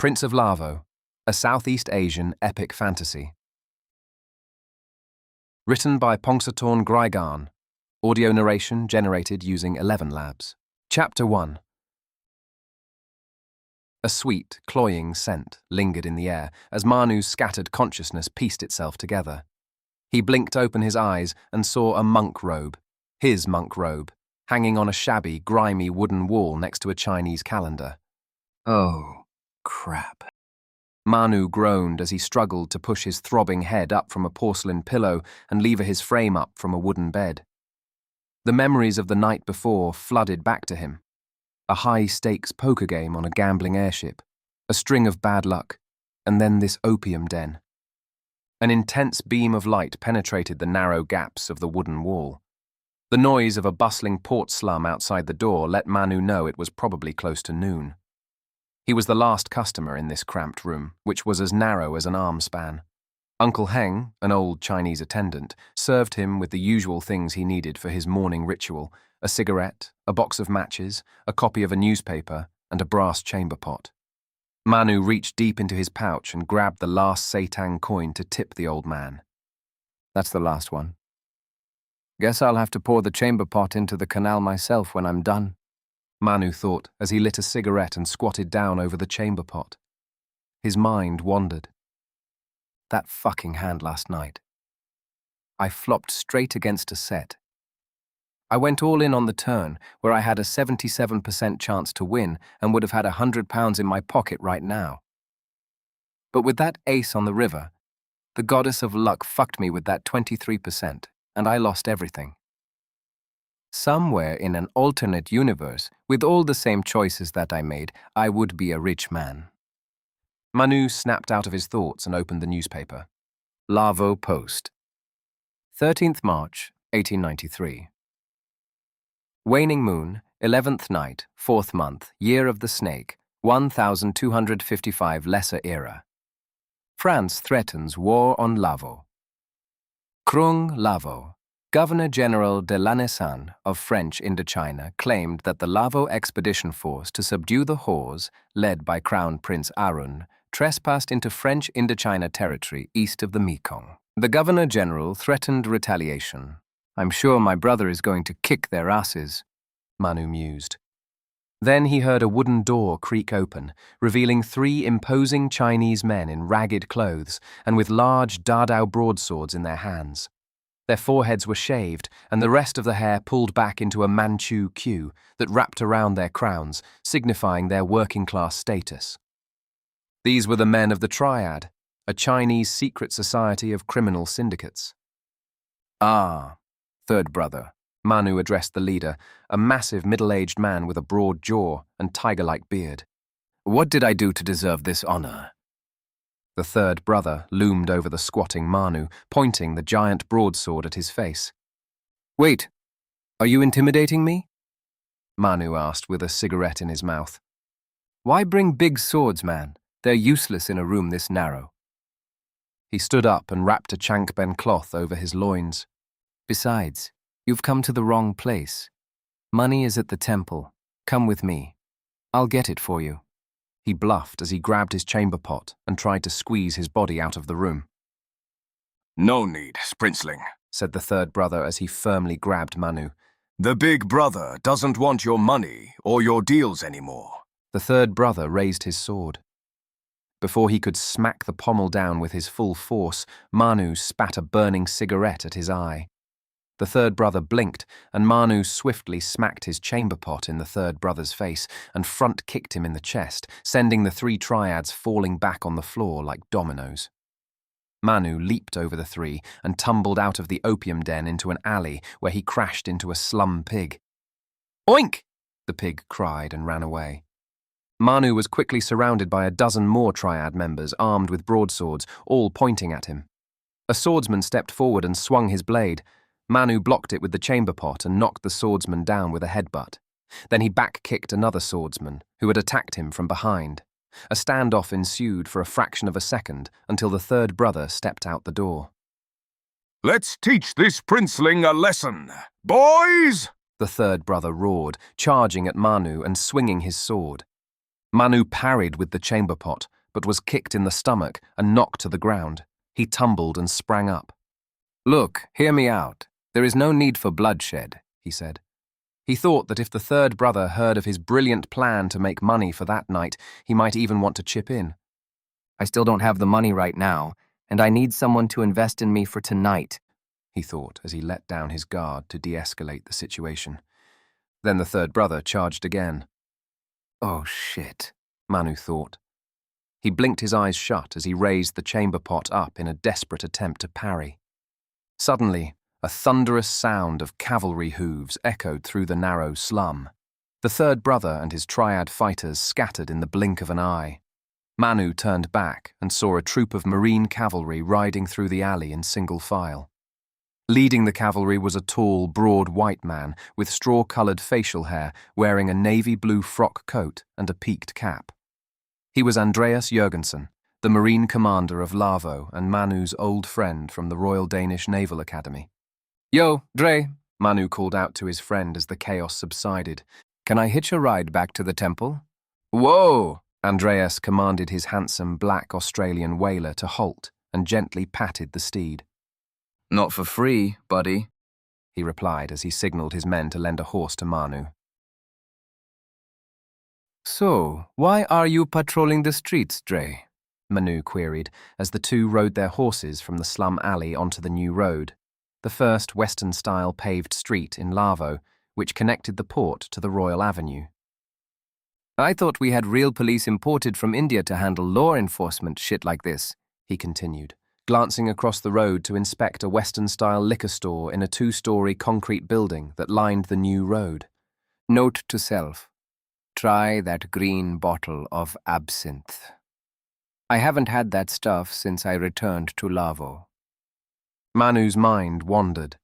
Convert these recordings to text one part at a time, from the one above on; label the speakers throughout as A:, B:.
A: Prince of Lavo, a Southeast Asian epic fantasy. Written by Pongsatorn Greigarn. Audio narration generated using ElevenLabs. Chapter 1. A sweet, cloying scent lingered in the air as Manu's scattered consciousness pieced itself together. He blinked open his eyes and saw a monk robe, his monk robe, hanging on a shabby, grimy wooden wall next to a Chinese calendar. Oh, crap. Manu groaned as he struggled to push his throbbing head up from a porcelain pillow and lever his frame up from a wooden bed. The memories of the night before flooded back to him. A high-stakes poker game on a gambling airship, a string of bad luck, and then this opium den. An intense beam of light penetrated the narrow gaps of the wooden wall. The noise of a bustling port slum outside the door let Manu know it was probably close to noon. He was the last customer in this cramped room, which was as narrow as an arm span. Uncle Heng, an old Chinese attendant, served him with the usual things he needed for his morning ritual: a cigarette, a box of matches, a copy of a newspaper, and a brass chamber pot. Manu reached deep into his pouch and grabbed the last Satang coin to tip the old man. That's the last one. Guess I'll have to pour the chamber pot into the canal myself when I'm done, Manu thought as he lit a cigarette and squatted down over the chamber pot. His mind wandered. That fucking hand last night. I flopped straight against a set. I went all in on the turn, where I had a 77% chance to win and would have had £100 in my pocket right now. But with that ace on the river, the goddess of luck fucked me with that 23%, and I lost everything. Somewhere in an alternate universe, with all the same choices that I made, I would be a rich man. Manu snapped out of his thoughts and opened the newspaper. Lavo Post. 13th March, 1893. Waning moon, 11th night, 4th month, year of the snake, 1255 lesser era. France threatens war on Lavo. Krung Lavo. Governor-General de Lanessan of French Indochina claimed that the Lavo expedition force to subdue the Hors, led by Crown Prince Arun, trespassed into French Indochina territory east of the Mekong. The Governor-General threatened retaliation. I'm sure my brother is going to kick their asses, Manu mused. Then he heard a wooden door creak open, revealing 3 imposing Chinese men in ragged clothes and with large Dadao broadswords in their hands. Their foreheads were shaved, and the rest of the hair pulled back into a Manchu queue that wrapped around their crowns, signifying their working-class status. These were the men of the Triad, a Chinese secret society of criminal syndicates. Ah, third brother, Manu addressed the leader, a massive middle-aged man with a broad jaw and tiger-like beard. What did I do to deserve this honor? The third brother loomed over the squatting Manu, pointing the giant broadsword at his face. Wait, are you intimidating me? Manu asked with a cigarette in his mouth. Why bring big swords, man? They're useless in a room this narrow. He stood up and wrapped a chankben cloth over his loins. Besides, you've come to the wrong place. Money is at the temple. Come with me. I'll get it for you. He bluffed as he grabbed his chamber pot and tried to squeeze his body out of the room.
B: No need, Princeling,
A: said the third brother as he firmly grabbed Manu.
B: The big brother doesn't want your money or your deals anymore.
A: The third brother raised his sword. Before he could smack the pommel down with his full force, Manu spat a burning cigarette at his eye. The third brother blinked, and Manu swiftly smacked his chamber pot in the third brother's face and front-kicked him in the chest, sending the 3 triads falling back on the floor like dominoes. Manu leaped over the 3 and tumbled out of the opium den into an alley where he crashed into a slum pig. Oink! The pig cried and ran away. Manu was quickly surrounded by a dozen more triad members armed with broadswords, all pointing at him. A swordsman stepped forward and swung his blade. Manu blocked it with the chamber pot and knocked the swordsman down with a headbutt. Then he back-kicked another swordsman, who had attacked him from behind. A standoff ensued for a fraction of a second until the third brother stepped out the door.
B: Let's teach this princeling a lesson. Boys!
A: The third brother roared, charging at Manu and swinging his sword. Manu parried with the chamber pot, but was kicked in the stomach and knocked to the ground. He tumbled and sprang up. "Look, hear me out. There is no need for bloodshed," he said. He thought that if the third brother heard of his brilliant plan to make money for that night, he might even want to chip in.
C: "I still don't have the money right now, and I need someone to invest in me for tonight,"
A: he thought as he let down his guard to de-escalate the situation. Then the third brother charged again. "Oh shit," Manu thought. He blinked his eyes shut as he raised the chamber pot up in a desperate attempt to parry. Suddenly, a thunderous sound of cavalry hooves echoed through the narrow slum. The third brother and his triad fighters scattered in the blink of an eye. Manu turned back and saw a troop of marine cavalry riding through the alley in single file. Leading the cavalry was a tall, broad white man with straw-coloured facial hair, wearing a navy blue frock coat and a peaked cap. He was Andreas Jørgensen, the marine commander of Lavo and Manu's old friend from the Royal Danish Naval Academy. "Yo, Dre," Manu called out to his friend as the chaos subsided. "Can I hitch a ride back to the temple?" "Whoa!" Andreas commanded his handsome black Australian whaler to halt and gently patted the steed.
C: "Not for free, buddy,"
A: he replied as he signalled his men to lend a horse to Manu. "So, why are you patrolling the streets, Dre?" Manu queried as the two rode their horses from the slum alley onto the new road, the first Western-style paved street in Lavo, which connected the port to the Royal Avenue. "I thought we had real police imported from India to handle law enforcement shit like this," he continued, glancing across the road to inspect a Western-style liquor store in a 2-story concrete building that lined the new road. "Note to self. Try that green bottle of absinthe. I haven't had that stuff since I returned to Lavo." Manu's mind wandered.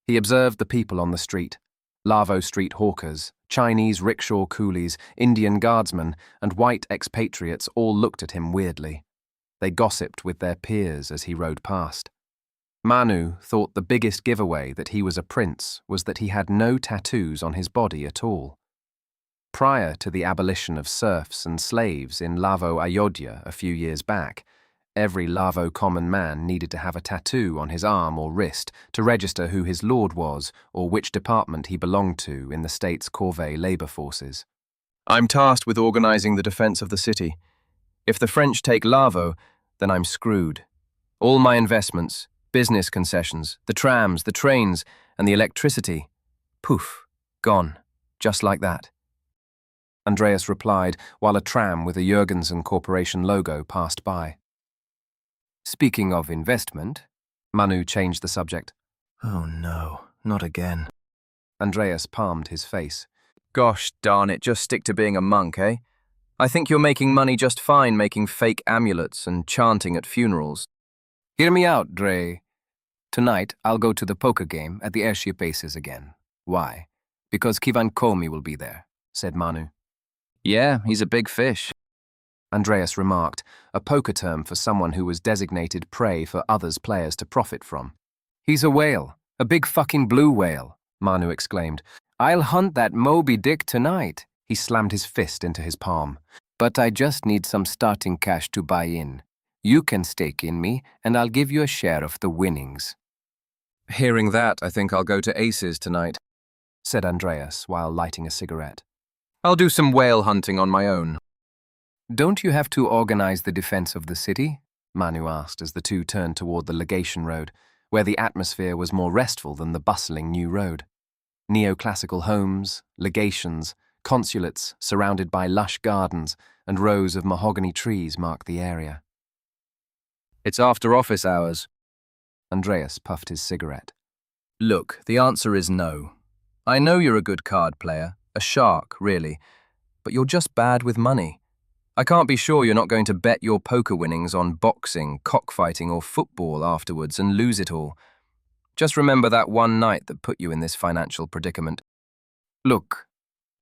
A: He observed the people on the street. Lavo street hawkers, Chinese rickshaw coolies, Indian guardsmen, and white expatriates all looked at him weirdly. They gossiped with their peers as he rode past. Manu thought the biggest giveaway that he was a prince was that he had no tattoos on his body at all. Prior to the abolition of serfs and slaves in Lavo-Ayodhya a few years back, every Lavo common man needed to have a tattoo on his arm or wrist to register who his lord was or which department he belonged to in the state's corvée labor forces. "I'm tasked with organizing the defense of the city. If the French take Lavo, then I'm screwed. All my investments, business concessions, the trams, the trains, and the electricity, poof, gone, just like that." Andreas replied while a tram with a Jørgensen Corporation logo passed by. "Speaking of investment," Manu changed the subject. "Oh no, not again." Andreas palmed his face. "Gosh darn it, just stick to being a monk, eh? I think you're making money just fine making fake amulets and chanting at funerals." "Hear me out, Dre. Tonight, I'll go to the poker game at the airship Aces again. Why? Because Kivan Komi will be there," said Manu. "Yeah, he's a big fish," Andreas remarked, a poker term for someone who was designated prey for others' players to profit from. "He's a whale, a big fucking blue whale," Manu exclaimed. "I'll hunt that Moby Dick tonight." He slammed his fist into his palm. "But I just need some starting cash to buy in. You can stake in me, and I'll give you a share of the winnings." "Hearing that, I think I'll go to Aces tonight," said Andreas while lighting a cigarette. "I'll do some whale hunting on my own." "Don't you have to organize the defense of the city?" Manu asked as the two turned toward the legation road, where the atmosphere was more restful than the bustling new road. Neoclassical homes, legations, consulates surrounded by lush gardens and rows of mahogany trees marked the area. "It's after office hours." Andreas puffed his cigarette. "Look, the answer is no. I know you're a good card player, a shark, really, but you're just bad with money. I can't be sure you're not going to bet your poker winnings on boxing, cockfighting, or football afterwards and lose it all. Just remember that one night that put you in this financial predicament." "Look,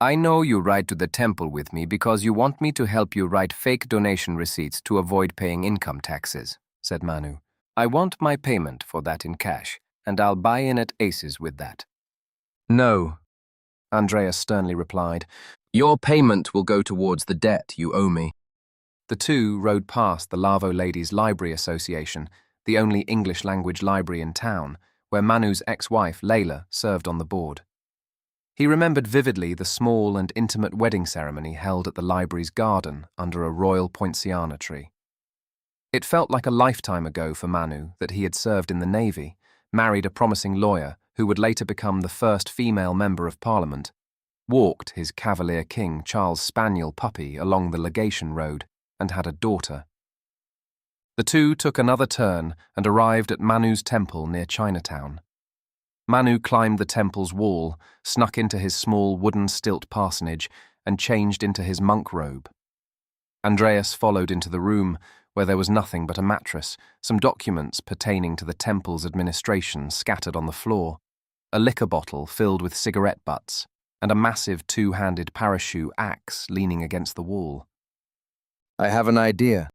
A: I know you ride to the temple with me because you want me to help you write fake donation receipts to avoid paying income taxes," said Manu. "I want my payment for that in cash, and I'll buy in at Aces with that." "No," Andreas sternly replied.
C: Your payment will go towards the debt you owe me.
A: The two rode past the Lavo Ladies' Library Association, the only English-language library in town, where Manu's ex-wife, Layla, served on the board. He remembered vividly the small and intimate wedding ceremony held at the library's garden under a royal poinciana tree. It felt like a lifetime ago for Manu that he had served in the Navy, married a promising lawyer who would later become the first female member of Parliament, walked his Cavalier King Charles Spaniel puppy along the legation road, and had a daughter. The two took another turn and arrived at Manu's temple near Chinatown. Manu climbed the temple's wall, snuck into his small wooden stilt parsonage, and changed into his monk robe. Andreas followed into the room, where there was nothing but a mattress, some documents pertaining to the temple's administration scattered on the floor, a liquor bottle filled with cigarette butts, and a massive two-handed parachute axe leaning against the wall.
C: I have an idea,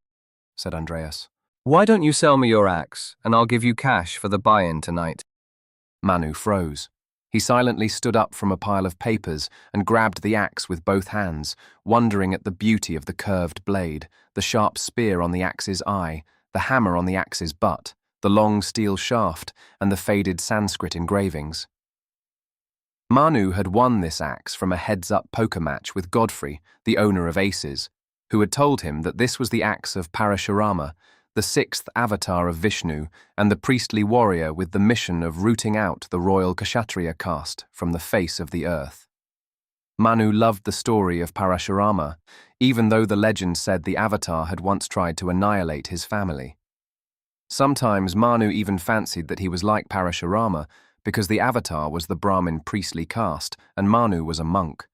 A: said Andreas.
C: Why don't you sell me your axe, and I'll give you cash for the buy-in tonight?
A: Manu froze. He silently stood up from a pile of papers and grabbed the axe with both hands, wondering at the beauty of the curved blade, the sharp spear on the axe's eye, the hammer on the axe's butt, the long steel shaft, and the faded Sanskrit engravings. Manu had won this axe from a heads-up poker match with Godfrey, the owner of Aces, who had told him that this was the axe of Parashurama, the sixth avatar of Vishnu, and the priestly warrior with the mission of rooting out the royal Kshatriya caste from the face of the earth. Manu loved the story of Parashurama, even though the legend said the avatar had once tried to annihilate his family. Sometimes Manu even fancied that he was like Parashurama because the avatar was the Brahmin priestly caste and Manu was a monk.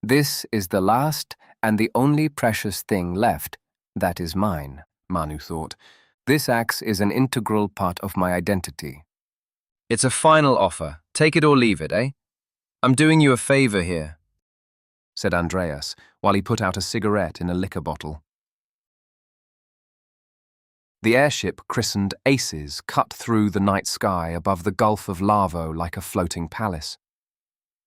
C: This is the last and the only precious thing left that is mine, Manu thought. This axe is an integral part of my identity.
A: It's a final offer. Take it or leave it, eh? I'm doing you a favor here, said Andreas, while he put out a cigarette in a liquor bottle. The airship christened Aces cut through the night sky above the Gulf of Lavo like a floating palace.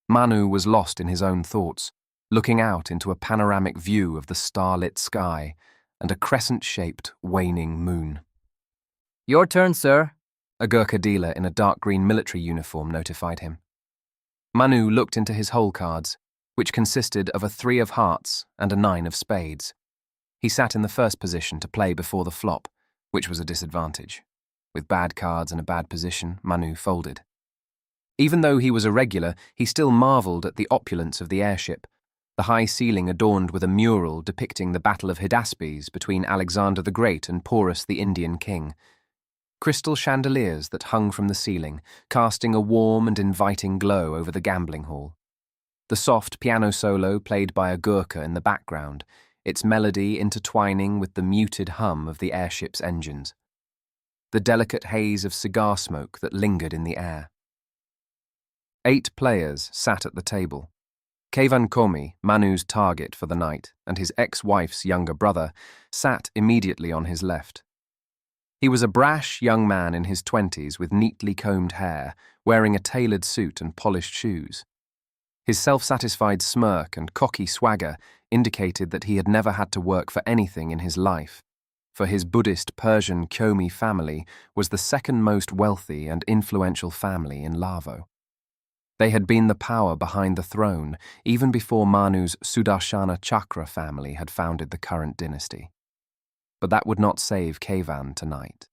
A: Manu was lost in his own thoughts, looking out into a panoramic view of the starlit sky and a crescent-shaped, waning moon.
C: Your turn, sir,
A: a Gurkha dealer in a dark green military uniform notified him. Manu looked into his hole cards, which consisted of a 3 of hearts and a 9 of spades. He sat in the first position to play before the flop, which was a disadvantage. With bad cards and a bad position, Manu folded. Even though he was a regular, he still marvelled at the opulence of the airship, the high ceiling adorned with a mural depicting the Battle of Hydaspes between Alexander the Great and Porus the Indian king. Crystal chandeliers that hung from the ceiling, casting a warm and inviting glow over the gambling hall. The soft piano solo played by a Gurkha in the background, its melody intertwining with the muted hum of the airship's engines. The delicate haze of cigar smoke that lingered in the air. 8 players sat at the table. Kevan Komi, Manu's target for the night, and his ex-wife's younger brother, sat immediately on his left. He was a brash young man in his 20s with neatly combed hair, wearing a tailored suit and polished shoes. His self-satisfied smirk and cocky swagger indicated that he had never had to work for anything in his life, for his Buddhist Persian Komi family was the second most wealthy and influential family in Lavo. They had been the power behind the throne even before Manu's Sudarshana Chakra family had founded the current dynasty. But that would not save Kevan tonight.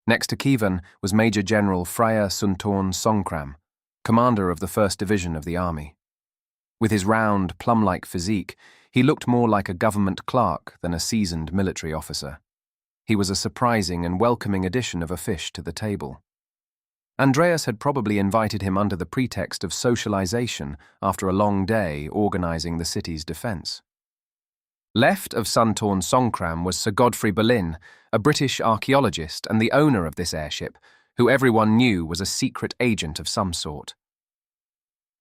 A: Next to Kevan was Major General Freya Suntorn Songkram, commander of the 1st Division of the army. With his round, plum-like physique, he looked more like a government clerk than a seasoned military officer. He was a surprising and welcoming addition of a fish to the table. Andreas had probably invited him under the pretext of socialization after a long day organizing the city's defense. Left of Suntorn Songkram was Sir Godfrey Boleyn, a British archaeologist and the owner of this airship, who everyone knew was a secret agent of some sort.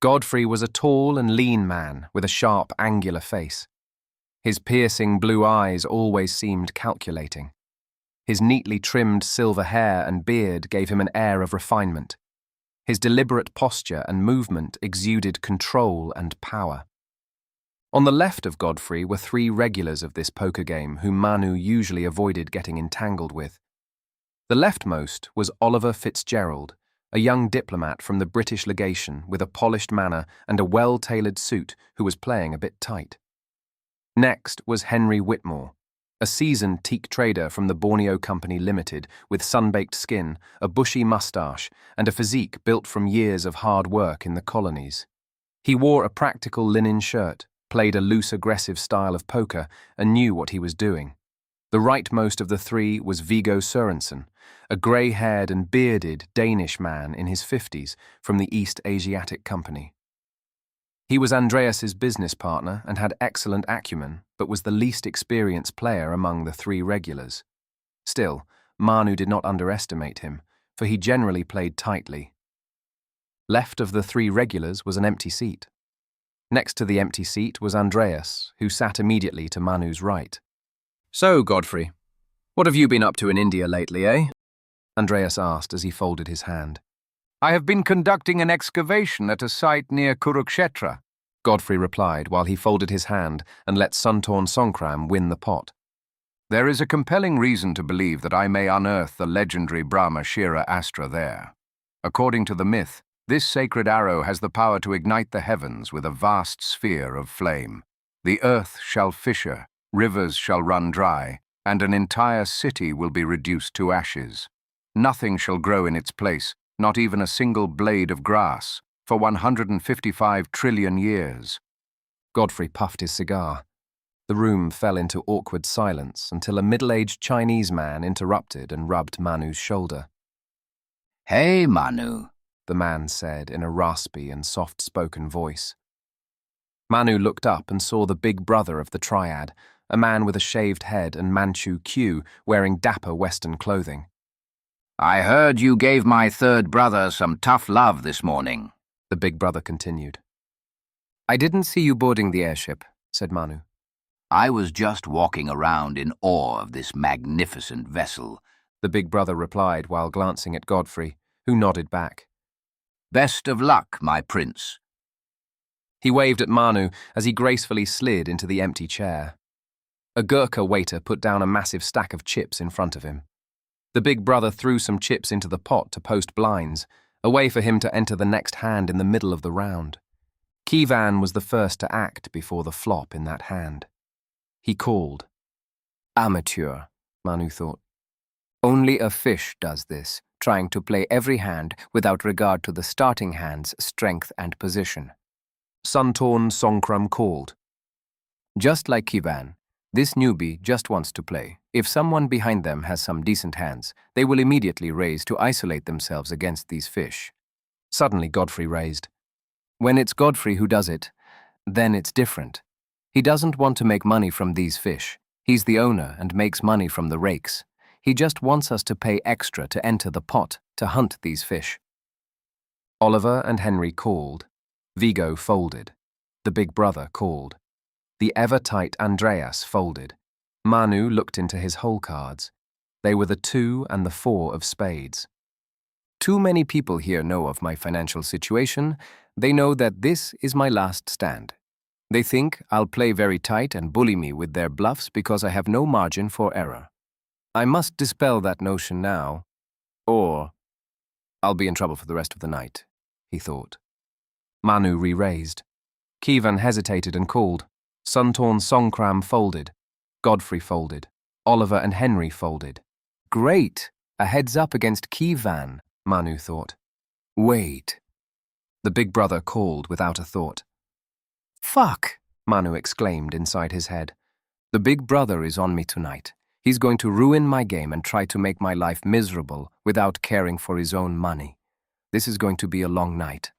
A: Godfrey was a tall and lean man with a sharp, angular face. His piercing blue eyes always seemed calculating. His neatly trimmed silver hair and beard gave him an air of refinement. His deliberate posture and movement exuded control and power. On the left of Godfrey were three regulars of this poker game whom Manu usually avoided getting entangled with. The leftmost was Oliver Fitzgerald, a young diplomat from the British legation with a polished manner and a well-tailored suit who was playing a bit tight. Next was Henry Whitmore, a seasoned teak trader from the Borneo Company Limited with sun-baked skin, a bushy moustache, and a physique built from years of hard work in the colonies. He wore a practical linen shirt, played a loose aggressive style of poker, and knew what he was doing. The rightmost of the three was Viggo Sørensen, a grey-haired and bearded Danish man in his 50s from the East Asiatic Company. He was Andreas's business partner and had excellent acumen, but was the least experienced player among the three regulars. Still, Manu did not underestimate him, for he generally played tightly. Left of the three regulars was an empty seat. Next to the empty seat was Andreas, who sat immediately to Manu's right.
C: "So, Godfrey, what have you been up to in India lately, eh?"
A: Andreas asked as he folded his hand.
D: "I have been conducting an excavation at a site near Kurukshetra,"
A: Godfrey replied while he folded his hand and let Pongsatorn Greigarn win the pot.
D: "There is a compelling reason to believe that I may unearth the legendary Brahma Shira Astra there. According to the myth, this sacred arrow has the power to ignite the heavens with a vast sphere of flame. The earth shall fissure, rivers shall run dry, and an entire city will be reduced to ashes. Nothing shall grow in its place, not even a single blade of grass, for 155 trillion years."
A: Godfrey puffed his cigar. The room fell into awkward silence until a middle-aged Chinese man interrupted and rubbed Manu's shoulder.
E: "Hey, Manu,"
A: the man said in a raspy and soft-spoken voice. Manu looked up and saw the big brother of the triad, a man with a shaved head and Manchu queue wearing dapper Western clothing.
E: "I heard you gave my third brother some tough love this morning,"
A: the big brother continued.
C: "I didn't see you boarding the airship," said Manu.
E: "I was just walking around in awe of this magnificent vessel,"
A: the big brother replied while glancing at Godfrey, who nodded back.
E: "Best of luck, my prince."
A: He waved at Manu as he gracefully slid into the empty chair. A Gurkha waiter put down a massive stack of chips in front of him. The big brother threw some chips into the pot to post blinds, a way for him to enter the next hand in the middle of the round. Kivan was the first to act before the flop in that hand. He called.
C: "Amateur," Manu thought. "Only a fish does this, trying to play every hand without regard to the starting hand's strength and position."
A: Pongsatorn Greigarn called.
C: "Just like Kivan, this newbie just wants to play. If someone behind them has some decent hands, they will immediately raise to isolate themselves against these fish."
A: Suddenly Godfrey raised.
C: "When it's Godfrey who does it, then it's different. He doesn't want to make money from these fish. He's the owner and makes money from the rakes. He just wants us to pay extra to enter the pot to hunt these fish."
A: Oliver and Henry called. Viggo folded. The big brother called. The ever-tight Andreas folded. Manu looked into his hole cards. They were the 2 and the 4 of spades.
C: "Too many people here know of my financial situation. They know that this is my last stand. They think I'll play very tight and bully me with their bluffs because I have no margin for error. I must dispel that notion now, or I'll be in trouble for the rest of the night," he thought.
A: Manu re-raised. Kivan hesitated and called. Pongsatorn Greigarn folded. Godfrey folded. Oliver and Henry folded.
C: "Great! A heads up against Kivan," Manu thought. "Wait."
A: The big brother called without a thought.
C: "Fuck!"
A: Manu exclaimed inside his head.
C: "The big brother is on me tonight. He's going to ruin my game and try to make my life miserable without caring for his own money. This is going to be a long night."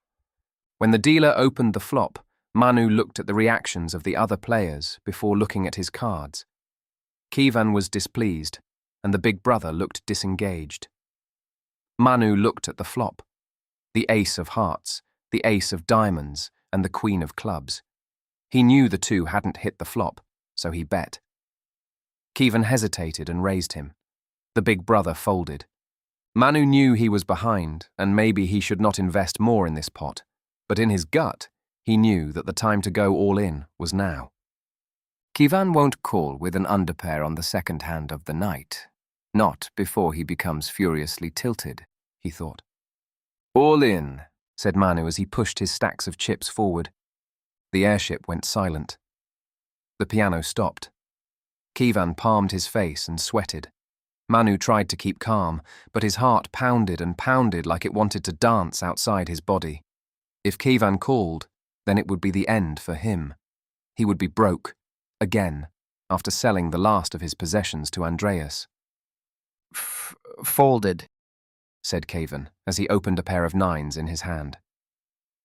A: When the dealer opened the flop, Manu looked at the reactions of the other players before looking at his cards. Kivan was displeased, and the big brother looked disengaged. Manu looked at the flop. The ace of hearts, the ace of diamonds, and the queen of clubs. He knew the 2 hadn't hit the flop, so he bet. Kivan hesitated and raised him. The big brother folded. Manu knew he was behind, and maybe he should not invest more in this pot, but in his gut, he knew that the time to go all in was now.
C: Kievan won't call with an underpair on the second hand of the night. Not before he becomes furiously tilted, he thought.
A: All in, said Manu as he pushed his stacks of chips forward. The airship went silent. The piano stopped. Kievan palmed his face and sweated. Manu tried to keep calm, but his heart pounded and pounded like it wanted to dance outside his body. If Kievan called, then it would be the end for him. He would be broke, again, after selling the last of his possessions to Andreas.
C: Folded,
A: said Kievan as he opened a pair of nines in his hand.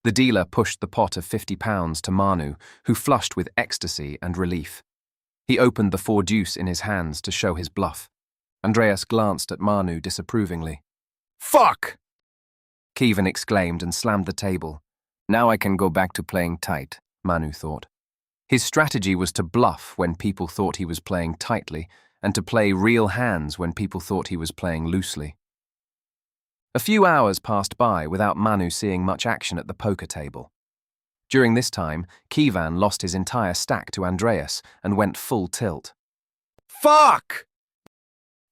A: The dealer pushed the pot of £50 to Manu, who flushed with ecstasy and relief. He opened the 4 deuce in his hands to show his bluff. Andreas glanced at Manu disapprovingly.
B: Fuck!
A: Kievan exclaimed and slammed the table.
C: Now I can go back to playing tight,
A: Manu thought. His strategy was to bluff when people thought he was playing tightly, and to play real hands when people thought he was playing loosely. A few hours passed by without Manu seeing much action at the poker table. During this time, Kievan lost his entire stack to Andreas and went full tilt.
B: Fuck!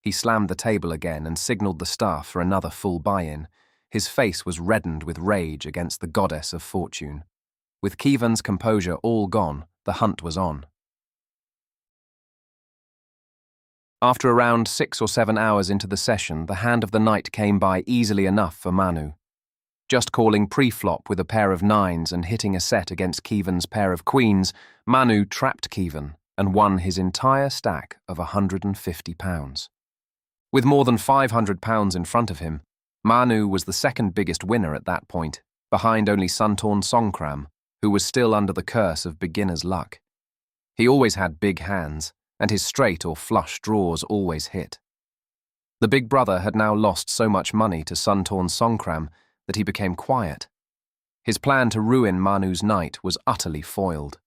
A: He slammed the table again and signaled the staff for another full buy-in. His face was reddened with rage against the goddess of fortune. With Kievan's composure all gone, the hunt was on. After around 6 or 7 hours into the session, the hand of the night came by easily enough for Manu. Just calling pre-flop with a pair of nines and hitting a set against Kievan's pair of queens, Manu trapped Kievan and won his entire stack of £150. With more than £500 in front of him, Manu was the second biggest winner at that point, behind only Suntorn Songkram, who was still under the curse of beginner's luck. He always had big hands, and his straight or flush draws always hit. The big brother had now lost so much money to Suntorn Songkram that he became quiet. His plan to ruin Manu's night was utterly foiled.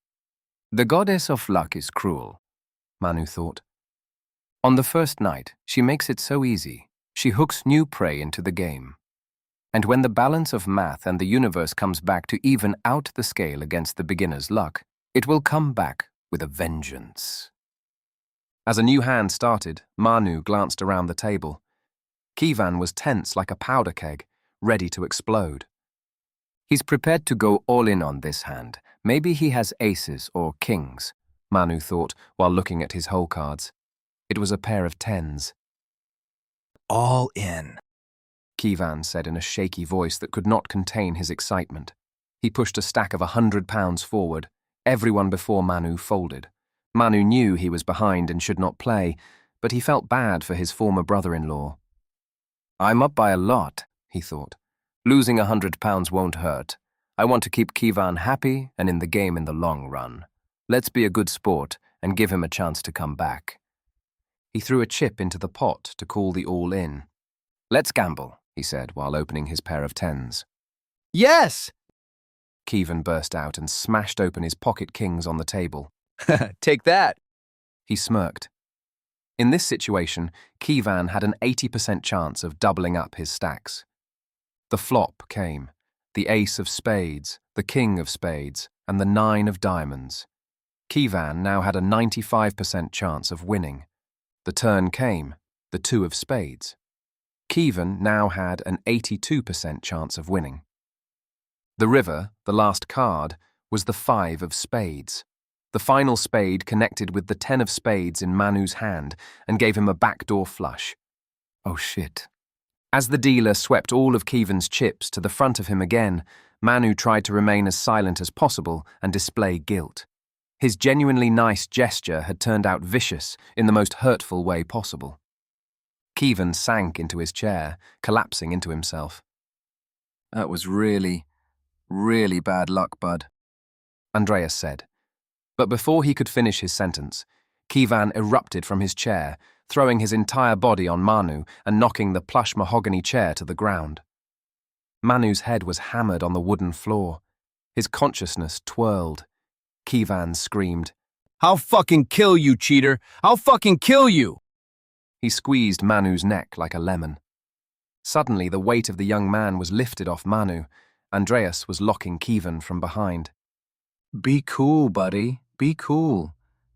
C: The goddess of luck is cruel,
A: Manu thought.
C: On the first night, she makes it so easy. She hooks new prey into the game. And when the balance of math and the universe comes back to even out the scale against the beginner's luck, it will come back with a vengeance.
A: As a new hand started, Manu glanced around the table. Kievan was tense like a powder keg, ready to explode.
C: He's prepared to go all in on this hand. Maybe he has aces or kings,
A: Manu thought while looking at his hole cards. It was a pair of tens.
B: All in,
A: Kievan said in a shaky voice that could not contain his excitement. He pushed a stack of £100 forward. Everyone before Manu folded. Manu knew he was behind and should not play, but he felt bad for his former brother-in-law.
C: I'm up by a lot, he thought. Losing £100 won't hurt. I want to keep Kievan happy and in the game in the long run. Let's be a good sport and give him a chance to come back.
A: He threw a chip into the pot to call the all-in.
C: Let's gamble,
A: he said while opening his pair of tens.
B: Yes!
A: Kievan burst out and smashed open his pocket kings on the table.
B: Take that!
A: He smirked. In this situation, Kievan had an 80% chance of doubling up his stacks. The flop came, the ace of spades, the king of spades, and the 9 of diamonds. Kievan now had a 95% chance of winning. The turn came, the 2 of spades. Kievan now had an 82% chance of winning. The river, the last card, was the 5 of spades. The final spade connected with the 10 of spades in Manu's hand and gave him a backdoor flush.
C: Oh shit.
A: As the dealer swept all of Kievan's chips to the front of him again, Manu tried to remain as silent as possible and display guilt. His genuinely nice gesture had turned out vicious in the most hurtful way possible. Kievan sank into his chair, collapsing into himself.
C: That was really bad luck, bud,
A: Andreas said. But before he could finish his sentence, Kievan erupted from his chair, throwing his entire body on Manu and knocking the plush mahogany chair to the ground. Manu's head was hammered on the wooden floor. His consciousness twirled. Kievan screamed,
B: I'll fucking kill you, cheater! I'll fucking kill you!
A: He squeezed Manu's neck like a lemon. Suddenly, the weight of the young man was lifted off Manu. Andreas was locking Kievan from behind.
C: Be cool, buddy. Be cool.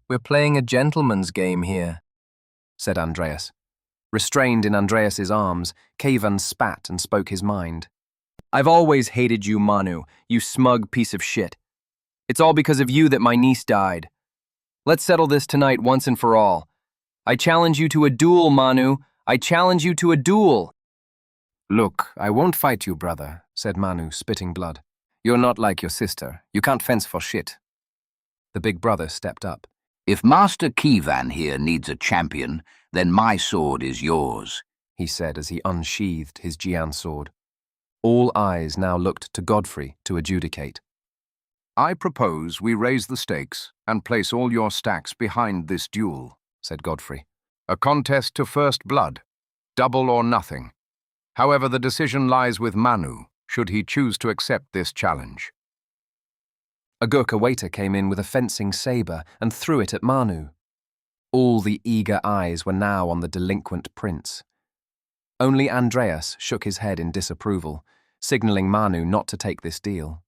C: We're playing a gentleman's game here,
A: said Andreas. Restrained in Andreas's arms, Kievan spat and spoke his mind.
C: I've always hated you, Manu, you smug piece of shit. It's all because of you that my niece died. Let's settle this tonight once and for all. I challenge you to a duel, Manu. I challenge you to a duel.
A: Look, I won't fight you, brother, said Manu, spitting blood. You're not like your sister. You can't fence for shit. The big brother stepped up.
E: If Master Kievan here needs a champion, then my sword is yours,
A: he said as he unsheathed his Jian sword. All eyes now looked to Godfrey to adjudicate.
D: I propose we raise the stakes and place all your stacks behind this duel,
A: said Godfrey.
D: A contest to first blood, double or nothing. However, the decision lies with Manu, should he choose to accept this challenge.
A: A Gurkha waiter came in with a fencing sabre and threw it at Manu. All the eager eyes were now on the delinquent prince. Only Andreas shook his head in disapproval, signalling Manu not to take this deal.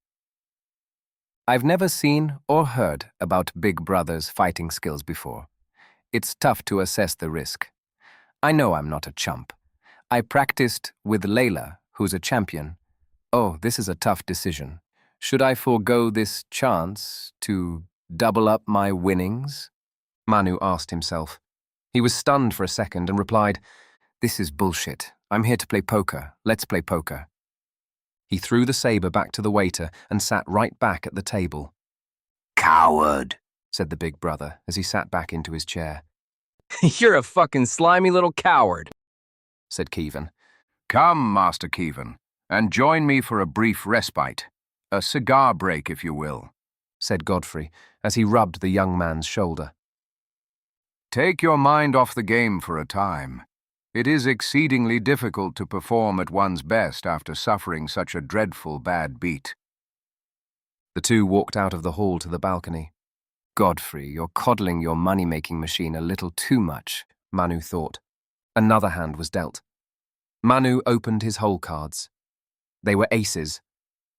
A: I've never seen or heard about Big Brother's fighting skills before. It's tough to assess the risk. I know I'm not a chump. I practiced with Layla, who's a champion. Oh, this is a tough decision. Should I forego this chance to double up my winnings? Manu asked himself. He was stunned for a second and replied, This is bullshit. I'm here to play poker. Let's play poker. He threw the sabre back to the waiter and sat right back at the table.
E: Coward,
A: said the big brother as he sat back into his chair.
C: You're a fucking slimy little coward,
A: said Kievan.
D: Come, Master Kievan, and join me for a brief respite. A cigar break, if you will,
A: said Godfrey as he rubbed the young man's shoulder.
D: Take your mind off the game for a time. It is exceedingly difficult to perform at one's best after suffering such a dreadful bad beat.
A: The two walked out of the hall to the balcony. Godfrey, you're coddling your money-making machine a little too much, Manu thought. Another hand was dealt. Manu opened his hole cards. They were aces.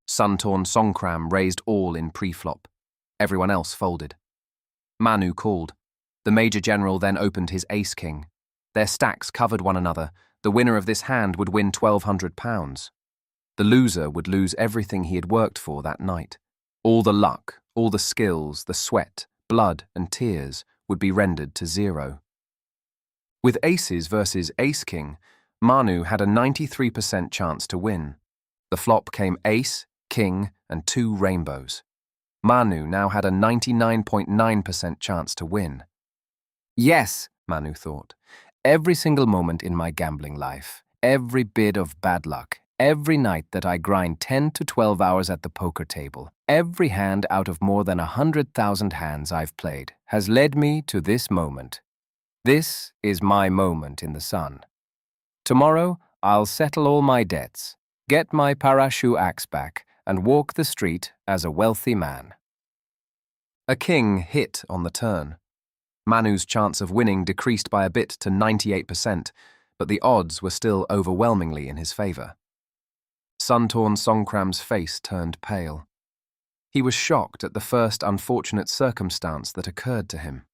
A: Sun-torn Songkram raised all in pre-flop. Everyone else folded. Manu called. The Major General then opened his ace-king. Their stacks covered one another. The winner of this hand would win £1,200. The loser would lose everything he had worked for that night. All the luck, all the skills, the sweat, blood and tears would be rendered to zero. With aces versus ace-king, Manu had a 93% chance to win. The flop came ace, king and 2 rainbows. Manu now had a 99.9% chance to win. Yes, Manu thought. Every single moment in my gambling life, every bit of bad luck, every night that I grind 10 to 12 hours at the poker table, every hand out of more than 100,000 hands I've played has led me to this moment. This is my moment in the sun. Tomorrow, I'll settle all my debts, get my parachute axe back, and walk the street as a wealthy man. A king hit on the turn. Manu's chance of winning decreased by a bit to 98%, but the odds were still overwhelmingly in his favor. Sun-torn Songkram's face turned pale. He was shocked at the first unfortunate circumstance that occurred to him.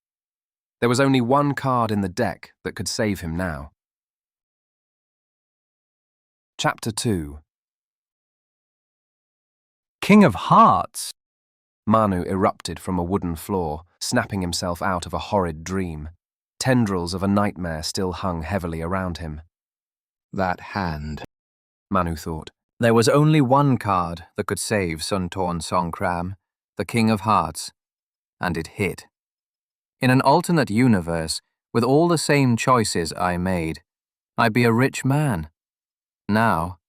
A: There was only one card in the deck that could save him now. Chapter 2.
C: King of Hearts.
A: Manu erupted from a wooden floor, snapping himself out of a horrid dream. Tendrils of a nightmare still hung heavily around him.
C: That hand,
A: Manu thought.
C: There was only one card that could save Sun-torn Songkram, the King of Hearts, and it hit. In an alternate universe, with all the same choices I made, I'd be a rich man. Now,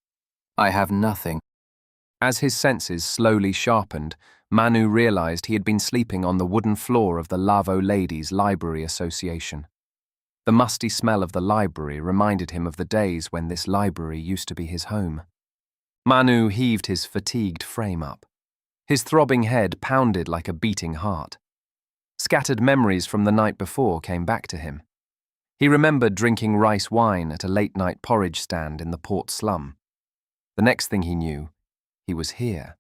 C: I have nothing.
A: As his senses slowly sharpened, Manu realized he had been sleeping on the wooden floor of the Lavo-Ladies Library Association. The musty smell of the library reminded him of the days when this library used to be his home. Manu heaved his fatigued frame up. His throbbing head pounded like a beating heart. Scattered memories from the night before came back to him. He remembered drinking rice wine at a late-night porridge stand in the port slum. The next thing he knew, he was here.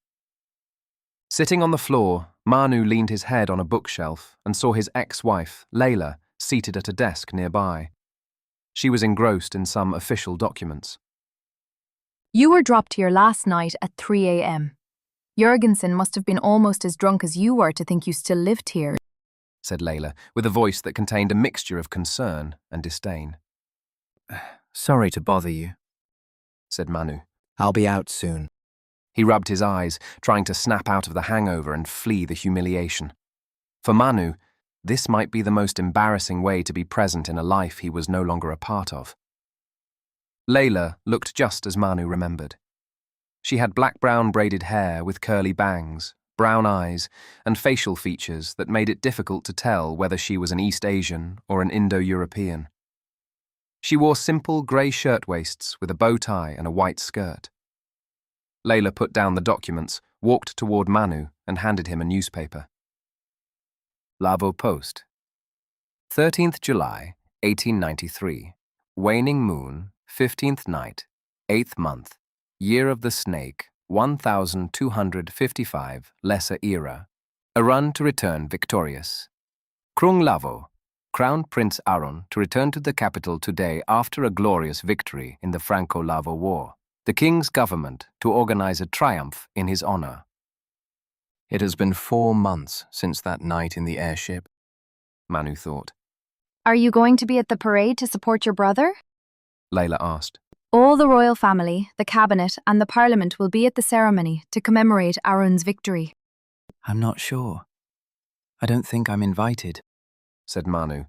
A: Sitting on the floor, Manu leaned his head on a bookshelf and saw his ex-wife, Layla, seated at a desk nearby. She was engrossed in some official documents.
F: You were dropped here last night at 3 a.m. Jurgensen must have been almost as drunk as you were to think you still lived here,
A: said Layla, with a voice that contained a mixture of concern and disdain.
C: Sorry to bother you,
A: said Manu.
C: I'll be out soon.
A: He rubbed his eyes, trying to snap out of the hangover and flee the humiliation. For Manu, this might be the most embarrassing way to be present in a life he was no longer a part of. Layla looked just as Manu remembered. She had black-brown braided hair with curly bangs, brown eyes, and facial features that made it difficult to tell whether she was an East Asian or an Indo-European. She wore simple grey shirtwaists with a bow tie and a white skirt. Layla put down the documents, walked toward Manu, and handed him a newspaper.
C: Lavo Post. 13th July, 1893. Waning moon, 15th night, 8th month, year of the snake, 1255, lesser era. Arun to return victorious. Krung Lavo, Crown Prince Arun to return to the capital today after a glorious victory in the Franco-Lavo War. The king's government to organize a triumph in his honor.
A: It has been 4 months since that night in the airship, Manu thought.
F: Are you going to be at the parade to support your brother?
A: Layla asked.
F: All the royal family, the cabinet, and the parliament will be at the ceremony to commemorate Arun's victory.
C: I'm not sure. I don't think I'm invited,
A: said Manu.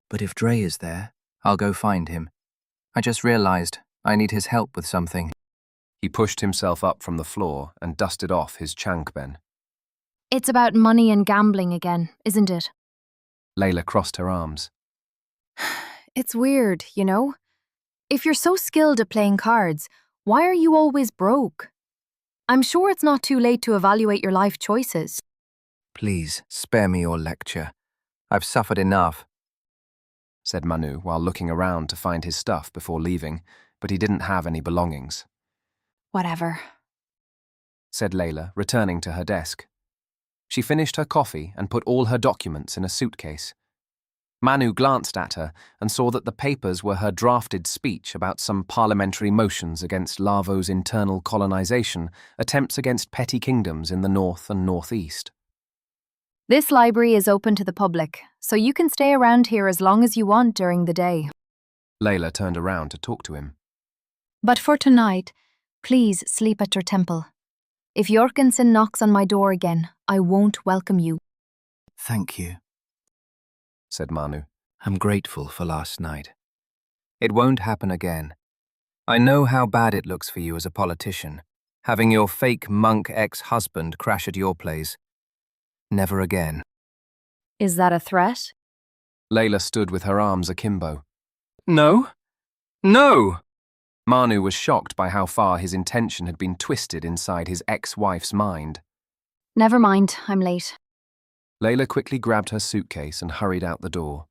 C: But if Dre is there, I'll go find him. I just realized I need his help with something.
A: He pushed himself up from the floor and dusted off his chankben.
F: It's about money and gambling again, isn't it?
A: Layla crossed her arms.
F: It's weird, you know? If you're so skilled at playing cards, why are you always broke? I'm sure it's not too late to evaluate your life choices.
C: Please, spare me your lecture. I've suffered enough,
A: said Manu while looking around to find his stuff before leaving, but he didn't have any belongings.
F: Whatever,
A: said Layla, returning to her desk. She finished her coffee and put all her documents in a suitcase. Manu glanced at her and saw that the papers were her drafted speech about some parliamentary motions against Lavo's internal colonization, attempts against petty kingdoms in the north and northeast.
F: This library is open to the public, so you can stay around here as long as you want during the day.
A: Layla turned around to talk to him.
F: But for tonight, please sleep at your temple. If Jurgensen knocks on my door again, I won't welcome you.
C: Thank you,
A: said Manu.
C: I'm grateful for last night. It won't happen again. I know how bad it looks for you as a politician, having your fake monk ex-husband crash at your place. Never again.
F: Is that a threat?
A: Layla stood with her arms akimbo.
C: No. No!
A: Manu was shocked by how far his intention had been twisted inside his ex-wife's mind.
F: Never mind, I'm late.
A: Layla quickly grabbed her suitcase and hurried out the door.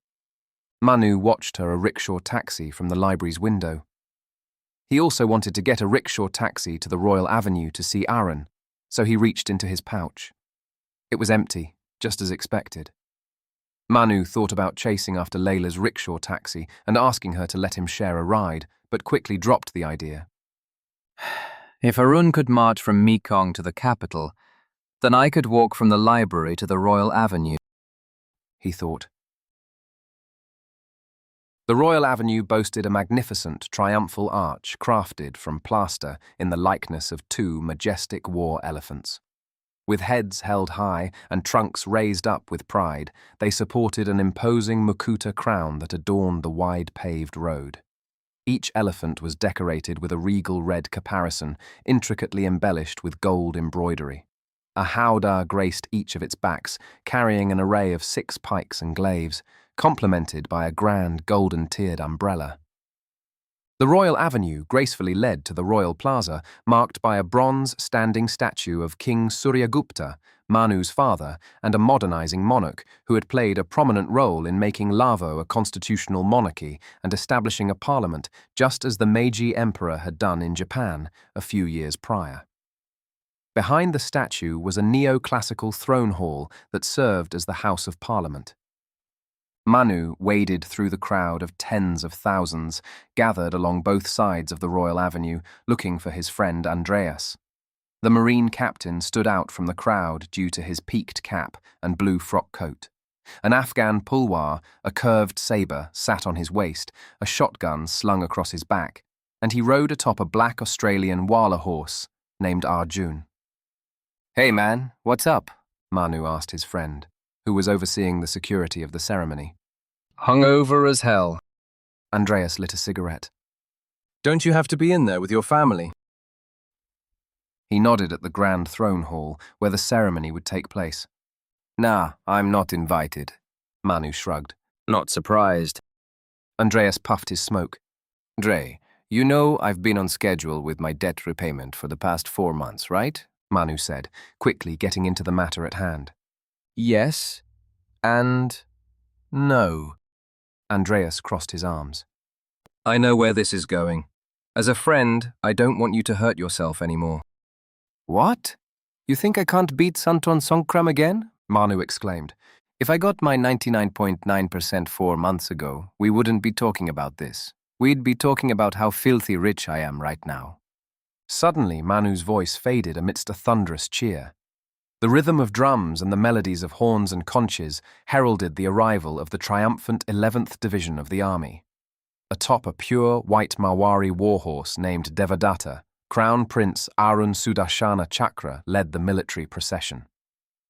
A: Manu watched her a rickshaw taxi from the library's window. He also wanted to get a rickshaw taxi to the Royal Avenue to see Arun, so he reached into his pouch. It was empty, just as expected. Manu thought about chasing after Layla's rickshaw taxi and asking her to let him share a ride, but quickly dropped the idea.
C: If Arun could march from Mekong to the capital, then I could walk from the library to the Royal Avenue,
A: he thought. The Royal Avenue boasted a magnificent triumphal arch crafted from plaster in the likeness of 2 majestic war elephants. With heads held high and trunks raised up with pride, they supported an imposing mukuta crown that adorned the wide paved road. Each elephant was decorated with a regal red caparison, intricately embellished with gold embroidery. A howdah graced each of its backs, carrying an array of 6 pikes and glaives, complemented by a grand golden-tiered umbrella. The Royal Avenue gracefully led to the Royal Plaza, marked by a bronze standing statue of King Suryagupta, Manu's father, and a modernizing monarch who had played a prominent role in making Lavo a constitutional monarchy and establishing a parliament, just as the Meiji Emperor had done in Japan a few years prior. Behind the statue was a neoclassical throne hall that served as the House of Parliament. Manu waded through the crowd of tens of thousands gathered along both sides of the Royal Avenue, looking for his friend Andreas. The Marine captain stood out from the crowd due to his peaked cap and blue frock coat. An Afghan pulwar, a curved sabre, sat on his waist, a shotgun slung across his back, and he rode atop a black Australian wala horse named Arjun.
C: Hey man, what's up?
A: Manu asked his friend, who was overseeing the security of the ceremony.
C: Hungover as hell.
A: Andreas lit a cigarette.
G: Don't you have to be in there with your family?
A: He nodded at the grand throne hall where the ceremony would take place.
C: Nah, I'm not invited.
A: Manu shrugged.
G: Not surprised.
A: Andreas puffed his smoke.
C: Dre, you know I've been on schedule with my debt repayment for the past 4 months, right?
A: Manu said, quickly getting into the matter at hand.
G: Yes, and no.
A: Andreas crossed his arms.
G: I know where this is going. As a friend, I don't want you to hurt yourself anymore.
C: What? You think I can't beat Santon Songkram again?
A: Manu exclaimed.
C: If I got my 99.9% 4 months ago, we wouldn't be talking about this. We'd be talking about how filthy rich I am right now.
A: Suddenly, Manu's voice faded amidst a thunderous cheer. The rhythm of drums and the melodies of horns and conches heralded the arrival of the triumphant 11th Division of the army. Atop a pure white Marwari warhorse named Devadatta, Crown Prince Arun Sudarshana Chakra led the military procession.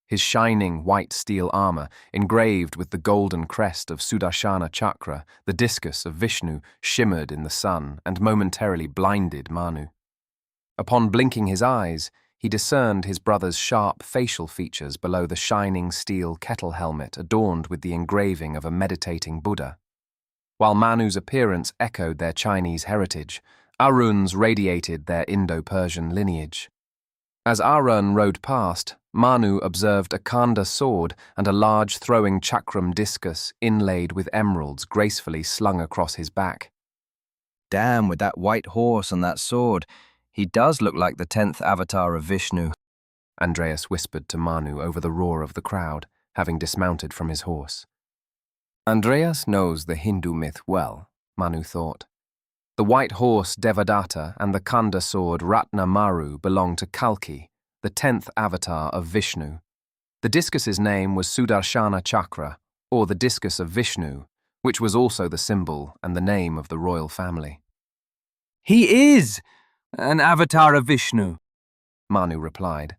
A: His shining white steel armor, engraved with the golden crest of Sudarshana Chakra, the discus of Vishnu, shimmered in the sun and momentarily blinded Manu. Upon blinking his eyes, he discerned his brother's sharp facial features below the shining steel kettle helmet adorned with the engraving of a meditating Buddha. While Manu's appearance echoed their Chinese heritage, Arun's radiated their Indo-Persian lineage. As Arun rode past, Manu observed a khanda sword and a large throwing chakram discus inlaid with emeralds gracefully slung across his back.
G: Damn, with that white horse and that sword, he does look like the 10th avatar of Vishnu.
A: Andreas whispered to Manu over the roar of the crowd, having dismounted from his horse.
C: Andreas knows the Hindu myth well,
A: Manu thought. The white horse Devadatta and the khanda sword Ratna Maru belonged to Kalki, the 10th avatar of Vishnu. The discus's name was Sudarshana Chakra, or the discus of Vishnu, which was also the symbol and the name of the royal family.
G: He is an avatar of Vishnu,
A: Manu replied.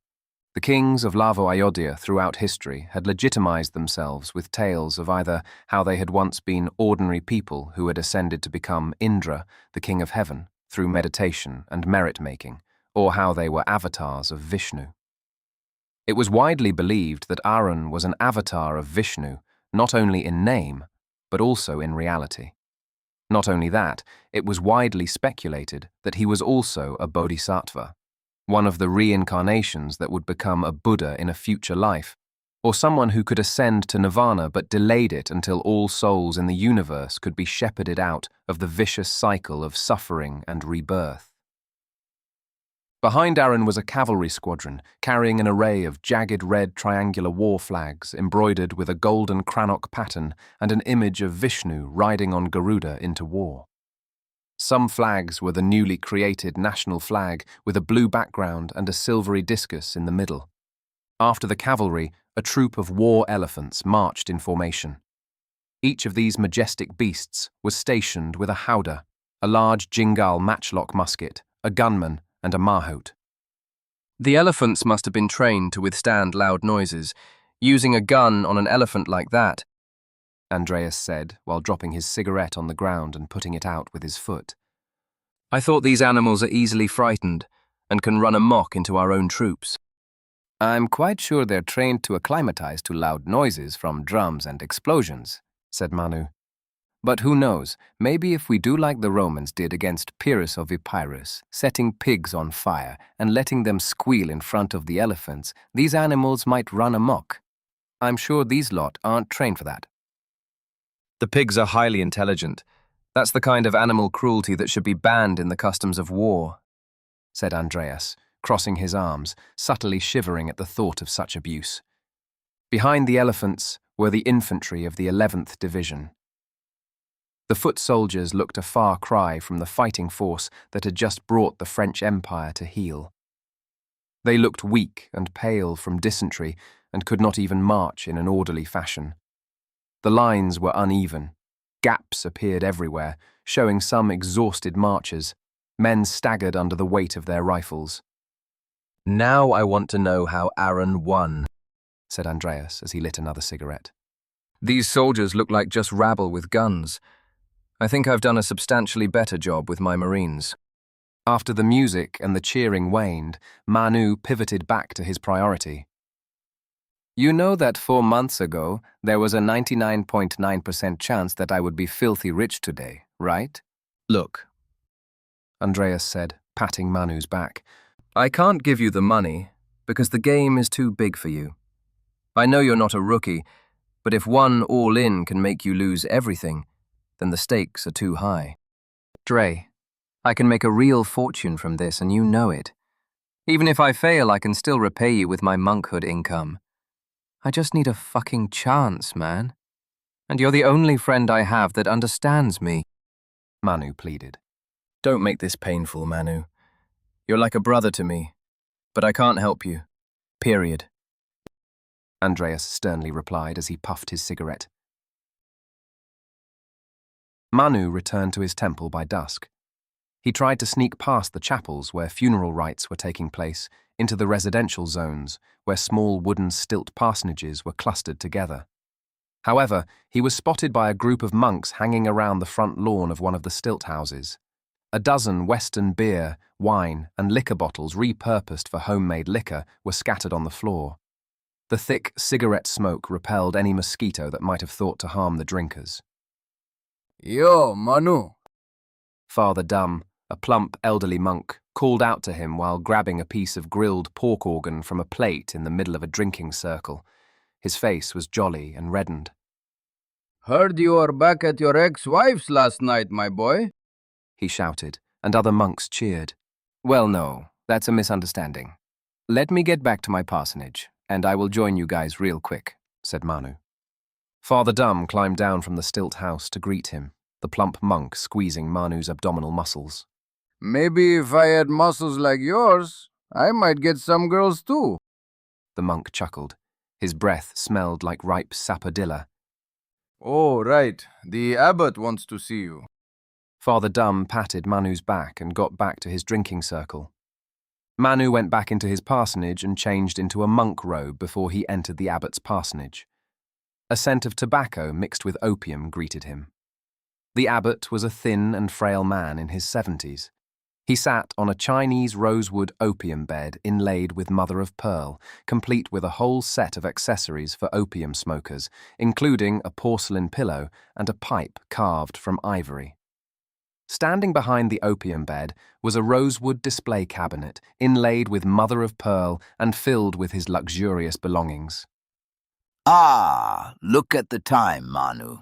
A: The kings of Lavo-Ayodhya throughout history had legitimized themselves with tales of either how they had once been ordinary people who had ascended to become Indra, the king of heaven, through meditation and merit-making, or how they were avatars of Vishnu. It was widely believed that Arun was an avatar of Vishnu, not only in name, but also in reality. Not only that, it was widely speculated that he was also a bodhisattva, one of the reincarnations that would become a Buddha in a future life, or someone who could ascend to nirvana but delayed it until all souls in the universe could be shepherded out of the vicious cycle of suffering and rebirth. Behind Arun was a cavalry squadron carrying an array of jagged red triangular war flags embroidered with a golden crannock pattern and an image of Vishnu riding on Garuda into war. Some flags were the newly created national flag with a blue background and a silvery discus in the middle. After the cavalry, a troop of war elephants marched in formation. Each of these majestic beasts was stationed with a howdah, a large jingal matchlock musket, a gunman, and a mahout.
G: The elephants must have been trained to withstand loud noises. Using a gun on an elephant like that,
A: Andreas said, while dropping his cigarette on the ground and putting it out with his foot.
G: I thought these animals are easily frightened and can run amok into our own troops.
C: I'm quite sure they're trained to acclimatize to loud noises from drums and explosions,
A: said Manu.
C: But who knows, maybe if we do like the Romans did against Pyrrhus of Epirus, setting pigs on fire and letting them squeal in front of the elephants, these animals might run amok. I'm sure these lot aren't trained for that.
G: The pigs are highly intelligent. That's the kind of animal cruelty that should be banned in the customs of war,
A: said Andreas, crossing his arms, subtly shivering at the thought of such abuse. Behind the elephants were the infantry of the 11th Division. The foot soldiers looked a far cry from the fighting force that had just brought the French Empire to heel. They looked weak and pale from dysentery and could not even march in an orderly fashion. The lines were uneven. Gaps appeared everywhere, showing some exhausted marchers. Men staggered under the weight of their rifles.
G: Now I want to know how Arun won,
A: said Andreas as he lit another cigarette.
G: These soldiers look like just rabble with guns. I think I've done a substantially better job with my Marines.
A: After the music and the cheering waned, Manu pivoted back to his priority.
C: You know that 4 months ago, there was a 99.9% chance that I would be filthy rich today, right?
G: Look,
A: Andreas said, patting Manu's back.
G: I can't give you the money because the game is too big for you. I know you're not a rookie, but if one all-in can make you lose everything, then the stakes are too high.
C: Dre, I can make a real fortune from this and you know it. Even if I fail, I can still repay you with my monkhood income. I just need a fucking chance, man. And you're the only friend I have that understands me.
A: Manu pleaded.
G: Don't make this painful, Manu. You're like a brother to me, but I can't help you. Period.
A: Andreas sternly replied as he puffed his cigarette. Manu returned to his temple by dusk. He tried to sneak past the chapels where funeral rites were taking place into the residential zones where small wooden stilt parsonages were clustered together. However, he was spotted by a group of monks hanging around the front lawn of one of the stilt houses. A dozen Western beer, wine, and liquor bottles repurposed for homemade liquor were scattered on the floor. The thick cigarette smoke repelled any mosquito that might have thought to harm the drinkers.
B: Yo, Manu.
A: Father Dumb, a plump elderly monk, called out to him while grabbing a piece of grilled pork organ from a plate in the middle of a drinking circle. His face was jolly and reddened.
H: Heard you were back at your ex-wife's last night, my boy,
A: he shouted, and other monks cheered.
C: Well, no, that's a misunderstanding. Let me get back to my parsonage, and I will join you guys real quick, said Manu.
A: Father Dumb climbed down from the stilt house to greet him, the plump monk squeezing Manu's abdominal muscles.
H: Maybe if I had muscles like yours, I might get some girls too.
A: The monk chuckled. His breath smelled like ripe sapodilla.
H: Oh, right. The abbot wants to see you.
A: Father Dumb patted Manu's back and got back to his drinking circle. Manu went back into his parsonage and changed into a monk robe before he entered the abbot's parsonage. A scent of tobacco mixed with opium greeted him. The abbot was a thin and frail man in his 70s. He sat on a Chinese rosewood opium bed inlaid with mother-of-pearl, complete with a whole set of accessories for opium smokers, including a porcelain pillow and a pipe carved from ivory. Standing behind the opium bed was a rosewood display cabinet inlaid with mother-of-pearl and filled with his luxurious belongings.
E: Ah, look at the time, Manu.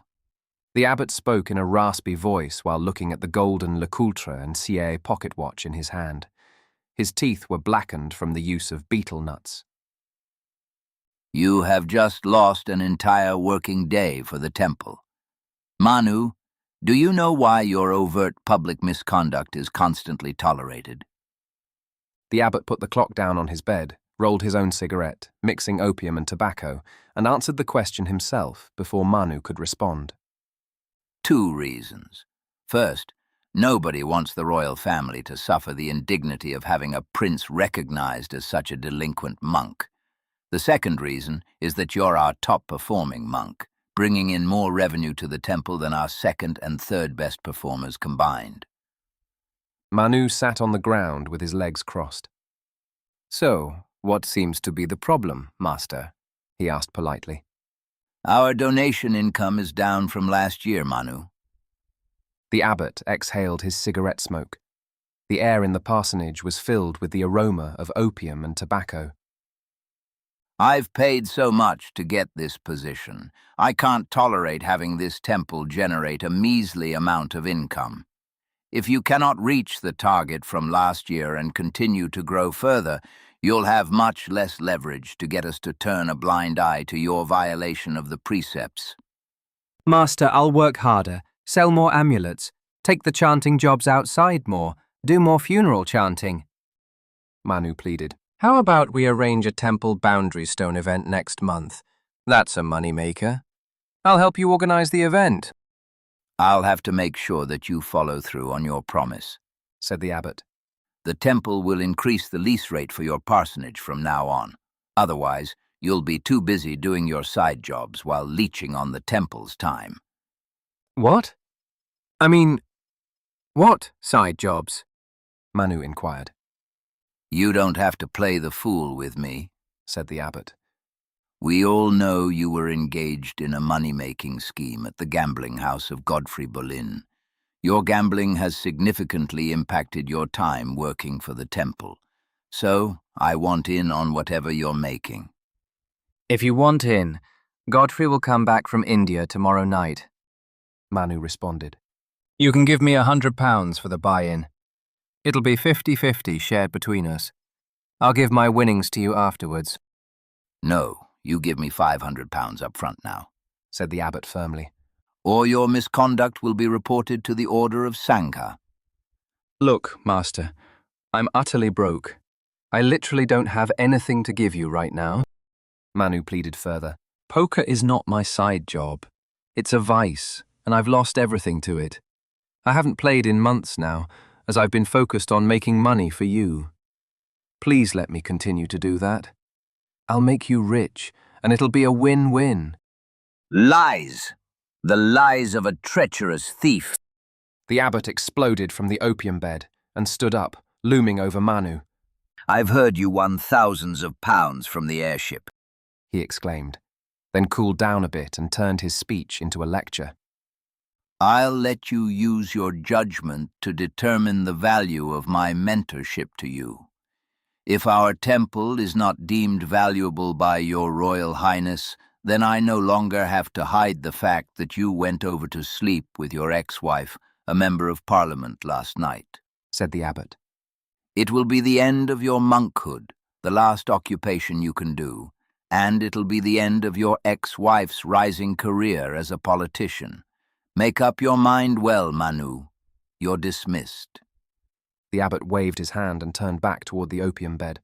A: The abbot spoke in a raspy voice while looking at the golden Le Coultre and Siam pocket watch in his hand. His teeth were blackened from the use of betel nuts.
E: You have just lost an entire working day for the temple. Manu, do you know why your overt public misconduct is constantly tolerated?
A: The abbot put the clock down on his bed, rolled his own cigarette, mixing opium and tobacco, and answered the question himself before Manu could respond.
E: 2 reasons. First, nobody wants the royal family to suffer the indignity of having a prince recognized as such a delinquent monk. The second reason is that you're our top-performing monk, bringing in more revenue to the temple than our second and third best performers combined.
A: Manu sat on the ground with his legs crossed.
C: So, what seems to be the problem, Master? He asked politely.
E: Our donation income is down from last year, Manu.
A: The abbot exhaled his cigarette smoke. The air in the parsonage was filled with the aroma of opium and tobacco.
E: I've paid so much to get this position. I can't tolerate having this temple generate a measly amount of income. If you cannot reach the target from last year and continue to grow further, you'll have much less leverage to get us to turn a blind eye to your violation of the precepts.
G: Master, I'll work harder, sell more amulets, take the chanting jobs outside more, do more funeral chanting.
A: Manu pleaded.
G: How about we arrange a temple boundary stone event next month? That's a moneymaker. I'll help you organize the event.
E: I'll have to make sure that you follow through on your promise,
A: said the abbot.
E: The temple will increase the lease rate for your parsonage from now on. Otherwise, you'll be too busy doing your side jobs while leeching on the temple's time.
G: What? I mean, what side jobs?
A: Manu inquired.
E: You don't have to play the fool with me,
A: said the abbot.
E: We all know you were engaged in a money-making scheme at the gambling house of Godfrey Boleyn. Your gambling has significantly impacted your time working for the temple. So, I want in on whatever you're making.
G: If you want in, Godfrey will come back from India tomorrow night,
A: Manu responded.
G: You can give me £100 for the buy-in. It'll be 50-50 shared between us. I'll give my winnings to you afterwards.
E: No, you give me £500 up front now,
A: said the abbot firmly.
E: Or your misconduct will be reported to the Order of Sangha.
G: Look, Master, I'm utterly broke. I literally don't have anything to give you right now.
A: Manu pleaded further.
G: Poker is not my side job. It's a vice, and I've lost everything to it. I haven't played in months now, as I've been focused on making money for you. Please let me continue to do that. I'll make you rich, and it'll be a win-win.
E: Lies! The lies of a treacherous thief.
A: The abbot exploded from the opium bed and stood up, looming over Manu.
E: I've heard you won thousands of pounds from the airship,
A: he exclaimed, then cooled down a bit and turned his speech into a lecture.
E: I'll let you use your judgment to determine the value of my mentorship to you. If our temple is not deemed valuable by your Royal Highness, then I no longer have to hide the fact that you went over to sleep with your ex-wife, a member of Parliament, last night,
A: said the abbot.
E: It will be the end of your monkhood, the last occupation you can do, and it'll be the end of your ex-wife's rising career as a politician. Make up your mind well, Manu. You're dismissed.
A: The abbot waved his hand and turned back toward the opium bed.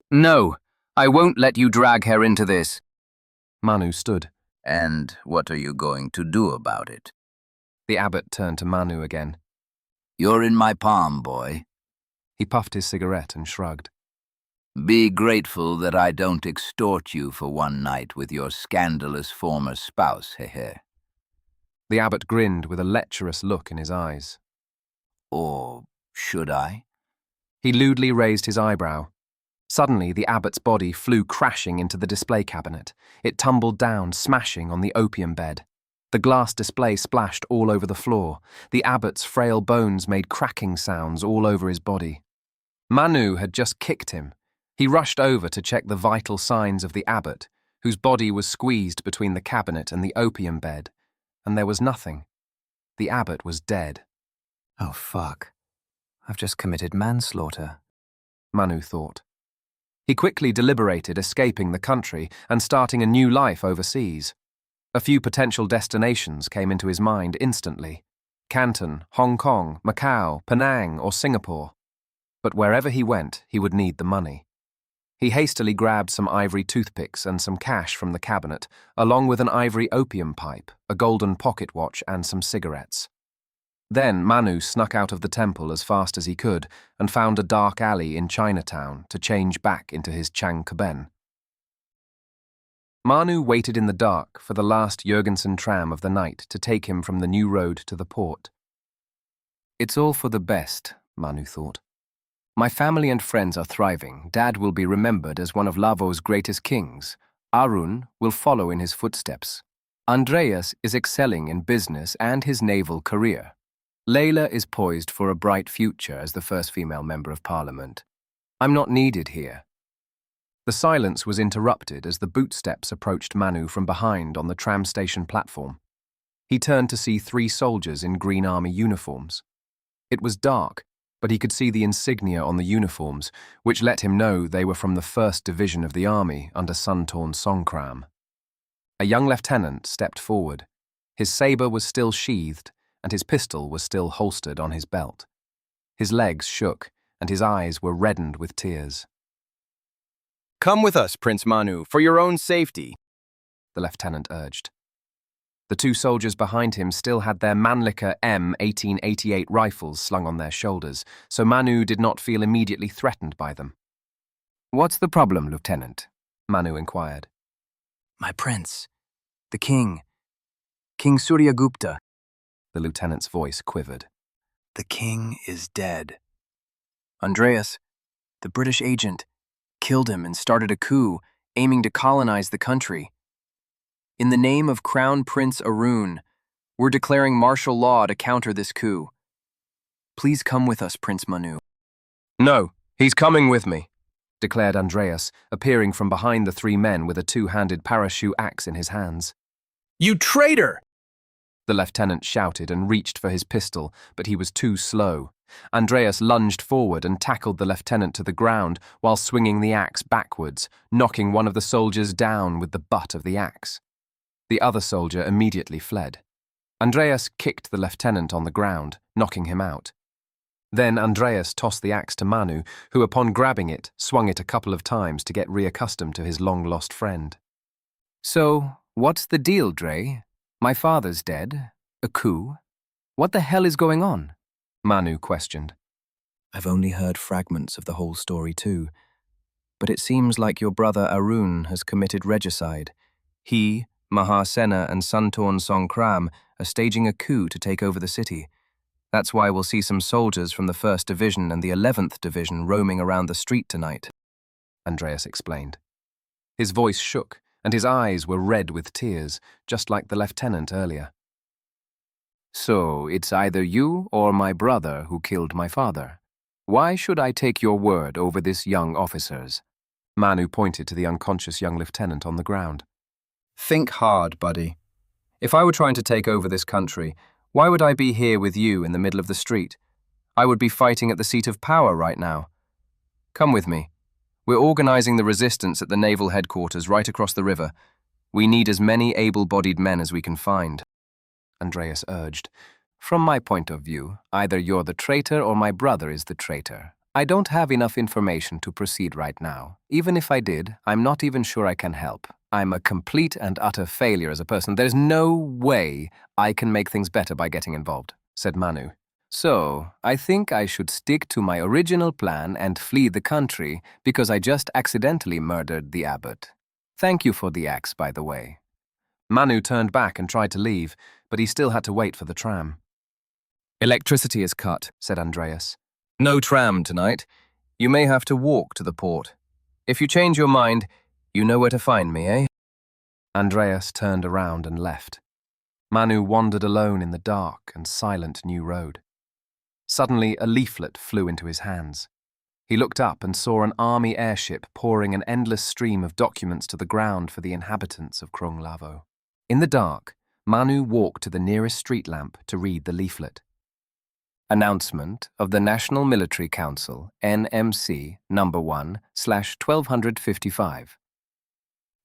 G: No, I won't let you drag her into this.
A: Manu stood.
E: And what are you going to do about it?
A: The abbot turned to Manu again.
E: You're in my palm, boy.
A: He puffed his cigarette and shrugged.
E: Be grateful that I don't extort you for one night with your scandalous former spouse, hehe.
A: The abbot grinned with a lecherous look in his eyes.
E: Or should I?
A: He lewdly raised his eyebrow. Suddenly, the abbot's body flew crashing into the display cabinet. It tumbled down, smashing on the opium bed. The glass display splashed all over the floor. The abbot's frail bones made cracking sounds all over his body. Manu had just kicked him. He rushed over to check the vital signs of the abbot, whose body was squeezed between the cabinet and the opium bed. And there was nothing. The abbot was dead.
G: Oh, fuck. I've just committed manslaughter,
A: Manu thought. He quickly deliberated escaping the country and starting a new life overseas. A few potential destinations came into his mind instantly. Canton, Hong Kong, Macau, Penang, or Singapore. But wherever he went, he would need the money. He hastily grabbed some ivory toothpicks and some cash from the cabinet, along with an ivory opium pipe, a golden pocket watch, and some cigarettes. Then Manu snuck out of the temple as fast as he could and found a dark alley in Chinatown to change back into his Changkeben. Manu waited in the dark for the last Jurgensen tram of the night to take him from the new road to the port. It's all for the best, Manu thought. My family and friends are thriving. Dad will be remembered as one of Lavo's greatest kings. Arun will follow in his footsteps. Andreas is excelling in business and his naval career.
C: Layla is poised for a bright future as the first female member of parliament. I'm not needed here.
A: The silence was interrupted as the bootsteps approached Manu from behind on the tram station platform. He turned to see 3 soldiers in green army uniforms. It was dark, but he could see the insignia on the uniforms, which let him know they were from the 1st Division of the army under Pongsatorn Greigarn. A young lieutenant stepped forward. His saber was still sheathed, and his pistol was still holstered on his belt. His legs shook, and his eyes were reddened with tears.
G: Come with us, Prince Manu, for your own safety,
A: the lieutenant urged. The 2 soldiers behind him still had their Mannlicher M1888 rifles slung on their shoulders, so Manu did not feel immediately threatened by them.
C: What's the problem, Lieutenant?
A: Manu inquired.
G: My prince, the king, King Suryagupta.
A: The lieutenant's voice quivered.
G: The king is dead. Andreas, the British agent, killed him and started a coup, aiming to colonize the country. In the name of Crown Prince Arun, we're declaring martial law to counter this coup. Please come with us, Prince Manu.
A: No, he's coming with me, declared Andreas, appearing from behind the 3 men with a 2-handed parachute axe in his hands.
G: You traitor!
A: The lieutenant shouted and reached for his pistol, but he was too slow. Andreas lunged forward and tackled the lieutenant to the ground while swinging the axe backwards, knocking one of the soldiers down with the butt of the axe. The other soldier immediately fled. Andreas kicked the lieutenant on the ground, knocking him out. Then Andreas tossed the axe to Manu, who, upon grabbing it, swung it a couple of times to get reaccustomed to his long-lost friend.
C: So, what's the deal, Dre? My father's dead? A coup? What the hell is going on?
A: Manu questioned.
G: I've only heard fragments of the whole story too, but it seems like your brother Arun has committed regicide. He, Mahasena and Pongsatorn Greigarn are staging a coup to take over the city. That's why we'll see some soldiers from the 1st Division and the 11th Division roaming around the street tonight,
A: Andreas explained. His voice shook, and his eyes were red with tears, just like the lieutenant earlier.
C: So, it's either you or my brother who killed my father. Why should I take your word over this young officer's?
A: Manu pointed to the unconscious young lieutenant on the ground.
G: Think hard, buddy. If I were trying to take over this country, why would I be here with you in the middle of the street? I would be fighting at the seat of power right now. Come with me. We're organizing the resistance at the naval headquarters right across the river. We need as many able-bodied men as we can find,
A: Andreas urged.
C: From my point of view, either you're the traitor or my brother is the traitor. I don't have enough information to proceed right now. Even if I did, I'm not even sure I can help. I'm a complete and utter failure as a person. There's no way I can make things better by getting involved, said Manu. So, I think I should stick to my original plan and flee the country because I just accidentally murdered the abbot. Thank you for the axe, by the way.
A: Manu turned back and tried to leave, but he still had to wait for the tram.
G: Electricity is cut,
A: said Andreas.
G: No tram tonight. You may have to walk to the port. If you change your mind, you know where to find me, eh?
A: Andreas turned around and left. Manu wandered alone in the dark and silent new road. Suddenly, a leaflet flew into his hands. He looked up and saw an army airship pouring an endless stream of documents to the ground for the inhabitants of Krung Lavo. In the dark, Manu walked to the nearest street lamp to read the leaflet.
C: Announcement of the National Military Council, NMC, No. 1/1255.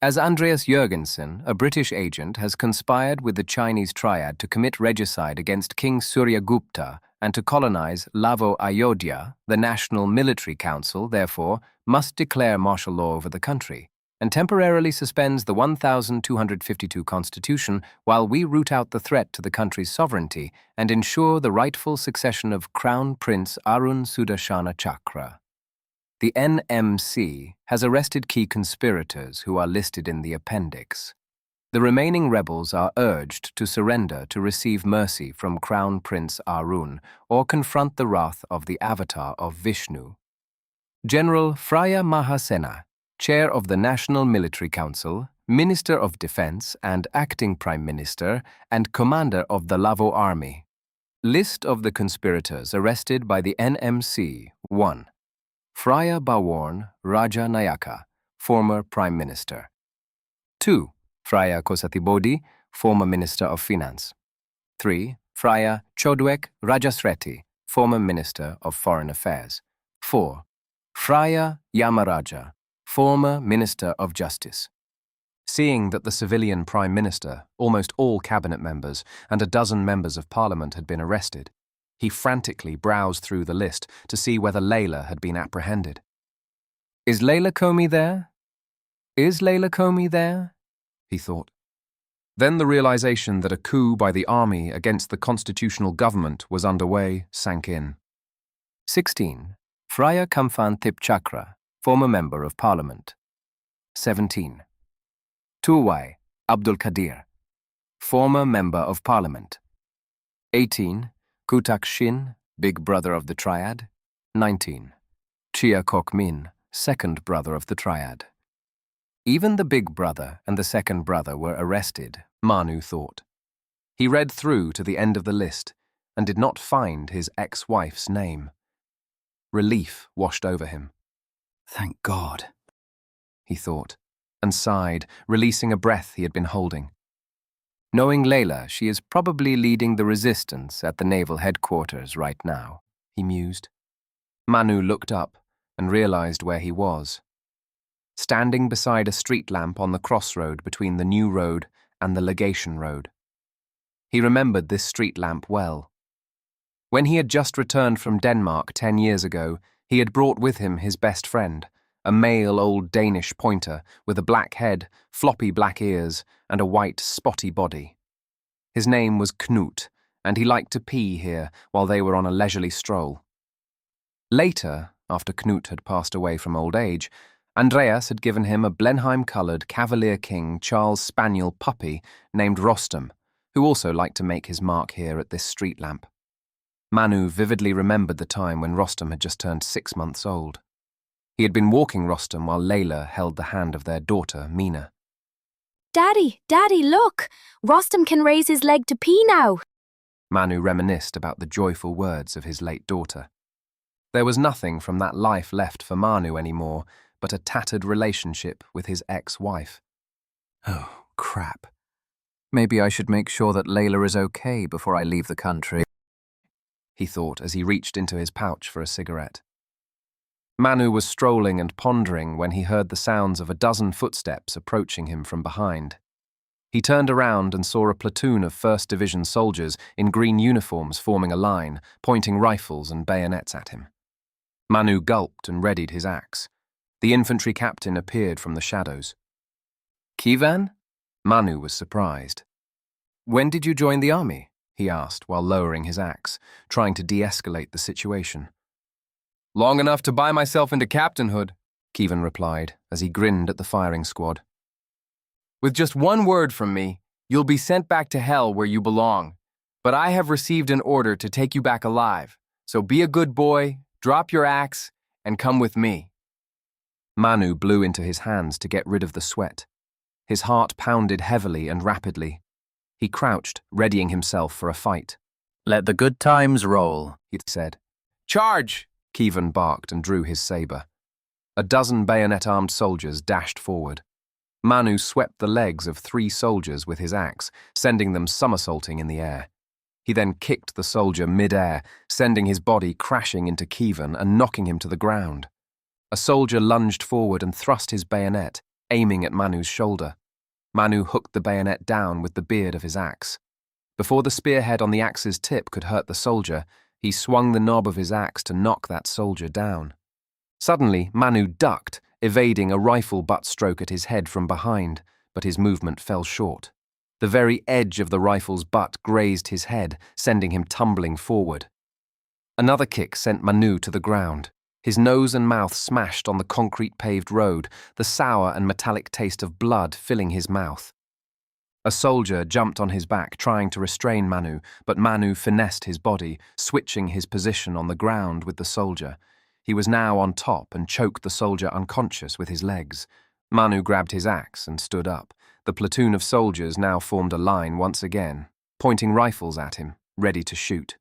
C: As Andreas Jørgensen, a British agent, has conspired with the Chinese triad to commit regicide against King Suryagupta and to colonize Lavo-Ayodhya, the National Military Council, therefore, must declare martial law over the country and temporarily suspends the 1252 Constitution while we root out the threat to the country's sovereignty and ensure the rightful succession of Crown Prince Arun Sudarshana Chakra. The NMC has arrested key conspirators who are listed in the appendix. The remaining rebels are urged to surrender to receive mercy from Crown Prince Arun or confront the wrath of the avatar of Vishnu. General Freya Mahasena, Chair of the National Military Council, Minister of Defense and Acting Prime Minister, and Commander of the Lavo Army. List of the conspirators arrested by the NMC. 1. Phraya Baworn Raja Nayaka, former Prime Minister. 2. Phraya Kosatibodi, former Minister of Finance. 3. Phraya Chodwek Rajasreti, former Minister of Foreign Affairs. 4. Phraya Yamaraja, former Minister of Justice.
A: Seeing that the civilian Prime Minister, almost all cabinet members, and a dozen members of Parliament had been arrested, he frantically browsed through the list to see whether Layla had been apprehended.
C: Is Layla Comey there? Is Layla Comey there?
A: He thought. Then the realization that a coup by the army against the constitutional government was underway sank in.
C: 16. Phraya Kamphan Thipchakra, former Member of Parliament. 17. Tuwai Abdul Kadir, former Member of Parliament. 18. Kutak Shin, Big Brother of the Triad. 19. Chia Kok Min, second brother of the Triad. Even the big brother and the second brother were arrested,
A: Manu thought. He read through to the end of the list and did not find his ex-wife's name. Relief washed over him.
E: Thank God,
A: he thought, and sighed, releasing a breath he had been holding.
C: Knowing Layla, she is probably leading the resistance at the naval headquarters right now, he mused.
A: Manu looked up and realized where he was. Standing beside a street lamp on the crossroad between the New Road and the Legation Road. He remembered this street lamp well. When he had just returned from Denmark 10 years ago, he had brought with him his best friend, a male old Danish pointer with a black head, floppy black ears, and a white, spotty body. His name was Knut, and he liked to pee here while they were on a leisurely stroll. Later, after Knut had passed away from old age, Andreas had given him a Blenheim-coloured Cavalier King Charles Spaniel puppy named Rostam, who also liked to make his mark here at this street lamp. Manu vividly remembered the time when Rostam had just turned 6 months old. He had been walking Rostam while Layla held the hand of their daughter, Mina.
F: Daddy, look! Rostam can raise his leg to pee now.
A: Manu reminisced about the joyful words of his late daughter. There was nothing from that life left for Manu anymore but a tattered relationship with his ex-wife.
G: Oh, crap. Maybe I should make sure that Layla is okay before I leave the country,
A: he thought as he reached into his pouch for a cigarette. Manu was strolling and pondering when he heard the sounds of a dozen footsteps approaching him from behind. He turned around and saw a platoon of 1st Division soldiers in green uniforms forming a line, pointing rifles and bayonets at him. Manu gulped and readied his axe. The infantry captain appeared from the shadows.
C: Kivan?
A: Manu was surprised.
C: When did you join the army?
A: He asked while lowering his axe, trying to de-escalate the situation.
C: Long enough to buy myself into captainhood,
A: Kivan replied as he grinned at the firing squad.
C: With just one word from me, you'll be sent back to hell where you belong. But I have received an order to take you back alive, so be a good boy, drop your axe, and come with me.
A: Manu blew into his hands to get rid of the sweat. His heart pounded heavily and rapidly. He crouched, readying himself for a fight.
E: Let the good times roll,
A: he said.
C: Charge!
A: Kivan barked and drew his saber. A dozen bayonet-armed soldiers dashed forward. Manu swept the legs of 3 soldiers with his axe, sending them somersaulting in the air. He then kicked the soldier mid-air, sending his body crashing into Kivan and knocking him to the ground. A soldier lunged forward and thrust his bayonet, aiming at Manu's shoulder. Manu hooked the bayonet down with the beard of his axe. Before the spearhead on the axe's tip could hurt the soldier, he swung the knob of his axe to knock that soldier down. Suddenly, Manu ducked, evading a rifle butt stroke at his head from behind, but his movement fell short. The very edge of the rifle's butt grazed his head, sending him tumbling forward. Another kick sent Manu to the ground. His nose and mouth smashed on the concrete-paved road, the sour and metallic taste of blood filling his mouth. A soldier jumped on his back, trying to restrain Manu, but Manu finessed his body, switching his position on the ground with the soldier. He was now on top and choked the soldier unconscious with his legs. Manu grabbed his axe and stood up. The platoon of soldiers now formed a line once again, pointing rifles at him, ready to shoot.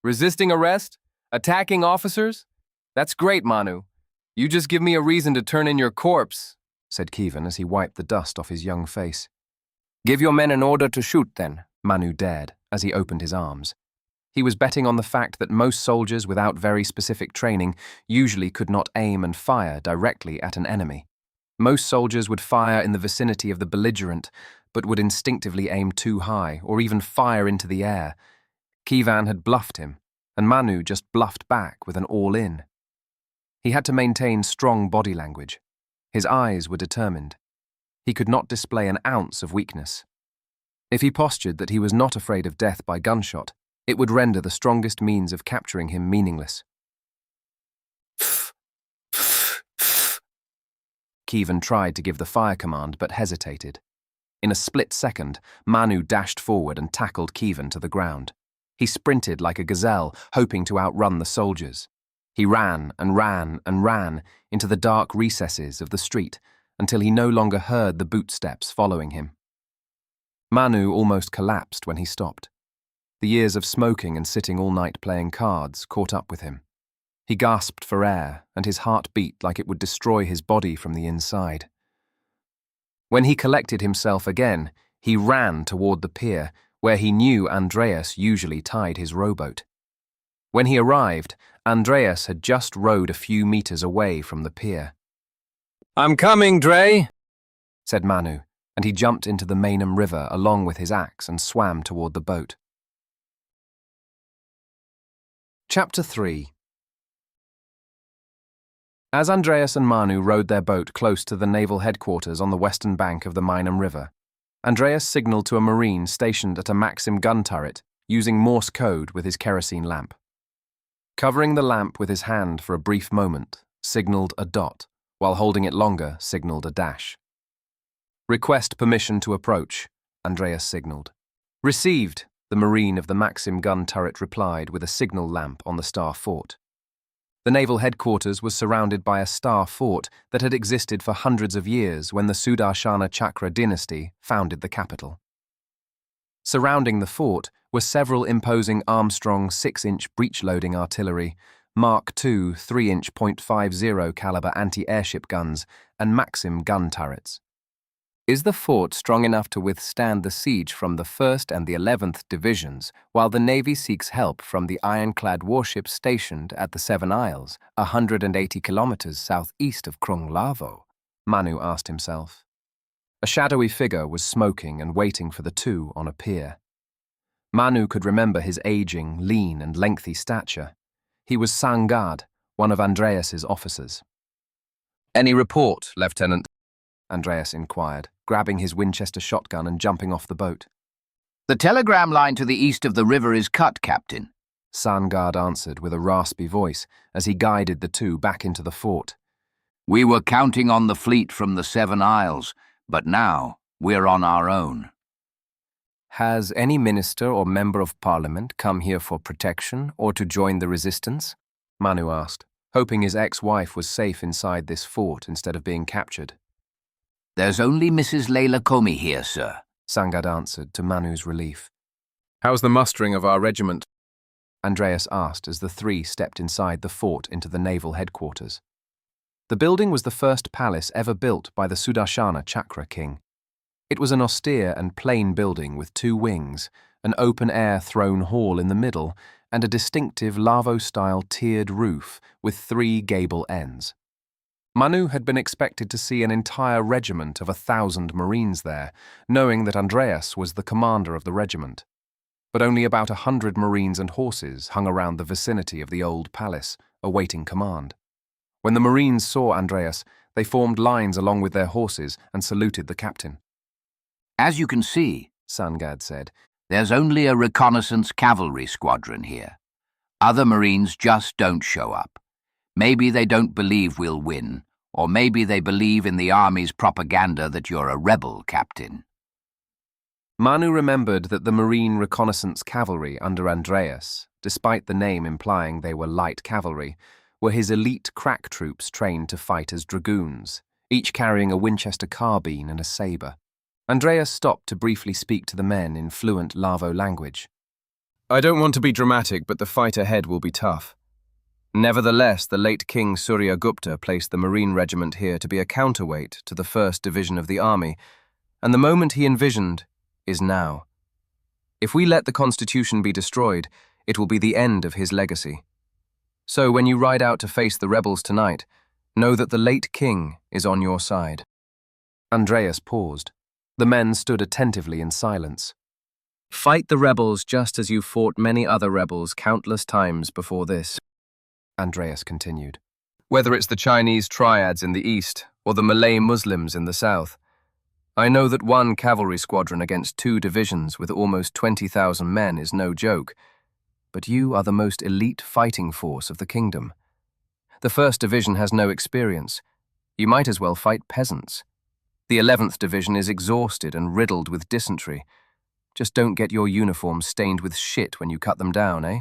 C: Resisting arrest? Attacking officers? That's great, Manu. You just give me a reason to turn in your corpse, said Kievan as he wiped the dust off his young face. Give your men an order to shoot, then, Manu dared, as he opened his arms. He was betting on the fact that most soldiers without very specific training usually could not aim and fire directly at an enemy. Most soldiers would fire in the vicinity of the belligerent, but would instinctively aim too high or even fire into the air. Kievan had bluffed him, and Manu just bluffed back with an all-in. He had to maintain strong body language. His eyes were determined. He could not display an ounce of weakness. If he postured that he was not afraid of death by gunshot, it would render the strongest means of capturing him meaningless. Kievan tried to give the fire command but hesitated. In a split second, Manu dashed forward and tackled Kievan to the ground. He sprinted like a gazelle, hoping to outrun the soldiers. He ran and ran and ran into the dark recesses of the street until he no longer heard the bootsteps following him. Manu almost collapsed when he stopped. The years of smoking and sitting all night playing cards caught up with him. He gasped for air, and his heart beat like it would destroy his body from the inside. When he collected himself again, he ran toward the pier, where he knew Andreas usually tied his rowboat. When he arrived, Andreas had just rowed a few meters away from the pier.
G: I'm coming, Dre,
C: said Manu, and he jumped into the Mainam River along with his axe and swam toward the boat. Chapter 3. As Andreas and Manu rowed their boat close to the naval headquarters on the western bank of the Mainam River, Andreas signaled to a marine stationed at a Maxim gun turret using Morse code with his kerosene lamp. Covering the lamp with his hand for a brief moment, signaled a dot, while holding it longer, signaled a dash. Request permission to approach, Andreas signaled. Received, the marine of the Maxim gun turret replied with a signal lamp on the star fort. The naval headquarters was surrounded by a star fort that had existed for hundreds of years when the Sudarshana Chakra dynasty founded the capital. Surrounding the fort were several imposing Armstrong 6-inch breech-loading artillery, Mark II 3-inch .50 caliber anti-airship guns, and Maxim gun turrets. Is the fort strong enough to withstand the siege from the 1st and the 11th Divisions, while the Navy seeks help from the ironclad warships stationed at the Seven Isles, 180 kilometers southeast of Krung Lavo? Manu asked himself. A shadowy figure was smoking and waiting for the two on a pier. Manu could remember his aging, lean and lengthy stature. He was Sangad, one of Andreas's officers.
G: Any report, Lieutenant?
C: Andreas inquired, grabbing his Winchester shotgun and jumping off the boat.
E: The telegram line to the east of the river is cut, Captain,
C: Sangad answered with a raspy voice as he guided the two back into the fort.
E: We were counting on the fleet from the Seven Isles, but now we're on our own.
C: Has any minister or member of parliament come here for protection or to join the resistance? Manu asked, hoping his ex-wife was safe inside this fort instead of being captured.
E: There's only Mrs. Leila Comey here, sir,
C: Sangad answered to Manu's relief.
G: How's the mustering of our regiment?
C: Andreas asked as the three stepped inside the fort into the naval headquarters. The building was the first palace ever built by the Sudarshana Chakra king. It was an austere and plain building with 2 wings, an open-air throne hall in the middle, and a distinctive Lavo-style tiered roof with 3 gable ends. Manu had been expected to see an entire regiment of 1,000 Marines there, knowing that Andreas was the commander of the regiment. But only about 100 Marines and horses hung around the vicinity of the old palace, awaiting command. When the Marines saw Andreas, they formed lines along with their horses and saluted the captain.
E: As you can see,
C: Sangad said,
E: there's only a reconnaissance cavalry squadron here. Other Marines just don't show up. Maybe they don't believe we'll win, or maybe they believe in the army's propaganda that you're a rebel, Captain.
C: Manu remembered that the Marine reconnaissance cavalry under Andreas, despite the name implying they were light cavalry, were his elite crack troops trained to fight as dragoons, each carrying a Winchester carbine and a saber. Andreas stopped to briefly speak to the men in fluent Lavo language.
G: I don't want to be dramatic, but the fight ahead will be tough. Nevertheless, the late King Suryagupta placed the Marine Regiment here to be a counterweight to the 1st Division of the army, and the moment he envisioned is now. If we let the Constitution be destroyed, it will be the end of his legacy. So when you ride out to face the rebels tonight, know that the late king is on your side.
A: Andreas paused. The men stood attentively in silence.
G: Fight the rebels just as you fought many other rebels countless times before this.
A: Andreas continued.
G: Whether it's the Chinese triads in the east or the Malay Muslims in the south, I know that one cavalry squadron against 2 divisions with almost 20,000 men is no joke, but you are the most elite fighting force of the kingdom. The 1st Division has no experience. You might as well fight peasants. The 11th Division is exhausted and riddled with dysentery. Just don't get your uniforms stained with shit when you cut them down, eh?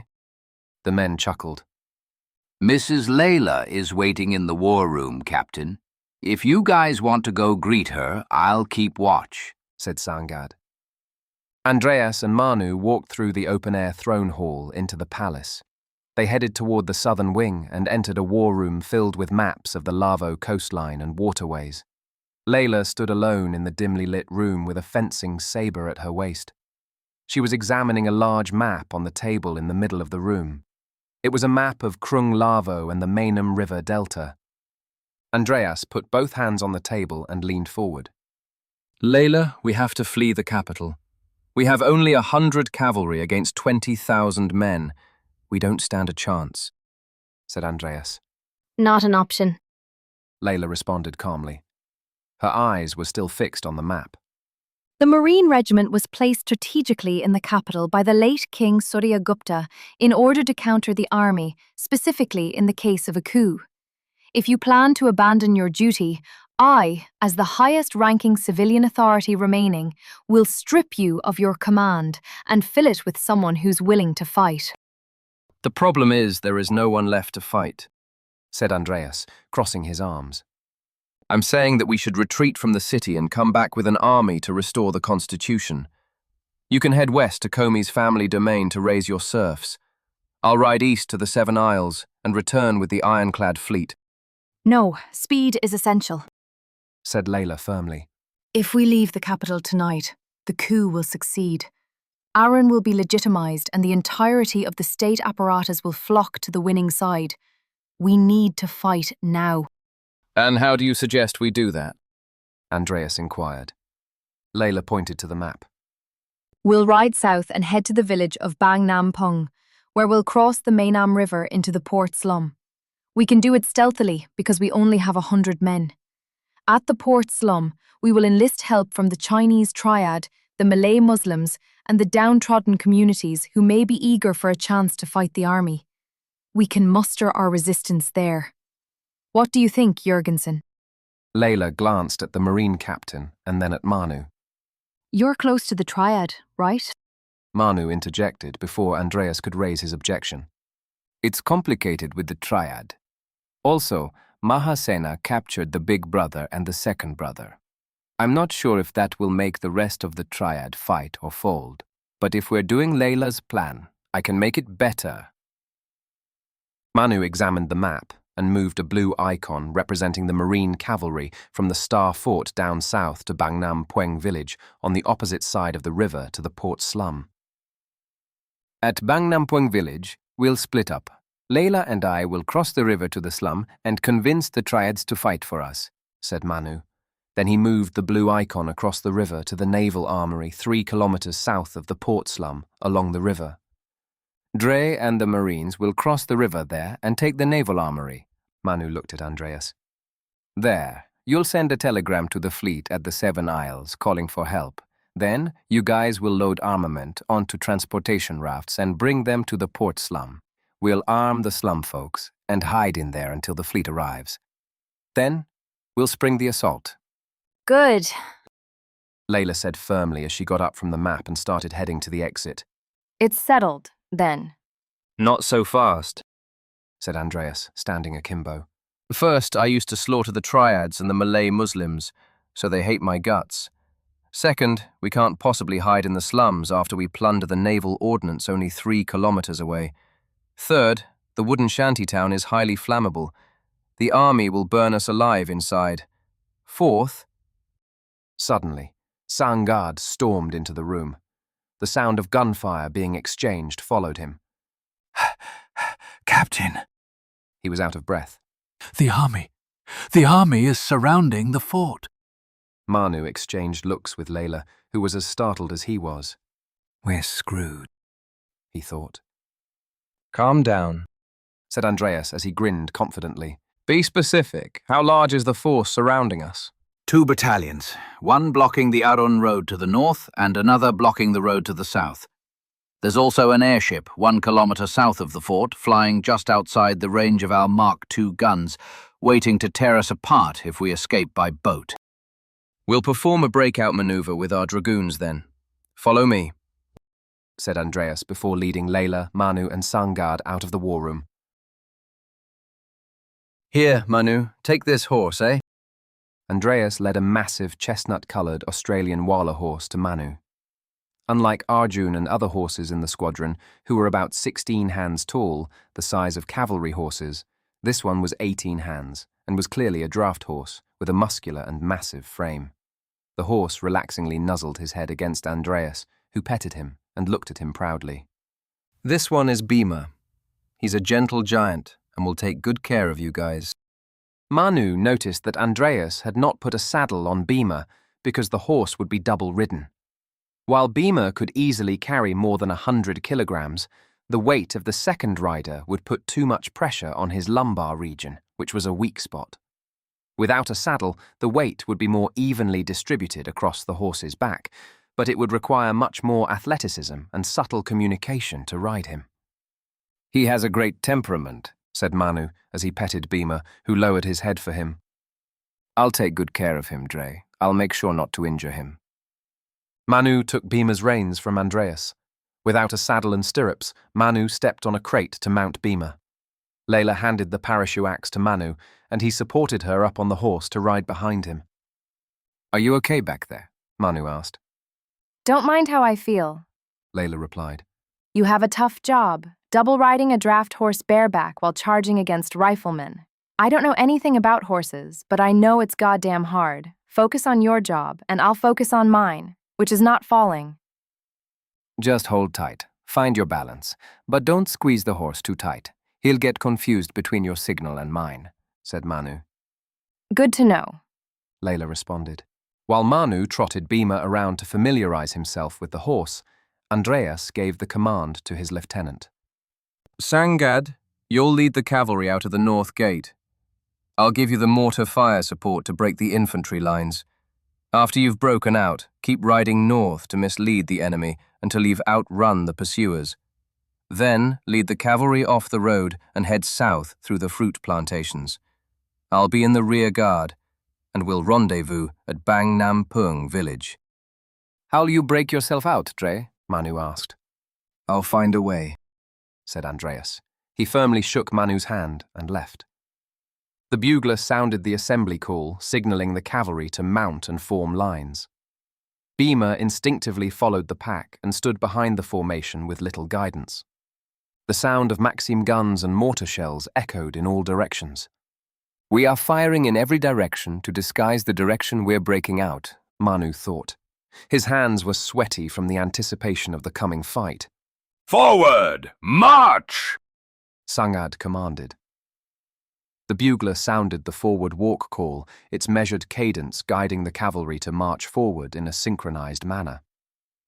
A: The men chuckled.
E: Mrs. Layla is waiting in the war room, Captain. If you guys want to go greet her, I'll keep watch,
A: said Sangad. Andreas and Manu walked through the open-air throne hall into the palace. They headed toward the southern wing and entered a war room filled with maps of the Lavo coastline and waterways. Layla stood alone in the dimly lit room with a fencing saber at her waist. She was examining a large map on the table in the middle of the room. It was a map of Krung Lavo and the Mainam River Delta. Andreas put both hands on the table and leaned forward.
G: Layla, we have to flee the capital. We have only 100 cavalry against 20,000 men. We don't stand a chance,
A: said Andreas.
F: Not an option.
A: Layla responded calmly. Her eyes were still fixed on the map.
F: The Marine Regiment was placed strategically in the capital by the late King Suryagupta in order to counter the army, specifically in the case of a coup. If you plan to abandon your duty, I, as the highest-ranking civilian authority remaining, will strip you of your command and fill it with someone who's willing to fight.
G: The problem is there is no one left to fight,
A: said Andreas, crossing his arms.
G: I'm saying that we should retreat from the city and come back with an army to restore the Constitution. You can head west to Comey's family domain to raise your serfs. I'll ride east to the 7 Isles and return with the ironclad fleet.
F: No, speed is essential,
A: said Layla firmly.
F: If we leave the capital tonight, the coup will succeed. Arun will be legitimized and the entirety of the state apparatus will flock to the winning side. We need to fight now.
G: And how do you suggest we do that?
A: Andreas inquired. Layla pointed to the map.
F: We'll ride south and head to the village of Bang Nam Pung, where we'll cross the Mainam River into the port slum. We can do it stealthily because we only have 100 men. At the port slum, we will enlist help from the Chinese triad, the Malay Muslims, and the downtrodden communities who may be eager for a chance to fight the army. We can muster our resistance there. What do you think, Jurgensen?
A: Layla glanced at the Marine captain and then at Manu.
F: You're close to the triad, right?
A: Manu interjected before Andreas could raise his objection.
C: It's complicated with the triad. Also, Mahasena captured the big brother and the second brother. I'm not sure if that will make the rest of the triad fight or fold, but if we're doing Layla's plan, I can make it better.
A: Manu examined the map and moved a blue icon representing the Marine cavalry from the Star Fort down south to Bangnam Pueng village on the opposite side of the river to the port slum.
C: At Bangnam Pueng village, we'll split up. Layla and I will cross the river to the slum and convince the triads to fight for us,
A: said Manu. Then he moved the blue icon across the river to the naval armory 3 kilometers south of the port slum along the river.
C: Dre and the Marines will cross the river there and take the naval armory.
A: Manu looked at Andreas.
C: There, you'll send a telegram to the fleet at the 7 Isles calling for help. Then, you guys will load armament onto transportation rafts and bring them to the port slum. We'll arm the slum folks and hide in there until the fleet arrives. Then, we'll spring the assault.
F: Good,
A: Layla said firmly as she got up from the map and started heading to the exit.
F: It's settled, then.
G: Not so fast,
A: said Andreas, standing akimbo.
G: First, I used to slaughter the triads and the Malay Muslims, so they hate my guts. Second, we can't possibly hide in the slums after we plunder the naval ordnance only 3 kilometers away. Third, the wooden shanty town is highly flammable. The army will burn us alive inside. Fourth,
A: Suddenly, Sangad stormed into the room. The sound of gunfire being exchanged followed him.
I: Captain,
A: He was out of breath.
I: the army is surrounding the fort.
A: Manu exchanged looks with Layla, who was as startled as he was.
I: We're screwed.
A: He thought.
G: calm down,
A: Said Andreas as he grinned confidently.
G: be specific. How large is the force surrounding us?
E: 2 battalions, one blocking the Arun road to the north and another blocking the road to the south. There's also an airship 1 kilometer south of the fort, flying just outside the range of our Mark II guns, waiting to tear us apart if we escape by boat.
G: We'll perform a breakout maneuver with our dragoons then. Follow me,
A: Said Andreas before leading Layla, Manu and Sangad out of the war room.
G: Here, Manu, take this horse, eh?
A: Andreas led a massive chestnut-coloured Australian Wala horse to Manu. Unlike Arjun and other horses in the squadron, who were about 16 hands tall, the size of cavalry horses, this one was 18 hands and was clearly a draft horse with a muscular and massive frame. The horse relaxingly nuzzled his head against Andreas, who petted him and looked at him proudly.
G: This one is Bhima. He's a gentle giant and will take good care of you guys.
A: Manu noticed that Andreas had not put a saddle on Bhima because the horse would be double-ridden. While Bhima could easily carry more than 100 kilograms, the weight of the second rider would put too much pressure on his lumbar region, which was a weak spot. Without a saddle, the weight would be more evenly distributed across the horse's back, but it would require much more athleticism and subtle communication to ride him.
C: He has a great temperament,
A: said Manu as he petted Bhima, who lowered his head for him.
C: I'll take good care of him, Dre. I'll make sure not to injure him.
A: Manu took Bhima's reins from Andreas. Without a saddle and stirrups, Manu stepped on a crate to mount Bhima. Layla handed the parachute axe to Manu, and he supported her up on the horse to ride behind him.
C: Are you okay back there?
A: Manu asked.
F: Don't mind how I feel.
A: Layla replied.
F: You have a tough job, double riding a draft horse bareback while charging against riflemen. I don't know anything about horses, but I know it's goddamn hard. Focus on your job, and I'll focus on mine, which is not falling.
C: Just hold tight. Find your balance. But don't squeeze the horse too tight. He'll get confused between your signal and mine, said Manu.
F: Good to know,
A: Layla responded. While Manu trotted Bhima around to familiarize himself with the horse, Andreas gave the command to his lieutenant.
G: Sangad, you'll lead the cavalry out of the north gate. I'll give you the mortar fire support to break the infantry lines. After you've broken out, keep riding north to mislead the enemy until you've outrun the pursuers. Then lead the cavalry off the road and head south through the fruit plantations. I'll be in the rear guard, and we'll rendezvous at Bang Nam Pung village.
C: How'll you break yourself out, Dre?
A: Manu asked.
G: I'll find a way,
A: said Andreas. He firmly shook Manu's hand and left. The bugler sounded the assembly call, signalling the cavalry to mount and form lines. Bhima instinctively followed the pack and stood behind the formation with little guidance. The sound of Maxim guns and mortar shells echoed in all directions.
C: We are firing in every direction to disguise the direction we're breaking out,
A: Manu thought. His hands were sweaty from the anticipation of the coming fight.
B: Forward! March!
A: Sangad commanded. The bugler sounded the forward walk call, its measured cadence guiding the cavalry to march forward in a synchronized manner.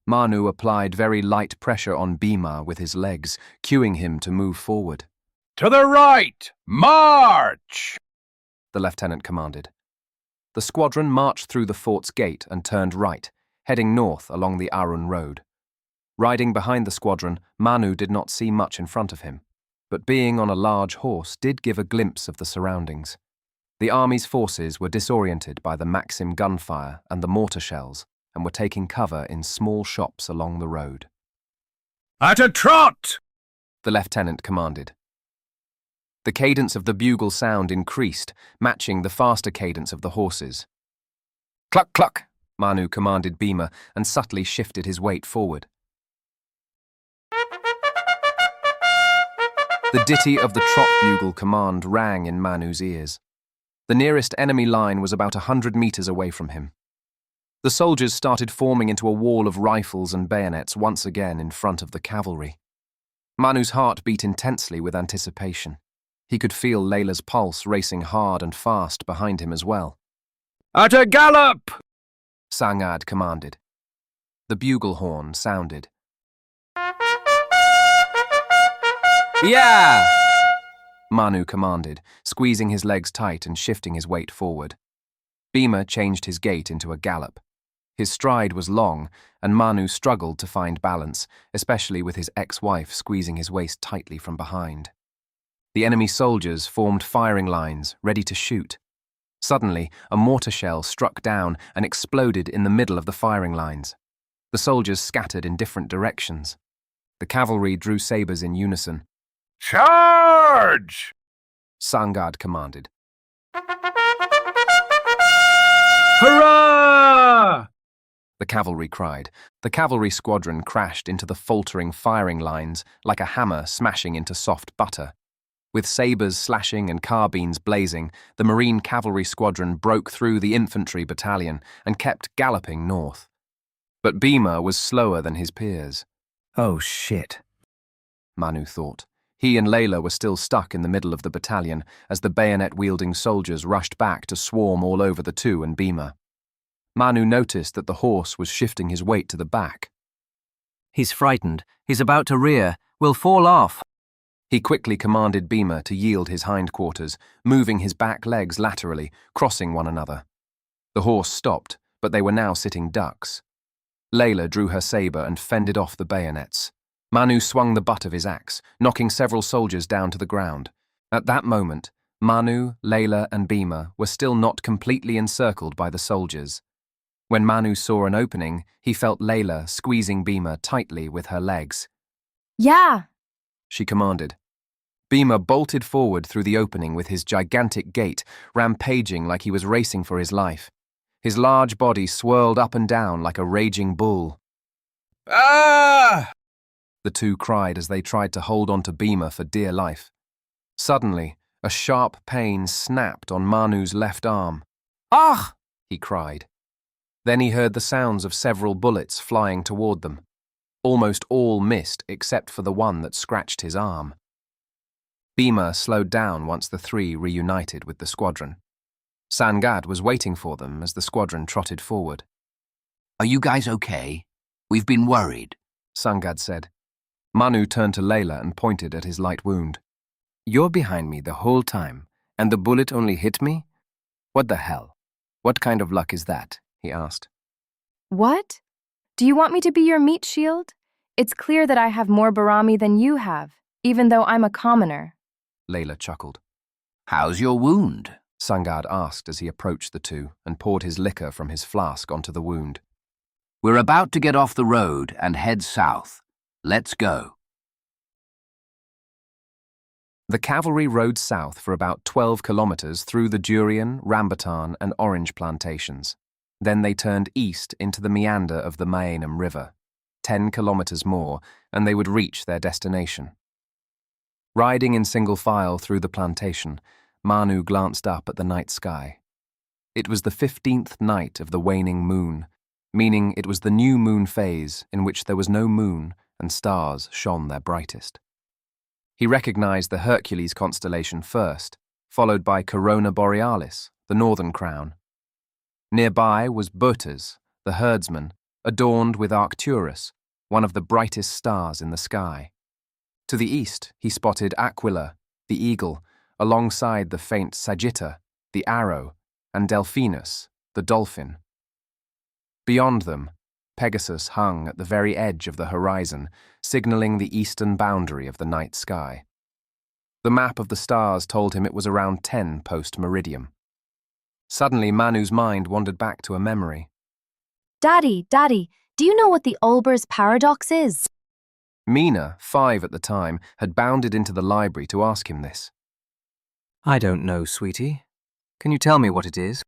A: Manu applied very light pressure on Bhima with his legs, cueing him to move forward.
B: To the right! March!
A: The lieutenant commanded. The squadron marched through the fort's gate and turned right, heading north along the Arun road. Riding behind the squadron, Manu did not see much in front of him, but being on a large horse did give a glimpse of the surroundings. The army's forces were disoriented by the Maxim gunfire and the mortar shells, and were taking cover in small shops along the road.
B: At a trot!
A: The lieutenant commanded. The cadence of the bugle sound increased, matching the faster cadence of the horses.
C: Cluck, cluck,
A: Manu commanded Bhima and subtly shifted his weight forward. The ditty of the trot bugle command rang in Manu's ears. The nearest enemy line was about 100 meters away from him. The soldiers started forming into a wall of rifles and bayonets once again in front of the cavalry. Manu's heart beat intensely with anticipation. He could feel Layla's pulse racing hard and fast behind him as well.
H: At a gallop!
A: Sangad commanded. The bugle horn sounded.
H: Yeah!
A: Manu commanded, squeezing his legs tight and shifting his weight forward. Bhima changed his gait into a gallop. His stride was long, and Manu struggled to find balance, especially with his ex-wife squeezing his waist tightly from behind. The enemy soldiers formed firing lines, ready to shoot. Suddenly, a mortar shell struck down and exploded in the middle of the firing lines. The soldiers scattered in different directions. The cavalry drew sabers in unison.
B: Charge!
A: Sangad commanded.
H: Hurrah!
A: The cavalry cried. The cavalry squadron crashed into the faltering firing lines like a hammer smashing into soft butter. With sabers slashing and carbines blazing, the Marine cavalry squadron broke through the infantry battalion and kept galloping north. But Bhima was slower than his peers.
C: Oh, shit.
A: Manu thought. He and Layla were still stuck in the middle of the battalion as the bayonet-wielding soldiers rushed back to swarm all over the two and Bhima. Manu noticed that the horse was shifting his weight to the back.
G: He's frightened. He's about to rear. We'll fall off.
A: He quickly commanded Bhima to yield his hindquarters, moving his back legs laterally, crossing one another. The horse stopped, but they were now sitting ducks. Layla drew her saber and fended off the bayonets. Manu swung the butt of his axe, knocking several soldiers down to the ground. At that moment, Manu, Layla, and Bhima were still not completely encircled by the soldiers. When Manu saw an opening, he felt Layla squeezing Bhima tightly with her legs.
F: Yeah,
A: She commanded. Bhima bolted forward through the opening with his gigantic gait, rampaging like he was racing for his life. His large body swirled up and down like a raging bull.
H: Ah!
A: The two cried as they tried to hold on to Bhima for dear life. Suddenly, a sharp pain snapped on Manu's left arm.
H: Ah!
A: He cried. Then he heard the sounds of several bullets flying toward them. Almost all missed except for the one that scratched his arm. Bhima slowed down once the three reunited with the squadron. Sangad was waiting for them as the squadron trotted forward.
E: Are you guys okay? We've been worried.
A: Sangad said. Manu turned to Layla and pointed at his light wound.
C: You're behind me the whole time, and the bullet only hit me? What the hell? What kind of luck is that? He asked.
F: what? Do you want me to be your meat shield? It's clear that I have more barami than you have, even though I'm a commoner.
A: Layla chuckled.
E: How's your wound?
A: Sangad asked as he approached the two and poured his liquor from his flask onto the wound.
E: We're about to get off the road and head south. Let's go.
A: The cavalry rode south for about 12 kilometers through the durian, rambutan, and orange plantations. Then they turned east into the meander of the Myanmar River. 10 kilometers more, and they would reach their destination. Riding in single file through the plantation, Manu glanced up at the night sky. It was the 15th night of the waning moon, meaning it was the new moon phase in which there was no moon and stars shone their brightest. He recognized the Hercules constellation first, followed by Corona Borealis, the northern crown. Nearby was Botas, the herdsman, adorned with Arcturus, one of the brightest stars in the sky. To the east, he spotted Aquila, the eagle, alongside the faint Sagitta, the arrow, and Delphinus, the dolphin. Beyond them, Pegasus hung at the very edge of the horizon, signaling the eastern boundary of the night sky. The map of the stars told him it was around 10 post-meridium. Suddenly, Manu's mind wandered back to a memory.
F: Daddy, do you know what the Olbers paradox is?
A: Mina, 5 at the time, had bounded into the library to ask him this.
G: I don't know, sweetie. Can you tell me what it is?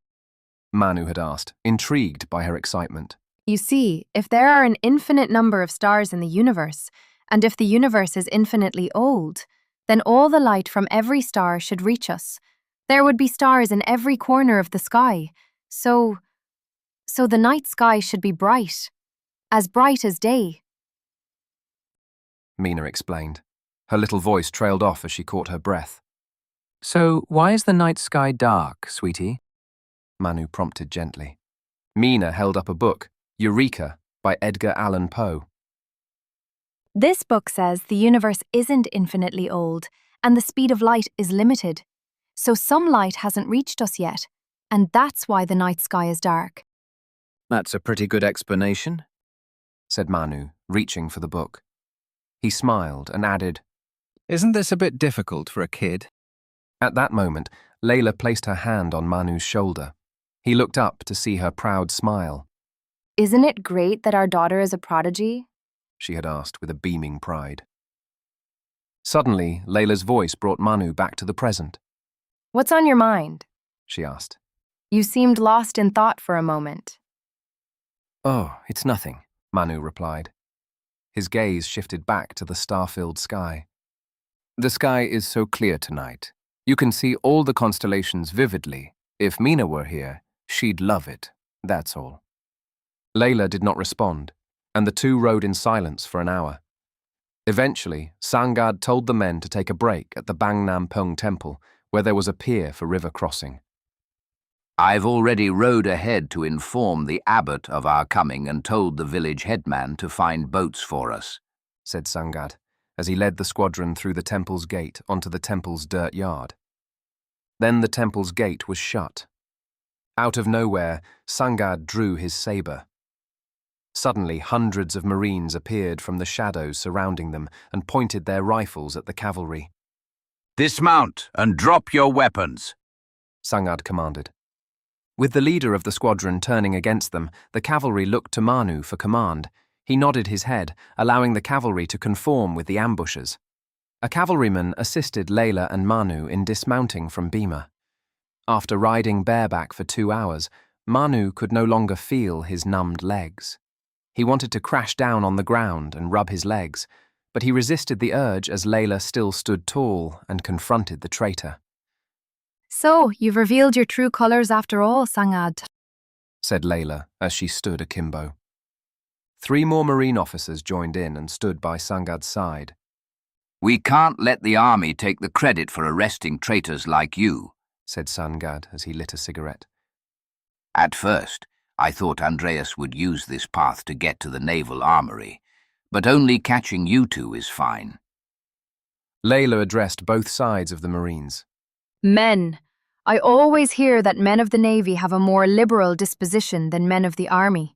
A: Manu had asked, intrigued by her excitement.
F: You see, if there are an infinite number of stars in the universe, and if the universe is infinitely old, then all the light from every star should reach us. There would be stars in every corner of the sky. So the night sky should be bright as day.
A: Mina explained. Her little voice trailed off as she caught her breath.
C: So why is the night sky dark, sweetie?
A: Manu prompted gently. Mina held up a book, Eureka, by Edgar Allan Poe.
F: This book says the universe isn't infinitely old, and the speed of light is limited. So some light hasn't reached us yet, and that's why the night sky is dark.
C: That's a pretty good explanation,
A: said Manu, reaching for the book. He smiled and added,
C: Isn't this a bit difficult for a kid?
A: At that moment, Layla placed her hand on Manu's shoulder. He looked up to see her proud smile.
F: Isn't it great that our daughter is a prodigy?
A: She had asked with a beaming pride. Suddenly, Layla's voice brought Manu back to the present.
F: What's on your mind?
A: She asked.
F: You seemed lost in thought for a moment.
A: Oh, it's nothing, Manu replied. His gaze shifted back to the star-filled sky.
C: The sky is so clear tonight. You can see all the constellations vividly. If Mina were here, she'd love it. That's all.
A: Layla did not respond, and the two rode in silence for an hour. Eventually, Sangad told the men to take a break at the Bang Nam Pong temple, where there was a pier for river crossing.
E: I've already rode ahead to inform the abbot of our coming and told the village headman to find boats for us,
A: said Sangad, as he led the squadron through the temple's gate onto the temple's dirt yard. Then the temple's gate was shut. Out of nowhere, Sangad drew his saber. Suddenly, hundreds of Marines appeared from the shadows surrounding them and pointed their rifles at the cavalry.
E: Dismount and drop your weapons,
A: Sangad commanded. With the leader of the squadron turning against them, the cavalry looked to Manu for command. He nodded his head, allowing the cavalry to conform with the ambushers. A cavalryman assisted Layla and Manu in dismounting from Bhima. After riding bareback for 2 hours, Manu could no longer feel his numbed legs. He wanted to crash down on the ground and rub his legs, but he resisted the urge as Layla still stood tall and confronted the traitor.
F: So, you've revealed your true colours after all, Sangad,
A: said Layla as she stood akimbo. 3 more Marine officers joined in and stood by Sangad's side.
E: We can't let the army take the credit for arresting traitors like you,
A: said Sangad as he lit a cigarette.
E: At first, I thought Andreas would use this path to get to the naval armory, but only catching you two is fine.
A: Layla addressed both sides of the Marines.
F: Men. I always hear that men of the Navy have a more liberal disposition than men of the army.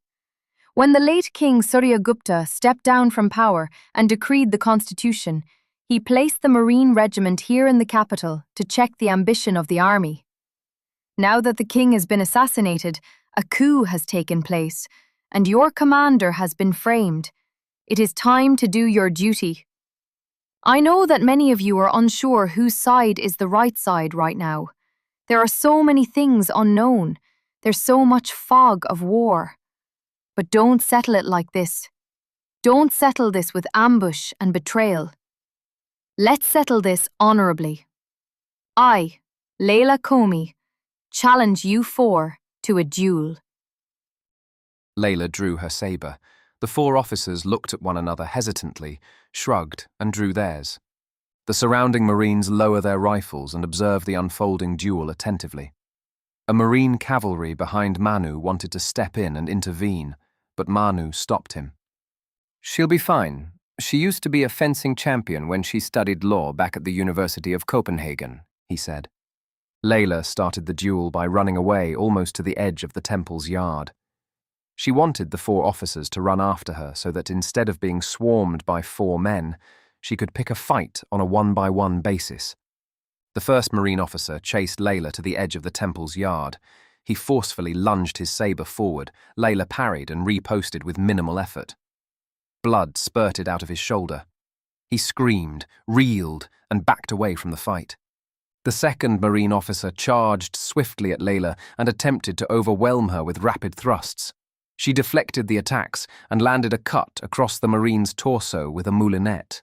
F: When the late King Suryagupta stepped down from power and decreed the constitution, he placed the Marine regiment here in the capital to check the ambition of the army. Now that the king has been assassinated, a coup has taken place, and your commander has been framed. It is time to do your duty. I know that many of you are unsure whose side is the right side right now. There are so many things unknown. There's so much fog of war. But don't settle it like this. Don't settle this with ambush and betrayal. Let's settle this honorably. I, Layla Comey, challenge you 4 to a duel.
A: Layla drew her saber. The 4 officers looked at one another hesitantly, shrugged, and drew theirs. The surrounding Marines lower their rifles and observe the unfolding duel attentively. A Marine cavalry behind Manu wanted to step in and intervene, but Manu stopped him.
C: She'll be fine. She used to be a fencing champion when she studied law back at the University of Copenhagen, he said.
A: Layla started the duel by running away almost to the edge of the temple's yard. She wanted the 4 officers to run after her so that instead of being swarmed by 4 men, she could pick a fight on a 1-by-1 basis. The first Marine officer chased Layla to the edge of the temple's yard. He forcefully lunged his saber forward. Layla parried and riposted with minimal effort. Blood spurted out of his shoulder. He screamed, reeled, and backed away from the fight. The second Marine officer charged swiftly at Layla and attempted to overwhelm her with rapid thrusts. She deflected the attacks and landed a cut across the Marine's torso with a moulinet.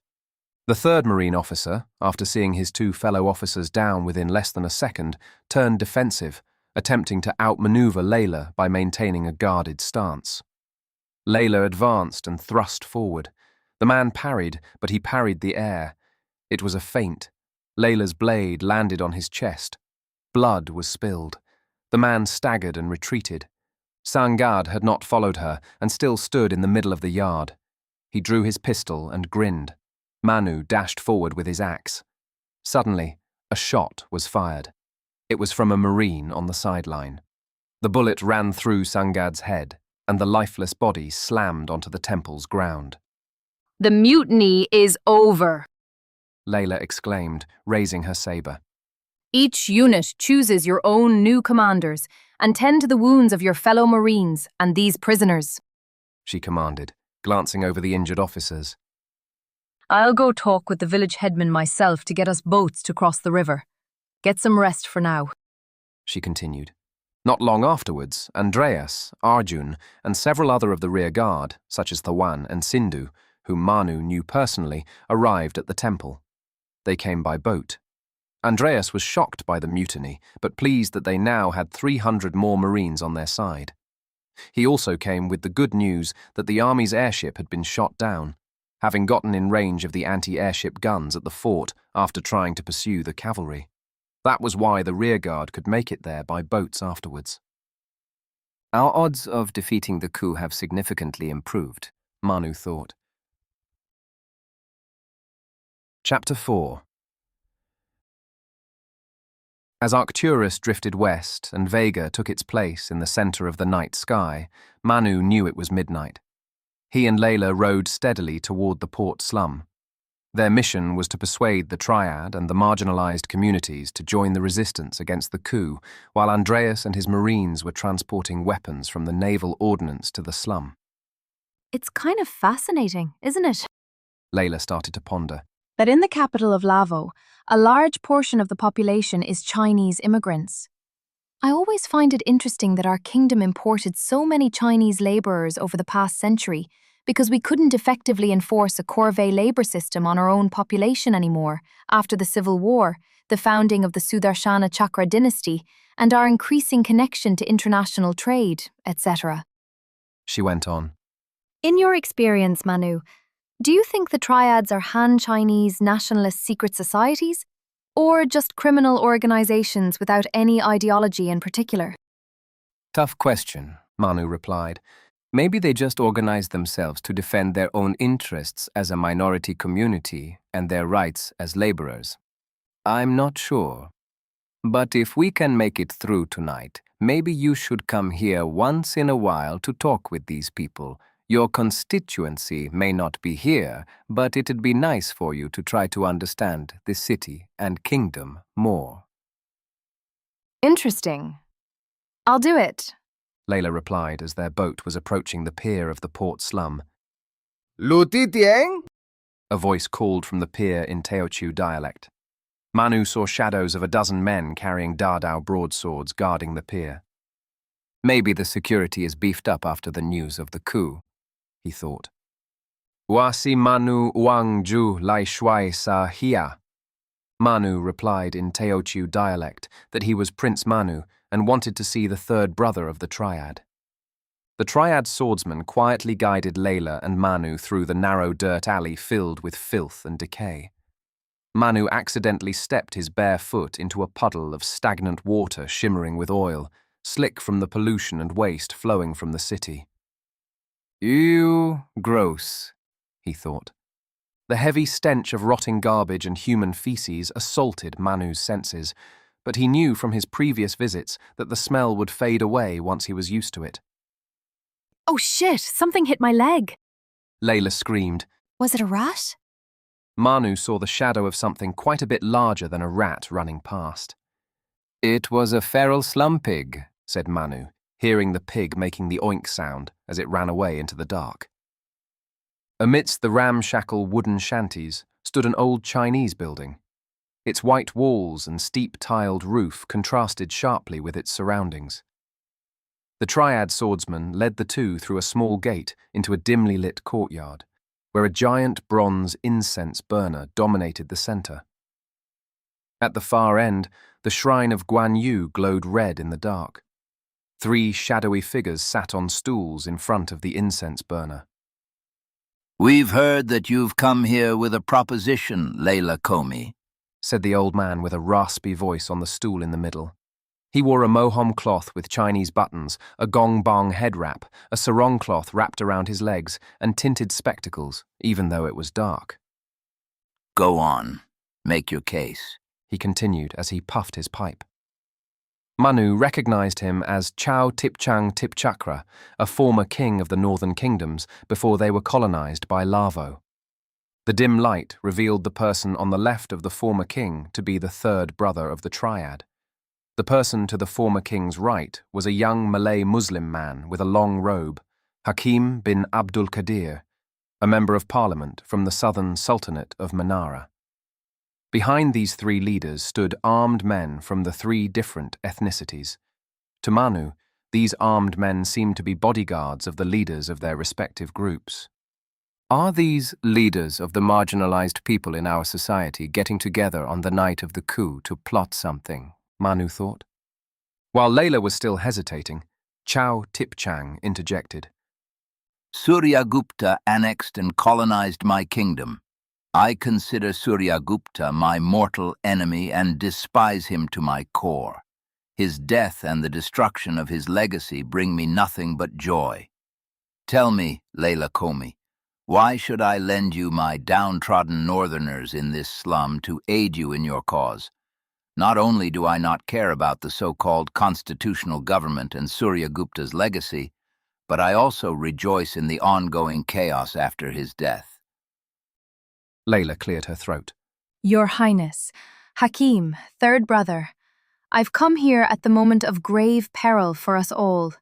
A: The third Marine officer, after seeing his two fellow officers down within less than a second, turned defensive, attempting to outmaneuver Layla by maintaining a guarded stance. Layla advanced and thrust forward. The man parried, but he parried the air. It was a feint. Layla's blade landed on his chest. Blood was spilled. The man staggered and retreated. Sangad had not followed her and still stood in the middle of the yard. He drew his pistol and grinned. Manu dashed forward with his axe. Suddenly, a shot was fired. It was from a Marine on the sideline. The bullet ran through Sangad's head, and the lifeless body slammed onto the temple's ground.
F: The mutiny is over,
A: Layla exclaimed, raising her saber.
F: Each unit chooses your own new commanders and tend to the wounds of your fellow Marines and these prisoners,
A: she commanded, glancing over the injured officers.
F: I'll go talk with the village headman myself to get us boats to cross the river. Get some rest for now,
A: she continued. Not long afterwards, Andreas, Arjun, and several other of the rear guard, such as Thawan and Sindhu, whom Manu knew personally, arrived at the temple. They came by boat. Andreas was shocked by the mutiny, but pleased that they now had 300 more Marines on their side. He also came with the good news that the army's airship had been shot down, having gotten in range of the anti-airship guns at the fort after trying to pursue the cavalry. That was why the rearguard could make it there by boats afterwards.
C: Our odds of defeating the coup have significantly improved, Manu thought.
A: Chapter 4. As Arcturus drifted west and Vega took its place in the center of the night sky, Manu knew it was midnight. He and Layla rowed steadily toward the port slum. Their mission was to persuade the Triad and the marginalized communities to join the resistance against the coup, while Andreas and his Marines were transporting weapons from the naval ordnance to the slum.
F: It's kind of fascinating, isn't it?
A: Layla started to ponder.
F: That in the capital of Lavo, a large portion of the population is Chinese immigrants. I always find it interesting that our kingdom imported so many Chinese laborers over the past century because we couldn't effectively enforce a corvée labor system on our own population anymore after the Civil War, the founding of the Sudarshana Chakra dynasty, and our increasing connection to international trade, etc.
A: She went on.
F: In your experience, Manu, do you think the Triads are Han Chinese nationalist secret societies, or just criminal organizations without any ideology in particular?
C: Tough question, Manu replied. Maybe they just organize themselves to defend their own interests as a minority community and their rights as laborers. I'm not sure. But if we can make it through tonight, maybe you should come here once in a while to talk with these people. Your constituency may not be here, but it'd be nice for you to try to understand the city and kingdom more.
F: Interesting. I'll do it,
A: Layla replied as their boat was approaching the pier of the port slum.
H: Luti Tieng?
A: A voice called from the pier in Teochew dialect. Manu saw shadows of a dozen men carrying Dadao broadswords guarding the pier.
C: Maybe the security is beefed up after the news of the coup, he thought.
A: Wasi Manu Wang Ju Lai Shuai Sa Hia. Manu replied in Teochew dialect that he was Prince Manu and wanted to see the third brother of the Triad. The Triad swordsman quietly guided Layla and Manu through the narrow dirt alley filled with filth and decay. Manu accidentally stepped his bare foot into a puddle of stagnant water shimmering with oil, slick from the pollution and waste flowing from the city.
C: Ew, gross, he thought.
A: The heavy stench of rotting garbage and human feces assaulted Manu's senses, but he knew from his previous visits that the smell would fade away once he was used to it.
F: Oh shit, something hit my leg.
A: Layla screamed.
F: Was it a rat?
A: Manu saw the shadow of something quite a bit larger than a rat running past.
C: It was a feral slum pig,
A: said Manu, hearing the pig making the oink sound as it ran away into the dark. Amidst the ramshackle wooden shanties stood an old Chinese building. Its white walls and steep tiled roof contrasted sharply with its surroundings. The triad swordsman led the two through a small gate into a dimly lit courtyard, where a giant bronze incense burner dominated the center. At the far end, the shrine of Guan Yu glowed red in the dark. 3 shadowy figures sat on stools in front of the incense burner.
E: "We've heard that you've come here with a proposition, Layla Comey,"
A: said the old man with a raspy voice on the stool in the middle. He wore a mohom cloth with Chinese buttons, a gong bong head wrap, a sarong cloth wrapped around his legs, and tinted spectacles, even though it was dark.
E: "Go on. Make your case,"
A: he continued as he puffed his pipe. Manu recognized him as Chao Tipchang Tipchakra, a former king of the northern kingdoms before they were colonized by Lavo. The dim light revealed the person on the left of the former king to be the third brother of the triad. The person to the former king's right was a young Malay Muslim man with a long robe, Hakim bin Abdul Qadir, a member of parliament from the southern sultanate of Manara. Behind these 3 leaders stood armed men from the 3 different ethnicities. To Manu, these armed men seemed to be bodyguards of the leaders of their respective groups.
C: Are these leaders of the marginalized people in our society getting together on the night of the coup to plot something? Manu thought.
A: While Layla was still hesitating, Chao Tipchang interjected.
E: "Suryagupta annexed and colonized my kingdom. I consider Suryagupta my mortal enemy and despise him to my core. His death and the destruction of his legacy bring me nothing but joy. Tell me, Layla Comey, why should I lend you my downtrodden northerners in this slum to aid you in your cause? Not only do I not care about the so-called constitutional government and Suryagupta's legacy, but I also rejoice in the ongoing chaos after his death."
A: Layla cleared her throat.
F: Your Highness, Hakim, third brother, I've come here at the moment of grave peril for us all.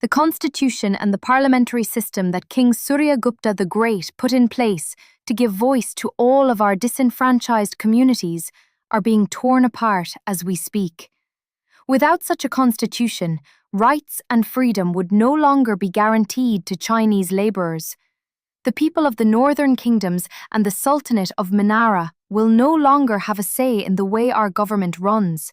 F: The constitution and the parliamentary system that King Suryagupta the Great put in place to give voice to all of our disenfranchised communities are being torn apart as we speak. Without such a constitution, rights and freedom would no longer be guaranteed to Chinese laborers. The people of the northern kingdoms and the Sultanate of Manara will no longer have a say in the way our government runs.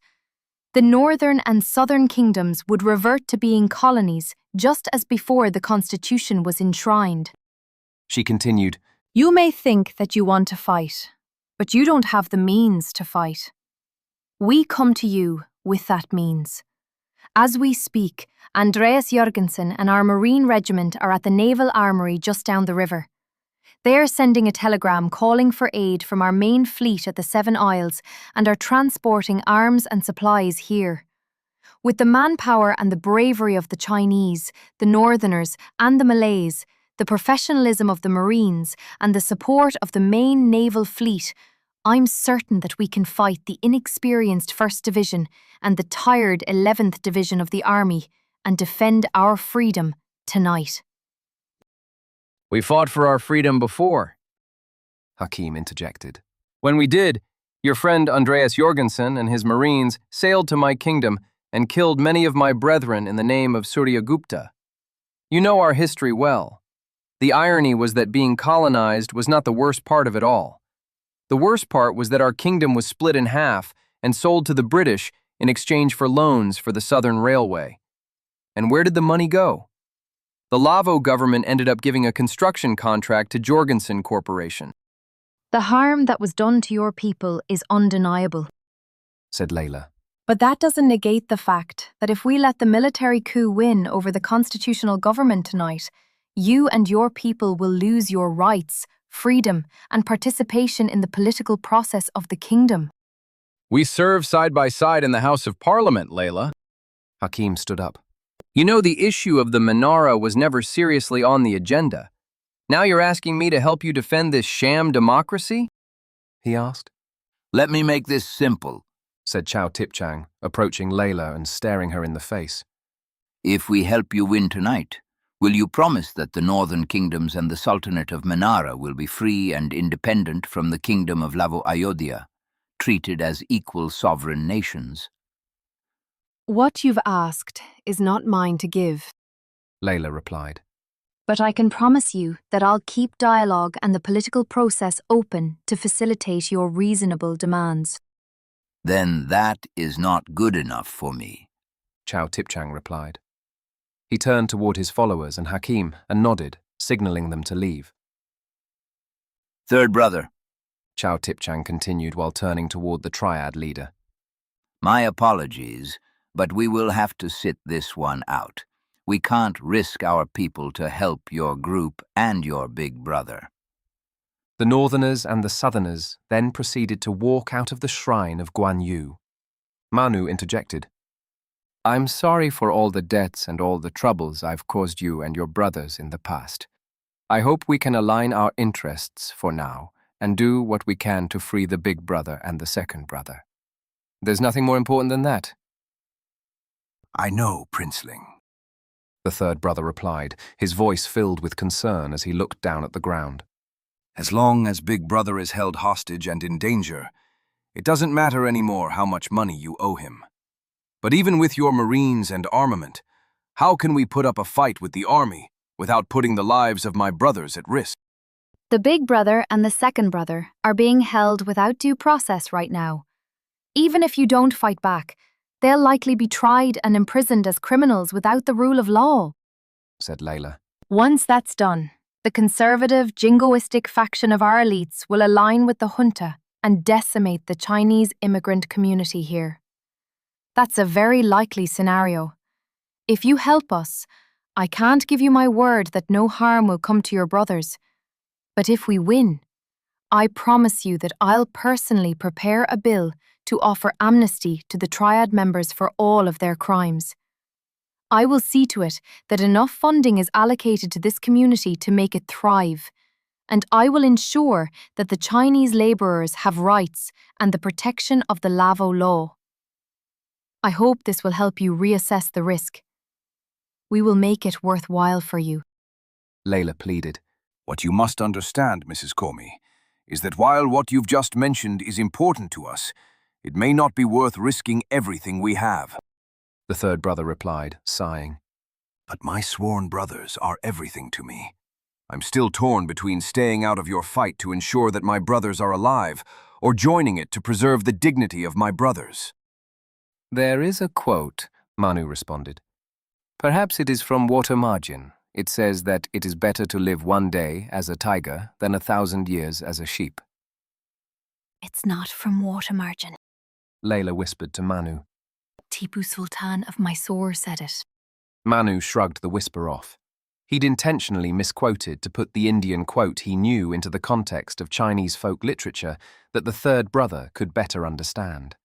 F: The northern and southern kingdoms would revert to being colonies just as before the constitution was enshrined.
A: She continued,
F: You may think that you want to fight, but you don't have the means to fight. We come to you with that means. As we speak, Andreas Jørgensen and our Marine Regiment are at the Naval Armory just down the river. They are sending a telegram calling for aid from our main fleet at the 7 Isles and are transporting arms and supplies here. With the manpower and the bravery of the Chinese, the Northerners and the Malays, the professionalism of the Marines and the support of the main naval fleet, I'm certain that we can fight the inexperienced 1st Division and the tired 11th Division of the Army and defend our freedom tonight.
G: We fought for our freedom before,
A: Hakim interjected.
G: When we did, your friend Andreas Jørgensen and his Marines sailed to my kingdom and killed many of my brethren in the name of Suryagupta. You know our history well. The irony was that being colonized was not the worst part of it all. The worst part was that our kingdom was split in half and sold to the British in exchange for loans for the Southern Railway. And where did the money go? The Lavo government ended up giving a construction contract to Jorgensen Corporation.
F: The harm that was done to your people is undeniable,
A: said Layla.
F: But that doesn't negate the fact that if we let the military coup win over the constitutional government tonight, you and your people will lose your rights, freedom, and participation in the political process of the kingdom.
G: We serve side by side in the House of Parliament, Layla.
A: Hakim stood up.
G: You know the issue of the Manara was never seriously on the agenda. Now you're asking me to help you defend this sham democracy?
A: He asked.
E: Let me make this simple,
A: said Chao Tipchang, approaching Layla and staring her in the face.
E: If we help you win tonight, will you promise that the northern kingdoms and the Sultanate of Manara will be free and independent from the kingdom of Lavo-Ayodhya? treated as equal sovereign nations.
F: What you've asked is not mine to give,
A: Layla replied.
F: but I can promise you that I'll keep dialogue and the political process open to facilitate your reasonable demands.
E: Then that is not good enough for me.
A: Chow Tipchang replied. He turned toward his followers and Hakim and nodded, signaling them to leave.
E: Third brother,
A: Chow Tipchang continued while turning toward the triad leader.
E: my apologies, but we will have to sit this one out. We can't risk our people to help your group and your big brother.
A: The northerners and the southerners then proceeded to walk out of the shrine of Guan Yu. Manu interjected.
C: I'm sorry for all the debts and all the troubles I've caused you and your brothers in the past. I hope we can align our interests for now and do what we can to free the big brother and the second brother. There's nothing more important than that.
B: I know, Princeling.
A: The third brother replied, his voice filled with concern as he looked down at the ground.
B: As long as Big Brother is held hostage and in danger, it doesn't matter anymore how much money you owe him. But even with your marines and armament, how can we put up a fight with the army without putting the lives of my brothers at risk?
F: The big brother and the second brother are being held without due process right now. Even if you don't fight back, they'll likely be tried and imprisoned as criminals without the rule of law,
A: said Layla.
F: Once that's done, the conservative, jingoistic faction of our elites will align with the junta and decimate the Chinese immigrant community here. That's a very likely scenario. If you help us, I can't give you my word that no harm will come to your brothers. But if we win, I promise you that I'll personally prepare a bill to offer amnesty to the triad members for all of their crimes. I will see to it that enough funding is allocated to this community to make it thrive, and I will ensure that the Chinese laborers have rights and the protection of the Lavo law. I hope this will help you reassess the risk. We will make it worthwhile for you.
A: Layla pleaded.
B: What you must understand, Mrs. Comey, is that while what you've just mentioned is important to us, it may not be worth risking everything we have.
A: The third brother replied, sighing.
B: But my sworn brothers are everything to me. I'm still torn between staying out of your fight to ensure that my brothers are alive, or joining it to preserve the dignity of my brothers.
C: There is a quote, Manu responded. Perhaps it is from Water Margin. It says that it is better to live one day as a tiger than 1,000 years as a sheep.
F: It's not from Water Margin,
A: Layla whispered to Manu.
F: Tipu Sultan of Mysore said it.
A: Manu shrugged the whisper off. He'd intentionally misquoted to put the Indian quote he knew into the context of Chinese folk literature that the third brother could better understand.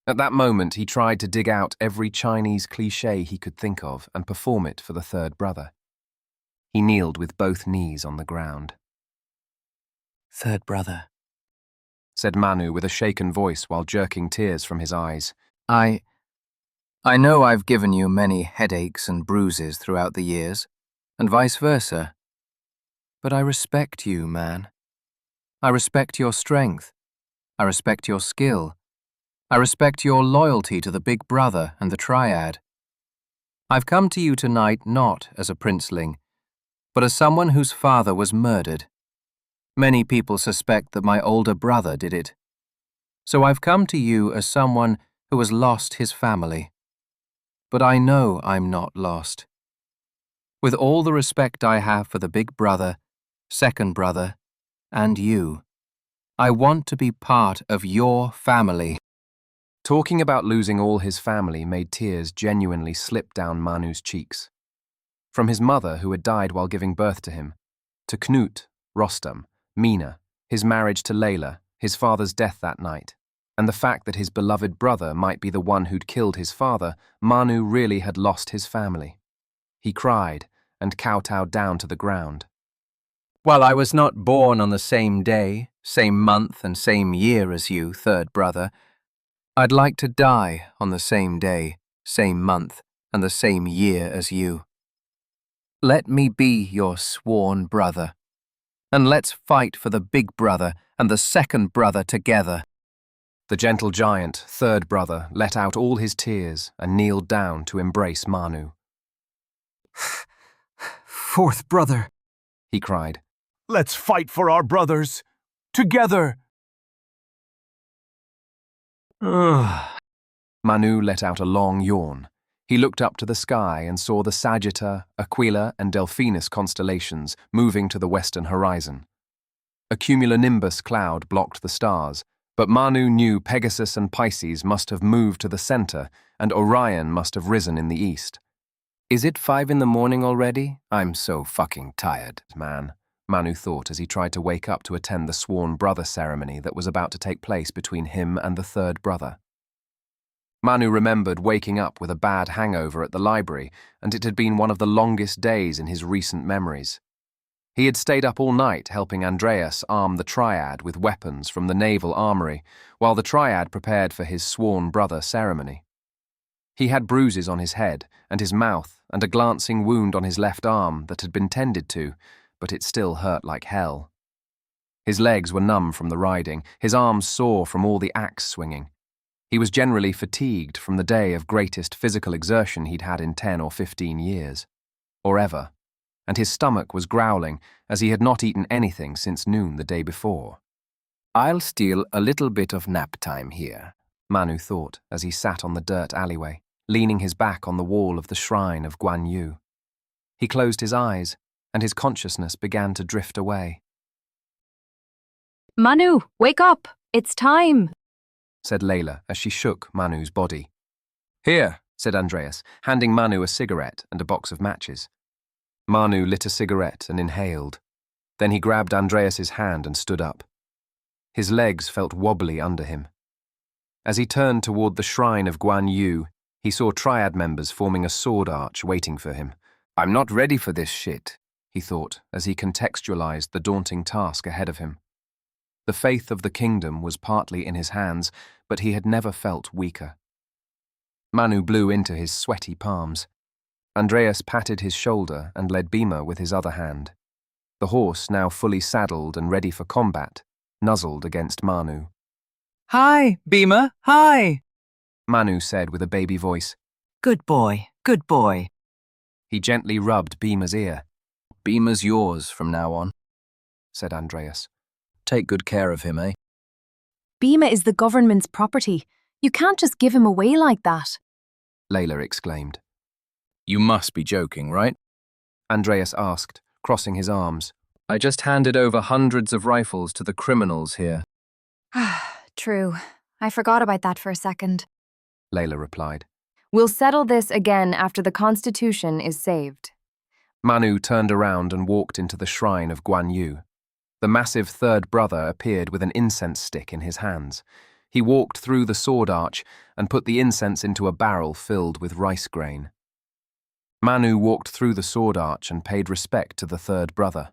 A: At that moment, he tried to dig out every Chinese cliché he could think of and perform it for the third brother. He kneeled with both knees on the ground.
G: Third brother,
A: said Manu with a shaken voice while jerking tears from his eyes.
G: I know I've given you many headaches and bruises throughout the years, and vice versa. But I respect you, man. I respect your strength. I respect your skill. I respect your loyalty to the big brother and the triad. I've come to you tonight not as a princeling, but as someone whose father was murdered. Many people suspect that my older brother did it. So I've come to you as someone who has lost his family. But I know I'm not lost. With all the respect I have for the big brother, second brother, and you, I want to be part of your family.
A: Talking about losing all his family made tears genuinely slip down Manu's cheeks. From his mother, who had died while giving birth to him, to Knut, Rostam, Mina, his marriage to Layla, his father's death that night, and the fact that his beloved brother might be the one who'd killed his father, Manu really had lost his family. He cried and kowtowed down to the ground.
G: While I was not born on the same day, same month, and same year as you, third brother, I'd like to die on the same day, same month, and the same year as you. Let me be your sworn brother, and let's fight for the big brother and the second brother together.
A: The gentle giant, third brother, let out all his tears and kneeled down to embrace Manu.
J: Fourth brother,
A: He cried.
I: Let's fight for our brothers. Together.
A: Manu let out a long yawn. He looked up to the sky and saw the Sagitta, Aquila, and Delphinus constellations moving to the western horizon. A cumulonimbus cloud blocked the stars, but Manu knew Pegasus and Pisces must have moved to the center and Orion must have risen in the east.
C: Is it 5 in the morning already? I'm so fucking tired, man,
A: Manu thought as he tried to wake up to attend the sworn brother ceremony that was about to take place between him and the third brother. Manu remembered waking up with a bad hangover at the library, and it had been one of the longest days in his recent memories. He had stayed up all night helping Andreas arm the triad with weapons from the naval armory, while the triad prepared for his sworn brother ceremony. He had bruises on his head and his mouth and a glancing wound on his left arm that had been tended to, but it still hurt like hell. His legs were numb from the riding, his arms sore from all the axe swinging. He was generally fatigued from the day of greatest physical exertion he'd had in 10 or 15 years, or ever, and his stomach was growling as he had not eaten anything since noon the day before.
C: I'll steal a little bit of nap time here,
A: Manu thought as he sat on the dirt alleyway, leaning his back on the wall of the shrine of Guan Yu. He closed his eyes, and his consciousness began to drift away.
F: Manu, wake up! It's time!
A: Said Layla as she shook Manu's body. Here, said Andreas, handing Manu a cigarette and a box of matches. Manu lit a cigarette and inhaled. Then he grabbed Andreas's hand and stood up. His legs felt wobbly under him. As he turned toward the shrine of Guan Yu, he saw triad members forming a sword arch waiting for him.
C: I'm not ready for this shit,
A: he thought as he contextualized the daunting task ahead of him. The faith of the kingdom was partly in his hands, but he had never felt weaker. Manu blew into his sweaty palms. Andreas patted his shoulder and led Bhima with his other hand. The horse, now fully saddled and ready for combat, nuzzled against Manu.
J: Hi, Bhima, hi!
A: Manu said with a baby voice.
J: Good boy, good boy.
A: He gently rubbed Bhima's ear.
G: Bhima's yours from now on,
A: said Andreas.
G: Take good care of him, eh?
F: Bhima is the government's property. You can't just give him away like that.
A: Layla exclaimed.
G: You must be joking, right?
A: Andreas asked, crossing his arms.
G: I just handed over hundreds of rifles to the criminals here.
F: True. I forgot about that for a second.
A: Layla replied.
F: We'll settle this again after the Constitution is saved.
A: Manu turned around and walked into the shrine of Guan Yu. The massive third brother appeared with an incense stick in his hands. He walked through the sword arch and put the incense into a barrel filled with rice grain. Manu walked through the sword arch and paid respect to the third brother.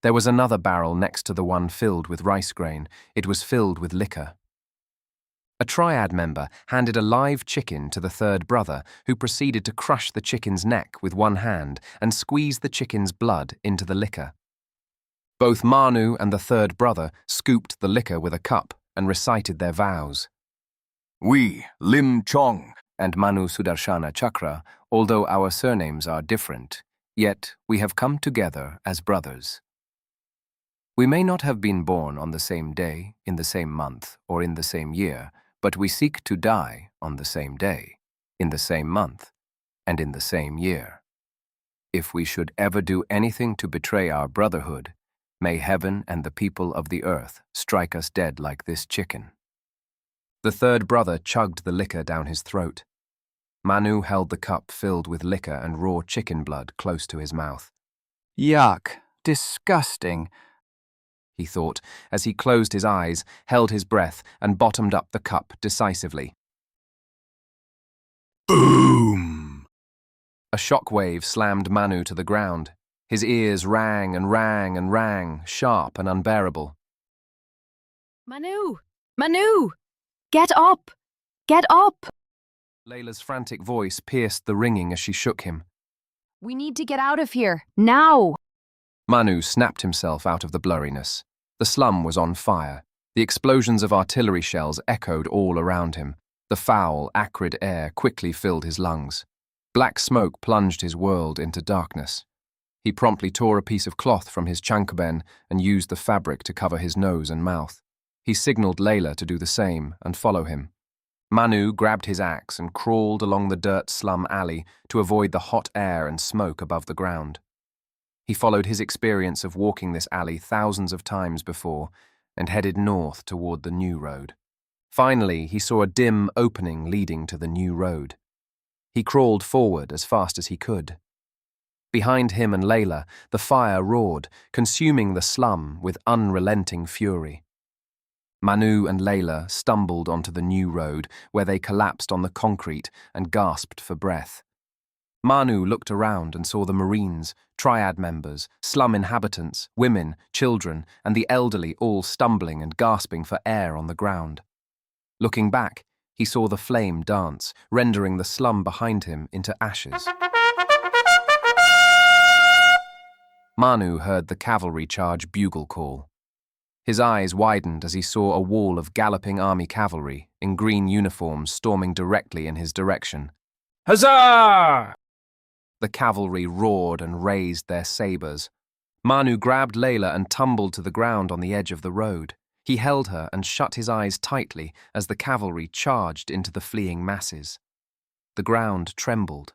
A: There was another barrel next to the one filled with rice grain. It was filled with liquor. A triad member handed a live chicken to the third brother, who proceeded to crush the chicken's neck with one hand and squeeze the chicken's blood into the liquor. Both Manu and the third brother scooped the liquor with a cup and recited their vows.
B: We, Lim Chong,
C: and Manu Sudarshana Chakra, although our surnames are different, yet we have come together as brothers. We may not have been born on the same day, in the same month, or in the same year, but we seek to die on the same day, in the same month, and in the same year. If we should ever do anything to betray our brotherhood, may heaven and the people of the earth strike us dead like this chicken.
A: The third brother chugged the liquor down his throat. Manu held the cup filled with liquor and raw chicken blood close to his mouth.
J: Yuck, disgusting,
A: he thought as he closed his eyes, held his breath, and bottomed up the cup decisively.
B: Boom!
A: A shockwave slammed Manu to the ground. His ears rang and rang and rang, sharp and unbearable.
F: Manu! Manu! Get up! Get up!
A: Layla's frantic voice pierced the ringing as she shook him.
F: We need to get out of here, now!
A: Manu snapped himself out of the blurriness. The slum was on fire. The explosions of artillery shells echoed all around him. The foul, acrid air quickly filled his lungs. Black smoke plunged his world into darkness. He promptly tore a piece of cloth from his chankaben and used the fabric to cover his nose and mouth. He signaled Layla to do the same and follow him. Manu grabbed his axe and crawled along the dirt slum alley to avoid the hot air and smoke above the ground. He followed his experience of walking this alley thousands of times before and headed north toward the new road. Finally, he saw a dim opening leading to the new road. He crawled forward as fast as he could. Behind him and Layla, the fire roared, consuming the slum with unrelenting fury. Manu and Layla stumbled onto the new road, where they collapsed on the concrete and gasped for breath. Manu looked around and saw the Marines, triad members, slum inhabitants, women, children, and the elderly all stumbling and gasping for air on the ground. Looking back, he saw the flame dance, rendering the slum behind him into ashes. Manu heard the cavalry charge bugle call. His eyes widened as he saw a wall of galloping army cavalry in green uniforms storming directly in his direction.
K: Huzzah!
A: The cavalry roared and raised their sabers. Manu grabbed Layla and tumbled to the ground on the edge of the road. He held her and shut his eyes tightly as the cavalry charged into the fleeing masses. The ground trembled.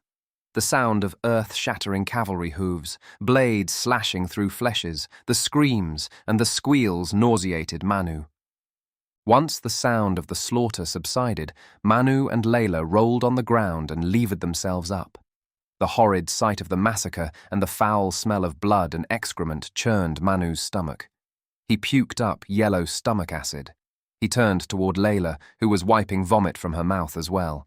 A: The sound of earth-shattering cavalry hooves, blades slashing through fleshes, the screams and the squeals nauseated Manu. Once the sound of the slaughter subsided, Manu and Layla rolled on the ground and levered themselves up. The horrid sight of the massacre and the foul smell of blood and excrement churned Manu's stomach. He puked up yellow stomach acid. He turned toward Layla, who was wiping vomit from her mouth as well.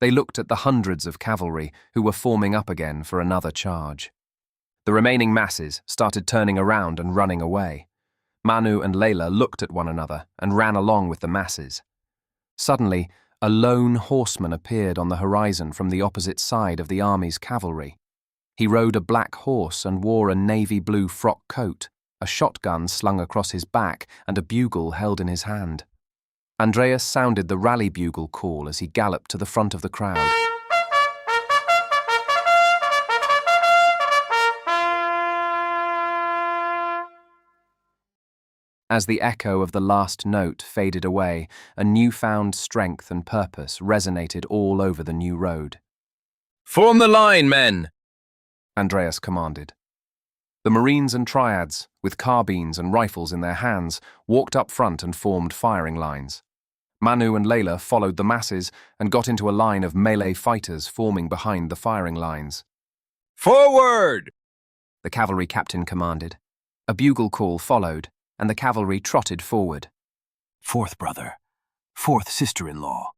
A: They looked at the hundreds of cavalry who were forming up again for another charge. The remaining masses started turning around and running away. Manu and Layla looked at one another and ran along with the masses. Suddenly, a lone horseman appeared on the horizon from the opposite side of the army's cavalry. He rode a black horse and wore a navy blue frock coat, a shotgun slung across his back and a bugle held in his hand. Andreas sounded the rally bugle call as he galloped to the front of the crowd. As the echo of the last note faded away, a newfound strength and purpose resonated all over the new road.
K: Form the line, men!
A: Andreas commanded. The Marines and triads, with carbines and rifles in their hands, walked up front and formed firing lines. Manu and Layla followed the masses and got into a line of melee fighters forming behind the firing lines.
K: Forward!
A: The cavalry captain commanded. A bugle call followed, and the cavalry trotted forward.
B: Fourth brother, fourth sister-in-law.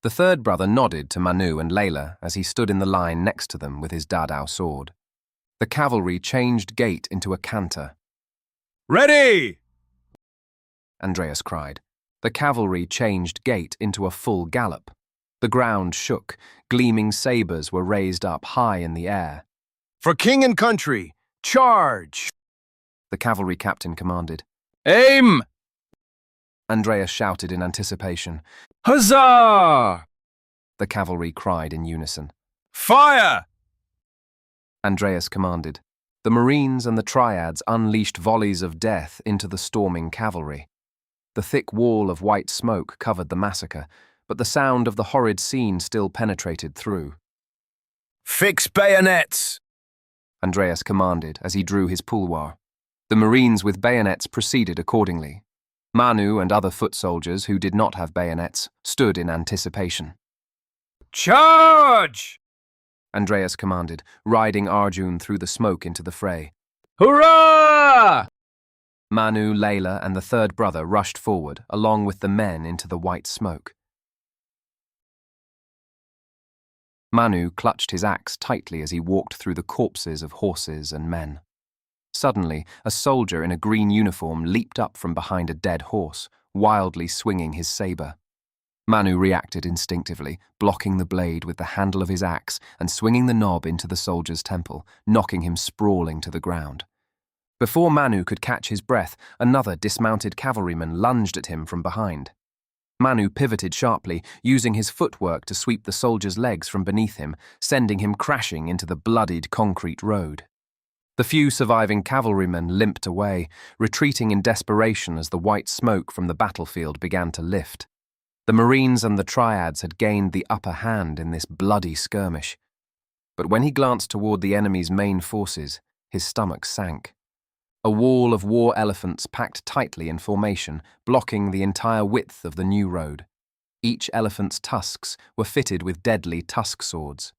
A: The third brother nodded to Manu and Layla as he stood in the line next to them with his dadao sword. The cavalry changed gait into a canter.
K: Ready!
A: Andreas cried. The cavalry changed gait into a full gallop. The ground shook. Gleaming sabers were raised up high in the air.
K: For king and country, charge!
A: The cavalry captain commanded.
K: Aim!
A: Andreas shouted in anticipation.
K: Huzzah!
A: The cavalry cried in unison.
K: Fire!
A: Andreas commanded. The Marines and the triads unleashed volleys of death into the storming cavalry. The thick wall of white smoke covered the massacre, but the sound of the horrid scene still penetrated through.
K: Fix bayonets!
A: Andreas commanded as he drew his pulwar. The Marines with bayonets proceeded accordingly. Manu and other foot soldiers who did not have bayonets stood in anticipation.
K: Charge!
A: Andreas commanded, riding Arjun through the smoke into the fray.
K: Hurrah!
A: Manu, Layla, and the third brother rushed forward, along with the men into the white smoke. Manu clutched his axe tightly as he walked through the corpses of horses and men. Suddenly, a soldier in a green uniform leaped up from behind a dead horse, wildly swinging his saber. Manu reacted instinctively, blocking the blade with the handle of his axe and swinging the knob into the soldier's temple, knocking him sprawling to the ground. Before Manu could catch his breath, another dismounted cavalryman lunged at him from behind. Manu pivoted sharply, using his footwork to sweep the soldier's legs from beneath him, sending him crashing into the bloodied concrete road. The few surviving cavalrymen limped away, retreating in desperation as the white smoke from the battlefield began to lift. The Marines and the Triads had gained the upper hand in this bloody skirmish. But when he glanced toward the enemy's main forces, his stomach sank. A wall of war elephants packed tightly in formation, blocking the entire width of the new road. Each elephant's tusks were fitted with deadly tusk swords.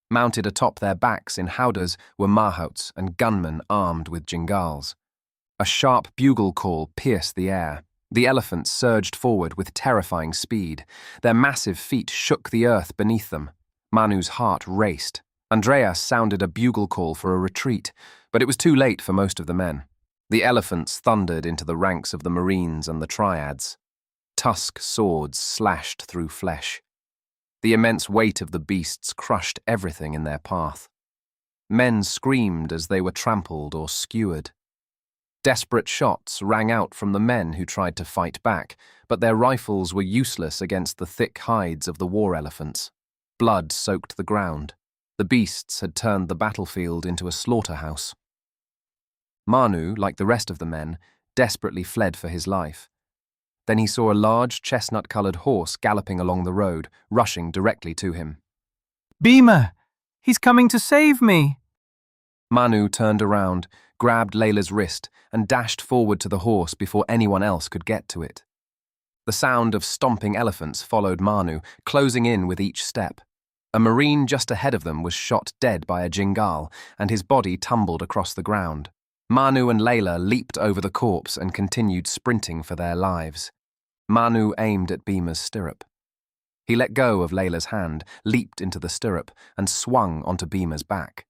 A: Mounted atop their backs in howdahs were mahouts and gunmen armed with jingals. A sharp bugle call pierced the air. The elephants surged forward with terrifying speed. Their massive feet shook the earth beneath them. Manu's heart raced. Andreas sounded a bugle call for a retreat, but it was too late for most of the men. The elephants thundered into the ranks of the Marines and the Triads. Tusk swords slashed through flesh. The immense weight of the beasts crushed everything in their path. Men screamed as they were trampled or skewered. Desperate shots rang out from the men who tried to fight back, but their rifles were useless against the thick hides of the war elephants. Blood soaked the ground. The beasts had turned the battlefield into a slaughterhouse. Manu, like the rest of the men, desperately fled for his life. Then he saw a large chestnut-coloured horse galloping along the road, rushing directly to him.
J: Bhima! He's coming to save me!
A: Manu turned around, grabbed Layla's wrist, and dashed forward to the horse before anyone else could get to it. The sound of stomping elephants followed Manu, closing in with each step. A Marine just ahead of them was shot dead by a jingal, and his body tumbled across the ground. Manu and Layla leaped over the corpse and continued sprinting for their lives. Manu aimed at Bhima's stirrup. He let go of Layla's hand, leaped into the stirrup, and swung onto Bhima's back.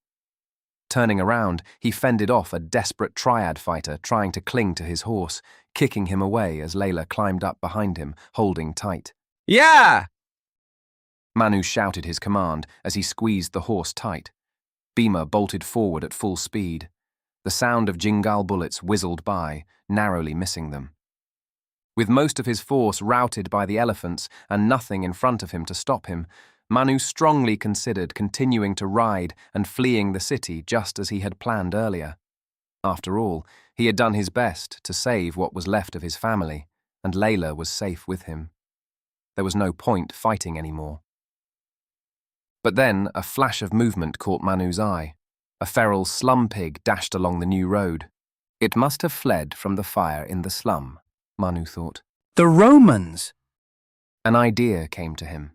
A: Turning around, he fended off a desperate Triad fighter trying to cling to his horse, kicking him away as Layla climbed up behind him, holding tight.
K: Yeah!
A: Manu shouted his command as he squeezed the horse tight. Bhima bolted forward at full speed. The sound of jingal bullets whistled by, narrowly missing them. With most of his force routed by the elephants and nothing in front of him to stop him, Manu strongly considered continuing to ride and fleeing the city just as he had planned earlier. After all, he had done his best to save what was left of his family, and Layla was safe with him. There was no point fighting anymore. But then a flash of movement caught Manu's eye. A feral slum pig dashed along the new road. It must have fled from the fire in the slum, Manu thought.
J: The Romans!
A: An idea came to him.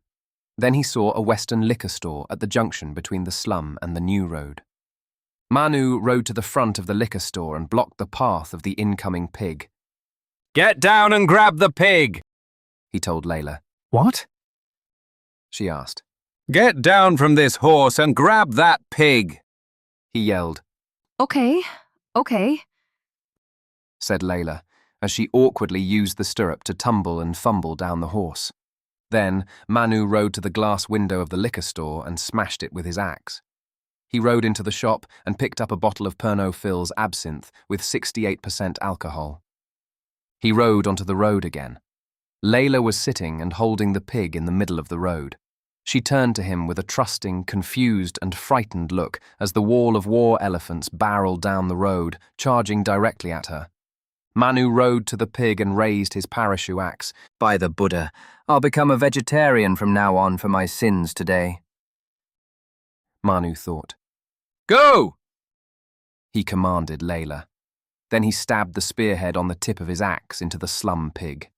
A: Then he saw a Western liquor store at the junction between the slum and the new road. Manu rode to the front of the liquor store and blocked the path of the incoming pig.
K: Get down and grab the pig,
A: he told Layla.
J: What?
A: She asked.
K: Get down from this horse and grab that pig,
A: he yelled.
F: Okay,
A: said Layla, as she awkwardly used the stirrup to tumble and fumble down the horse. Then Manu rode to the glass window of the liquor store and smashed it with his axe. He rode into the shop and picked up a bottle of Pernod Phil's absinthe with 68% alcohol. He rode onto the road again. Layla was sitting and holding the pig in the middle of the road. She turned to him with a trusting, confused and frightened look as the wall of war elephants barreled down the road, charging directly at her. Manu rode to the pig and raised his parachute axe.
G: By the Buddha, I'll become a vegetarian from now on for my sins today.
A: Manu thought.
K: Go!
A: He commanded Layla. Then he stabbed the spearhead on the tip of his axe into the slum pig.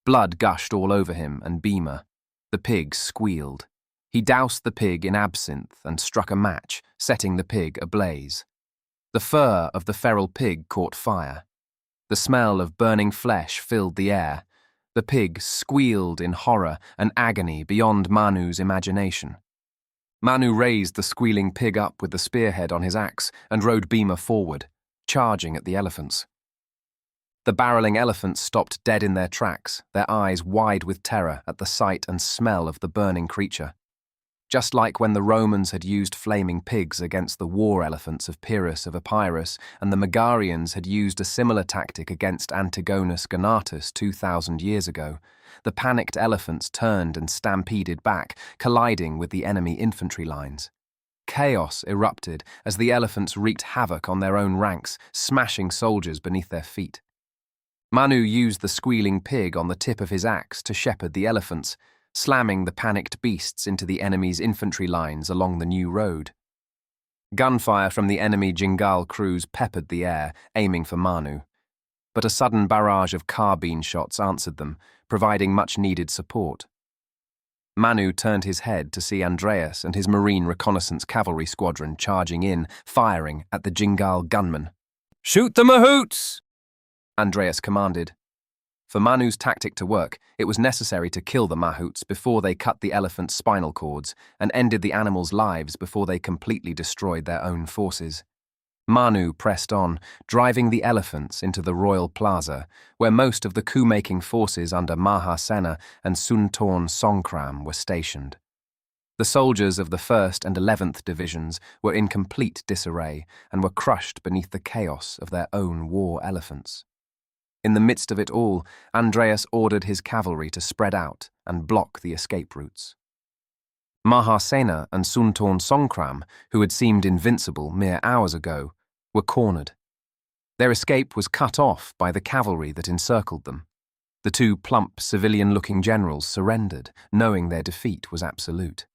A: Blood gushed all over him and Bhima. The pig squealed. He doused the pig in absinthe and struck a match, setting the pig ablaze. The fur of the feral pig caught fire. The smell of burning flesh filled the air. The pig squealed in horror and agony beyond Manu's imagination. Manu raised the squealing pig up with the spearhead on his axe and rode Bhima forward, charging at the elephants. The barreling elephants stopped dead in their tracks, their eyes wide with terror at the sight and smell of the burning creature. just like when the Romans had used flaming pigs against the war elephants of Pyrrhus of Epirus, and the Megarians had used a similar tactic against Antigonus Gonatus 2,000 years ago. The panicked elephants turned and stampeded back, colliding with the enemy infantry lines. Chaos erupted as the elephants wreaked havoc on their own ranks, smashing soldiers beneath their feet. Manu used the squealing pig on the tip of his axe to shepherd the elephants, slamming the panicked beasts into the enemy's infantry lines along the new road. Gunfire from the enemy Jingal crews peppered the air, aiming for Manu. But a sudden barrage of carbine shots answered them, providing much-needed support. Manu turned his head to see Andreas and his marine reconnaissance cavalry squadron charging in, firing at the Jingal gunmen.
K: Shoot the mahouts!
A: Andreas commanded. For Manu's tactic to work, it was necessary to kill the mahouts before they cut the elephant's spinal cords and ended the animals' lives before they completely destroyed their own forces. Manu pressed on, driving the elephants into the royal plaza, where most of the coup-making forces under Mahasena and Pongsatorn Greigarn were stationed. The soldiers of the 1st and 11th Divisions were in complete disarray and were crushed beneath the chaos of their own war elephants. In the midst of it all, Andreas ordered his cavalry to spread out and block the escape routes. Mahasena and Pongsatorn Greigarn, who had seemed invincible mere hours ago, were cornered. Their escape was cut off by the cavalry that encircled them. The two plump, civilian-looking generals surrendered, knowing their defeat was absolute.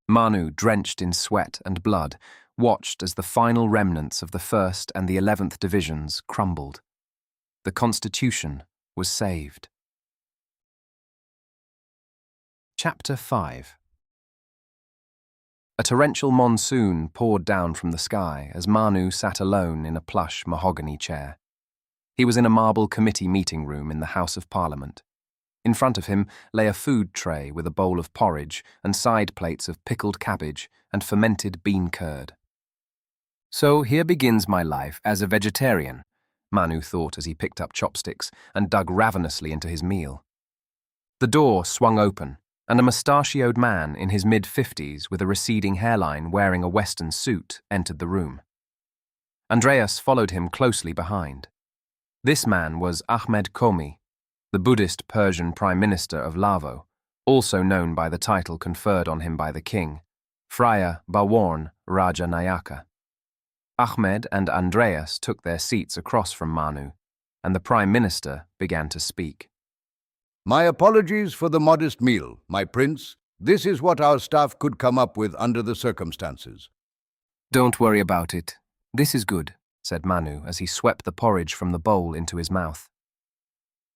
A: Manu, drenched in sweat and blood, watched as the final remnants of the 1st and the 11th Divisions crumbled. The Constitution was saved. Chapter 5. A torrential monsoon poured down from the sky as Manu sat alone in a plush mahogany chair. He was in a marble committee meeting room in the House of Parliament. In front of him lay a food tray with a bowl of porridge and side plates of pickled cabbage and fermented bean curd. So here begins my life as a vegetarian, Manu thought as he picked up chopsticks and dug ravenously into his meal. The door swung open, and a mustachioed man in his mid-50s with a receding hairline wearing a Western suit entered the room. Andreas followed him closely behind. This man was Ahmed Komi, the Buddhist Persian Prime Minister of Lavo, also known by the title conferred on him by the king, Friar Bawarn Raja Nayaka. Ahmed and Andreas took their seats across from Manu, and the Prime Minister began to speak.
H: My apologies for the modest meal, my prince. This is what our staff could come up with under the circumstances.
C: Don't worry about it. This is good, said Manu as he swept the porridge from the bowl into his mouth.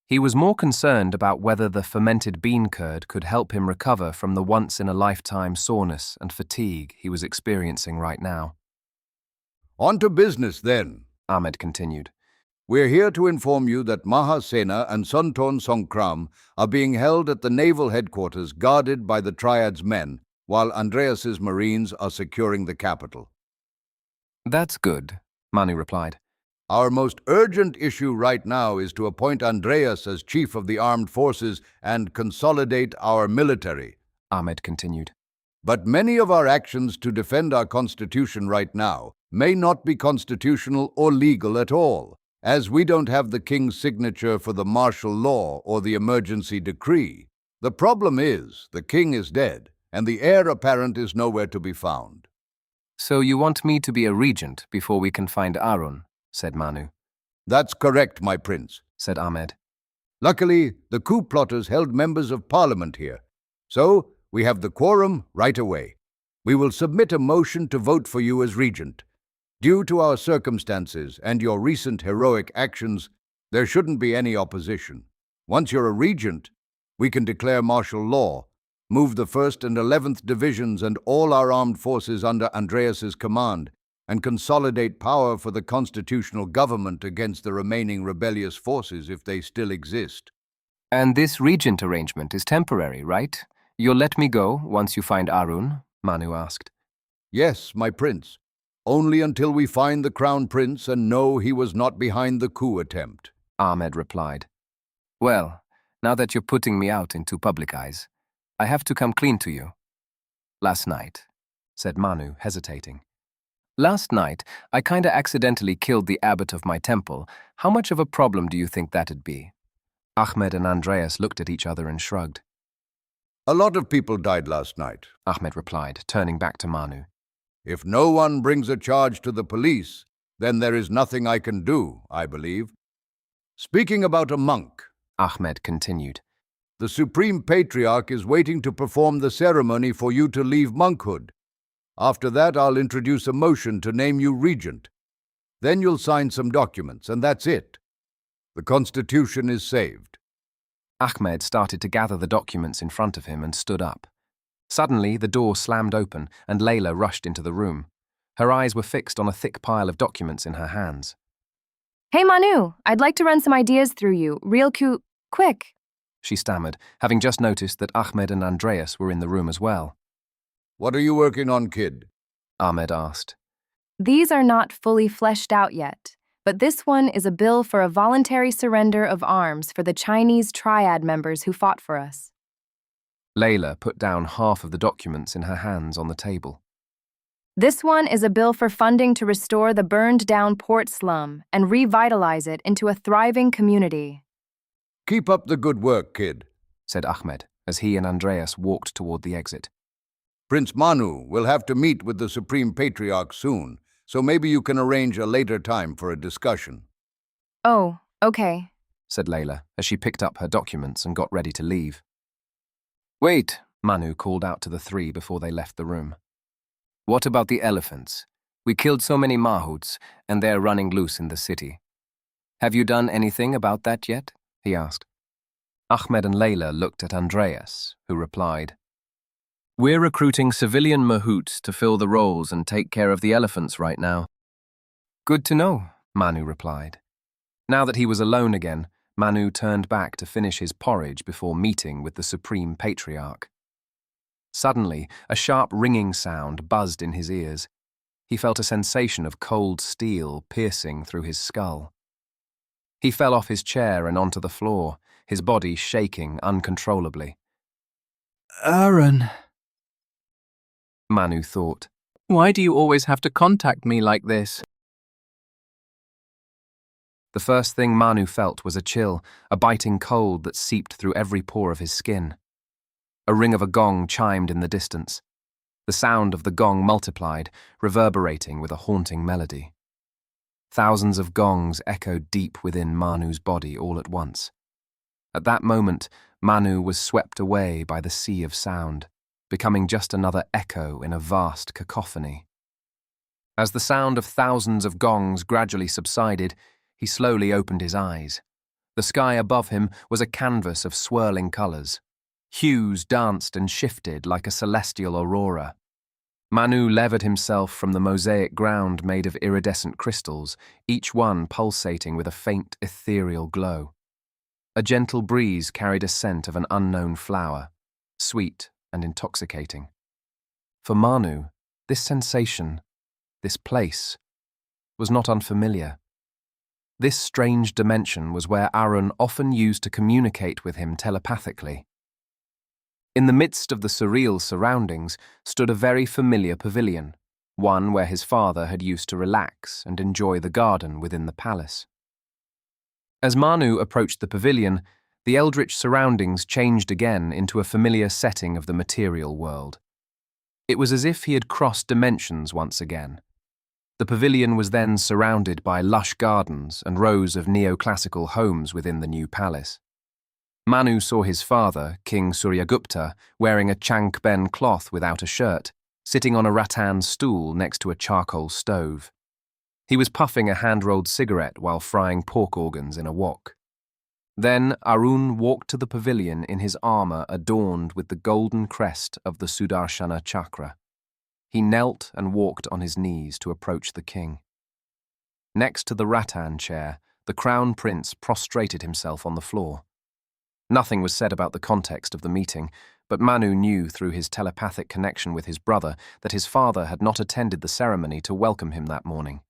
C: He was more concerned about whether the fermented bean curd could help him recover from the once-in-a-lifetime soreness and fatigue he was experiencing right now.
H: On to business, then,
C: Ahmed continued.
H: We're here to inform you that Mahasena and Pongsatorn Greigarn are being held at the naval headquarters guarded by the Triad's men, while Andreas's marines are securing the capital.
C: That's good, Manu replied.
H: Our most urgent issue right now is to appoint Andreas as chief of the armed forces and consolidate our military,
C: Ahmed continued.
H: But many of our actions to defend our constitution right now may not be constitutional or legal at all, as we don't have the king's signature for the martial law or the emergency decree. The problem is, the king is dead, and the heir apparent is nowhere to be found.
C: So you want me to be a regent before we can find Arun, said Manu.
H: That's correct, my prince,
C: said Ahmed.
H: Luckily, the coup plotters held members of parliament here, so we have the quorum right away. We will submit a motion to vote for you as regent. Due to our circumstances and your recent heroic actions, there shouldn't be any opposition. Once you're a regent, we can declare martial law, move the 1st and 11th Divisions and all our armed forces under Andreas's command, and consolidate power for the constitutional government against the remaining rebellious forces if they still exist.
C: And this regent arrangement is temporary, right? You'll let me go once you find Arun? Manu asked.
H: Yes, my prince. Only until we find the crown prince and know he was not behind the coup attempt,
C: Ahmed replied. Well, now that you're putting me out into public eyes, I have to come clean to you. Last night, said Manu, hesitating. Last night, I kinda accidentally killed the abbot of my temple. How much of a problem do you think that'd be? Ahmed and Andreas looked at each other and shrugged.
H: A lot of people died last night,
C: Ahmed replied, turning back to Manu.
H: If no one brings a charge to the police, then there is nothing I can do, I believe. Speaking about a monk,
C: Ahmed continued,
H: the Supreme Patriarch is waiting to perform the ceremony for you to leave monkhood. After that, I'll introduce a motion to name you regent. Then you'll sign some documents, and that's it. The Constitution is saved.
C: Ahmed started to gather the documents in front of him and stood up. Suddenly, the door slammed open and Layla rushed into the room. Her eyes were fixed on a thick pile of documents in her hands.
F: Hey Manu, I'd like to run some ideas through you, quick.
C: She stammered, having just noticed that Ahmed and Andreas were in the room as well.
H: What are you working on, kid?
C: Ahmed asked.
F: These are not fully fleshed out yet, but this one is a bill for a voluntary surrender of arms for the Chinese triad members who fought for us.
C: Layla put down half of the documents in her hands on the table.
F: This one is a bill for funding to restore the burned-down port slum and revitalize it into a thriving community.
H: Keep up the good work, kid,
C: said Ahmed as he and Andreas walked toward the exit.
H: Prince Manu will have to meet with the Supreme Patriarch soon, so maybe you can arrange a later time for a discussion.
F: Oh, okay,
C: said Layla as she picked up her documents and got ready to leave.
G: Wait,
C: Manu called out to the three before they left the room.
G: What about the elephants? We killed so many mahouts, and they're running loose in the city. Have you done anything about that yet?
C: He asked. Ahmed and Layla looked at Andreas, who replied,
G: We're recruiting civilian mahouts to fill the roles and take care of the elephants right now.
C: Good to know, Manu replied. Now that he was alone again, Manu turned back to finish his porridge before meeting with the Supreme Patriarch. Suddenly, a sharp ringing sound buzzed in his ears. He felt a sensation of cold steel piercing through his skull. He fell off his chair and onto the floor, his body shaking uncontrollably.
J: Arun,
C: Manu thought.
J: Why do you always have to contact me like this?
C: The first thing Manu felt was a chill, a biting cold that seeped through every pore of his skin. A ring of a gong chimed in the distance. The sound of the gong multiplied, reverberating with a haunting melody. Thousands of gongs echoed deep within Manu's body all at once. At that moment, Manu was swept away by the sea of sound, becoming just another echo in a vast cacophony. As the sound of thousands of gongs gradually subsided, he slowly opened his eyes. The sky above him was a canvas of swirling colours. Hues danced and shifted like a celestial aurora. Manu levered himself from the mosaic ground made of iridescent crystals, each one pulsating with a faint ethereal glow. A gentle breeze carried a scent of an unknown flower, sweet and intoxicating. For Manu, this sensation, this place, was not unfamiliar. This strange dimension was where Arun often used to communicate with him telepathically. In the midst of the surreal surroundings stood a very familiar pavilion, one where his father had used to relax and enjoy the garden within the palace. As Manu approached the pavilion, the eldritch surroundings changed again into a familiar setting of the material world. It was as if he had crossed dimensions once again. The pavilion was then surrounded by lush gardens and rows of neoclassical homes within the new palace. Manu saw his father, King Suryagupta, wearing a chankben cloth without a shirt, sitting on a rattan stool next to a charcoal stove. He was puffing a hand-rolled cigarette while frying pork organs in a wok. Then Arun walked to the pavilion in his armour adorned with the golden crest of the Sudarshana chakra. He knelt and walked on his knees to approach the king. Next to the rattan chair, the crown prince prostrated himself on the floor. Nothing was said about the context of the meeting, but Manu knew through his telepathic connection with his brother that his father had not attended the ceremony to welcome him that morning.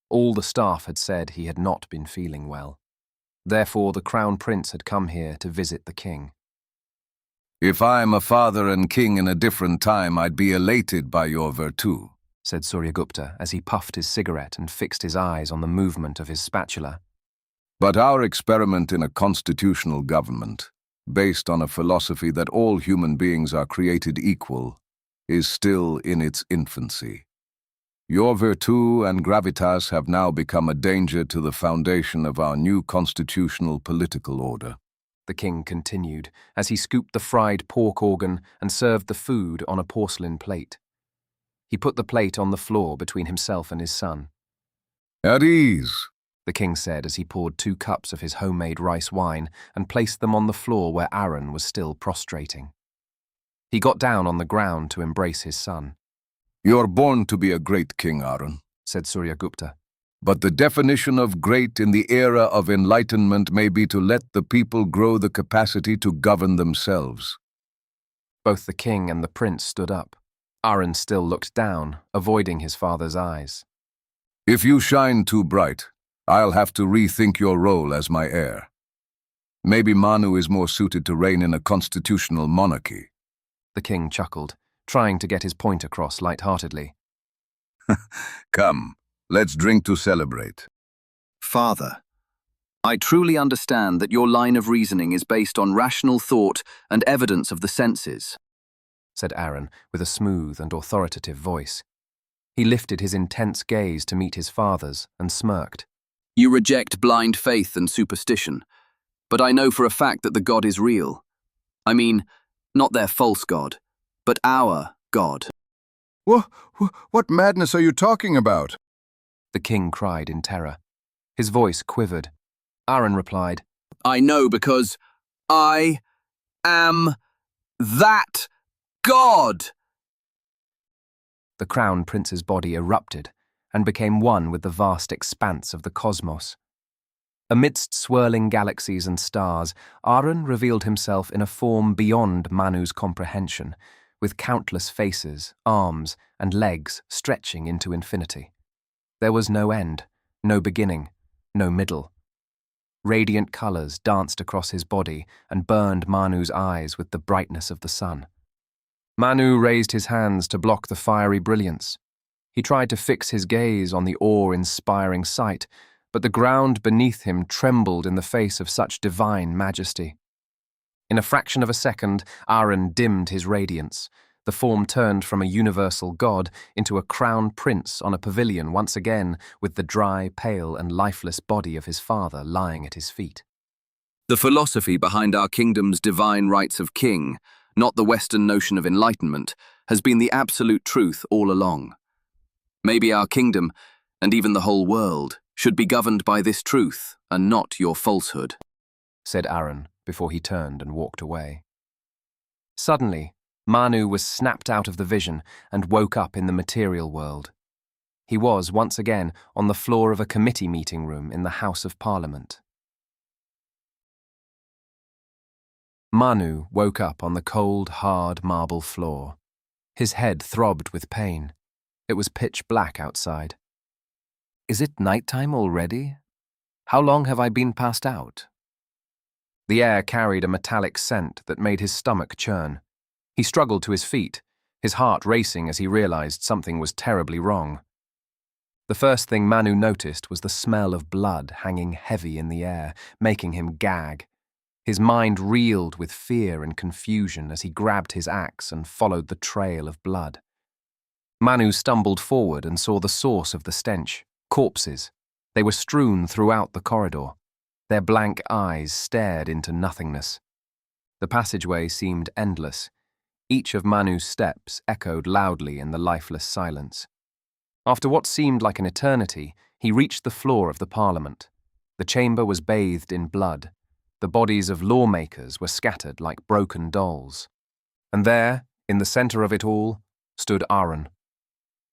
C: All the staff had said he had not been feeling well. Therefore, the crown prince had come here to visit the king.
B: If I'm a father and king in a different time, I'd be elated by your virtue,
A: said Suryagupta as he puffed his cigarette and fixed his eyes on the movement of his spatula.
B: But our experiment in a constitutional government, based on a philosophy that all human beings are created equal, is still in its infancy. Your virtue and gravitas have now become a danger to the foundation of our new constitutional political order,
A: the king continued as he scooped the fried pork organ and served the food on a porcelain plate. He put the plate on the floor between himself and his son.
B: At ease,
A: the king said as he poured 2 cups of his homemade rice wine and placed them on the floor where Arun was still prostrating. He got down on the ground to embrace his son.
B: You're born to be a great king, Arun,
A: said Suryagupta.
B: But the definition of great in the era of enlightenment may be to let the people grow the capacity to govern themselves.
A: Both the king and the prince stood up. Arun still looked down, avoiding his father's eyes.
B: If you shine too bright, I'll have to rethink your role as my heir. Maybe Manu is more suited to reign in a constitutional monarchy.
A: The king chuckled, trying to get his point across light-heartedly.
B: Come, let's drink to celebrate.
G: Father, I truly understand that your line of reasoning is based on rational thought and evidence of the senses,
A: said Arun with a smooth and authoritative voice. He lifted his intense gaze to meet his father's and smirked.
G: You reject blind faith and superstition, but I know for a fact that the God is real. I mean, not their false God, but our God.
B: What madness are you talking about?
A: The king cried in terror. His voice quivered. Arun replied,
G: I know because I am that God!
A: The crown prince's body erupted and became one with the vast expanse of the cosmos. Amidst swirling galaxies and stars, Arun revealed himself in a form beyond Manu's comprehension, with countless faces, arms, and legs stretching into infinity. There was no end, no beginning, no middle. Radiant colors danced across his body and burned Manu's eyes with the brightness of the sun. Manu raised his hands to block the fiery brilliance. He tried to fix his gaze on the awe-inspiring sight, but the ground beneath him trembled in the face of such divine majesty. In a fraction of a second, Arun dimmed his radiance. The form turned from a universal god into a crown prince on a pavilion once again, with the dry, pale, and lifeless body of his father lying at his feet.
G: The philosophy behind our kingdom's divine rights of king, not the Western notion of enlightenment, has been the absolute truth all along. Maybe our kingdom, and even the whole world, should be governed by this truth and not your falsehood,
A: said Arun before he turned and walked away. Suddenly, Manu was snapped out of the vision and woke up in the material world. He was, once again, on the floor of a committee meeting room in the House of Parliament. Manu woke up on the cold, hard marble floor. His head throbbed with pain. It was pitch black outside. Is it nighttime already? How long have I been passed out? The air carried a metallic scent that made his stomach churn. He struggled to his feet, his heart racing as he realized something was terribly wrong. The first thing Manu noticed was the smell of blood hanging heavy in the air, making him gag. His mind reeled with fear and confusion as he grabbed his axe and followed the trail of blood. Manu stumbled forward and saw the source of the stench. Corpses. They were strewn throughout the corridor. Their blank eyes stared into nothingness. The passageway seemed endless. Each of Manu's steps echoed loudly in the lifeless silence. After what seemed like an eternity, he reached the floor of the Parliament. The chamber was bathed in blood. The bodies of lawmakers were scattered like broken dolls. And there, in the center of it all, stood Arun.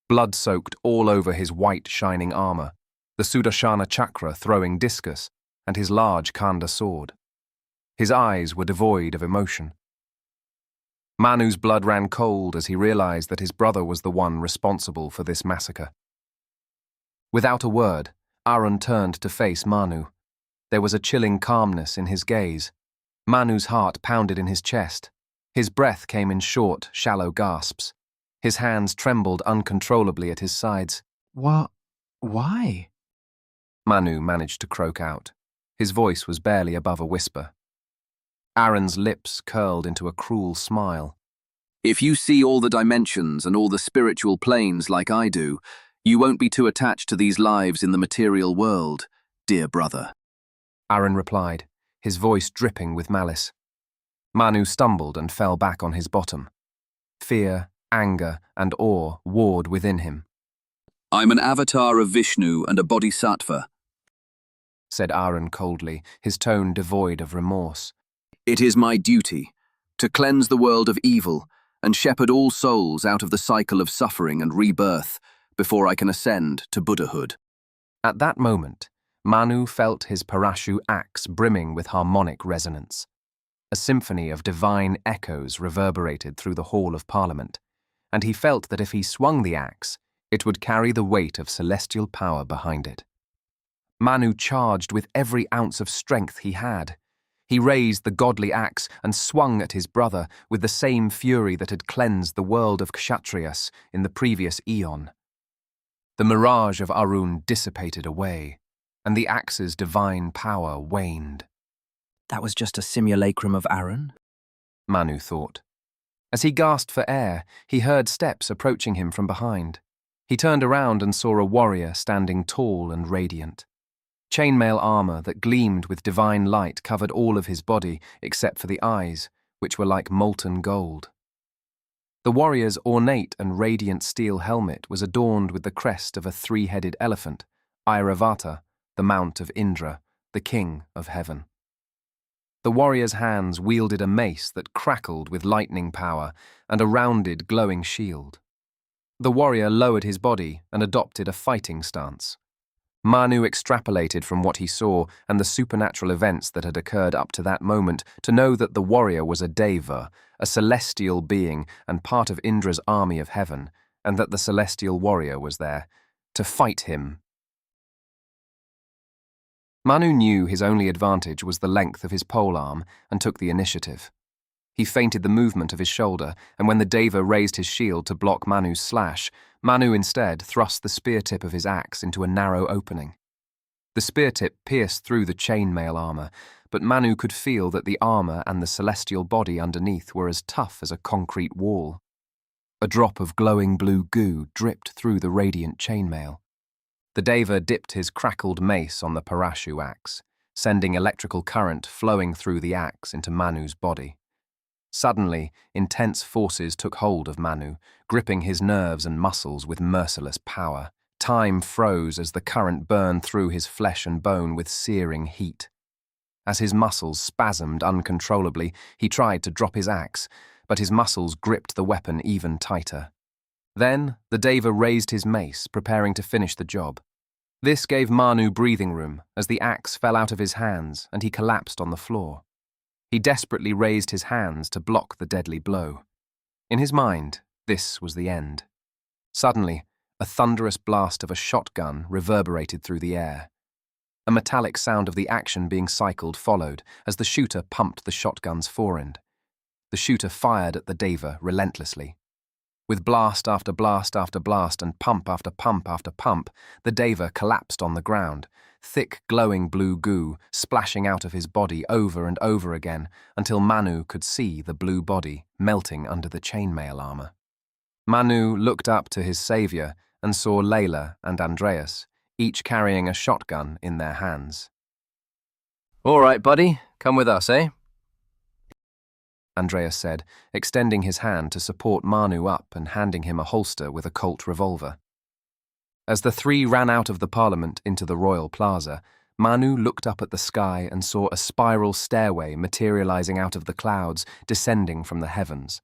A: Blood soaked all over his white shining armor, the Sudarshana chakra throwing discus, and his large Khanda sword. His eyes were devoid of emotion. Manu's blood ran cold as he realized that his brother was the one responsible for this massacre. Without a word, Arun turned to face Manu. There was a chilling calmness in his gaze. Manu's heart pounded in his chest. His breath came in short, shallow gasps. His hands trembled uncontrollably at his sides.
J: Why?
A: Manu managed to croak out. His voice was barely above a whisper. Arun's lips curled into a cruel smile.
C: If you see all the dimensions and all the spiritual planes like I do, you won't be too attached to these lives in the material world, dear brother.
A: Arun replied, his voice dripping with malice. Manu stumbled and fell back on his bottom. Fear, anger, and awe warred within him.
C: I'm an avatar of Vishnu and a bodhisattva,
A: said Arun coldly, his tone devoid of remorse.
C: It is my duty to cleanse the world of evil and shepherd all souls out of the cycle of suffering and rebirth before I can ascend to Buddhahood.
A: At that moment, Manu felt his parashu axe brimming with harmonic resonance. A symphony of divine echoes reverberated through the hall of Parliament, and he felt that if he swung the axe, it would carry the weight of celestial power behind it. Manu charged with every ounce of strength he had. He raised the godly axe and swung at his brother with the same fury that had cleansed the world of Kshatriyas in the previous eon. The mirage of Arun dissipated away, and the axe's divine power waned.
G: That was just a simulacrum of Arun?
A: Manu thought. As he gasped for air, he heard steps approaching him from behind. He turned around and saw a warrior standing tall and radiant. Chainmail armor that gleamed with divine light covered all of his body except for the eyes, which were like molten gold. The warrior's ornate and radiant steel helmet was adorned with the crest of a three-headed elephant, Airavata, the mount of Indra, the king of heaven. The warrior's hands wielded a mace that crackled with lightning power and a rounded, glowing shield. The warrior lowered his body and adopted a fighting stance. Manu extrapolated from what he saw and the supernatural events that had occurred up to that moment to know that the warrior was a deva, a celestial being and part of Indra's army of heaven, and that the celestial warrior was there to fight him. Manu knew his only advantage was the length of his polearm and took the initiative. He feinted the movement of his shoulder, and when the deva raised his shield to block Manu's slash, Manu instead thrust the spear tip of his axe into a narrow opening. The spear tip pierced through the chainmail armor, but Manu could feel that the armor and the celestial body underneath were as tough as a concrete wall. A drop of glowing blue goo dripped through the radiant chainmail. The deva dipped his crackled mace on the parashu axe, sending electrical current flowing through the axe into Manu's body. Suddenly, intense forces took hold of Manu, gripping his nerves and muscles with merciless power. Time froze as the current burned through his flesh and bone with searing heat. As his muscles spasmed uncontrollably, he tried to drop his axe, but his muscles gripped the weapon even tighter. Then, the deva raised his mace, preparing to finish the job. This gave Manu breathing room as the axe fell out of his hands and he collapsed on the floor. He desperately raised his hands to block the deadly blow. In his mind, this was the end. Suddenly, a thunderous blast of a shotgun reverberated through the air. A metallic sound of the action being cycled followed as the shooter pumped the shotgun's forend. The shooter fired at the deva relentlessly. With blast after blast after blast and pump after pump after pump, the deva collapsed on the ground, thick glowing blue goo splashing out of his body over and over again until Manu could see the blue body melting under the chainmail armor. Manu looked up to his savior and saw Layla and Andreas, each carrying a shotgun in their hands.
G: All right, buddy, come with us, eh?
A: Andreas said, extending his hand to support Manu up and handing him a holster with a Colt revolver. As the three ran out of the Parliament into the Royal Plaza, Manu looked up at the sky and saw a spiral stairway materializing out of the clouds, descending from the heavens.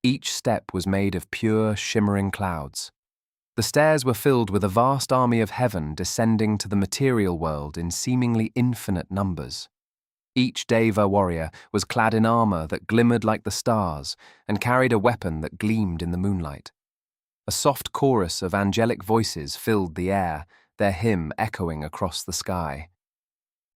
A: Each step was made of pure, shimmering clouds. The stairs were filled with a vast army of heaven descending to the material world in seemingly infinite numbers. Each Deva warrior was clad in armor that glimmered like the stars and carried a weapon that gleamed in the moonlight. A soft chorus of angelic voices filled the air, their hymn echoing across the sky.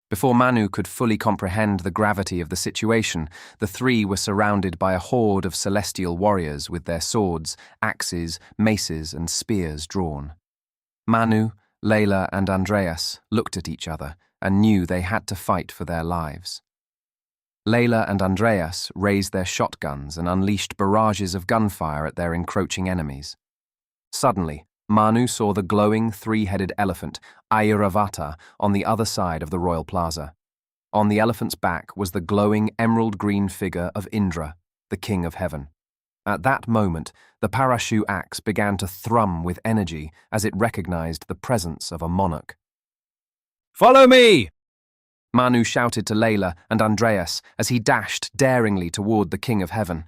A: Before Manu could fully comprehend the gravity of the situation, the three were surrounded by a horde of celestial warriors with their swords, axes, maces, and spears drawn. Manu, Layla, and Andreas looked at each other and knew they had to fight for their lives. Layla and Andreas raised their shotguns and unleashed barrages of gunfire at their encroaching enemies. Suddenly, Manu saw the glowing three-headed elephant, Airavata, on the other side of the royal plaza. On the elephant's back was the glowing emerald-green figure of Indra, the king of heaven. At that moment, the parachute axe began to thrum with energy as it recognized the presence of a monarch.
K: Follow me!
A: Manu shouted to Layla and Andreas as he dashed daringly toward the king of heaven.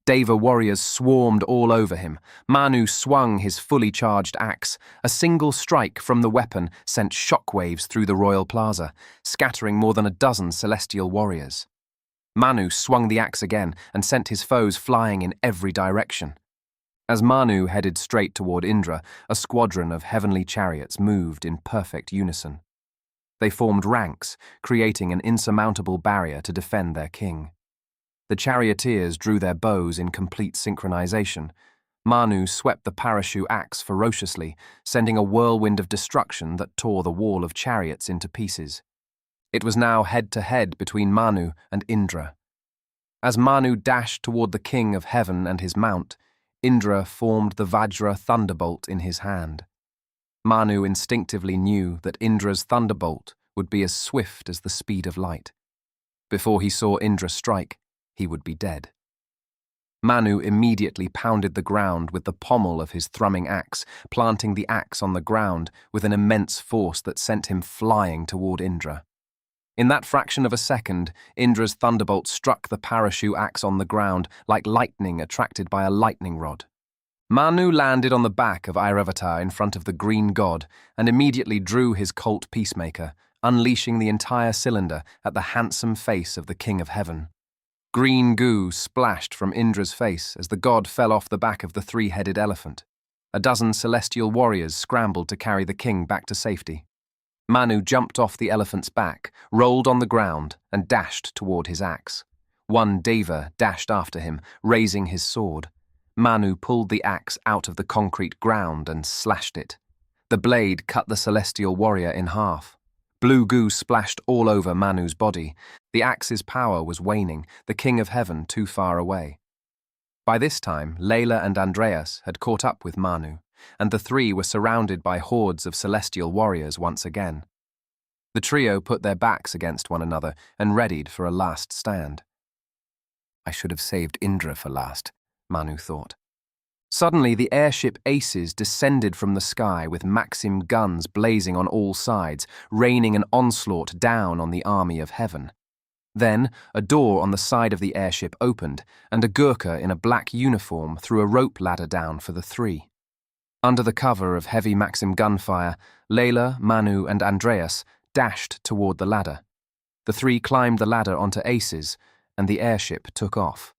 A: Deva warriors swarmed all over him. Manu swung his fully charged axe. A single strike from the weapon sent shockwaves through the royal plaza, scattering more than a dozen celestial warriors. Manu swung the axe again and sent his foes flying in every direction. As Manu headed straight toward Indra, a squadron of heavenly chariots moved in perfect unison. They formed ranks, creating an insurmountable barrier to defend their king. The charioteers drew their bows in complete synchronization. Manu swept the parachute axe ferociously, sending a whirlwind of destruction that tore the wall of chariots into pieces. It was now head-to-head between Manu and Indra. As Manu dashed toward the king of heaven and his mount, Indra formed the Vajra thunderbolt in his hand. Manu instinctively knew that Indra's thunderbolt would be as swift as the speed of light. Before he saw Indra strike, he would be dead. Manu immediately pounded the ground with the pommel of his thrumming axe, planting the axe on the ground with an immense force that sent him flying toward Indra. In that fraction of a second, Indra's thunderbolt struck the parachute axe on the ground like lightning attracted by a lightning rod. Manu landed on the back of Airavata in front of the green god and immediately drew his Colt Peacemaker, unleashing the entire cylinder at the handsome face of the king of heaven. Green goo splashed from Indra's face as the god fell off the back of the three-headed elephant. A dozen celestial warriors scrambled to carry the king back to safety. Manu jumped off the elephant's back, rolled on the ground, and dashed toward his axe. One Deva dashed after him, raising his sword. Manu pulled the axe out of the concrete ground and slashed it. The blade cut the celestial warrior in half. Blue goo splashed all over Manu's body. The axe's power was waning, the king of heaven too far away. By this time, Layla and Andreas had caught up with Manu, and the three were surrounded by hordes of celestial warriors once again. The trio put their backs against one another and readied for a last stand. I should have saved Indra for last, Manu thought. Suddenly, the airship Aces descended from the sky with Maxim guns blazing on all sides, raining an onslaught down on the army of heaven. Then, a door on the side of the airship opened, and a Gurkha in a black uniform threw a rope ladder down for the three. Under the cover of heavy Maxim gunfire, Layla, Manu, and Andreas dashed toward the ladder. The three climbed the ladder onto Aces, and the airship took off.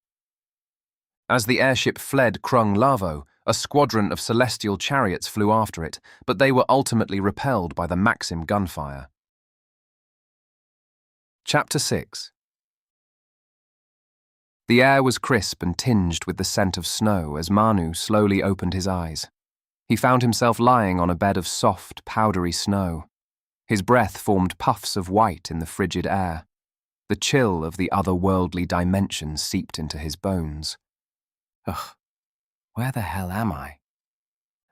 A: As the airship fled Krung Lavo, a squadron of celestial chariots flew after it, but they were ultimately repelled by the Maxim gunfire. Chapter 6. The air was crisp and tinged with the scent of snow as Manu slowly opened his eyes. He found himself lying on a bed of soft, powdery snow. His breath formed puffs of white in the frigid air. The chill of the otherworldly dimension seeped into his bones. Ugh, where the hell am I?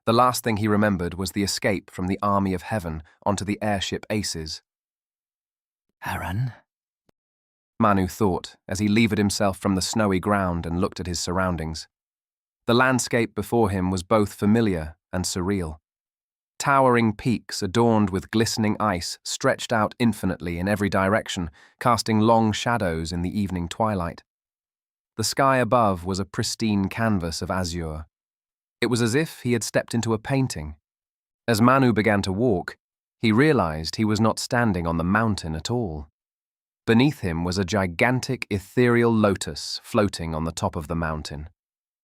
A: The last thing he remembered was the escape from the army of heaven onto the airship Aces.
E: Arun?
A: Manu thought as he levered himself from the snowy ground and looked at his surroundings. The landscape before him was both familiar and surreal. Towering peaks adorned with glistening ice stretched out infinitely in every direction, casting long shadows in the evening twilight. The sky above was a pristine canvas of azure. It was as if he had stepped into a painting. As Manu began to walk, he realized he was not standing on the mountain at all. Beneath him was a gigantic ethereal lotus floating on the top of the mountain.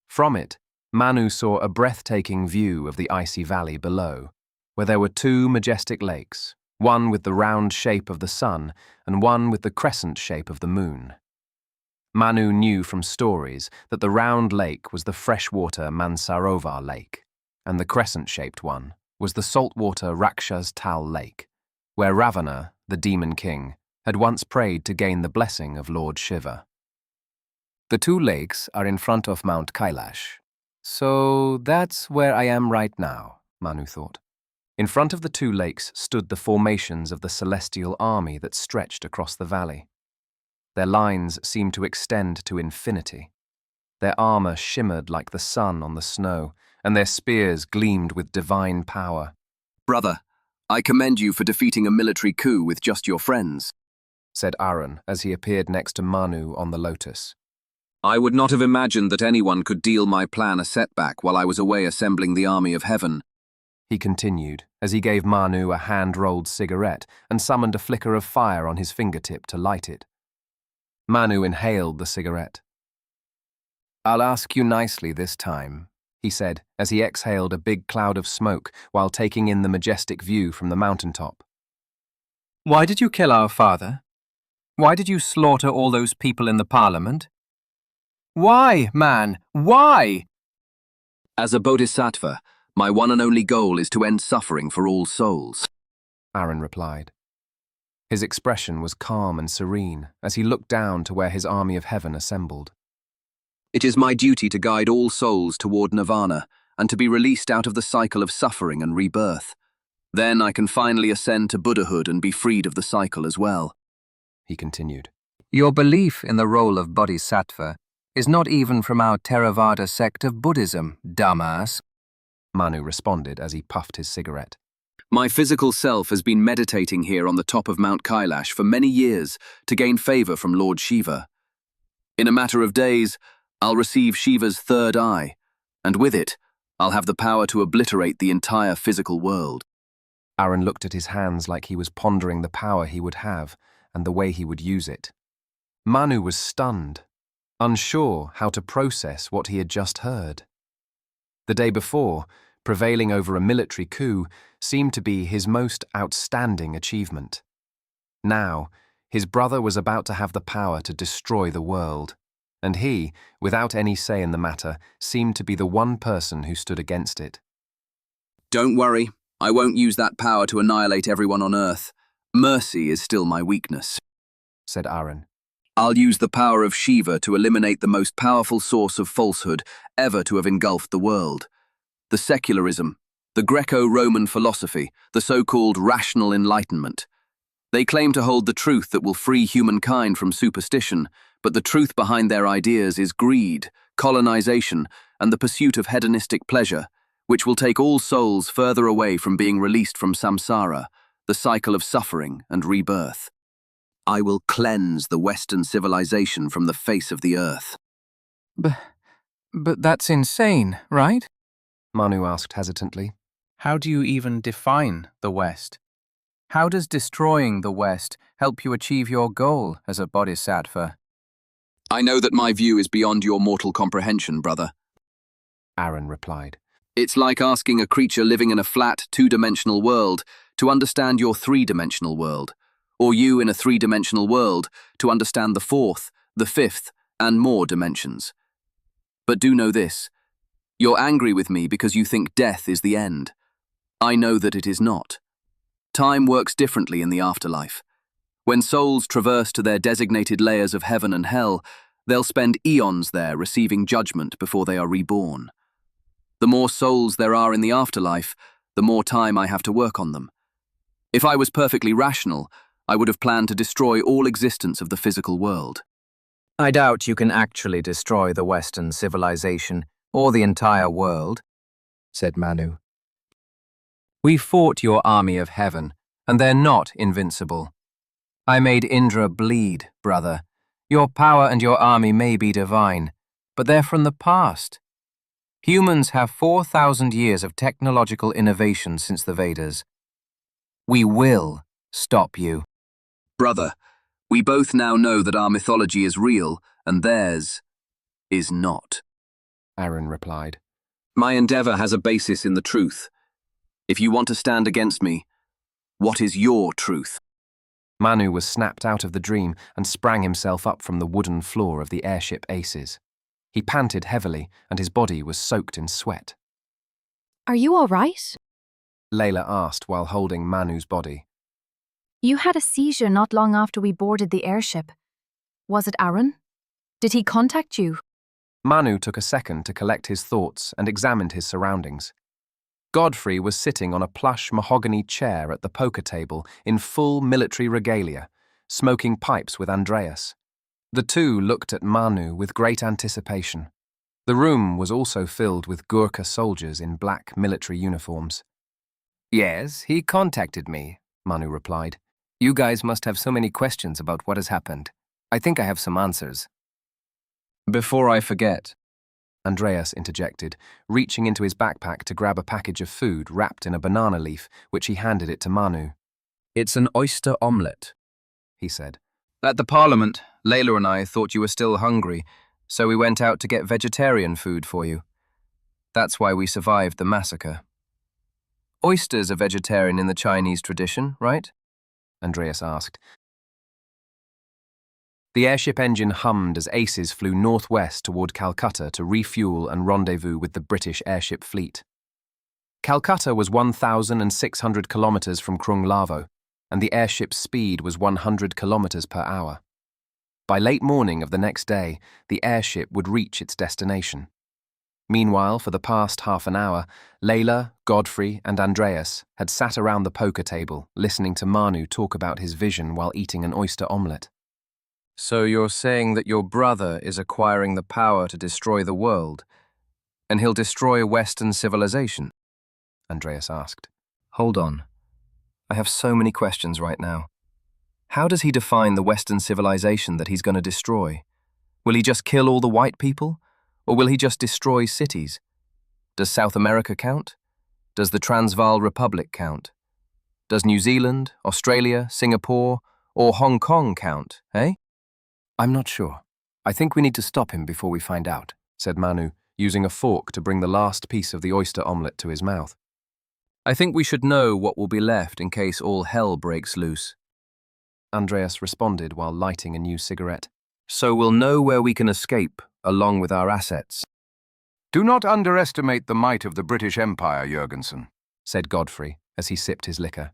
A: From it, Manu saw a breathtaking view of the icy valley below, where there were two majestic lakes, one with the round shape of the sun and one with the crescent shape of the moon. Manu knew from stories that the round lake was the freshwater Mansarovar Lake, and the crescent-shaped one was the saltwater Rakshas Tal Lake, where Ravana, the demon king, had once prayed to gain the blessing of Lord Shiva.
C: The two lakes are in front of Mount Kailash. So that's where I am right now, Manu thought.
A: In front of the two lakes stood the formations of the celestial army that stretched across the valley. Their lines seemed to extend to infinity. Their armor shimmered like the sun on the snow, and their spears gleamed with divine power.
B: Brother, I commend you for defeating a military coup with just your friends,
A: said Arun as he appeared next to Manu on the lotus.
K: I would not have imagined that anyone could deal my plan a setback while I was away assembling the army of heaven,
A: he continued as he gave Manu a hand-rolled cigarette and summoned a flicker of fire on his fingertip to light it. Manu inhaled the cigarette.
C: I'll ask you nicely this time,
A: he said as he exhaled a big cloud of smoke while taking in the majestic view from the mountaintop.
J: Why did you kill our father? Why did you slaughter all those people in the parliament? Why, man? Why?
B: As a bodhisattva, my one and only goal is to end suffering for all souls,
A: Arun replied. His expression was calm and serene as he looked down to where his army of heaven assembled.
B: It is my duty to guide all souls toward nirvana and to be released out of the cycle of suffering and rebirth. Then I can finally ascend to Buddhahood and be freed of the cycle as well,
A: he continued.
C: Your belief in the role of bodhisattva is not even from our Theravada sect of Buddhism, dumbass,
A: Manu responded as he puffed his cigarette.
B: My physical self has been meditating here on the top of Mount Kailash for many years to gain favor from Lord Shiva. In a matter of days, I'll receive Shiva's third eye, and with it, I'll have the power to obliterate the entire physical world.
A: Arun looked at his hands like he was pondering the power he would have and the way he would use it. Manu was stunned, unsure how to process what he had just heard. The day before, prevailing over a military coup seemed to be his most outstanding achievement. Now, his brother was about to have the power to destroy the world, and he, without any say in the matter, seemed to be the one person who stood against it.
B: Don't worry, I won't use that power to annihilate everyone on Earth. Mercy is still my weakness,
A: said Arun.
B: I'll use the power of Shiva to eliminate the most powerful source of falsehood ever to have engulfed the world. The secularism, the Greco-Roman philosophy, the so-called rational enlightenment. They claim to hold the truth that will free humankind from superstition, but the truth behind their ideas is greed, colonization, and the pursuit of hedonistic pleasure, which will take all souls further away from being released from samsara, the cycle of suffering and rebirth. I will cleanse the Western civilization from the face of the earth.
J: But that's insane, right?
A: Manu asked hesitantly.
J: How do you even define the West? How does destroying the West help you achieve your goal as a bodhisattva?
B: I know that my view is beyond your mortal comprehension, brother,
A: Arun replied.
B: It's like asking a creature living in a flat, two-dimensional world to understand your three-dimensional world, or you in a three-dimensional world to understand the fourth, the fifth, and more dimensions. But do know this. You're angry with me because you think death is the end. I know that it is not. Time works differently in the afterlife. When souls traverse to their designated layers of heaven and hell, they'll spend eons there receiving judgment before they are reborn. The more souls there are in the afterlife, the more time I have to work on them. If I was perfectly rational, I would have planned to destroy all existence of the physical world.
C: I doubt you can actually destroy the Western civilization or the entire world, said Manu. We fought your army of heaven, and they're not invincible. I made Indra bleed, brother. Your power and your army may be divine, but they're from the past. Humans have 4,000 years of technological innovation since the Vedas. We will stop you.
B: Brother, we both now know that our mythology is real and theirs is not,
A: Arun replied.
B: My endeavor has a basis in the truth. If you want to stand against me,
K: What is your truth?
A: Manu was snapped out of the dream and sprang himself up from the wooden floor of the airship Aces. He panted heavily, and his body was soaked in sweat.
F: Are you all right?
A: Layla asked while holding Manu's body.
F: You had a seizure not long after we boarded the airship. Was it Arun? Did he contact you?
A: Manu took a second to collect his thoughts and examined his surroundings. Godfrey was sitting on a plush mahogany chair at the poker table in full military regalia, smoking pipes with Andreas. The two looked at Manu with great anticipation. The room was also filled with Gurkha soldiers in black military uniforms.
C: Yes, he contacted me, Manu replied. You guys must have so many questions about what has happened. I think I have some answers.
G: Before I forget,
A: Andreas interjected, reaching into his backpack to grab a package of food wrapped in a banana leaf, which he handed it to Manu.
G: it's an oyster omelette,
A: He said.
G: At the Parliament, Layla and I thought you were still hungry, so we went out to get vegetarian food for you. That's why we survived the massacre. Oysters are vegetarian in the Chinese tradition, right?
A: Andreas asked. The airship engine hummed as Aces flew northwest toward Calcutta to refuel and rendezvous with the British airship fleet. Calcutta was 1,600 kilometers from Krung Lavo, and the airship's speed was 100 kilometers per hour. By late morning of the next day, the airship would reach its destination. Meanwhile, for the past half an hour, Layla, Godfrey, and Andreas had sat around the poker table, listening to Manu talk about his vision while eating an oyster omelette.
G: So you're saying that your brother is acquiring the power to destroy the world, and he'll destroy Western civilization?
A: Andreas asked.
G: Hold on. I have so many questions right now. How does he define the Western civilization that he's going to destroy? Will he just kill all the white people? Or will he just destroy cities? Does South America count? Does the Transvaal Republic count? Does New Zealand, Australia, Singapore, or Hong Kong count, eh?
A: I'm not sure. I think we need to stop him before we find out, said Manu, using a fork to bring the last piece of the oyster omelette to his mouth.
G: I think we should know what will be left in case all hell breaks loose.
A: Andreas responded while lighting a new cigarette.
G: So we'll know where we can escape, along with our assets.
D: Do not underestimate the might of the British Empire, Jurgensen,
A: said Godfrey as he sipped his liquor.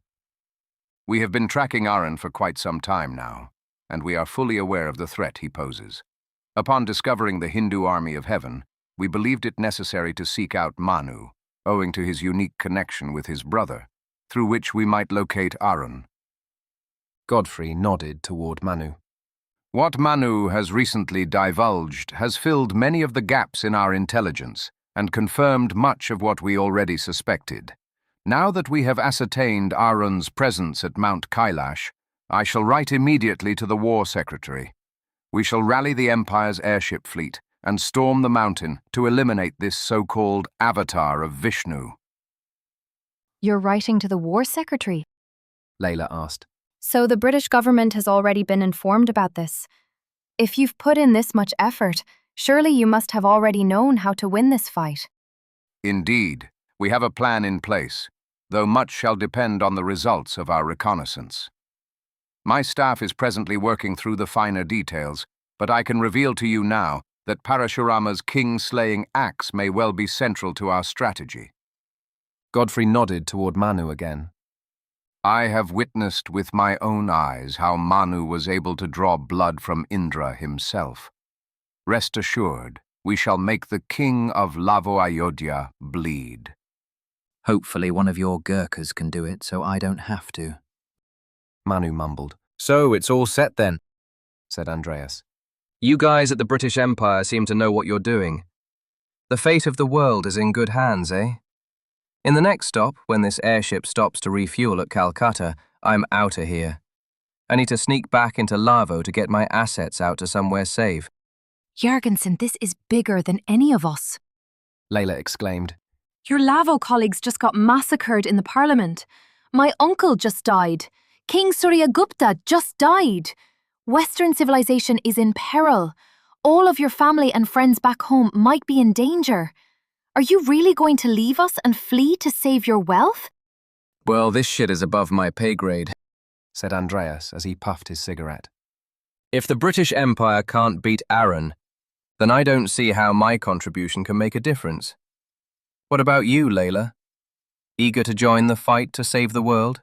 D: We have been tracking Arun for quite some time now, and we are fully aware of the threat he poses. Upon discovering the Hindu army of heaven, we believed it necessary to seek out Manu, owing to his unique connection with his brother, through which we might locate Arun.
A: Godfrey nodded toward Manu.
D: What Manu has recently divulged has filled many of the gaps in our intelligence and confirmed much of what we already suspected. Now that we have ascertained Arun's presence at Mount Kailash, I shall write immediately to the War Secretary. We shall rally the Empire's airship fleet and storm the mountain to eliminate this so-called avatar of Vishnu.
F: You're writing to the War Secretary?
A: Layla asked.
F: So the British government has already been informed about this. If you've put in this much effort, surely you must have already known how to win this fight.
D: Indeed, we have a plan in place, though much shall depend on the results of our reconnaissance. My staff is presently working through the finer details, but I can reveal to you now that Parashurama's king-slaying axe may well be central to our strategy.
A: Godfrey nodded toward Manu again.
D: I have witnessed with my own eyes how Manu was able to draw blood from Indra himself. Rest assured, we shall make the king of Lavo-Ayodhya bleed.
E: Hopefully one of your Gurkhas can do it, so I don't have to.
A: Manu mumbled.
G: So it's all set then,
A: said Andreas.
G: You guys at the British Empire seem to know what you're doing. The fate of the world is in good hands, eh? In the next stop, when this airship stops to refuel at Calcutta, I'm outta here. I need to sneak back into Lavo to get my assets out to somewhere safe.
F: Jurgensen, this is bigger than any of us.
A: Layla exclaimed.
F: Your Lavo colleagues just got massacred in the Parliament. My uncle just died. King Suryagupta just died. Western civilization is in peril. All of your family and friends back home might be in danger. Are you really going to leave us and flee to save your wealth?
G: Well, this shit is above my pay grade,
A: said Andreas as he puffed his cigarette.
G: If the British Empire can't beat Arun, then I don't see how my contribution can make a difference. What about you, Layla? Eager to join the fight to save the world?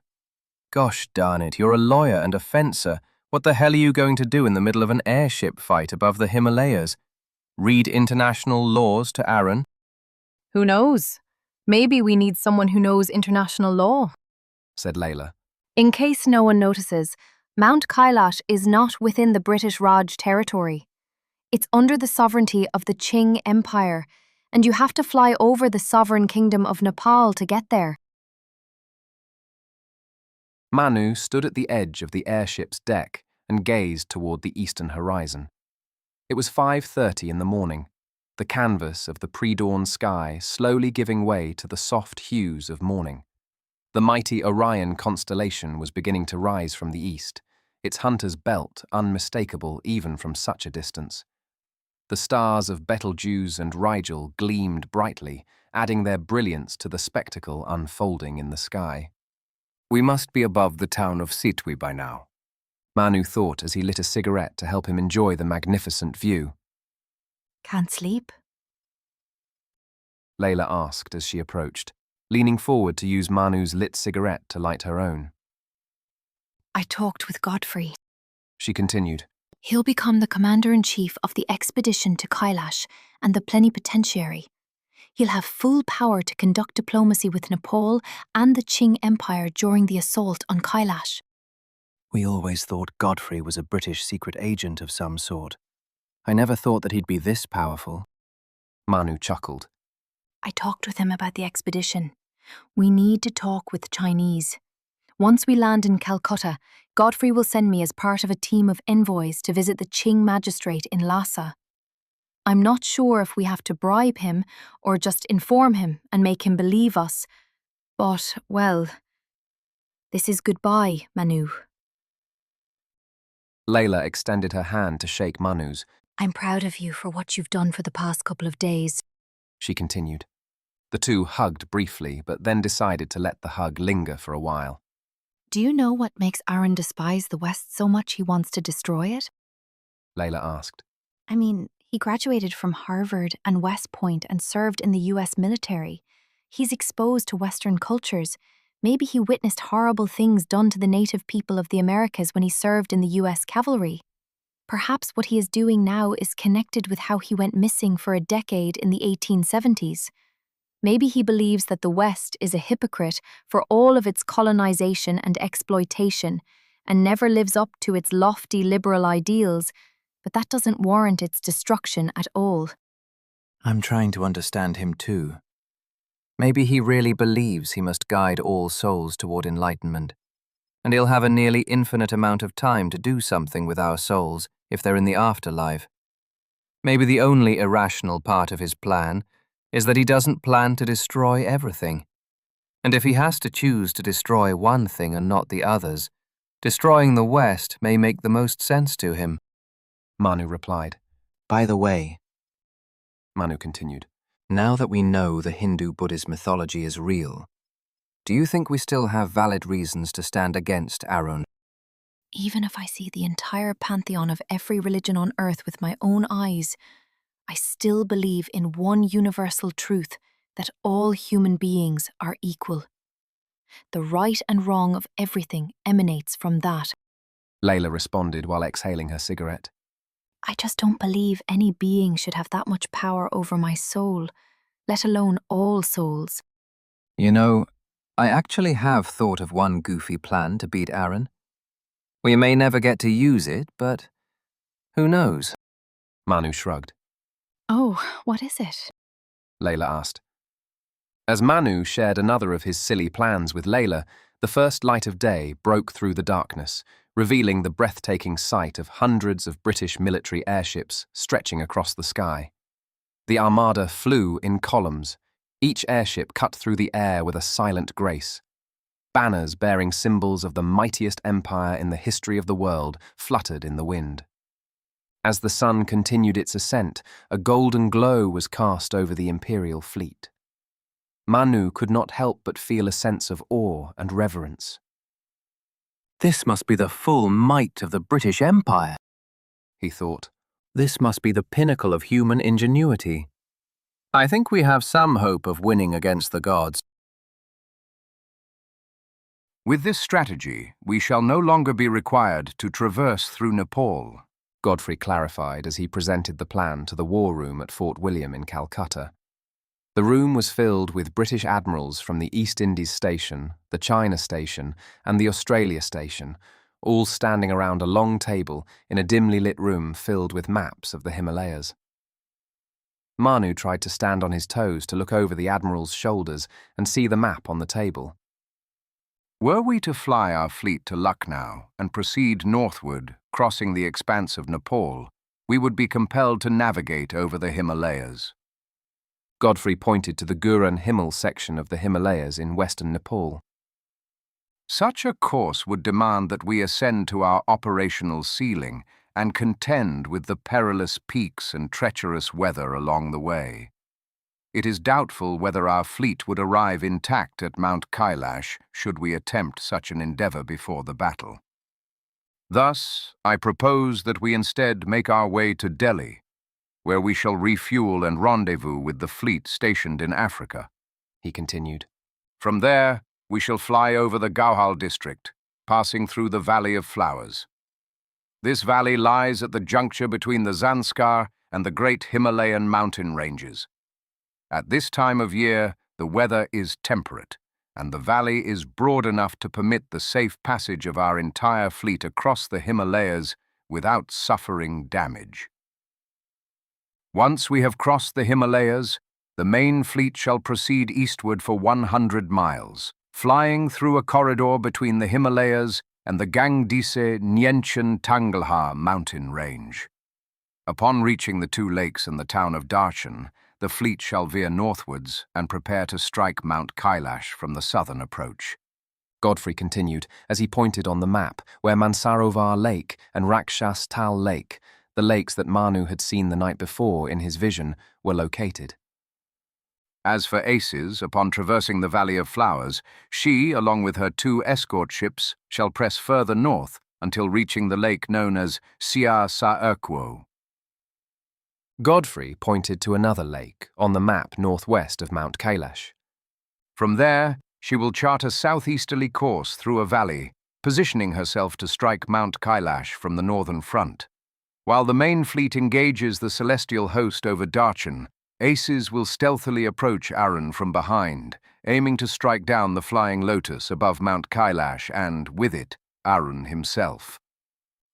G: Gosh darn it, you're a lawyer and a fencer. What the hell are you going to do in the middle of an airship fight above the Himalayas? Read international laws to Arun?
F: Who knows? Maybe we need someone who knows international law,
A: said Layla.
F: In case no one notices, Mount Kailash is not within the British Raj territory. It's under the sovereignty of the Qing Empire, and you have to fly over the sovereign kingdom of Nepal to get there.
A: Manu stood at the edge of the airship's deck and gazed toward the eastern horizon. It was 5:30 in the morning, the canvas of the pre-dawn sky slowly giving way to the soft hues of morning. The mighty Orion constellation was beginning to rise from the east, its hunter's belt unmistakable even from such a distance. The stars of Betelgeuse and Rigel gleamed brightly, adding their brilliance to the spectacle unfolding in the sky.
C: We must be above the town of Sitwi by now,
A: Manu thought as he lit a cigarette to help him enjoy the magnificent view.
F: Can't sleep?
A: Layla asked as she approached, leaning forward to use Manu's lit cigarette to light her own.
F: I talked with Godfrey.
A: She continued.
F: He'll become the commander-in-chief of the expedition to Kailash and the plenipotentiary. He'll have full power to conduct diplomacy with Nepal and the Qing Empire during the assault on Kailash.
G: We always thought Godfrey was a British secret agent of some sort. I never thought that he'd be this powerful.
A: Manu chuckled.
F: I talked with him about the expedition. We need to talk with the Chinese. Once we land in Calcutta, Godfrey will send me as part of a team of envoys to visit the Qing magistrate in Lhasa. I'm not sure if we have to bribe him or just inform him and make him believe us. But, well, this is goodbye, Manu.
A: Layla extended her hand to shake Manu's.
F: I'm proud of you for what you've done for the past couple of days,
A: she continued. The two hugged briefly, but then decided to let the hug linger for a while.
F: Do you know what makes Arun despise the West so much he wants to destroy it?
A: Layla asked.
F: I mean, he graduated from Harvard and West Point and served in the US military. He's exposed to Western cultures. Maybe he witnessed horrible things done to the native people of the Americas when he served in the US cavalry. Perhaps what he is doing now is connected with how he went missing for a decade in the 1870s. Maybe he believes that the West is a hypocrite for all of its colonization and exploitation and never lives up to its lofty liberal ideals, but that doesn't warrant its destruction at all.
G: I'm trying to understand him too. Maybe he really believes he must guide all souls toward enlightenment, and he'll have a nearly infinite amount of time to do something with our souls if they're in the afterlife. Maybe the only irrational part of his plan is that he doesn't plan to destroy everything. And if he has to choose to destroy one thing and not the others, destroying the West may make the most sense to him.
A: Manu replied.
G: By the way,
A: Manu continued,
G: now that we know the Hindu-Buddhist mythology is real, do you think we still have valid reasons to stand against Arun?
F: Even if I see the entire pantheon of every religion on earth with my own eyes, I still believe in one universal truth, that all human beings are equal. The right and wrong of everything emanates from that.
A: Layla responded while exhaling her cigarette.
F: I just don't believe any being should have that much power over my soul, let alone all souls.
G: You know, I actually have thought of one goofy plan to beat Arun. We may never get to use it, but who knows?
A: Manu shrugged.
F: Oh, what is it?
A: Layla asked. As Manu shared another of his silly plans with Layla, the first light of day broke through the darkness, revealing the breathtaking sight of hundreds of British military airships stretching across the sky. The armada flew in columns, each airship cut through the air with a silent grace. Banners bearing symbols of the mightiest empire in the history of the world fluttered in the wind. As the sun continued its ascent, a golden glow was cast over the imperial fleet. Manu could not help but feel a sense of awe and reverence.
J: This must be the full might of the British Empire,
A: he thought.
J: This must be the pinnacle of human ingenuity. I think we have some hope of winning against the gods.
D: With this strategy, we shall no longer be required to traverse through Nepal,
A: Godfrey clarified as he presented the plan to the war room at Fort William in Calcutta. The room was filled with British admirals from the East Indies Station, the China Station, and the Australia Station, all standing around a long table in a dimly lit room filled with maps of the Himalayas. Manu tried to stand on his toes to look over the admiral's shoulders and see the map on the table.
D: Were we to fly our fleet to Lucknow and proceed northward, crossing the expanse of Nepal, we would be compelled to navigate over the Himalayas.
A: Godfrey pointed to the Gurun Himal section of the Himalayas in western Nepal.
D: Such a course would demand that we ascend to our operational ceiling and contend with the perilous peaks and treacherous weather along the way. It is doubtful whether our fleet would arrive intact at Mount Kailash should we attempt such an endeavor before the battle. Thus, I propose that we instead make our way to Delhi, where we shall refuel and rendezvous with the fleet stationed in Africa,
A: he continued.
D: From there, we shall fly over the Gauhal district, passing through the Valley of Flowers. This valley lies at the juncture between the Zanskar and the great Himalayan mountain ranges. At this time of year, the weather is temperate, and the valley is broad enough to permit the safe passage of our entire fleet across the Himalayas without suffering damage. Once we have crossed the Himalayas, the main fleet shall proceed eastward for 100 miles, flying through a corridor between the Himalayas and the Gangdise Nyenchen Tanglha mountain range. Upon reaching the two lakes and the town of Darshan, the fleet shall veer northwards and prepare to strike Mount Kailash from the southern approach.
A: Godfrey continued as he pointed on the map where Mansarovar Lake and Rakshas Tal Lake, the lakes that Manu had seen the night before in his vision, were located.
D: As for Aces, upon traversing the Valley of Flowers, she, along with her 2 escort ships, shall press further north until reaching the lake known as Sia Sa Erkwo.
A: Godfrey pointed to another lake on the map northwest of Mount Kailash.
D: From there, she will chart a southeasterly course through a valley, positioning herself to strike Mount Kailash from the northern front. While the main fleet engages the celestial host over Darshan, Aces will stealthily approach Arun from behind, aiming to strike down the flying lotus above Mount Kailash and, with it, Arun himself.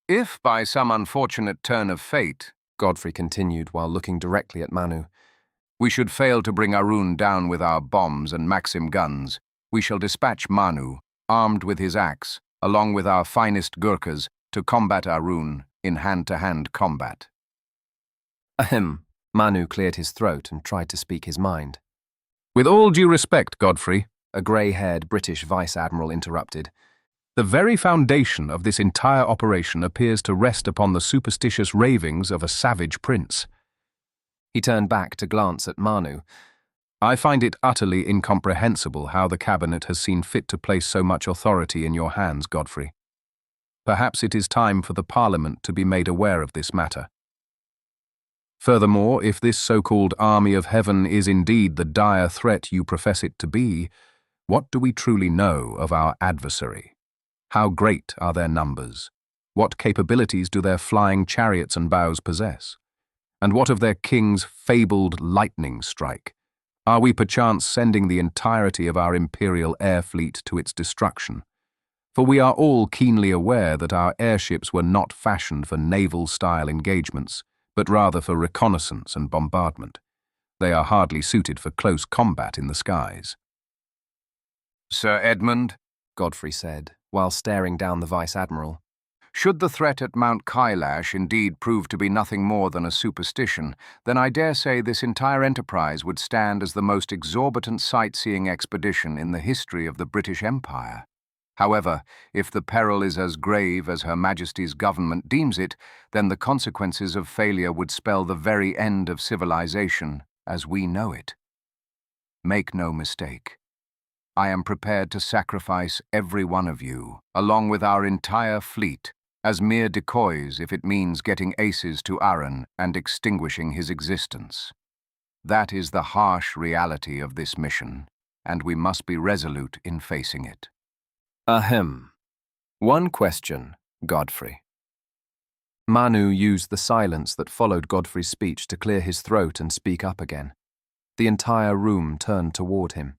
D: If, by some unfortunate turn of fate,
A: Godfrey continued while looking directly at Manu,
D: we should fail to bring Arun down with our bombs and Maxim guns, we shall dispatch Manu, armed with his axe, along with our finest Gurkhas, to combat Arun in hand-to-hand combat.
A: Ahem. Manu cleared his throat and tried to speak his mind.
D: With all due respect, Godfrey,
A: a grey-haired British vice-admiral interrupted,
D: the very foundation of this entire operation appears to rest upon the superstitious ravings of a savage prince.
A: He turned back to glance at Manu.
D: I find it utterly incomprehensible how the cabinet has seen fit to place so much authority in your hands, Godfrey. Perhaps it is time for the Parliament to be made aware of this matter. Furthermore, if this so-called army of heaven is indeed the dire threat you profess it to be, what do we truly know of our adversary? How great are their numbers? What capabilities do their flying chariots and bows possess? And what of their king's fabled lightning strike? Are we perchance sending the entirety of our imperial air fleet to its destruction? For we are all keenly aware that our airships were not fashioned for naval-style engagements, but rather for reconnaissance and bombardment. They are hardly suited for close combat in the skies. Sir Edmund,
A: Godfrey said, while staring down the vice-admiral,
D: should the threat at Mount Kailash indeed prove to be nothing more than a superstition, then I dare say this entire enterprise would stand as the most exorbitant sightseeing expedition in the history of the British Empire. However, if the peril is as grave as Her Majesty's government deems it, then the consequences of failure would spell the very end of civilization as we know it. Make no mistake. I am prepared to sacrifice every one of you, along with our entire fleet, as mere decoys if it means getting aces to Arun and extinguishing his existence. That is the harsh reality of this mission, and we must be resolute in facing it.
C: Ahem. One question, Godfrey.
A: Manu used the silence that followed Godfrey's speech to clear his throat and speak up again. The entire room turned toward him.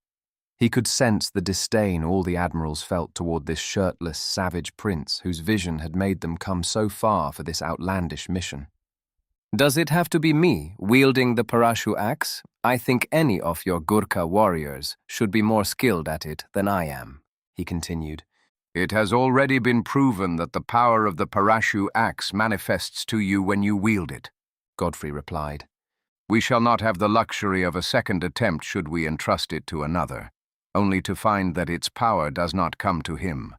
A: He could sense the disdain all the admirals felt toward this shirtless, savage prince whose vision had made them come so far for this outlandish mission.
C: Does it have to be me wielding the parashu axe? I think any of your Gurkha warriors should be more skilled at it than I am, he continued.
D: It has already been proven that the power of the parashu axe manifests to you when you wield it,
A: Godfrey replied.
D: We shall not have the luxury of a second attempt should we entrust it to another, only to find that its power does not come to him.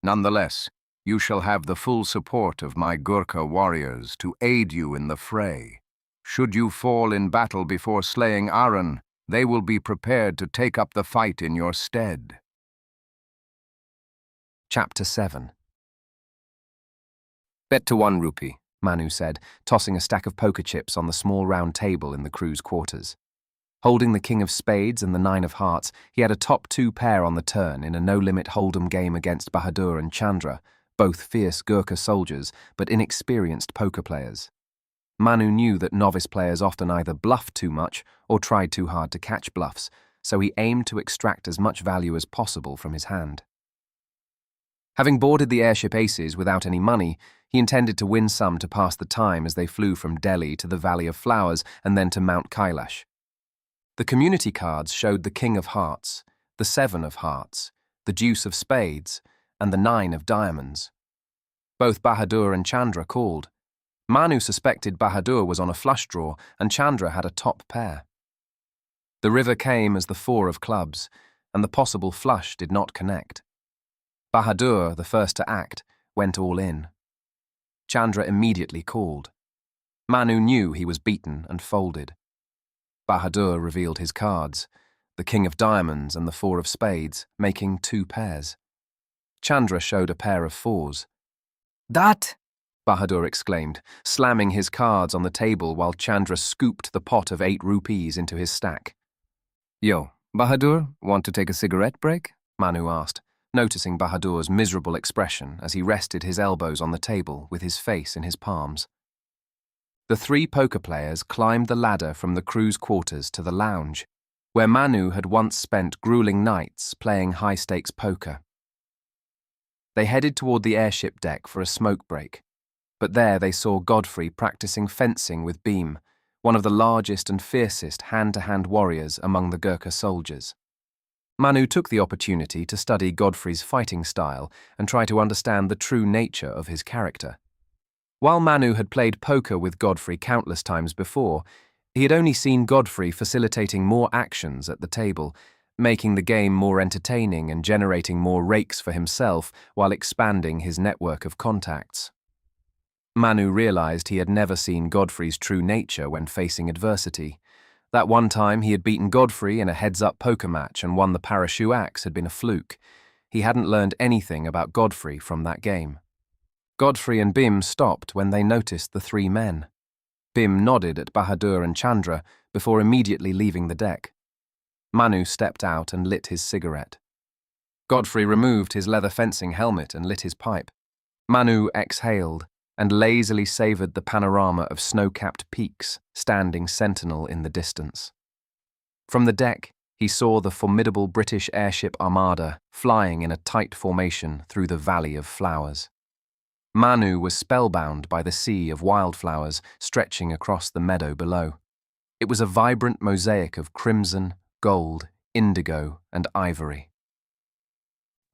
D: Nonetheless, you shall have the full support of my Gurkha warriors to aid you in the fray. Should you fall in battle before slaying Arun, they will be prepared to take up the fight in your stead.
A: Chapter 7.
C: Bet to 1 rupee,
A: Manu said, tossing a stack of poker chips on the small round table in the crew's quarters. Holding the king of spades and the 9 of hearts, he had a top 2 pair on the turn in a no-limit hold'em game against Bahadur and Chandra, both fierce Gurkha soldiers but inexperienced poker players. Manu knew that novice players often either bluffed too much or tried too hard to catch bluffs, so he aimed to extract as much value as possible from his hand. Having boarded the airship Aces without any money, he intended to win some to pass the time as they flew from Delhi to the Valley of Flowers and then to Mount Kailash. The community cards showed the King of Hearts, the 7 of Hearts, the Deuce of Spades, and the 9 of Diamonds. Both Bahadur and Chandra called. Manu suspected Bahadur was on a flush draw and Chandra had a top pair. The river came as the 4 of clubs, and the possible flush did not connect. Bahadur, the first to act, went all in. Chandra immediately called. Manu knew he was beaten and folded. Bahadur revealed his cards, the King of Diamonds and the 4 of Spades, making 2 pairs. Chandra showed a pair of 4s.
C: That!
A: Bahadur exclaimed, slamming his cards on the table while Chandra scooped the pot of 8 rupees into his stack.
C: Yo, Bahadur, want to take a cigarette break?
A: Manu asked, noticing Bahadur's miserable expression as he rested his elbows on the table with his face in his palms. The 3 poker players climbed the ladder from the crew's quarters to the lounge, where Manu had once spent grueling nights playing high-stakes poker. They headed toward the airship deck for a smoke break, but there they saw Godfrey practicing fencing with Bhim, one of the largest and fiercest hand-to-hand warriors among the Gurkha soldiers. Manu took the opportunity to study Godfrey's fighting style and try to understand the true nature of his character. While Manu had played poker with Godfrey countless times before, he had only seen Godfrey facilitating more actions at the table, making the game more entertaining and generating more rakes for himself while expanding his network of contacts. Manu realized he had never seen Godfrey's true nature when facing adversity. That one time he had beaten Godfrey in a heads-up poker match and won the parashu axe had been a fluke. He hadn't learned anything about Godfrey from that game. Godfrey and Bhim stopped when they noticed the 3 men. Bhim nodded at Bahadur and Chandra before immediately leaving the deck. Manu stepped out and lit his cigarette. Godfrey removed his leather fencing helmet and lit his pipe. Manu exhaled and lazily savoured the panorama of snow-capped peaks standing sentinel in the distance. From the deck, he saw the formidable British airship Armada flying in a tight formation through the Valley of Flowers. Manu was spellbound by the sea of wildflowers stretching across the meadow below. It was a vibrant mosaic of crimson, gold, indigo, and ivory.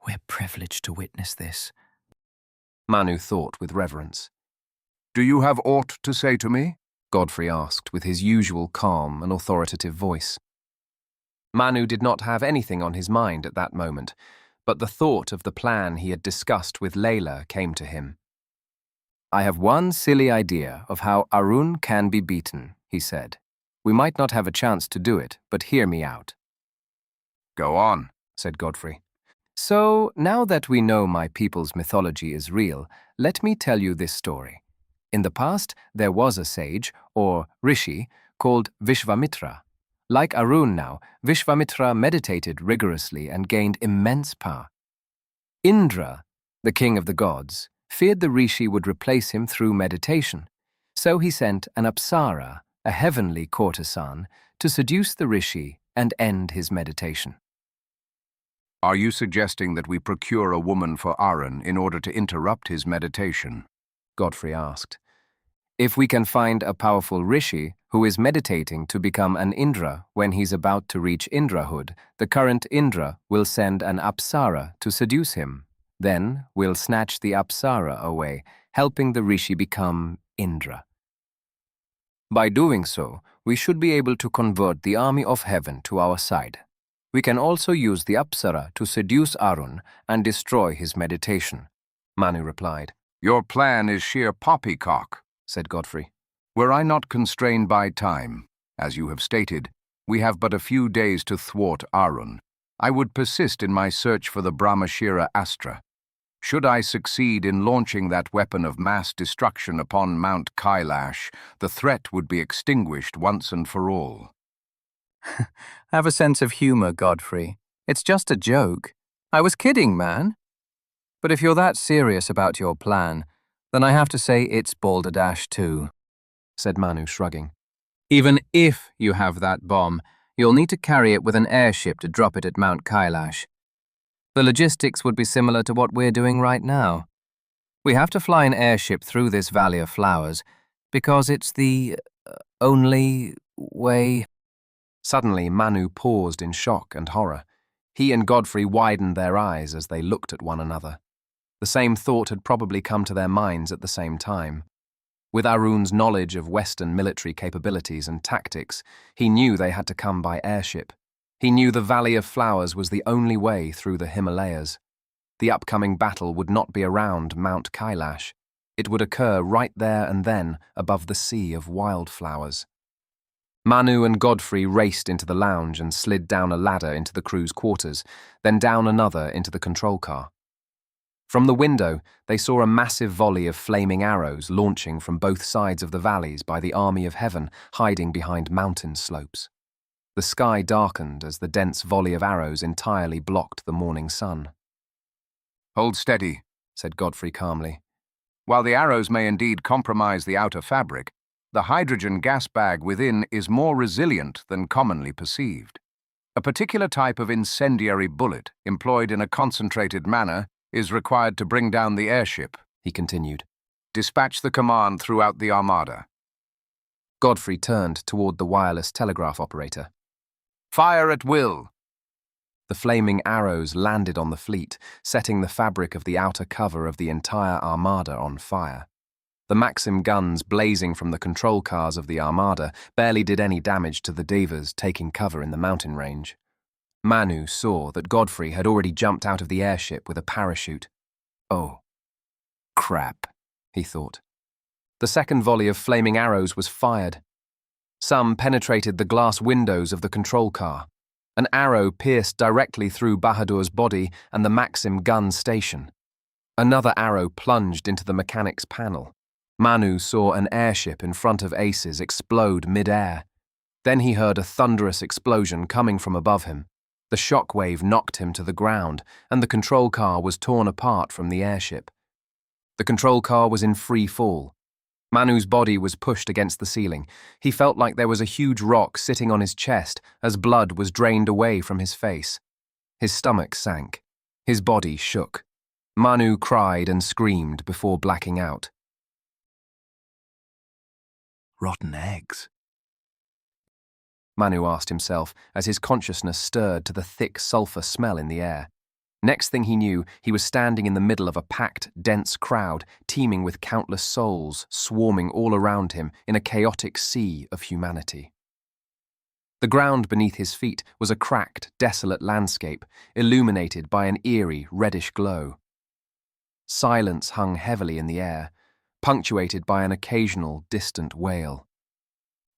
C: We're privileged to witness this,
A: Manu thought with reverence.
D: Do you have aught to say to me?
A: Godfrey asked with his usual calm and authoritative voice. Manu did not have anything on his mind at that moment, but the thought of the plan he had discussed with Layla came to him.
C: I have one silly idea of how Arun can be beaten, he said. We might not have a chance to do it, but hear me out.
D: Go on,
C: said Godfrey. So, now that we know my people's mythology is real, let me tell you this story. In the past, there was a sage, or rishi, called Vishvamitra. Like Arun now, Vishvamitra meditated rigorously and gained immense power. Indra, the king of the gods, feared the rishi would replace him through meditation, so he sent an apsara, a heavenly courtesan, to seduce the rishi and end his meditation.
D: Are you suggesting that we procure a woman for Arun in order to interrupt his meditation?
C: Godfrey asked. If we can find a powerful rishi who is meditating to become an Indra when he's about to reach Indrahood, the current Indra will send an apsara to seduce him. Then we'll snatch the apsara away, helping the rishi become Indra. By doing so, we should be able to convert the army of heaven to our side. We can also use the apsara to seduce Arun and destroy his meditation, Manu replied.
D: Your plan is sheer poppycock,
C: said Godfrey.
D: Were I not constrained by time, as you have stated, we have but a few days to thwart Arun. I would persist in my search for the Brahmashira Astra. Should I succeed in launching that weapon of mass destruction upon Mount Kailash, the threat would be extinguished once and for all.
J: Have a sense of humor, Godfrey. It's just a joke. I was kidding, man. But if you're that serious about your plan, then I have to say it's balderdash too,
C: said Manu, shrugging.
J: Even if you have that bomb, you'll need to carry it with an airship to drop it at Mount Kailash. The logistics would be similar to what we're doing right now. We have to fly an airship through this Valley of Flowers because it's the only way.
C: Suddenly, Manu paused in shock and horror. He and Godfrey widened their eyes as they looked at one another. The same thought had probably come to their minds at the same time. With Arun's knowledge of Western military capabilities and tactics, he knew they had to come by airship. He knew the Valley of Flowers was the only way through the Himalayas. The upcoming battle would not be around Mount Kailash. It would occur right there and then above the sea of wildflowers. Manu and Godfrey raced into the lounge and slid down a ladder into the crew's quarters, then down another into the control car. From the window, they saw a massive volley of flaming arrows launching from both sides of the valleys by the army of heaven hiding behind mountain slopes. The sky darkened as the dense volley of arrows entirely blocked the morning sun.
D: Hold steady, said Godfrey calmly. While the arrows may indeed compromise the outer fabric, the hydrogen gas bag within is more resilient than commonly perceived. A particular type of incendiary bullet, employed in a concentrated manner, is required to bring down the airship, he continued. Dispatch the command throughout the armada.
C: Godfrey turned toward the wireless telegraph operator.
D: Fire at will.
C: The flaming arrows landed on the fleet, setting the fabric of the outer cover of the entire armada on fire. The Maxim guns blazing from the control cars of the armada barely did any damage to the devas taking cover in the mountain range. Manu saw that Godfrey had already jumped out of the airship with a parachute. Oh, crap, he thought. The second volley of flaming arrows was fired. Some penetrated the glass windows of the control car. An arrow pierced directly through Bahadur's body and the Maxim gun station. Another arrow plunged into the mechanic's panel. Manu saw an airship in front of Ace's explode mid-air. Then he heard a thunderous explosion coming from above him. The shockwave knocked him to the ground, and the control car was torn apart from the airship. The control car was in free fall. Manu's body was pushed against the ceiling. He felt like there was a huge rock sitting on his chest as blood was drained away from his face. His stomach sank. His body shook. Manu cried and screamed before blacking out.
I: Rotten eggs.
C: Manu asked himself as his consciousness stirred to the thick sulfur smell in the air. Next thing he knew, he was standing in the middle of a packed, dense crowd, teeming with countless souls, swarming all around him in a chaotic sea of humanity. The ground beneath his feet was a cracked, desolate landscape, illuminated by an eerie, reddish glow. Silence hung heavily in the air, punctuated by an occasional, distant wail.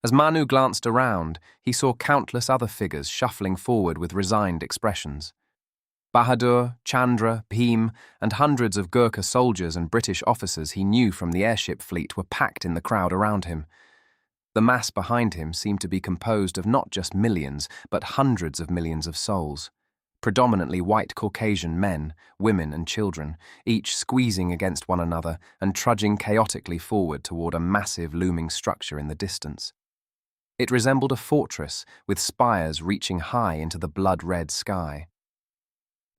A: As Manu glanced around, he saw countless other figures shuffling forward with resigned expressions. Bahadur, Chandra, Bhim, and hundreds of Gurkha soldiers and British officers he knew from the airship fleet were packed in the crowd around him. The mass behind him seemed to be composed of not just millions, but hundreds of millions of souls, predominantly white Caucasian men, women and children, each squeezing against one another and trudging chaotically forward toward a massive looming structure in the distance. It resembled a fortress with spires reaching high into the blood-red sky.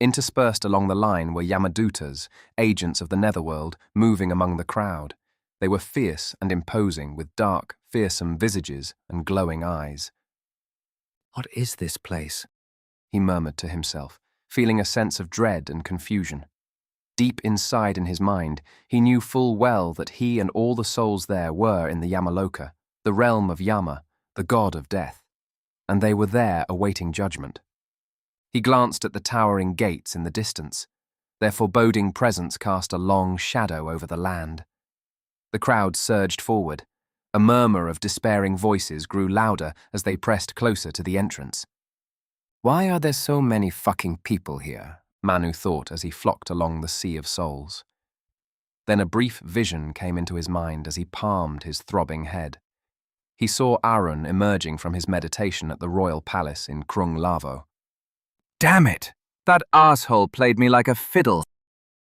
A: Interspersed along the line were Yamadutas, agents of the netherworld, moving among the crowd. They were fierce and imposing, with dark, fearsome visages and glowing eyes.
C: What is this place?
A: He murmured to himself, feeling a sense of dread and confusion. Deep inside in his mind, he knew full well that he and all the souls there were in the Yamaloka, the realm of Yama, the god of death, and they were there awaiting judgment. He glanced at the towering gates in the distance. Their foreboding presence cast a long shadow over the land. The crowd surged forward. A murmur of despairing voices grew louder as they pressed closer to the entrance.
C: Why are there so many fucking people here?
A: Manu thought as he flocked along the sea of souls. Then a brief vision came into his mind as he palmed his throbbing head. He saw Arun emerging from his meditation at the royal palace in Krung Lavo.
G: Damn it! That asshole played me like a fiddle,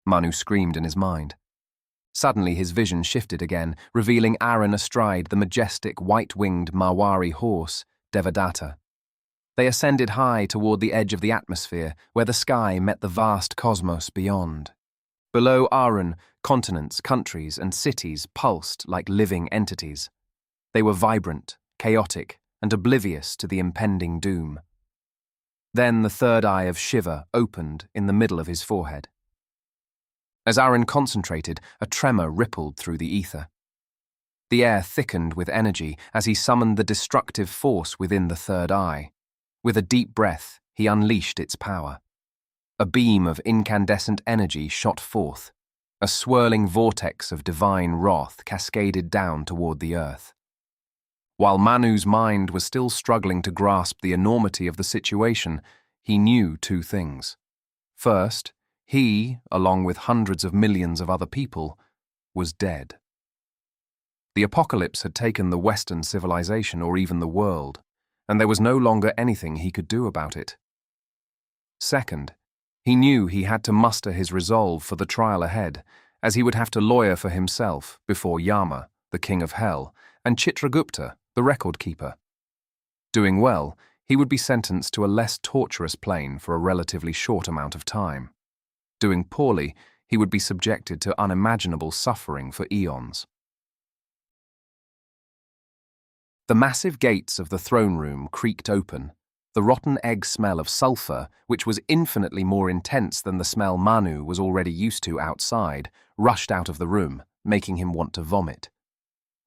A: Manu screamed in his mind. Suddenly his vision shifted again, revealing Arun astride the majestic white-winged Marwari horse, Devadatta. They ascended high toward the edge of the atmosphere, where the sky met the vast cosmos beyond. Below Arun, continents, countries, and cities pulsed like living entities. They were vibrant, chaotic, and oblivious to the impending doom. Then the third eye of Shiva opened in the middle of his forehead. As Arun concentrated, a tremor rippled through the ether. The air thickened with energy as he summoned the destructive force within the third eye. With a deep breath, he unleashed its power. A beam of incandescent energy shot forth. A swirling vortex of divine wrath cascaded down toward the earth. While Manu's mind was still struggling to grasp the enormity of the situation, he knew two things. First, he, along with hundreds of millions of other people, was dead. The apocalypse had taken the Western civilization or even the world, and there was no longer anything he could do about it. Second, he knew he had to muster his resolve for the trial ahead, as he would have to lawyer for himself before Yama, the king of hell, and Chitragupta, the record keeper. Doing well, he would be sentenced to a less torturous plane for a relatively short amount of time. Doing poorly, he would be subjected to unimaginable suffering for eons. The massive gates of the throne room creaked open. The rotten egg smell of sulfur, which was infinitely more intense than the smell Manu was already used to outside, rushed out of the room, making him want to vomit.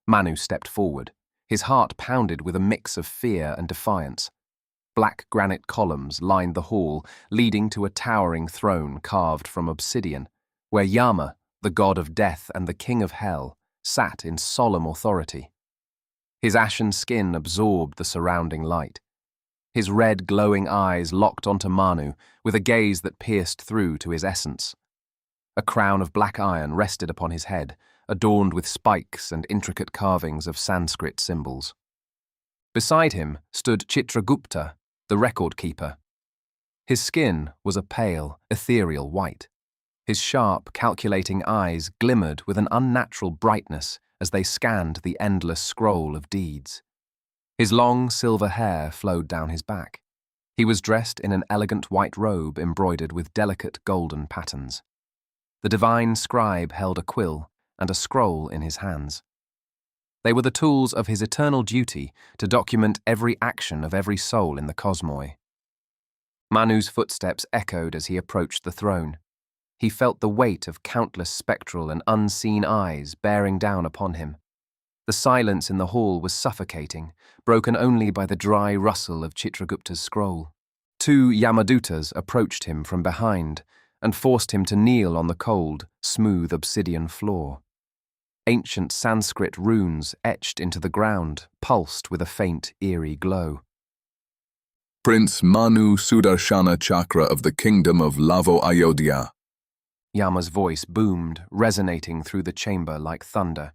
A: Manu stepped forward. His heart pounded with a mix of fear and defiance. Black granite columns lined the hall, leading to a towering throne carved from obsidian, where Yama, the god of death and the king of hell, sat in solemn authority. His ashen skin absorbed the surrounding light. His red, glowing eyes locked onto Manu with a gaze that pierced through to his essence. A crown of black iron rested upon his head, adorned with spikes and intricate carvings of Sanskrit symbols. Beside him stood Chitragupta, the record keeper. His skin was a pale, ethereal white. His sharp, calculating eyes glimmered with an unnatural brightness as they scanned the endless scroll of deeds. His long silver hair flowed down his back. He was dressed in an elegant white robe embroidered with delicate golden patterns. The divine scribe held a quill and a scroll in his hands. They were the tools of his eternal duty to document every action of every soul in the cosmoi. Manu's footsteps echoed as he approached the throne. He felt the weight of countless spectral and unseen eyes bearing down upon him. The silence in the hall was suffocating, broken only by the dry rustle of Chitragupta's scroll. Two Yamadutas approached him from behind and forced him to kneel on the cold, smooth obsidian floor. Ancient Sanskrit runes etched into the ground pulsed with a faint, eerie glow.
L: Prince Manu Sudarshana Chakra of the kingdom of Lavo-Ayodhya.
A: Yama's voice boomed, resonating through the chamber like thunder.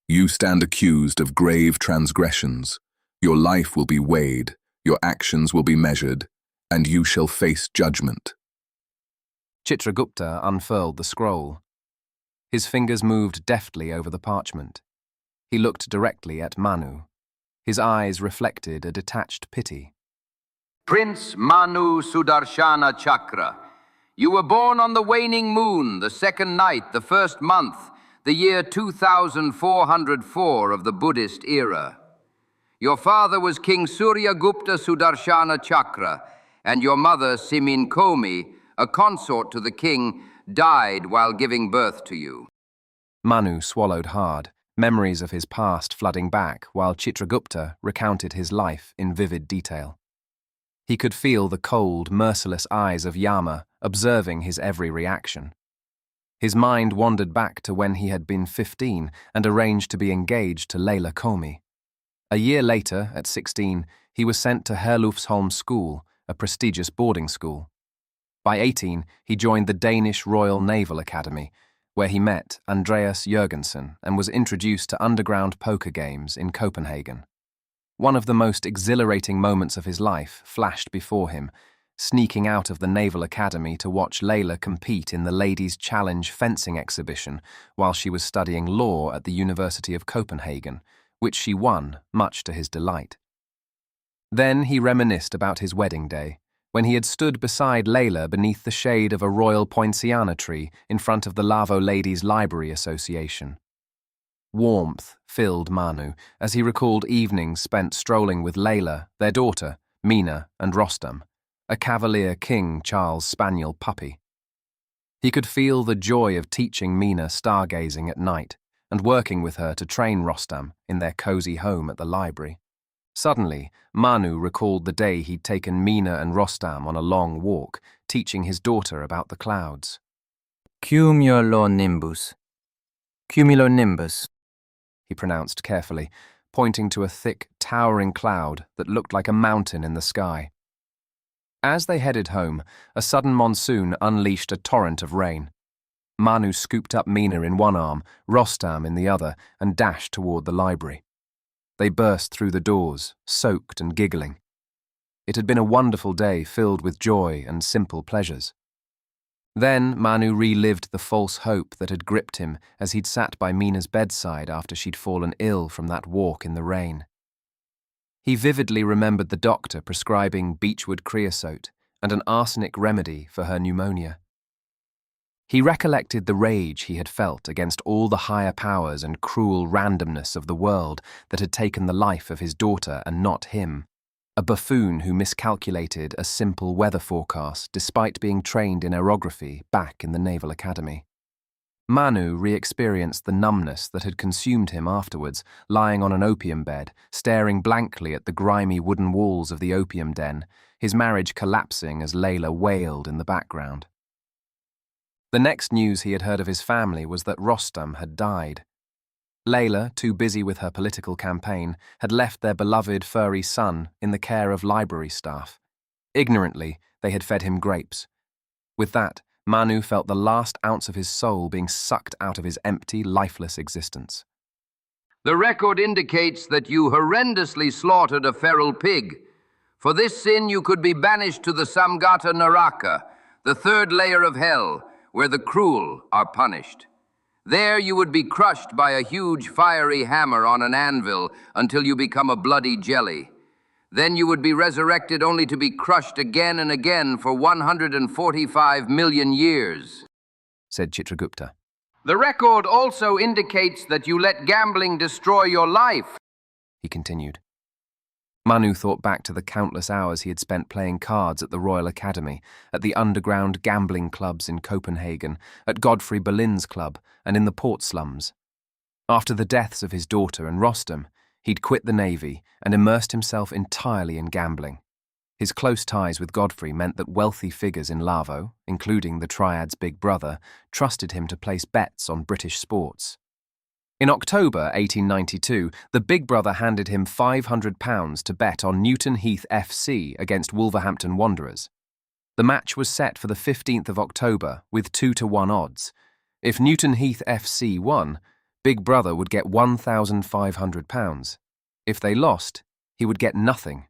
L: You stand accused of grave transgressions. Your life will be weighed, your actions will be measured, and you shall face judgment.
A: Chitragupta unfurled the scroll. His fingers moved deftly over the parchment. He looked directly at Manu. His eyes reflected a detached pity.
E: Prince Manu Sudarshana Chakra, you were born on the waning moon, the second night, the first month, the year 2404 of the Buddhist era. Your father was King Surya Gupta Sudarshana Chakra, and your mother, Simin Komi, a consort to the king, died while giving birth to you.
A: Manu swallowed hard, memories of his past flooding back while Chitragupta recounted his life in vivid detail. He could feel the cold, merciless eyes of Yama observing his every reaction. His mind wandered back to when he had been 15 and arranged to be engaged to Leila Komi. A year later, at 16, he was sent to Herlufsholm School, a prestigious boarding school. By 18, he joined the Danish Royal Naval Academy, where he met Andreas Jørgensen and was introduced to underground poker games in Copenhagen. One of the most exhilarating moments of his life flashed before him, sneaking out of the Naval Academy to watch Leila compete in the Ladies' Challenge fencing exhibition while she was studying law at the University of Copenhagen, which she won, much to his delight. Then he reminisced about his wedding day, when he had stood beside Leila beneath the shade of a royal poinciana tree in front of the Lavo Ladies' Library Association. Warmth filled Manu as he recalled evenings spent strolling with Leila, their daughter, Mina, and Rostam, a Cavalier King Charles Spaniel puppy. He could feel the joy of teaching Mina stargazing at night and working with her to train Rostam in their cozy home at the library. Suddenly, Manu recalled the day he'd taken Mina and Rostam on a long walk, teaching his daughter about the clouds.
J: Cumulonimbus. Cumulonimbus,
A: he pronounced carefully, pointing to a thick, towering cloud that looked like a mountain in the sky. As they headed home, a sudden monsoon unleashed a torrent of rain. Manu scooped up Mina in one arm, Rostam in the other, and dashed toward the library. They burst through the doors, soaked and giggling. It had been a wonderful day filled with joy and simple pleasures. Then Manu relived the false hope that had gripped him as he'd sat by Mina's bedside after she'd fallen ill from that walk in the rain. He vividly remembered the doctor prescribing beechwood creosote and an arsenic remedy for her pneumonia. He recollected the rage he had felt against all the higher powers and cruel randomness of the world that had taken the life of his daughter and not him, a buffoon who miscalculated a simple weather forecast despite being trained in aerography back in the Naval Academy. Manu re-experienced the numbness that had consumed him afterwards, lying on an opium bed, staring blankly at the grimy wooden walls of the opium den, his marriage collapsing as Leila wailed in the background. The next news he had heard of his family was that Rostam had died. Leila, too busy with her political campaign, had left their beloved furry son in the care of library staff. Ignorantly, they had fed him grapes. With that, Manu felt the last ounce of his soul being sucked out of his empty, lifeless existence.
E: The record indicates that you horrendously slaughtered a feral pig. For this sin you could be banished to the Samgata Naraka, the third layer of hell, where the cruel are punished. There you would be crushed by a huge fiery hammer on an anvil until you become a bloody jelly. Then you would be resurrected only to be crushed again and again for 145 million years,
A: said Chitragupta.
E: The record also indicates that you let gambling destroy your life,
A: he continued. Manu thought back to the countless hours he had spent playing cards at the Royal Academy, at the underground gambling clubs in Copenhagen, at Godfrey Berlin's club, and in the port slums. After the deaths of his daughter and Rostam, he'd quit the Navy and immersed himself entirely in gambling. His close ties with Godfrey meant that wealthy figures in Lavo, including the Triad's big brother, trusted him to place bets on British sports. In October 1892, the big brother handed him £500 to bet on Newton Heath FC against Wolverhampton Wanderers. The match was set for the 15th of October with 2-1 odds. If Newton Heath FC won, Big Brother would get £1,500. If they lost, he would get nothing.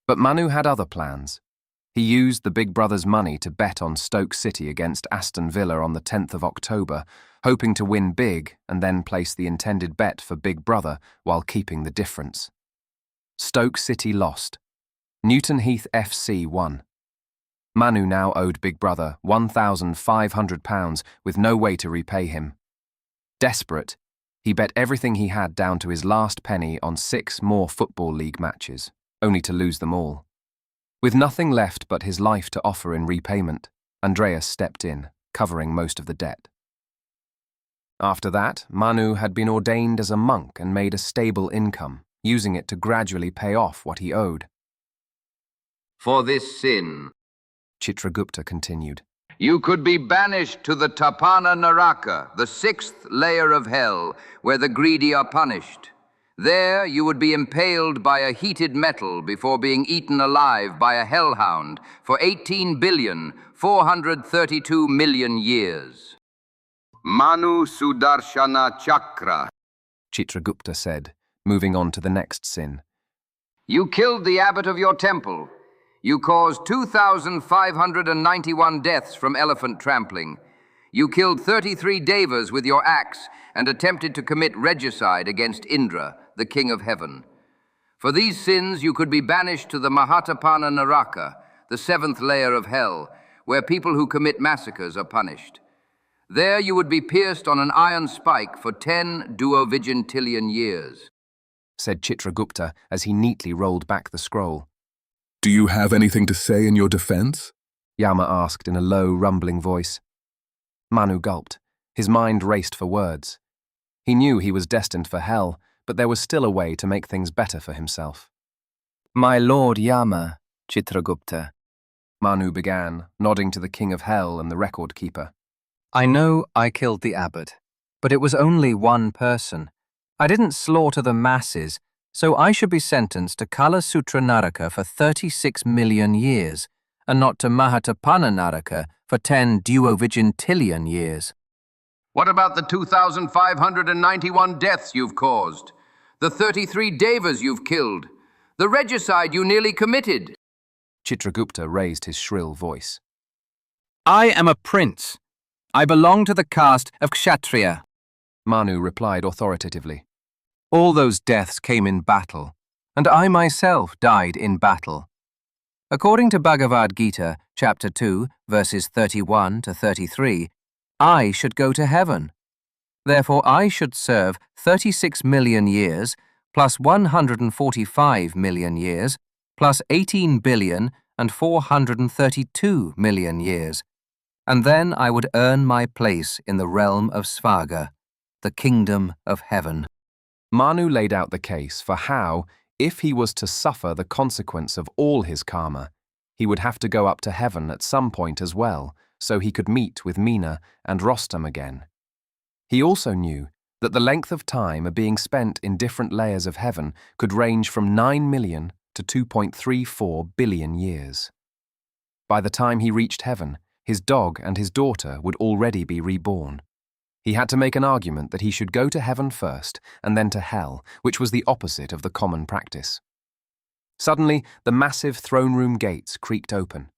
A: But Manu had other plans. He used the Big Brother's money to bet on Stoke City against Aston Villa on the 10th of October, hoping to win big and then place the intended bet for Big Brother while keeping the difference. Stoke City lost. Newton Heath FC won. Manu now owed Big Brother £1,500 with no way to repay him. Desperate, he bet everything he had down to his last penny on 6 more Football League matches, only to lose them all. With nothing left but his life to offer in repayment, Andreas stepped in, covering most of the debt. After that, Manu had been ordained as a monk and made a stable income, using it to gradually pay off what he owed.
E: For this sin,
A: Chitragupta continued,
E: you could be banished to the Tapana Naraka, the 6th layer of hell, where the greedy are punished. There you would be impaled by a heated metal before being eaten alive by a hellhound for 18,432,000,000 years. Manu Sudarshana Chakra,
A: Chitragupta said, moving on to the next sin.
E: you killed the abbot of your temple. You caused 2,591 deaths from elephant trampling. You killed 33 devas with your axe and attempted to commit regicide against Indra, the king of heaven. For these sins you could be banished to the Mahatapana Naraka, the 7th layer of hell, where people who commit massacres are punished. There you would be pierced on an iron spike for 10 duovigintillion years,
A: said Chitragupta as he neatly rolled back the scroll.
L: Do you have anything to say in your defense?
A: Yama asked in a low, rumbling voice. Manu gulped. His mind raced for words. He knew he was destined for hell, but there was still a way to make things better for himself.
G: My lord Yama, Chitragupta,
A: Manu began, nodding to the king of hell and the record keeper.
J: I know I killed the abbot, but it was only one person. I didn't slaughter the masses, so I should be sentenced to Kala Sutra Naraka for 36 million years, and not to Mahatapana Naraka for 10 duovigintillion years.
E: What about the 2,591 deaths you've caused? The 33 devas you've killed? The regicide you nearly committed?
A: Chitragupta raised his shrill voice.
J: I am a prince. I belong to the caste of Kshatriya.
A: Manu replied authoritatively.
J: All those deaths came in battle, and I myself died in battle. According to Bhagavad Gita, chapter 2, verses 31 to 33, I should go to heaven. Therefore I should serve 36 million years, plus 145 million years, plus 18,432,000,000 years, and then I would earn my place in the realm of Svarga, the kingdom of heaven.
A: Manu laid out the case for how, if he was to suffer the consequence of all his karma, he would have to go up to heaven at some point as well, so he could meet with Meena and Rostam again. He also knew that the length of time being spent in different layers of heaven could range from 9 million to 2.34 billion years. By the time he reached heaven, his dog and his daughter would already be reborn. He had to make an argument that he should go to heaven first and then to hell, which was the opposite of the common practice. Suddenly, the massive throne room gates creaked open.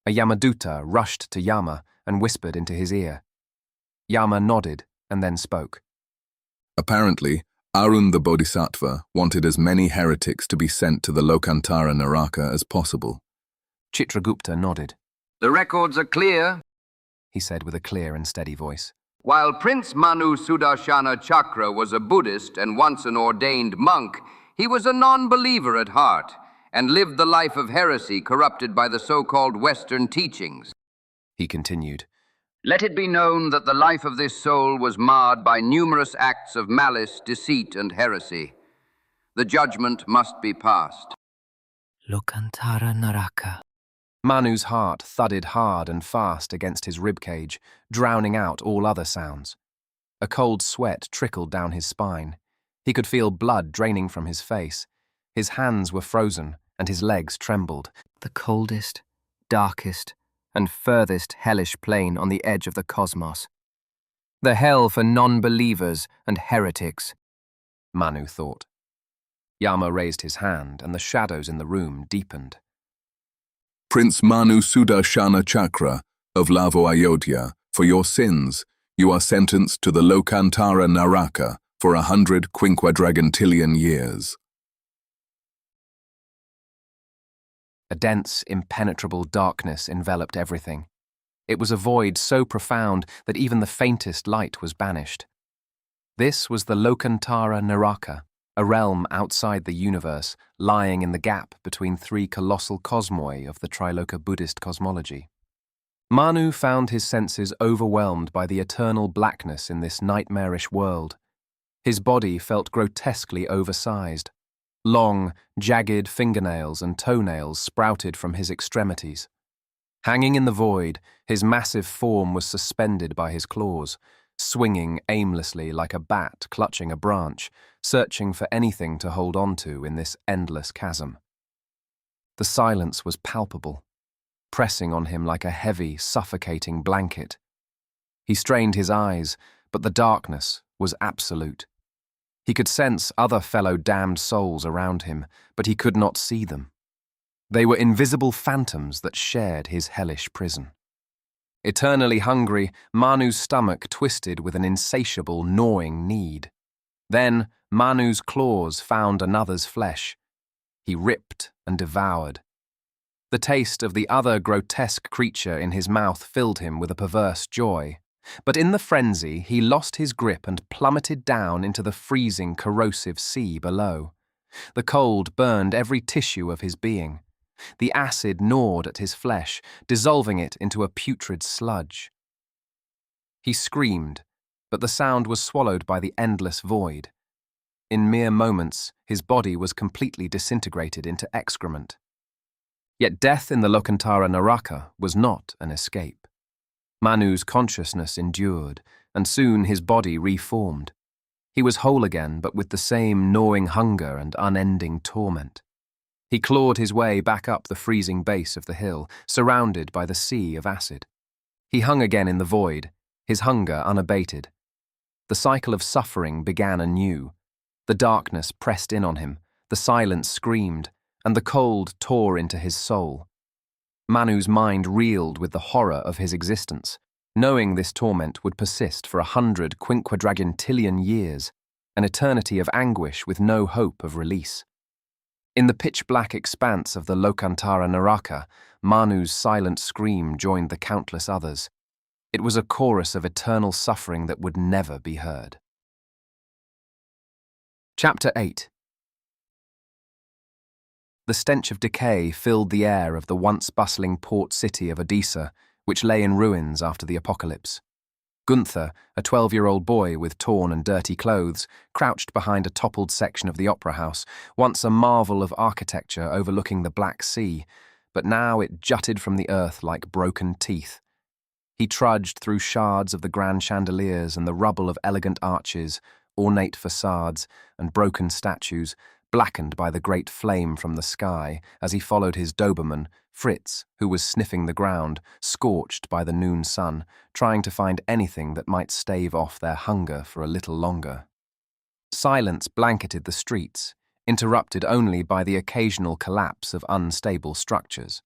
A: A Yamaduta rushed to Yama and whispered into his ear. Yama nodded and then spoke.
L: Apparently, Arun the Bodhisattva wanted as many heretics to be sent to the Lokantara Naraka as possible.
A: Chitragupta nodded.
E: The records are clear,
A: he said with a clear and steady voice.
E: While Prince Manu Sudarshana Chakra was a Buddhist and once an ordained monk, he was a non-believer at heart and lived the life of heresy corrupted by the so-called Western teachings.
A: He continued.
E: Let it be known that the life of this soul was marred by numerous acts of malice, deceit, and heresy. The judgment must be passed.
G: Lokantara Naraka.
A: Manu's heart thudded hard and fast against his ribcage, drowning out all other sounds. A cold sweat trickled down his spine. He could feel blood draining from his face. His hands were frozen, and his legs trembled.
G: The coldest, darkest, and furthest hellish plane on the edge of the cosmos. The hell for non-believers and heretics,
A: Manu thought. Yama raised his hand, and the shadows in the room deepened.
L: Prince Manu Sudarshana Chakra of Lavo-Ayodhya, for your sins, you are sentenced to the Lokantara Naraka for 100 quinquadragentillion years.
A: A dense, impenetrable darkness enveloped everything. It was a void so profound that even the faintest light was banished. This was the Lokantara Naraka, a realm outside the universe, lying in the gap between three colossal cosmoi of the Triloka Buddhist cosmology. Manu found his senses overwhelmed by the eternal blackness in this nightmarish world. His body felt grotesquely oversized. Long, jagged fingernails and toenails sprouted from his extremities. Hanging in the void, his massive form was suspended by his claws, swinging aimlessly like a bat clutching a branch, searching for anything to hold on to in this endless chasm. The silence was palpable, pressing on him like a heavy, suffocating blanket. He strained his eyes, but the darkness was absolute. He could sense other fellow damned souls around him, but he could not see them. They were invisible phantoms that shared his hellish prison. Eternally hungry, Manu's stomach twisted with an insatiable, gnawing need. Then Manu's claws found another's flesh. He ripped and devoured. The taste of the other grotesque creature in his mouth filled him with a perverse joy. But in the frenzy, he lost his grip and plummeted down into the freezing, corrosive sea below. The cold burned every tissue of his being. The acid gnawed at his flesh, dissolving it into a putrid sludge. He screamed, but the sound was swallowed by the endless void. In mere moments, his body was completely disintegrated into excrement. Yet death in the Lokantara Naraka was not an escape. Manu's consciousness endured, and soon his body reformed. He was whole again, but with the same gnawing hunger and unending torment. He clawed his way back up the freezing base of the hill, surrounded by the sea of acid. He hung again in the void, his hunger unabated. The cycle of suffering began anew. The darkness pressed in on him, the silence screamed, and the cold tore into his soul. Manu's mind reeled with the horror of his existence, knowing this torment would persist for 100 quinquadragentillion years, an eternity of anguish with no hope of release. In the pitch-black expanse of the Lokantara Naraka, Manu's silent scream joined the countless others. It was a chorus of eternal suffering that would never be heard. Chapter 8. The stench of decay filled the air of the once bustling port city of Odisha, which lay in ruins after the apocalypse. Gunther, a 12-year-old boy with torn and dirty clothes, crouched behind a toppled section of the opera house, once a marvel of architecture overlooking the Black Sea, but now it jutted from the earth like broken teeth. He trudged through shards of the grand chandeliers and the rubble of elegant arches, ornate facades, and broken statues, blackened by the great flame from the sky, as he followed his Doberman, Fritz, who was sniffing the ground, scorched by the noon sun, trying to find anything that might stave off their hunger for a little longer. Silence blanketed the streets, interrupted only by the occasional collapse of unstable structures.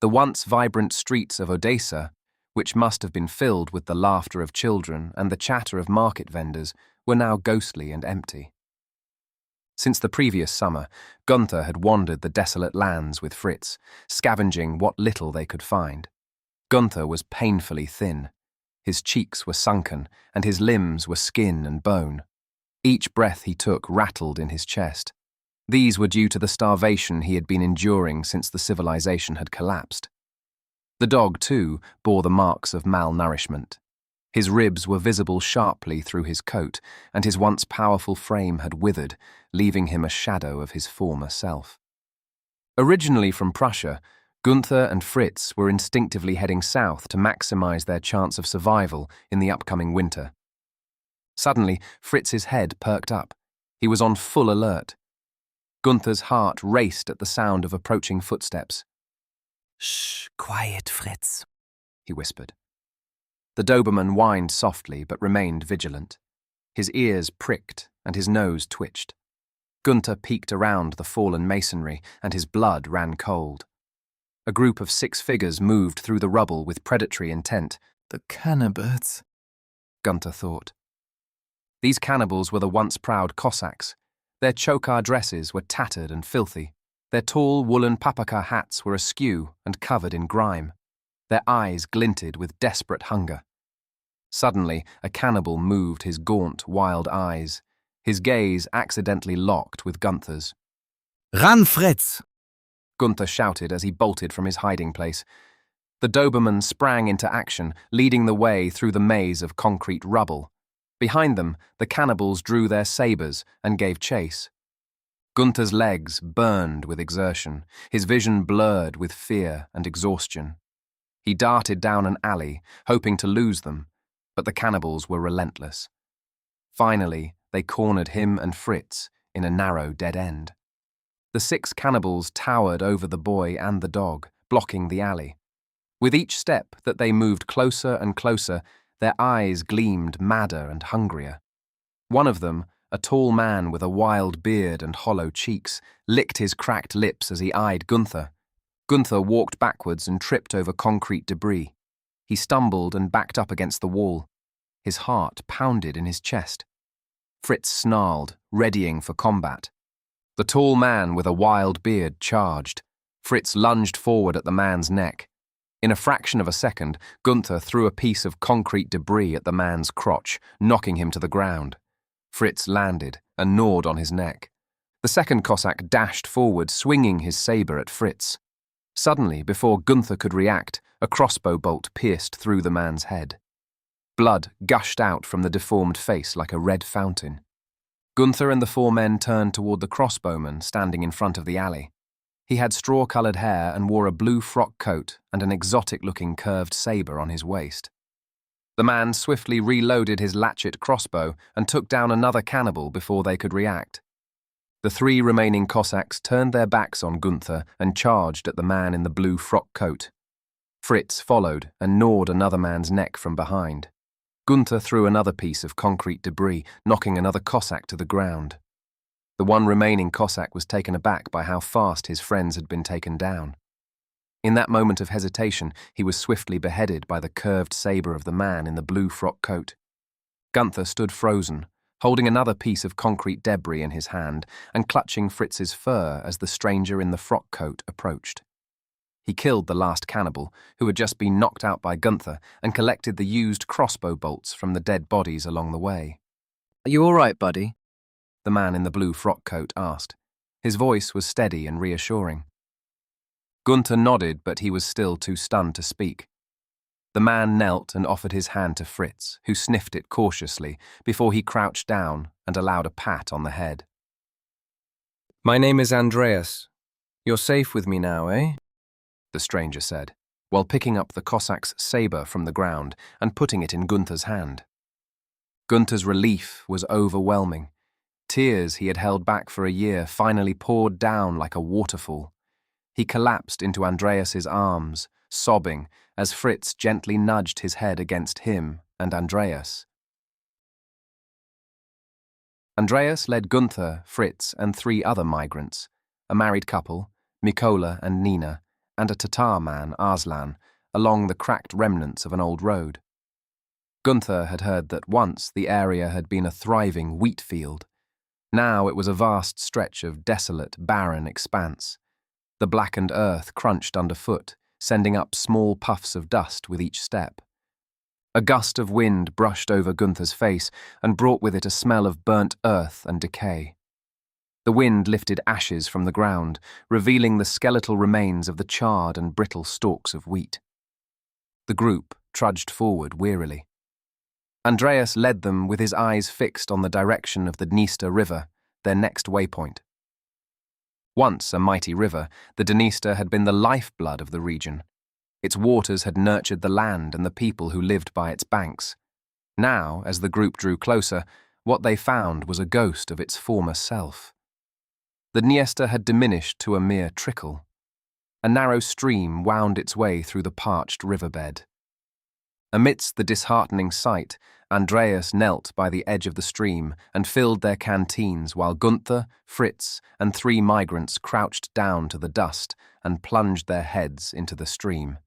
A: The once vibrant streets of Odisha, which must have been filled with the laughter of children and the chatter of market vendors, were now ghostly and empty. Since the previous summer, Gunther had wandered the desolate lands with Fritz, scavenging what little they could find. Gunther was painfully thin. His cheeks were sunken, and his limbs were skin and bone. Each breath he took rattled in his chest. These were due to the starvation he had been enduring since the civilization had collapsed. The dog, too, bore the marks of malnourishment. His ribs were visible sharply through his coat, and his once powerful frame had withered, leaving him a shadow of his former self. Originally from Prussia, Gunther and Fritz were instinctively heading south to maximize their chance of survival in the upcoming winter. Suddenly, Fritz's head perked up. He was on full alert. Gunther's heart raced at the sound of approaching footsteps.
C: Shh, quiet, Fritz,
A: he whispered. The Doberman whined softly but remained vigilant. His ears pricked and his nose twitched. Gunther peeked around the fallen masonry and his blood ran cold. A group of 6 figures moved through the rubble with predatory intent.
I: The cannibals,
A: Gunther thought. These cannibals were the once proud Cossacks. Their chokar dresses were tattered and filthy. Their tall woolen papaka hats were askew and covered in grime. Their eyes glinted with desperate hunger. Suddenly, a cannibal moved his gaunt, wild eyes. His gaze accidentally locked with Gunther's.
C: Run, Fritz!
A: Gunther shouted as he bolted from his hiding place. The Doberman sprang into action, leading the way through the maze of concrete rubble. Behind them, the cannibals drew their sabers and gave chase. Gunther's legs burned with exertion, his vision blurred with fear and exhaustion. He darted down an alley, hoping to lose them, but the cannibals were relentless. Finally, they cornered him and Fritz in a narrow dead end. The 6 cannibals towered over the boy and the dog, blocking the alley. With each step that they moved closer and closer, their eyes gleamed madder and hungrier. One of them, a tall man with a wild beard and hollow cheeks, licked his cracked lips as he eyed Gunther. Gunther walked backwards and tripped over concrete debris. He stumbled and backed up against the wall. His heart pounded in his chest. Fritz snarled, readying for combat. The tall man with a wild beard charged. Fritz lunged forward at the man's neck. In a fraction of a second, Gunther threw a piece of concrete debris at the man's crotch, knocking him to the ground. Fritz landed and gnawed on his neck. The second Cossack dashed forward, swinging his saber at Fritz. Suddenly, before Gunther could react, a crossbow bolt pierced through the man's head. Blood gushed out from the deformed face like a red fountain. Gunther and the 4 men turned toward the crossbowman standing in front of the alley. He had straw-coloured hair and wore a blue frock coat and an exotic-looking curved saber on his waist. The man swiftly reloaded his latchet crossbow and took down another cannibal before they could react. The 3 remaining Cossacks turned their backs on Gunther and charged at the man in the blue frock coat. Fritz followed and gnawed another man's neck from behind. Gunther threw another piece of concrete debris, knocking another Cossack to the ground. The one remaining Cossack was taken aback by how fast his friends had been taken down. In that moment of hesitation, he was swiftly beheaded by the curved saber of the man in the blue frock coat. Gunther stood frozen, holding another piece of concrete debris in his hand and clutching Fritz's fur as the stranger in the frock coat approached. He killed the last cannibal, who had just been knocked out by Gunther, and collected the used crossbow bolts from the dead bodies along the way.
J: Are you all right, buddy?
A: The man in the blue frock coat asked. His voice was steady and reassuring. Gunther nodded, but he was still too stunned to speak. The man knelt and offered his hand to Fritz, who sniffed it cautiously before he crouched down and allowed a pat on the head.
J: My name is Andreas. You're safe with me now, eh?
A: The stranger said, while picking up the Cossack's saber from the ground and putting it in Gunther's hand. Gunther's relief was overwhelming. Tears he had held back for a year finally poured down like a waterfall. He collapsed into Andreas's arms, sobbing as Fritz gently nudged his head against him and Andreas. Andreas led Gunther, Fritz, and 3 other migrants, a married couple, Mikola and Nina, and a Tatar man, Arslan, along the cracked remnants of an old road. Gunther had heard that once the area had been a thriving wheat field. Now it was a vast stretch of desolate, barren expanse. The blackened earth crunched underfoot, sending up small puffs of dust with each step. A gust of wind brushed over Gunther's face and brought with it a smell of burnt earth and decay. The wind lifted ashes from the ground, revealing the skeletal remains of the charred and brittle stalks of wheat. The group trudged forward wearily. Andreas led them with his eyes fixed on the direction of the Dniester River, their next waypoint. Once a mighty river, the Dniester had been the lifeblood of the region. Its waters had nurtured the land and the people who lived by its banks. Now, as the group drew closer, what they found was a ghost of its former self. The Dniester had diminished to a mere trickle. A narrow stream wound its way through the parched riverbed. Amidst the disheartening sight, Andreas knelt by the edge of the stream and filled their canteens while Gunther, Fritz, and 3 migrants crouched down to the dust and plunged their heads into the stream.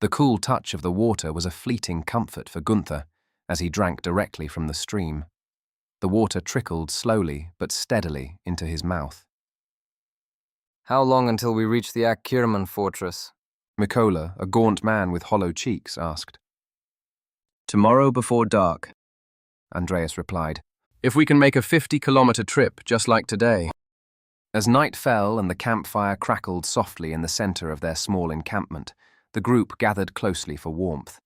A: The cool touch of the water was a fleeting comfort for Gunther as he drank directly from the stream. The water trickled slowly but steadily into his mouth.
G: How long until we reach the Akkirman fortress?
A: Mikola, a gaunt man with hollow cheeks, asked.
J: Tomorrow before dark,
A: Andreas replied.
J: if we can make a 50-kilometer trip just like today.
A: As night fell and the campfire crackled softly in the center of their small encampment, the group gathered closely for warmth.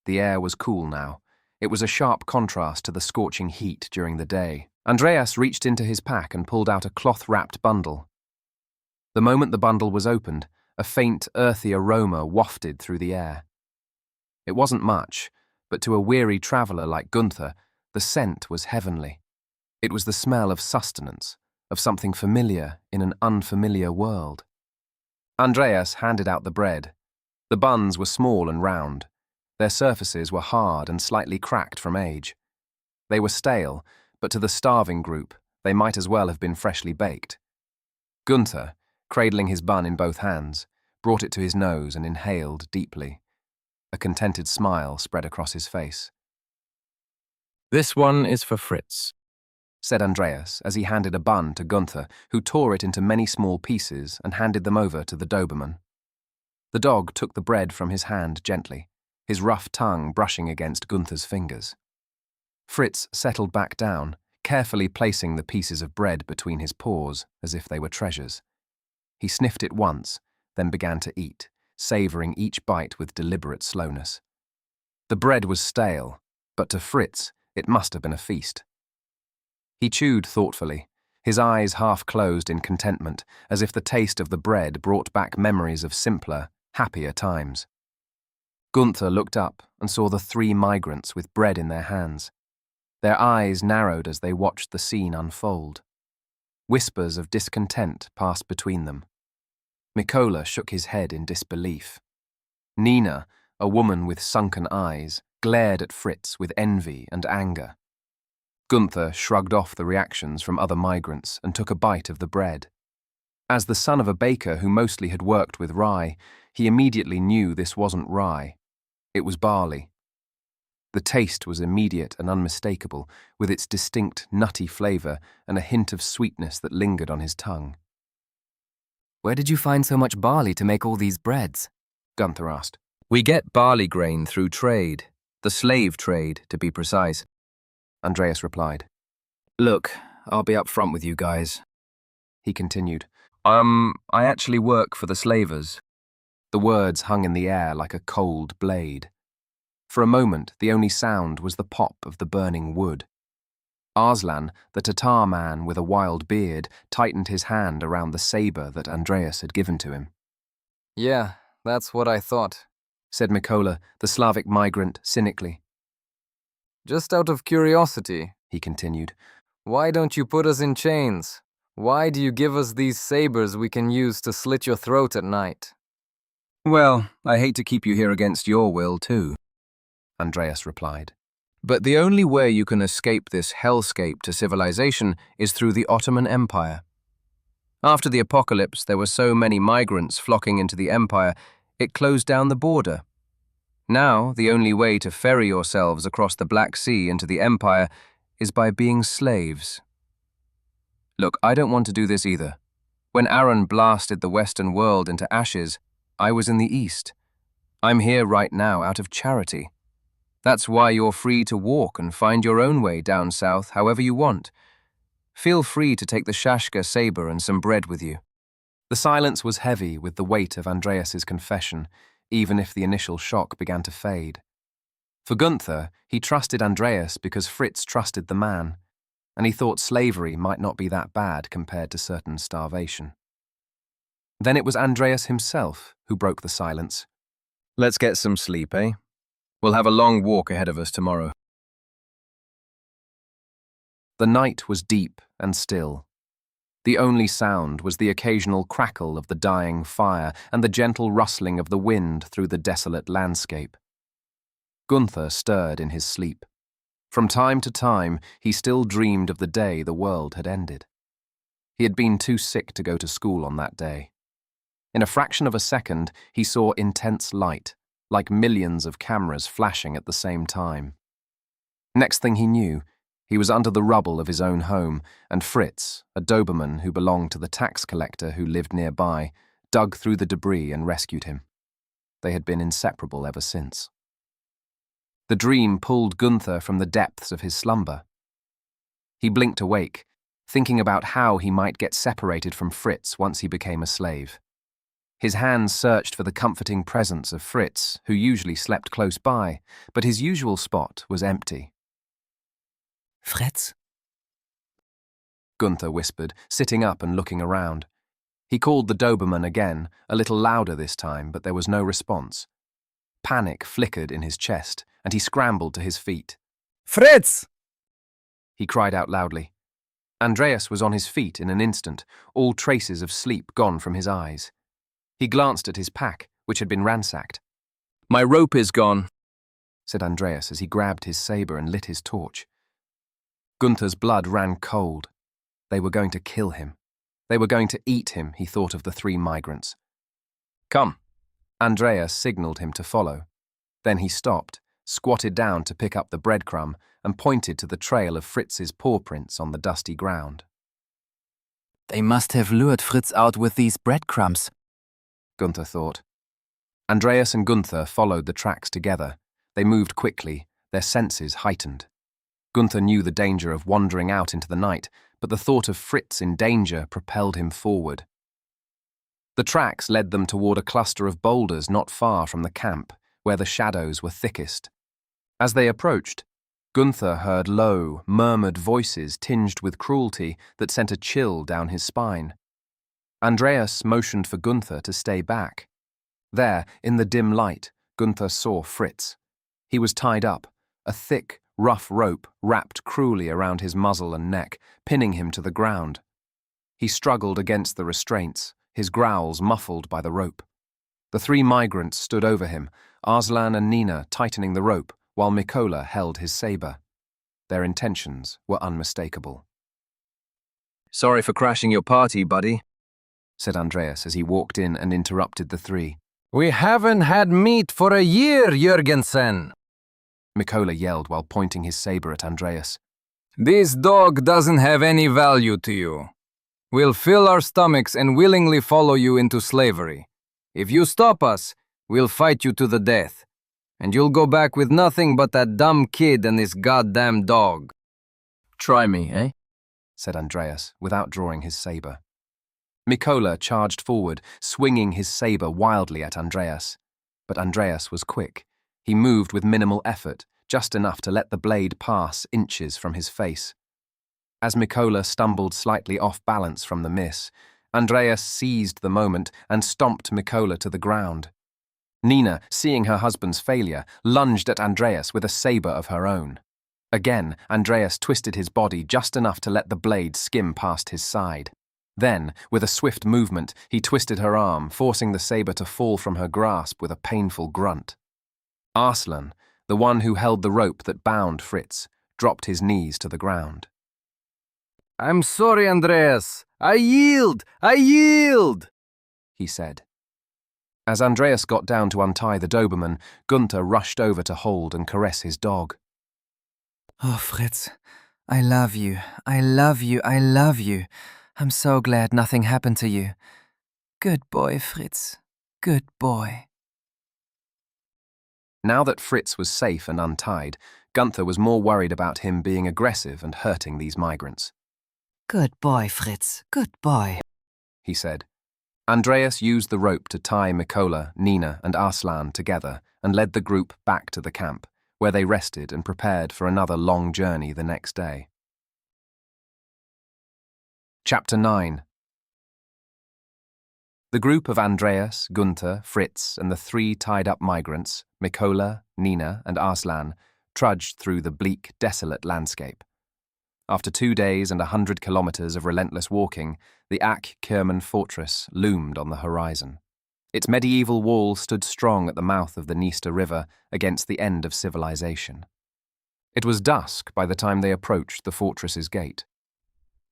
A: The air was cool now. It was a sharp contrast to the scorching heat during the day. Andreas reached into his pack and pulled out a cloth-wrapped bundle. The moment the bundle was opened, a faint, earthy aroma wafted through the air. It wasn't much, but to a weary traveller like Gunther, the scent was heavenly. It was the smell of sustenance, of something familiar in an unfamiliar world. Andreas handed out the bread. The buns were small and round. Their surfaces were hard and slightly cracked from age. They were stale, but to the starving group, they might as well have been freshly baked. Gunther, cradling his bun in both hands, brought it to his nose and inhaled deeply. A contented smile spread across his face.
J: This one is for Fritz,
A: said Andreas as he handed a bun to Gunther, who tore it into many small pieces and handed them over to the Doberman. The dog took the bread from his hand gently, his rough tongue brushing against Gunther's fingers. Fritz settled back down, carefully placing the pieces of bread between his paws as if they were treasures. He sniffed it once, then began to eat, savouring each bite with deliberate slowness. The bread was stale, but to Fritz it must have been a feast. He chewed thoughtfully, his eyes half closed in contentment, as if the taste of the bread brought back memories of simpler, happier times. Gunther looked up and saw the 3 migrants with bread in their hands. Their eyes narrowed as they watched the scene unfold. Whispers of discontent passed between them. Mikola shook his head in disbelief. Nina, a woman with sunken eyes, glared at Fritz with envy and anger. Gunther shrugged off the reactions from other migrants and took a bite of the bread. As the son of a baker who mostly had worked with rye, he immediately knew this wasn't rye. It was barley. The taste was immediate and unmistakable, with its distinct nutty flavour and a hint of sweetness that lingered on his tongue.
C: Where did you find so much barley to make all these breads?
A: Gunther asked.
J: We get barley grain through trade, the slave trade, to be precise,
A: Andreas replied.
J: Look, I'll be up front with you guys,
A: he continued.
J: I actually work for the slavers.
A: The words hung in the air like a cold blade. For a moment, the only sound was the pop of the burning wood. Arslan, the Tatar man with a wild beard, tightened his hand around the sabre that Andreas had given to him.
G: Yeah, that's what I thought,
A: said Mikola, the Slavic migrant, cynically.
G: Just out of curiosity,
A: he continued,
G: why don't you put us in chains? Why do you give us these sabers we can use to slit your throat at night?
J: Well, I hate to keep you here against your will, too,
A: Andreas replied.
J: But the only way you can escape this hellscape to civilization is through the Ottoman Empire. After the apocalypse, there were so many migrants flocking into the empire, it closed down the border. Now, the only way to ferry yourselves across the Black Sea into the empire is by being slaves. Look, I don't want to do this either. When Arun blasted the Western world into ashes, I was in the East. I'm here right now out of charity. That's why you're free to walk and find your own way down south however you want. Feel free to take the Shashka sabre and some bread with you.
A: The silence was heavy with the weight of Andreas's confession, even if the initial shock began to fade. For Gunther, he trusted Andreas because Fritz trusted the man, and he thought slavery might not be that bad compared to certain starvation. Then it was Andreas himself who broke the silence.
J: Let's get some sleep, eh?
G: We'll have a long walk ahead of us tomorrow.
A: The night was deep and still. The only sound was the occasional crackle of the dying fire and the gentle rustling of the wind through the desolate landscape. Gunther stirred in his sleep. From time to time, he still dreamed of the day the world had ended. He had been too sick to go to school on that day. In a fraction of a second, he saw intense light, like millions of cameras flashing at the same time. Next thing he knew, he was under the rubble of his own home, and Fritz, a Doberman who belonged to the tax collector who lived nearby, dug through the debris and rescued him. They had been inseparable ever since. The dream pulled Gunther from the depths of his slumber. He blinked awake, thinking about how he might get separated from Fritz once he became a slave. His hands searched for the comforting presence of Fritz, who usually slept close by, but his usual spot was empty.
J: Fritz?
A: Gunther whispered, sitting up and looking around. He called the Doberman again, a little louder this time, but there was no response. Panic flickered in his chest, and he scrambled to his feet.
J: Fritz!
A: He cried out loudly. Andreas was on his feet in an instant, all traces of sleep gone from his eyes. He glanced at his pack, which had been ransacked.
G: My rope is gone,
A: said Andreas as he grabbed his saber and lit his torch. Gunther's blood ran cold. They were going to kill him. They were going to eat him, he thought of the 3 migrants.
G: Come.
A: Andreas signaled him to follow. Then he stopped, squatted down to pick up the breadcrumb, and pointed to the trail of Fritz's paw prints on the dusty ground.
J: They must have lured Fritz out with these breadcrumbs,
A: Gunther thought. Andreas and Gunther followed the tracks together. They moved quickly, their senses heightened. Gunther knew the danger of wandering out into the night, but the thought of Fritz in danger propelled him forward. The tracks led them toward a cluster of boulders not far from the camp, where the shadows were thickest. As they approached, Gunther heard low, murmured voices tinged with cruelty that sent a chill down his spine. Andreas motioned for Gunther to stay back. There, in the dim light, Gunther saw Fritz. He was tied up, a thick, rough rope wrapped cruelly around his muzzle and neck, pinning him to the ground. He struggled against the restraints, his growls muffled by the rope. The 3 migrants stood over him, Arslan and Nina tightening the rope, while Mikola held his saber. Their intentions were unmistakable.
G: Sorry for crashing your party, buddy,
A: said Andreas as he walked in and interrupted the 3.
J: We haven't had meat for a year, Jürgensen,
A: Mikola yelled while pointing his saber at Andreas.
J: This dog doesn't have any value to you. We'll fill our stomachs and willingly follow you into slavery. If you stop us, we'll fight you to the death. And you'll go back with nothing but that dumb kid and this goddamn dog.
G: Try me, eh?
A: said Andreas, without drawing his saber. Mikola charged forward, swinging his saber wildly at Andreas. But Andreas was quick. He moved with minimal effort, just enough to let the blade pass inches from his face. As Mikola stumbled slightly off balance from the miss, Andreas seized the moment and stomped Mikola to the ground. Nina, seeing her husband's failure, lunged at Andreas with a saber of her own. Again, Andreas twisted his body just enough to let the blade skim past his side. Then, with a swift movement, he twisted her arm, forcing the saber to fall from her grasp with a painful grunt. Arslan, the one who held the rope that bound Fritz, dropped his knees to the ground.
J: I'm sorry, Andreas. I yield! He
A: said. As Andreas got down to untie the Doberman, Gunther rushed over to hold and caress his dog.
J: Oh, Fritz, I love you. I'm so glad nothing happened to you. Good boy, Fritz. Good boy.
A: Now that Fritz was safe and untied, Gunther was more worried about him being aggressive and hurting these migrants.
J: Good boy, Fritz. Good boy,
A: he said. Andreas used the rope to tie Mikola, Nina, and Arslan together and led the group back to the camp, where they rested and prepared for another long journey the next day. Chapter 9. The group of Andreas, Gunther, Fritz, and the 3 tied-up migrants, Mikola, Nina, and Arslan, trudged through the bleak, desolate landscape. After 2 days and 100 kilometers of relentless walking, the Ak-Kerman fortress loomed on the horizon. Its medieval walls stood strong at the mouth of the Dniester River against the end of civilization. It was dusk by the time they approached the fortress's gate.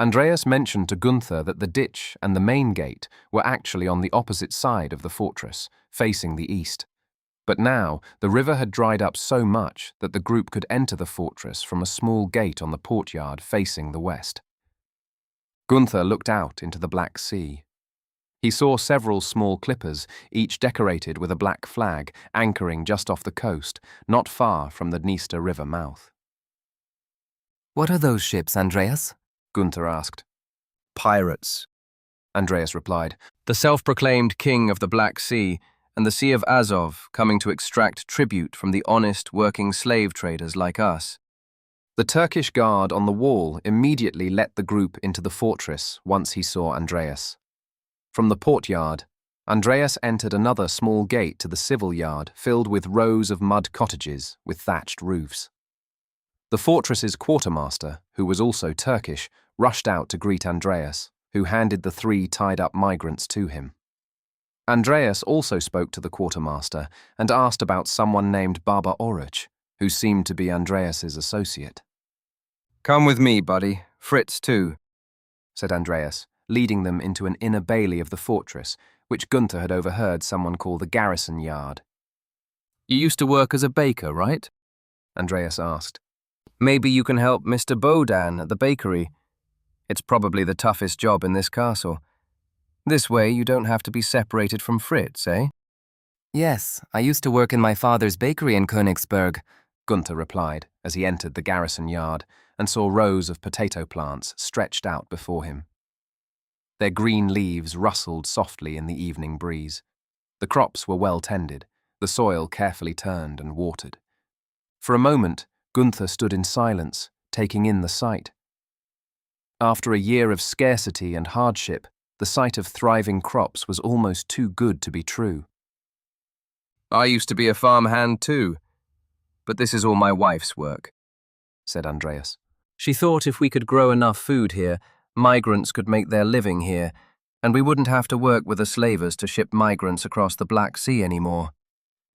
A: Andreas mentioned to Gunther that the ditch and the main gate were actually on the opposite side of the fortress, facing the east. But now, the river had dried up so much that the group could enter the fortress from a small gate on the portyard facing the west. Gunther looked out into the Black Sea. He saw several small clippers, each decorated with a black flag, anchoring just off the coast, not far from the Dniester River mouth.
C: What are those ships, Andreas?
A: Gunther asked.
G: Pirates,
A: Andreas replied.
G: the self-proclaimed king of the Black Sea, and the Sea of Azov coming to extract tribute from the honest working slave traders like us.
A: The Turkish guard on the wall immediately let the group into the fortress once he saw Andreas. From the portyard, Andreas entered another small gate to the civil yard filled with rows of mud cottages with thatched roofs. The fortress's quartermaster, who was also Turkish, rushed out to greet Andreas, who handed the 3 tied-up migrants to him. Andreas also spoke to the quartermaster and asked about someone named Baba Oruch, who seemed to be Andreas's associate.
G: Come with me, buddy. Fritz, too,
A: said Andreas, leading them into an inner bailey of the fortress, which Gunther had overheard someone call the garrison yard.
G: You used to work as a baker, right?
A: Andreas asked.
G: Maybe you can help Mr. Bodan at the bakery. It's probably the toughest job in this castle. This way you don't have to be separated from Fritz, eh?
C: Yes, I used to work in my father's bakery in Königsberg,
A: Gunther replied as he entered the garrison yard and saw rows of potato plants stretched out before him. Their green leaves rustled softly in the evening breeze. The crops were well tended, the soil carefully turned and watered. For a moment, Gunther stood in silence, taking in the sight. After a year of scarcity and hardship, the sight of thriving crops was almost too good to be true.
G: I used to be a farmhand too, but this is all my wife's work,
A: said Andreas.
G: She thought if we could grow enough food here, migrants could make their living here, and we wouldn't have to work with the slavers to ship migrants across the Black Sea anymore.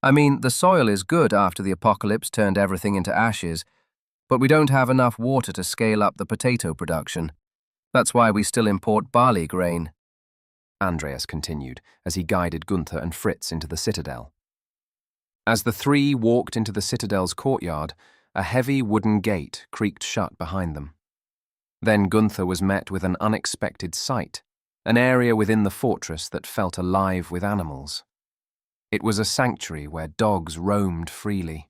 G: I mean, the soil is good after the apocalypse turned everything into ashes, but we don't have enough water to scale up the potato production. That's why we still import barley grain,
A: Andreas continued as he guided Gunther and Fritz into the citadel. As the 3 walked into the citadel's courtyard, a heavy wooden gate creaked shut behind them. Then Gunther was met with an unexpected sight, an area within the fortress that felt alive with animals. It was a sanctuary where dogs roamed freely.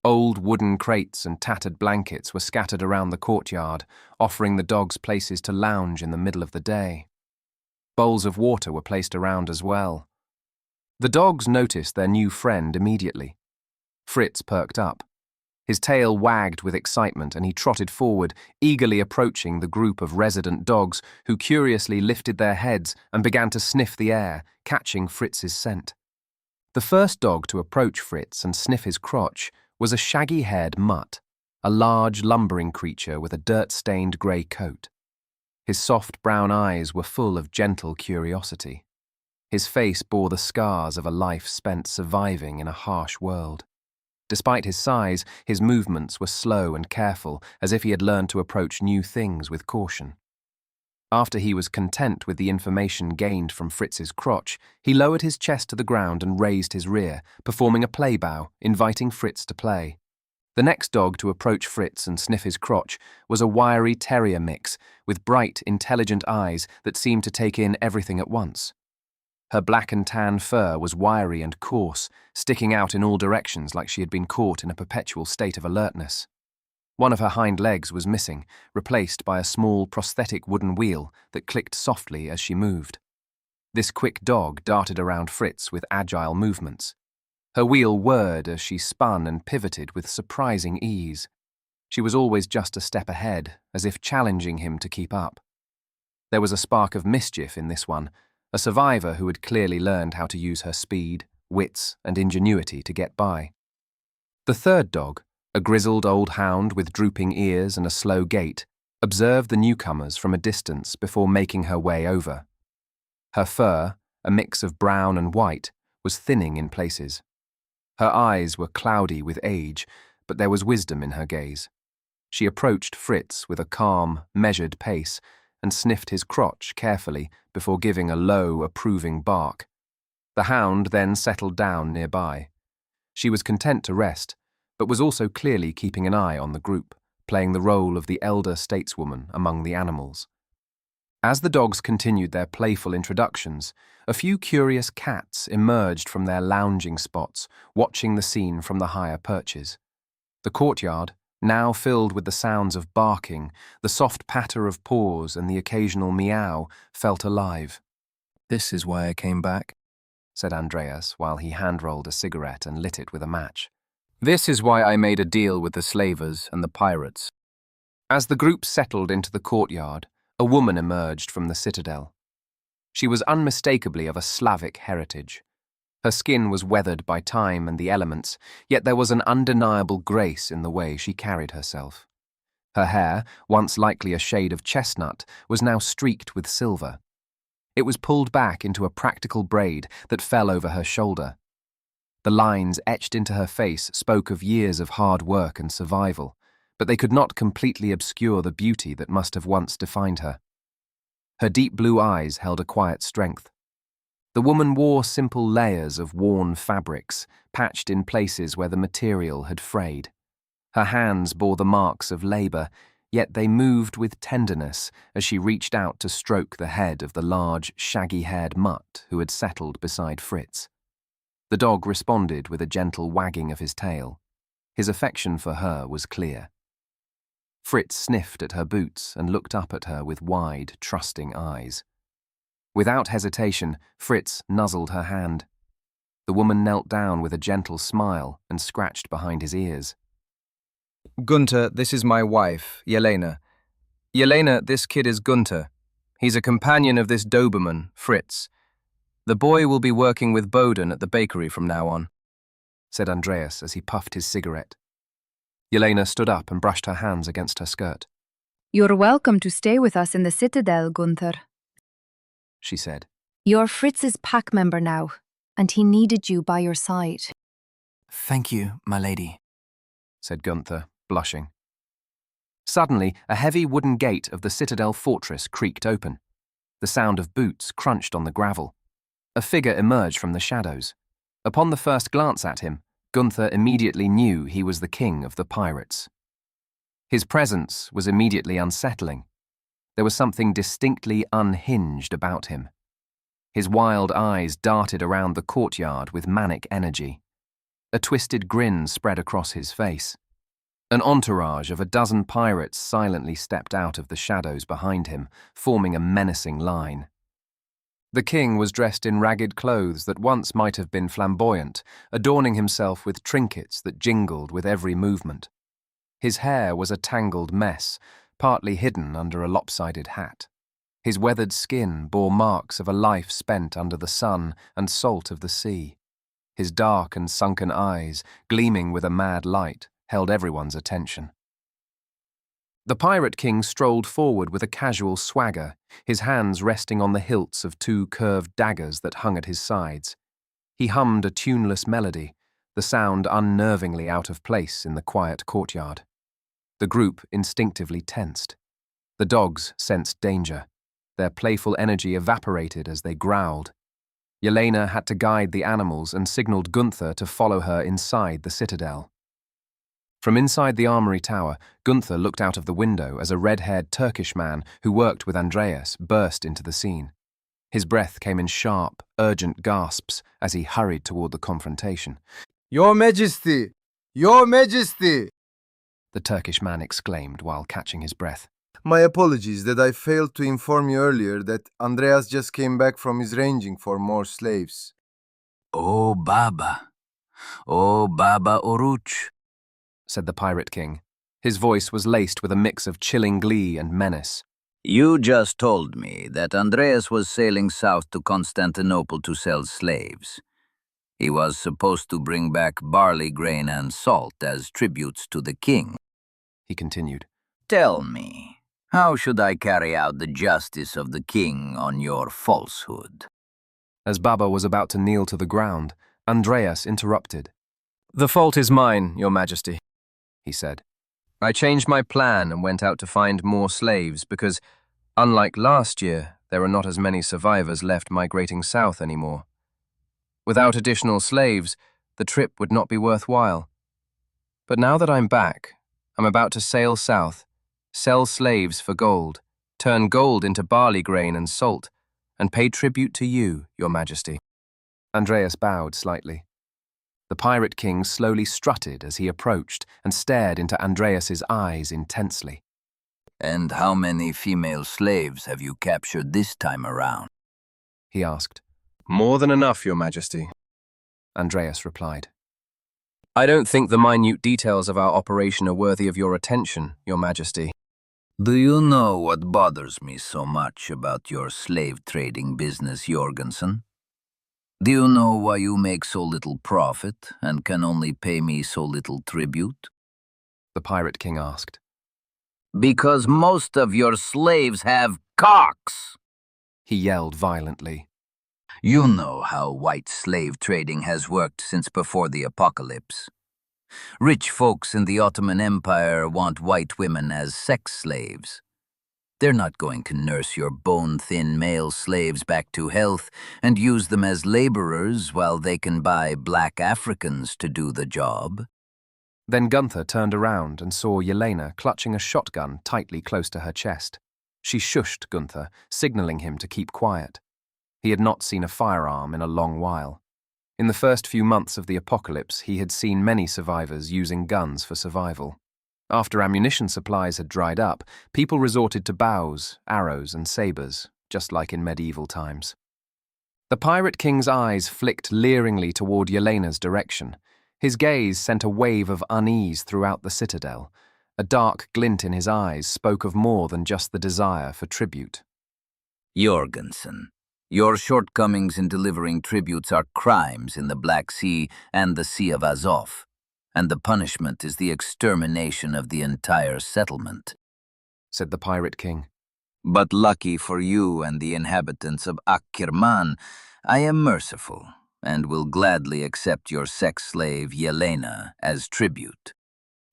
A: Old wooden crates and tattered blankets were scattered around the courtyard, offering the dogs places to lounge in the middle of the day. Bowls of water were placed around as well. The dogs noticed their new friend immediately. Fritz perked up. His tail wagged with excitement and he trotted forward, eagerly approaching the group of resident dogs who curiously lifted their heads and began to sniff the air, catching Fritz's scent. The first dog to approach Fritz and sniff his crotch was a shaggy-haired mutt, a large lumbering creature with a dirt-stained grey coat. His soft brown eyes were full of gentle curiosity. His face bore the scars of a life spent surviving in a harsh world. Despite his size, his movements were slow and careful, as if he had learned to approach new things with caution. After he was content with the information gained from Fritz's crotch, he lowered his chest to the ground and raised his rear, performing a play bow, inviting Fritz to play. The next dog to approach Fritz and sniff his crotch was a wiry terrier mix with bright, intelligent eyes that seemed to take in everything at once. Her black and tan fur was wiry and coarse, sticking out in all directions like she had been caught in a perpetual state of alertness. One of her hind legs was missing, replaced by a small prosthetic wooden wheel that clicked softly as she moved. This quick dog darted around Fritz with agile movements. Her wheel whirred as she spun and pivoted with surprising ease. She was always just a step ahead, as if challenging him to keep up. There was a spark of mischief in this one, a survivor who had clearly learned how to use her speed, wits, and ingenuity to get by. The third dog, a grizzled old hound with drooping ears and a slow gait, observed the newcomers from a distance before making her way over. Her fur, a mix of brown and white, was thinning in places. Her eyes were cloudy with age, but there was wisdom in her gaze. She approached Fritz with a calm, measured pace and sniffed his crotch carefully before giving a low, approving bark. The hound then settled down nearby. She was content to rest, but was also clearly keeping an eye on the group, playing the role of the elder stateswoman among the animals. As the dogs continued their playful introductions, a few curious cats emerged from their lounging spots, watching the scene from the higher perches. The courtyard, now filled with the sounds of barking, the soft patter of paws and the occasional meow, felt alive.
G: This is why I came back,
A: said Andreas while he hand-rolled a cigarette and lit it with a match.
G: This is why I made a deal with the slavers and the pirates.
A: As the group settled into the courtyard, a woman emerged from the citadel. She was unmistakably of a Slavic heritage. Her skin was weathered by time and the elements, yet there was an undeniable grace in the way she carried herself. Her hair, once likely a shade of chestnut, was now streaked with silver. It was pulled back into a practical braid that fell over her shoulder. The lines etched into her face spoke of years of hard work and survival, but they could not completely obscure the beauty that must have once defined her. Her deep blue eyes held a quiet strength. The woman wore simple layers of worn fabrics, patched in places where the material had frayed. Her hands bore the marks of labor, yet they moved with tenderness as she reached out to stroke the head of the large, shaggy-haired mutt who had settled beside Fritz. The dog responded with a gentle wagging of his tail. His affection for her was clear. Fritz sniffed at her boots and looked up at her with wide, trusting eyes. Without hesitation, Fritz nuzzled her hand. The woman knelt down with a gentle smile and scratched behind his ears.
G: Gunther, this is my wife, Yelena. Yelena, this kid is Gunther. He's a companion of this Doberman, Fritz. The boy will be working with Boden at the bakery from now on,
A: said Andreas as he puffed his cigarette. Yelena stood up and brushed her hands against her skirt.
F: You're welcome to stay with us in the citadel, Gunther,
A: she said.
F: You're Fritz's pack member now, and he needed you by your side.
G: Thank you, my lady,
A: said Gunther, blushing. Suddenly, a heavy wooden gate of the citadel fortress creaked open. The sound of boots crunched on the gravel. A figure emerged from the shadows. Upon the first glance at him, Gunther immediately knew he was the king of the pirates. His presence was immediately unsettling. There was something distinctly unhinged about him. His wild eyes darted around the courtyard with manic energy. A twisted grin spread across his face. An entourage of a dozen pirates silently stepped out of the shadows behind him, forming a menacing line. The king was dressed in ragged clothes that once might have been flamboyant, adorning himself with trinkets that jingled with every movement. His hair was a tangled mess, partly hidden under a lopsided hat. His weathered skin bore marks of a life spent under the sun and salt of the sea. His dark and sunken eyes, gleaming with a mad light, held everyone's attention. The Pirate King strolled forward with a casual swagger, his hands resting on the hilts of two curved daggers that hung at his sides. He hummed a tuneless melody, the sound unnervingly out of place in the quiet courtyard. The group instinctively tensed. The dogs sensed danger. Their playful energy evaporated as they growled. Yelena had to guide the animals and signaled Gunther to follow her inside the citadel. From inside the armory tower, Gunther looked out of the window as a red-haired Turkish man who worked with Andreas burst into the scene. His breath came in sharp, urgent gasps as he hurried toward the confrontation.
M: Your Majesty! Your Majesty!
A: The Turkish man exclaimed while catching his breath.
M: My apologies that I failed to inform you earlier that Andreas just came back from his ranging for more slaves.
E: Oh, Baba Oruch,
A: said the Pirate King. His voice was laced with a mix of chilling glee and menace.
E: You just told me that Andreas was sailing south to Constantinople to sell slaves. He was supposed to bring back barley grain and salt as tributes to the king.
C: He continued.
E: Tell me, how should I carry out the justice of the king on your falsehood?
C: As Baba was about to kneel to the ground, Andreas interrupted.
G: The fault is mine, Your Majesty,
C: he said.
G: I changed my plan and went out to find more slaves because, unlike last year, there are not as many survivors left migrating south anymore. Without additional slaves, the trip would not be worthwhile. But now that I'm back, I'm about to sail south, sell slaves for gold, turn gold into barley grain and salt, and pay tribute to you, Your Majesty.
C: Andreas bowed slightly. The Pirate King slowly strutted as he approached and stared into Andreas's eyes intensely.
E: And how many female slaves have you captured this time around?
C: He asked.
G: More than enough, Your Majesty,
C: Andreas replied.
G: I don't think the minute details of our operation are worthy of your attention, Your Majesty.
E: Do you know what bothers me so much about your slave trading business, Jorgensen? Do you know why you make so little profit and can only pay me so little tribute?
C: The Pirate King asked.
E: Because most of your slaves have cocks!
C: He yelled violently.
E: You know how white slave trading has worked since before the apocalypse. Rich folks in the Ottoman Empire want white women as sex slaves. They're not going to nurse your bone-thin male slaves back to health and use them as laborers while they can buy black Africans to do the job.
C: Then Gunther turned around and saw Yelena clutching a shotgun tightly close to her chest. She shushed Gunther, signaling him to keep quiet. He had not seen a firearm in a long while. In the first few months of the apocalypse, he had seen many survivors using guns for survival. After ammunition supplies had dried up, people resorted to bows, arrows, and sabers, just like in medieval times. The Pirate King's eyes flicked leeringly toward Yelena's direction. His gaze sent a wave of unease throughout the citadel. A dark glint in his eyes spoke of more than just the desire for tribute.
E: Jorgensen, your shortcomings in delivering tributes are crimes in the Black Sea and the Sea of Azov, and the punishment is the extermination of the entire settlement,
C: said the Pirate King.
E: But lucky for you and the inhabitants of Akirman, I am merciful and will gladly accept your sex slave Yelena as tribute.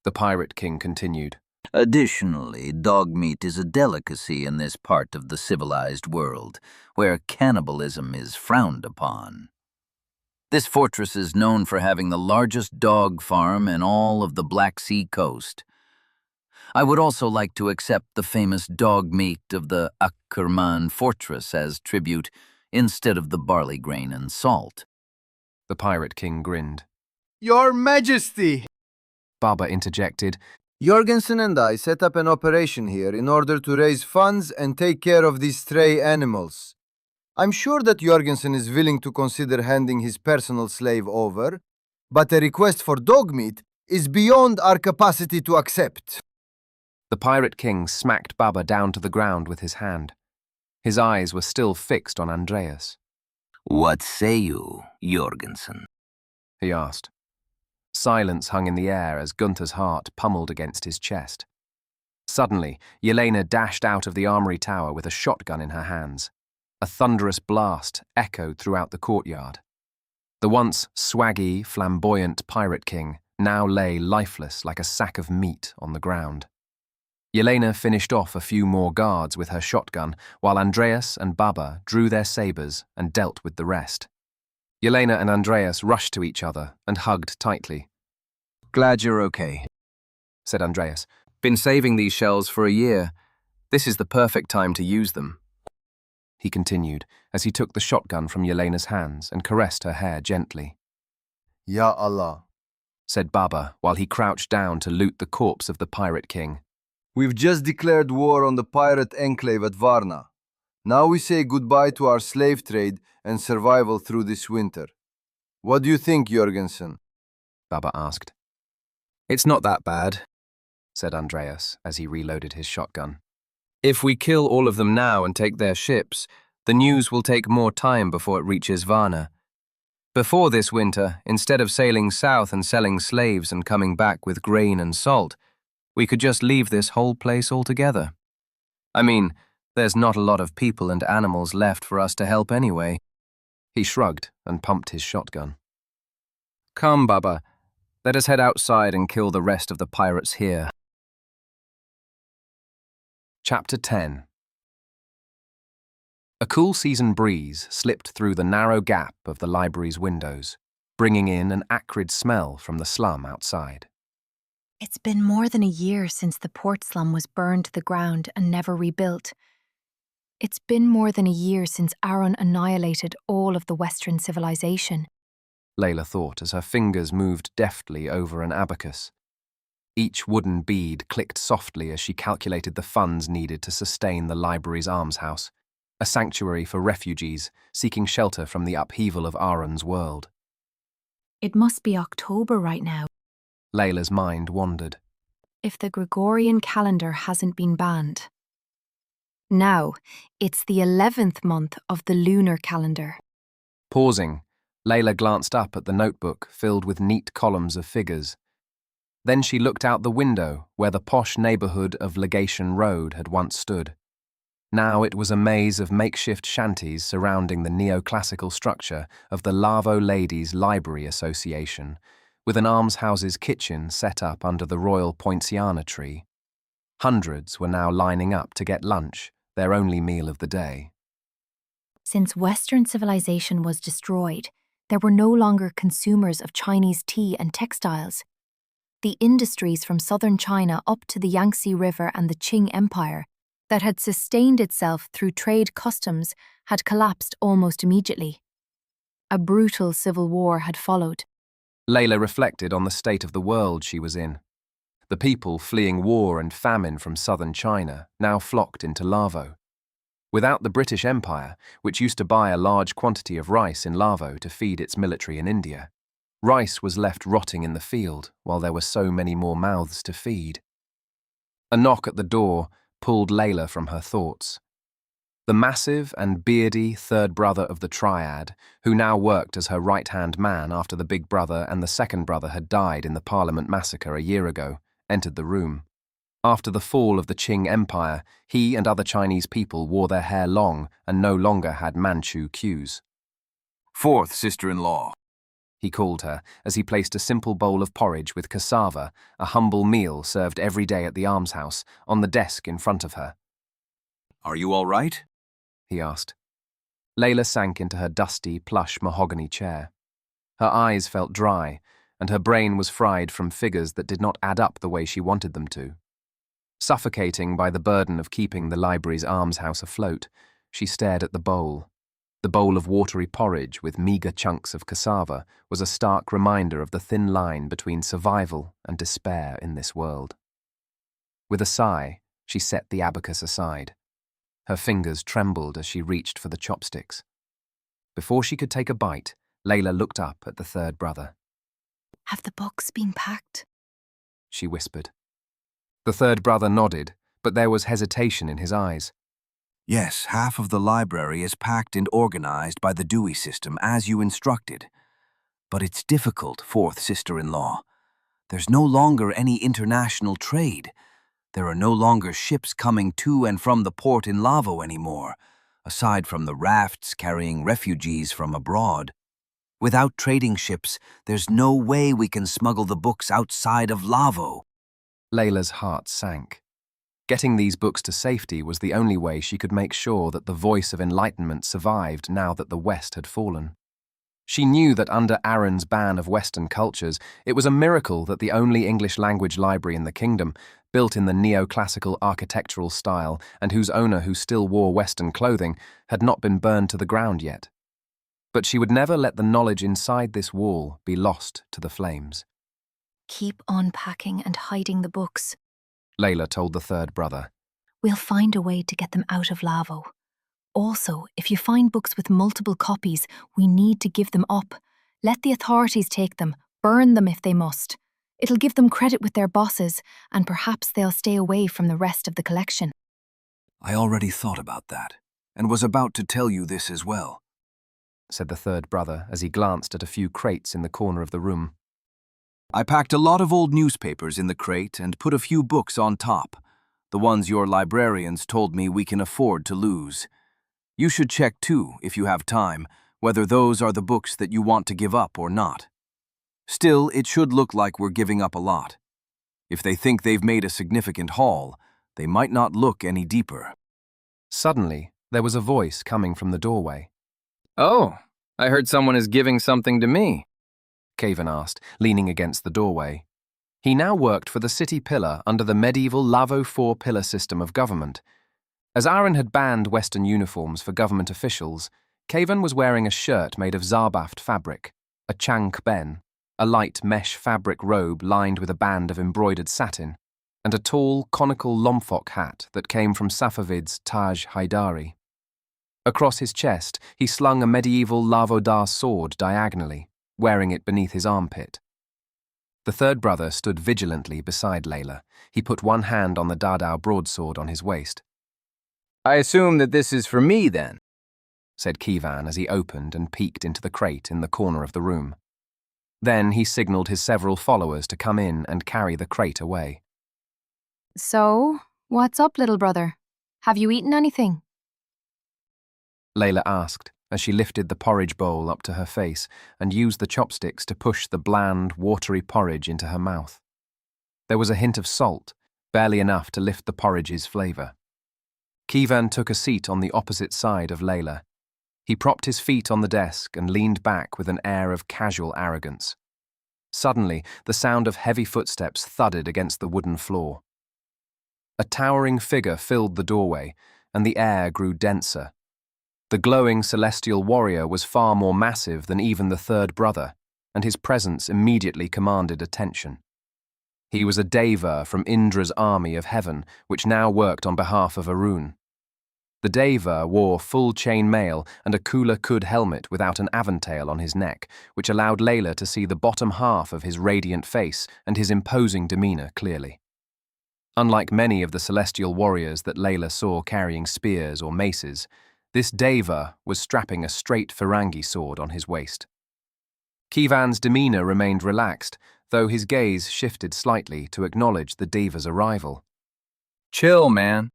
C: The Pirate King continued.
E: Additionally, dog meat is a delicacy in this part of the civilized world, where cannibalism is frowned upon. This fortress is known for having the largest dog farm in all of the Black Sea coast. I would also like to accept the famous dog meat of the Akkerman fortress as tribute instead of the barley grain and salt.
C: The Pirate King grinned.
M: Your Majesty!
C: Baba interjected.
M: Jorgensen and I set up an operation here in order to raise funds and take care of these stray animals. I'm sure that Jorgensen is willing to consider handing his personal slave over, but a request for dog meat is beyond our capacity to accept.
C: The Pirate King smacked Baba down to the ground with his hand. His eyes were still fixed on Andreas.
E: What say you, Jorgensen?
C: He asked. Silence hung in the air as Gunther's heart pummeled against his chest. Suddenly, Yelena dashed out of the armory tower with a shotgun in her hands. A thunderous blast echoed throughout the courtyard. The once swaggy, flamboyant Pirate King now lay lifeless like a sack of meat on the ground. Yelena finished off a few more guards with her shotgun, while Andreas and Baba drew their sabers and dealt with the rest. Yelena and Andreas rushed to each other and hugged tightly.
G: Glad you're okay,
C: said Andreas.
G: Been saving these shells for a year. This is the perfect time to use them.
C: He continued as he took the shotgun from Yelena's hands and caressed her hair gently.
M: Ya Allah,
C: said Baba while he crouched down to loot the corpse of the Pirate King.
M: We've just declared war on the pirate enclave at Varna. Now we say goodbye to our slave trade and survival through this winter. What do you think, Jorgensen?
C: Baba asked.
G: It's not that bad,
C: said Andreas as he reloaded his shotgun.
J: If we kill all of them now and take their ships, the news will take more time before it reaches Varna. Before this winter, instead of sailing south and selling slaves and coming back with grain and salt, we could just leave this whole place altogether. I mean, there's not a lot of people and animals left for us to help anyway.
A: He shrugged and pumped his shotgun.
J: Come, Baba. Let us head outside and kill the rest of the pirates here.
A: Chapter 10. A cool season breeze slipped through the narrow gap of the library's windows, bringing in an acrid smell from the slum outside.
F: It's been more than a year since the port slum was burned to the ground and never rebuilt. It's been more than a year since Arun annihilated all of the Western civilization.
A: Layla thought as her fingers moved deftly over an abacus. Each wooden bead clicked softly as she calculated the funds needed to sustain the library's almshouse, a sanctuary for refugees seeking shelter from the upheaval of Arun's world.
F: It must be October right now.
A: Layla's mind wandered.
F: If the Gregorian calendar hasn't been banned. Now, it's the 11th month of the lunar calendar.
A: Pausing, Layla glanced up at the notebook filled with neat columns of figures. Then she looked out the window where the posh neighborhood of Legation Road had once stood. Now it was a maze of makeshift shanties surrounding the neoclassical structure of the Lavo Ladies Library Association, with an almshouse's kitchen set up under the royal poinciana tree. Hundreds were now lining up to get lunch, their only meal of the day.
F: Since Western civilization was destroyed, there were no longer consumers of Chinese tea and textiles. The industries from southern China up to the Yangtze River and the Qing Empire, that had sustained itself through trade customs, had collapsed almost immediately. A brutal civil war had followed.
A: Layla reflected on the state of the world she was in. The people fleeing war and famine from southern China now flocked into Lavo. Without the British Empire, which used to buy a large quantity of rice in Lavo to feed its military in India, rice was left rotting in the field while there were so many more mouths to feed. A knock at the door pulled Layla from her thoughts. The massive and beardy third brother of the triad, who now worked as her right-hand man after the big brother and the second brother had died in the Parliament massacre a year ago, entered the room. After the fall of the Qing Empire, he and other Chinese people wore their hair long and no longer had Manchu queues.
B: Fourth sister-in-law,
A: he called her as he placed a simple bowl of porridge with cassava, a humble meal served every day at the almshouse, on the desk in front of her.
B: Are you all right?
A: He asked. Layla sank into her dusty, plush mahogany chair. Her eyes felt dry, and her brain was fried from figures that did not add up the way she wanted them to. Suffocating by the burden of keeping the library's almshouse afloat, she stared at the bowl. The bowl of watery porridge with meagre chunks of cassava was a stark reminder of the thin line between survival and despair in this world. With a sigh, she set the abacus aside. Her fingers trembled as she reached for the chopsticks. Before she could take a bite, Layla looked up at the third brother.
F: Have the books been packed?
A: She whispered. The third brother nodded, but there was hesitation in his eyes.
B: Yes, half of the library is packed and organized by the Dewey system, as you instructed. But it's difficult, fourth sister-in-law. There's no longer any international trade. There are no longer ships coming to and from the port in Lavo anymore, aside from the rafts carrying refugees from abroad. Without trading ships, there's no way we can smuggle the books outside of Lavo.
A: Layla's heart sank. Getting these books to safety was the only way she could make sure that the voice of enlightenment survived now that the West had fallen. She knew that under Arun's ban of Western cultures, it was a miracle that the only English-language library in the kingdom, built in the neoclassical architectural style and whose owner who still wore Western clothing, had not been burned to the ground yet. But she would never let the knowledge inside this wall be lost to the flames.
F: Keep unpacking and hiding the books,
A: Layla told the third brother.
F: We'll find a way to get them out of Lavo. Also, if you find books with multiple copies, we need to give them up. Let the authorities take them, burn them if they must. It'll give them credit with their bosses, and perhaps they'll stay away from the rest of the collection.
B: I already thought about that, and was about to tell you this as well,
A: said the third brother as he glanced at a few crates in the corner of the room.
B: I packed a lot of old newspapers in the crate and put a few books on top, the ones your librarians told me we can afford to lose. You should check too, if you have time, whether those are the books that you want to give up or not. Still, it should look like we're giving up a lot. If they think they've made a significant haul, they might not look any deeper.
A: Suddenly, there was a voice coming from the doorway.
J: Oh, I heard someone is giving something to me,
A: Caven asked, leaning against the doorway. He now worked for the city pillar under the medieval Lavo four-pillar system of government. As Arun had banned Western uniforms for government officials, Caven was wearing a shirt made of zarbaft fabric, a chank ben, a light mesh fabric robe lined with a band of embroidered satin, and a tall, conical lomfok hat that came from Safavid's Taj Haidari. Across his chest, he slung a medieval Lavo-Ayodhya sword diagonally, wearing it beneath his armpit. The third brother stood vigilantly beside Layla. He put one hand on the Dadao broadsword on his waist.
J: I assume that this is for me, then,
A: said Kivan as he opened and peeked into the crate in the corner of the room. Then he signaled his several followers to come in and carry the crate away.
F: So, what's up, little brother? Have you eaten anything?
A: Layla asked, as she lifted the porridge bowl up to her face and used the chopsticks to push the bland, watery porridge into her mouth. There was a hint of salt, barely enough to lift the porridge's flavour. Kivan took a seat on the opposite side of Layla. He propped his feet on the desk and leaned back with an air of casual arrogance. Suddenly, the sound of heavy footsteps thudded against the wooden floor. A towering figure filled the doorway, and the air grew denser. The glowing celestial warrior was far more massive than even the third brother, and his presence immediately commanded attention. He was a Deva from Indra's army of heaven, which now worked on behalf of Arun. The Deva wore full chainmail and a Kula Kud helmet without an aventail on his neck, which allowed Layla to see the bottom half of his radiant face and his imposing demeanour clearly. Unlike many of the celestial warriors that Layla saw carrying spears or maces, this Deva was strapping a straight Firangi sword on his waist. Kivan's demeanour remained relaxed, though his gaze shifted slightly to acknowledge the Deva's arrival.
J: Chill, man.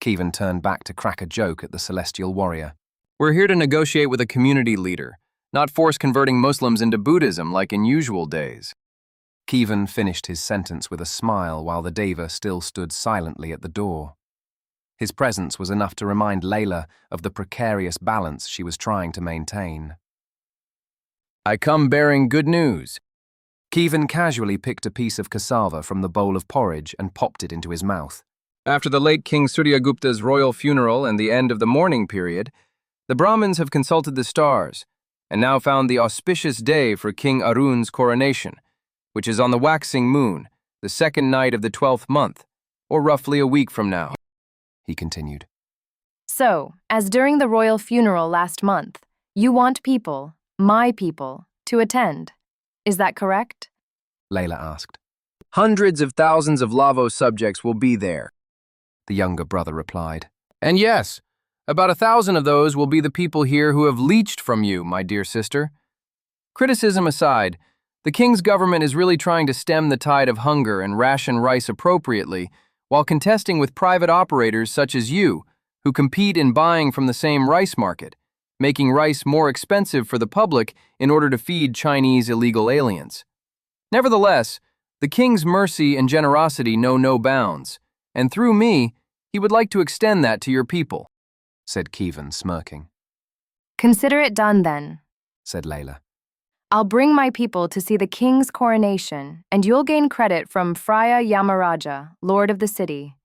A: Kivan turned back to crack a joke at the celestial warrior.
J: We're here to negotiate with a community leader, not force converting Muslims into Buddhism like in usual days.
A: Kivan finished his sentence with a smile while the Deva still stood silently at the door. His presence was enough to remind Layla of the precarious balance she was trying to maintain.
J: I come bearing good news.
A: Kivan casually picked a piece of cassava from the bowl of porridge and popped it into his mouth.
J: After the late King Suryagupta's royal funeral and the end of the mourning period, the Brahmins have consulted the stars and now found the auspicious day for King Arun's coronation, which is on the waxing moon, the second night of the 12th month, or roughly a week from now, he continued.
F: So, as during the royal funeral last month, you want people, my people, to attend. Is that correct?
A: Layla asked.
J: Hundreds of thousands of Lavo subjects will be there,
A: the younger brother replied.
J: And yes, about 1,000 of those will be the people here who have leached from you, my dear sister. Criticism aside, the king's government is really trying to stem the tide of hunger and ration rice appropriately, while contesting with private operators such as you, who compete in buying from the same rice market, making rice more expensive for the public in order to feed Chinese illegal aliens. Nevertheless, the king's mercy and generosity know no bounds, and through me, he would like to extend that to your people,
A: said Kivan, smirking.
F: Consider it done then,
A: said Layla.
F: I'll bring my people to see the king's coronation, and you'll gain credit from Phraya Yamaraja, lord of the city.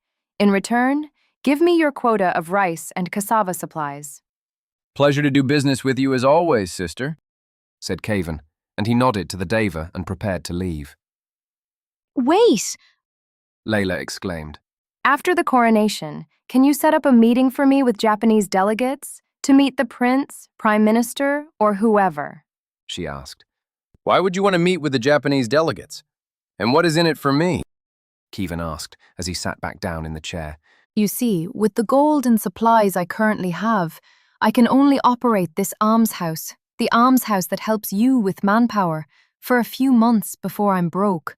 F: In return, give me your quota of rice and cassava supplies.
J: Pleasure to do business with you as always, sister,
A: said Caven, and he nodded to the Deva and prepared to leave.
F: Wait!
A: Layla exclaimed.
F: After the coronation, can you set up a meeting for me with Japanese delegates to meet the prince, prime minister, or whoever?
A: She asked.
J: Why would you want to meet with the Japanese delegates? And what is in it for me?
A: Kivan asked as he sat back down in the chair.
F: You see, with the gold and supplies I currently have, I can only operate this almshouse, the almshouse that helps you with manpower, for a few months before I'm broke.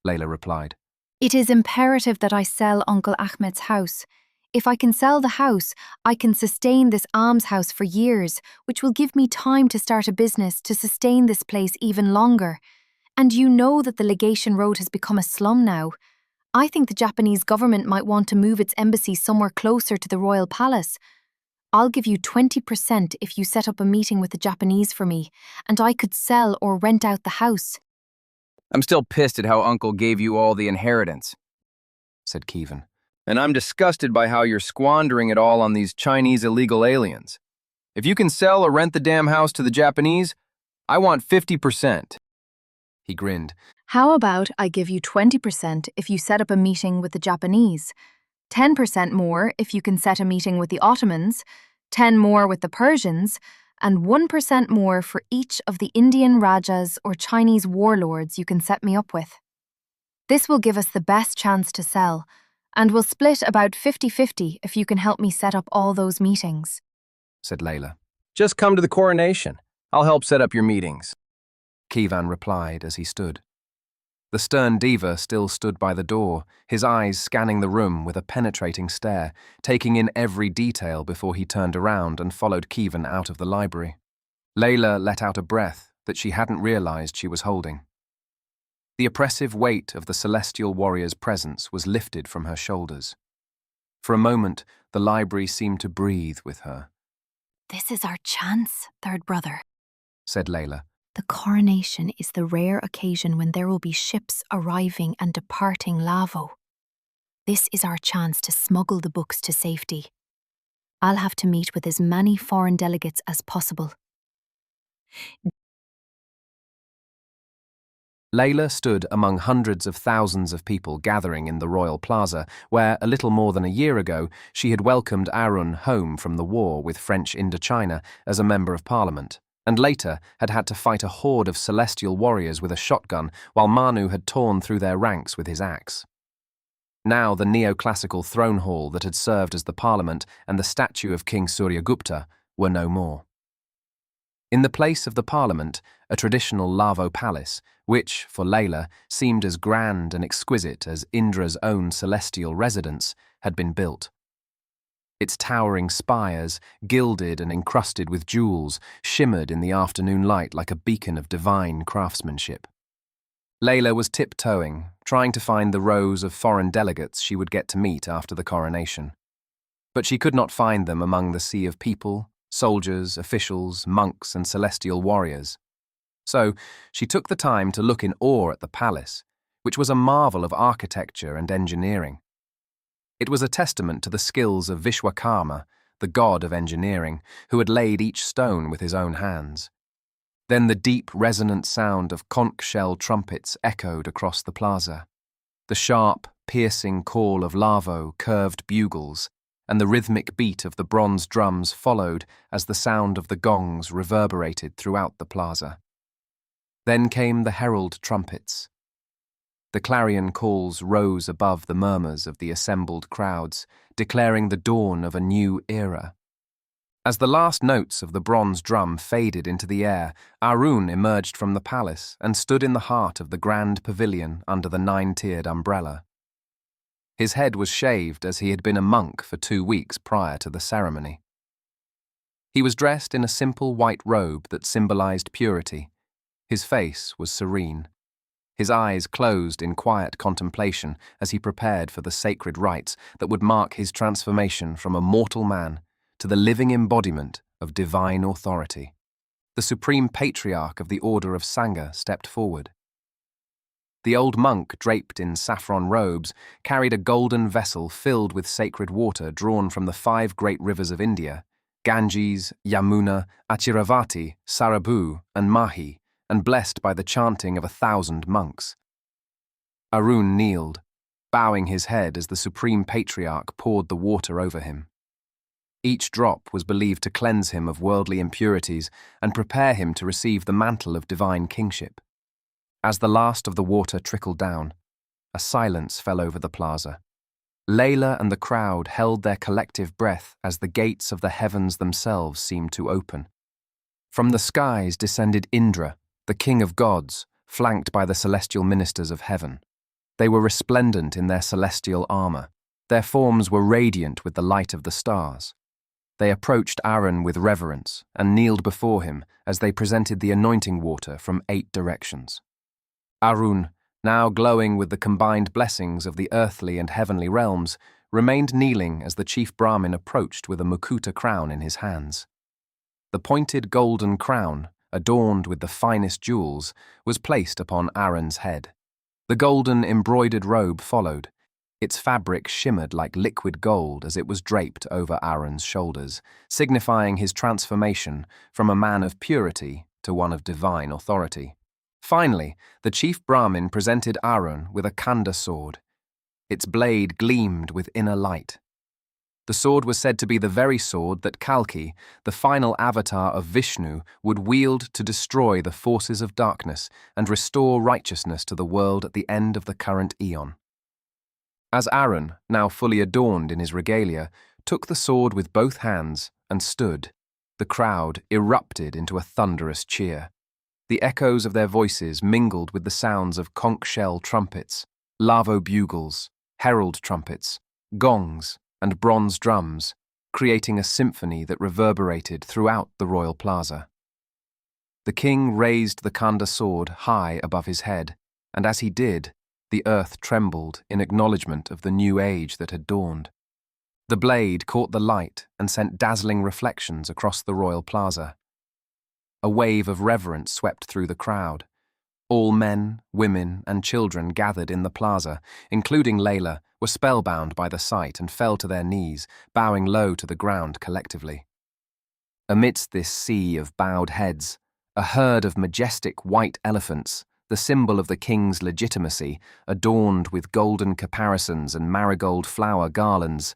A: Layla replied.
F: It is imperative that I sell Uncle Ahmed's house. If I can sell the house, I can sustain this almshouse for years, which will give me time to start a business to sustain this place even longer. And you know that the Legation Road has become a slum now. I think the Japanese government might want to move its embassy somewhere closer to the royal palace. I'll give you 20% if you set up a meeting with the Japanese for me, and I could sell or rent out the house.
G: I'm still pissed at how Uncle gave you all the inheritance,
A: said Kievan.
G: And I'm disgusted by how you're squandering it all on these Chinese illegal aliens. If you can sell or rent the damn house to the Japanese, I want 50%.
A: He grinned.
F: How about I give you 20% if you set up a meeting with the Japanese, 10% more if you can set a meeting with the Ottomans, 10 more with the Persians, and 1% more for each of the Indian Rajas or Chinese warlords you can set me up with. This will give us the best chance to sell, and we'll split about 50-50 if you can help me set up all those meetings,
A: said Layla.
G: Just come to the coronation. I'll help set up your meetings,
A: Kievan replied as he stood. The stern diva still stood by the door, his eyes scanning the room with a penetrating stare, taking in every detail before he turned around and followed Kievan out of the library. Layla let out a breath that she hadn't realized she was holding. The oppressive weight of the celestial warrior's presence was lifted from her shoulders. For a moment, the library seemed to breathe with her.
F: This is our chance, third brother,
A: said Layla.
F: The coronation is the rare occasion when there will be ships arriving and departing Lavo. This is our chance to smuggle the books to safety. I'll have to meet with as many foreign delegates as possible.
A: Layla stood among hundreds of thousands of people gathering in the royal plaza, where, a little more than a year ago, she had welcomed Arun home from the war with French Indochina as a member of parliament, and later had to fight a horde of celestial warriors with a shotgun while Manu had torn through their ranks with his axe. Now the neoclassical throne hall that had served as the parliament and the statue of King Suryagupta were no more. In the place of the parliament, a traditional Lavo palace, which, for Layla, seemed as grand and exquisite as Indra's own celestial residence, had been built. Its towering spires, gilded and encrusted with jewels, shimmered in the afternoon light like a beacon of divine craftsmanship. Layla was tiptoeing, trying to find the rows of foreign delegates she would get to meet after the coronation. But she could not find them among the sea of people, soldiers, officials, monks, and celestial warriors. So she took the time to look in awe at the palace, which was a marvel of architecture and engineering. It was a testament to the skills of Vishwakarma, the god of engineering, who had laid each stone with his own hands. Then the deep, resonant sound of conch shell trumpets echoed across the plaza. The sharp, piercing call of Lavo curved bugles, and the rhythmic beat of the bronze drums followed as the sound of the gongs reverberated throughout the plaza. Then came the herald trumpets. The clarion calls rose above the murmurs of the assembled crowds, declaring the dawn of a new era. As the last notes of the bronze drum faded into the air, Arun emerged from the palace and stood in the heart of the grand pavilion under the 9-tiered umbrella. His head was shaved as he had been a monk for 2 weeks prior to the ceremony. He was dressed in a simple white robe that symbolized purity. His face was serene. His eyes closed in quiet contemplation as he prepared for the sacred rites that would mark his transformation from a mortal man to the living embodiment of divine authority. The supreme patriarch of the order of Sangha stepped forward. The old monk, draped in saffron robes, carried a golden vessel filled with sacred water drawn from the 5 great rivers of India, Ganges, Yamuna, Achiravati, Sarabhu, and Mahi, and blessed by the chanting of 1,000 monks. Arun kneeled, bowing his head as the supreme patriarch poured the water over him. Each drop was believed to cleanse him of worldly impurities and prepare him to receive the mantle of divine kingship. As the last of the water trickled down, a silence fell over the plaza.
C: Layla and the crowd held their collective breath as the gates of the heavens themselves seemed to open. From the skies descended Indra, the king of gods, flanked by the celestial ministers of heaven. They were resplendent in their celestial armor. Their forms were radiant with the light of the stars. They approached Arun with reverence and kneeled before him as they presented the anointing water from 8 directions. Arun, now glowing with the combined blessings of the earthly and heavenly realms, remained kneeling as the chief Brahmin approached with a mukuta crown in his hands. The pointed golden crown, adorned with the finest jewels, was placed upon Arun's head. The golden embroidered robe followed. Its fabric shimmered like liquid gold as it was draped over Arun's shoulders, signifying his transformation from a man of purity to one of divine authority. Finally, the chief Brahmin presented Arun with a khanda sword. Its blade gleamed with inner light. The sword was said to be the very sword that Kalki, the final avatar of Vishnu, would wield to destroy the forces of darkness and restore righteousness to the world at the end of the current eon. As Arun, now fully adorned in his regalia, took the sword with both hands and stood, the crowd erupted into a thunderous cheer. The echoes of their voices mingled with the sounds of conch shell trumpets, lavo bugles, herald trumpets, gongs, and bronze drums, creating a symphony that reverberated throughout the royal plaza. The king raised the khanda sword high above his head, and as he did, the earth trembled in acknowledgement of the new age that had dawned. The blade caught the light and sent dazzling reflections across the royal plaza. A wave of reverence swept through the crowd. All men, women, and children gathered in the plaza, including Layla, were spellbound by the sight and fell to their knees, bowing low to the ground collectively. Amidst this sea of bowed heads, a herd of majestic white elephants, the symbol of the king's legitimacy, adorned with golden caparisons and marigold flower garlands,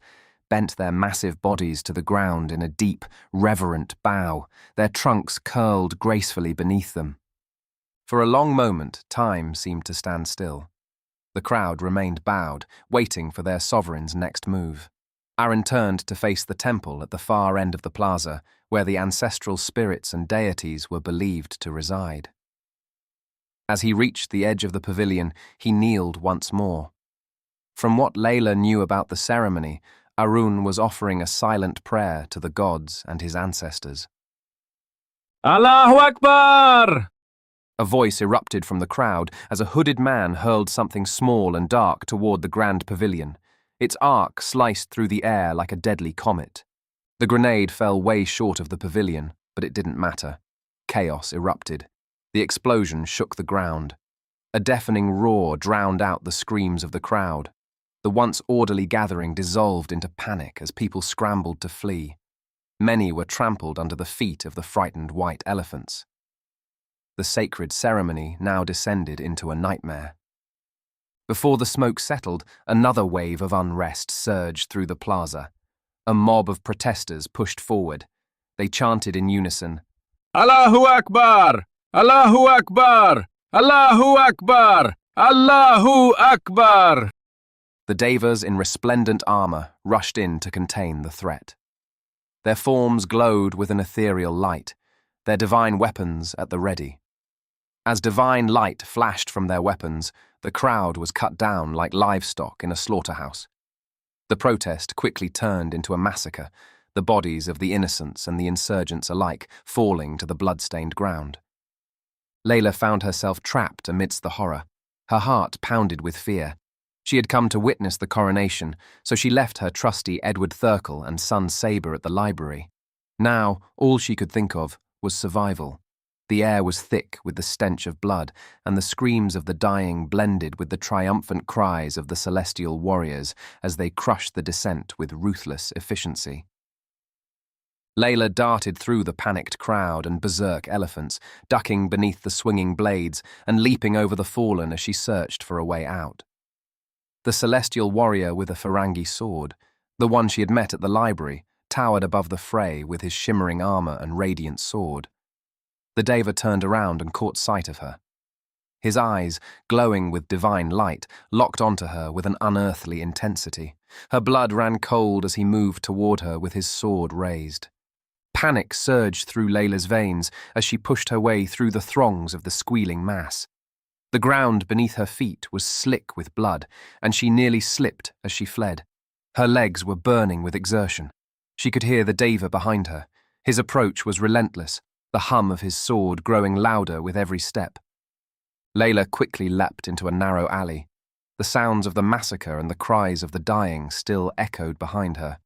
C: bent their massive bodies to the ground in a deep, reverent bow, their trunks curled gracefully beneath them. For a long moment, time seemed to stand still. The crowd remained bowed, waiting for their sovereign's next move. Arun turned to face the temple at the far end of the plaza, where the ancestral spirits and deities were believed to reside. As he reached the edge of the pavilion, he kneeled once more. From what Layla knew about the ceremony, Arun was offering a silent prayer to the gods and his ancestors.
J: Allahu Akbar!
C: A voice erupted from the crowd as a hooded man hurled something small and dark toward the grand pavilion. Its arc sliced through the air like a deadly comet. The grenade fell way short of the pavilion, but it didn't matter. Chaos erupted. The explosion shook the ground. A deafening roar drowned out the screams of the crowd. The once orderly gathering dissolved into panic as people scrambled to flee. Many were trampled under the feet of the frightened white elephants. The sacred ceremony now descended into a nightmare. Before the smoke settled, another wave of unrest surged through the plaza. A mob of protesters pushed forward. They chanted in unison,
J: Allahu Akbar! Allahu Akbar! Allahu Akbar! Allahu Akbar!
C: The devas in resplendent armor rushed in to contain the threat. Their forms glowed with an ethereal light, their divine weapons at the ready. As divine light flashed from their weapons, the crowd was cut down like livestock in a slaughterhouse. The protest quickly turned into a massacre, the bodies of the innocents and the insurgents alike falling to the blood-stained ground. Layla found herself trapped amidst the horror. Her heart pounded with fear. She had come to witness the coronation, so she left her trusty Edward Thurkel and son Sabre at the library. Now, all she could think of was survival. The air was thick with the stench of blood, and the screams of the dying blended with the triumphant cries of the celestial warriors as they crushed the descent with ruthless efficiency. Layla darted through the panicked crowd and berserk elephants, ducking beneath the swinging blades and leaping over the fallen as she searched for a way out. The celestial warrior with a Farangi sword, the one she had met at the library, towered above the fray with his shimmering armor and radiant sword. The deva turned around and caught sight of her.
A: His eyes, glowing with divine light, locked onto her with an unearthly intensity. Her blood ran cold as he moved toward her with his sword raised. Panic surged through Layla's veins as she pushed her way through the throngs of the squealing mass. The ground beneath her feet was slick with blood, and she nearly slipped as she fled. Her legs were burning with exertion. She could hear the Deva behind her. His approach was relentless, the hum of his sword growing louder with every step. Layla quickly leapt into a narrow alley. The sounds of the massacre and the cries of the dying still echoed behind her,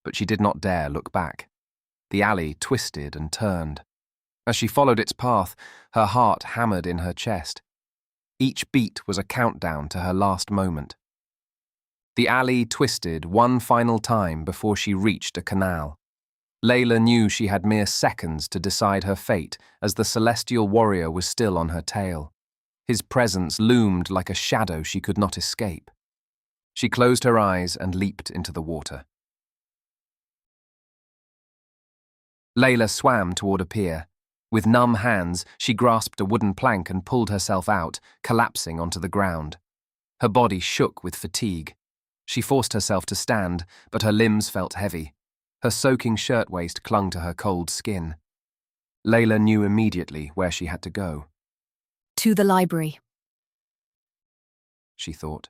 A: but she did not dare look back. The alley twisted and turned. As she followed its path, her heart hammered in her chest. Each beat was a countdown to her last moment. The alley twisted one final time before she reached a canal. Layla knew she had mere seconds to decide her fate as the celestial warrior was still on her tail. His presence loomed like a shadow she could not escape. She closed her eyes and leaped into the water. Layla swam toward a pier. With numb hands, she grasped a wooden plank and pulled herself out, collapsing onto the ground. Her body shook with fatigue. She forced herself to stand, but her limbs felt heavy. Her soaking shirtwaist clung to her cold skin. Layla knew immediately where she had to go.
F: To the library,
A: she thought.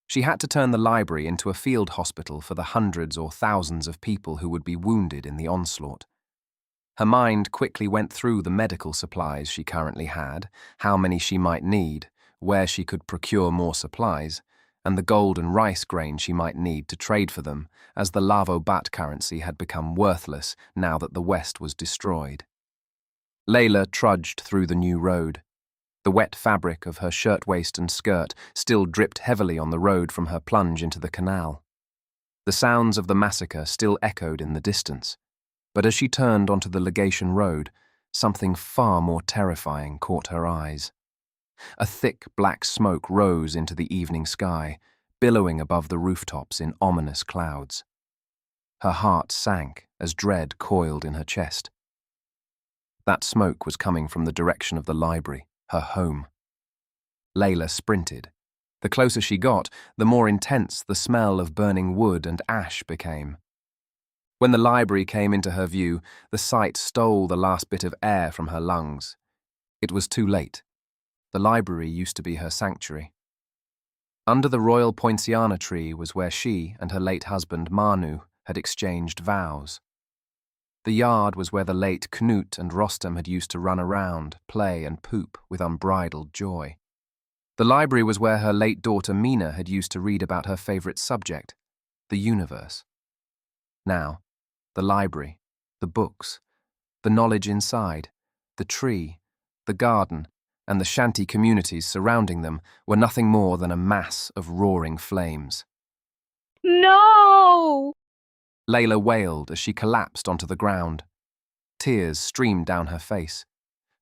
A: She had to turn the library into a field hospital for the hundreds or thousands of people who would be wounded in the onslaught. Her mind quickly went through the medical supplies she currently had, how many she might need, where she could procure more supplies, and the gold and rice grain she might need to trade for them, as the Lavo-Bat currency had become worthless now that the West was destroyed. Layla trudged through the new road. The wet fabric of her shirtwaist and skirt still dripped heavily on the road from her plunge into the canal. The sounds of the massacre still echoed in the distance, but as she turned onto the Legation Road, something far more terrifying caught her eyes. A thick black smoke rose into the evening sky, billowing above the rooftops in ominous clouds. Her heart sank as dread coiled in her chest. That smoke was coming from the direction of the library, her home. Layla sprinted. The closer she got, the more intense the smell of burning wood and ash became. When the library came into her view, the sight stole the last bit of air from her lungs. It was too late. The library used to be her sanctuary. Under the royal poinciana tree was where she and her late husband Manu had exchanged vows. The yard was where the late Knut and Rostam had used to run around, play and poop with unbridled joy. The library was where her late daughter Mina had used to read about her favorite subject, the universe. Now, the library, the books, the knowledge inside, the tree, the garden, and the shanty communities surrounding them were nothing more than a mass of roaring flames.
F: No!
A: Layla wailed as she collapsed onto the ground. Tears streamed down her face.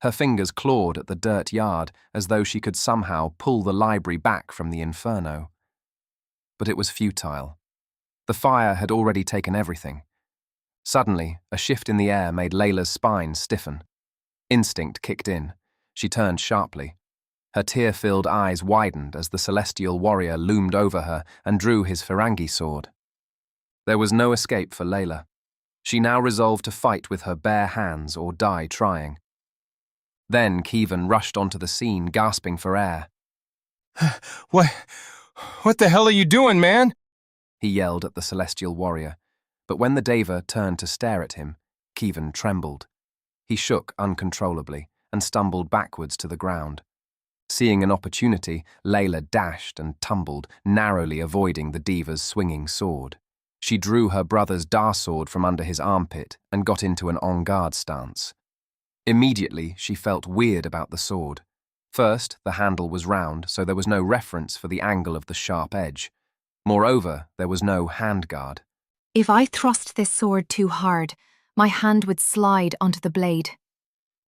A: Her fingers clawed at the dirt yard as though she could somehow pull the library back from the inferno. But it was futile. The fire had already taken everything. Suddenly, a shift in the air made Layla's spine stiffen. Instinct kicked in. She turned sharply. Her tear-filled eyes widened as the celestial warrior loomed over her and drew his Firangi sword. There was no escape for Layla. She now resolved to fight with her bare hands or die trying. Then Kievan rushed onto the scene, gasping for air.
N: What the hell are you doing, man?
A: He yelled at the celestial warrior, but when the Deva turned to stare at him, Kievan trembled. He shook uncontrollably and stumbled backwards to the ground. Seeing an opportunity, Layla dashed and tumbled, narrowly avoiding the Deva's swinging sword. She drew her brother's dar sword from under his armpit and got into an en-garde stance. Immediately, she felt weird about the sword. First, the handle was round, so there was no reference for the angle of the sharp edge. Moreover, there was no handguard.
F: If I thrust this sword too hard, my hand would slide onto the blade.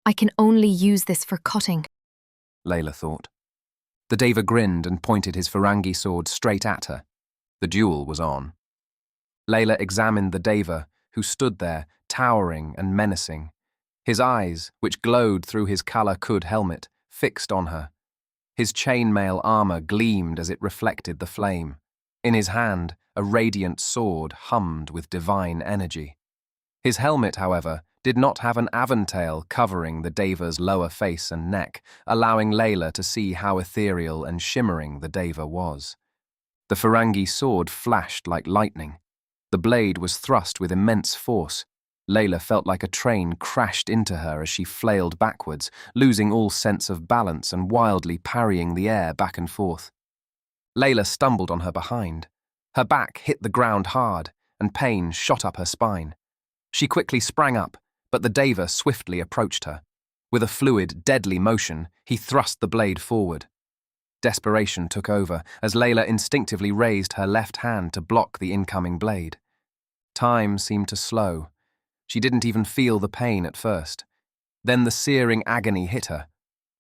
F: I can only use this for cutting,
A: Layla thought. The Deva grinned and pointed his Firangi sword straight at her. The duel was on. Layla examined the Deva, who stood there, towering and menacing. His eyes, which glowed through his Kala Kud helmet, fixed on her. His chainmail armor gleamed as it reflected the flame. In his hand, a radiant sword hummed with divine energy. His helmet, however, did not have an aventail covering the Deva's lower face and neck, allowing Layla to see how ethereal and shimmering the Deva was. The Farangi sword flashed like lightning. The blade was thrust with immense force. Layla felt like a train crashed into her as she flailed backwards, losing all sense of balance and wildly parrying the air back and forth. Layla stumbled on her behind. Her back hit the ground hard, and pain shot up her spine. She quickly sprang up, but the Deva swiftly approached her. With a fluid, deadly motion, he thrust the blade forward. Desperation took over as Layla instinctively raised her left hand to block the incoming blade. Time seemed to slow. She didn't even feel the pain at first. Then the searing agony hit her.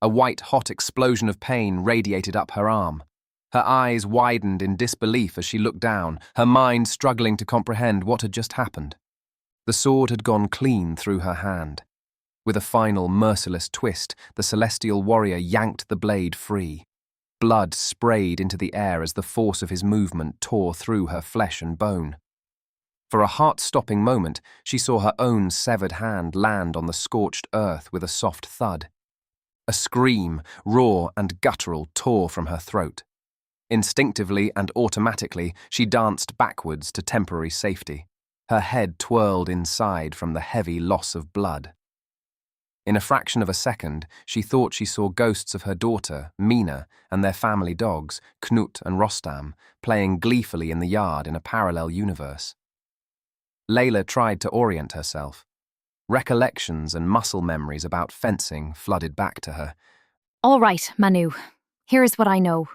A: A white-hot explosion of pain radiated up her arm. Her eyes widened in disbelief as she looked down, her mind struggling to comprehend what had just happened. The sword had gone clean through her hand. With a final merciless twist, the celestial warrior yanked the blade free. Blood sprayed into the air as the force of his movement tore through her flesh and bone. For a heart-stopping moment, she saw her own severed hand land on the scorched earth with a soft thud. A scream, raw and guttural, tore from her throat. Instinctively and automatically, she danced backwards to temporary safety. Her head twirled inside from the heavy loss of blood. In a fraction of a second, she thought she saw ghosts of her daughter, Mina, and their family dogs, Knut and Rostam, playing gleefully in the yard in a parallel universe. Layla tried to orient herself. Recollections and muscle memories about fencing flooded back to her.
F: All right, Manu. Here is what I know.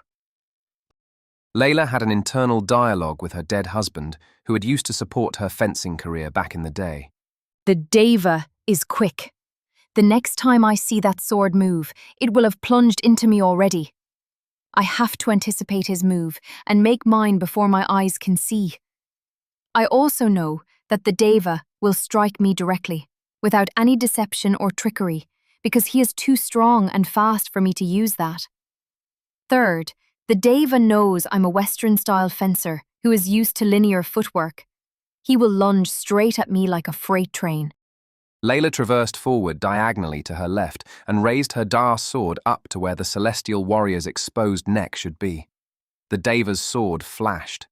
A: Layla had an internal dialogue with her dead husband, who had used to support her fencing career back in the day.
F: The Deva is quick. The next time I see that sword move, it will have plunged into me already. I have to anticipate his move and make mine before my eyes can see. I also know that the Deva will strike me directly, without any deception or trickery, because he is too strong and fast for me to use that. Third, the Deva knows I'm a Western-style fencer who is used to linear footwork. He will lunge straight at me like a freight train.
A: Layla traversed forward diagonally to her left and raised her Dar sword up to where the celestial warrior's exposed neck should be. The Deva's sword flashed.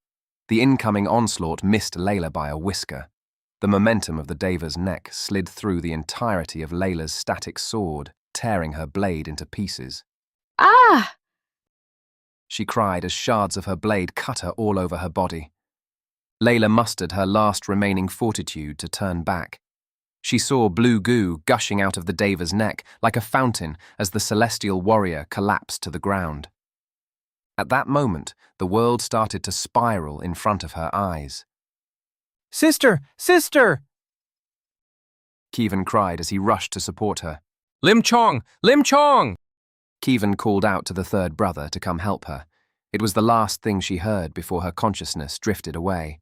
A: The incoming onslaught missed Layla by a whisker. The momentum of the Deva's neck slid through the entirety of Layla's static sword, tearing her blade into pieces.
F: Ah!
A: She cried as shards of her blade cut her all over her body. Layla mustered her last remaining fortitude to turn back. She saw blue goo gushing out of the Deva's neck like a fountain as the celestial warrior collapsed to the ground. At that moment, the world started to spiral in front of her eyes.
N: Sister! Sister!
A: Kevin cried as he rushed to support her.
N: Lim Chong! Lim Chong!
A: Kevin called out to the third brother to come help her. It was the last thing she heard before her consciousness drifted away.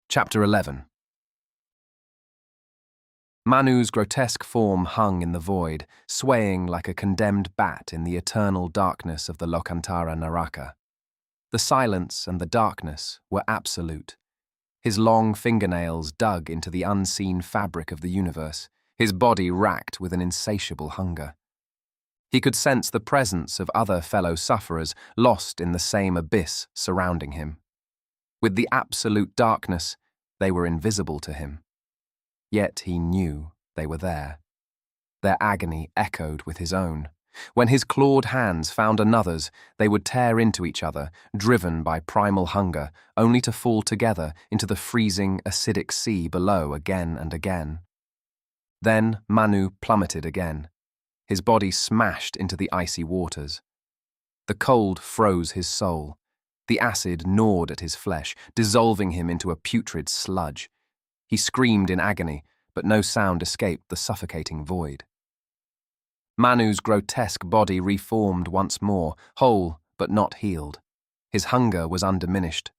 A: Chapter 11. Manu's grotesque form hung in the void, swaying like a condemned bat in the eternal darkness of the Lokantara Naraka. The silence and the darkness were absolute. His long fingernails dug into the unseen fabric of the universe, his body racked with an insatiable hunger. He could sense the presence of other fellow sufferers lost in the same abyss surrounding him. With the absolute darkness, they were invisible to him. Yet he knew they were there. Their agony echoed with his own. When his clawed hands found another's, they would tear into each other, driven by primal hunger, only to fall together into the freezing, acidic sea below again and again. Then Manu plummeted again. His body smashed into the icy waters. The cold froze his soul. The acid gnawed at his flesh, dissolving him into a putrid sludge. He screamed in agony, but no sound escaped the suffocating void. Manu's grotesque body reformed once more, whole but not healed. His hunger was undiminished.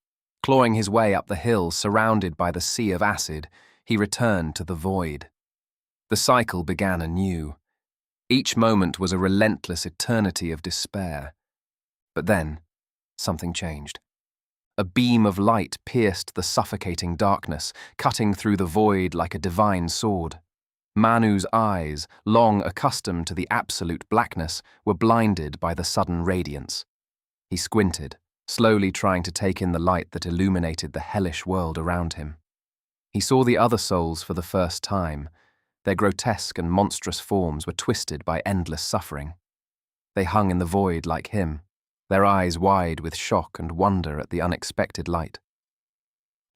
A: Clawing his way up the hill surrounded by the sea of acid, he returned to the void. The cycle began anew. Each moment was a relentless eternity of despair. But then, something changed. A beam of light pierced the suffocating darkness, cutting through the void like a divine sword. Manu's eyes, long accustomed to the absolute blackness, were blinded by the sudden radiance. He squinted, slowly trying to take in the light that illuminated the hellish world around him. He saw the other souls for the first time. Their grotesque and monstrous forms were twisted by endless suffering. They hung in the void like him, their eyes wide with shock and wonder at the unexpected light.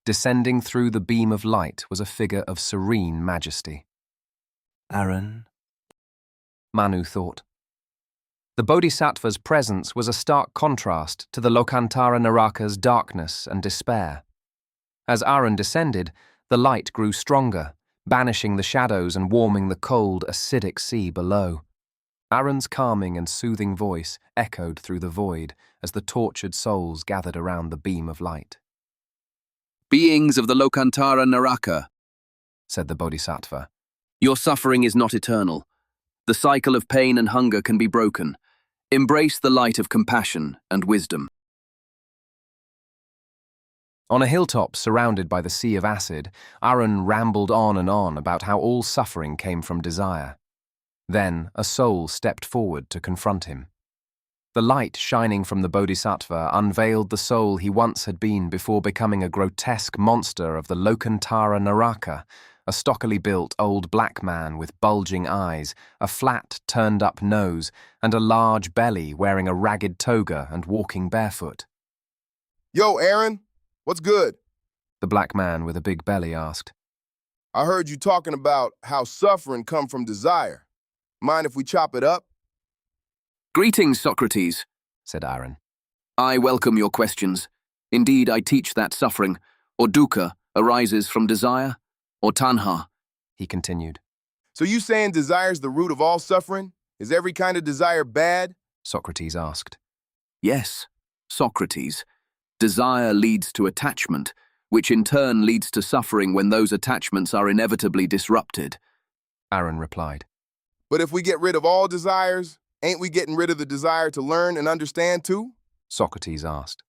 A: Descending through the beam of light was a figure of serene majesty.
G: Arun,
A: Manu thought. The Bodhisattva's presence was a stark contrast to the Lokantara Naraka's darkness and despair. As Arun descended, the light grew stronger, banishing the shadows and warming the cold, acidic sea below. Arun's calming and soothing voice echoed through the void as the tortured souls gathered around the beam of light.
K: Beings of the Lokantara Naraka,
A: said the Bodhisattva,
K: your suffering is not eternal. The cycle of pain and hunger can be broken. Embrace the light of compassion and wisdom.
A: On a hilltop surrounded by the sea of acid, Arun rambled on and on about how all suffering came from desire. Then a soul stepped forward to confront him. The light shining from the Bodhisattva unveiled the soul he once had been before becoming a grotesque monster of the Lokantara Naraka, a stockily built old black man with bulging eyes, a flat, turned-up nose, and a large belly wearing a ragged toga and walking barefoot.
O: Yo, Aaron, what's good?
A: The black man with a big belly asked.
O: I heard you talking about how suffering come from desire. Mind if we chop it up?
K: Greetings, Socrates,
A: said Arun.
K: I welcome your questions. Indeed, I teach that suffering, or dukkha, arises from desire, or tanha,
A: he continued.
O: So you saying desire's the root of all suffering? Is every kind of desire bad?
A: Socrates asked.
K: Yes, Socrates. Desire leads to attachment, which in turn leads to suffering when those attachments are inevitably disrupted.
A: Arun replied.
O: But if we get rid of all desires, ain't we getting rid of the desire to learn and understand too?
A: Socrates asked.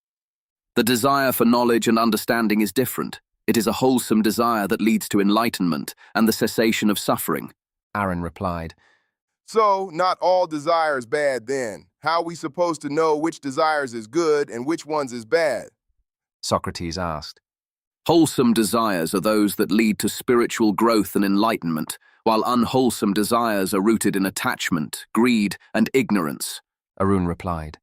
K: The desire for knowledge and understanding is different. It is a wholesome desire that leads to enlightenment and the cessation of suffering.
A: Arun replied.
O: So, not all desire is bad then. How are we supposed to know which desires is good and which ones is bad?
A: Socrates asked.
K: Wholesome desires are those that lead to spiritual growth and enlightenment, while unwholesome desires are rooted in attachment, greed, and ignorance.
A: Arun replied.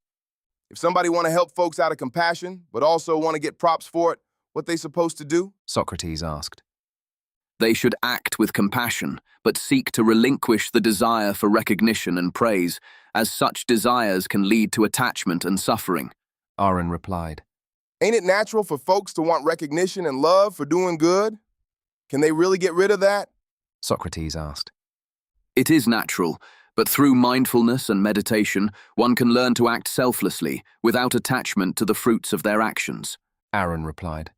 O: If somebody want to help folks out of compassion, but also want to get props for it, what they supposed to do?
A: Socrates asked.
K: They should act with compassion, but seek to relinquish the desire for recognition and praise, as such desires can lead to attachment and suffering.
A: Arun replied.
O: Ain't it natural for folks to want recognition and love for doing good? Can they really get rid of that?
A: Socrates asked.
K: It is natural, but through mindfulness and meditation, one can learn to act selflessly, without attachment to the fruits of their actions.
A: Arun replied.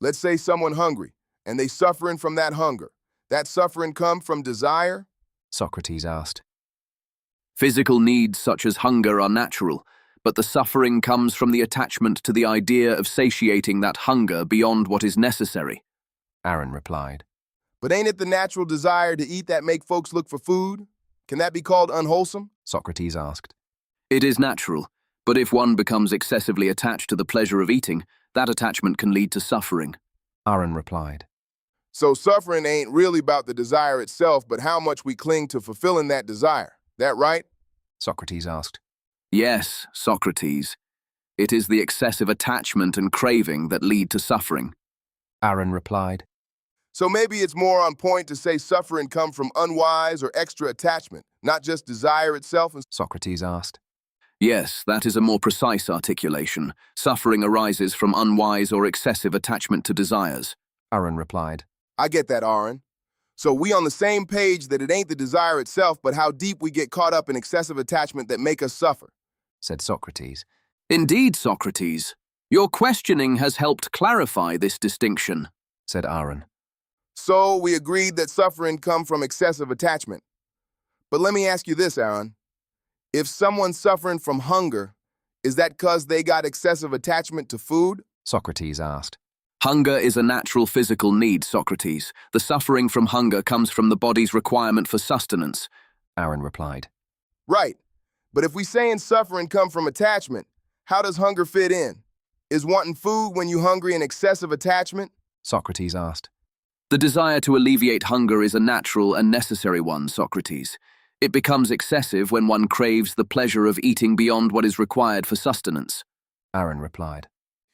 O: Let's say someone hungry, and they suffering from that hunger. That suffering come from desire?
A: Socrates asked.
K: Physical needs such as hunger are natural, but the suffering comes from the attachment to the idea of satiating that hunger beyond what is necessary.
A: Arun replied.
O: But ain't it the natural desire to eat that make folks look for food? Can that be called unwholesome?
A: Socrates asked.
K: It is natural, but if one becomes excessively attached to the pleasure of eating, that attachment can lead to suffering.
A: Arun replied.
O: So suffering ain't really about the desire itself, but how much we cling to fulfilling that desire. That right?
A: Socrates asked.
K: Yes, Socrates. It is the excessive attachment and craving that lead to suffering.
A: Arun replied.
O: So maybe it's more on point to say suffering come from unwise or extra attachment, not just desire itself?
A: Socrates asked.
K: Yes, that is a more precise articulation. Suffering arises from unwise or excessive attachment to desires.
A: Arun replied.
O: I get that, Arun. So we on the same page that it ain't the desire itself, but how deep we get caught up in excessive attachment that make us suffer,
A: said Socrates.
K: Indeed, Socrates. Your questioning has helped clarify this distinction, said Arun.
O: So we agreed that suffering come from excessive attachment. But let me ask you this, Arun. If someone's suffering from hunger, is that because they got excessive attachment to food?
A: Socrates asked.
K: Hunger is a natural physical need, Socrates. The suffering from hunger comes from the body's requirement for sustenance.
A: Arun replied.
O: Right. But if we saying suffering come from attachment, how does hunger fit in? Is wanting food when you hungry an excessive attachment?
A: Socrates asked.
K: The desire to alleviate hunger is a natural and necessary one, Socrates. It becomes excessive when one craves the pleasure of eating beyond what is required for sustenance.
A: Arun replied.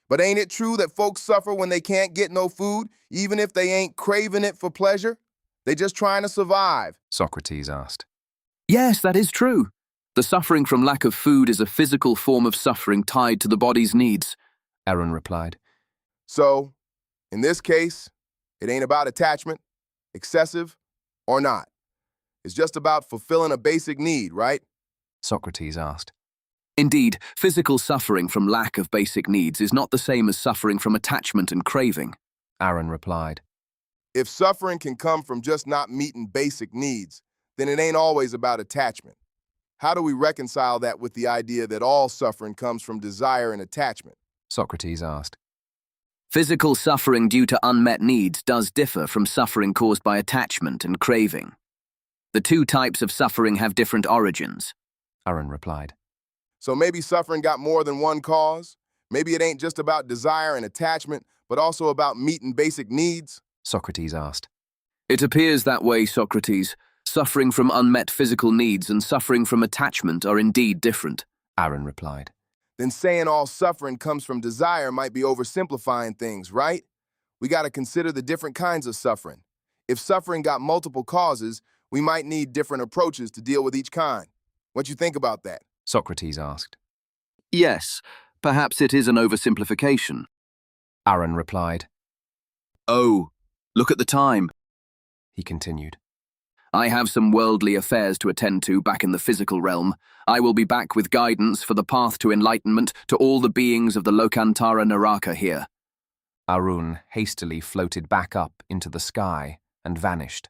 O: But ain't it true that folks suffer when they can't get no food, even if they ain't craving it for pleasure? They just trying to survive.
A: Socrates asked.
K: Yes, that is true. The suffering from lack of food is a physical form of suffering tied to the body's needs.
A: Arun replied.
O: So, in this case, it ain't about attachment, excessive or not. It's just about fulfilling a basic need, right?
A: Socrates asked.
K: Indeed, physical suffering from lack of basic needs is not the same as suffering from attachment and craving.
A: Arun replied.
O: If suffering can come from just not meeting basic needs, then it ain't always about attachment. How do we reconcile that with the idea that all suffering comes from desire and attachment?
A: Socrates asked.
K: Physical suffering due to unmet needs does differ from suffering caused by attachment and craving. The two types of suffering have different origins.
A: Arun replied.
O: So maybe suffering got more than one cause? Maybe it ain't just about desire and attachment, but also about meeting basic needs?
A: Socrates asked.
K: It appears that way, Socrates. Suffering from unmet physical needs and suffering from attachment are indeed different.
A: Arun replied.
O: Then saying all suffering comes from desire might be oversimplifying things, right? We got to consider the different kinds of suffering. If suffering got multiple causes, we might need different approaches to deal with each kind. What you think about that?
A: Socrates asked.
K: Yes, perhaps it is an oversimplification.
A: Arun replied.
K: Oh, look at the time,
A: he continued.
K: I have some worldly affairs to attend to back in the physical realm. I will be back with guidance for the path to enlightenment to all the beings of the Lokantara Naraka here.
A: Arun hastily floated back up into the sky and vanished.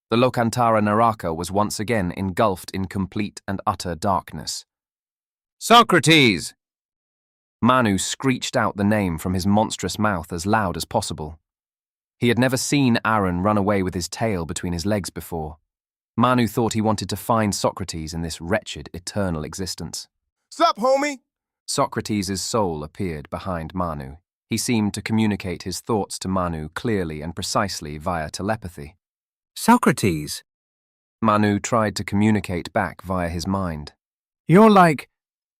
A: The Lokantara Naraka was once again engulfed in complete and utter darkness.
J: Socrates!
A: Manu screeched out the name from his monstrous mouth as loud as possible. He had never seen Arun run away with his tail between his legs before. Manu thought he wanted to find Socrates in this wretched, eternal existence.
O: Sup, homie?
A: Socrates' soul appeared behind Manu. He seemed to communicate his thoughts to Manu clearly and precisely via telepathy.
I: Socrates,
A: Manu tried to communicate back via his mind.
I: you're like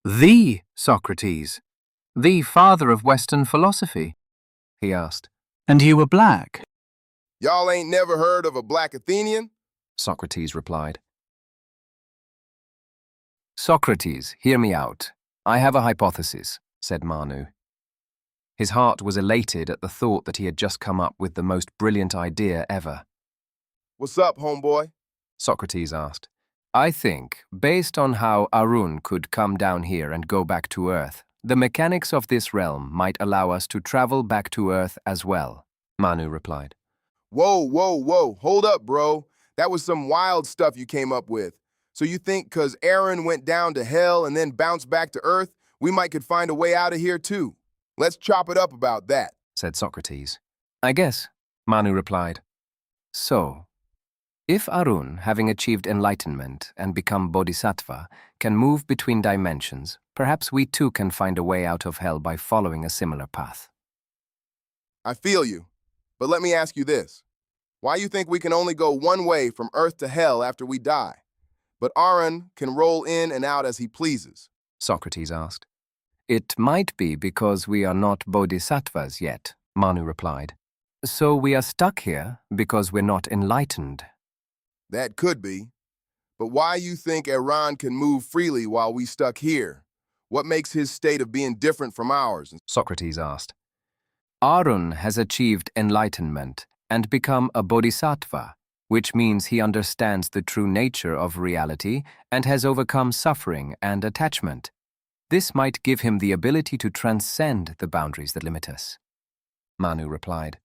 I: the Socrates,
J: The father of Western philosophy,
A: he asked.
I: and you were black.
O: Y'all ain't never heard of a black Athenian?
A: Socrates replied. Socrates, hear me out. I have a hypothesis, said Manu. His heart was elated at the thought that he had just come up with the most brilliant idea ever.
O: What's up, homeboy?
A: Socrates asked. I think, based on how Arun could come down here and go back to Earth, the mechanics of this realm might allow us to travel back to Earth as well, Manu replied.
O: Whoa. Hold up, bro. That was some wild stuff you came up with. So you think because Arun went down to hell and then bounced back to Earth, we might could find a way out of here too? Let's chop it up about that,
A: said Socrates. I guess, Manu replied. So, if Arun, having achieved enlightenment and become bodhisattva, can move between dimensions, perhaps we too can find a way out of hell by following a similar path.
O: I feel you. But let me ask you this. Why you think we can only go one way from Earth to hell after we die, but Arun can roll in and out as he pleases?
A: Socrates asked. It might be because we are not bodhisattvas yet, Manu replied. So we are stuck here because we're not enlightened.
O: That could be. But why you think Arun can move freely while we stuck here? What makes his state of being different from ours?
A: Socrates asked. Arun has achieved enlightenment and become a bodhisattva, which means he understands the true nature of reality and has overcome suffering and attachment. This might give him the ability to transcend the boundaries that limit us. Manu replied.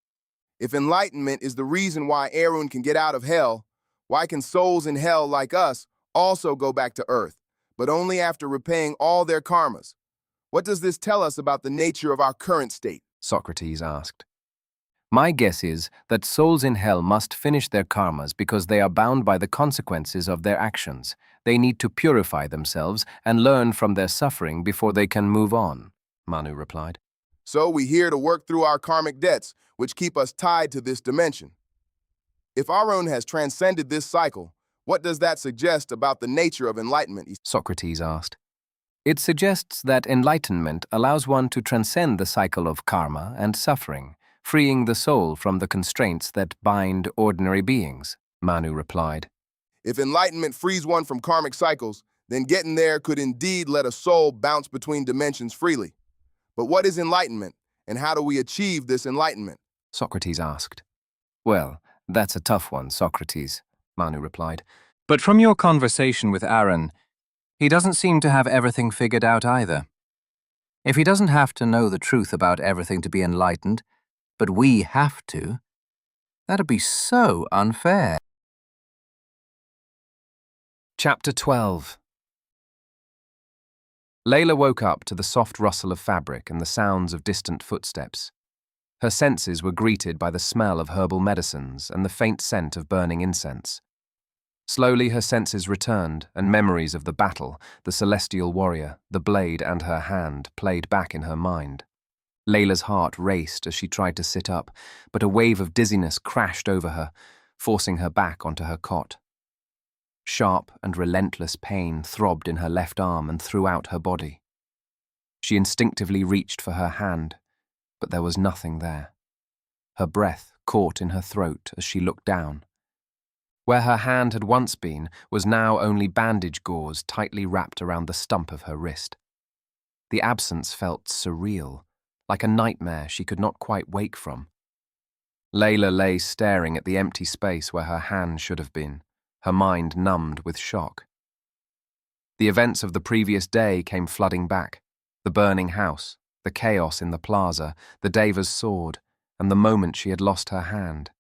O: If enlightenment is the reason why Arun can get out of hell, why can souls in hell like us also go back to Earth, but only after repaying all their karmas. What does this tell us about the nature of our current state?
C: Socrates asked. My guess is that souls in hell must finish their karmas because they are bound by the consequences of their actions. They need to purify themselves and learn from their suffering before they can move on, Manu replied.
O: So we're here to work through our karmic debts, which keep us tied to this dimension. If Arun has transcended this cycle, what does that suggest about the nature of enlightenment?
C: Socrates asked. It suggests that enlightenment allows one to transcend the cycle of karma and suffering, freeing the soul from the constraints that bind ordinary beings, Manu replied.
O: If enlightenment frees one from karmic cycles, then getting there could indeed let a soul bounce between dimensions freely. But what is enlightenment, and how do we achieve this enlightenment?
C: Socrates asked. Well, that's a tough one, Socrates, Manu replied.
J: But from your conversation with Arun, he doesn't seem to have everything figured out either. If he doesn't have to know the truth about everything to be enlightened, but we have to, that'd be so unfair.
C: Chapter 12. Layla woke up to the soft rustle of fabric and the sounds of distant footsteps. Her senses were greeted by the smell of herbal medicines and the faint scent of burning incense. Slowly her senses returned, and memories of the battle, the celestial warrior, the blade and her hand played back in her mind. Layla's heart raced as she tried to sit up, but a wave of dizziness crashed over her, forcing her back onto her cot. Sharp and relentless pain throbbed in her left arm and throughout her body. She instinctively reached for her hand, but there was nothing there. Her breath caught in her throat as she looked down. Where her hand had once been was now only bandage gauze tightly wrapped around the stump of her wrist. The absence felt surreal, like a nightmare she could not quite wake from. Layla lay staring at the empty space where her hand should have been, her mind numbed with shock. The events of the previous day came flooding back. The burning house, the chaos in the plaza, the Deva's sword, and the moment she had lost her hand.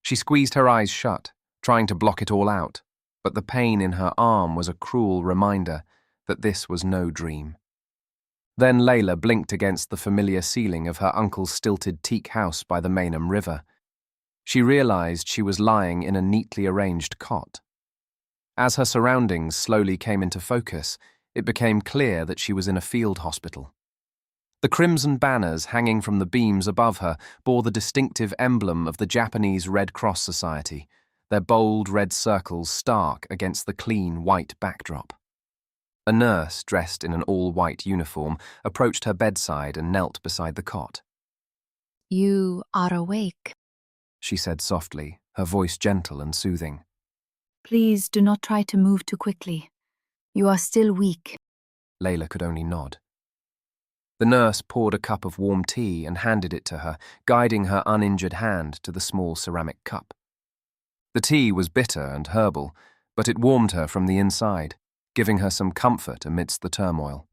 C: She squeezed her eyes shut, trying to block it all out, but the pain in her arm was a cruel reminder that this was no dream. Then Layla blinked against the familiar ceiling of her uncle's stilted teak house by the Meinam River. She realized she was lying in a neatly arranged cot. As her surroundings slowly came into focus, it became clear that she was in a field hospital. The crimson banners hanging from the beams above her bore the distinctive emblem of the Japanese Red Cross Society, their bold red circles stark against the clean white backdrop. A nurse, dressed in an all-white uniform, approached her bedside and knelt beside the cot.
F: You are awake.
C: She said softly, her voice gentle and soothing.
F: Please do not try to move too quickly. You are still weak.
C: Layla could only nod. The nurse poured a cup of warm tea and handed it to her, guiding her uninjured hand to the small ceramic cup. The tea was bitter and herbal, but it warmed her from the inside, giving her some comfort amidst the turmoil.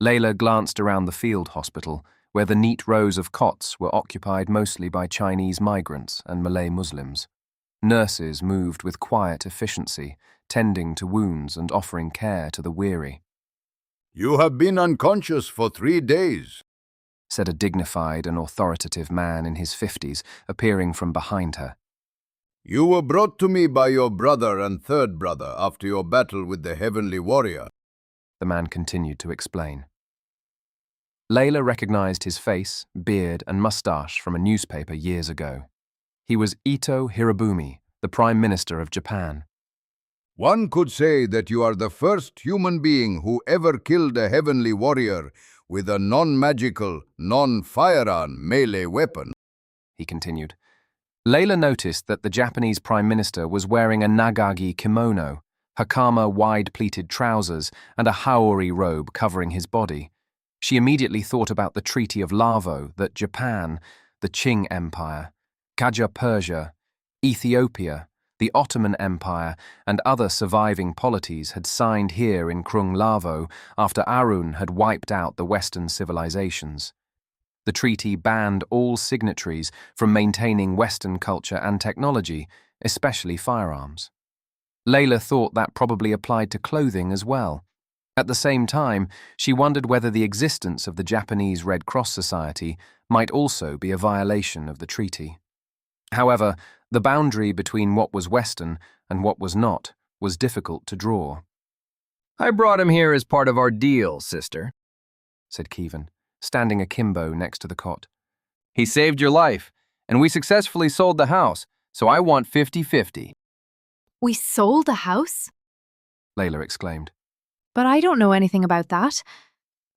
C: Layla glanced around the field hospital, where the neat rows of cots were occupied mostly by Chinese migrants and Malay Muslims. Nurses moved with quiet efficiency, tending to wounds and offering care to the weary.
H: You have been unconscious for 3 days,
C: said a dignified and authoritative man in his 50s, appearing from behind her.
H: You were brought to me by your brother and third brother after your battle with the heavenly warrior,
C: the man continued to explain. Layla recognized his face, beard, and mustache from a newspaper years ago. He was Ito Hirobumi, the Prime Minister of Japan.
H: One could say that you are the first human being who ever killed a heavenly warrior with a non-magical, non-firearm melee weapon,
C: he continued. Layla noticed that the Japanese Prime Minister was wearing a nagagi kimono, hakama wide-pleated trousers, and a haori robe covering his body. She immediately thought about the Treaty of Lavo that Japan, the Qing Empire, Qajar Persia, Ethiopia, the Ottoman Empire, and other surviving polities had signed here in Krung Lavo after Arun had wiped out the Western civilizations. The treaty banned all signatories from maintaining Western culture and technology, especially firearms.
A: Layla thought that probably applied to clothing as well. At the same time, she wondered whether the existence of the Japanese Red Cross Society might also be a violation of the treaty. However, the boundary between what was Western and what was not was difficult to draw.
G: I brought him here as part of our deal, sister,
A: said Kievan, standing akimbo next to the cot.
G: He saved your life, and we successfully sold the house, so I want 50-50.
F: We sold a house?
A: Layla exclaimed.
F: But I don't know anything about that.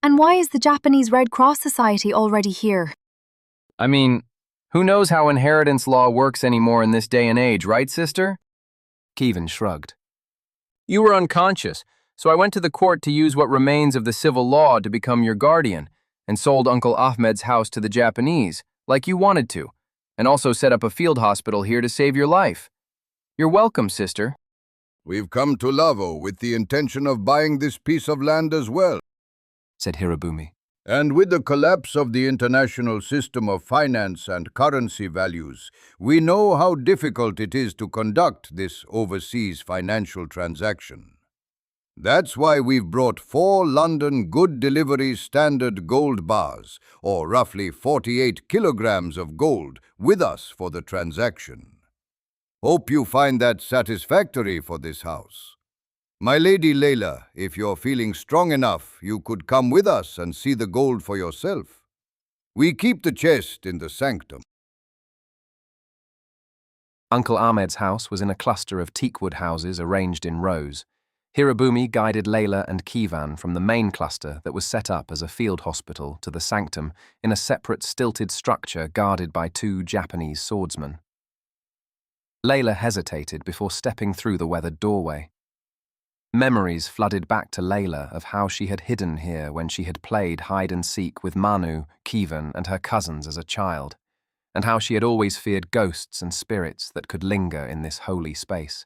F: And why is the Japanese Red Cross Society already here?
G: I mean, who knows how inheritance law works anymore in this day and age, right, sister?
A: Kievan shrugged.
G: You were unconscious, so I went to the court to use what remains of the civil law to become your guardian, and sold Uncle Ahmed's house to the Japanese, like you wanted to, and also set up a field hospital here to save your life. You're welcome, sister.
H: We've come to Lavo with the intention of buying this piece of land as well,
A: said Hirobumi.
H: And with the collapse of the international system of finance and currency values, we know how difficult it is to conduct this overseas financial transaction. That's why we've brought 4 London Good Delivery Standard gold bars, or roughly 48 kilograms of gold, with us for the transaction. Hope you find that satisfactory for this house. My lady Layla, if you're feeling strong enough, you could come with us and see the gold for yourself. We keep the chest in the sanctum.
A: Uncle Ahmed's house was in a cluster of teakwood houses arranged in rows. Hirobumi guided Layla and Kievan from the main cluster that was set up as a field hospital to the sanctum in a separate stilted structure guarded by 2 Japanese swordsmen. Layla hesitated before stepping through the weathered doorway. Memories flooded back to Layla of how she had hidden here when she had played hide-and-seek with Manu, Kievan, and her cousins as a child, and how she had always feared ghosts and spirits that could linger in this holy space.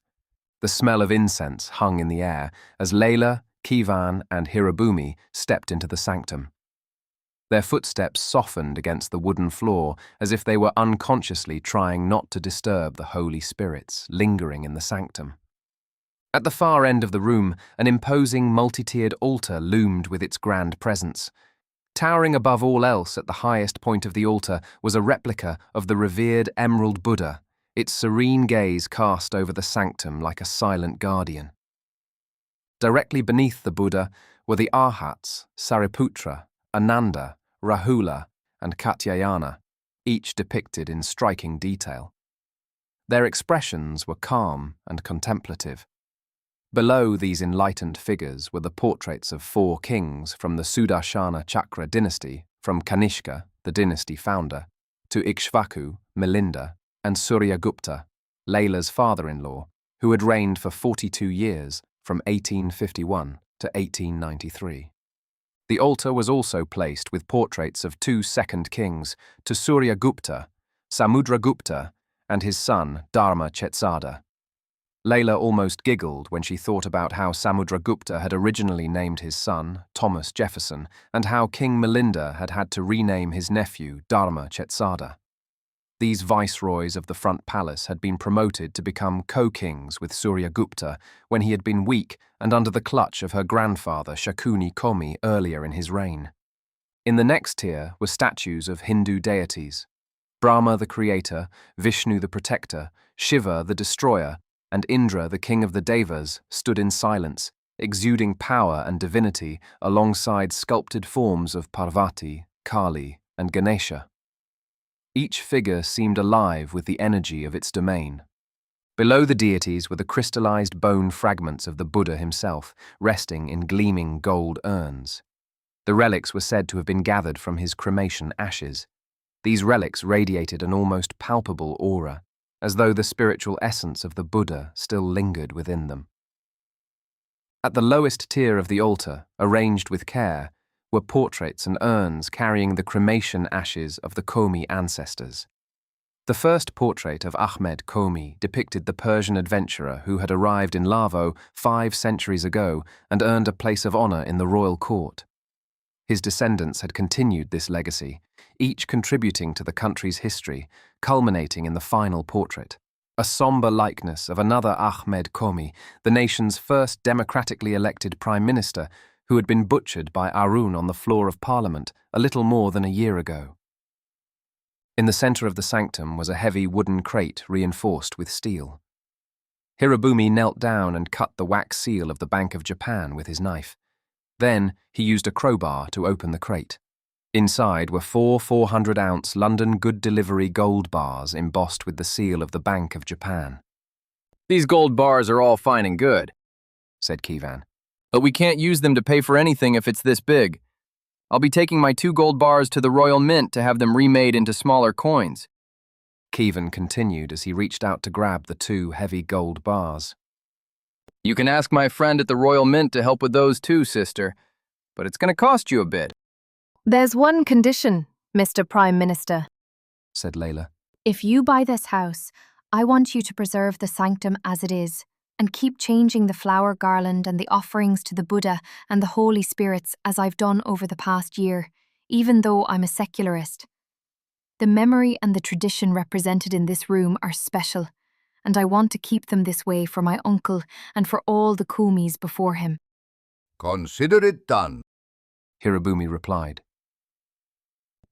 A: The smell of incense hung in the air as Layla, Kievan, and Hirobumi stepped into the sanctum. Their footsteps softened against the wooden floor as if they were unconsciously trying not to disturb the holy spirits lingering in the sanctum. At the far end of the room, an imposing multi-tiered altar loomed with its grand presence. Towering above all else at the highest point of the altar was a replica of the revered Emerald Buddha, its serene gaze cast over the sanctum like a silent guardian. Directly beneath the Buddha were the Arhats, Sariputra, Ananda, Rahula, and Katyayana, each depicted in striking detail. Their expressions were calm and contemplative. Below these enlightened figures were the portraits of 4 kings from the Sudarshana Chakra dynasty, from Kanishka, the dynasty founder, to Ikshvaku, Milinda, and Suryagupta, Layla's father-in-law, who had reigned for 42 years, from 1851 to 1893. The altar was also placed with portraits of 2 second kings, to Suryagupta, Samudragupta, and his son, Dharma Chetsada. Layla almost giggled when she thought about how Samudragupta had originally named his son, Thomas Jefferson, and how King Milinda had had to rename his nephew, Dharma Chetsada. These viceroys of the front palace had been promoted to become co-kings with Suryagupta when he had been weak and under the clutch of her grandfather Shakuni Komi earlier in his reign. In the next tier were statues of Hindu deities. Brahma the creator, Vishnu the protector, Shiva the destroyer, and Indra the king of the Devas stood in silence, exuding power and divinity alongside sculpted forms of Parvati, Kali, and Ganesha. Each figure seemed alive with the energy of its domain. Below the deities were the crystallized bone fragments of the Buddha himself, resting in gleaming gold urns. The relics were said to have been gathered from his cremation ashes. These relics radiated an almost palpable aura, as though the spiritual essence of the Buddha still lingered within them. At the lowest tier of the altar, arranged with care, were portraits and urns carrying the cremation ashes of the Komi ancestors. The first portrait of Ahmed Komi depicted the Persian adventurer who had arrived in Lavo 5 centuries ago and earned a place of honor in the royal court. His descendants had continued this legacy, each contributing to the country's history, culminating in the final portrait, a somber likeness of another Ahmed Komi, the nation's first democratically elected prime minister, who had been butchered by Arun on the floor of Parliament a little more than a year ago. In the centre of the sanctum was a heavy wooden crate reinforced with steel. Hirobumi knelt down and cut the wax seal of the Bank of Japan with his knife. Then he used a crowbar to open the crate. Inside were 4 400-ounce London Good Delivery gold bars embossed with the seal of the Bank of Japan.
G: These gold bars are all fine and good,
A: said Kivan.
G: but we can't use them to pay for anything if it's this big. I'll be taking my 2 gold bars to the Royal Mint to have them remade into smaller coins.
A: Kivan continued as he reached out to grab the 2 heavy gold bars.
G: You can ask my friend at the Royal Mint to help with those too, sister, but it's going to cost you a bit.
F: There's one condition, Mr. Prime Minister,
A: said Layla.
F: If you buy this house, I want you to preserve the sanctum as it is, and keep changing the flower garland and the offerings to the Buddha and the Holy Spirits as I've done over the past year, even though I'm a secularist. The memory and the tradition represented in this room are special, and I want to keep them this way for my uncle and for all the Kumis before him.
H: Consider it done,
A: Hirobumi replied.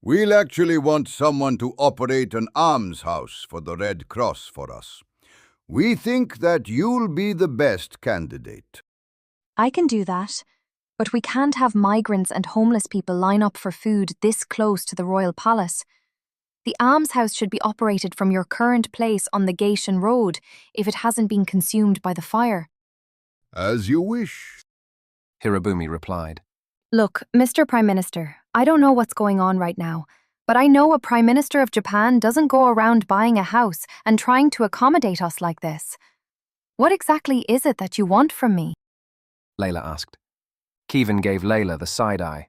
H: We'll actually want someone to operate an almshouse for the Red Cross for us. We think that you'll be the best candidate.
F: I can do that, but we can't have migrants and homeless people line up for food this close to the royal palace. The almshouse should be operated from your current place on the Gaetian Road if it hasn't been consumed by the fire.
H: As you wish,
A: Hirobumi replied.
F: Look, Mr. Prime Minister, I don't know what's going on right now, but I know a Prime Minister of Japan doesn't go around buying a house and trying to accommodate us like this. What exactly is it that you want from me?
A: Layla asked. Kivan gave Layla the side-eye.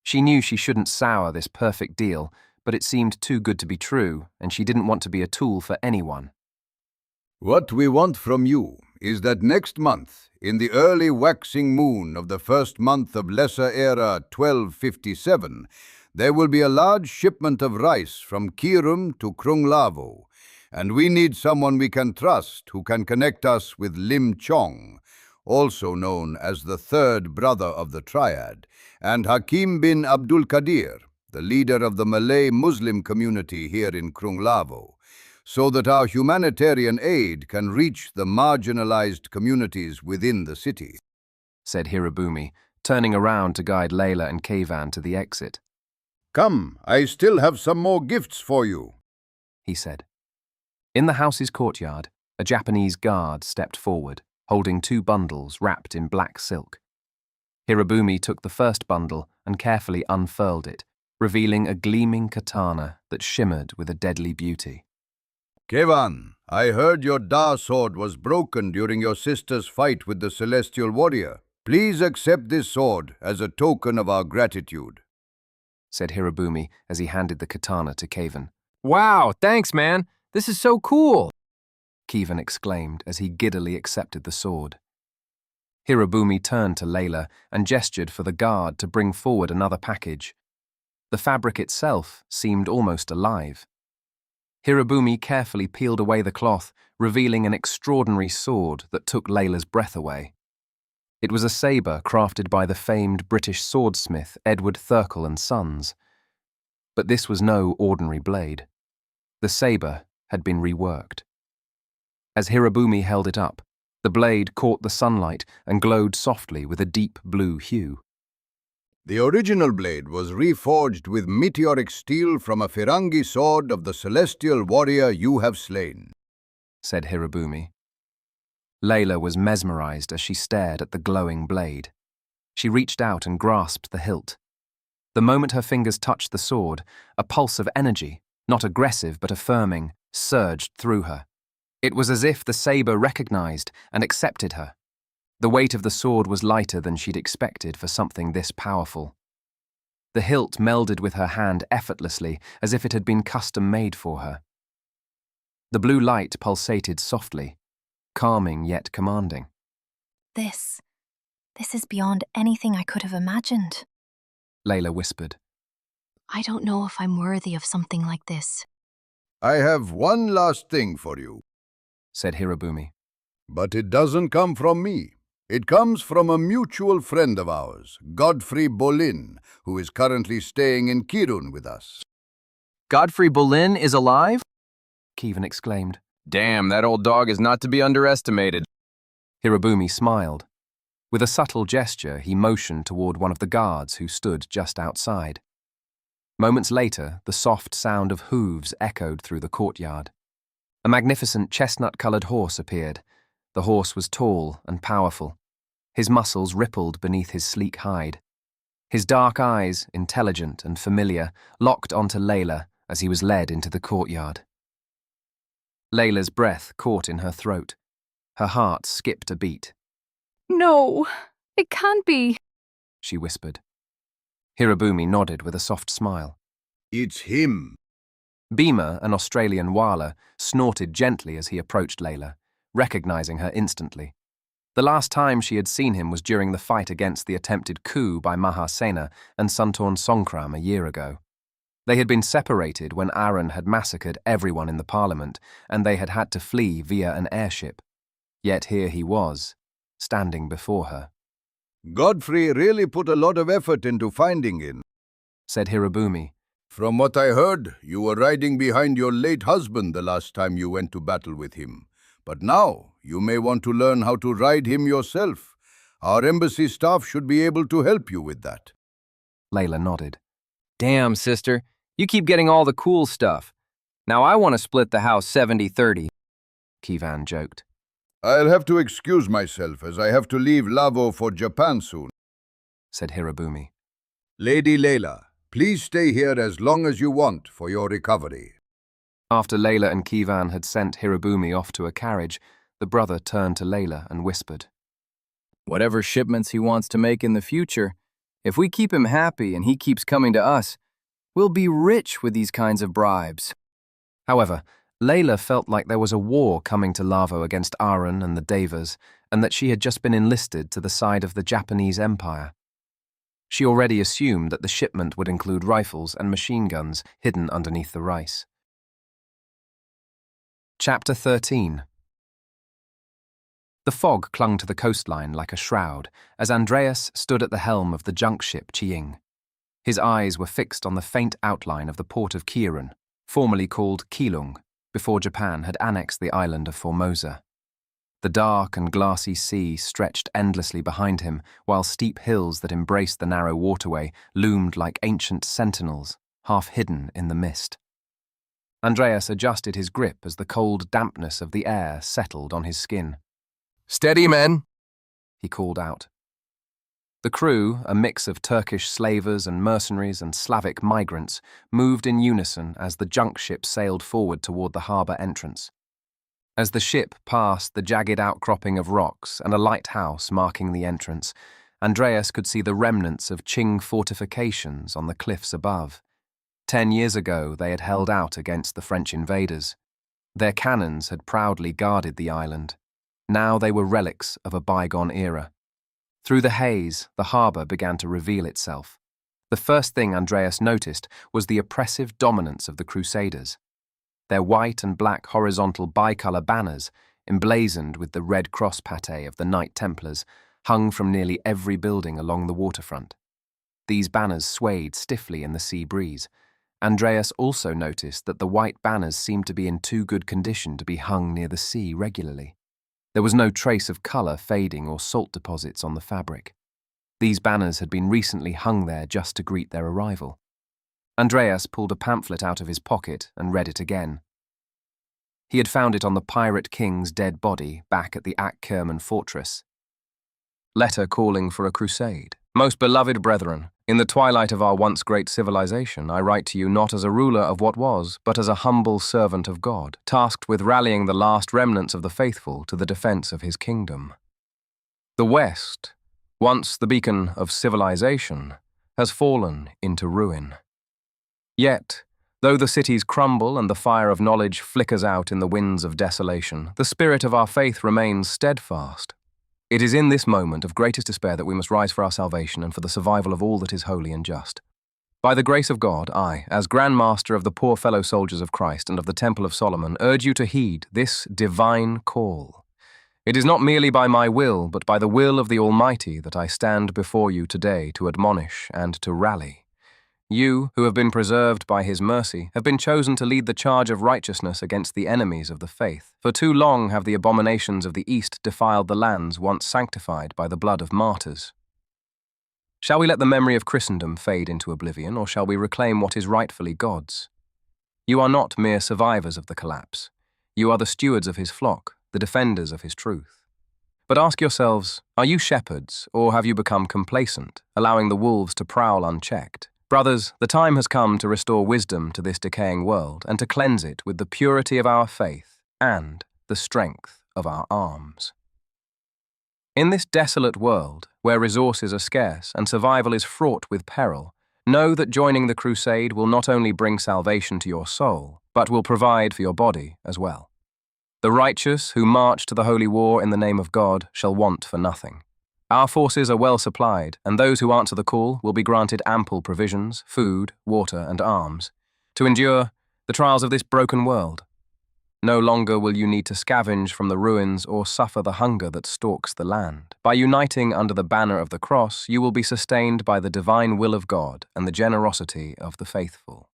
A: She knew she shouldn't sour this perfect deal, but it seemed too good to be true, and she didn't want to be a tool for anyone.
H: What we want from you is that next month, in the early waxing moon of the first month of Lesser Era 1257, there will be a large shipment of rice from Kirum to Krunglavo, and we need someone we can trust who can connect us with Lim Chong, also known as the third brother of the Triad, and Hakim bin Abdul Qadir, the leader of the Malay Muslim community here in Krunglavo, so that our humanitarian aid can reach the marginalized communities within the city,
A: said Hirobumi, turning around to guide Layla and Kivan to the exit.
H: Come, I still have some more gifts for you,
A: he said. In the house's courtyard, a Japanese guard stepped forward, holding 2 bundles wrapped in black silk. Hirobumi took the first bundle and carefully unfurled it, revealing a gleaming katana that shimmered with a deadly beauty.
H: Kevan, I heard your Da sword was broken during your sister's fight with the celestial warrior. Please accept this sword as a token of our gratitude,
A: said Hirobumi as he handed the katana to Kivan.
N: Wow, thanks, man. This is so cool.
A: Kivan exclaimed as he giddily accepted the sword. Hirobumi turned to Layla and gestured for the guard to bring forward another package. The fabric itself seemed almost alive. Hirobumi carefully peeled away the cloth, revealing an extraordinary sword that took Layla's breath away. It was a sabre crafted by the famed British swordsmith Edward Thurkel and Sons. But this was no ordinary blade. The sabre had been reworked. As Hirobumi held it up, the blade caught the sunlight and glowed softly with a deep blue hue.
H: The original blade was reforged with meteoric steel from a Firangi sword of the celestial warrior you have slain,
A: said Hirobumi. Layla was mesmerized as she stared at the glowing blade. She reached out and grasped the hilt. The moment her fingers touched the sword, a pulse of energy, not aggressive but affirming, surged through her. It was as if the saber recognized and accepted her. The weight of the sword was lighter than she'd expected for something this powerful. The hilt melded with her hand effortlessly, as if it had been custom-made for her. The blue light pulsated softly, calming yet commanding.
F: This is beyond anything I could have imagined,
A: Layla whispered.
F: I don't know if I'm worthy of something like this.
H: I have one last thing for you.
A: said Hirobumi.
H: But it doesn't come from me. It comes from a mutual friend of ours, Godfrey Bolin, who is currently staying in Kirun with us.
G: Godfrey Bolin is alive?
A: Kievan exclaimed.
N: Damn, that old dog is not to be underestimated.
A: Hirobumi smiled. With a subtle gesture, he motioned toward one of the guards who stood just outside. Moments later, the soft sound of hooves echoed through the courtyard. A magnificent chestnut-colored horse appeared. The horse was tall and powerful. His muscles rippled beneath his sleek hide. His dark eyes, intelligent and familiar, locked onto Layla as he was led into the courtyard. Layla's breath caught in her throat. Her heart skipped a beat.
F: No, it can't be,
A: she whispered. Hirobumi nodded with a soft smile.
H: It's him.
A: Bhima, an Australian wala, snorted gently as he approached Layla, recognizing her instantly. The last time she had seen him was during the fight against the attempted coup by Mahasena and Pongsatorn Songkram a year ago. They had been separated when Arun had massacred everyone in the parliament, and they had had to flee via an airship. Yet here he was, standing before her.
H: Godfrey really put a lot of effort into finding him,
A: said Hirobumi.
H: From what I heard, you were riding behind your late husband the last time you went to battle with him. But now, you may want to learn how to ride him yourself. Our embassy staff should be able to help you with that.
A: Layla nodded.
N: Damn, sister. You keep getting all the cool stuff. Now I want to split the house 70-30.
A: Kievan joked.
H: I'll have to excuse myself as I have to leave Lavo for Japan soon,
A: said Hirobumi.
H: Lady Layla, please stay here as long as you want for your recovery.
A: After Layla and Kievan had sent Hirobumi off to a carriage, the brother turned to Layla and whispered.
G: Whatever shipments he wants to make in the future, if we keep him happy and he keeps coming to us, we'll be rich with these kinds of bribes.
A: However, Layla felt like there was a war coming to Lavo against Arun and the Devas, and that she had just been enlisted to the side of the Japanese Empire. She already assumed that the shipment would include rifles and machine guns hidden underneath the rice. Chapter 13. The fog clung to the coastline like a shroud as Andreas stood at the helm of the junk ship Chiing. His eyes were fixed on the faint outline of the port of Kirun, formerly called Keelung, before Japan had annexed the island of Formosa. The dark and glassy sea stretched endlessly behind him, while steep hills that embraced the narrow waterway loomed like ancient sentinels, half hidden in the mist. Andreas adjusted his grip as the cold dampness of the air settled on his skin.
N: Steady, men,
A: he called out. The crew, a mix of Turkish slavers and mercenaries and Slavic migrants, moved in unison as the junk ship sailed forward toward the harbour entrance. As the ship passed the jagged outcropping of rocks and a lighthouse marking the entrance, Andreas could see the remnants of Qing fortifications on the cliffs above. 10 years ago, they had held out against the French invaders. Their cannons had proudly guarded the island. Now they were relics of a bygone era. Through the haze, the harbour began to reveal itself. The first thing Andreas noticed was the oppressive dominance of the Crusaders. Their white and black horizontal bicolour banners, emblazoned with the red cross pate of the Knight Templars, hung from nearly every building along the waterfront. These banners swayed stiffly in the sea breeze. Andreas also noticed that the white banners seemed to be in too good condition to be hung near the sea regularly. There was no trace of colour fading or salt deposits on the fabric. These banners had been recently hung there just to greet their arrival. Andreas pulled a pamphlet out of his pocket and read it again. He had found it on the pirate king's dead body back at the Kerman fortress. Letter calling for a crusade. Most beloved brethren, in the twilight of our once great civilization, I write to you not as a ruler of what was, but as a humble servant of God, tasked with rallying the last remnants of the faithful to the defense of his kingdom. The West, once the beacon of civilization, has fallen into ruin. Yet, though the cities crumble and the fire of knowledge flickers out in the winds of desolation, the spirit of our faith remains steadfast. It is in this moment of greatest despair that we must rise for our salvation and for the survival of all that is holy and just. By the grace of God, I, as Grand Master of the poor fellow soldiers of Christ and of the Temple of Solomon, urge you to heed this divine call. It is not merely by my will, but by the will of the Almighty that I stand before you today to admonish and to rally. You, who have been preserved by his mercy, have been chosen to lead the charge of righteousness against the enemies of the faith. For too long have the abominations of the East defiled the lands once sanctified by the blood of martyrs. Shall we let the memory of Christendom fade into oblivion, or shall we reclaim what is rightfully God's? You are not mere survivors of the collapse. You are the stewards of his flock, the defenders of his truth. But ask yourselves, are you shepherds, or have you become complacent, allowing the wolves to prowl unchecked? Brothers, the time has come to restore wisdom to this decaying world and to cleanse it with the purity of our faith and the strength of our arms. In this desolate world, where resources are scarce and survival is fraught with peril, know that joining the crusade will not only bring salvation to your soul, but will provide for your body as well. The righteous who march to the holy war in the name of God shall want for nothing. Our forces are well supplied, and those who answer the call will be granted ample provisions, food, water, and arms, to endure the trials of this broken world. No longer will you need to scavenge from the ruins or suffer the hunger that stalks the land. By uniting under the banner of the cross, you will be sustained by the divine will of God and the generosity of the faithful.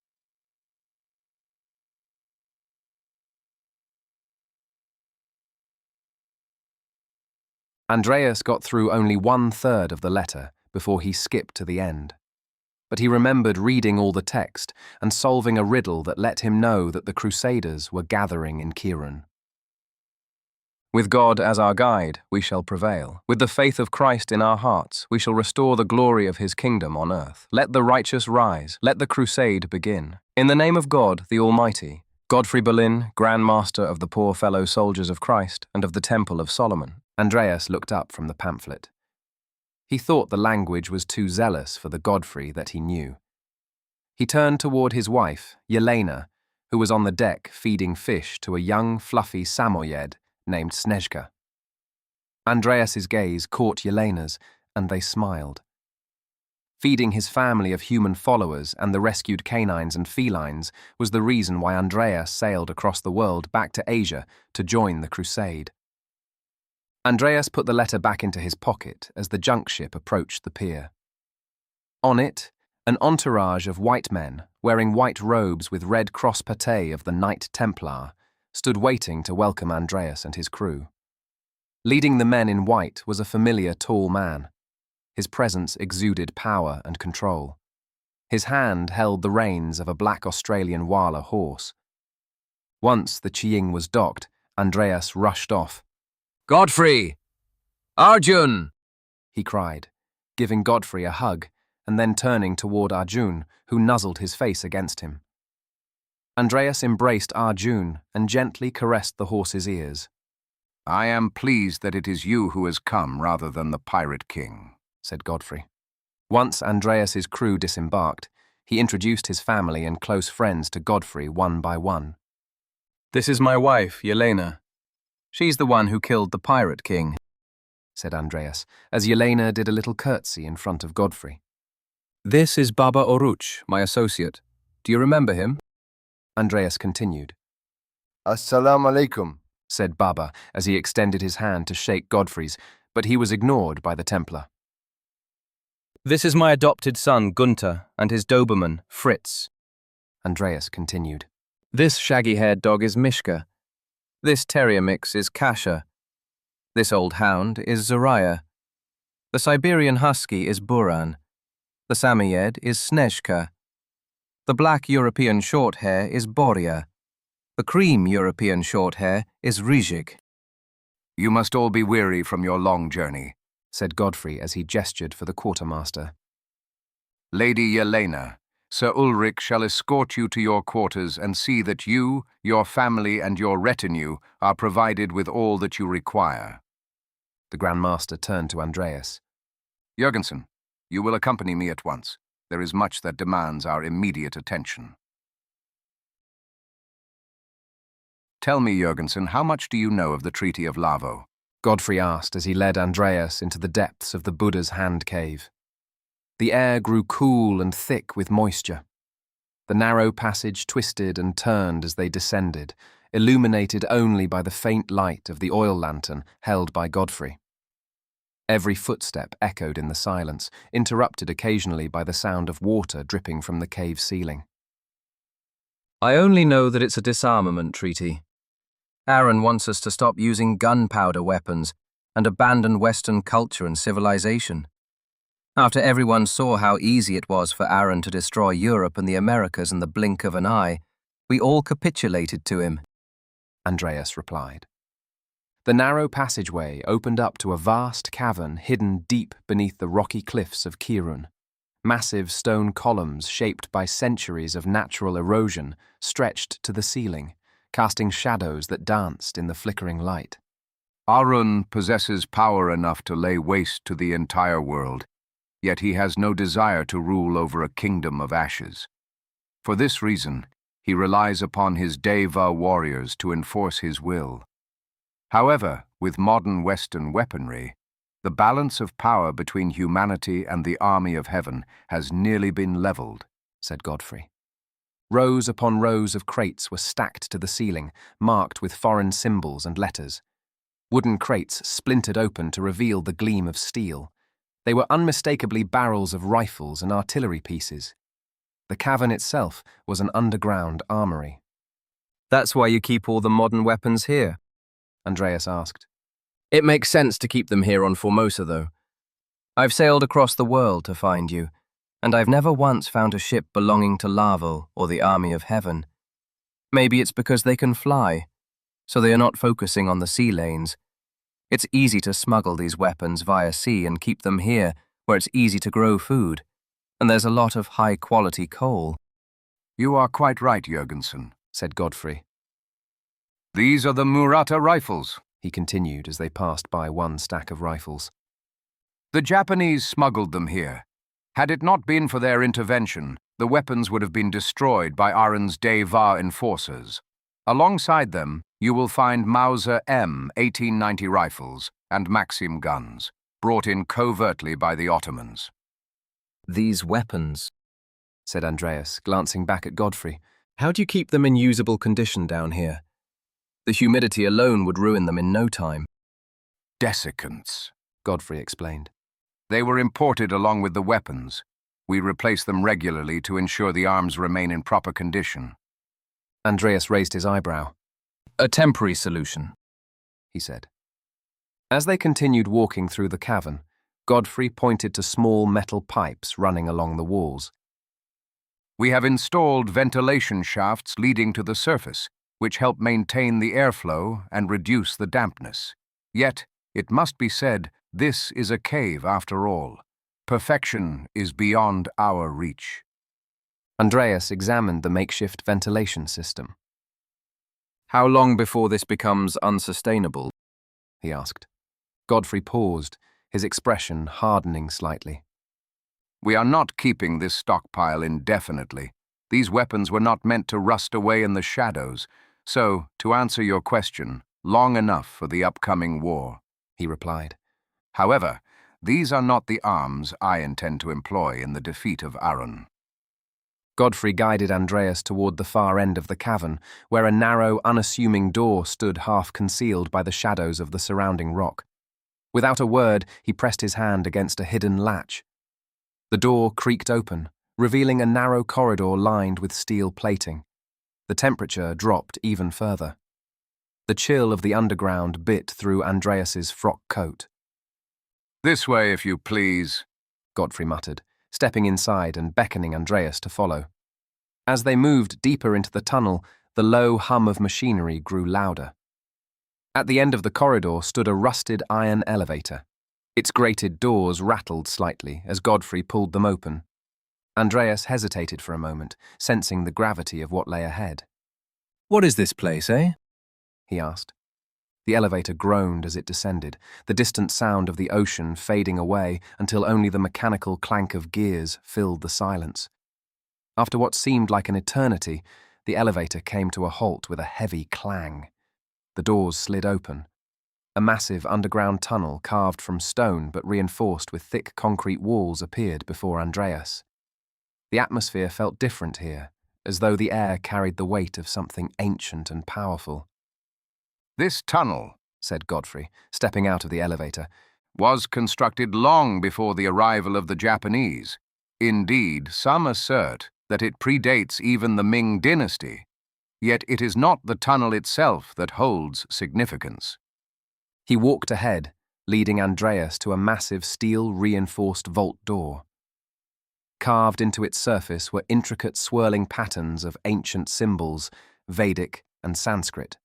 C: Andreas got through only 1/3 of the letter before he skipped to the end. But he remembered reading all the text and solving a riddle that let him know that the Crusaders were gathering in Kirun. With God as our guide, we shall prevail. With the faith of Christ in our hearts, we shall restore the glory of his kingdom on earth. Let the righteous rise. Let the crusade begin. In the name of God, the Almighty, Godfrey Boleyn, Grand Master of the poor fellow soldiers of Christ and of the Temple of Solomon.
A: Andreas looked up from the pamphlet. He thought the language was too zealous for the Godfrey that he knew. He turned toward his wife, Yelena, who was on the deck feeding fish to a young, fluffy Samoyed named Snezhka. Andreas's gaze caught Yelena's, and they smiled. Feeding his family of human followers and the rescued canines and felines was the reason why Andreas sailed across the world back to Asia to join the crusade. Andreas put the letter back into his pocket as the junk ship approached the pier. On it, an entourage of white men, wearing white robes with red cross patée of the Knight Templar, stood waiting to welcome Andreas and his crew. Leading the men in white was a familiar tall man. His presence exuded power and control. His hand held the reins of a black Australian Wala horse. Once the Chiing was docked, Andreas rushed off.
G: Godfrey! Arjun!
A: He cried, giving Godfrey a hug and then turning toward Arjun, who nuzzled his face against him. Andreas embraced Arjun and gently caressed the horse's ears.
D: I am pleased that it is you who has come rather than the pirate king,
A: said Godfrey. Once Andreas's crew disembarked, he introduced his family and close friends to Godfrey one by one.
G: This is my wife, Yelena. She's the one who killed the pirate king,
A: said Andreas, as Yelena did a little curtsy in front of Godfrey.
G: This is Baba Oruch, my associate. Do you remember him?
A: Andreas continued.
M: Assalamu alaikum,
A: said Baba as he extended his hand to shake Godfrey's, but he was ignored by the Templar.
G: This is my adopted son, Gunter, and his Doberman, Fritz.
A: Andreas continued.
G: This shaggy-haired dog is Mishka. This terrier mix is Kasha. This old hound is Zariah. The Siberian husky is Buran. The Samoyed is Snezhka. The black European shorthair is Boria. The cream European shorthair is Rizhik.
D: You must all be weary from your long journey,
A: said Godfrey as he gestured for the quartermaster.
D: Lady Yelena, Sir Ulrich shall escort you to your quarters and see that you, your family, and your retinue are provided with all that you require.
A: The Grand Master turned to Andreas.
D: Jurgensen, you will accompany me at once. There is much that demands our immediate attention. Tell me, Jurgensen, how much do you know of the Treaty of Lavo?
A: Godfrey asked as he led Andreas into the depths of the Buddha's hand cave. The air grew cool and thick with moisture. The narrow passage twisted and turned as they descended, illuminated only by the faint light of the oil lantern held by Godfrey. Every footstep echoed in the silence, interrupted occasionally by the sound of water dripping from the cave ceiling.
G: I only know that it's a disarmament treaty. Arun wants us to stop using gunpowder weapons and abandon Western culture and civilization. After everyone saw how easy it was for Arun to destroy Europe and the Americas in the blink of an eye, we all capitulated to him,
A: Andreas replied. The narrow passageway opened up to a vast cavern hidden deep beneath the rocky cliffs of Kirun. Massive stone columns shaped by centuries of natural erosion stretched to the ceiling, casting shadows that danced in the flickering light.
D: Arun possesses power enough to lay waste to the entire world, yet he has no desire to rule over a kingdom of ashes. For this reason, he relies upon his Deva warriors to enforce his will. However, with modern Western weaponry, the balance of power between humanity and the army of heaven has nearly been leveled,
A: said Godfrey. Rows upon rows of crates were stacked to the ceiling, marked with foreign symbols and letters. Wooden crates splintered open to reveal the gleam of steel. They were unmistakably barrels of rifles and artillery pieces. The cavern itself was an underground armory.
G: That's why you keep all the modern weapons here?
A: Andreas asked.
G: It makes sense to keep them here on Formosa, though. I've sailed across the world to find you, and I've never once found a ship belonging to Lavo or the army of heaven. Maybe it's because they can fly, so they are not focusing on the sea lanes. It's easy to smuggle these weapons via sea and keep them here, where it's easy to grow food, and there's a lot of high-quality coal.
D: You are quite right, Jurgensen,
A: said Godfrey.
D: These are the Murata rifles,
A: he continued as they passed by one stack of rifles.
D: The Japanese smuggled them here. Had it not been for their intervention, the weapons would have been destroyed by Arun's Deva enforcers. Alongside them, you will find Mauser M 1890 rifles and Maxim guns, brought in covertly by the Ottomans.
G: These weapons,
A: said Andreas, glancing back at Godfrey.
G: How do you keep them in usable condition down here? The humidity alone would ruin them in no time.
D: Desiccants,
A: Godfrey explained.
D: They were imported along with the weapons. We replace them regularly to ensure the arms remain in proper condition.
A: Andreas raised his eyebrow.
G: A temporary solution,
A: he said. As they continued walking through the cavern, Godfrey pointed to small metal pipes running along the walls.
D: We have installed ventilation shafts leading to the surface, which help maintain the airflow and reduce the dampness. Yet, it must be said, this is a cave after all. Perfection is beyond our reach.
A: Andreas examined the makeshift ventilation system.
G: How long before this becomes unsustainable?
A: He asked. Godfrey paused, his expression hardening slightly.
D: We are not keeping this stockpile indefinitely. These weapons were not meant to rust away in the shadows. So, to answer your question, long enough for the upcoming war, he replied. However, these are not the arms I intend to employ in the defeat of Arun.
A: Godfrey guided Andreas toward the far end of the cavern, where a narrow, unassuming door stood half concealed by the shadows of the surrounding rock. Without a word, he pressed his hand against a hidden latch. The door creaked open, revealing a narrow corridor lined with steel plating. The temperature dropped even further. The chill of the underground bit through Andreas's frock coat.
D: This way, if you please,
A: Godfrey muttered, stepping inside and beckoning Andreas to follow. As they moved deeper into the tunnel, the low hum of machinery grew louder. At the end of the corridor stood a rusted iron elevator. Its grated doors rattled slightly as Godfrey pulled them open. Andreas hesitated for a moment, sensing the gravity of what lay ahead.
G: What is this place, eh?
A: He asked. The elevator groaned as it descended, the distant sound of the ocean fading away until only the mechanical clank of gears filled the silence. After what seemed like an eternity, the elevator came to a halt with a heavy clang. The doors slid open. A massive underground tunnel carved from stone but reinforced with thick concrete walls appeared before Andreas. The atmosphere felt different here, as though the air carried the weight of something ancient and powerful.
D: This tunnel,
A: said Godfrey, stepping out of the elevator,
D: was constructed long before the arrival of the Japanese. Indeed, some assert that it predates even the Ming dynasty, yet it is not the tunnel itself that holds significance.
A: He walked ahead, leading Andreas to a massive steel-reinforced vault door. Carved into its surface were intricate swirling patterns of ancient symbols, Vedic and Sanskrit.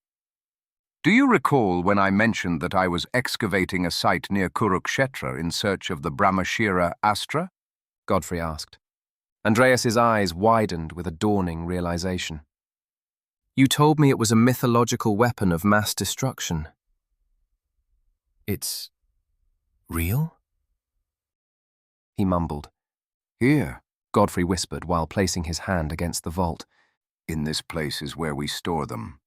D: Do you recall when I mentioned that I was excavating a site near Kurukshetra in search of the Brahmashira Astra?
A: Godfrey asked. Andreas's eyes widened with a dawning realization.
G: You told me it was a mythological weapon of mass destruction. It's real?
A: He mumbled.
D: Here,
A: Godfrey whispered while placing his hand against the vault.
D: In this place is where we store them.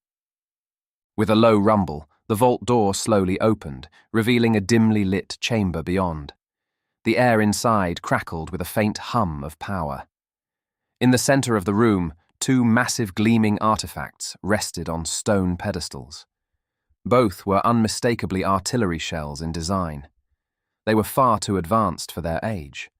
A: With a low rumble, the vault door slowly opened, revealing a dimly lit chamber beyond. The air inside crackled with a faint hum of power. In the center of the room, two massive gleaming artifacts rested on stone pedestals. Both were unmistakably artillery shells in design. They were far too advanced for their age.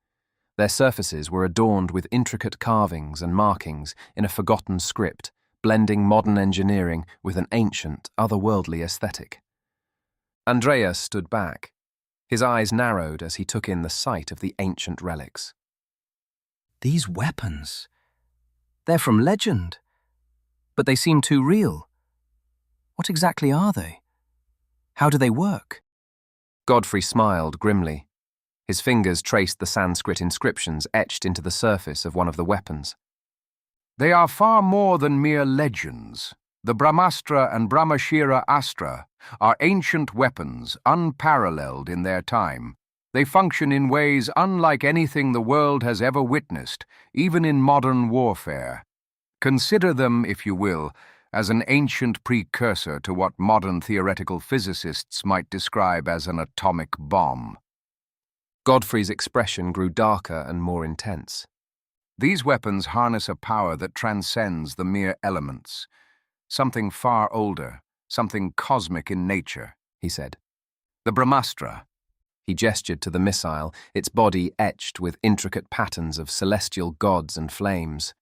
A: Their surfaces were adorned with intricate carvings and markings in a forgotten script, blending modern engineering with an ancient, otherworldly aesthetic. Andreas stood back. His eyes narrowed as he took in the sight of the ancient relics.
G: These weapons. They're from legend. But they seem too real. What exactly are they? How do they work?
A: Godfrey smiled grimly. His fingers traced the Sanskrit inscriptions etched into the surface of one of the weapons.
D: They are far more than mere legends. The Brahmastra and Brahmashira Astra are ancient weapons, unparalleled in their time. They function in ways unlike anything the world has ever witnessed, even in modern warfare. Consider them, if you will, as an ancient precursor to what modern theoretical physicists might describe as an atomic bomb.
A: Godfrey's expression grew darker and more intense.
D: These weapons harness a power that transcends the mere elements. Something far older, something cosmic in nature, he said. The Brahmastra.
A: He gestured to the missile, its body etched with intricate patterns of celestial gods and flames.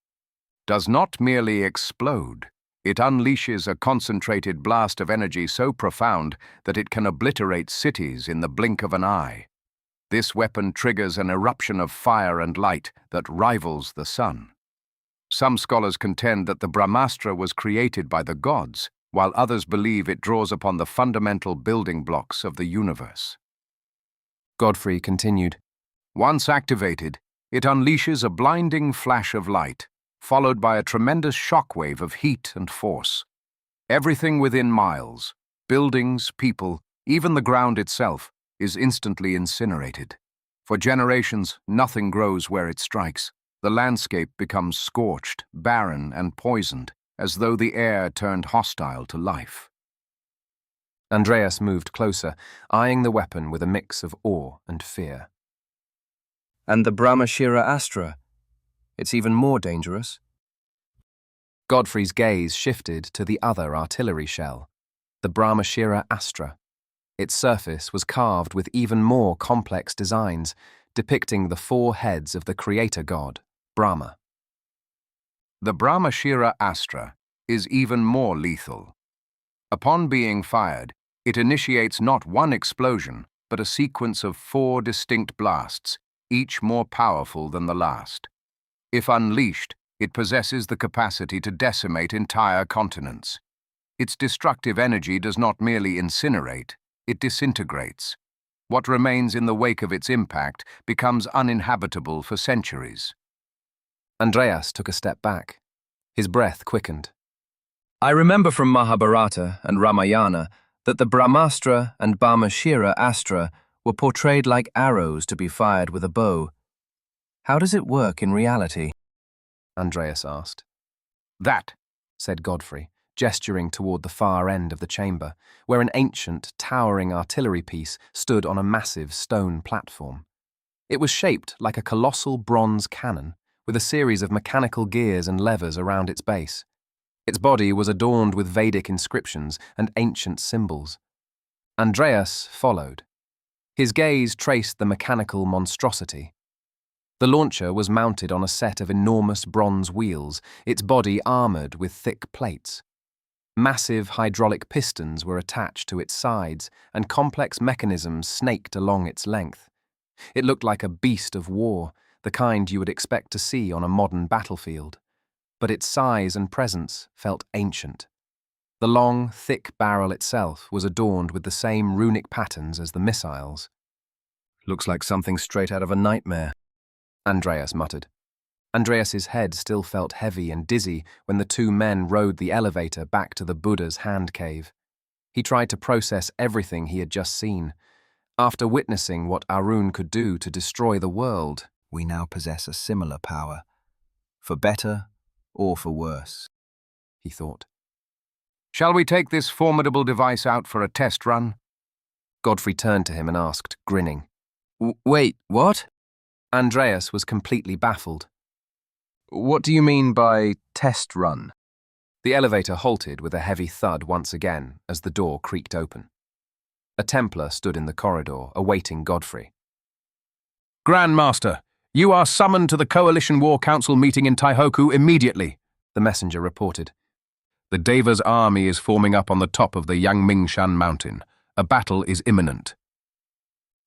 D: Does not merely explode. It unleashes a concentrated blast of energy so profound that it can obliterate cities in the blink of an eye. This weapon triggers an eruption of fire and light that rivals the sun. Some scholars contend that the Brahmastra was created by the gods, while others believe it draws upon the fundamental building blocks of the universe.
A: Godfrey continued.
D: Once activated, it unleashes a blinding flash of light, followed by a tremendous shockwave of heat and force. Everything within miles, buildings, people, even the ground itself, is instantly incinerated. For generations, nothing grows where it strikes. The landscape becomes scorched, barren, and poisoned, as though the air turned hostile to life.
A: Andreas moved closer, eyeing the weapon with a mix of awe and fear.
G: And the Brahmashira Astra? It's even more dangerous.
A: Godfrey's gaze shifted to the other artillery shell, the Brahmashira Astra. Its surface was carved with even more complex designs, depicting the four heads of the creator god, Brahma.
D: The Brahmashira Astra is even more lethal. Upon being fired, it initiates not one explosion, but a sequence of 4 distinct blasts, each more powerful than the last. If unleashed, it possesses the capacity to decimate entire continents. Its destructive energy does not merely incinerate, it disintegrates. What remains in the wake of its impact becomes uninhabitable for centuries.
A: Andreas took a step back. His breath quickened.
G: I remember from Mahabharata and Ramayana that the Brahmastra and Brahmashira Astra were portrayed like arrows to be fired with a bow. How does it work in reality?
A: Andreas asked.
D: That,
A: said Godfrey, gesturing toward the far end of the chamber, where an ancient, towering artillery piece stood on a massive stone platform. It was shaped like a colossal bronze cannon, with a series of mechanical gears and levers around its base. Its body was adorned with Vedic inscriptions and ancient symbols. Andreas followed. His gaze traced the mechanical monstrosity. The launcher was mounted on a set of enormous bronze wheels, its body armored with thick plates. Massive hydraulic pistons were attached to its sides, and complex mechanisms snaked along its length. It looked like a beast of war, the kind you would expect to see on a modern battlefield. But its size and presence felt ancient. The long, thick barrel itself was adorned with the same runic patterns as the missiles.
G: Looks like something straight out of a nightmare,
A: Andreas muttered. Andreas's head still felt heavy and dizzy when the two men rode the elevator back to the Buddha's hand cave. He tried to process everything he had just seen. After witnessing what Arun could do to destroy the world,
B: We now possess a similar power, for better or for worse,
A: he thought.
D: Shall we take this formidable device out for a test run?
A: Godfrey turned to him and asked, grinning.
G: Wait, what?
A: Andreas was completely baffled.
G: What do you mean by test run?
A: The elevator halted with a heavy thud once again as the door creaked open. A Templar stood in the corridor, awaiting Godfrey.
D: Grand Master, you are summoned to the Coalition War Council meeting in Taihoku immediately,
A: the messenger reported.
D: The Deva's army is forming up on the top of the Yangmingshan mountain. A battle is imminent.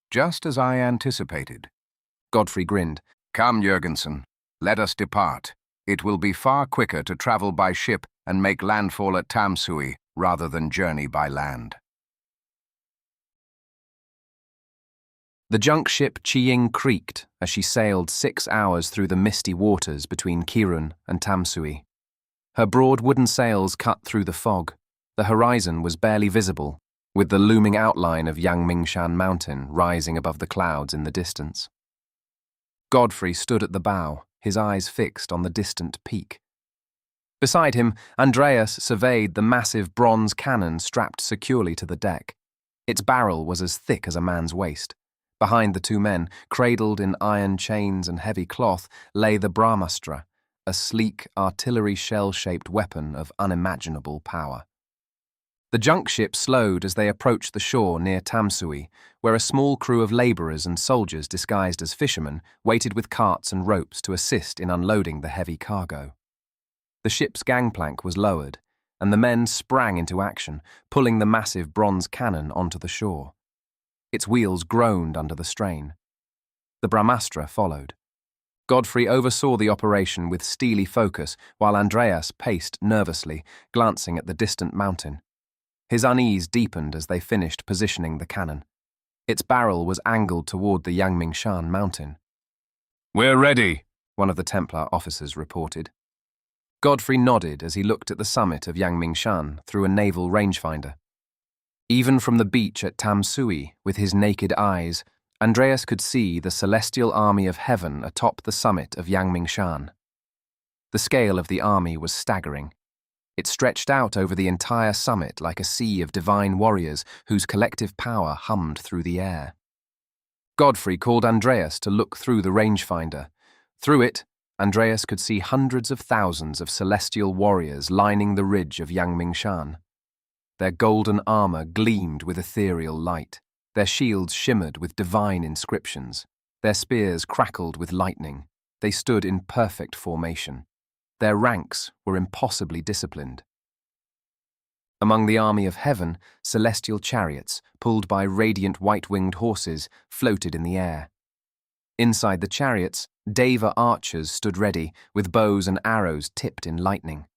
D: Just as I anticipated.
A: Godfrey grinned.
D: Come, Jurgensen. Let us depart. It will be far quicker to travel by ship and make landfall at Tamsui rather than journey by land.
A: The junk ship Chiying creaked as she sailed 6 hours through the misty waters between Kirun and Tamsui. Her broad wooden sails cut through the fog. The horizon was barely visible, with the looming outline of Yangmingshan Mountain rising above the clouds in the distance. Godfrey stood at the bow, his eyes fixed on the distant peak. Beside him, Andreas surveyed the massive bronze cannon strapped securely to the deck. Its barrel was as thick as a man's waist. Behind the two men, cradled in iron chains and heavy cloth, lay the Brahmastra, a sleek, artillery shell-shaped weapon of unimaginable power. The junk ship slowed as they approached the shore near Tamsui, where a small crew of labourers and soldiers disguised as fishermen waited with carts and ropes to assist in unloading the heavy cargo. The ship's gangplank was lowered, and the men sprang into action, pulling the massive bronze cannon onto the shore. Its wheels groaned under the strain. The Brahmastra followed. Godfrey oversaw the operation with steely focus, while Andreas paced nervously, glancing at the distant mountain. His unease deepened as they finished positioning the cannon. Its barrel was angled toward the Yangmingshan mountain.
D: We're ready,
A: one of the Templar officers reported. Godfrey nodded as he looked at the summit of Yangmingshan through a naval rangefinder. Even from the beach at Tamsui, with his naked eyes, Andreas could see the celestial army of heaven atop the summit of Yangmingshan. The scale of the army was staggering. It stretched out over the entire summit like a sea of divine warriors whose collective power hummed through the air. Godfrey called Andreas to look through the rangefinder. Through it, Andreas could see hundreds of thousands of celestial warriors lining the ridge of Yangmingshan. Their golden armour gleamed with ethereal light. Their shields shimmered with divine inscriptions. Their spears crackled with lightning. They stood in perfect formation. Their ranks were impossibly disciplined. Among the army of heaven, celestial chariots, pulled by radiant white-winged horses, floated in the air. Inside the chariots, Deva archers stood ready, with bows and arrows tipped in lightning.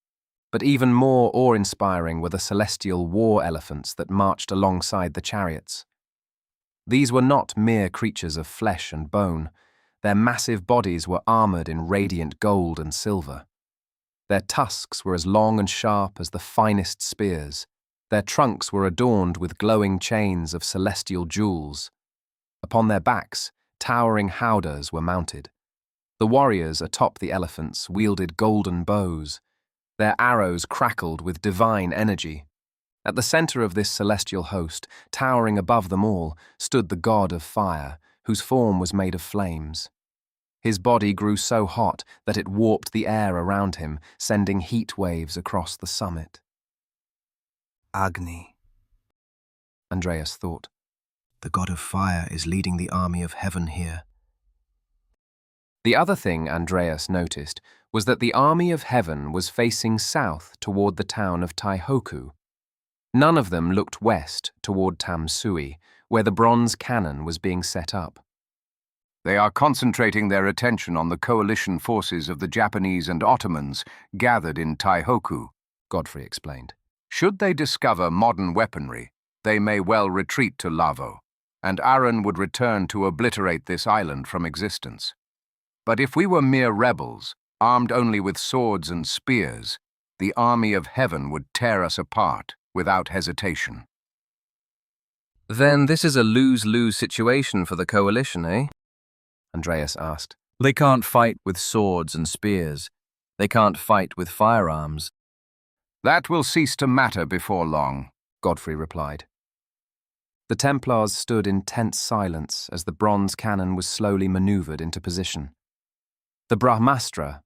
A: But even more awe-inspiring were the celestial war elephants that marched alongside the chariots. These were not mere creatures of flesh and bone. Their massive bodies were armoured in radiant gold and silver. Their tusks were as long and sharp as the finest spears. Their trunks were adorned with glowing chains of celestial jewels. Upon their backs, towering howdahs were mounted. The warriors atop the elephants wielded golden bows. Their arrows crackled with divine energy. At the center of this celestial host, towering above them all, stood the god of fire, whose form was made of flames. His body grew so hot that it warped the air around him, sending heat waves across the summit.
C: Agni, Andreas thought. The god of fire is leading the army of heaven here.
A: The other thing Andreas noticed was that the army of heaven was facing south toward the town of Taihoku. None of them looked west toward Tamsui, where the bronze cannon was being set up.
D: They are concentrating their attention on the coalition forces of the Japanese and Ottomans gathered in Taihoku,
A: Godfrey explained.
D: Should they discover modern weaponry, they may well retreat to Lavo, and Arun would return to obliterate this island from existence. But if we were mere rebels, armed only with swords and spears, the army of heaven would tear us apart without hesitation.
N: Then this is a lose-lose situation for the coalition, eh?
A: Andreas asked.
G: They can't fight with swords and spears. They can't fight with firearms.
D: That will cease to matter before long,
A: Godfrey replied. The Templars stood in tense silence as the bronze cannon was slowly maneuvered into position. The Brahmastra,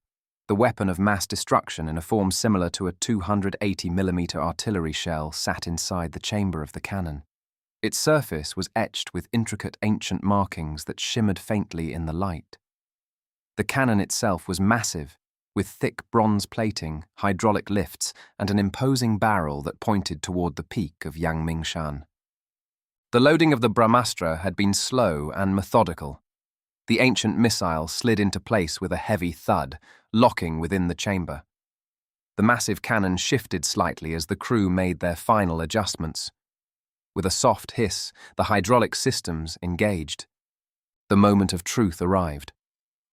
A: the weapon of mass destruction in a form similar to a 280mm artillery shell, sat inside the chamber of the cannon. Its surface was etched with intricate ancient markings that shimmered faintly in the light. The cannon itself was massive, with thick bronze plating, hydraulic lifts, and an imposing barrel that pointed toward the peak of Yangmingshan. The loading of the Brahmastra had been slow and methodical. The ancient missile slid into place with a heavy thud, locking within the chamber. The massive cannon shifted slightly as the crew made their final adjustments. With a soft hiss, the hydraulic systems engaged. The moment of truth arrived.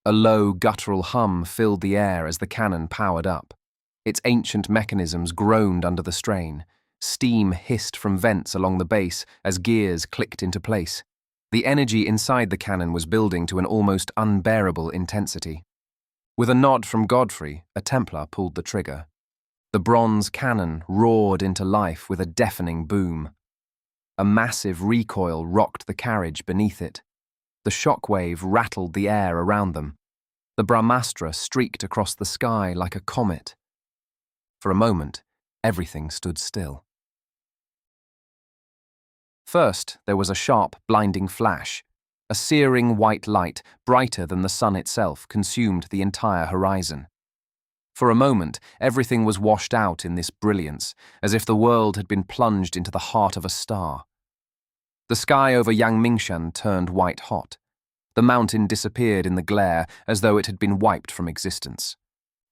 A: A low, guttural hum filled the air as the cannon powered up. Its ancient mechanisms groaned under the strain. Steam hissed from vents along the base as gears clicked into place. The energy inside the cannon was building to an almost unbearable intensity. With a nod from Godfrey, a Templar pulled the trigger. The bronze cannon roared into life with a deafening boom. A massive recoil rocked the carriage beneath it. The shockwave rattled the air around them. The Brahmastra streaked across the sky like a comet. For a moment, everything stood still. First, there was a sharp, blinding flash. A searing white light, brighter than the sun itself, consumed the entire horizon. For a moment, everything was washed out in this brilliance, as if the world had been plunged into the heart of a star. The sky over Yangmingshan turned white hot. The mountain disappeared in the glare as though it had been wiped from existence.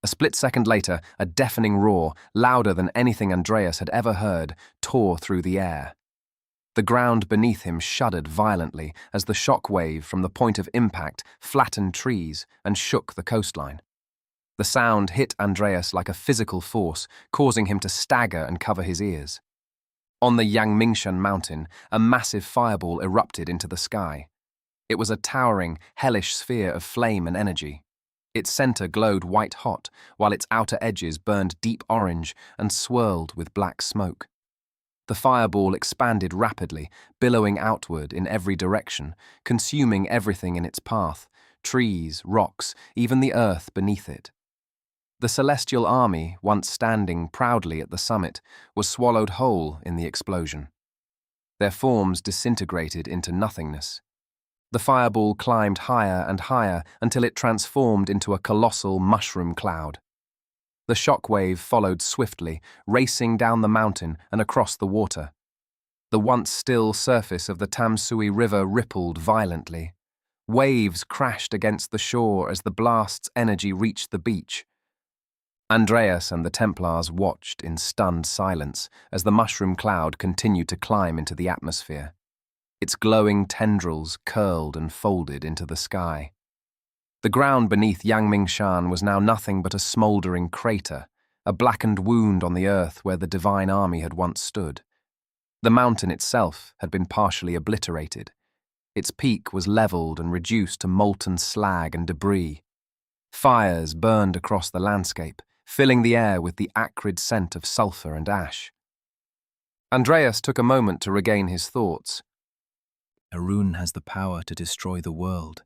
A: A split second later, a deafening roar, louder than anything Andreas had ever heard, tore through the air. The ground beneath him shuddered violently as the shock wave from the point of impact flattened trees and shook the coastline. The sound hit Andreas like a physical force, causing him to stagger and cover his ears. On the Yangmingshan mountain, a massive fireball erupted into the sky. It was a towering, hellish sphere of flame and energy. Its center glowed white-hot, while its outer edges burned deep orange and swirled with black smoke. The fireball expanded rapidly, billowing outward in every direction, consuming everything in its path, trees, rocks, even the earth beneath it. The celestial army, once standing proudly at the summit, was swallowed whole in the explosion. Their forms disintegrated into nothingness. The fireball climbed higher and higher until it transformed into a colossal mushroom cloud. The shockwave followed swiftly, racing down the mountain and across the water. The once still surface of the Tamsui River rippled violently. Waves crashed against the shore as the blast's energy reached the beach. Andreas and the Templars watched in stunned silence as the mushroom cloud continued to climb into the atmosphere. Its glowing tendrils curled and folded into the sky. The ground beneath Yangmingshan was now nothing but a smouldering crater, a blackened wound on the earth where the divine army had once stood. The mountain itself had been partially obliterated. Its peak was leveled and reduced to molten slag and debris. Fires burned across the landscape, filling the air with the acrid scent of sulphur and ash. Andreas took a moment to regain his thoughts.
G: Arun has the power to destroy the world.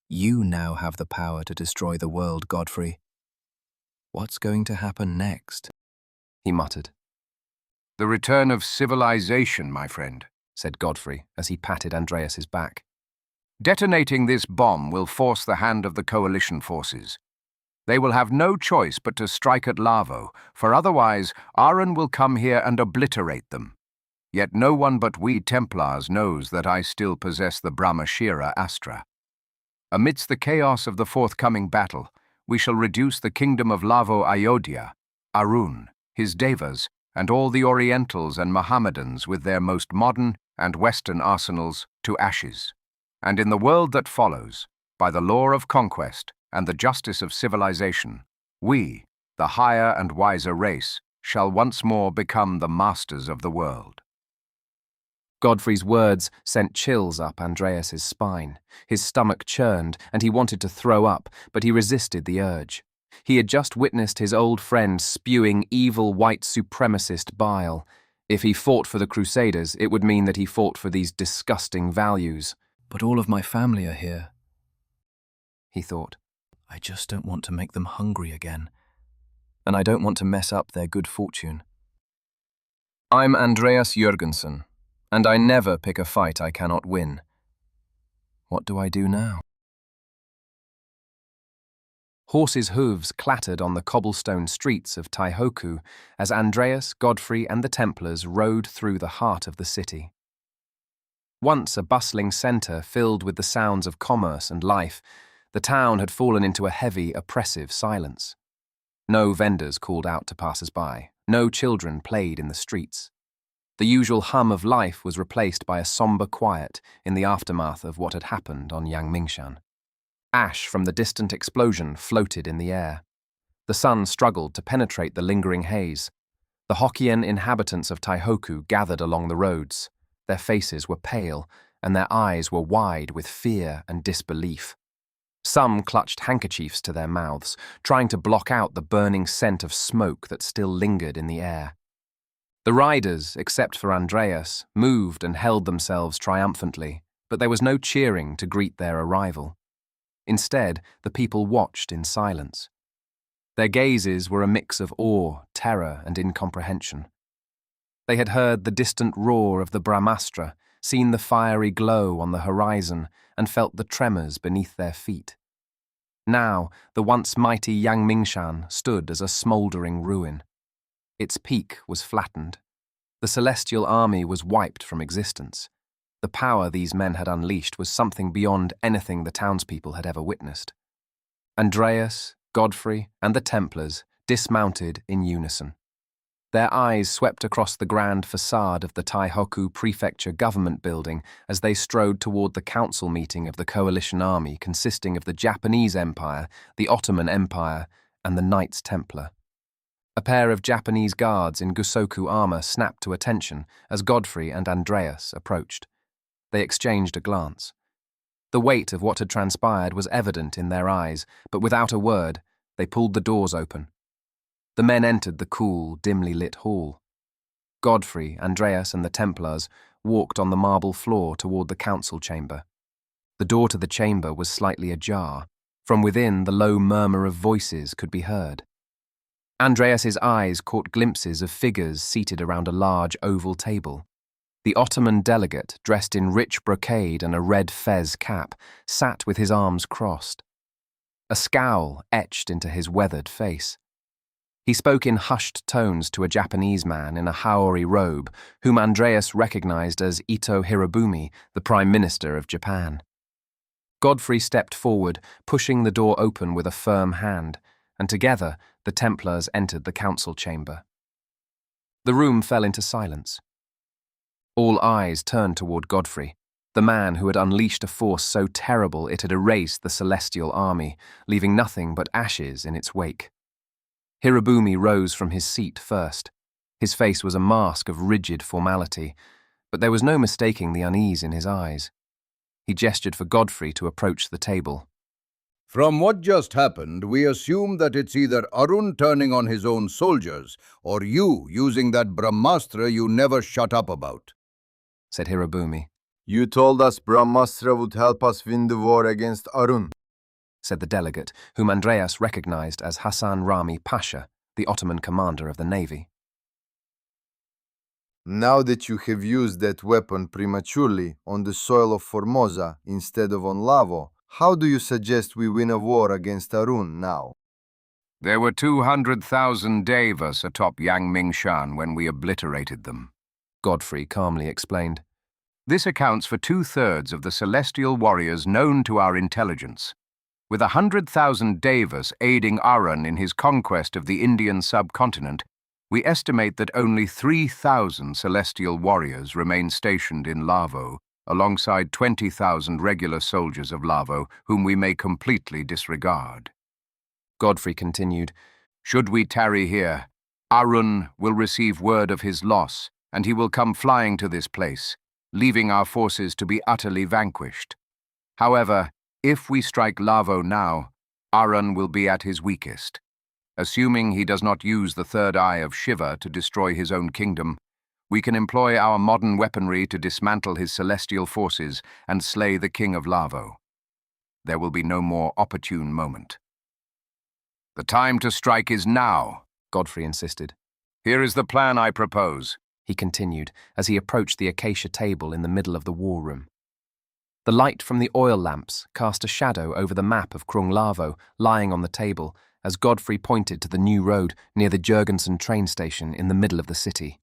G: You now have the power to destroy the world, Godfrey. What's going to happen next?
A: He muttered.
D: The return of civilization, my friend,
A: said Godfrey as he patted Andreas's back.
D: Detonating this bomb will force the hand of the coalition forces. They will have no choice but to strike at Lavo, for otherwise Arun will come here and obliterate them. Yet no one but we Templars knows that I still possess the Brahmashira Astra. Amidst the chaos of the forthcoming battle, we shall reduce the kingdom of Lavo-Ayodhya, Arun, his devas, and all the Orientals and Mohammedans with their most modern and Western arsenals to ashes. And in the world that follows, by the law of conquest and the justice of civilization, we, the higher and wiser race, shall once more become the masters of the world.
A: Godfrey's words sent chills up Andreas's spine. His stomach churned, and he wanted to throw up, but he resisted the urge. He had just witnessed his old friend spewing evil white supremacist bile. If he fought for the Crusaders, it would mean that he fought for these disgusting values.
G: But all of my family are here,
A: he thought.
G: I just don't want to make them hungry again. And I don't want to mess up their good fortune.
J: I'm Andreas Jørgensen, and I never pick a fight I cannot win.
G: What do I do now?
A: Horses' hooves clattered on the cobblestone streets of Taihoku as Andreas, Godfrey, and the Templars rode through the heart of the city. Once a bustling centre filled with the sounds of commerce and life, the town had fallen into a heavy, oppressive silence. No vendors called out to passers-by. No children played in the streets. The usual hum of life was replaced by a sombre quiet in the aftermath of what had happened on Yangmingshan. Ash from the distant explosion floated in the air. The sun struggled to penetrate the lingering haze. The Hokkien inhabitants of Taihoku gathered along the roads. Their faces were pale, and their eyes were wide with fear and disbelief. Some clutched handkerchiefs to their mouths, trying to block out the burning scent of smoke that still lingered in the air. The riders, except for Andreas, moved and held themselves triumphantly, but there was no cheering to greet their arrival. Instead, the people watched in silence. Their gazes were a mix of awe, terror, and incomprehension. They had heard the distant roar of the Brahmastra, seen the fiery glow on the horizon, and felt the tremors beneath their feet. Now, the once mighty Yangmingshan stood as a smouldering ruin. Its peak was flattened. The celestial army was wiped from existence. The power these men had unleashed was something beyond anything the townspeople had ever witnessed. Andreas, Godfrey, and the Templars dismounted in unison. Their eyes swept across the grand facade of the Taihoku Prefecture government building as they strode toward the council meeting of the coalition army consisting of the Japanese Empire, the Ottoman Empire, and the Knights Templar. A pair of Japanese guards in Gusoku armor snapped to attention as Godfrey and Andreas approached. They exchanged a glance. The weight of what had transpired was evident in their eyes, but without a word, they pulled the doors open. The men entered the cool, dimly lit hall. Godfrey, Andreas, and the Templars walked on the marble floor toward the council chamber. The door to the chamber was slightly ajar. From within, the low murmur of voices could be heard. Andreas's eyes caught glimpses of figures seated around a large oval table. The Ottoman delegate, dressed in rich brocade and a red fez cap, sat with his arms crossed. A scowl etched into his weathered face. He spoke in hushed tones to a Japanese man in a haori robe, whom Andreas recognized as Ito Hirobumi, the Prime Minister of Japan. Godfrey stepped forward, pushing the door open with a firm hand, and together the Templars entered the council chamber. The room fell into silence. All eyes turned toward Godfrey, the man who had unleashed a force so terrible it had erased the celestial army, leaving nothing but ashes in its wake. Hirobumi rose from his seat first. His face was a mask of rigid formality, but there was no mistaking the unease in his eyes. He gestured for Godfrey to approach the table.
H: From what just happened, we assume that it's either Arun turning on his own soldiers or you using that Brahmastra you never shut up about,
A: said Hirabumi.
M: You told us Brahmastra would help us win the war against Arun,
A: said the delegate, whom Andreas recognized as Hassan Rami Pasha, the Ottoman commander of the navy.
M: Now that you have used that weapon prematurely on the soil of Formosa instead of on Lavo, how do you suggest we win a war against Arun now?
D: There were 200,000 Devas atop Yangmingshan when we obliterated them,
A: Godfrey calmly explained.
D: This accounts for 2/3 of the celestial warriors known to our intelligence. With 100,000 Devas aiding Arun in his conquest of the Indian subcontinent, we estimate that only 3,000 celestial warriors remain stationed in Lavo, alongside 20,000 regular soldiers of Lavo, whom we may completely disregard.
A: Godfrey continued,
D: Should we tarry here, Arun will receive word of his loss, and he will come flying to this place, leaving our forces to be utterly vanquished. However, if we strike Lavo now, Arun will be at his weakest. Assuming he does not use the third eye of Shiva to destroy his own kingdom, we can employ our modern weaponry to dismantle his celestial forces and slay the king of Lavo. There will be no more opportune moment. The time to strike is now,
A: Godfrey insisted.
D: Here is the plan I propose,
A: he continued as he approached the acacia table in the middle of the war room. The light from the oil lamps cast a shadow over the map of Krung Lavo lying on the table as Godfrey pointed to the new road near the Jurgensen train station in the middle of the city.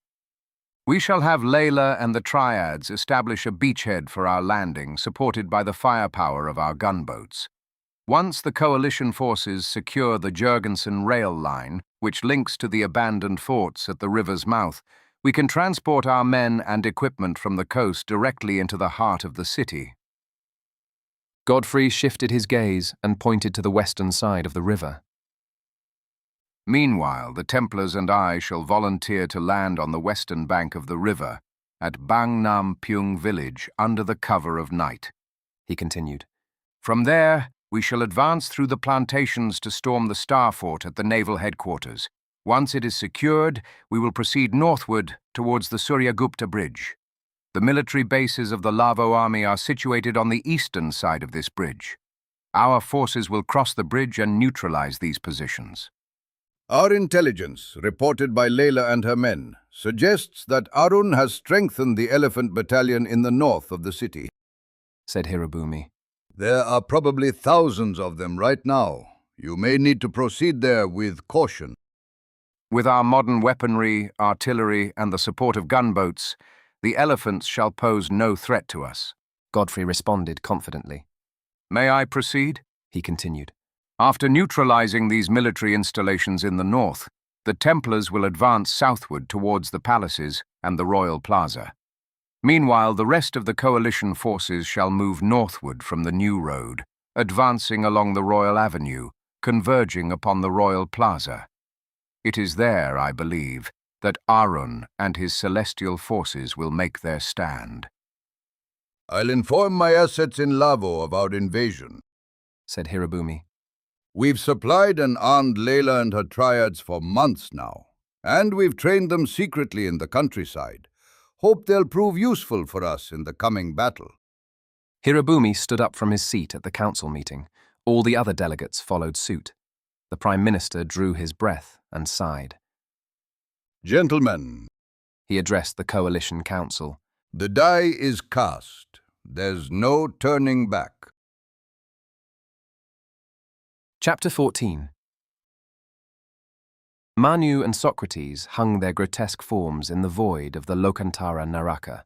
D: We shall have Layla and the Triads establish a beachhead for our landing, supported by the firepower of our gunboats. Once the coalition forces secure the Jurgensen rail line, which links to the abandoned forts at the river's mouth, we can transport our men and equipment from the coast directly into the heart of the city.
A: Godfrey shifted his gaze and pointed to the western side of the river.
D: Meanwhile, the Templars and I shall volunteer to land on the western bank of the river at Bang Nam Pyung village under the cover of night, he continued. From there, we shall advance through the plantations to storm the Star Fort at the naval headquarters. Once it is secured, we will proceed northward towards the Suryagupta Bridge. The military bases of the Lavo army are situated on the eastern side of this bridge. Our forces will cross the bridge and neutralize these positions.
H: Our intelligence, reported by Layla and her men, suggests that Arun has strengthened the elephant battalion in the north of the city,
A: said Hirabumi.
H: There are probably thousands of them right now. You may need to proceed there with caution.
D: With our modern weaponry, artillery, and the support of gunboats, the elephants shall pose no threat to us,
A: Godfrey responded confidently.
D: May I proceed?
A: He continued.
D: After neutralizing these military installations in the north, the Templars will advance southward towards the palaces and the royal plaza. Meanwhile, the rest of the coalition forces shall move northward from the new road, advancing along the Royal Avenue, converging upon the Royal Plaza. It is there, I believe, that Arun and his celestial forces will make their stand.
H: I'll inform my assets in Lavo of our invasion,
A: said Hirabumi.
H: We've supplied and armed Layla and her triads for months now, and we've trained them secretly in the countryside. Hope they'll prove useful for us in the coming battle.
A: Hirabumi stood up from his seat at the council meeting. All the other delegates followed suit. The Prime Minister drew his breath and sighed.
H: Gentlemen,
A: he addressed the coalition council,
H: the die is cast. There's no turning back.
A: Chapter 14. Manu and Socrates hung their grotesque forms in the void of the Lokantara Naraka.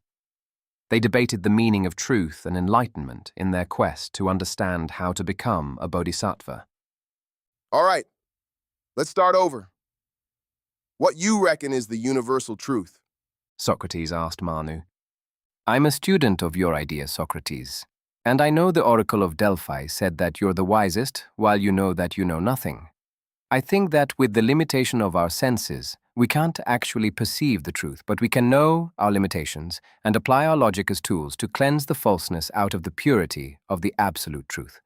A: They debated the meaning of truth and enlightenment in their quest to understand how to become a bodhisattva.
O: All right, let's start over. What you reckon is the universal truth?
A: Socrates asked Manu. I'm a student of your idea, Socrates, and I know the Oracle of Delphi said that you're the wisest while you know that you know nothing. I think that with the limitation of our senses, we can't actually perceive the truth, but we can know our limitations and apply our logic as tools to cleanse the falseness out of the purity of the absolute truth.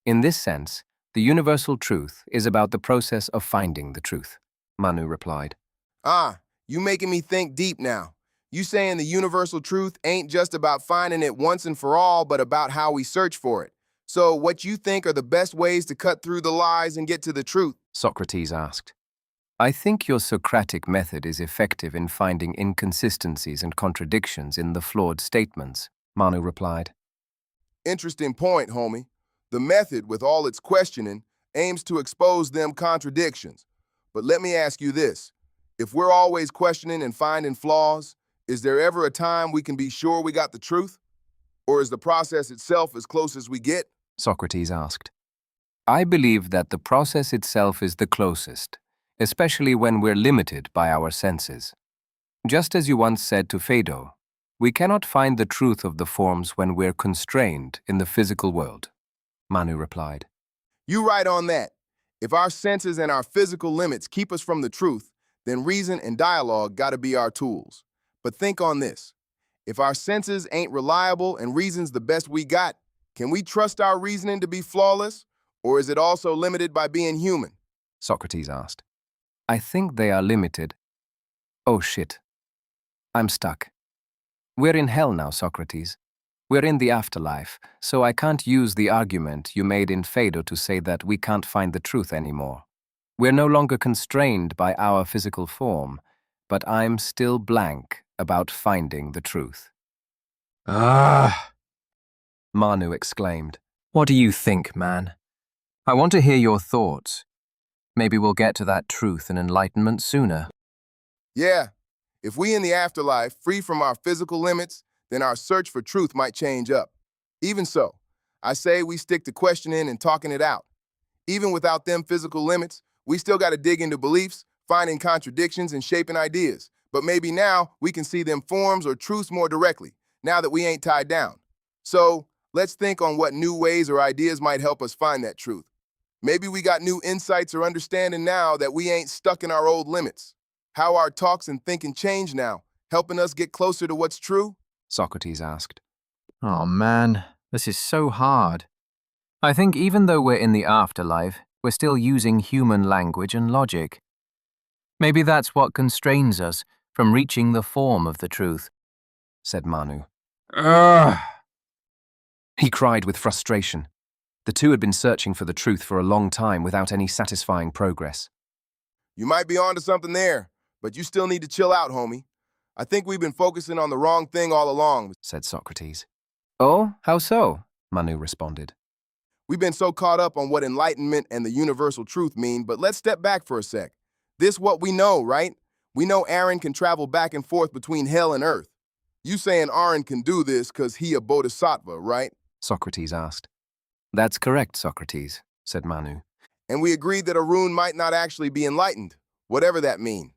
C: In this sense, the universal truth is about the process of finding the truth, Manu replied.
O: Ah, you making me think deep now. You saying the universal truth ain't just about finding it once and for all, but about how we search for it. So what you think are the best ways to cut through the lies and get to the truth?
C: Socrates asked. I think your Socratic method is effective in finding inconsistencies and contradictions in the flawed statements, Manu replied.
O: Interesting point, homie. The method, with all its questioning, aims to expose them contradictions. But let me ask you this. If we're always questioning and finding flaws, is there ever a time we can be sure we got the truth? Or is the process itself as close as we get?
C: Socrates asked. I believe that the process itself is the closest, especially when we're limited by our senses. Just as you once said to Phaedo, we cannot find the truth of the forms when we're constrained in the physical world, Manu replied.
O: You right on that. If our senses and our physical limits keep us from the truth, then reason and dialogue gotta be our tools. But think on this. If our senses ain't reliable and reason's the best we got, can we trust our reasoning to be flawless? Or is it also limited by being human?
C: Socrates asked. I think they are limited. Oh shit. I'm stuck. We're in hell now, Socrates. We're in the afterlife, so I can't use the argument you made in Phaedo to say that we can't find the truth anymore. We're no longer constrained by our physical form, but I'm still blank about finding the truth.
N: Ah!
C: Manu exclaimed.
N: What do you think, man? I want to hear your thoughts. Maybe we'll get to that truth and enlightenment sooner.
O: Yeah, if we in the afterlife, free from our physical limits, then our search for truth might change up. Even so, I say we stick to questioning and talking it out. Even without them physical limits, we still got to dig into beliefs, finding contradictions and shaping ideas. But maybe now we can see them forms or truths more directly, now that we ain't tied down. So let's think on what new ways or ideas might help us find that truth. Maybe we got new insights or understanding now that we ain't stuck in our old limits. How our talks and thinking change now, helping us get closer to what's true?
C: Socrates asked.
N: Oh man, this is so hard. I think even though we're in the afterlife, we're still using human language and logic. Maybe that's what constrains us from reaching the form of the truth,
C: said Manu.
N: Ugh!
C: He cried with frustration. The two had been searching for the truth for a long time without any satisfying progress.
O: You might be onto something there, but you still need to chill out, homie. I think we've been focusing on the wrong thing all along, said
C: Socrates. Oh, how so? Manu responded.
O: We've been so caught up on what enlightenment and the universal truth mean, but let's step back for a sec. This what we know, right? We know Arun can travel back and forth between hell and earth. You saying Arun can do this because he a bodhisattva, right?
C: Socrates asked. That's correct, Socrates, said Manu.
O: And we agreed that Arun might not actually be enlightened, whatever that mean.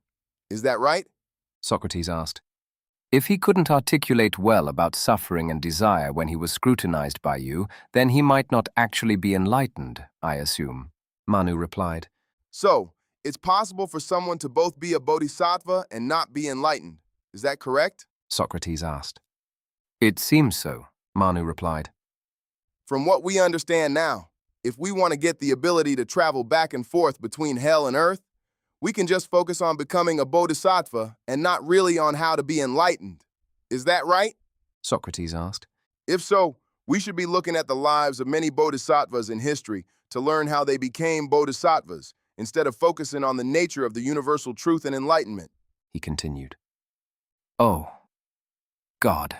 O: Is that right?
C: Socrates asked. If he couldn't articulate well about suffering and desire when he was scrutinized by you, then he might not actually be enlightened, I assume, Manu replied.
O: So, it's possible for someone to both be a bodhisattva and not be enlightened. Is that correct?
C: Socrates asked. It seems so, Manu replied.
O: From what we understand now, if we want to get the ability to travel back and forth between hell and earth, we can just focus on becoming a bodhisattva and not really on how to be enlightened. Is that right?
C: Socrates asked.
O: If so, we should be looking at the lives of many bodhisattvas in history to learn how they became bodhisattvas, instead of focusing on the nature of the universal truth and enlightenment,
C: he continued. Oh, God.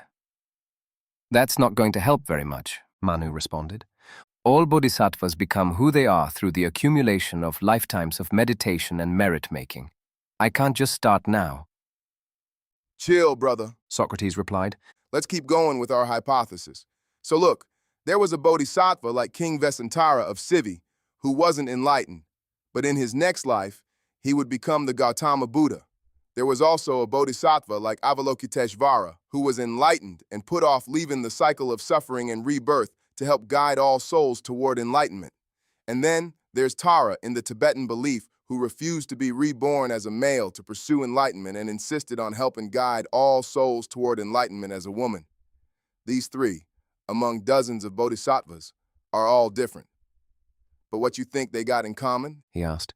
C: That's not going to help very much, Manu responded. All bodhisattvas become who they are through the accumulation of lifetimes of meditation and merit-making. I can't just start now.
O: Chill, brother,
C: Socrates replied.
O: Let's keep going with our hypothesis. So look, there was a bodhisattva like King Vesantara of Sivi who wasn't enlightened, but in his next life, he would become the Gautama Buddha. There was also a bodhisattva like Avalokiteshvara who was enlightened and put off leaving the cycle of suffering and rebirth to help guide all souls toward enlightenment. And then there's Tara in the Tibetan belief who refused to be reborn as a male to pursue enlightenment and insisted on helping guide all souls toward enlightenment as a woman. These three, among dozens of bodhisattvas, are all different. but what you think they got in common?
C: He asked.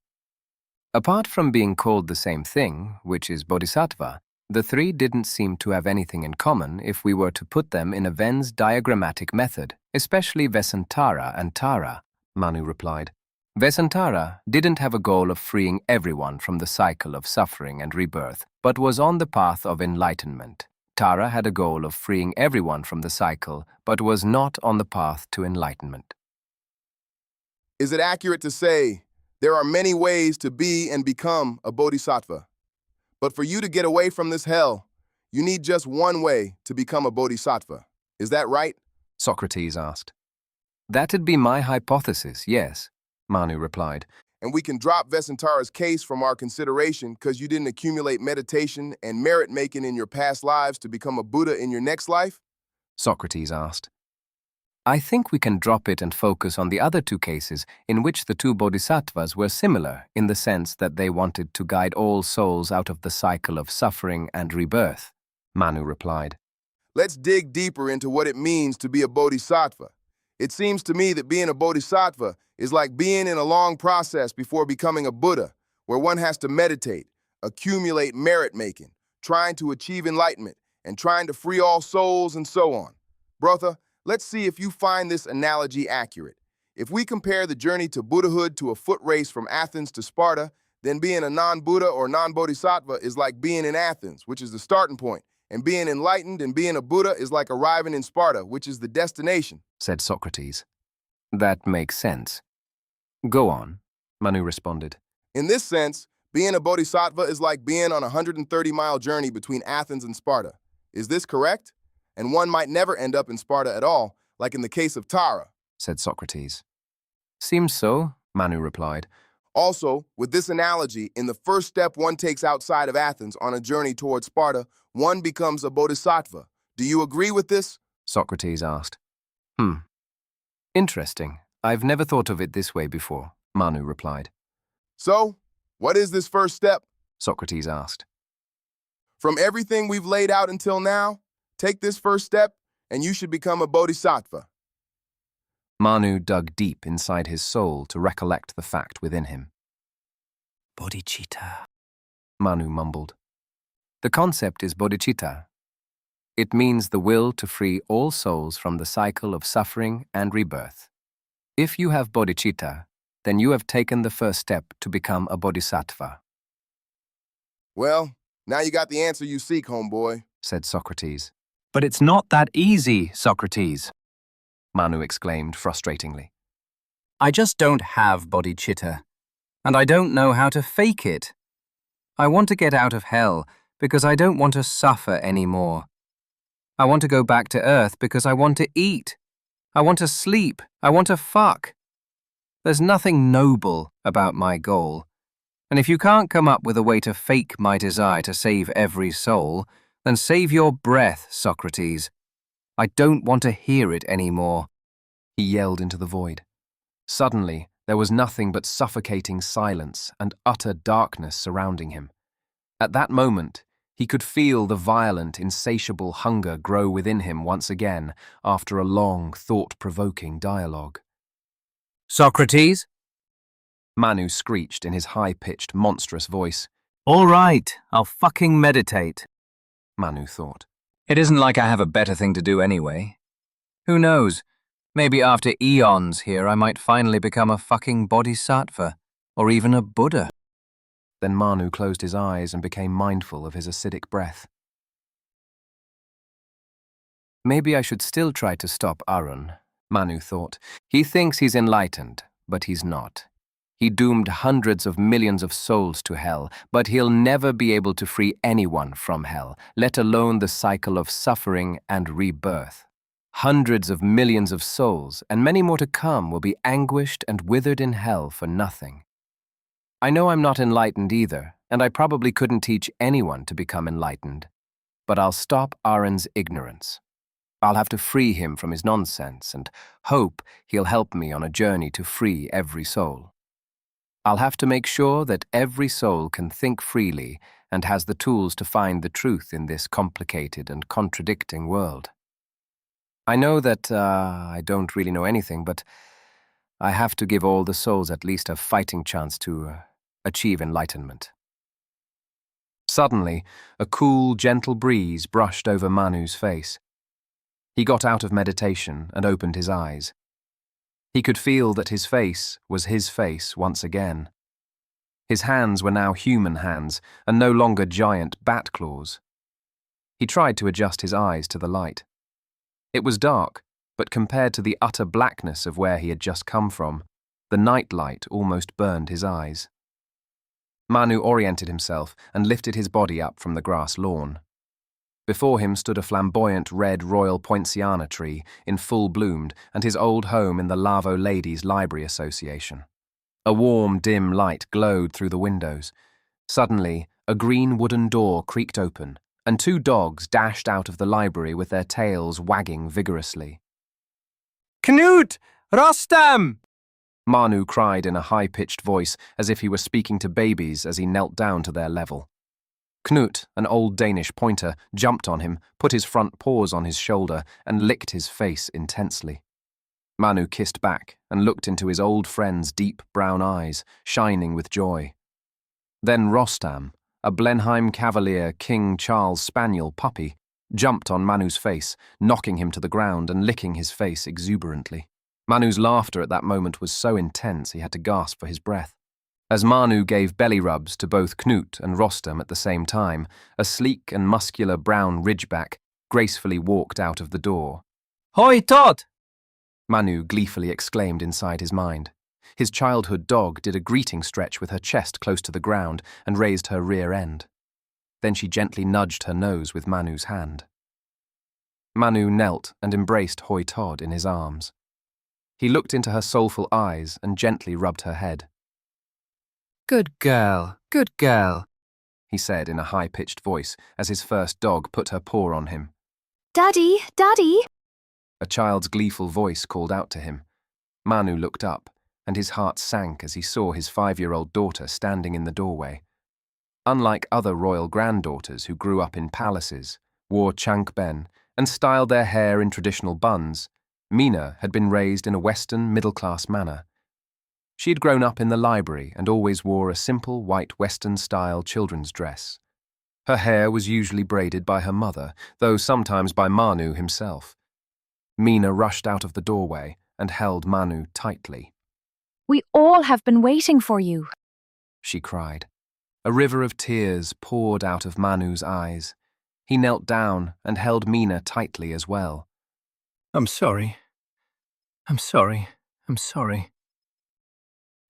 C: Apart from being called the same thing, which is bodhisattva, the three didn't seem to have anything in common if we were to put them in a Venn diagrammatic method, especially Vesantara and Tara, Manu replied. Vesantara didn't have a goal of freeing everyone from the cycle of suffering and rebirth, but was on the path of enlightenment. Tara had a goal of freeing everyone from the cycle, but was not on the path to enlightenment.
O: Is it accurate to say there are many ways to be and become a bodhisattva? But for you to get away from this hell, you need just one way to become a bodhisattva. Is that right?
C: Socrates asked. That'd be my hypothesis, yes, Manu replied.
O: And we can drop Vesantara's case from our consideration because you didn't accumulate meditation and merit-making in your past lives to become a Buddha in your next life?
C: Socrates asked. I think we can drop it and focus on the other two cases in which the two bodhisattvas were similar in the sense that they wanted to guide all souls out of the cycle of suffering and rebirth, Manu replied.
O: Let's dig deeper into what it means to be a bodhisattva. It seems to me that being a bodhisattva is like being in a long process before becoming a Buddha, where one has to meditate, accumulate merit-making, trying to achieve enlightenment, and trying to free all souls and so on. Brother, let's see if you find this analogy accurate. If we compare the journey to Buddhahood to a foot race from Athens to Sparta, then being a non-Buddha or non-bodhisattva is like being in Athens, which is the starting point, and being enlightened and being a Buddha is like arriving in Sparta, which is the destination,
C: said Socrates. That makes sense. Go on, Manu responded.
O: In this sense, being a bodhisattva is like being on a 130-mile journey between Athens and Sparta. Is this correct? And one might never end up in Sparta at all, like in the case of Tara,
C: said Socrates. Seems so, Manu replied.
O: Also, with this analogy, in the first step one takes outside of Athens on a journey toward Sparta, one becomes a bodhisattva. Do you agree with this?
C: Socrates asked. Interesting. I've never thought of it this way before, Manu replied.
O: So, what is this first step?
C: Socrates asked.
O: From everything we've laid out until now, take this first step and you should become a bodhisattva.
C: Manu dug deep inside his soul to recollect the fact within him.
N: Bodhicitta,
C: Manu mumbled. The concept is bodhicitta. It means the will to free all souls from the cycle of suffering and rebirth. If you have bodhicitta, then you have taken the first step to become a bodhisattva.
O: Well, now you got the answer you seek, homeboy,
C: said Socrates.
N: But it's not that easy, Socrates,
C: Manu exclaimed frustratingly.
N: I just don't have bodhicitta, and I don't know how to fake it. I want to get out of hell because I don't want to suffer anymore. I want to go back to Earth because I want to eat. I want to sleep. I want to fuck. There's nothing noble about my goal. And if you can't come up with a way to fake my desire to save every soul, then save your breath, Socrates. I don't want to hear it anymore.
C: He yelled into the void. Suddenly, there was nothing but suffocating silence and utter darkness surrounding him. At that moment, he could feel the violent, insatiable hunger grow within him once again after a long, thought-provoking dialogue.
N: Socrates?
C: Manu screeched in his high-pitched, monstrous voice.
N: All right, I'll fucking meditate,
C: Manu thought.
N: It isn't like I have a better thing to do anyway. Who knows? Maybe after eons here I might finally become a fucking bodhisattva, or even a Buddha.
C: Then Manu closed his eyes and became mindful of his acidic breath. Maybe I should still try to stop Arun, Manu thought. He thinks he's enlightened, but he's not. He doomed hundreds of millions of souls to hell, but he'll never be able to free anyone from hell, let alone the cycle of suffering and rebirth. Hundreds of millions of souls, and many more to come, will be anguished and withered in hell for nothing. I know I'm not enlightened either, and I probably couldn't teach anyone to become enlightened. But I'll stop Arun's ignorance. I'll have to free him from his nonsense and hope he'll help me on a journey to free every soul. I'll have to make sure that every soul can think freely and has the tools to find the truth in this complicated and contradicting world. I know that I don't really know anything, but I have to give all the souls at least a fighting chance to achieve enlightenment.
A: Suddenly, a cool, gentle breeze brushed over Manu's face. He got out of meditation and opened his eyes. He could feel that his face was his face once again. His hands were now human hands and no longer giant bat claws. He tried to adjust his eyes to the light. It was dark, but compared to the utter blackness of where he had just come from, the night light almost burned his eyes. Manu oriented himself and lifted his body up from the grass lawn. Before him stood a flamboyant red royal poinciana tree in full bloomed and his old home in the Lavo Ladies' Library Association. A warm, dim light glowed through the windows. Suddenly, a green wooden door creaked open, and 2 dogs dashed out of the library with their tails wagging vigorously.
P: Knut! Rostam!
A: Manu cried in a high-pitched voice as if he were speaking to babies as he knelt down to their level. Knut, an old Danish pointer, jumped on him, put his front paws on his shoulder, and licked his face intensely. Manu kissed back and looked into his old friend's deep brown eyes, shining with joy. Then Rostam, a Blenheim Cavalier King Charles Spaniel puppy, jumped on Manu's face, knocking him to the ground and licking his face exuberantly. Manu's laughter at that moment was so intense he had to gasp for his breath. As Manu gave belly rubs to both Knut and Rostam at the same time, a sleek and muscular brown ridgeback gracefully walked out of the door.
P: Hoi Todd!
A: Manu gleefully exclaimed inside his mind. His childhood dog did a greeting stretch with her chest close to the ground and raised her rear end. Then she gently nudged her nose with Manu's hand. Manu knelt and embraced Hoi Todd in his arms. He looked into her soulful eyes and gently rubbed her head.
J: Good girl,
A: he said in a high-pitched voice as his first dog put her paw on him.
F: Daddy, Daddy!
A: A child's gleeful voice called out to him. Manu looked up, and his heart sank as he saw his 5-year-old daughter standing in the doorway. Unlike other royal granddaughters who grew up in palaces, wore chankben, and styled their hair in traditional buns, Mina had been raised in a Western middle-class manner. She had grown up in the library and always wore a simple white Western-style children's dress. Her hair was usually braided by her mother, though sometimes by Manu himself. Mina rushed out of the doorway and held Manu tightly.
F: We all have been waiting for you,
A: she cried. A river of tears poured out of Manu's eyes. He knelt down and held Mina tightly as well.
I: I'm sorry,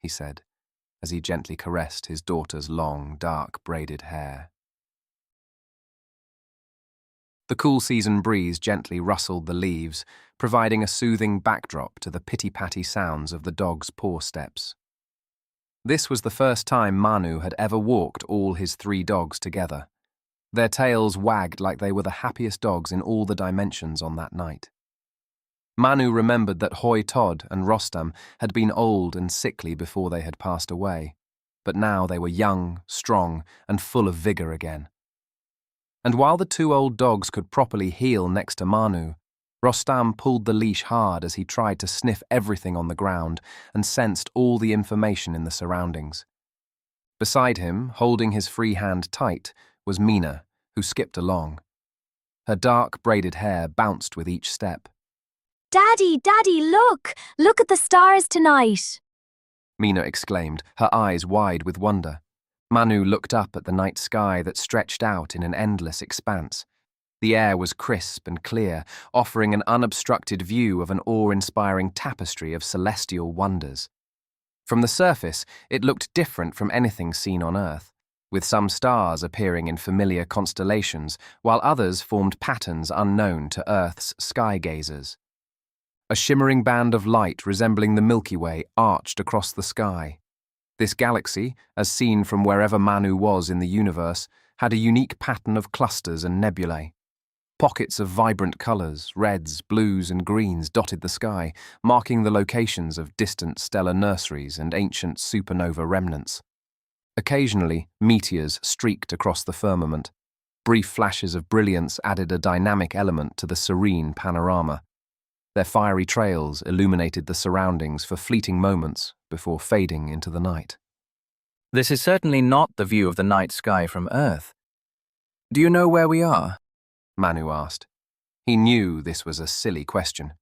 A: he said, as he gently caressed his daughter's long, dark, braided hair. The cool season breeze gently rustled the leaves, providing a soothing backdrop to the pity-patty sounds of the dog's paw steps. This was the first time Manu had ever walked all his 3 dogs together. Their tails wagged like they were the happiest dogs in all the dimensions on that night. Manu remembered that Hoi Todd and Rostam had been old and sickly before they had passed away, but now they were young, strong, and full of vigor again. And while the 2 old dogs could properly heel next to Manu, Rostam pulled the leash hard as he tried to sniff everything on the ground and sensed all the information in the surroundings. Beside him, holding his free hand tight, was Mina, who skipped along. Her dark, braided hair bounced with each step.
F: Daddy, Daddy, look! Look at the stars tonight!
A: Mina exclaimed, her eyes wide with wonder. Manu looked up at the night sky that stretched out in an endless expanse. The air was crisp and clear, offering an unobstructed view of an awe-inspiring tapestry of celestial wonders. From the surface, it looked different from anything seen on Earth, with some stars appearing in familiar constellations, while others formed patterns unknown to Earth's sky-gazers. A shimmering band of light resembling the Milky Way arched across the sky. This galaxy, as seen from wherever Manu was in the universe, had a unique pattern of clusters and nebulae. Pockets of vibrant colours, reds, blues and greens dotted the sky, marking the locations of distant stellar nurseries and ancient supernova remnants. Occasionally, meteors streaked across the firmament. Brief flashes of brilliance added a dynamic element to the serene panorama. Their fiery trails illuminated the surroundings for fleeting moments before fading into the night.
G: This is certainly not the view of the night sky from Earth. Do you know where we are?
A: Manu asked. He knew this was a silly question.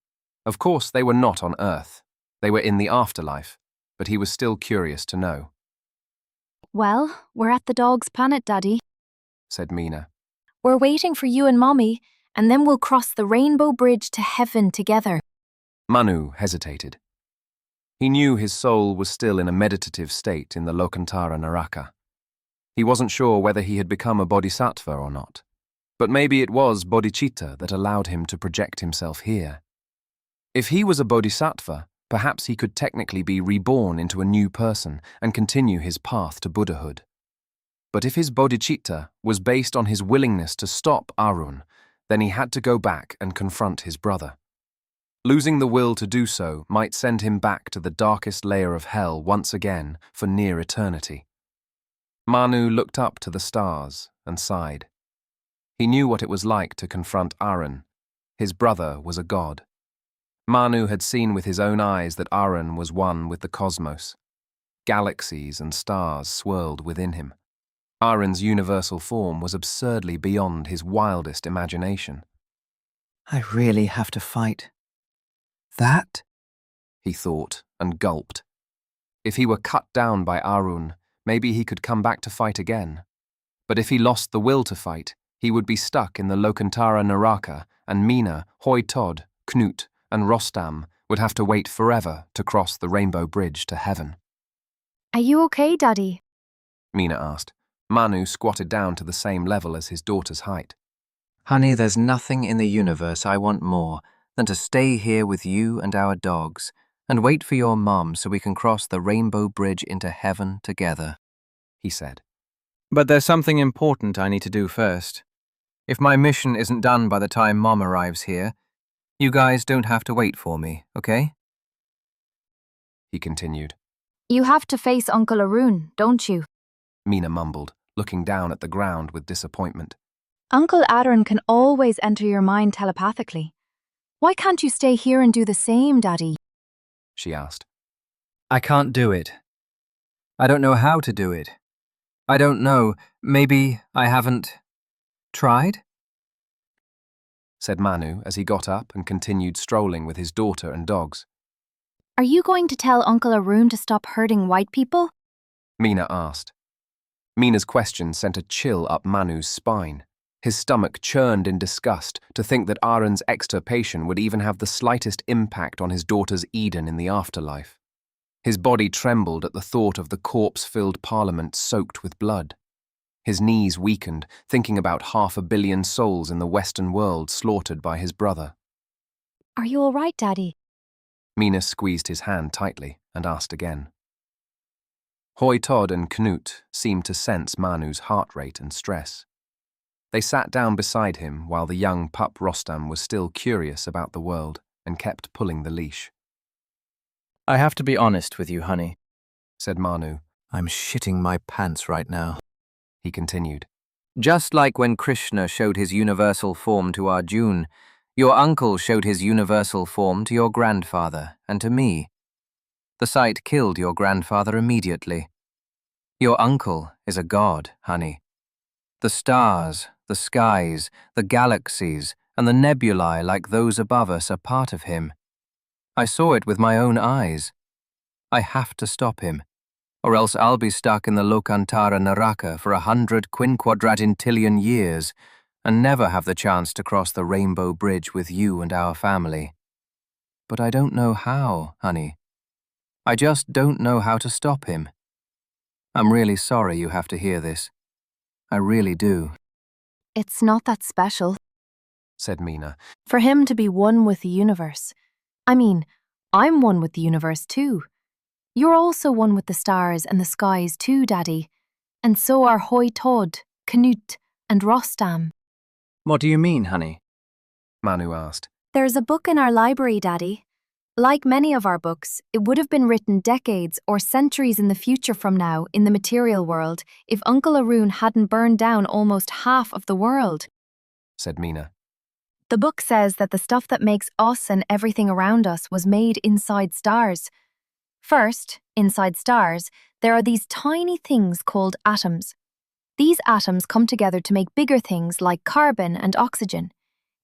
A: Of course, they were not on Earth. They were in the afterlife, but he was still curious to know.
F: Well, we're at the dog's planet, Daddy,
A: said Mina.
F: We're waiting for you and Mommy, and then we'll cross the rainbow bridge to heaven together.
A: Manu hesitated. He knew his soul was still in a meditative state in the Lokantara Naraka. He wasn't sure whether he had become a bodhisattva or not, but maybe it was bodhicitta that allowed him to project himself here. If he was a bodhisattva, perhaps he could technically be reborn into a new person and continue his path to Buddhahood. But if his bodhicitta was based on his willingness to stop Arun, then he had to go back and confront his brother. Losing the will to do so might send him back to the darkest layer of hell once again for near eternity. Manu looked up to the stars and sighed. He knew what it was like to confront Arun. His brother was a god. Manu had seen with his own eyes that Arun was one with the cosmos. Galaxies and stars swirled within him. Arun's universal form was absurdly beyond his wildest imagination.
G: I really have to fight. That?
A: He thought and gulped. If he were cut down by Arun, maybe he could come back to fight again. But if he lost the will to fight, he would be stuck in the Lokantara Naraka, and Mina, Hoi Tod, Knut, and Rostam would have to wait forever to cross the rainbow bridge to heaven.
F: Are you okay, Daddy?
A: Mina asked. Manu squatted down to the same level as his daughter's height.
G: Honey, there's nothing in the universe I want more than to stay here with you and our dogs and wait for your mom so we can cross the rainbow bridge into heaven together,
A: he said.
G: But there's something important I need to do first. If my mission isn't done by the time Mom arrives here, you guys don't have to wait for me, okay?
A: He continued.
F: You have to face Uncle Arun, don't you?
A: Mina mumbled, looking down at the ground with disappointment.
F: Uncle Arun can always enter your mind telepathically. Why can't you stay here and do the same, Daddy?
A: She asked.
G: I can't do it. I don't know how to do it. I don't know. Maybe I haven't tried?
A: Said Manu as he got up and continued strolling with his daughter and dogs.
F: Are you going to tell Uncle Arun to stop hurting white people?
A: Mina asked. Mina's question sent a chill up Manu's spine. His stomach churned in disgust to think that Arun's extirpation would even have the slightest impact on his daughter's Eden in the afterlife. His body trembled at the thought of the corpse-filled parliament soaked with blood. His knees weakened, thinking about 500 million souls in the Western world slaughtered by his brother.
F: Are you all right, Daddy?
A: Mina squeezed his hand tightly and asked again. Hoi Tod and Knut seemed to sense Manu's heart rate and stress. They sat down beside him while the young pup Rostam was still curious about the world and kept pulling the leash.
G: I have to be honest with you, honey,
A: said Manu.
G: I'm shitting my pants right now,
A: he continued.
G: Just like when Krishna showed his universal form to Arjun, your uncle showed his universal form to your grandfather and to me. The sight killed your grandfather immediately. Your uncle is a god, honey. The stars, the skies, the galaxies, and the nebulae like those above us are part of him. I saw it with my own eyes. I have to stop him, or else I'll be stuck in the Lokantara Naraka for 100 quinquadragintillion years and never have the chance to cross the rainbow bridge with you and our family. But I don't know how, honey. I just don't know how to stop him. I'm really sorry you have to hear this. I really do.
F: It's not that special,
A: said Mina.
F: For him to be one with the universe. I mean, I'm one with the universe too. You're also one with the stars and the skies too, Daddy. And so are Hoi Tod, Knut, and Rostam.
G: What do you mean, honey?
A: Manu asked.
F: There's a book in our library, Daddy. Like many of our books, it would have been written decades or centuries in the future from now in the material world if Uncle Arun hadn't burned down almost half of the world,
A: said Mina.
F: The book says that the stuff that makes us and everything around us was made inside stars. First, inside stars, there are these tiny things called atoms. These atoms come together to make bigger things like carbon and oxygen.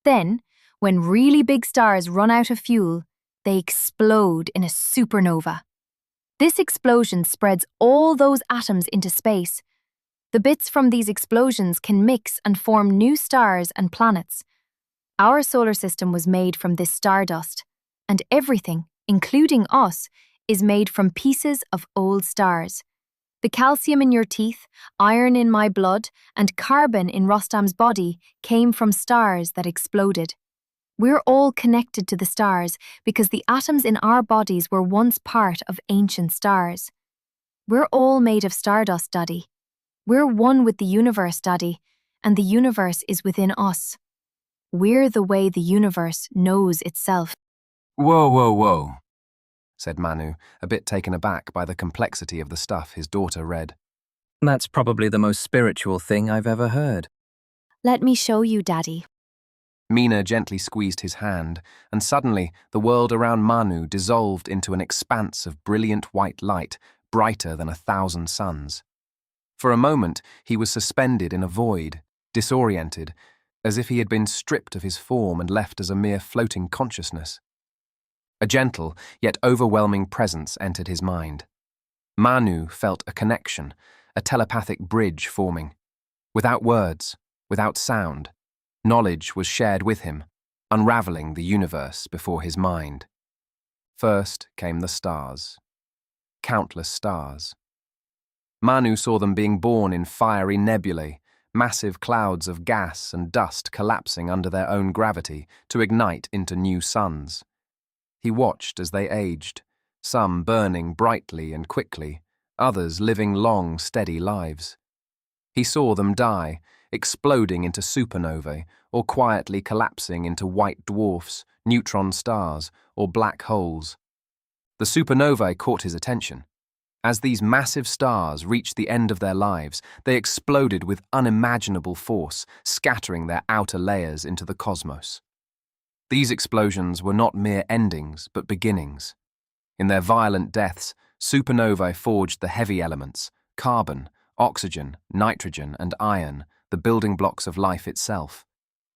F: Then, when really big stars run out of fuel, they explode in a supernova. This explosion spreads all those atoms into space. The bits from these explosions can mix and form new stars and planets. Our solar system was made from this stardust, and everything, including us, is made from pieces of old stars. The calcium in your teeth, iron in my blood, and carbon in Rostam's body came from stars that exploded. We're all connected to the stars because the atoms in our bodies were once part of ancient stars. We're all made of stardust, Daddy. We're one with the universe, Daddy, and the universe is within us. We're the way the universe knows itself.
A: Whoa, said Manu, a bit taken aback by the complexity of the stuff his daughter read.
J: That's probably the most spiritual thing I've ever heard.
F: Let me show you, Daddy.
A: Mina gently squeezed his hand, and suddenly the world around Manu dissolved into an expanse of brilliant white light, brighter than 1,000 suns. For a moment, he was suspended in a void, disoriented, as if he had been stripped of his form and left as a mere floating consciousness. A gentle, yet overwhelming presence entered his mind. Manu felt a connection, a telepathic bridge forming. Without words, without sound, knowledge was shared with him, unraveling the universe before his mind. First came the stars. Countless stars. Manu saw them being born in fiery nebulae, massive clouds of gas and dust collapsing under their own gravity to ignite into new suns. He watched as they aged, some burning brightly and quickly, others living long, steady lives. He saw them die, exploding into supernovae, or quietly collapsing into white dwarfs, neutron stars, or black holes. The supernovae caught his attention. As these massive stars reached the end of their lives, they exploded with unimaginable force, scattering their outer layers into the cosmos. These explosions were not mere endings, but beginnings. In their violent deaths, supernovae forged the heavy elements, carbon, oxygen, nitrogen, and iron, the building blocks of life itself.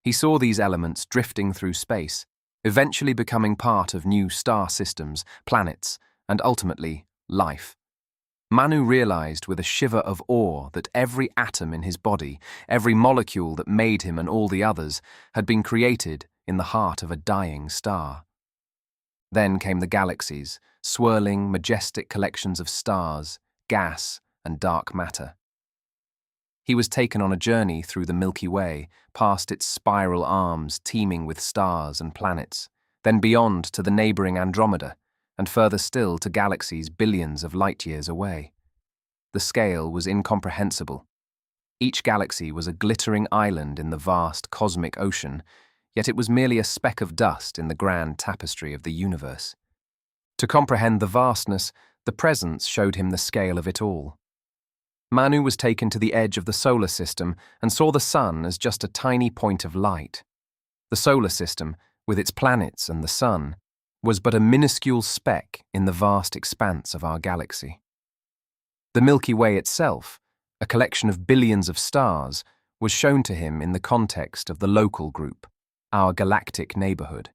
A: He saw these elements drifting through space, eventually becoming part of new star systems, planets, and ultimately, life. Manu realized with a shiver of awe that every atom in his body, every molecule that made him and all the others, had been created in the heart of a dying star. Then came the galaxies, swirling, majestic collections of stars, gas, and dark matter. He was taken on a journey through the Milky Way, past its spiral arms teeming with stars and planets, then beyond to the neighboring Andromeda, and further still to galaxies billions of light-years away. The scale was incomprehensible. Each galaxy was a glittering island in the vast cosmic ocean, yet it was merely a speck of dust in the grand tapestry of the universe. To comprehend the vastness, the presence showed him the scale of it all. Manu was taken to the edge of the solar system and saw the sun as just a tiny point of light. The solar system, with its planets and the sun, was but a minuscule speck in the vast expanse of our galaxy. The Milky Way itself, a collection of billions of stars, was shown to him in the context of the local group, our galactic neighborhood.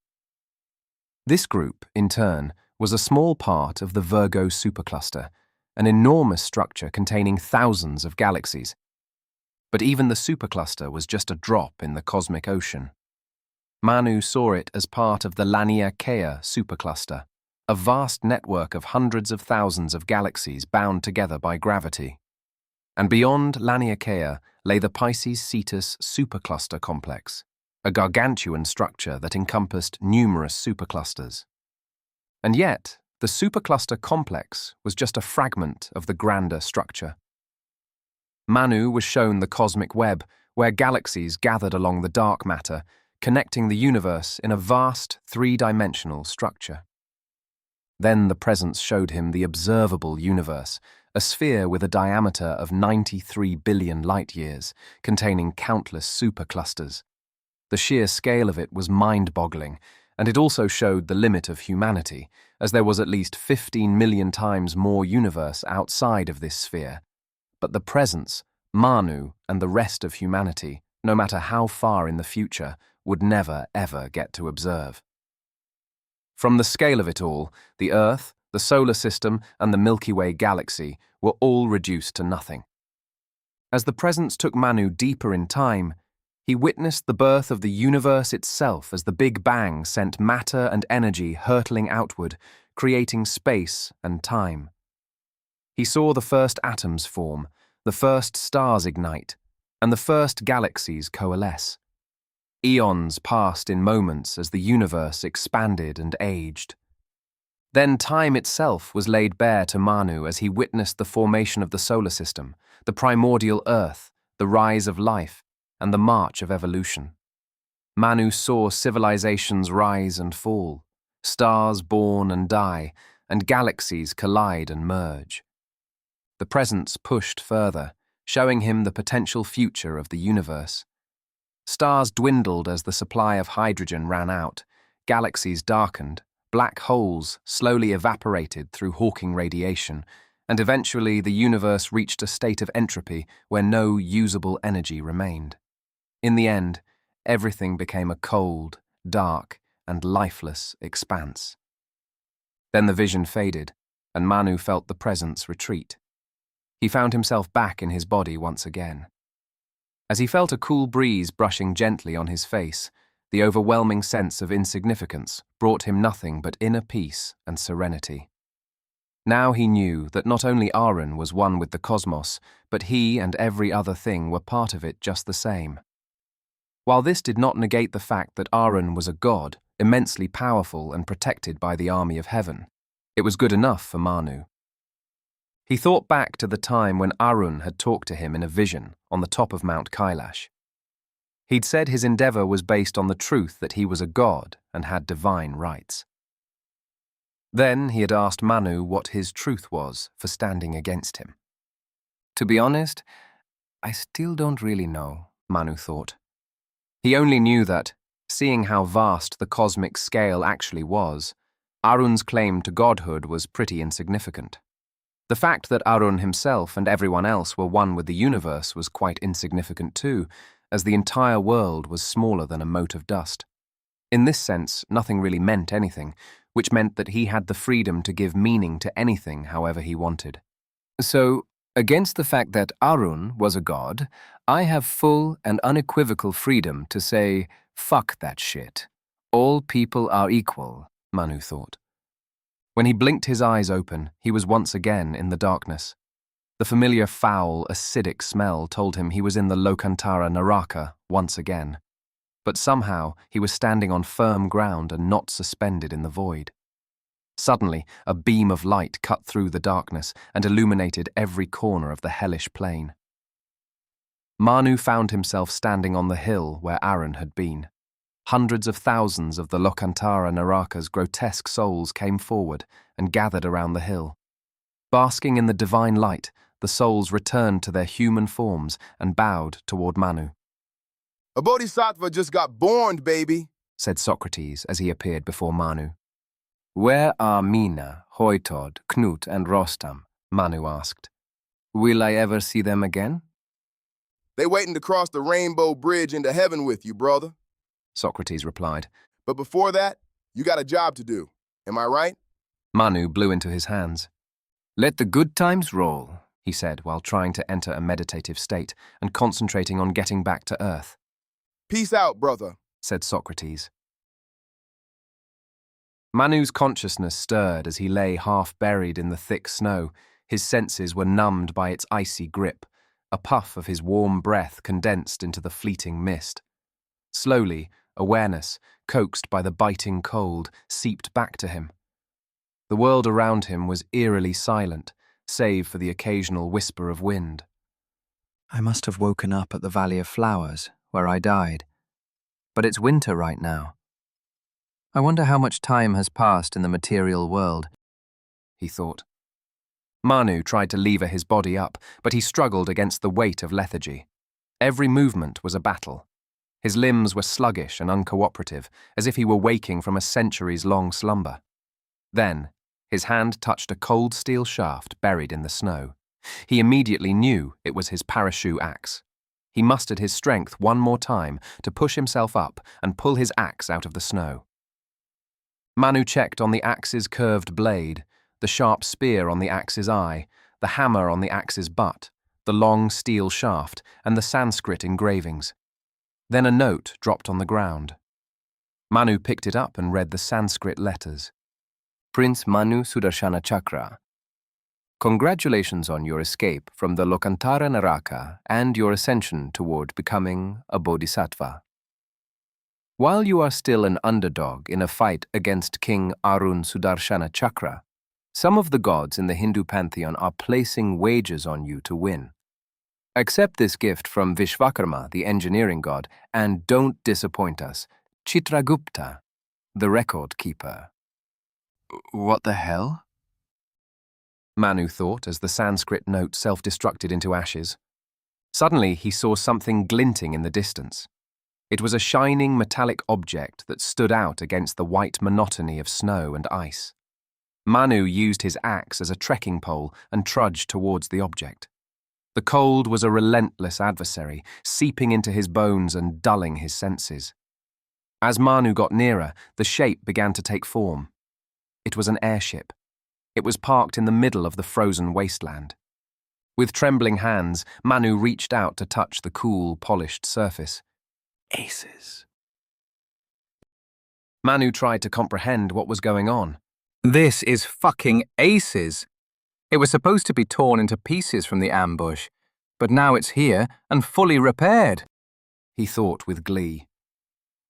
A: This group, in turn, was a small part of the Virgo supercluster, an enormous structure containing thousands of galaxies. But even the supercluster was just a drop in the cosmic ocean. Manu saw it as part of the Laniakea supercluster, a vast network of hundreds of thousands of galaxies bound together by gravity. And beyond Laniakea lay the Pisces-Cetus supercluster complex, a gargantuan structure that encompassed numerous superclusters. And yet, the supercluster complex was just a fragment of the grander structure. Manu was shown the cosmic web, where galaxies gathered along the dark matter, connecting the universe in a vast, three-dimensional structure. Then the presence showed him the observable universe, a sphere with a diameter of 93 billion light-years, containing countless superclusters. The sheer scale of it was mind-boggling, and it also showed the limit of humanity, as there was at least 15 million times more universe outside of this sphere. But the presence, Manu, and the rest of humanity, no matter how far in the future, would never, ever get to observe. From the scale of it all, the Earth, the solar system, and the Milky Way galaxy were all reduced to nothing. As the presence took Manu deeper in time, he witnessed the birth of the universe itself as the Big Bang sent matter and energy hurtling outward, creating space and time. He saw the first atoms form, the first stars ignite, and the first galaxies coalesce. Eons passed in moments as the universe expanded and aged. Then time itself was laid bare to Manu as he witnessed the formation of the solar system, the primordial Earth, the rise of life, and the march of evolution. Manu saw civilizations rise and fall, stars born and die, and galaxies collide and merge. The presence pushed further, showing him the potential future of the universe. Stars dwindled as the supply of hydrogen ran out, galaxies darkened, black holes slowly evaporated through Hawking radiation, and eventually the universe reached a state of entropy where no usable energy remained. In the end, everything became a cold, dark, and lifeless expanse. Then the vision faded, and Manu felt the presence retreat. He found himself back in his body once again. As he felt a cool breeze brushing gently on his face, the overwhelming sense of insignificance brought him nothing but inner peace and serenity. Now he knew that not only Arun was one with the cosmos, but he and every other thing were part of it just the same. While this did not negate the fact that Arun was a god, immensely powerful and protected by the army of heaven, it was good enough for Manu. He thought back to the time when Arun had talked to him in a vision on the top of Mount Kailash. He'd said his endeavor was based on the truth that he was a god and had divine rights. Then he had asked Manu what his truth was for standing against him. To be honest, I still don't really know, Manu thought. He only knew that, seeing how vast the cosmic scale actually was, Arun's claim to godhood was pretty insignificant. The fact that Arun himself and everyone else were one with the universe was quite insignificant too, as the entire world was smaller than a mote of dust. In this sense, nothing really meant anything, which meant that he had the freedom to give meaning to anything however he wanted. So, against the fact that Arun was a god, I have full and unequivocal freedom to say, fuck that shit. All people are equal, Manu thought. When he blinked his eyes open, he was once again in the darkness. The familiar foul, acidic smell told him he was in the Lokantara Naraka once again. But somehow he was standing on firm ground and not suspended in the void. Suddenly, a beam of light cut through the darkness and illuminated every corner of the hellish plain. Manu found himself standing on the hill where Arun had been. Hundreds of thousands of the Lokantara Naraka's grotesque souls came forward and gathered around the hill. Basking in the divine light, the souls returned to their human forms and bowed toward Manu.
O: A bodhisattva just got born, baby,
A: said Socrates as he appeared before Manu.
C: Where are Mina, Hoitod, Knut, and Rostam?
A: Manu asked.
C: Will I ever see them again?
O: They waiting to cross the rainbow bridge into heaven with you, brother,
A: Socrates replied.
O: But before that, you got a job to do. Am I right?
A: Manu blew into his hands.
C: Let the good times roll,
A: he said while trying to enter a meditative state and concentrating on getting back to earth.
O: Peace out, brother,
A: said Socrates. Manu's consciousness stirred as he lay half buried in the thick snow. His senses were numbed by its icy grip. A puff of his warm breath condensed into the fleeting mist. Slowly, awareness, coaxed by the biting cold, seeped back to him. The world around him was eerily silent, save for the occasional whisper of wind.
J: I must have woken up at the Valley of Flowers, where I died. But it's winter right now. I wonder how much time has passed in the material world,
A: he thought. Manu tried to lever his body up, but he struggled against the weight of lethargy. Every movement was a battle. His limbs were sluggish and uncooperative, as if he were waking from a centuries-long slumber. Then, his hand touched a cold steel shaft buried in the snow. He immediately knew it was his parachute axe. He mustered his strength one more time to push himself up and pull his axe out of the snow. Manu checked on the axe's curved blade, the sharp spear on the axe's eye, the hammer on the axe's butt, the long steel shaft, and the Sanskrit engravings. Then a note dropped on the ground. Manu picked it up and read the Sanskrit letters.
C: Prince Manu Sudarshana Chakra. Congratulations on your escape from the Lokantara Naraka and your ascension toward becoming a bodhisattva. While you are still an underdog in a fight against King Arun Sudarshana Chakra, some of the gods in the Hindu pantheon are placing wagers on you to win. Accept this gift from Vishvakarma, the engineering god, and don't disappoint us, Chitragupta, the record keeper.
G: What the hell?
A: Manu thought as the Sanskrit note self-destructed into ashes. Suddenly he saw something glinting in the distance. It was a shining metallic object that stood out against the white monotony of snow and ice. Manu used his axe as a trekking pole and trudged towards the object. The cold was a relentless adversary, seeping into his bones and dulling his senses. As Manu got nearer, the shape began to take form. It was an airship. It was parked in the middle of the frozen wasteland. With trembling hands, Manu reached out to touch the cool, polished surface. Aces. Manu tried to comprehend what was going on.
N: This is fucking aces. It was supposed to be torn into pieces from the ambush, but now it's here and fully repaired,
A: he thought with glee.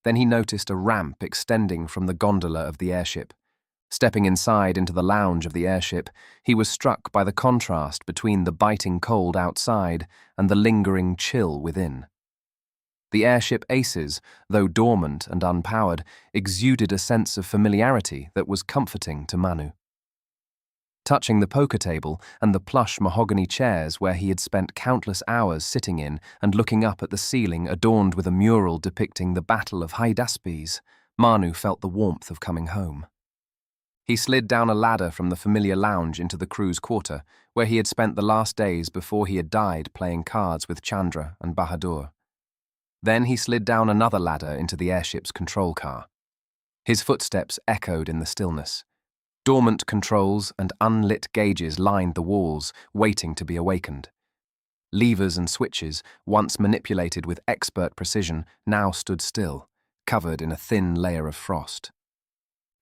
A: Then he noticed a ramp extending from the gondola of the airship. Stepping inside into the lounge of the airship, he was struck by the contrast between the biting cold outside and the lingering chill within. The airship aces, though dormant and unpowered, exuded a sense of familiarity that was comforting to Manu. Touching the poker table and the plush mahogany chairs where he had spent countless hours sitting in and looking up at the ceiling adorned with a mural depicting the Battle of Hydaspes, Manu felt the warmth of coming home. He slid down a ladder from the familiar lounge into the crew's quarter, where he had spent the last days before he had died playing cards with Chandra and Bahadur. Then he slid down another ladder into the airship's control car. His footsteps echoed in the stillness. Dormant controls and unlit gauges lined the walls, waiting to be awakened. Levers and switches, once manipulated with expert precision, now stood still, covered in a thin layer of frost.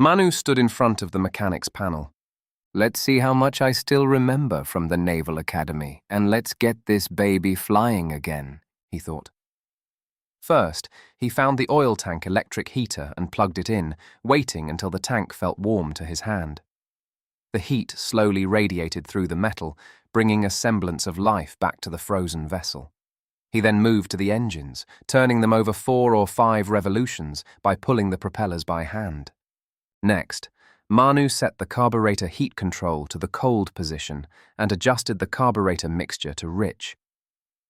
A: Manu stood in front of the mechanic's panel.
C: Let's see how much I still remember from the Naval Academy, and let's get this baby flying again, he thought.
A: First, he found the oil tank electric heater and plugged it in, waiting until the tank felt warm to his hand. The heat slowly radiated through the metal, bringing a semblance of life back to the frozen vessel. He then moved to the engines, turning them over 4 or 5 revolutions by pulling the propellers by hand. Next, Manu set the carburetor heat control to the cold position and adjusted the carburetor mixture to rich.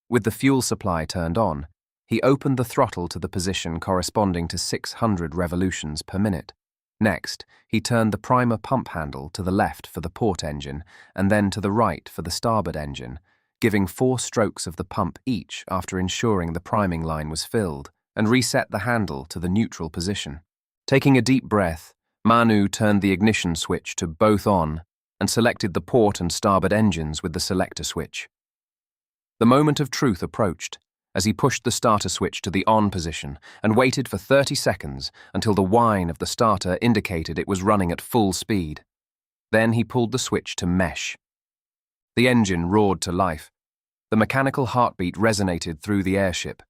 A: With the fuel supply turned on, he opened the throttle to the position corresponding to 600 revolutions per minute. Next, he turned the primer pump handle to the left for the port engine and then to the right for the starboard engine, giving 4 strokes of the pump each after ensuring the priming line was filled, and reset the handle to the neutral position. Taking a deep breath, Manu turned the ignition switch to both on and selected the port and starboard engines with the selector switch. The moment of truth approached, as he pushed the starter switch to the on position and waited for 30 seconds until the whine of the starter indicated it was running at full speed. Then he pulled the switch to mesh. The engine roared to life. The mechanical heartbeat resonated through the airship.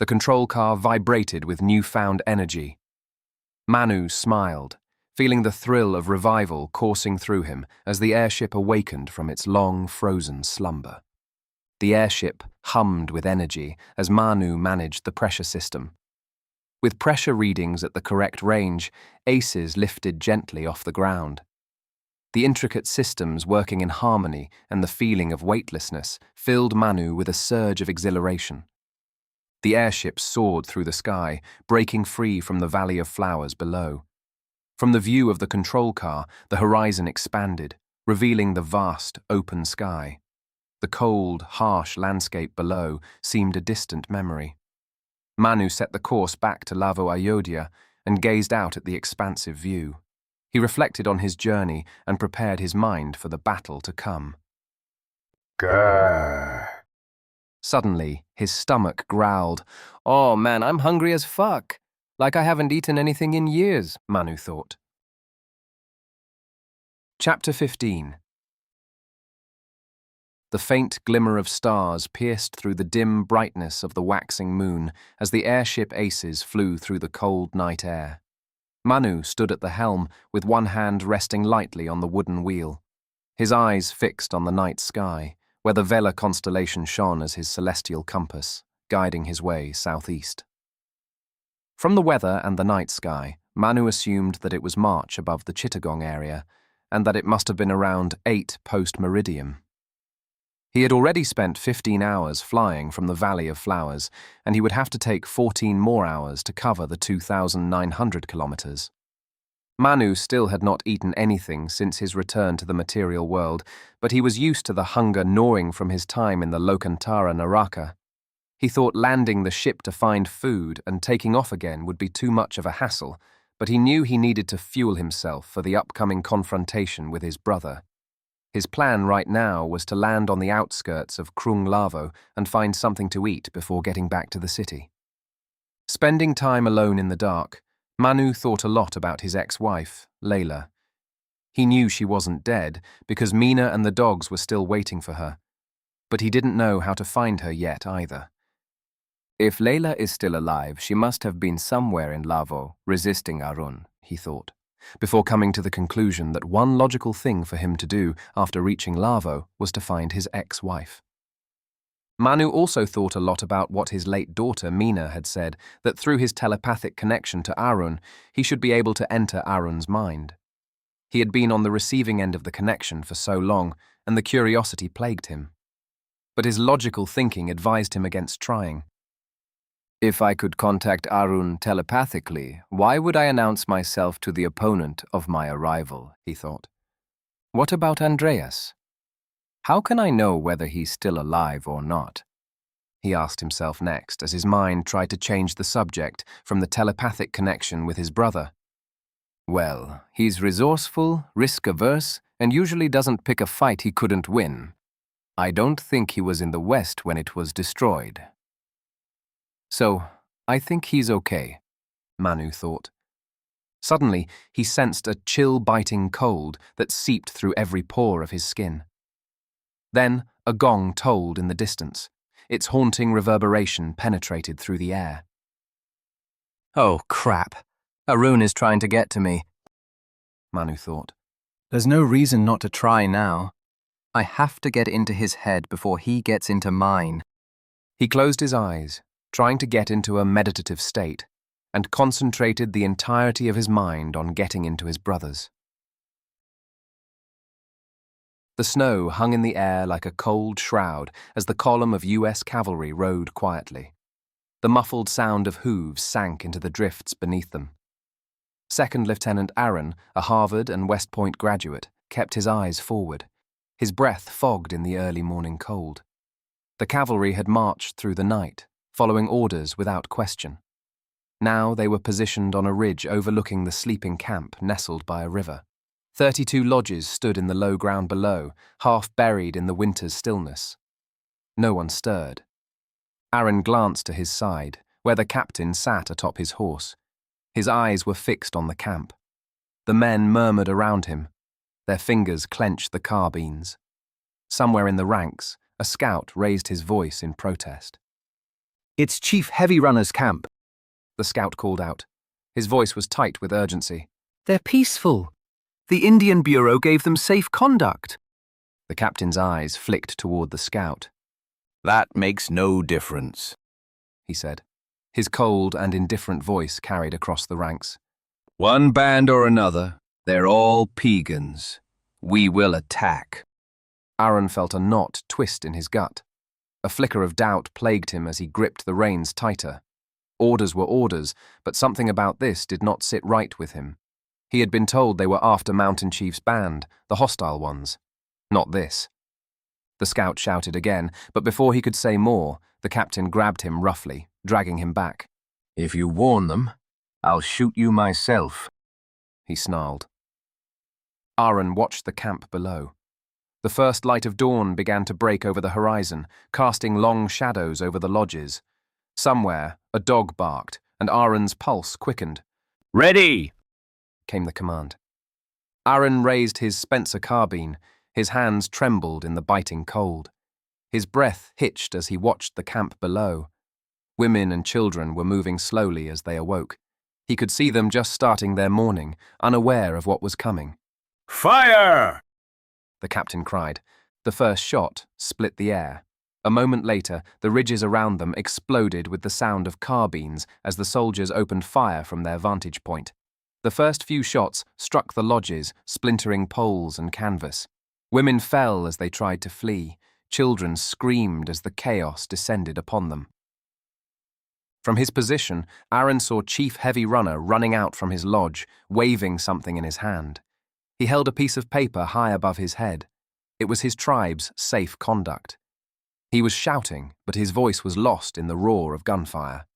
A: The control car vibrated with newfound energy. Manu smiled, feeling the thrill of revival coursing through him as the airship awakened from its long, frozen slumber. The airship hummed with energy as Manu managed the pressure system. With pressure readings at the correct range, aces lifted gently off the ground. The intricate systems working in harmony and the feeling of weightlessness filled Manu with a surge of exhilaration. The airship soared through the sky, breaking free from the valley of flowers below. From the view of the control car, the horizon expanded, revealing the vast, open sky. The cold, harsh landscape below seemed a distant memory. Manu set the course back to Lavo-Ayodhya and gazed out at the expansive view. He reflected on his journey and prepared his mind for the battle to come.
H: Grrr.
A: Suddenly, his stomach growled. "Oh man, I'm hungry as fuck. Like I haven't eaten anything in years," Manu thought. Chapter 15. The faint glimmer of stars pierced through the dim brightness of the waxing moon as the airship aces flew through the cold night air. Manu stood at the helm with one hand resting lightly on the wooden wheel, his eyes fixed on the night sky, where the Vela constellation shone as his celestial compass, guiding his way southeast. From the weather and the night sky, Manu assumed that it was March above the Chittagong area, and that it must have been around 8 post-meridium. He had already spent 15 hours flying from the Valley of Flowers, and he would have to take 14 more hours to cover the 2,900 kilometers. Manu still had not eaten anything since his return to the material world, but he was used to the hunger gnawing from his time in the Lokantara Naraka. He thought landing the ship to find food and taking off again would be too much of a hassle, but he knew he needed to fuel himself for the upcoming confrontation with his brother. His plan right now was to land on the outskirts of Krung Lavo and find something to eat before getting back to the city. Spending time alone in the dark, Manu thought a lot about his ex-wife, Layla. He knew she wasn't dead because Mina and the dogs were still waiting for her, but he didn't know how to find her yet either.
C: If Layla is still alive, she must have been somewhere in Lavo, resisting Arun, he thought, before coming to the conclusion that one logical thing for him to do after reaching Lavo was to find his ex-wife. Manu also thought a lot about what his late daughter Mina had said, that through his telepathic connection to Arun, he should be able to enter Arun's mind. He had been on the receiving end of the connection for so long, and the curiosity plagued him. But his logical thinking advised him against trying. If I could contact Arun telepathically, why would I announce myself to the opponent of my arrival, he thought. What about Andreas? How can I know whether he's still alive or not?
A: He asked himself next as his mind tried to change the subject from the telepathic connection with his brother.
C: Well, he's resourceful, risk-averse, and usually doesn't pick a fight he couldn't win. I don't think he was in the West when it was destroyed. So, I think he's okay, Manu thought. Suddenly, he sensed a chill-biting cold that seeped through every pore of his skin. Then, a gong tolled in the distance. Its haunting reverberation penetrated through the air.
J: Oh, crap. Arun is trying to get to me,
A: Manu thought.
J: There's no reason not to try now. I have to get into his head before he gets into mine.
A: He closed his eyes, trying to get into a meditative state, and concentrated the entirety of his mind on getting into his brother's. The snow hung in the air like a cold shroud as the column of US cavalry rode quietly. The muffled sound of hooves sank into the drifts beneath them. Second Lieutenant Arun, a Harvard and West Point graduate, kept his eyes forward, his breath fogged in the early morning cold. The cavalry had marched through the night, following orders without question. Now they were positioned on a ridge overlooking the sleeping camp nestled by a river. 32 lodges stood in the low ground below, half buried in the winter's stillness. No one stirred. Arun glanced to his side, where the captain sat atop his horse. His eyes were fixed on the camp. The men murmured around him. Their fingers clenched the carbines. Somewhere in the ranks, a scout raised his voice in protest.
Q: "It's Chief Heavy Runner's camp,"
A: the scout called out. His voice was tight with urgency.
Q: "They're peaceful. The Indian Bureau gave them safe conduct."
A: The captain's eyes flicked toward the scout.
B: "That makes no difference,"
A: he said. His cold and indifferent voice carried across the ranks.
B: "One band or another, they're all pagans. We will attack."
A: Arun felt a knot twist in his gut. A flicker of doubt plagued him as he gripped the reins tighter. Orders were orders, but something about this did not sit right with him. He had been told they were after Mountain Chief's band, the hostile ones. Not this. The scout shouted again, but before he could say more, the captain grabbed him roughly, dragging him back.
D: If you warn them, I'll shoot you myself,
A: he snarled. Arun watched the camp below. The first light of dawn began to break over the horizon, casting long shadows over the lodges. Somewhere, a dog barked, and Arun's pulse quickened.
D: "Ready!"
A: came the command. Arun raised his Spencer carbine. His hands trembled in the biting cold. His breath hitched as he watched the camp below. Women and children were moving slowly as they awoke. He could see them just starting their morning, unaware of what was coming.
D: "Fire!"
A: the captain cried. The first shot split the air. A moment later, the ridges around them exploded with the sound of carbines as the soldiers opened fire from their vantage point. The first few shots struck the lodges, splintering poles and canvas. Women fell as they tried to flee. Children screamed as the chaos descended upon them. From his position, Arun saw Chief Heavy Runner running out from his lodge, waving something in his hand. He held a piece of paper high above his head. It was his tribe's safe conduct. He was shouting, but his voice was lost in the roar of gunfire.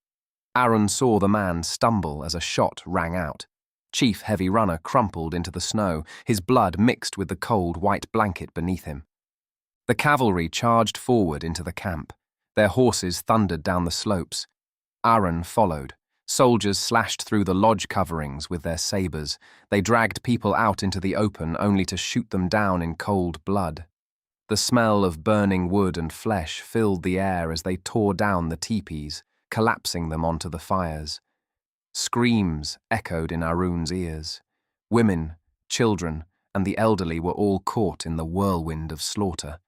A: Arun saw the man stumble as a shot rang out. Chief Heavy Runner crumpled into the snow, his blood mixed with the cold white blanket beneath him. The cavalry charged forward into the camp. Their horses thundered down the slopes. Arun followed. Soldiers slashed through the lodge coverings with their sabers. They dragged people out into the open only to shoot them down in cold blood. The smell of burning wood and flesh filled the air as they tore down the teepees, collapsing them onto the fires. Screams echoed in Arun's ears. Women, children, and the elderly were all caught in the whirlwind of slaughter.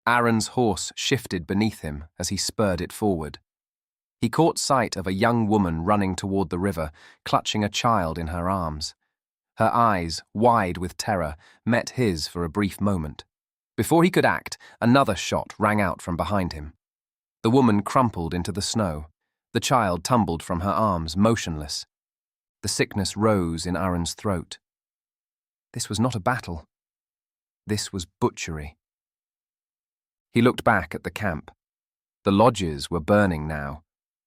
A: Arun's horse shifted beneath him as he spurred it forward. He caught sight of a young woman running toward the river, clutching a child in her arms. Her eyes, wide with terror, met his for a brief moment. Before he could act, another shot rang out from behind him. The woman crumpled into the snow. The child tumbled from her arms, motionless. The sickness rose in Arun's throat. This was not a battle. This was butchery. He looked back at the camp. The lodges were burning now.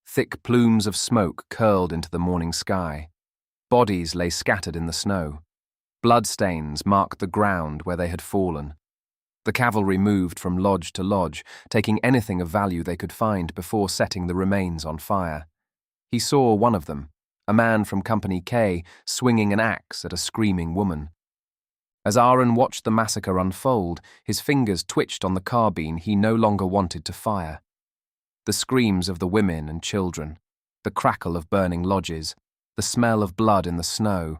A: Thick plumes of smoke curled into the morning sky. Bodies lay scattered in the snow. Bloodstains marked the ground where they had fallen. The cavalry moved from lodge to lodge, taking anything of value they could find before setting the remains on fire. He saw one of them, a man from Company K, swinging an axe at a screaming woman. As Arun watched the massacre unfold, his fingers twitched on the carbine he no longer wanted to fire. The screams of the women and children, the crackle of burning lodges, the smell of blood in the snow.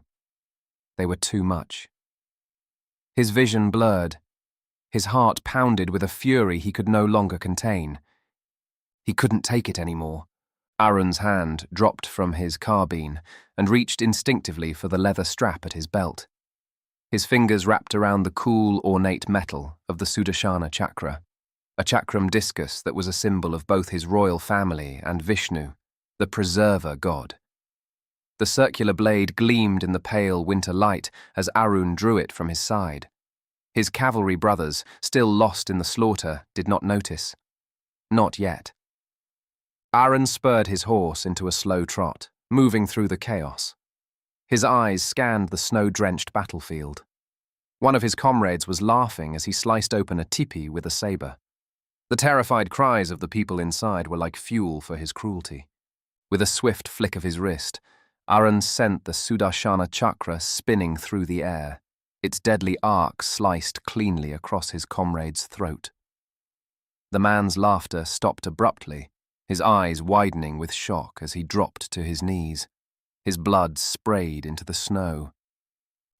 A: They were too much. His vision blurred. His heart pounded with a fury he could no longer contain. He couldn't take it anymore. Arun's hand dropped from his carbine and reached instinctively for the leather strap at his belt. His fingers wrapped around the cool, ornate metal of the Sudarshana chakra, a chakram discus that was a symbol of both his royal family and Vishnu, the preserver god. The circular blade gleamed in the pale winter light as Arun drew it from his side. His cavalry brothers, still lost in the slaughter, did not notice. Not yet. Arun spurred his horse into a slow trot, moving through the chaos. His eyes scanned the snow-drenched battlefield. One of his comrades was laughing as he sliced open a tipi with a saber. The terrified cries of the people inside were like fuel for his cruelty. With a swift flick of his wrist, Arun sent the Sudarshana chakra spinning through the air. Its deadly arc sliced cleanly across his comrade's throat. The man's laughter stopped abruptly, his eyes widening with shock as he dropped to his knees. His blood sprayed into the snow.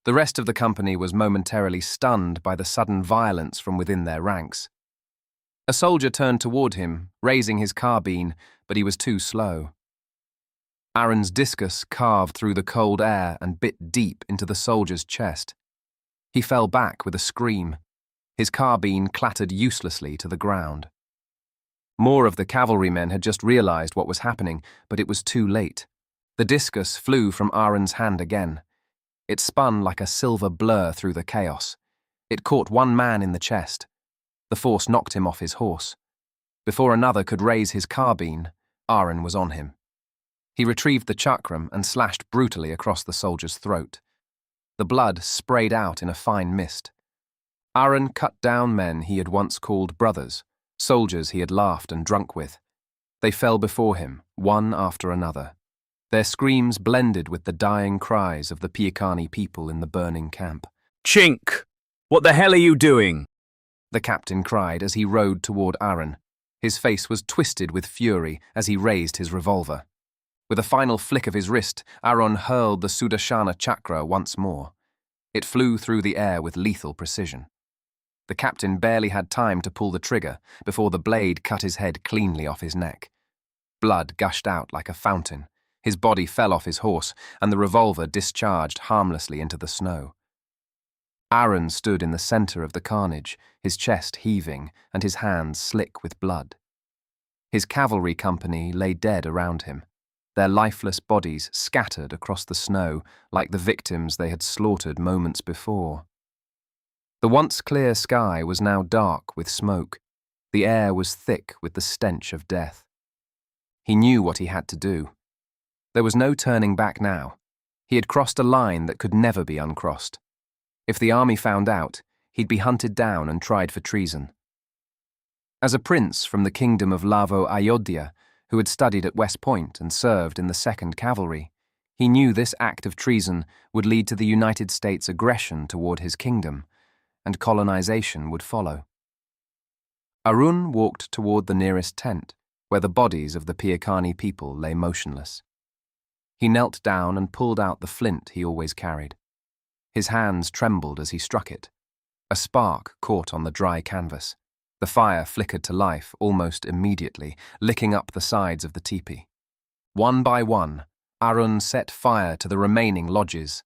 A: The rest of the company was momentarily stunned by the sudden violence from within their ranks. A soldier turned toward him, raising his carbine, but he was too slow. Arun's discus carved through the cold air and bit deep into the soldier's chest. He fell back with a scream. His carbine clattered uselessly to the ground. More of the cavalrymen had just realized what was happening, but it was too late. The discus flew from Arun's hand again. It spun like a silver blur through the chaos. It caught one man in the chest. The force knocked him off his horse. Before another could raise his carbine, Arun was on him. He retrieved the chakram and slashed brutally across the soldier's throat. The blood sprayed out in a fine mist. Arun cut down men he had once called brothers, soldiers he had laughed and drunk with. They fell before him, one after another. Their screams blended with the dying cries of the Piakani people in the burning camp.
R: "Chink! What the hell are you doing?"
A: the captain cried as he rode toward Arun. His face was twisted with fury as he raised his revolver. With a final flick of his wrist, Arun hurled the Sudarshana chakra once more. It flew through the air with lethal precision. The captain barely had time to pull the trigger before the blade cut his head cleanly off his neck. Blood gushed out like a fountain. His body fell off his horse, and the revolver discharged harmlessly into the snow. Arun stood in the center of the carnage, his chest heaving and his hands slick with blood. His cavalry company lay dead around him, their lifeless bodies scattered across the snow like the victims they had slaughtered moments before. The once clear sky was now dark with smoke. The air was thick with the stench of death. He knew what he had to do. There was no turning back now. He had crossed a line that could never be uncrossed. If the army found out, he'd be hunted down and tried for treason. As a prince from the kingdom of Lavo-Ayodhya, who had studied at West Point and served in the 2nd Cavalry, he knew this act of treason would lead to the United States' aggression toward his kingdom, and colonization would follow. Arun walked toward the nearest tent, where the bodies of the Piakani people lay motionless. He knelt down and pulled out the flint he always carried. His hands trembled as he struck it. A spark caught on the dry canvas. The fire flickered to life almost immediately, licking up the sides of the teepee. One by one, Arun set fire to the remaining lodges.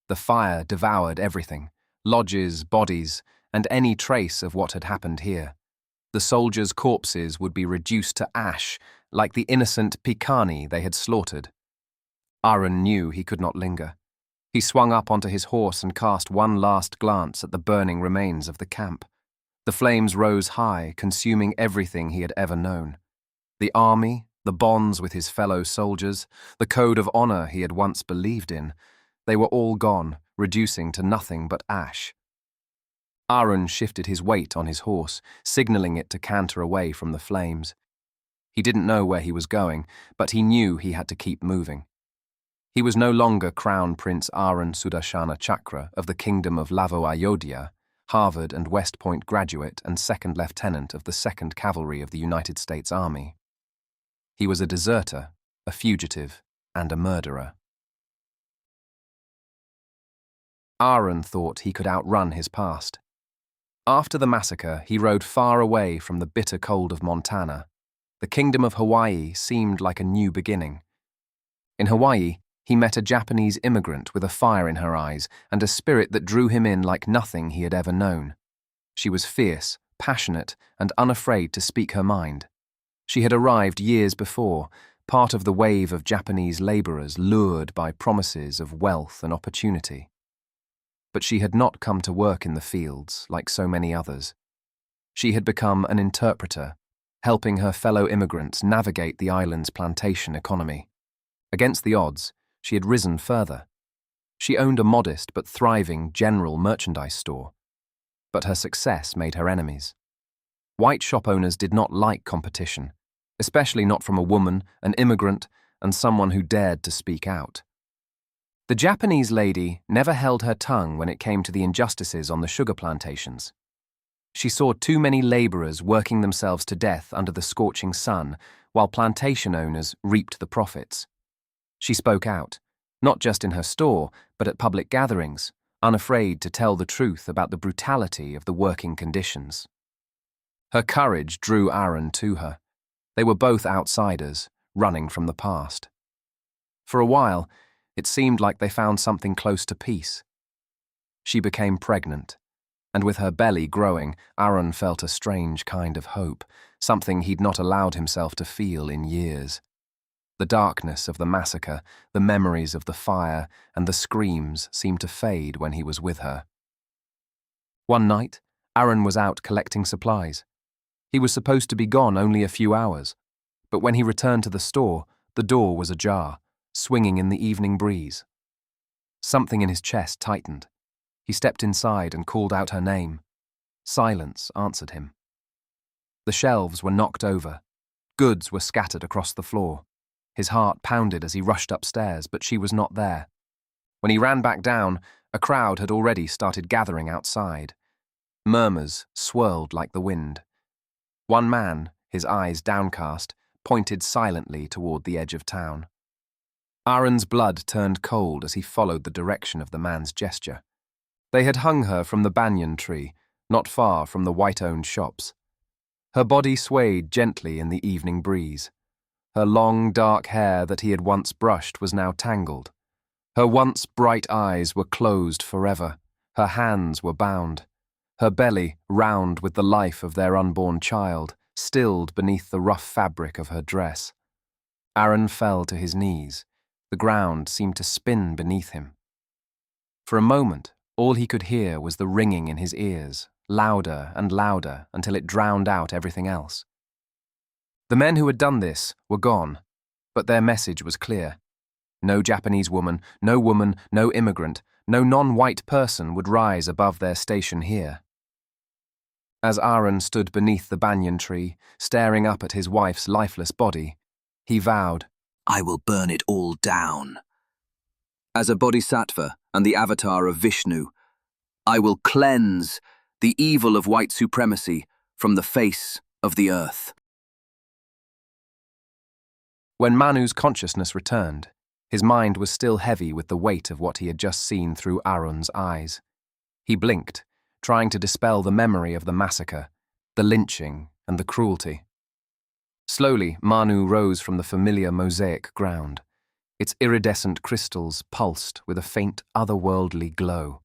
A: The fire devoured everything, lodges, bodies, and any trace of what had happened here. The soldiers' corpses would be reduced to ash, like the innocent Piakani they had slaughtered. Arun knew he could not linger. He swung up onto his horse and cast one last glance at the burning remains of the camp. The flames rose high, consuming everything he had ever known. The army, the bonds with his fellow soldiers, the code of honor he had once believed in, they were all gone, reducing to nothing but ash. Arun shifted his weight on his horse, signaling it to canter away from the flames. He didn't know where he was going, but he knew he had to keep moving. He was no longer Crown Prince Arun Sudarshana Chakra of the Kingdom of Lavo-Ayodhya, Harvard and West Point graduate and 2nd Lieutenant of the 2nd Cavalry of the United States Army. He was a deserter, a fugitive, and a murderer. Arun thought he could outrun his past. After the massacre, he rode far away from the bitter cold of Montana. The Kingdom of Hawaii seemed like a new beginning. In Hawaii, he met a Japanese immigrant with a fire in her eyes and a spirit that drew him in like nothing he had ever known. She was fierce, passionate, and unafraid to speak her mind. She had arrived years before, part of the wave of Japanese laborers lured by promises of wealth and opportunity. But she had not come to work in the fields like so many others. She had become an interpreter, helping her fellow immigrants navigate the island's plantation economy. Against the odds, she had risen further. She owned a modest but thriving general merchandise store. But her success made her enemies. White shop owners did not like competition, especially not from a woman, an immigrant, and someone who dared to speak out. The Japanese lady never held her tongue when it came to the injustices on the sugar plantations. She saw too many laborers working themselves to death under the scorching sun, while plantation owners reaped the profits. She spoke out, not just in her store, but at public gatherings, unafraid to tell the truth about the brutality of the working conditions. Her courage drew Arun to her. They were both outsiders, running from the past. For a while, it seemed like they found something close to peace. She became pregnant, and with her belly growing, Arun felt a strange kind of hope, something he'd not allowed himself to feel in years. The darkness of the massacre, the memories of the fire, and the screams seemed to fade when he was with her. One night, Arun was out collecting supplies. He was supposed to be gone only a few hours, but when he returned to the store, the door was ajar, swinging in the evening breeze. Something in his chest tightened. He stepped inside and called out her name. Silence answered him. The shelves were knocked over. Goods were scattered across the floor. His heart pounded as he rushed upstairs, but she was not there. When he ran back down, a crowd had already started gathering outside. Murmurs swirled like the wind. One man, his eyes downcast, pointed silently toward the edge of town. Arun's blood turned cold as he followed the direction of the man's gesture. They had hung her from the banyan tree, not far from the white-owned shops. Her body swayed gently in the evening breeze. Her long, dark hair that he had once brushed was now tangled. Her once bright eyes were closed forever. Her hands were bound. Her belly, round with the life of their unborn child, stilled beneath the rough fabric of her dress. Arun fell to his knees. The ground seemed to spin beneath him. For a moment, all he could hear was the ringing in his ears, louder and louder until it drowned out everything else. The men who had done this were gone, but their message was clear. No Japanese woman, no immigrant, no non-white person would rise above their station here. As Arun stood beneath the banyan tree, staring up at his wife's lifeless body, he vowed,
K: "I will burn it all down. As a bodhisattva and the avatar of Vishnu, I will cleanse the evil of white supremacy from the face of the earth."
A: When Manu's consciousness returned, his mind was still heavy with the weight of what he had just seen through Arun's eyes. He blinked, trying to dispel the memory of the massacre, the lynching, and the cruelty. Slowly, Manu rose from the familiar mosaic ground. Its iridescent crystals pulsed with a faint, otherworldly glow.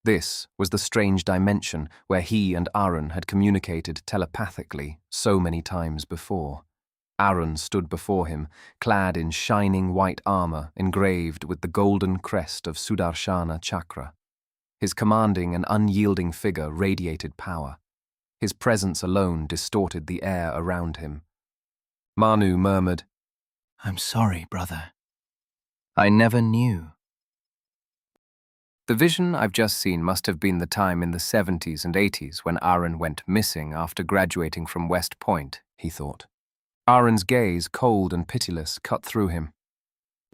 A: This was the strange dimension where he and Arun had communicated telepathically so many times before. Arun stood before him, clad in shining white armor engraved with the golden crest of Sudarshana chakra. His commanding and unyielding figure radiated power. His presence alone distorted the air around him. Manu murmured,
N: "I'm sorry, brother. I never knew."
C: The vision I've just seen must have been the time in the 70s and 80s when Arun went missing after graduating from West Point, he thought. Arun's gaze, cold and pitiless, cut through him.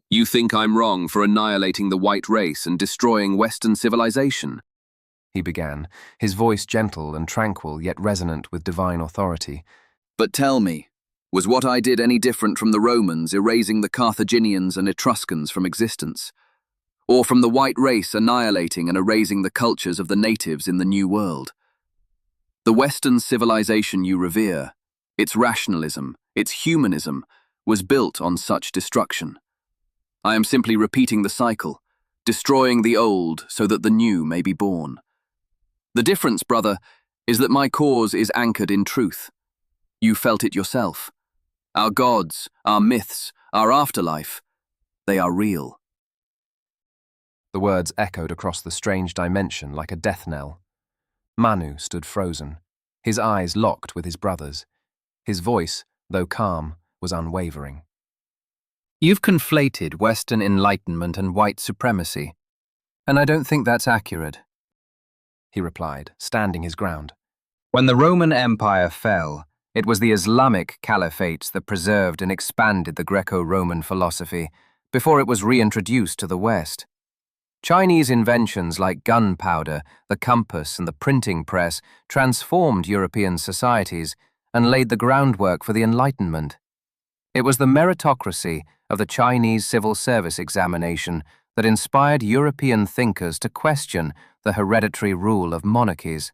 K: "You think I'm wrong for annihilating the white race and destroying Western civilization?"
A: he began, his voice gentle and tranquil yet resonant with divine authority.
K: "But tell me, was what I did any different from the Romans erasing the Carthaginians and Etruscans from existence? Or from the white race annihilating and erasing the cultures of the natives in the New World? The Western civilization you revere, its rationalism, its humanism, was built on such destruction. I am simply repeating the cycle, destroying the old so that the new may be born. The difference, brother, is that my cause is anchored in truth. You felt it yourself. Our gods, our myths, our afterlife, they are real."
A: The words echoed across the strange dimension like a death knell. Manu stood frozen, his eyes locked with his brother's. His voice, though calm, was unwavering.
C: You've conflated Western enlightenment and white supremacy, and I don't think that's accurate, he replied, standing his ground. When the Roman Empire fell, it was the Islamic caliphates that preserved and expanded the Greco-Roman philosophy before it was reintroduced to the West. Chinese inventions like gunpowder, the compass, and the printing press transformed European societies and laid the groundwork for the Enlightenment. It was the meritocracy of the Chinese civil service examination that inspired European thinkers to question the hereditary rule of monarchies.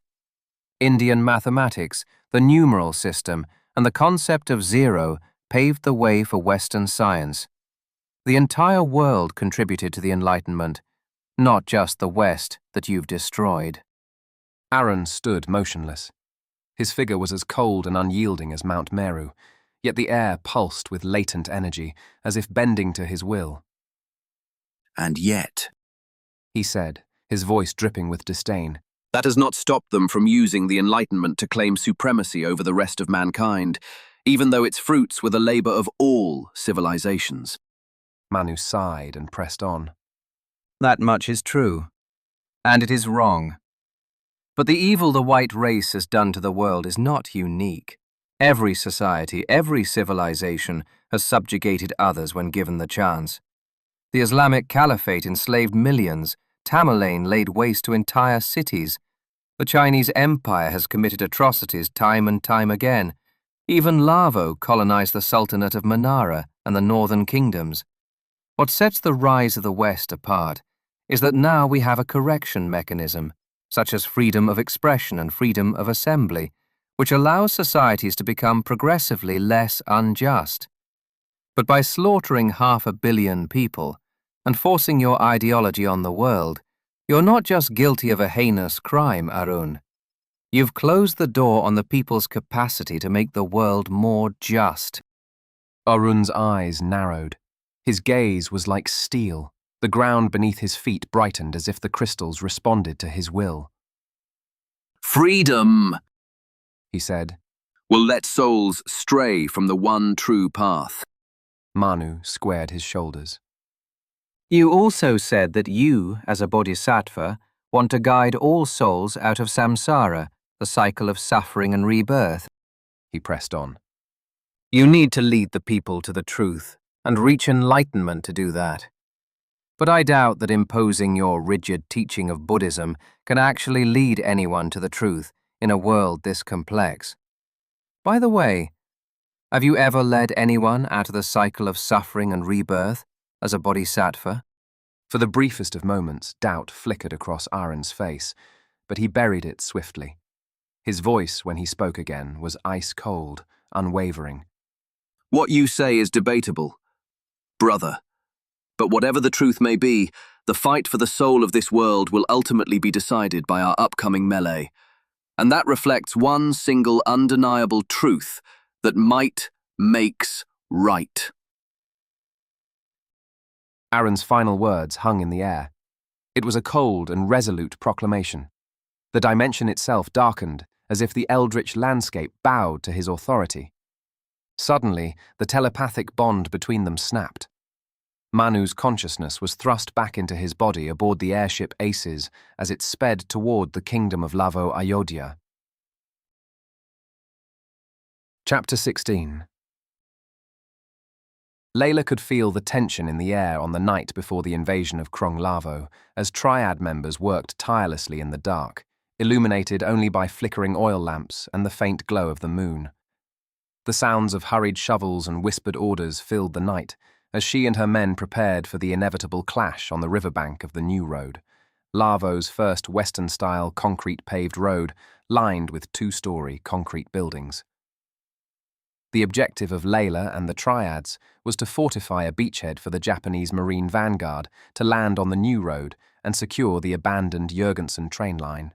C: Indian mathematics, the numeral system, and the concept of zero paved the way for Western science. The entire world contributed to the Enlightenment, not just the West that you've destroyed.
A: Arun stood motionless. His figure was as cold and unyielding as Mount Meru, yet the air pulsed with latent energy, as if bending to his will.
K: And yet,
A: he said, his voice dripping with disdain,
K: that has not stopped them from using the Enlightenment to claim supremacy over the rest of mankind, even though its fruits were the labor of all civilizations.
A: Manu sighed and pressed on.
J: That much is true, and it is wrong. But the evil the white race has done to the world is not unique. Every society, every civilization has subjugated others when given the chance. The Islamic Caliphate enslaved millions. Tamerlane laid waste to entire cities. The Chinese Empire has committed atrocities time and time again. Even Lavo colonized the Sultanate of Manara and the northern kingdoms. What sets the rise of the West apart is that now we have a correction mechanism, such as freedom of expression and freedom of assembly, which allows societies to become progressively less unjust. But by slaughtering 500 million people and forcing your ideology on the world, you're not just guilty of a heinous crime, Arun. You've closed the door on the people's capacity to make the world more just.
A: Arun's eyes narrowed. His gaze was like steel. The ground beneath his feet brightened as if the crystals responded to his will.
K: Freedom,
A: he said,
K: will let souls stray from the one true path.
A: Manu squared his shoulders.
J: You also said that you, as a bodhisattva, want to guide all souls out of samsara, the cycle of suffering and rebirth.
A: He pressed on.
J: You need to lead the people to the truth and reach enlightenment to do that. But I doubt that imposing your rigid teaching of Buddhism can actually lead anyone to the truth in a world this complex. By the way, have you ever led anyone out of the cycle of suffering and rebirth as a bodhisattva?
A: For the briefest of moments, doubt flickered across Arun's face, but he buried it swiftly. His voice, when he spoke again, was ice-cold, unwavering.
K: What you say is debatable, brother. But whatever the truth may be, the fight for the soul of this world will ultimately be decided by our upcoming melee. And that reflects one single undeniable truth, that might makes right.
A: Arun's final words hung in the air. It was a cold and resolute proclamation. The dimension itself darkened, as if the eldritch landscape bowed to his authority. Suddenly, the telepathic bond between them snapped. Manu's consciousness was thrust back into his body aboard the airship Aces as it sped toward the kingdom of Lavo-Ayodhya. Chapter 16. Layla could feel the tension in the air on the night before the invasion of Krong Lavo, as triad members worked tirelessly in the dark, illuminated only by flickering oil lamps and the faint glow of the moon. The sounds of hurried shovels and whispered orders filled the night, as she and her men prepared for the inevitable clash on the riverbank of the new road, Lavo's first Western-style concrete-paved road, lined with two-story concrete buildings. The objective of Layla and the triads was to fortify a beachhead for the Japanese Marine vanguard to land on the new road and secure the abandoned Jurgensen train line.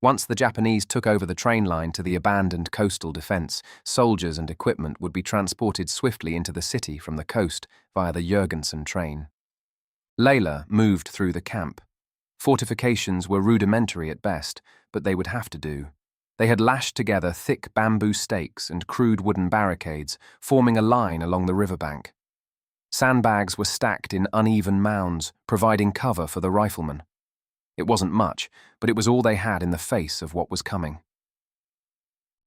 A: Once the Japanese took over the train line to the abandoned coastal defense, soldiers and equipment would be transported swiftly into the city from the coast via the Jurgensen train. Layla moved through the camp. Fortifications were rudimentary at best, but they would have to do. They had lashed together thick bamboo stakes and crude wooden barricades, forming a line along the riverbank. Sandbags were stacked in uneven mounds, providing cover for the riflemen. It wasn't much, but it was all they had in the face of what was coming.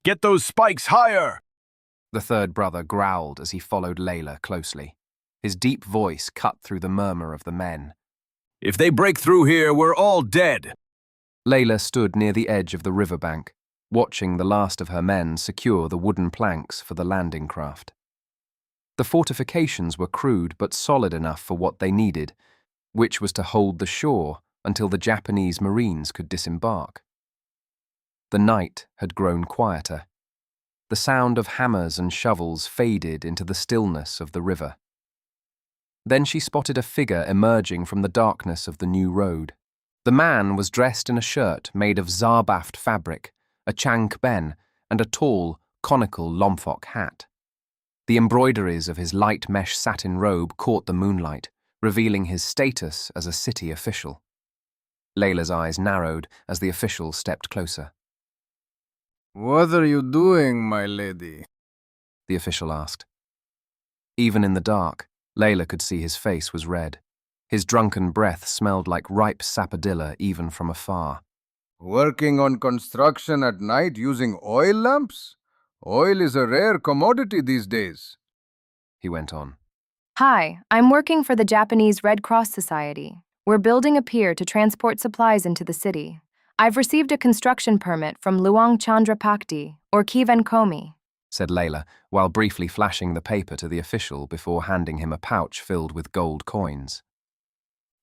R: Get those spikes higher!
A: The third brother growled as he followed Layla closely. His deep voice cut through the murmur of the men.
R: If they break through here, we're all dead!
A: Layla stood near the edge of the riverbank, watching the last of her men secure the wooden planks for the landing craft. The fortifications were crude but solid enough for what they needed, which was to hold the shore until the Japanese Marines could disembark. The night had grown quieter. The sound of hammers and shovels faded into the stillness of the river. Then she spotted a figure emerging from the darkness of the new road. The man was dressed in a shirt made of zarbaft fabric, a chank ben, and a tall, conical lompok hat. The embroideries of his light mesh satin robe caught the moonlight, revealing his status as a city official. Layla's eyes narrowed as the official stepped closer.
S: "What are you doing, my lady?"
A: the official asked. Even in the dark, Layla could see his face was red. His drunken breath smelled like ripe sapodilla even from afar.
S: "Working on construction at night using oil lamps? Oil is a rare commodity these days,"
A: he went on.
F: Hi, I'm working for the Japanese Red Cross Society. We're building a pier to transport supplies into the city. I've received a construction permit from Luang Chandra Pakdi, or Kiven Komi,
A: said Layla, while briefly flashing the paper to the official before handing him a pouch filled with gold coins.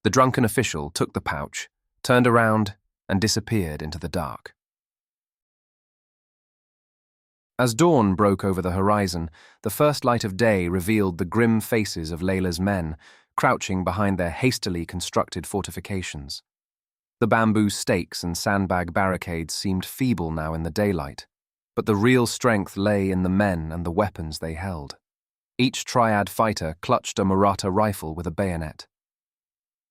A: The drunken official took the pouch, turned around, and disappeared into the dark. As dawn broke over the horizon, the first light of day revealed the grim faces of Layla's men, crouching behind their hastily constructed fortifications. The bamboo stakes and sandbag barricades seemed feeble now in the daylight, but the real strength lay in the men and the weapons they held. Each triad fighter clutched a Maratha rifle with a bayonet.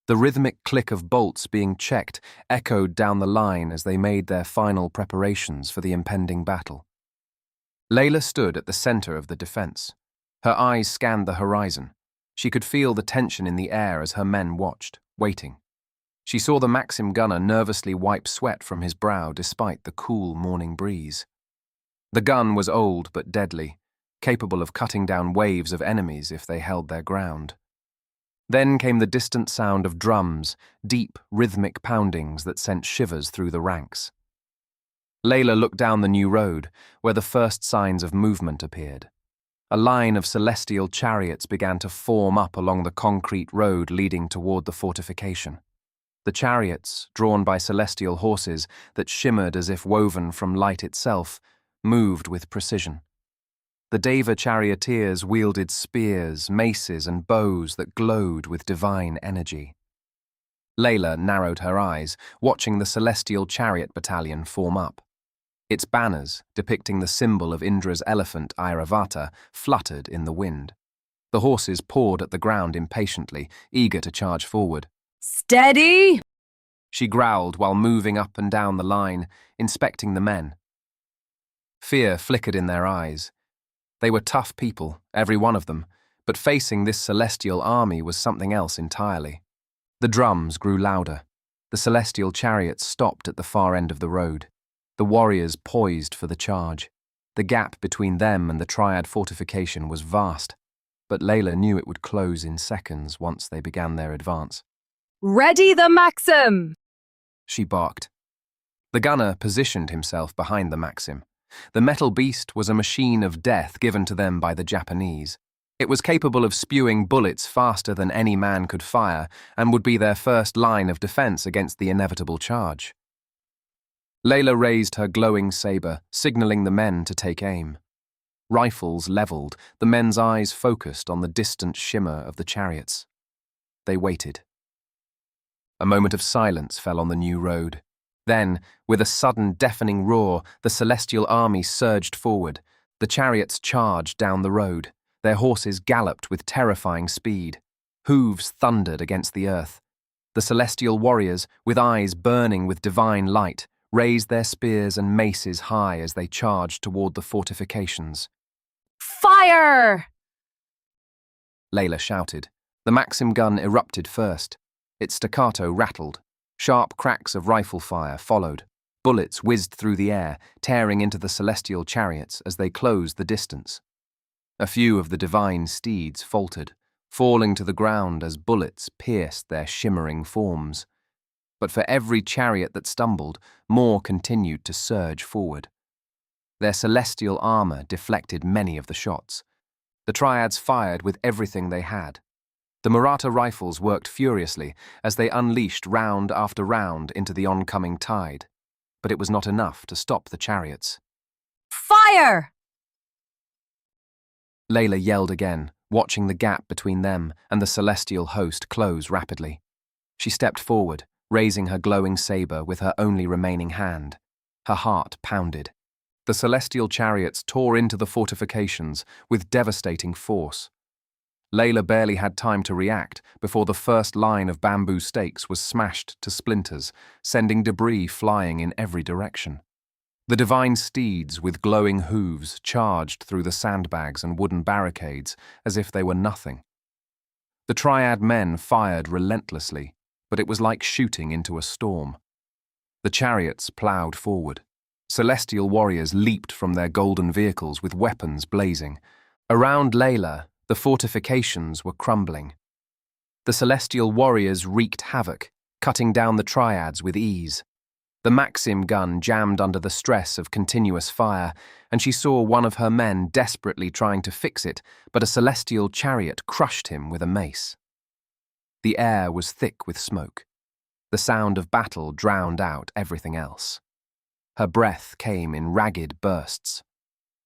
A: The rhythmic click of bolts being checked echoed down the line as they made their final preparations for the impending battle. Layla stood at the center of the defense. Her eyes scanned the horizon. She could feel the tension in the air as her men watched, waiting. She saw the Maxim gunner nervously wipe sweat from his brow despite the cool morning breeze. The gun was old but deadly, capable of cutting down waves of enemies if they held their ground. Then came the distant sound of drums, deep, rhythmic poundings that sent shivers through the ranks. Layla looked down the new road, where the first signs of movement appeared. A line of celestial chariots began to form up along the concrete road leading toward the fortification. The chariots, drawn by celestial horses that shimmered as if woven from light itself, moved with precision. The Deva charioteers wielded spears, maces, and bows that glowed with divine energy. Layla narrowed her eyes, watching the celestial chariot battalion form up. Its banners, depicting the symbol of Indra's elephant Airavata, fluttered in the wind. The horses pawed at the ground impatiently, eager to charge forward.
F: Steady!
A: She growled while moving up and down the line, inspecting the men. Fear flickered in their eyes. They were tough people, every one of them, but facing this celestial army was something else entirely. The drums grew louder. The celestial chariots stopped at the far end of the road. The warriors poised for the charge. The gap between them and the triad fortification was vast, but Layla knew it would close in seconds once they began their advance.
F: Ready the Maxim!
A: She barked. The gunner positioned himself behind the Maxim. The metal beast was a machine of death given to them by the Japanese. It was capable of spewing bullets faster than any man could fire and would be their first line of defense against the inevitable charge. Layla raised her glowing saber, signaling the men to take aim. Rifles leveled, the men's eyes focused on the distant shimmer of the chariots. They waited. A moment of silence fell on the new road. Then, with a sudden deafening roar, the celestial army surged forward. The chariots charged down the road. Their horses galloped with terrifying speed. Hooves thundered against the earth. The celestial warriors, with eyes burning with divine light, raised their spears and maces high as they charged toward the fortifications.
F: Fire!
A: Layla shouted. The Maxim gun erupted first. Its staccato rattled. Sharp cracks of rifle fire followed. Bullets whizzed through the air, tearing into the celestial chariots as they closed the distance. A few of the divine steeds faltered, falling to the ground as bullets pierced their shimmering forms. But for every chariot that stumbled, more continued to surge forward. Their celestial armor deflected many of the shots. The triads fired with everything they had. The Maratha rifles worked furiously as they unleashed round after round into the oncoming tide, but it was not enough to stop the chariots.
F: Fire!
A: Layla yelled again, watching the gap between them and the celestial host close rapidly. She stepped forward, raising her glowing saber with her only remaining hand. Her heart pounded. The celestial chariots tore into the fortifications with devastating force. Layla barely had time to react before the first line of bamboo stakes was smashed to splinters, sending debris flying in every direction. The divine steeds with glowing hooves charged through the sandbags and wooden barricades as if they were nothing. The triad men fired relentlessly, but it was like shooting into a storm. The chariots ploughed forward. Celestial warriors leaped from their golden vehicles with weapons blazing. Around Layla, the fortifications were crumbling. The celestial warriors wreaked havoc, cutting down the triads with ease. The Maxim gun jammed under the stress of continuous fire, and she saw one of her men desperately trying to fix it, but a celestial chariot crushed him with a mace. The air was thick with smoke. The sound of battle drowned out everything else. Her breath came in ragged bursts.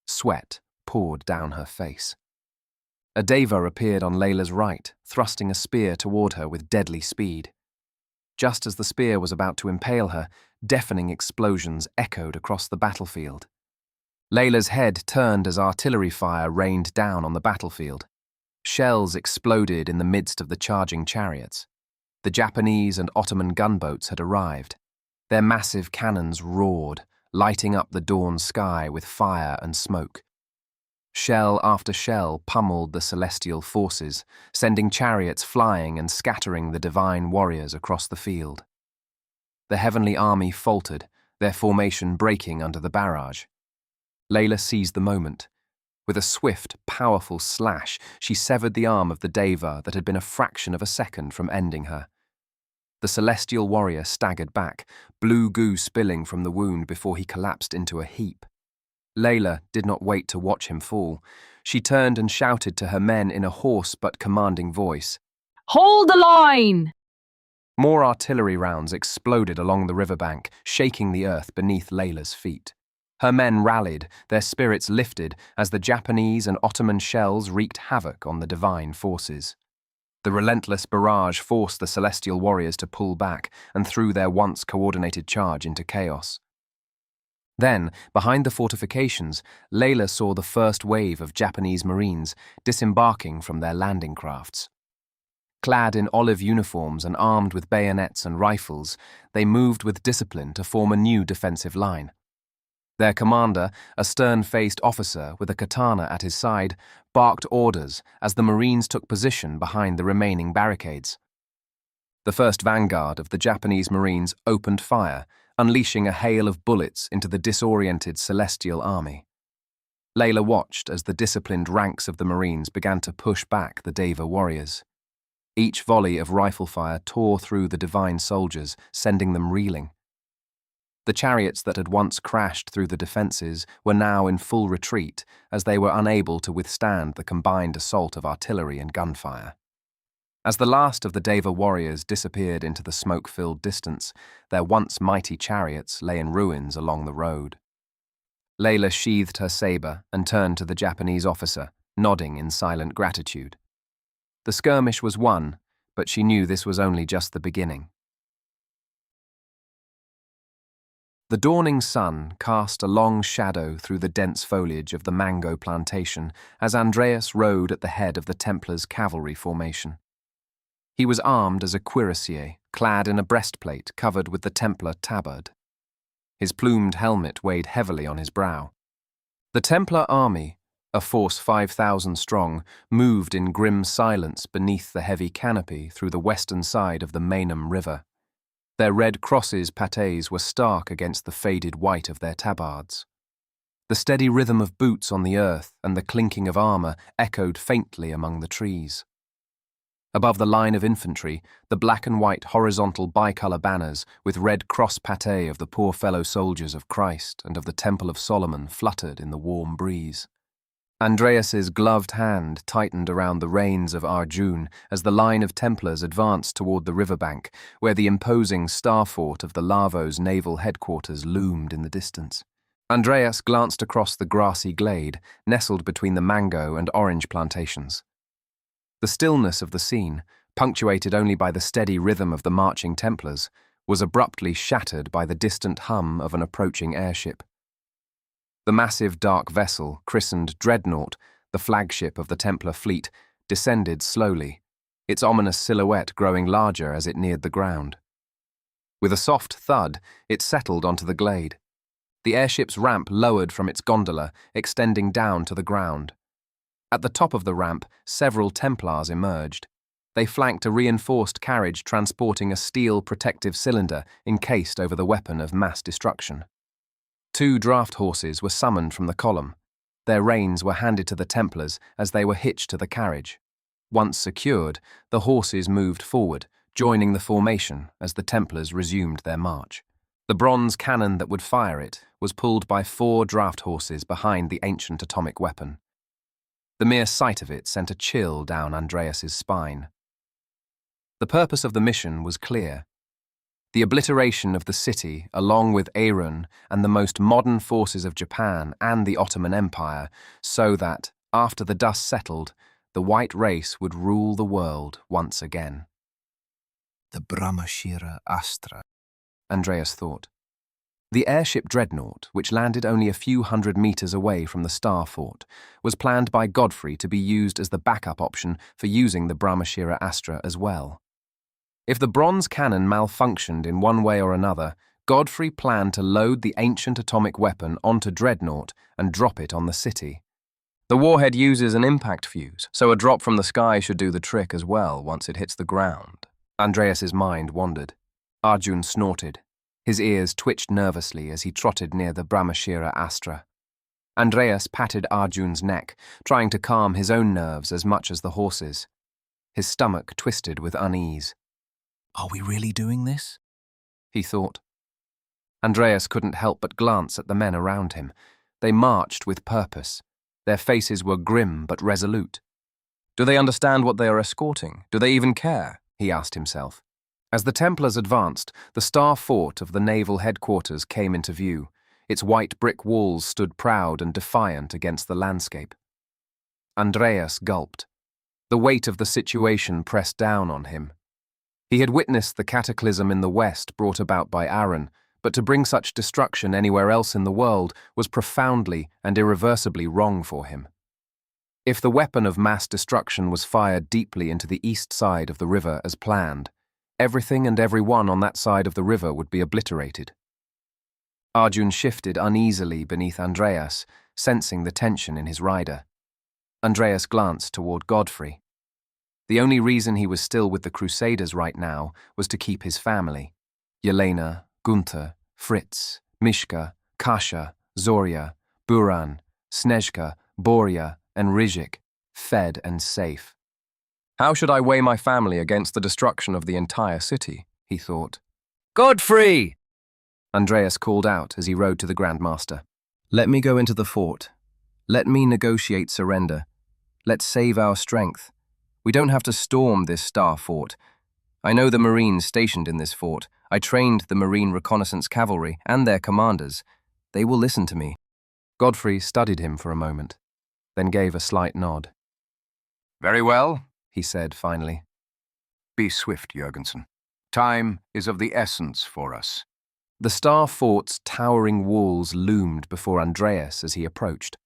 A: Sweat poured down her face. A deva appeared on Layla's right, thrusting a spear toward her with deadly speed. Just as the spear was about to impale her, deafening explosions echoed across the battlefield. Layla's head turned as artillery fire rained down on the battlefield. Shells exploded in the midst of the charging chariots. The Japanese and Ottoman gunboats had arrived. Their massive cannons roared, lighting up the dawn sky with fire and smoke. Shell after shell pummeled the celestial forces, sending chariots flying and scattering the divine warriors across the field. The heavenly army faltered, their formation breaking under the barrage. Layla seized the moment. With a swift, powerful slash, she severed the arm of the deva that had been a fraction of a second from ending her. The celestial warrior staggered back, blue goo spilling from the wound before he collapsed into a heap. Layla did not wait to watch him fall. She turned and shouted to her men in a hoarse but commanding voice.
T: "Hold the line!"
A: More artillery rounds exploded along the riverbank, shaking the earth beneath Layla's feet. Her men rallied, their spirits lifted as the Japanese and Ottoman shells wreaked havoc on the divine forces. The relentless barrage forced the celestial warriors to pull back and threw their once coordinated charge into chaos. Then, behind the fortifications, Layla saw the first wave of Japanese Marines disembarking from their landing crafts. Clad in olive uniforms and armed with bayonets and rifles, they moved with discipline to form a new defensive line. Their commander, a stern-faced officer with a katana at his side, barked orders as the Marines took position behind the remaining barricades. The first vanguard of the Japanese Marines opened fire, unleashing a hail of bullets into the disoriented celestial army. Layla watched as the disciplined ranks of the Marines began to push back the Deva warriors. Each volley of rifle fire tore through the divine soldiers, sending them reeling. The chariots that had once crashed through the defences were now in full retreat as they were unable to withstand the combined assault of artillery and gunfire. As the last of the Deva warriors disappeared into the smoke-filled distance, their once mighty chariots lay in ruins along the road. Layla sheathed her sabre and turned to the Japanese officer, nodding in silent gratitude. The skirmish was won, but she knew this was only just the beginning. The dawning sun cast a long shadow through the dense foliage of the mango plantation as Andreas rode at the head of the Templars' cavalry formation. He was armed as a cuirassier, clad in a breastplate covered with the Templar tabard. His plumed helmet weighed heavily on his brow. The Templar army, a force 5,000 strong, moved in grim silence beneath the heavy canopy through the western side of the Meinam River. Their red crosses pâtés were stark against the faded white of their tabards. The steady rhythm of boots on the earth and the clinking of armour echoed faintly among the trees. Above the line of infantry, the black and white horizontal bicolour banners with red cross pâté of the poor fellow soldiers of Christ and of the Temple of Solomon fluttered in the warm breeze. Andreas's gloved hand tightened around the reins of Arjun as the line of Templars advanced toward the riverbank, where the imposing star fort of the Lavo's naval headquarters loomed in the distance. Andreas glanced across the grassy glade, nestled between the mango and orange plantations. The stillness of the scene, punctuated only by the steady rhythm of the marching Templars, was abruptly shattered by the distant hum of an approaching airship. The massive dark vessel, christened Dreadnought, the flagship of the Templar fleet, descended slowly, its ominous silhouette growing larger as it neared the ground. With a soft thud, it settled onto the glade. The airship's ramp lowered from its gondola, extending down to the ground. At the top of the ramp, several Templars emerged. They flanked a reinforced carriage transporting a steel protective cylinder encased over the weapon of mass destruction. 2 draft horses were summoned from the column. Their reins were handed to the Templars as they were hitched to the carriage. Once secured, the horses moved forward, joining the formation as the Templars resumed their march. The bronze cannon that would fire it was pulled by 4 draft horses behind the ancient atomic weapon. The mere sight of it sent a chill down Andreas's spine. The purpose of the mission was clear. The obliteration of the city, along with Arun and the most modern forces of Japan and the Ottoman Empire, so that, after the dust settled, the white race would rule the world once again.
B: The Brahmashira Astra,
A: Andreas thought. The airship Dreadnought, which landed only a few hundred meters away from the Star Fort, was planned by Godfrey to be used as the backup option for using the Brahmashira Astra as well. If the bronze cannon malfunctioned in one way or another, Godfrey planned to load the ancient atomic weapon onto Dreadnought and drop it on the city. The warhead uses an impact fuse, so a drop from the sky should do the trick as well once it hits the ground. Andreas's mind wandered. Arjun snorted. His ears twitched nervously as he trotted near the Brahmashira Astra. Andreas patted Arjun's neck, trying to calm his own nerves as much as the horses. His stomach twisted with unease.
B: Are we really doing this?
A: He thought. Andreas couldn't help but glance at the men around him. They marched with purpose. Their faces were grim but resolute. Do they understand what they are escorting? Do they even care? He asked himself. As the Templars advanced, the Star Fort of the naval headquarters came into view. Its white brick walls stood proud and defiant against the landscape. Andreas gulped. The weight of the situation pressed down on him. He had witnessed the cataclysm in the West brought about by Arun, but to bring such destruction anywhere else in the world was profoundly and irreversibly wrong for him. If the weapon of mass destruction was fired deeply into the east side of the river as planned, everything and everyone on that side of the river would be obliterated. Arjun shifted uneasily beneath Andreas, sensing the tension in his rider. Andreas glanced toward Godfrey. The only reason he was still with the Crusaders right now was to keep his family. Yelena, Gunther, Fritz, Mishka, Kasha, Zoria, Buran, Snezhka, Borya, and Rizhik, fed and safe. How should I weigh my family against the destruction of the entire city, he thought.
G: Godfrey!
A: Andreas called out as he rode to the Grand Master.
G: Let me go into the fort. Let me negotiate surrender. Let's save our strength. We don't have to storm this Star Fort. I know the Marines stationed in this fort. I trained the Marine Reconnaissance Cavalry and their commanders. They will listen to me.
A: Godfrey studied him for a moment, then gave a slight nod.
D: Very well,
A: he said finally.
D: Be swift, Jurgensen. Time is of the essence for us.
A: The Star Fort's towering walls loomed before Andreas as he approached.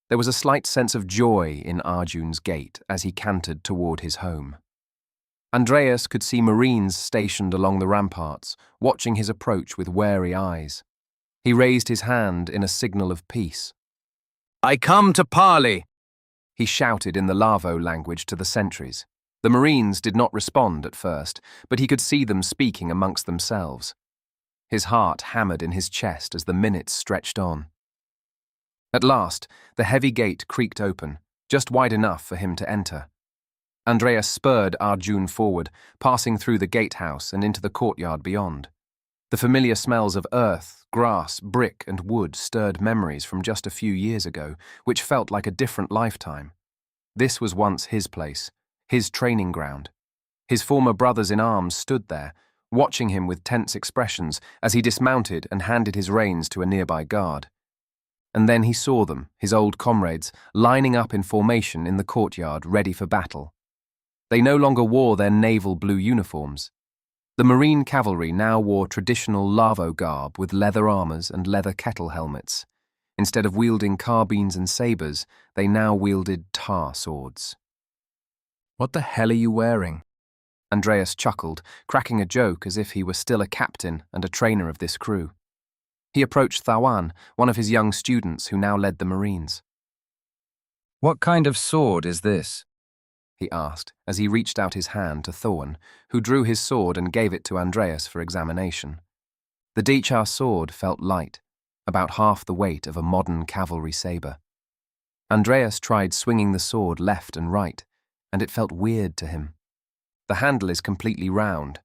A: There was a slight sense of joy in Arjun's gait as he cantered toward his home. Andreas could see Marines stationed along the ramparts, watching his approach with wary eyes. He raised his hand in a signal of peace.
R: I come to parley,
A: he shouted in the Lavo language to the sentries. The Marines did not respond at first, but he could see them speaking amongst themselves. His heart hammered in his chest as the minutes stretched on. At last, the heavy gate creaked open, just wide enough for him to enter. Andreas spurred Arjun forward, passing through the gatehouse and into the courtyard beyond. The familiar smells of earth, grass, brick, and wood stirred memories from just a few years ago, which felt like a different lifetime. This was once his place, his training ground. His former brothers in arms stood there, watching him with tense expressions as he dismounted and handed his reins to a nearby guard. And then he saw them, his old comrades, lining up in formation in the courtyard ready for battle. They no longer wore their naval blue uniforms. The Marine cavalry now wore traditional Lavo garb with leather armors and leather kettle helmets. Instead of wielding carbines and sabers, they now wielded tar swords.
G: What the hell are you wearing?
A: Andreas chuckled, cracking a joke as if he were still a captain and a trainer of this crew. He approached Thawan, one of his young students who now led the Marines.
G: What kind of sword is this?
A: He asked, as he reached out his hand to Thorn, who drew his sword and gave it to Andreas for examination. The Dechar sword felt light, about half the weight of a modern cavalry saber. Andreas tried swinging the sword left and right, and it felt weird to him. The handle is completely round.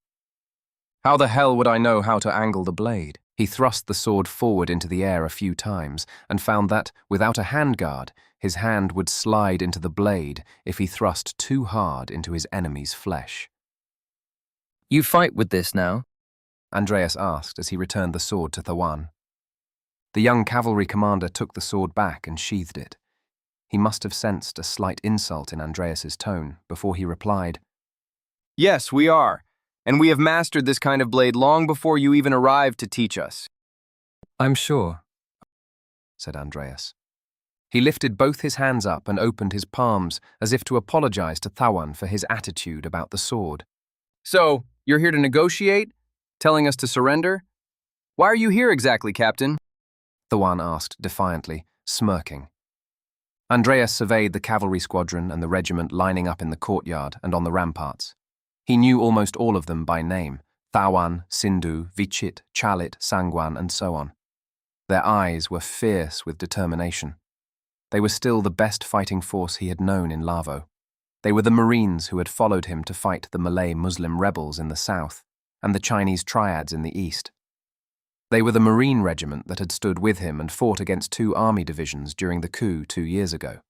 G: How the hell would I know how to angle the blade?
A: He thrust the sword forward into the air a few times and found that, without a handguard, his hand would slide into the blade if he thrust too hard into his enemy's flesh.
G: You fight with this now?
A: Andreas asked as he returned the sword to Thawan. The young cavalry commander took the sword back and sheathed it. He must have sensed a slight insult in Andreas's tone before he replied,
G: Yes, we are. And we have mastered this kind of blade long before you even arrived to teach us.
A: I'm sure, said Andreas. He lifted both his hands up and opened his palms as if to apologize to Thawan for his attitude about the sword.
G: So, you're here to negotiate? Telling us to surrender? Why are you here exactly, Captain?
A: Thawan asked defiantly, smirking. Andreas surveyed the cavalry squadron and the regiment lining up in the courtyard and on the ramparts. He knew almost all of them by name: Thawan, Sindhu, Vichit, Chalit, Sangwan, and so on. Their eyes were fierce with determination. They were still the best fighting force he had known in Lavo. They were the Marines who had followed him to fight the Malay Muslim rebels in the south and the Chinese triads in the east. They were the Marine regiment that had stood with him and fought against 2 army divisions during the coup 2 years ago.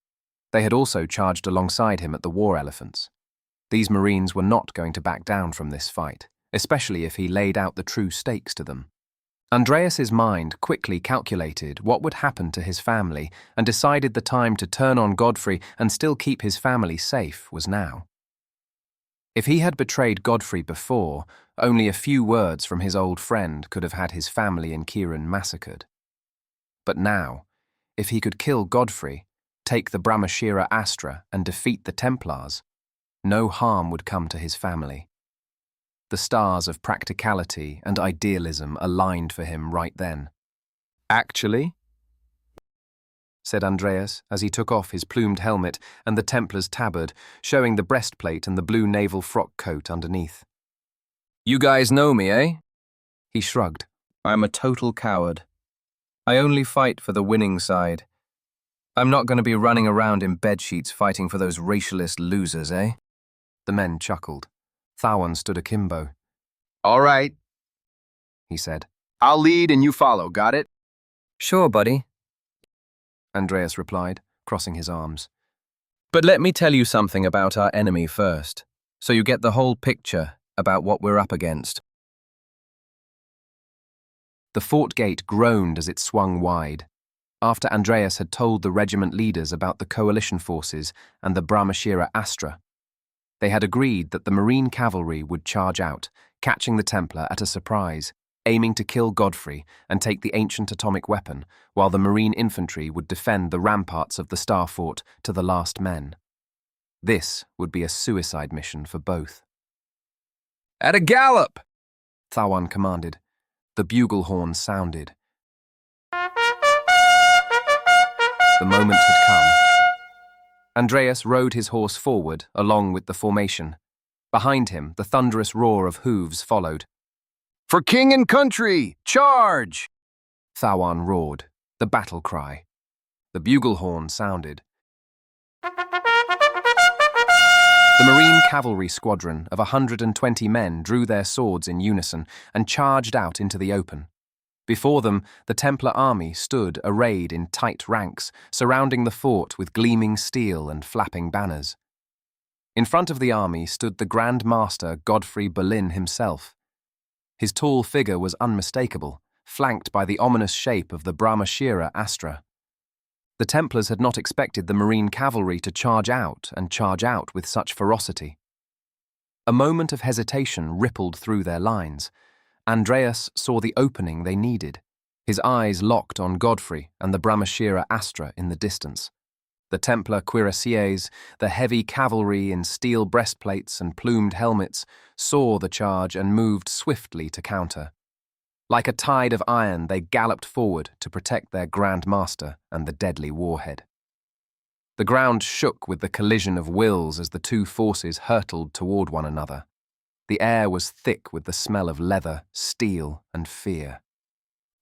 A: They had also charged alongside him at the War Elephants. These Marines were not going to back down from this fight, especially if he laid out the true stakes to them. Andreas's mind quickly calculated what would happen to his family and decided the time to turn on Godfrey and still keep his family safe was now. If he had betrayed Godfrey before, only a few words from his old friend could have had his family in Kiran massacred. But now, if he could kill Godfrey, take the Brahmashira Astra and defeat the Templars, no harm would come to his family. The stars of practicality and idealism aligned for him right then.
G: Actually?
A: Said Andreas as he took off his plumed helmet and the Templar's tabard, showing the breastplate and the blue naval frock coat underneath.
G: You guys know me, eh?
A: He shrugged.
G: I'm a total coward. I only fight for the winning side. I'm not going to be running around in bedsheets fighting for those racialist losers, eh?
A: The men chuckled. Thawan stood akimbo.
G: All right,
A: he said.
G: I'll lead and you follow, got it?
N: Sure, buddy,
A: Andreas replied, crossing his arms.
G: But let me tell you something about our enemy first, so you get the whole picture about what we're up against.
A: The fort gate groaned as it swung wide. After Andreas had told the regiment leaders about the coalition forces and the Brahmashira Astra, they had agreed that the Marine cavalry would charge out, catching the Templar at a surprise, aiming to kill Godfrey and take the ancient atomic weapon, while the Marine infantry would defend the ramparts of the Star Fort to the last men. This would be a suicide mission for both.
G: At a gallop!
A: Thawan commanded. The bugle horn sounded. The moment had come. Andreas rode his horse forward, along with the formation. Behind him, the thunderous roar of hooves followed.
B: For king and country, charge!
A: Thawan roared, the battle cry. The bugle horn sounded. The Marine cavalry squadron of 120 men drew their swords in unison and charged out into the open. Before them, the Templar army stood arrayed in tight ranks, surrounding the fort with gleaming steel and flapping banners. In front of the army stood the Grand Master Godfrey Boleyn himself. His tall figure was unmistakable, flanked by the ominous shape of the Brahmashira Astra. The Templars had not expected the Marine cavalry to charge out with such ferocity. A moment of hesitation rippled through their lines. Andreas saw the opening they needed. His eyes locked on Godfrey and the Brahmashira Astra in the distance. The Templar cuirassiers, the heavy cavalry in steel breastplates and plumed helmets, saw the charge and moved swiftly to counter. Like a tide of iron, they galloped forward to protect their Grand Master and the deadly warhead. The ground shook with the collision of wills as the two forces hurtled toward one another. The air was thick with the smell of leather, steel, and fear.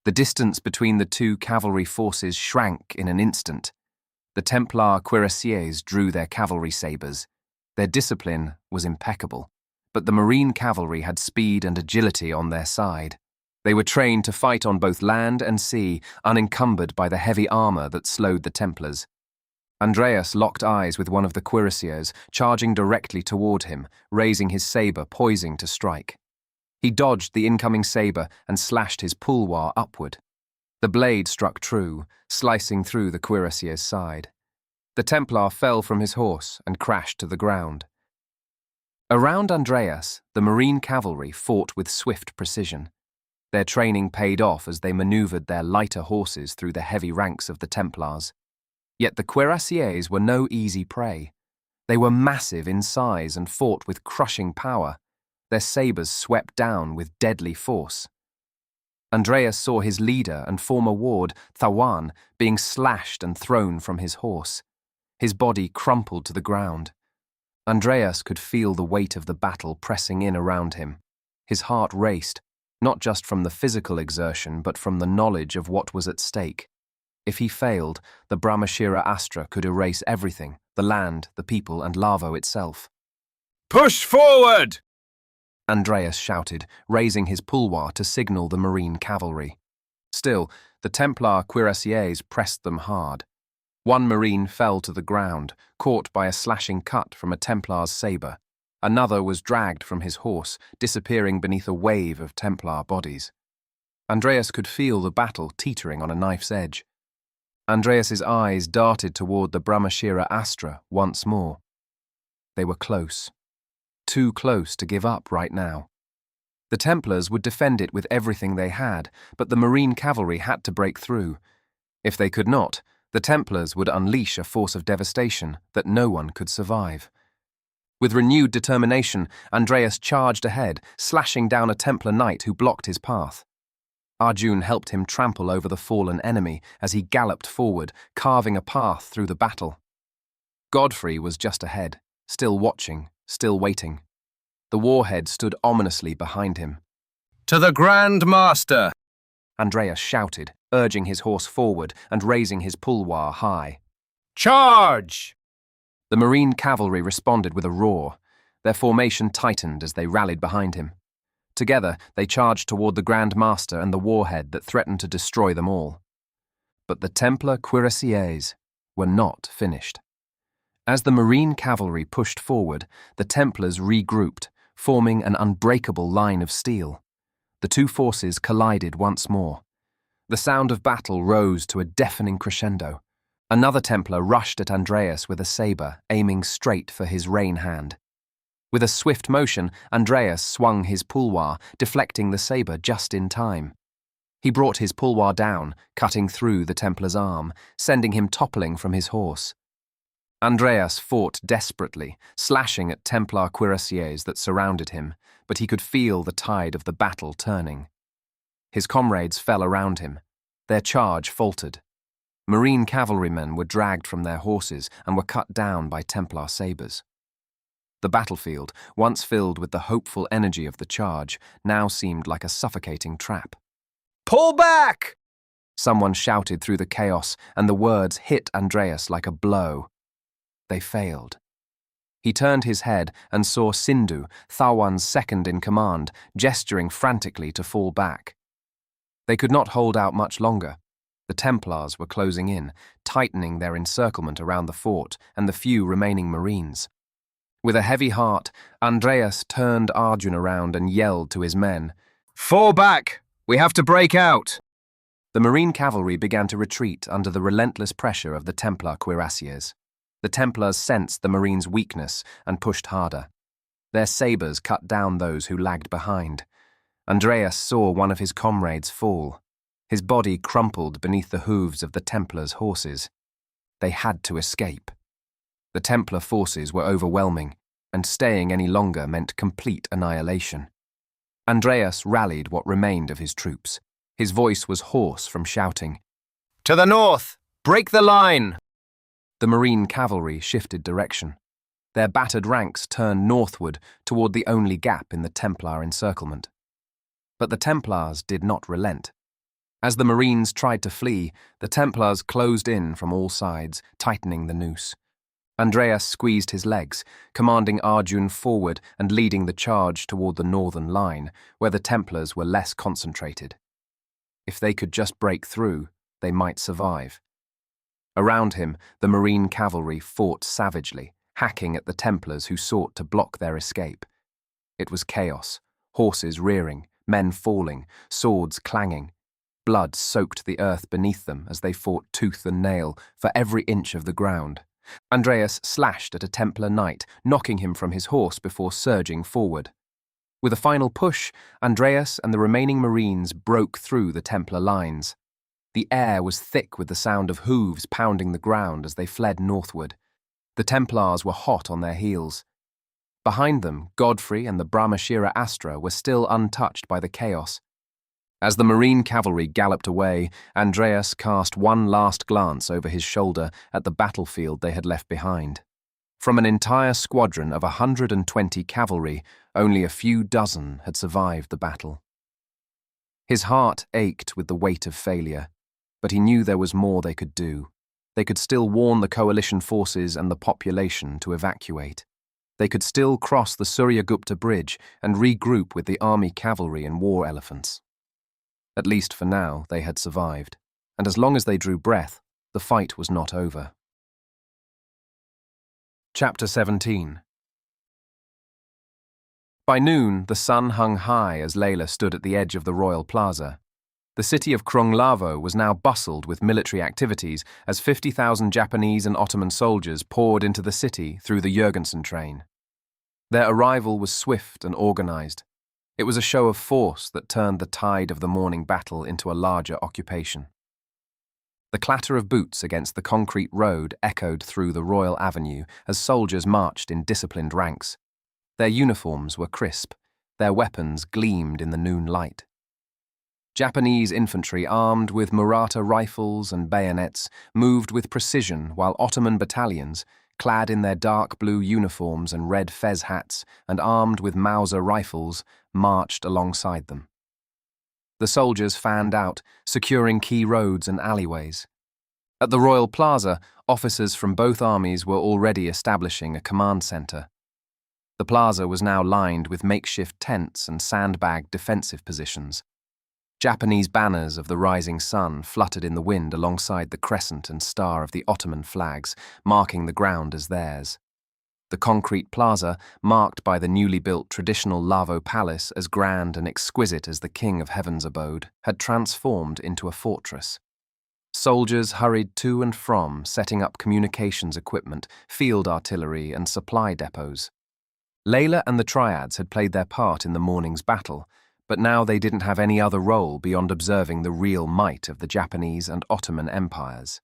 A: The distance between the two cavalry forces shrank in an instant. The Templar cuirassiers drew their cavalry sabres. Their discipline was impeccable, but the Marine cavalry had speed and agility on their side. They were trained to fight on both land and sea, unencumbered by the heavy armor that slowed the Templars. Andreas locked eyes with one of the cuirassiers, charging directly toward him, raising his sabre, poising to strike. He dodged the incoming sabre and slashed his pulwar upward. The blade struck true, slicing through the cuirassier's side. The Templar fell from his horse and crashed to the ground. Around Andreas, the Marine cavalry fought with swift precision. Their training paid off as they maneuvered their lighter horses through the heavy ranks of the Templars. Yet the cuirassiers were no easy prey. They were massive in size and fought with crushing power. Their sabres swept down with deadly force. Andreas saw his leader and former ward, Thawan, being slashed and thrown from his horse. His body crumpled to the ground. Andreas could feel the weight of the battle pressing in around him. His heart raced, not just from the physical exertion, but from the knowledge of what was at stake. If he failed, the Brahmashira Astra could erase everything, the land, the people, and Lavo itself.
R: Push forward!
A: Andreas shouted, raising his pulwar to signal the Marine cavalry. Still, the Templar cuirassiers pressed them hard. One Marine fell to the ground, caught by a slashing cut from a Templar's sabre. Another was dragged from his horse, disappearing beneath a wave of Templar bodies. Andreas could feel the battle teetering on a knife's edge. Andreas's eyes darted toward the Brahmashira Astra once more. They were close. Too close to give up right now. The Templars would defend it with everything they had, but the Marine cavalry had to break through. If they could not, the Templars would unleash a force of devastation that no one could survive. With renewed determination, Andreas charged ahead, slashing down a Templar knight who blocked his path. Arjun helped him trample over the fallen enemy as he galloped forward, carving a path through the battle. Godfrey was just ahead, still watching, still waiting. The warhead stood ominously behind him.
R: To the Grand Master!
A: Andreas shouted, urging his horse forward and raising his pulwar high.
R: Charge!
A: The Marine cavalry responded with a roar. Their formation tightened as they rallied behind him. Together, they charged toward the Grand Master and the warhead that threatened to destroy them all. But the Templar cuirassiers were not finished. As the Marine cavalry pushed forward, the Templars regrouped, forming an unbreakable line of steel. The two forces collided once more. The sound of battle rose to a deafening crescendo. Another Templar rushed at Andreas with a sabre, aiming straight for his rein hand. With a swift motion, Andreas swung his pulwar, deflecting the sabre just in time. He brought his pulwar down, cutting through the Templar's arm, sending him toppling from his horse. Andreas fought desperately, slashing at Templar cuirassiers that surrounded him, but he could feel the tide of the battle turning. His comrades fell around him. Their charge faltered. Marine cavalrymen were dragged from their horses and were cut down by Templar sabres. The battlefield, once filled with the hopeful energy of the charge, now seemed like a suffocating trap.
R: Pull back!
A: Someone shouted through the chaos, and the words hit Andreas like a blow. They failed. He turned his head and saw Sindhu, Thawan's second-in-command, gesturing frantically to fall back. They could not hold out much longer. The Templars were closing in, tightening their encirclement around the fort and the few remaining Marines. With a heavy heart, Andreas turned Arjun around and yelled to his men,
R: "Fall back! We have to break out!"
A: The Marine cavalry began to retreat under the relentless pressure of the Templar cuirassiers. The Templars sensed the Marines' weakness and pushed harder. Their sabres cut down those who lagged behind. Andreas saw one of his comrades fall. His body crumpled beneath the hooves of the Templars' horses. They had to escape. The Templar forces were overwhelming, and staying any longer meant complete annihilation. Andreas rallied what remained of his troops. His voice was hoarse from shouting.
R: To the north! Break the line!
A: The Marine cavalry shifted direction. Their battered ranks turned northward toward the only gap in the Templar encirclement. But the Templars did not relent. As the Marines tried to flee, the Templars closed in from all sides, tightening the noose. Andreas squeezed his legs, commanding Arjun forward and leading the charge toward the northern line, where the Templars were less concentrated. If they could just break through, they might survive. Around him, the Marine cavalry fought savagely, hacking at the Templars who sought to block their escape. It was chaos, horses rearing, men falling, swords clanging. Blood soaked the earth beneath them as they fought tooth and nail for every inch of the ground. Andreas slashed at a Templar knight, knocking him from his horse before surging forward. With a final push, Andreas and the remaining Marines broke through the Templar lines. The air was thick with the sound of hooves pounding the ground as they fled northward. The Templars were hot on their heels. Behind them, Godfrey and the Brahmashira Astra were still untouched by the chaos. As the Marine cavalry galloped away, Andreas cast one last glance over his shoulder at the battlefield they had left behind. From an entire squadron of 120 cavalry, only a few dozen had survived the battle. His heart ached with the weight of failure, but he knew there was more they could do. They could still warn the coalition forces and the population to evacuate. They could still cross the Suryagupta bridge and regroup with the army cavalry and war elephants. At least for now, they had survived, and as long as they drew breath, the fight was not over. Chapter 17. By noon, the sun hung high as Layla stood at the edge of the royal plaza. The city of Krung-Lavo was now bustled with military activities as 50,000 Japanese and Ottoman soldiers poured into the city through the Jurgensen train. Their arrival was swift and organized. It was a show of force that turned the tide of the morning battle into a larger occupation. The clatter of boots against the concrete road echoed through the Royal Avenue as soldiers marched in disciplined ranks. Their uniforms were crisp. Their weapons gleamed in the noon light. Japanese infantry armed with Maratha rifles and bayonets moved with precision, while Ottoman battalions, clad in their dark blue uniforms and red fez hats and armed with Mauser rifles, marched alongside them. The soldiers fanned out, securing key roads and alleyways. At the Royal Plaza, officers from both armies were already establishing a command center. The plaza was now lined with makeshift tents and sandbagged defensive positions. Japanese banners of the rising sun fluttered in the wind alongside the crescent and star of the Ottoman flags, marking the ground as theirs. The concrete plaza, marked by the newly built traditional Lavo palace as grand and exquisite as the King of Heaven's abode, had transformed into a fortress. Soldiers hurried to and from, setting up communications equipment, field artillery, and supply depots. Layla and the Triads had played their part in the morning's battle, but now they didn't have any other role beyond observing the real might of the Japanese and Ottoman empires.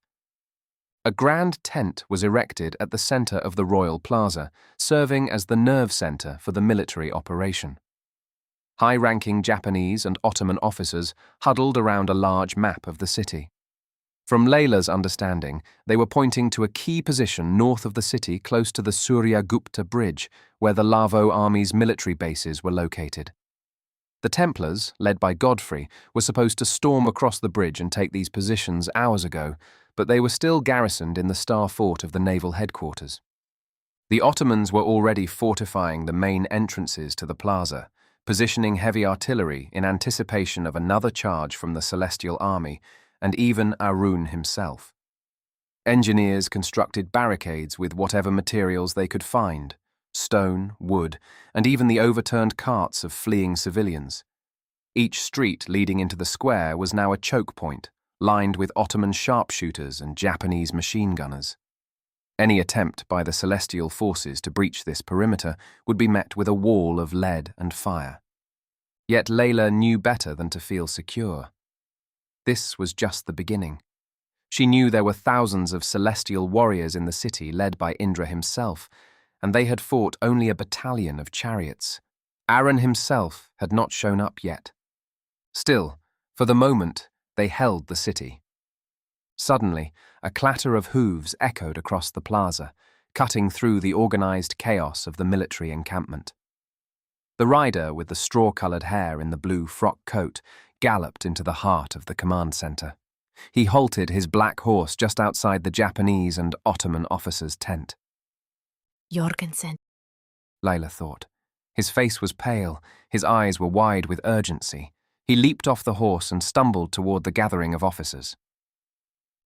A: A grand tent was erected at the center of the Royal Plaza, serving as the nerve center for the military operation. High-ranking Japanese and Ottoman officers huddled around a large map of the city. From Layla's understanding, they were pointing to a key position north of the city close to the Suryagupta bridge, where the Lavo army's military bases were located. The Templars, led by Godfrey, were supposed to storm across the bridge and take these positions hours ago, but they were still garrisoned in the Star Fort of the naval headquarters. The Ottomans were already fortifying the main entrances to the plaza, positioning heavy artillery in anticipation of another charge from the Celestial Army, and even Arun himself. Engineers constructed barricades with whatever materials they could find: stone, wood, and even the overturned carts of fleeing civilians. Each street leading into the square was now a choke point, lined with Ottoman sharpshooters and Japanese machine gunners. Any attempt by the celestial forces to breach this perimeter would be met with a wall of lead and fire. Yet Layla knew better than to feel secure. This was just the beginning. She knew there were thousands of celestial warriors in the city led by Indra himself, and they had fought only a battalion of chariots. Arun himself had not shown up yet. Still, for the moment, they held the city. Suddenly, a clatter of hooves echoed across the plaza, cutting through the organized chaos of the military encampment. The rider with the straw-colored hair in the blue frock coat galloped into the heart of the command center. He halted his black horse just outside the Japanese and Ottoman officers' tent.
F: Jorgensen,
A: Layla thought. His face was pale, his eyes were wide with urgency. He leaped off the horse and stumbled toward the gathering of officers.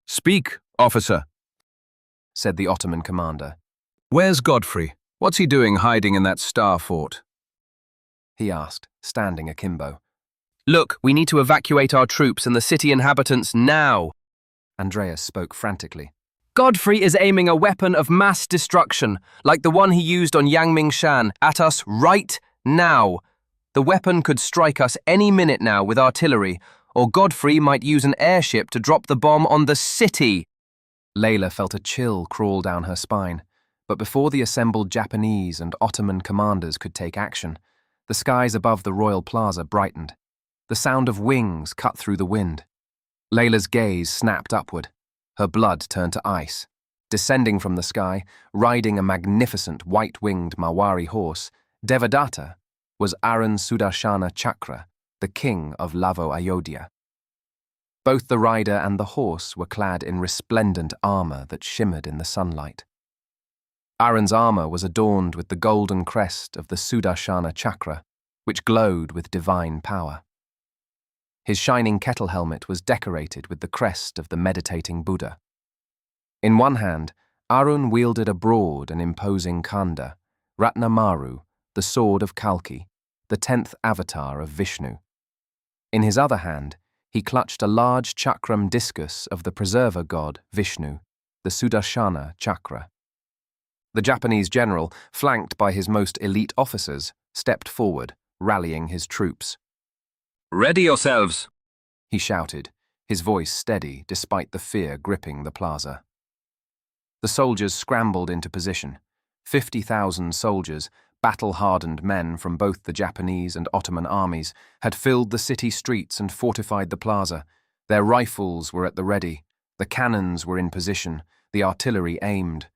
B: "Speak, officer,"
A: said the Ottoman commander.
B: "Where's Godfrey? What's he doing hiding in that star fort?"
A: He asked, standing akimbo.
G: Look, we need to evacuate our troops and the city inhabitants now.
A: Andreas spoke frantically.
G: Godfrey is aiming a weapon of mass destruction, like the one he used on Yangming Shan, at us right now. The weapon could strike us any minute now with artillery, or Godfrey might use an airship to drop the bomb on the city.
A: Layla felt a chill crawl down her spine, but before the assembled Japanese and Ottoman commanders could take action, the skies above the royal plaza brightened. The sound of wings cut through the wind. Layla's gaze snapped upward. Her blood turned to ice. Descending from the sky, riding a magnificent white-winged Mawari horse, Devadatta was Arun Sudarshana Chakra, the king of Lavo-Ayodhya. Both the rider and the horse were clad in resplendent armor that shimmered in the sunlight. Arun's armor was adorned with the golden crest of the Sudarshana Chakra, which glowed with divine power. His shining kettle helmet was decorated with the crest of the meditating Buddha. In one hand, Arun wielded a broad and imposing khanda, Ratnamaru, the sword of Kalki, the 10th avatar of Vishnu. In his other hand, he clutched a large chakram discus of the preserver god Vishnu, the Sudarshana Chakra. The Japanese general, flanked by his most elite officers, stepped forward, rallying his troops.
R: "Ready yourselves,"
A: he shouted, his voice steady despite the fear gripping the plaza. The soldiers scrambled into position. 50,000 soldiers, battle-hardened men from both the Japanese and Ottoman armies, had filled the city streets and fortified the plaza. Their rifles were at the ready, the cannons were in position, the artillery aimed.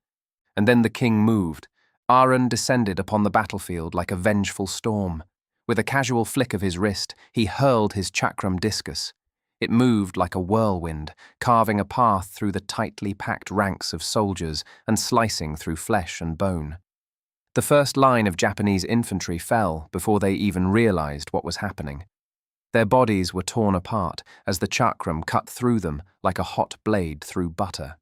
A: And then the king moved. Arun descended upon the battlefield like a vengeful storm. With a casual flick of his wrist, he hurled his chakram discus. It moved like a whirlwind, carving a path through the tightly packed ranks of soldiers and slicing through flesh and bone. The first line of Japanese infantry fell before they even realized what was happening. Their bodies were torn apart as the chakram cut through them like a hot blade through butter.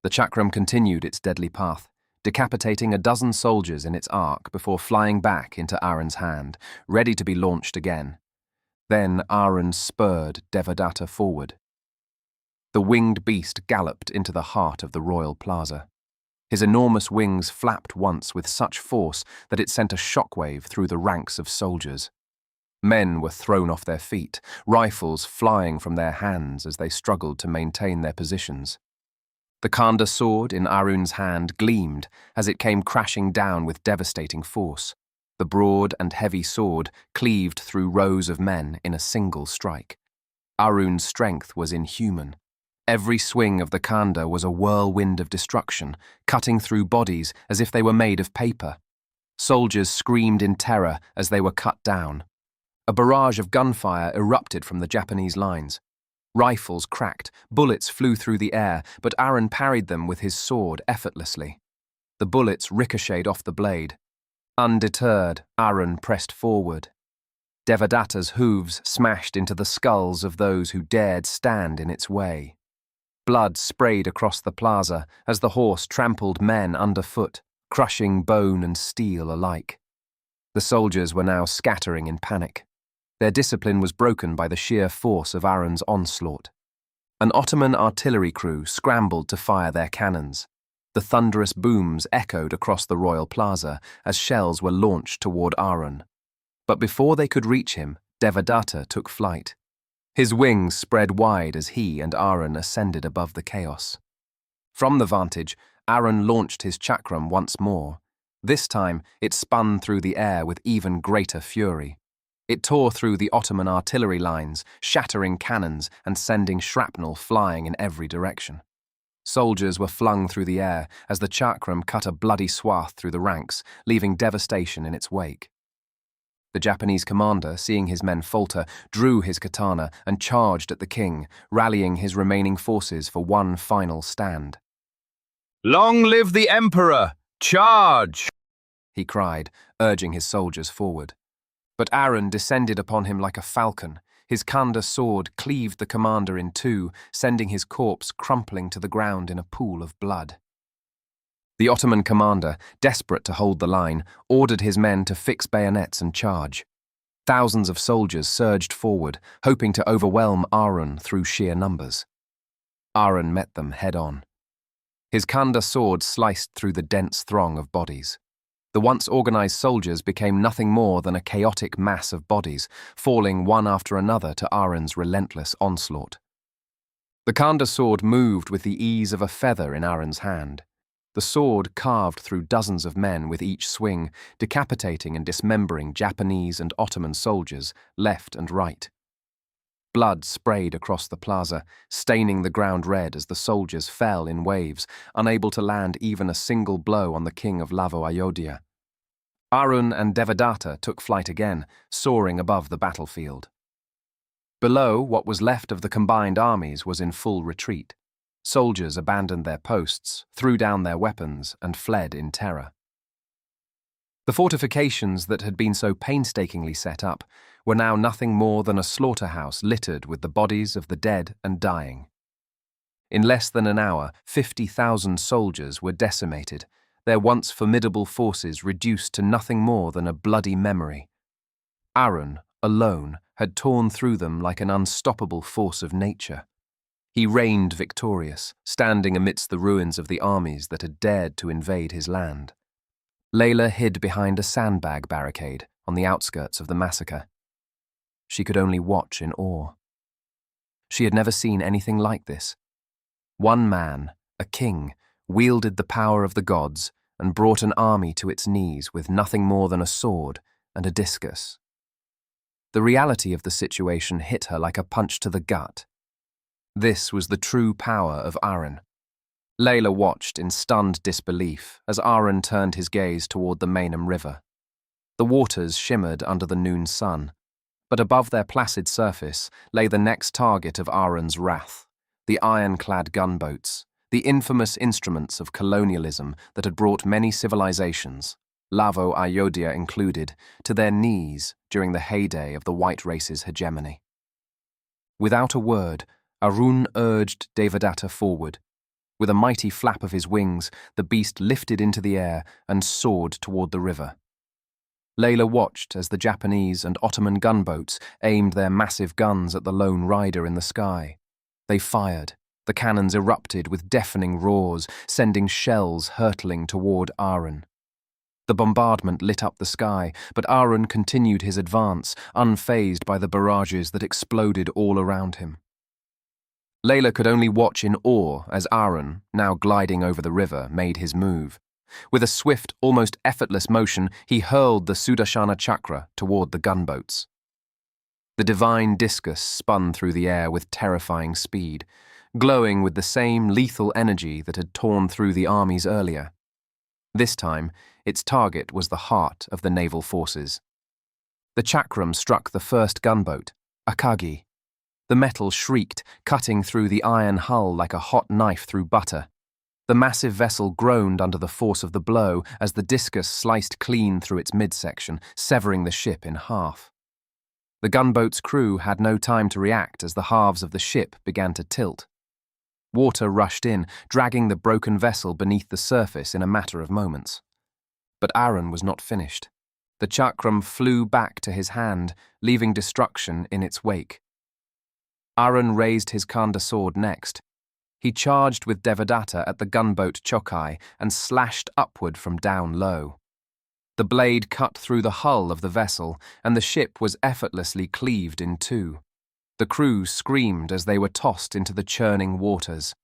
A: The chakram continued its deadly path, decapitating a dozen soldiers in its arc before flying back into Arun's hand, ready to be launched again. Then Arun spurred Devadatta forward. The winged beast galloped into the heart of the royal plaza. His enormous wings flapped once with such force that it sent a shockwave through the ranks of soldiers. Men were thrown off their feet, rifles flying from their hands as they struggled to maintain their positions. The khanda sword in Arun's hand gleamed as it came crashing down with devastating force. The broad and heavy sword cleaved through rows of men in a single strike. Arun's strength was inhuman. Every swing of the khanda was a whirlwind of destruction, cutting through bodies as if they were made of paper. Soldiers screamed in terror as they were cut down. A barrage of gunfire erupted from the Japanese lines. Rifles cracked, bullets flew through the air, but Arun parried them with his sword effortlessly. The bullets ricocheted off the blade. Undeterred, Arun pressed forward. Devadatta's hooves smashed into the skulls of those who dared stand in its way. Blood sprayed across the plaza as the horse trampled men underfoot, crushing bone and steel alike. The soldiers were now scattering in panic. Their discipline was broken by the sheer force of Arun's onslaught. An Ottoman artillery crew scrambled to fire their cannons. The thunderous booms echoed across the royal plaza as shells were launched toward Arun. But before they could reach him, Devadatta took flight. His wings spread wide as he and Arun ascended above the chaos. From the vantage, Arun launched his chakram once more. This time, it spun through the air with even greater fury. It tore through the Ottoman artillery lines, shattering cannons and sending shrapnel flying in every direction. Soldiers were flung through the air as the chakram cut a bloody swath through the ranks, leaving devastation in its wake. The Japanese commander, seeing his men falter, drew his katana and charged at the king, rallying his remaining forces for one final stand.
D: "Long live the Emperor! Charge!"
A: he cried, urging his soldiers forward. But Arun descended upon him like a falcon. His Khanda sword cleaved the commander in two, sending his corpse crumpling to the ground in a pool of blood. The Ottoman commander, desperate to hold the line, ordered his men to fix bayonets and charge. Thousands of soldiers surged forward, hoping to overwhelm Arun through sheer numbers. Arun met them head-on. His Khanda sword sliced through the dense throng of bodies. The once organized soldiers became nothing more than a chaotic mass of bodies, falling one after another to Arun's relentless onslaught. The Khanda sword moved with the ease of a feather in Arun's hand. The sword carved through dozens of men with each swing, decapitating and dismembering Japanese and Ottoman soldiers left and right. Blood sprayed across the plaza, staining the ground red as the soldiers fell in waves, unable to land even a single blow on the king of Lavo-Ayodhya. Arun and Devadatta took flight again, soaring above the battlefield. Below, what was left of the combined armies was in full retreat. Soldiers abandoned their posts, threw down their weapons, and fled in terror. The fortifications that had been so painstakingly set up were now nothing more than a slaughterhouse littered with the bodies of the dead and dying. In less than an hour, 50,000 soldiers were decimated, their once formidable forces reduced to nothing more than a bloody memory. Arun, alone, had torn through them like an unstoppable force of nature. He reigned victorious, standing amidst the ruins of the armies that had dared to invade his land. Layla hid behind a sandbag barricade on the outskirts of the massacre. She could only watch in awe. She had never seen anything like this. One man, a king, wielded the power of the gods and brought an army to its knees with nothing more than a sword and a discus. The reality of the situation hit her like a punch to the gut. This was the true power of Arun. Layla watched in stunned disbelief as Arun turned his gaze toward the Meinam River. The waters shimmered under the noon sun, but above their placid surface lay the next target of Arun's wrath, the ironclad gunboats, the infamous instruments of colonialism that had brought many civilizations, Lavo-Ayodhya included, to their knees during the heyday of the white race's hegemony. Without a word, Arun urged Devadatta forward. With a mighty flap of his wings, the beast lifted into the air and soared toward the river. Layla watched as the Japanese and Ottoman gunboats aimed their massive guns at the lone rider in the sky. They fired. The cannons erupted with deafening roars, sending shells hurtling toward Arun. The bombardment lit up the sky, but Arun continued his advance, unfazed by the barrages that exploded all around him. Layla could only watch in awe as Arun, now gliding over the river, made his move. With a swift, almost effortless motion, he hurled the Sudarshana chakra toward the gunboats. The divine discus spun through the air with terrifying speed, glowing with the same lethal energy that had torn through the armies earlier. This time, its target was the heart of the naval forces. The chakram struck the first gunboat, Akagi. The metal shrieked, cutting through the iron hull like a hot knife through butter. The massive vessel groaned under the force of the blow as the discus sliced clean through its midsection, severing the ship in half. The gunboat's crew had no time to react as the halves of the ship began to tilt. Water rushed in, dragging the broken vessel beneath the surface in a matter of moments. But Arun was not finished. The chakram flew back to his hand, leaving destruction in its wake. Arun raised his Khanda sword next. He charged with Devadatta at the gunboat Chokai and slashed upward from down low. The blade cut through the hull of the vessel, and the ship was effortlessly cleaved in two. The crew screamed as they were tossed into the churning waters.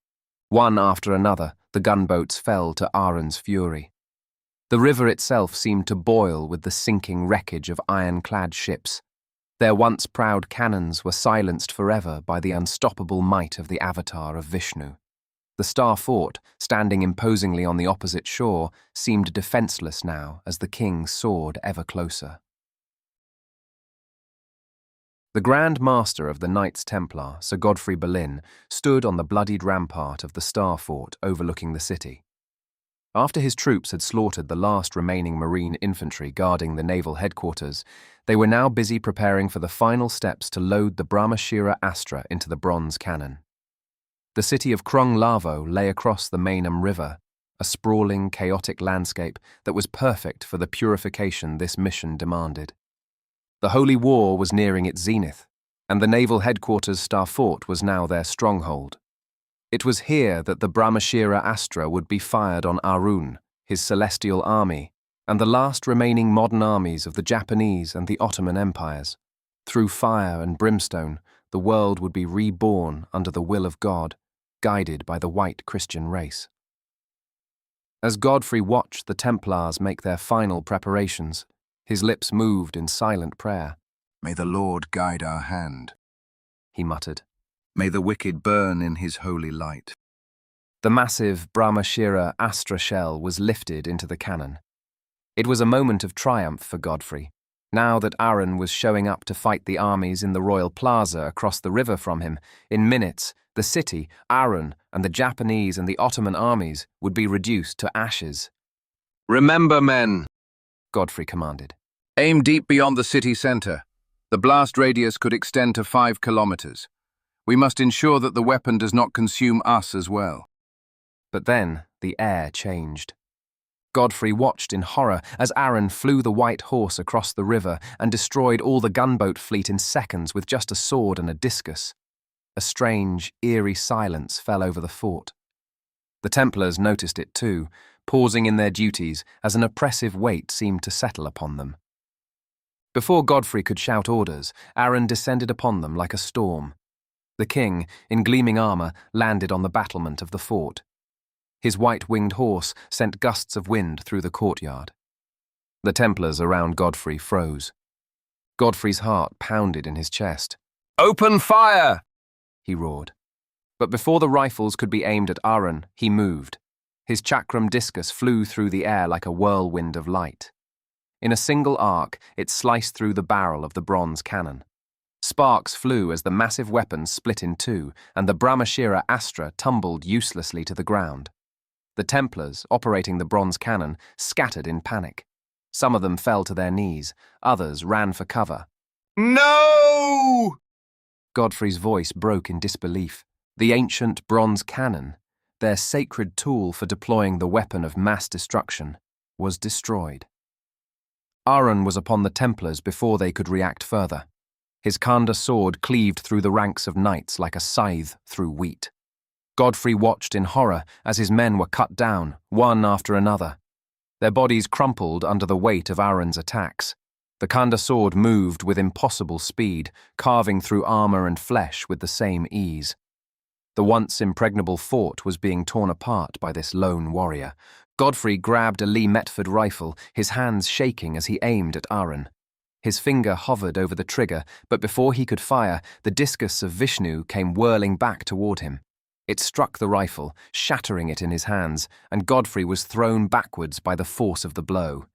A: One after another, the gunboats fell to Arun's fury. The river itself seemed to boil with the sinking wreckage of ironclad ships. Their once proud cannons were silenced forever by the unstoppable might of the avatar of Vishnu. The star fort, standing imposingly on the opposite shore, seemed defenseless now as the king soared ever closer. The Grand Master of the Knights Templar, Sir Godfrey Boleyn, stood on the bloodied rampart of the star fort overlooking the city. After his troops had slaughtered the last remaining marine infantry guarding the naval headquarters, they were now busy preparing for the final steps to load the Brahmashira Astra into the bronze cannon. The city of Krung Lavo lay across the Mainam River, a sprawling, chaotic landscape that was perfect for the purification this mission demanded. The Holy War was nearing its zenith, and the naval headquarters star fort was now their stronghold. It was here that the Brahmashira Astra would be fired on Arun, his celestial army, and the last remaining modern armies of the Japanese and the Ottoman empires. Through fire and brimstone, the world would be reborn under the will of God, guided by the white Christian race. As Godfrey watched the Templars make their final preparations, his lips moved in silent prayer.
B: "May the Lord guide our hand,"
A: he muttered.
B: "May the wicked burn in his holy light."
A: The massive Brahmashira Astra shell was lifted into the cannon. It was a moment of triumph for Godfrey, now that Arun was showing up to fight the armies in the royal plaza across the river from him. In minutes, the city, Arun, and the Japanese and the Ottoman armies would be reduced to ashes.
D: "Remember, men,"
A: Godfrey commanded.
D: "Aim deep beyond the city center. The blast radius could extend to 5 kilometers. We must ensure that the weapon does not consume us as well."
A: But then the air changed. Godfrey watched in horror as Arun flew the white horse across the river and destroyed all the gunboat fleet in seconds with just a sword and a discus. A strange, eerie silence fell over the fort. The Templars noticed it too, pausing in their duties as an oppressive weight seemed to settle upon them. Before Godfrey could shout orders, Arun descended upon them like a storm. The king, in gleaming armor, landed on the battlement of the fort. His white-winged horse sent gusts of wind through the courtyard. The Templars around Godfrey froze. Godfrey's heart pounded in his chest.
D: "Open fire!"
A: he roared. But before the rifles could be aimed at Arun, he moved. His chakram discus flew through the air like a whirlwind of light. In a single arc, it sliced through the barrel of the bronze cannon. Sparks flew as the massive weapon split in two, and the Brahmashira Astra tumbled uselessly to the ground. The Templars, operating the bronze cannon, scattered in panic. Some of them fell to their knees, others ran for cover.
D: "No!"
A: Godfrey's voice broke in disbelief. The ancient bronze cannon, their sacred tool for deploying the weapon of mass destruction, was destroyed. Arun was upon the Templars before they could react further. His Khanda sword cleaved through the ranks of knights like a scythe through wheat. Godfrey watched in horror as his men were cut down, one after another. Their bodies crumpled under the weight of Arun's attacks. The Khanda sword moved with impossible speed, carving through armor and flesh with the same ease. The once impregnable fort was being torn apart by this lone warrior. Godfrey grabbed a Lee Metford rifle, his hands shaking as he aimed at Arun. His finger hovered over the trigger, but before he could fire, the discus of Vishnu came whirling back toward him. It struck the rifle, shattering it in his hands, and Godfrey was thrown backwards by the force of the blow.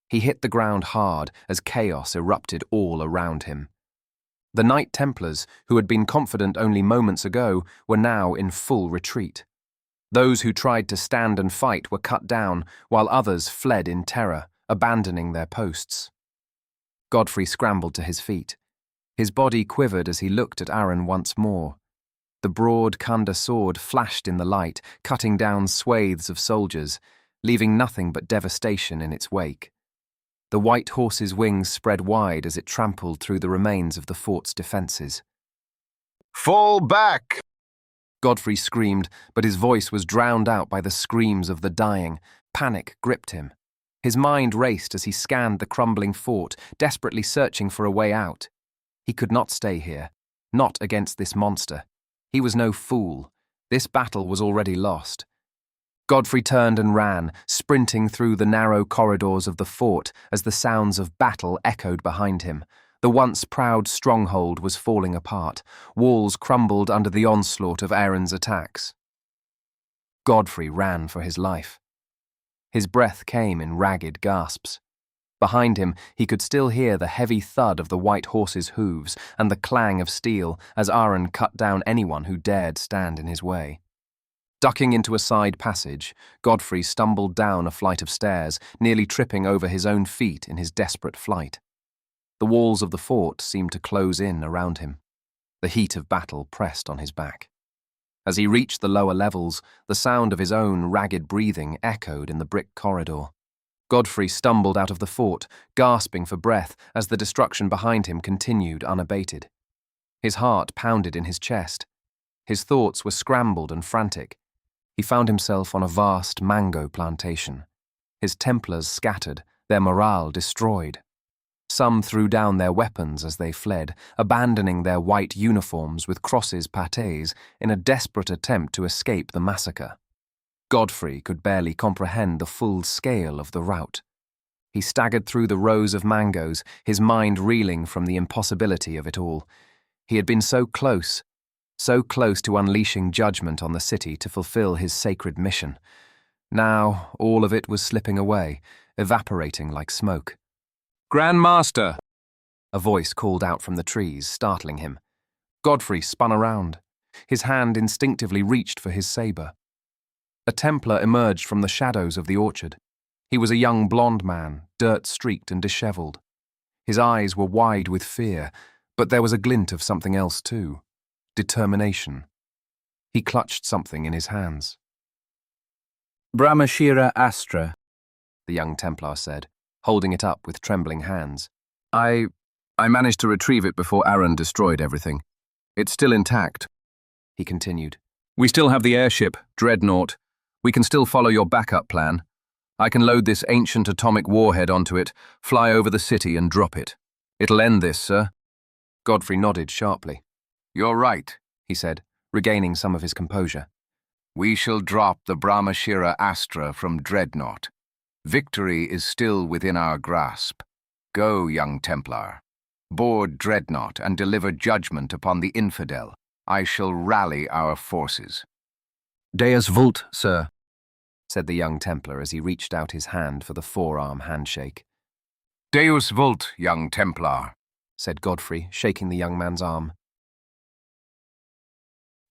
A: He hit the ground hard as chaos erupted all around him. The Knight Templars, who had been confident only moments ago, were now in full retreat. Those who tried to stand and fight were cut down, while others fled in terror, abandoning their posts. Godfrey scrambled to his feet. His body quivered as he looked at Arun once more. The broad Khanda sword flashed in the light, cutting down swathes of soldiers, leaving nothing but devastation in its wake. The white horse's wings spread wide as it trampled through the remains of the fort's defences.
D: "Fall back!"
A: Godfrey screamed, but his voice was drowned out by the screams of the dying. Panic gripped him. His mind raced as he scanned the crumbling fort, desperately searching for a way out. He could not stay here, not against this monster. He was no fool. This battle was already lost. Godfrey turned and ran, sprinting through the narrow corridors of the fort as the sounds of battle echoed behind him. The once proud stronghold was falling apart. Walls crumbled under the onslaught of Arun's attacks. Godfrey ran for his life. His breath came in ragged gasps. Behind him, he could still hear the heavy thud of the white horse's hooves and the clang of steel as Arun cut down anyone who dared stand in his way. Ducking into a side passage, Godfrey stumbled down a flight of stairs, nearly tripping over his own feet in his desperate flight. The walls of the fort seemed to close in around him. The heat of battle pressed on his back. As he reached the lower levels, the sound of his own ragged breathing echoed in the brick corridor. Godfrey stumbled out of the fort, gasping for breath as the destruction behind him continued unabated. His heart pounded in his chest. His thoughts were scrambled and frantic. He found himself on a vast mango plantation. His Templars scattered, their morale destroyed. Some threw down their weapons as they fled, abandoning their white uniforms with crosses patés in a desperate attempt to escape the massacre. Godfrey could barely comprehend the full scale of the rout. He staggered through the rows of mangoes, his mind reeling from the impossibility of it all. He had been so close to unleashing judgment on the city to fulfill his sacred mission. Now, all of it was slipping away, evaporating like smoke.
D: Grand Master!
A: A voice called out from the trees, startling him. Godfrey spun around. His hand instinctively reached for his saber. A Templar emerged from the shadows of the orchard. He was a young blonde man, dirt-streaked and dishevelled. His eyes were wide with fear, but there was a glint of something else too. Determination. He clutched something in his hands.
Q: Brahmashira Astra,
A: the young Templar said, holding it up with trembling hands.
D: I managed to retrieve it before Arun destroyed everything. It's still intact, he continued. We still have the airship, Dreadnought. We can still follow your backup plan. I can load this ancient atomic warhead onto it, fly over the city and drop it. It'll end this, sir.
A: Godfrey nodded sharply.
B: You're right,
A: he said, regaining some of his composure.
B: We shall drop the Brahmashira Astra from Dreadnought. Victory is still within our grasp. Go, young Templar. Board Dreadnought and deliver judgment upon the infidel. I shall rally our forces.
D: Deus vult, sir,
A: said the young Templar as he reached out his hand for the forearm handshake.
B: Deus vult, young Templar,
A: said Godfrey, shaking the young man's arm.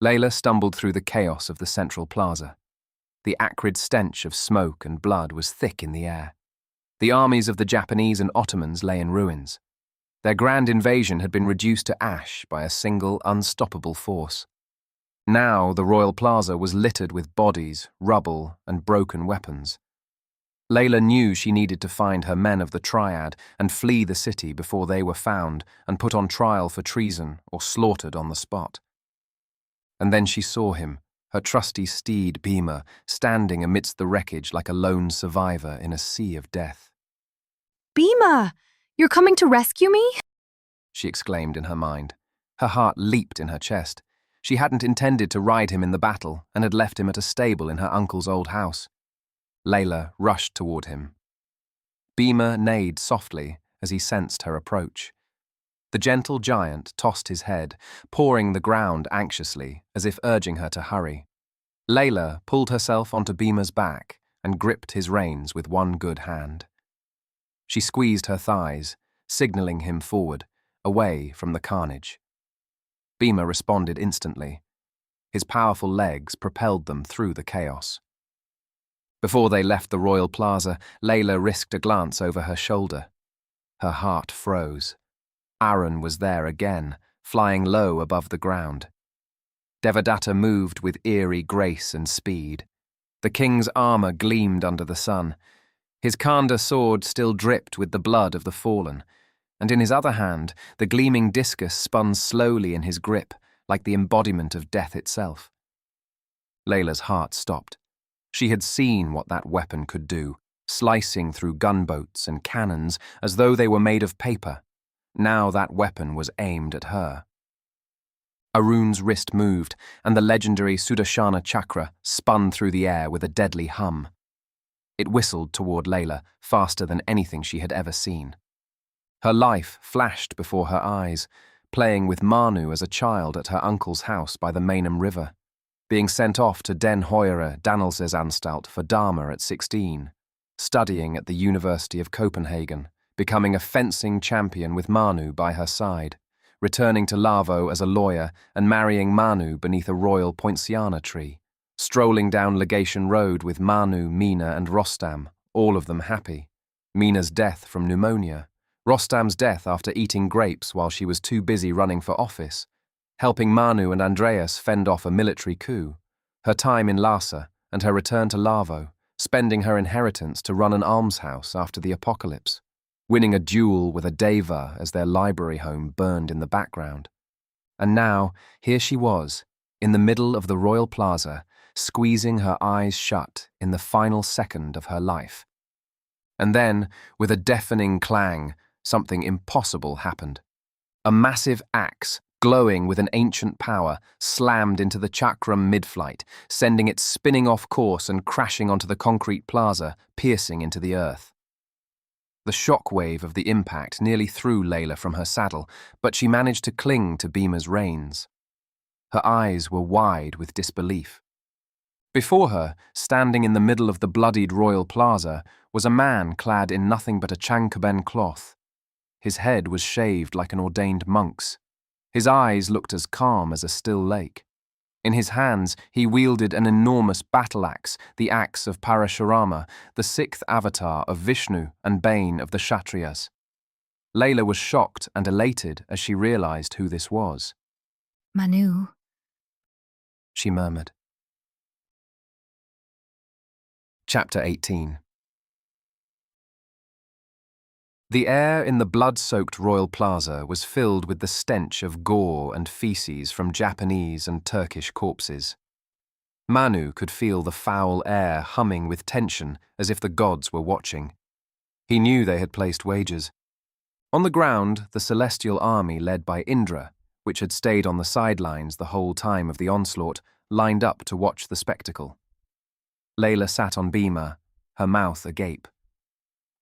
A: Layla stumbled through the chaos of the central plaza. The acrid stench of smoke and blood was thick in the air. The armies of the Japanese and Ottomans lay in ruins. Their grand invasion had been reduced to ash by a single unstoppable force. Now the royal plaza was littered with bodies, rubble, and broken weapons. Layla knew she needed to find her men of the Triad and flee the city before they were found and put on trial for treason or slaughtered on the spot. And then she saw him, her trusty steed Bhima, standing amidst the wreckage like a lone survivor in a sea of death.
F: Bhima, you're coming to rescue me?
A: She exclaimed in her mind. Her heart leaped in her chest. She hadn't intended to ride him in the battle and had left him at a stable in her uncle's old house. Layla rushed toward him. Bhima neighed softly as he sensed her approach. The gentle giant tossed his head, pawing the ground anxiously, as if urging her to hurry. Layla pulled herself onto Bhima's back and gripped his reins with one good hand. She squeezed her thighs, signaling him forward, away from the carnage. Bhima responded instantly. His powerful legs propelled them through the chaos. Before they left the royal plaza, Layla risked a glance over her shoulder. Her heart froze. Arun was there again, flying low above the ground. Devadatta moved with eerie grace and speed. The king's armor gleamed under the sun. His Khanda sword still dripped with the blood of the fallen, and in his other hand, the gleaming discus spun slowly in his grip, like the embodiment of death itself. Layla's heart stopped. She had seen what that weapon could do, slicing through gunboats and cannons as though they were made of paper. Now that weapon was aimed at her. Arun's wrist moved, and the legendary Sudarshana chakra spun through the air with a deadly hum. It whistled toward Layla, faster than anything she had ever seen. Her life flashed before her eyes, playing with Manu as a child at her uncle's house by the Mänam River, being sent off to Den Høyere Dannelsesanstalt for Dharma at 16, studying at the University of Copenhagen, becoming a fencing champion with Manu by her side, returning to Lavo as a lawyer and marrying Manu beneath a royal poinciana tree, strolling down Legation Road with Manu, Mina and Rostam, all of them happy. Mina's death from pneumonia, Rostam's death after eating grapes while she was too busy running for office, helping Manu and Andreas fend off a military coup, her time in Lhasa and her return to Lavo, spending her inheritance to run an almshouse after the apocalypse, winning a duel with a deva as their library home burned in the background. And now, here she was, in the middle of the Royal Plaza, squeezing her eyes shut in the final second of her life. And then, with a deafening clang, something impossible happened. A massive axe, glowing with an ancient power, slammed into the chakram mid-flight, sending it spinning off course and crashing onto the concrete plaza, piercing into the earth. The shockwave of the impact nearly threw Layla from her saddle, but she managed to cling to Bhima's reins. Her eyes were wide with disbelief. Before her, standing in the middle of the bloodied royal plaza, was a man clad in nothing but a Changkaben cloth. His head was shaved like an ordained monk's. His eyes looked as calm as a still lake. In his hands, he wielded an enormous battle axe, the axe of Parashurama, the sixth avatar of Vishnu and bane of the Kshatriyas. Layla was shocked and elated as she realized who this was.
F: Manu,
A: she murmured. Chapter 18. The air in the blood-soaked Royal Plaza was filled with the stench of gore and feces from Japanese and Turkish corpses. Manu could feel the foul air humming with tension as if the gods were watching. He knew they had placed wagers. On the ground, the celestial army led by Indra, which had stayed on the sidelines the whole time of the onslaught, lined up to watch the spectacle. Layla sat on Bhima, her mouth agape.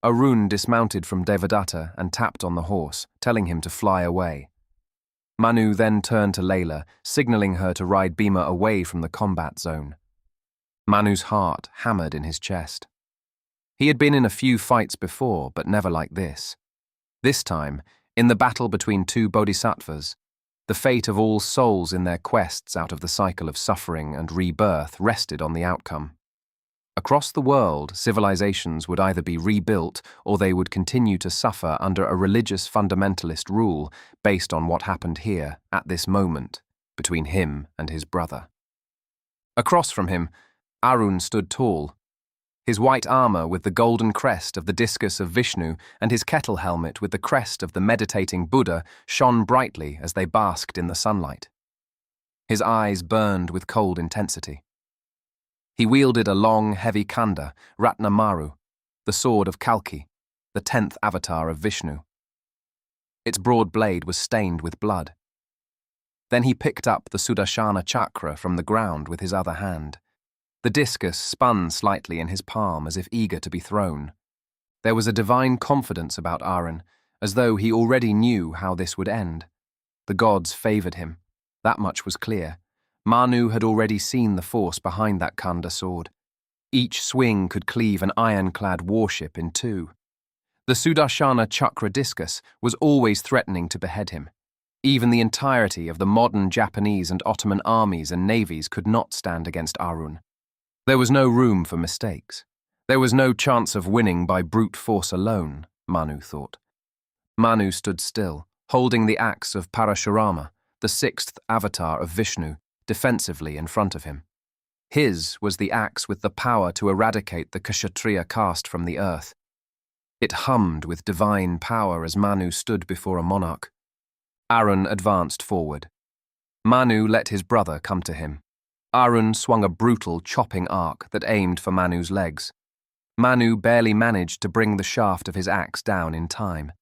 A: Arun dismounted from Devadatta and tapped on the horse, telling him to fly away. Manu then turned to Layla, signaling her to ride Bhima away from the combat zone. Manu's heart hammered in his chest. He had been in a few fights before, but never like this. This time, in the battle between two bodhisattvas, the fate of all souls in their quests out of the cycle of suffering and rebirth rested on the outcome. Across the world, civilizations would either be rebuilt or they would continue to suffer under a religious fundamentalist rule based on what happened here, at this moment, between him and his brother. Across from him, Arun stood tall. His white armor with the golden crest of the discus of Vishnu and his kettle helmet with the crest of the meditating Buddha shone brightly as they basked in the sunlight. His eyes burned with cold intensity. He wielded a long, heavy khanda, Ratnamaru, the sword of Kalki, the 10th avatar of Vishnu. Its broad blade was stained with blood. Then he picked up the Sudarshana chakra from the ground with his other hand. The discus spun slightly in his palm as if eager to be thrown. There was a divine confidence about Arun, as though he already knew how this would end. The gods favored him. That much was clear. Manu had already seen the force behind that khanda sword. Each swing could cleave an ironclad warship in two. The Sudarshana chakra discus was always threatening to behead him. Even the entirety of the modern Japanese and Ottoman armies and navies could not stand against Arun. There was no room for mistakes. There was no chance of winning by brute force alone, Manu thought. Manu stood still, holding the axe of Parashurama, the 6th avatar of Vishnu, defensively in front of him. His was the axe with the power to eradicate the Kshatriya caste from the earth. It hummed with divine power as Manu stood before a monarch. Arun advanced forward. Manu let his brother come to him. Arun swung a brutal, chopping arc that aimed for Manu's legs. Manu barely managed to bring the shaft of his axe down in time.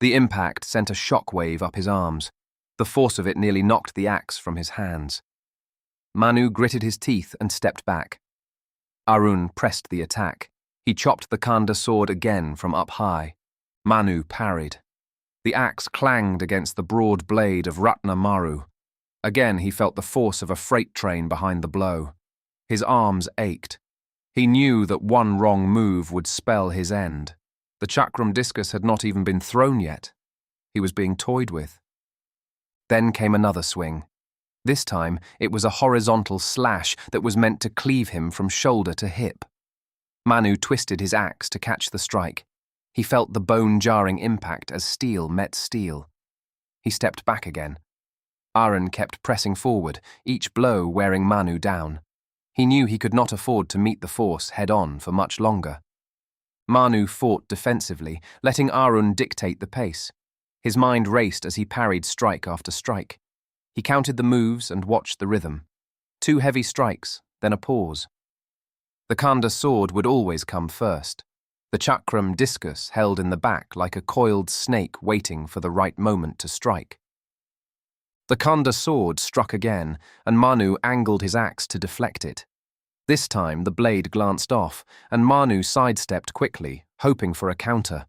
A: The impact sent a shockwave up his arms. The force of it nearly knocked the axe from his hands. Manu gritted his teeth and stepped back. Arun pressed the attack. He chopped the Khanda sword again from up high. Manu parried. The axe clanged against the broad blade of Ratna Maru. Again he felt the force of a freight train behind the blow. His arms ached. He knew that one wrong move would spell his end. The chakram discus had not even been thrown yet. He was being toyed with. Then came another swing. This time it was a horizontal slash that was meant to cleave him from shoulder to hip. Manu twisted his axe to catch the strike. He felt the bone-jarring impact as steel met steel. He stepped back again. Arun kept pressing forward, each blow wearing Manu down. He knew he could not afford to meet the force head-on for much longer. Manu fought defensively, letting Arun dictate the pace. His mind raced as he parried strike after strike. He counted the moves and watched the rhythm. 2 heavy strikes, then a pause. The Khanda sword would always come first. The chakram discus held in the back like a coiled snake waiting for the right moment to strike. The Khanda sword struck again, and Manu angled his axe to deflect it. This time the blade glanced off, and Manu sidestepped quickly, hoping for a counter.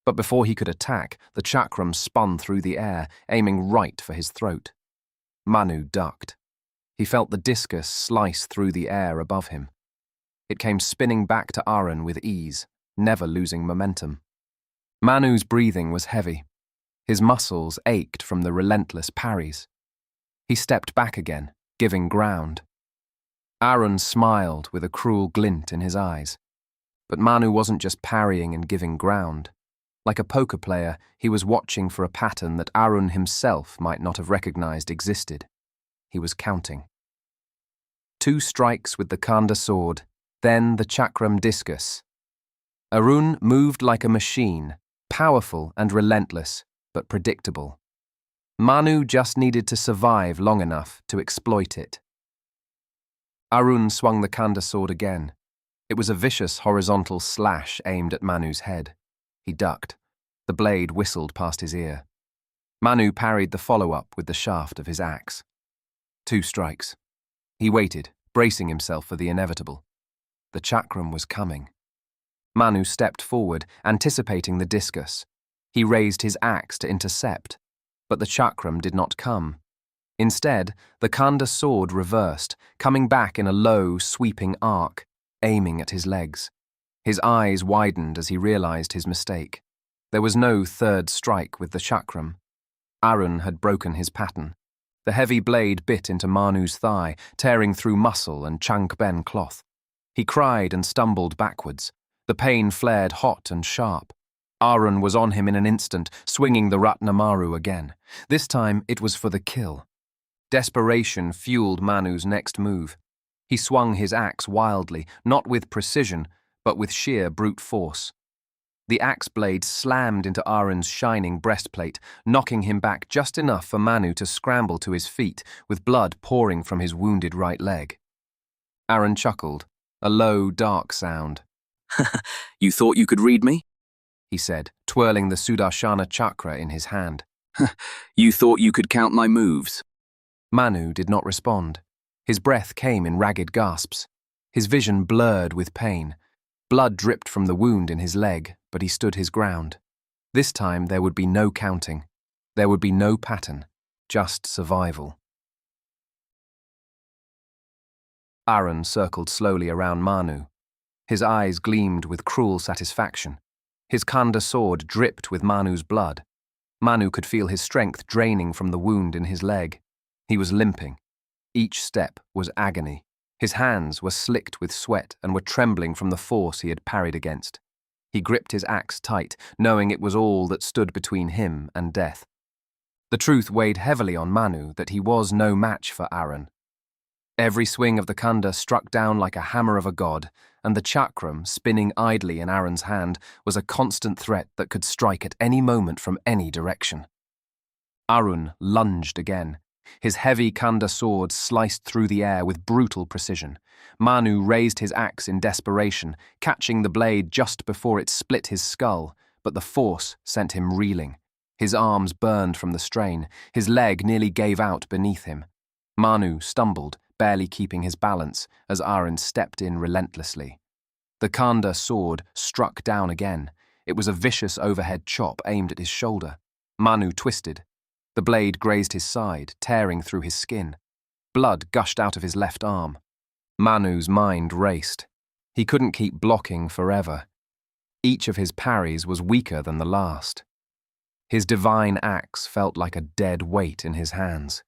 A: But before he could attack, the chakram spun through the air, aiming right for his throat. Manu ducked. He felt the discus slice through the air above him. It came spinning back to Arun with ease, never losing momentum. Manu's breathing was heavy. His muscles ached from the relentless parries. He stepped back again, giving ground. Arun smiled with a cruel glint in his eyes. But Manu wasn't just parrying and giving ground. Like a poker player, he was watching for a pattern that Arun himself might not have recognized existed. He was counting. 2 strikes with the Khanda sword, then the chakram discus. Arun moved like a machine, powerful and relentless, but predictable. Manu just needed to survive long enough to exploit it. Arun swung the Khanda sword again. It was a vicious horizontal slash aimed at Manu's head. He ducked. The blade whistled past his ear. Manu parried the follow-up with the shaft of his axe. 2 strikes. He waited, bracing himself for the inevitable. The chakram was coming. Manu stepped forward, anticipating the discus. He raised his axe to intercept, but the chakram did not come. Instead, the Khanda sword reversed, coming back in a low, sweeping arc, aiming at his legs. His eyes widened as he realized his mistake. There was no third strike with the chakram. Arun had broken his pattern. The heavy blade bit into Manu's thigh, tearing through muscle and chankben cloth. He cried and stumbled backwards. The pain flared hot and sharp. Arun was on him in an instant, swinging the Ratna Maru again. This time it was for the kill. Desperation fueled Manu's next move. He swung his axe wildly, not with precision, but with sheer brute force. The axe blade slammed into Arun's shining breastplate, knocking him back just enough for Manu to scramble to his feet, with blood pouring from his wounded right leg. Arun chuckled, a low, dark sound.
K: You thought you could read me?
A: He said, twirling the Sudarshana chakra in his hand.
K: You thought you could count my moves?
A: Manu did not respond. His breath came in ragged gasps. His vision blurred with pain. Blood dripped from the wound in his leg, but he stood his ground. This time there would be no counting. There would be no pattern, just survival. Arun circled slowly around Manu. His eyes gleamed with cruel satisfaction. His Khanda sword dripped with Manu's blood. Manu could feel his strength draining from the wound in his leg. He was limping. Each step was agony. His hands were slicked with sweat and were trembling from the force he had parried against. He gripped his axe tight, knowing it was all that stood between him and death. The truth weighed heavily on Manu that he was no match for Arun. Every swing of the Khanda struck down like a hammer of a god, and the chakram, spinning idly in Arun's hand, was a constant threat that could strike at any moment from any direction. Arun lunged again. His heavy Khanda sword sliced through the air with brutal precision. Manu raised his axe in desperation, catching the blade just before it split his skull, but the force sent him reeling. His arms burned from the strain, his leg nearly gave out beneath him. Manu stumbled, barely keeping his balance, as Arun stepped in relentlessly. The Khanda sword struck down again. It was a vicious overhead chop aimed at his shoulder. Manu twisted. The blade grazed his side, tearing through his skin. Blood gushed out of his left arm. Manu's mind raced. He couldn't keep blocking forever. Each of his parries was weaker than the last. His divine axe felt like a dead weight in his hands.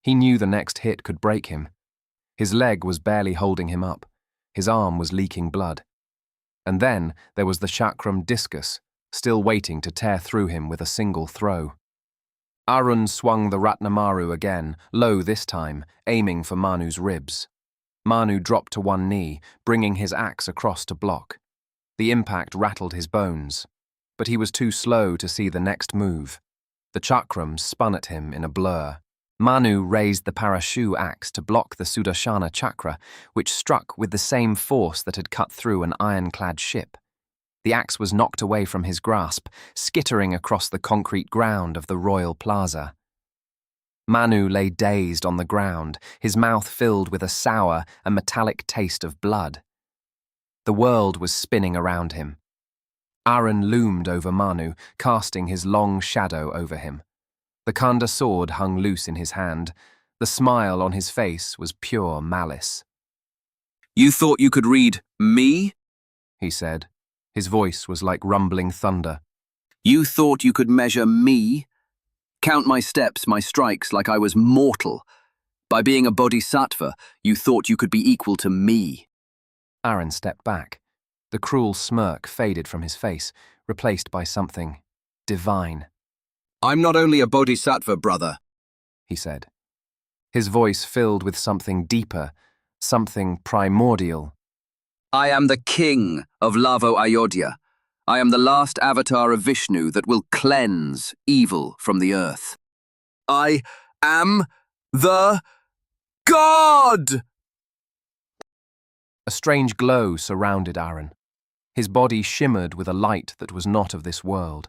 A: He knew the next hit could break him. His leg was barely holding him up. His arm was leaking blood. And then there was the chakram discus, still waiting to tear through him with a single throw. Arun swung the Ratnamaru again, low this time, aiming for Manu's ribs. Manu dropped to one knee, bringing his axe across to block. The impact rattled his bones, but he was too slow to see the next move. The chakram spun at him in a blur. Manu raised the parashu axe to block the Sudarshana chakra, which struck with the same force that had cut through an ironclad ship. The axe was knocked away from his grasp, skittering across the concrete ground of the royal plaza. Manu lay dazed on the ground, his mouth filled with a sour and metallic taste of blood. The world was spinning around him. Arun loomed over Manu, casting his long shadow over him. The Khanda sword hung loose in his hand. The smile on his face was pure malice.
K: "You thought you could read me?"
A: he said. His voice was like rumbling thunder.
K: "You thought you could measure me? Count my steps, my strikes, like I was mortal. By being a bodhisattva, you thought you could be equal to me."
A: Arun stepped back. The cruel smirk faded from his face, replaced by something divine.
K: "I'm not only a bodhisattva, brother,"
A: he said. His voice filled with something deeper, something primordial.
K: "I am the king of Lavo-Ayodhya. I am the last avatar of Vishnu that will cleanse evil from the earth. I am the God!"
A: A strange glow surrounded Arun. His body shimmered with a light that was not of this world.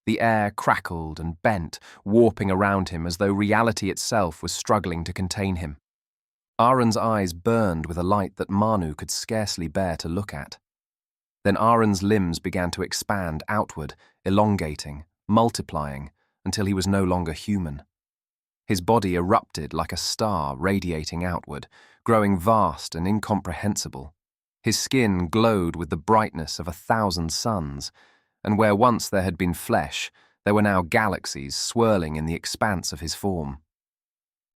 A: The air crackled and bent, warping around him as though reality itself was struggling to contain him. Arun's eyes burned with a light that Manu could scarcely bear to look at. Then Arun's limbs began to expand outward, elongating, multiplying, until he was no longer human. His body erupted like a star radiating outward, growing vast and incomprehensible. His skin glowed with the brightness of 1,000 suns, and where once there had been flesh, there were now galaxies swirling in the expanse of his form.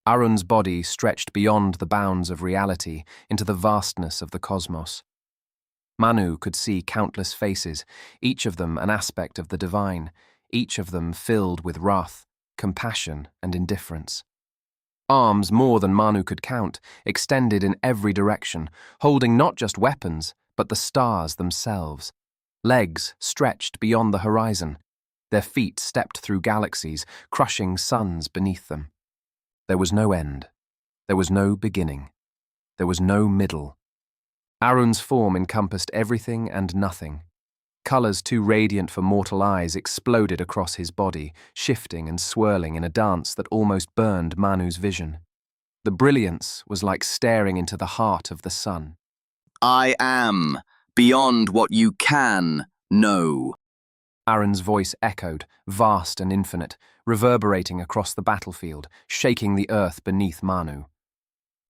A: Arun's body stretched beyond the bounds of reality into the vastness of the cosmos. Manu could see countless faces, each of them an aspect of the divine, each of them filled with wrath, compassion, and indifference. Arms more than Manu could count, extended in every direction, holding not just weapons, but the stars themselves. Legs stretched beyond the horizon. Their feet stepped through galaxies, crushing suns beneath them. There was no end. There was no beginning. There was no middle. Arun's form encompassed everything and nothing. Colours too radiant for mortal eyes exploded across his body, shifting and swirling in a dance that almost burned Manu's vision. The brilliance was like staring into the heart of the sun.
K: "I am beyond what you can know."
A: Arun's voice echoed, vast and infinite, reverberating across the battlefield, shaking the earth beneath Manu.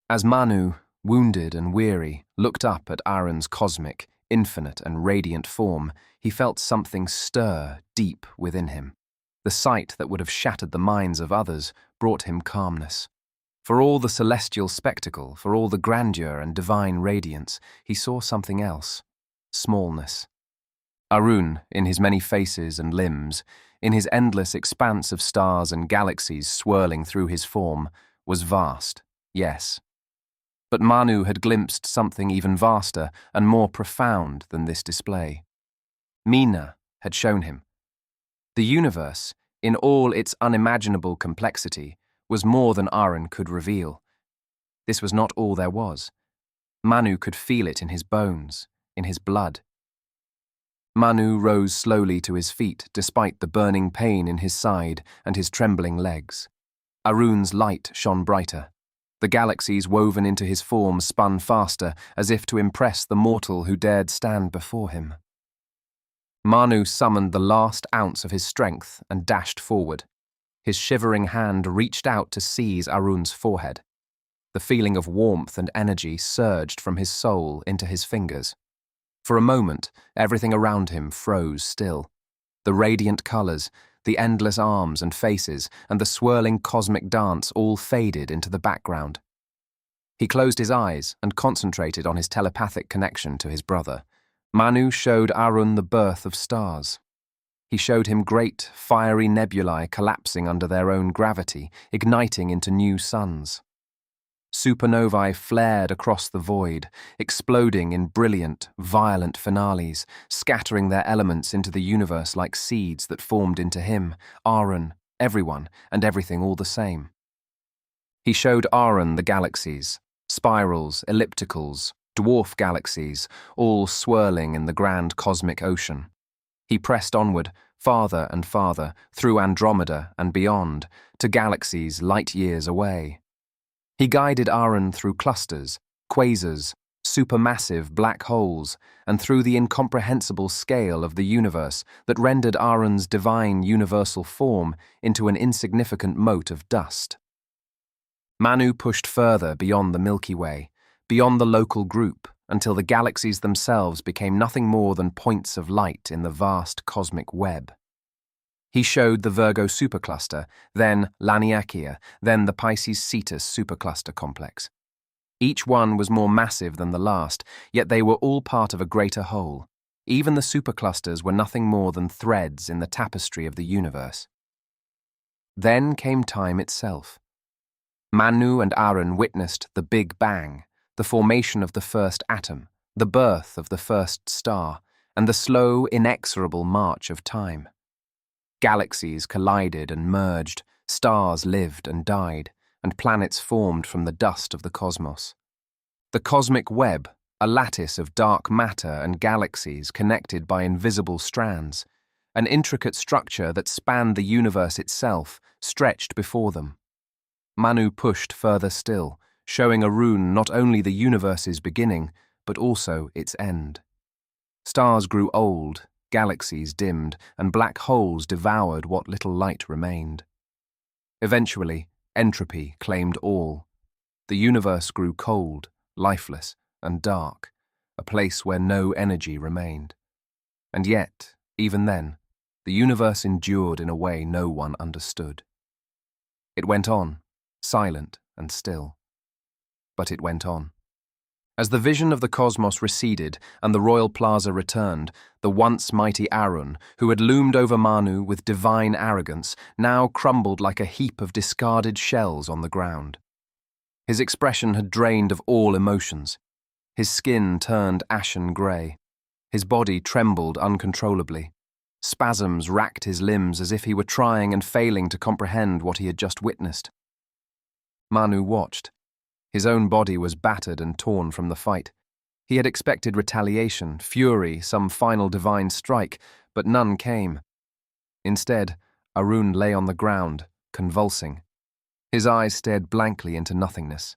A: As Manu, wounded and weary, looked up at Arun's cosmic, infinite and radiant form, he felt something stir deep within him. The sight that would have shattered the minds of others brought him calmness. For all the celestial spectacle, for all the grandeur and divine radiance, he saw something else: smallness. Arun, in his many faces and limbs, in his endless expanse of stars and galaxies swirling through his form, was vast, yes. But Manu had glimpsed something even vaster and more profound than this display. Meena had shown him. The universe, in all its unimaginable complexity, was more than Arun could reveal. This was not all there was. Manu could feel it in his bones, in his blood. Manu rose slowly to his feet despite the burning pain in his side and his trembling legs. Arun's light shone brighter. The galaxies woven into his form spun faster, as if to impress the mortal who dared stand before him. Manu summoned the last ounce of his strength and dashed forward. His shivering hand reached out to seize Arun's forehead. The feeling of warmth and energy surged from his soul into his fingers. For a moment, everything around him froze still. The radiant colors, the endless arms and faces, and the swirling cosmic dance all faded into the background. He closed his eyes and concentrated on his telepathic connection to his brother. Manu showed Arun the birth of stars. He showed him great, fiery nebulae collapsing under their own gravity, igniting into new suns. Supernovae flared across the void, exploding in brilliant, violent finales, scattering their elements into the universe like seeds that formed into him, Arun, everyone, and everything all the same. He showed Arun the galaxies, spirals, ellipticals, dwarf galaxies, all swirling in the grand cosmic ocean. He pressed onward, farther and farther, through Andromeda and beyond, to galaxies light years away. He guided Arun through clusters, quasars, supermassive black holes, and through the incomprehensible scale of the universe that rendered Arun's divine universal form into an insignificant mote of dust. Manu pushed further beyond the Milky Way, beyond the local group, until the galaxies themselves became nothing more than points of light in the vast cosmic web. He showed the Virgo supercluster, then Laniakea, then the Pisces Cetus supercluster complex. Each one was more massive than the last, yet they were all part of a greater whole. Even the superclusters were nothing more than threads in the tapestry of the universe. Then came time itself. Manu and Arun witnessed the Big Bang, the formation of the first atom, the birth of the first star, and the slow, inexorable march of time. Galaxies collided and merged, stars lived and died, and planets formed from the dust of the cosmos. The cosmic web, a lattice of dark matter and galaxies connected by invisible strands, an intricate structure that spanned the universe itself, stretched before them. Manu pushed further still, showing Arun not only the universe's beginning, but also its end. Stars grew old, galaxies dimmed, and black holes devoured what little light remained. Eventually, entropy claimed all. The universe grew cold, lifeless, and dark, a place where no energy remained. And yet, even then, the universe endured in a way no one understood. It went on, silent and still. But it went on. As the vision of the cosmos receded and the royal plaza returned, the once mighty Arun, who had loomed over Manu with divine arrogance, now crumbled like a heap of discarded shells on the ground. His expression had drained of all emotions. His skin turned ashen grey. His body trembled uncontrollably. Spasms racked his limbs as if he were trying and failing to comprehend what he had just witnessed. Manu watched. His own body was battered and torn from the fight. He had expected retaliation, fury, some final divine strike, but none came. Instead, Arun lay on the ground, convulsing. His eyes stared blankly into nothingness.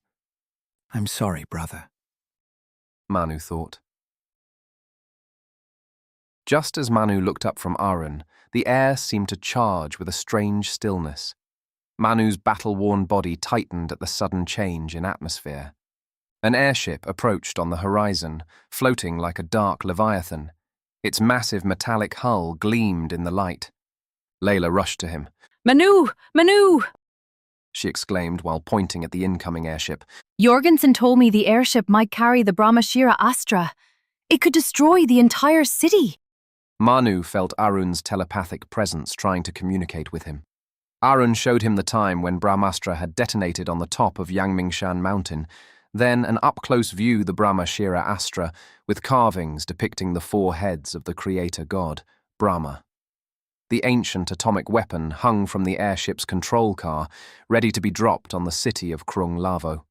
Q: "I'm sorry, brother,"
A: Manu thought. Just as Manu looked up from Arun, the air seemed to charge with a strange stillness. Manu's battle-worn body tightened at the sudden change in atmosphere. An airship approached on the horizon, floating like a dark leviathan. Its massive metallic hull gleamed in the light. Layla rushed to him.
T: "Manu! Manu!"
A: she exclaimed while pointing at the incoming airship.
F: Jorgensen told me the airship might carry the Brahmashira Astra. It could destroy the entire city.
A: Manu felt Arun's telepathic presence trying to communicate with him. Arun showed him the time when Brahmastra had detonated on the top of Yangmingshan Mountain, then an up-close view the Brahmashira Astra, with carvings depicting the four heads of the creator god, Brahma. The ancient atomic weapon hung from the airship's control car, ready to be dropped on the city of Krung Lavo.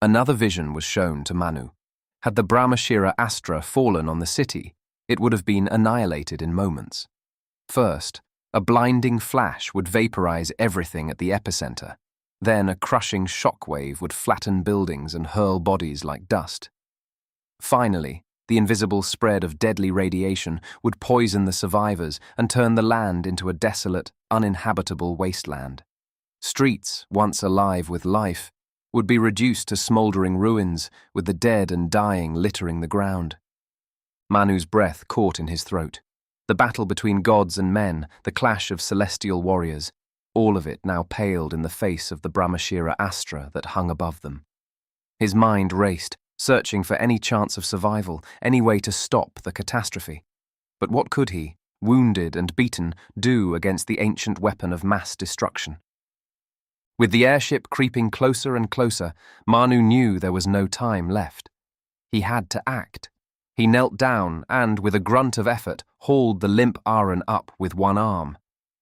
A: Another vision was shown to Manu. Had the Brahmashira Astra fallen on the city, it would have been annihilated in moments. First, a blinding flash would vaporize everything at the epicenter. Then a crushing shockwave would flatten buildings and hurl bodies like dust. Finally, the invisible spread of deadly radiation would poison the survivors and turn the land into a desolate, uninhabitable wasteland. Streets, once alive with life, would be reduced to smoldering ruins, with the dead and dying littering the ground. Manu's breath caught in his throat. The battle between gods and men, the clash of celestial warriors, all of it now paled in the face of the Brahmashira Astra that hung above them. His mind raced, searching for any chance of survival, any way to stop the catastrophe. But what could he, wounded and beaten, do against the ancient weapon of mass destruction? With the airship creeping closer and closer, Manu knew there was no time left. He had to act. He knelt down and, with a grunt of effort, hauled the limp Arun up with one arm.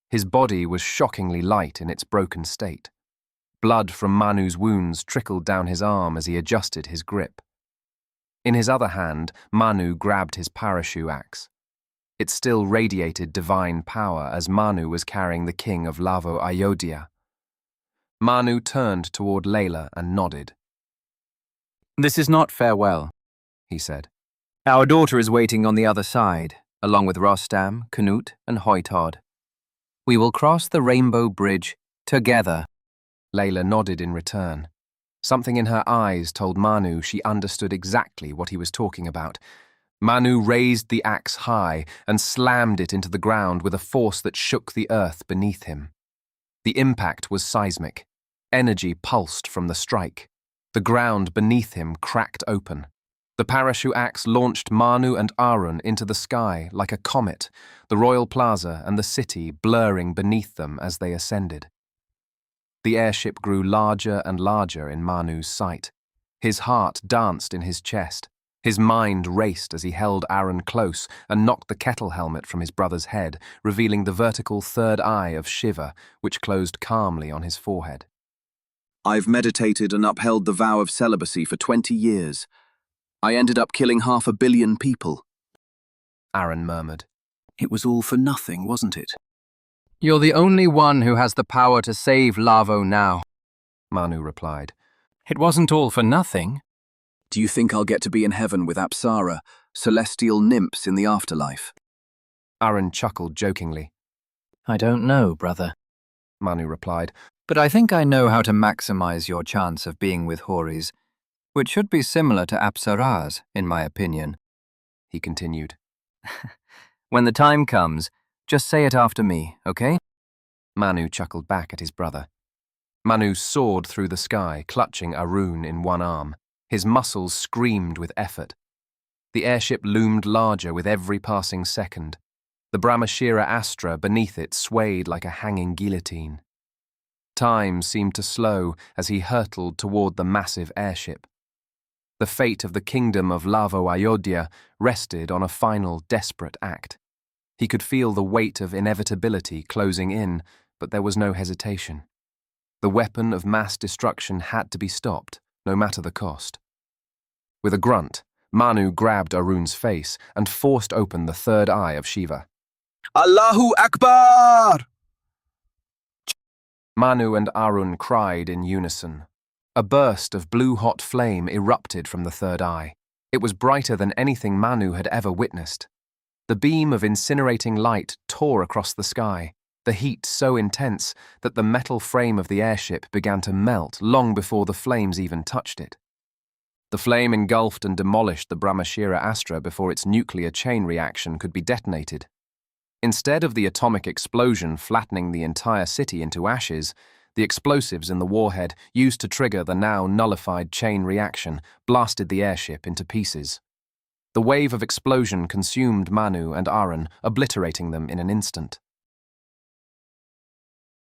A: His body was shockingly light in its broken state. Blood from Manu's wounds trickled down his arm as he adjusted his grip. In his other hand, Manu grabbed his parachute axe. It still radiated divine power as Manu was carrying the king of Lavo-Ayodhya. Manu turned toward Layla and nodded.
N: "This is not farewell," he said. "Our daughter is waiting on the other side, along with Rostam, Canute, and Hoytod. We will cross the Rainbow Bridge together."
A: Layla nodded in return. Something in her eyes told Manu she understood exactly what he was talking about. Manu raised the axe high and slammed it into the ground with a force that shook the earth beneath him. The impact was seismic. Energy pulsed from the strike. The ground beneath him cracked open. The parachute axe launched Manu and Arun into the sky like a comet, the royal plaza and the city blurring beneath them as they ascended. The airship grew larger and larger in Manu's sight. His heart danced in his chest. His mind raced as he held Arun close and knocked the kettle helmet from his brother's head, revealing the vertical third eye of Shiva, which closed calmly on his forehead.
K: "I've meditated and upheld the vow of celibacy for 20 years. I ended up killing 500 million people."
A: Arun murmured.
B: "It was all for nothing, wasn't it?"
J: "You're the only one who has the power to save Lavo now,"
A: Manu replied.
J: "It wasn't all for nothing."
K: "Do you think I'll get to be in heaven with Apsara, celestial nymphs in the afterlife?"
A: Arun chuckled jokingly.
N: "I don't know, brother,"
A: Manu replied.
N: "but I think I know how to maximize your chance of being with Houris, which should be similar to Apsaras, in my opinion," he continued. "When the time comes, just say it after me, okay?"
A: Manu chuckled back at his brother. Manu soared through the sky, clutching Arun in one arm. His muscles screamed with effort. The airship loomed larger with every passing second. The Brahmashira Astra beneath it swayed like a hanging guillotine. Time seemed to slow as he hurtled toward the massive airship. The fate of the kingdom of Lavo-Ayodhya rested on a final desperate act. He could feel the weight of inevitability closing in, but there was no hesitation. The weapon of mass destruction had to be stopped, no matter the cost. With a grunt, Manu grabbed Arun's face and forced open the third eye of Shiva.
K: "Allahu Akbar!"
A: Manu and Arun cried in unison. A burst of blue-hot flame erupted from the third eye. It was brighter than anything Manu had ever witnessed. The beam of incinerating light tore across the sky, the heat so intense that the metal frame of the airship began to melt long before the flames even touched it. The flame engulfed and demolished the Brahmashira Astra before its nuclear chain reaction could be detonated. Instead of the atomic explosion flattening the entire city into ashes, the explosives in the warhead used to trigger the now nullified chain reaction blasted the airship into pieces. The wave of explosion consumed Manu and Arun, obliterating them in an instant.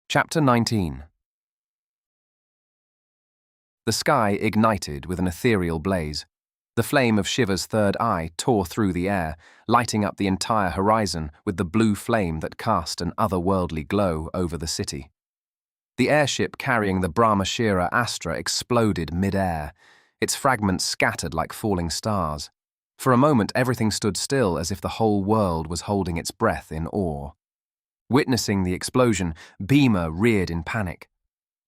A: Chapter 19. The sky ignited with an ethereal blaze. The flame of Shiva's third eye tore through the air, lighting up the entire horizon with the blue flame that cast an otherworldly glow over the city. The airship carrying the Brahmashira Astra exploded mid-air, its fragments scattered like falling stars. For a moment, everything stood still as if the whole world was holding its breath in awe. Witnessing the explosion, Bhima reared in panic.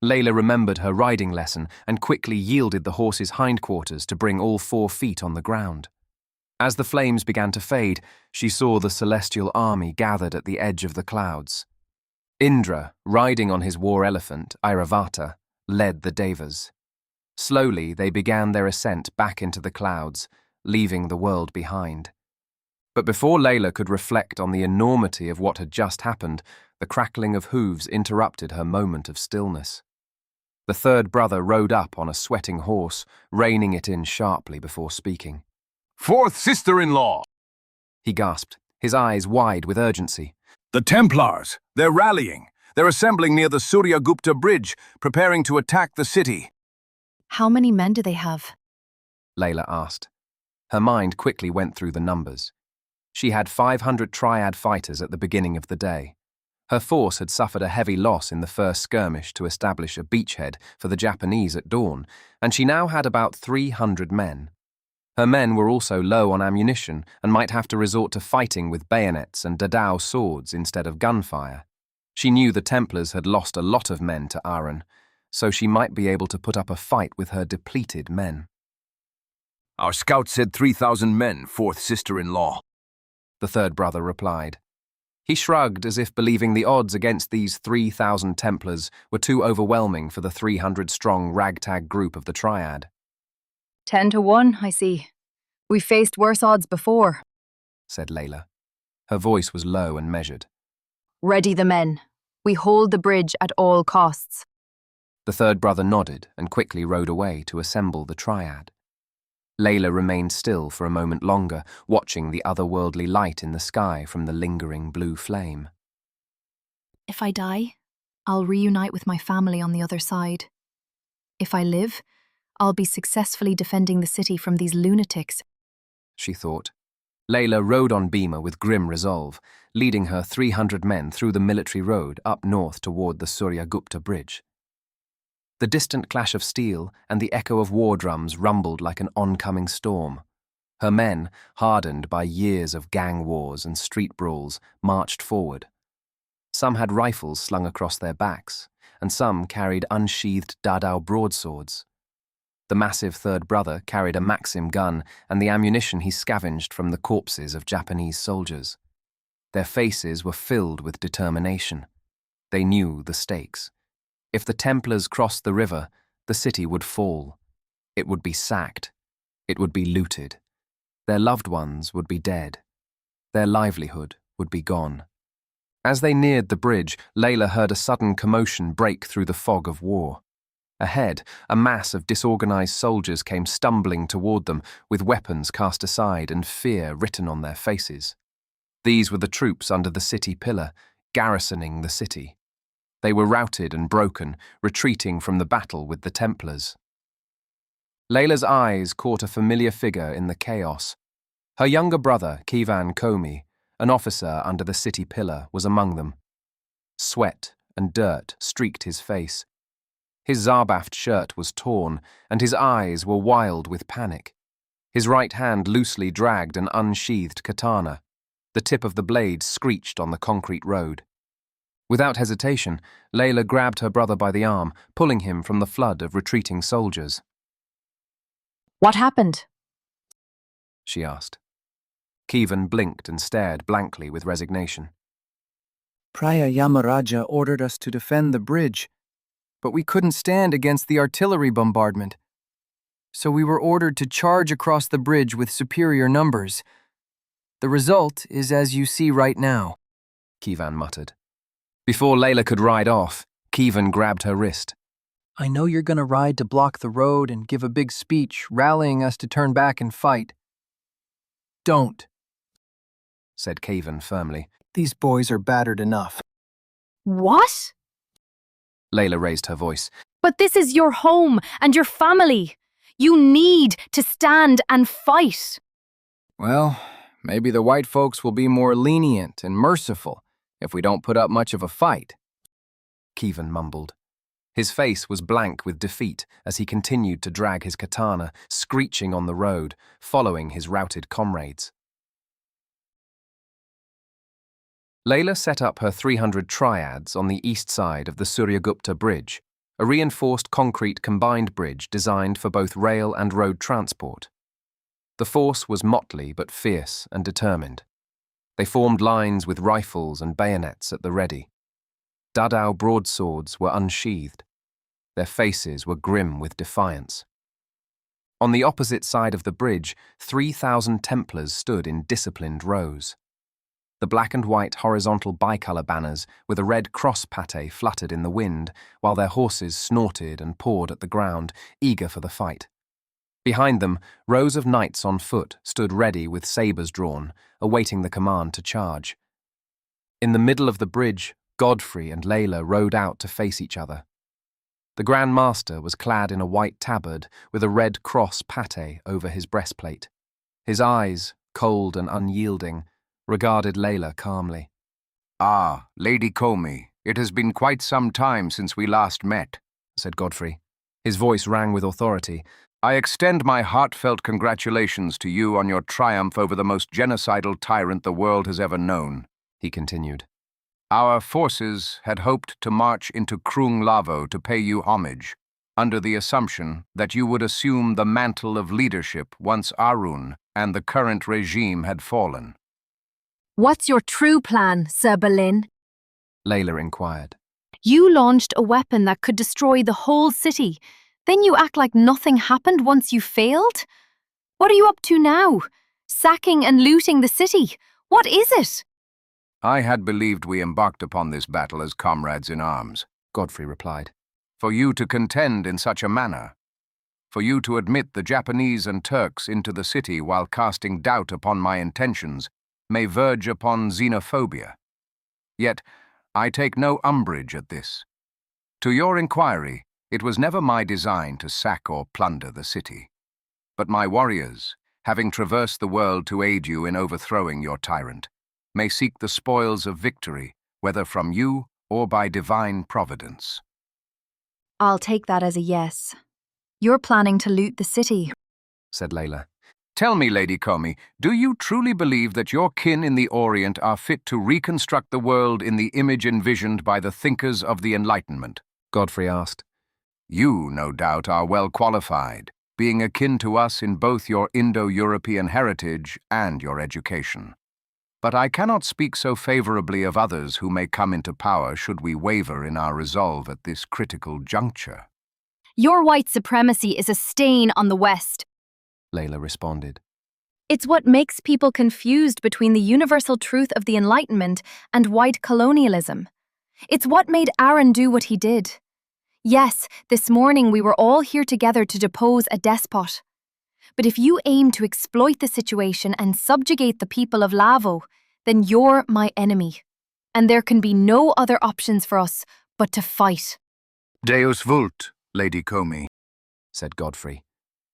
A: Layla remembered her riding lesson and quickly yielded the horse's hindquarters to bring all 4 feet on the ground. As the flames began to fade, she saw the celestial army gathered at the edge of the clouds. Indra, riding on his war elephant, Airavata, led the Devas. Slowly, they began their ascent back into the clouds, leaving the world behind. But before Layla could reflect on the enormity of what had just happened, the crackling of hooves interrupted her moment of stillness. The third brother rode up on a sweating horse, reining it in sharply before speaking.
L: "Fourth sister-in-law!"
A: He gasped, his eyes wide with urgency.
L: "The Templars! They're rallying! They're assembling near the Suryagupta Bridge, preparing to attack the city."
F: How many men do they have?
A: Layla asked. Her mind quickly went through the numbers. She had 500 triad fighters at the beginning of the day. Her force had suffered a heavy loss in the first skirmish to establish a beachhead for the Japanese at dawn, and she now had about 300 men. Her men were also low on ammunition and might have to resort to fighting with bayonets and dadao swords instead of gunfire. She knew the Templars had lost a lot of men to Arun, so she might be able to put up a fight with her depleted men.
B: "Our scout said 3,000 men, fourth sister-in-law,"
A: the third brother replied. He shrugged as if believing the odds against these 3,000 Templars were too overwhelming for the 300-strong ragtag group of the Triad.
F: 10 to 1, I see. We've faced worse odds before,
A: said Layla. Her voice was low and measured.
F: Ready the men. We hold the bridge at all costs.
A: The third brother nodded and quickly rode away to assemble the Triad. Layla remained still for a moment longer, watching the otherworldly light in the sky from the lingering blue flame.
F: If I die, I'll reunite with my family on the other side. If I live, I'll be successfully defending the city from these lunatics,
A: she thought. Layla rode on Bhima with grim resolve, leading her 300 men through the military road up north toward the Suryagupta Bridge. The distant clash of steel and the echo of war drums rumbled like an oncoming storm. Her men, hardened by years of gang wars and street brawls, marched forward. Some had rifles slung across their backs, and some carried unsheathed dadao broadswords. The massive third brother carried a Maxim gun and the ammunition he scavenged from the corpses of Japanese soldiers. Their faces were filled with determination. They knew the stakes. If the Templars crossed the river, the city would fall. It would be sacked. It would be looted. Their loved ones would be dead. Their livelihood would be gone. As they neared the bridge, Layla heard a sudden commotion break through the fog of war. Ahead, a mass of disorganized soldiers came stumbling toward them, with weapons cast aside and fear written on their faces. These were the troops under the city pillar, garrisoning the city. They were routed and broken, retreating from the battle with the Templars. Layla's eyes caught a familiar figure in the chaos. Her younger brother, Kivan Komi, an officer under the city pillar, was among them. Sweat and dirt streaked his face. His Zarbaft shirt was torn, and his eyes were wild with panic. His right hand loosely dragged an unsheathed katana. The tip of the blade screeched on the concrete road. Without hesitation, Layla grabbed her brother by the arm, pulling him from the flood of retreating soldiers.
F: What happened?
A: She asked. Kivan blinked and stared blankly with resignation.
G: Priya Yamaraja ordered us to defend the bridge, but we couldn't stand against the artillery bombardment. So we were ordered to charge across the bridge with superior numbers. The result is as you see right now,
A: Kivan muttered. Before Layla could ride off, Kivan grabbed her wrist.
G: I know you're going to ride to block the road and give a big speech rallying us to turn back and fight. Don't,
A: said Kivan firmly.
G: These boys are battered enough.
F: What?
A: Layla raised her voice.
F: But this is your home and your family.
T: You need to stand and fight.
G: Well, maybe the white folks will be more lenient and merciful if we don't put up much of a fight.
A: Kievan mumbled. His face was blank with defeat as he continued to drag his katana, screeching on the road, following his routed comrades. Layla set up her 300 triads on the east side of the Suryagupta Bridge, a reinforced concrete combined bridge designed for both rail and road transport. The force was motley but fierce and determined. They formed lines with rifles and bayonets at the ready. Dadao broadswords were unsheathed. Their faces were grim with defiance. On the opposite side of the bridge, 3,000 Templars stood in disciplined rows. The black and white horizontal bicolour banners with a red cross pate fluttered in the wind, while their horses snorted and pawed at the ground, eager for the fight. Behind them, rows of knights on foot stood ready with sabres drawn, awaiting the command to charge. In the middle of the bridge, Godfrey and Layla rode out to face each other. The Grand Master was clad in a white tabard with a red cross pate over his breastplate. His eyes, cold and unyielding, regarded Layla calmly.
D: "Ah, Lady Comey, it has been quite some time since we last met,"
A: said Godfrey. His voice rang with authority.
D: "I extend my heartfelt congratulations to you on your triumph over the most genocidal tyrant the world has ever known," he continued. "Our forces had hoped to march into Krung Lavo to pay you homage, under the assumption that you would assume the mantle of leadership once Arun and the current regime had fallen."
F: What's your true plan, Sir Boleyn?
A: Layla inquired.
F: You launched a weapon that could destroy the whole city. Then you act like nothing happened once you failed? What are you up to now? Sacking and looting the city? What is it?
D: "I had believed we embarked upon this battle as comrades in arms,"
A: Godfrey replied.
D: "For you to contend in such a manner, for you to admit the Japanese and Turks into the city while casting doubt upon my intentions, may verge upon xenophobia. Yet, I take no umbrage at this. To your inquiry, it was never my design to sack or plunder the city. But my warriors, having traversed the world to aid you in overthrowing your tyrant, may seek the spoils of victory, whether from you or by divine providence."
F: I'll take that as a yes. You're planning to loot the city,
A: said Layla.
D: "Tell me, Lady Comey, do you truly believe that your kin in the Orient are fit to reconstruct the world in the image envisioned by the thinkers of the Enlightenment?"
A: Godfrey asked.
D: "You, no doubt, are well qualified, being akin to us in both your Indo-European heritage and your education. But I cannot speak so favorably of others who may come into power should we waver in our resolve at this critical juncture."
F: Your white supremacy is a stain on the West,
A: Layla responded.
F: It's what makes people confused between the universal truth of the Enlightenment and white colonialism. It's what made Arun do what he did. Yes, this morning we were all here together to depose a despot. But if you aim to exploit the situation and subjugate the people of Lavo, then you're my enemy. And there can be no other options for us but to fight.
D: "Deus vult, Lady Comey,"
A: said Godfrey,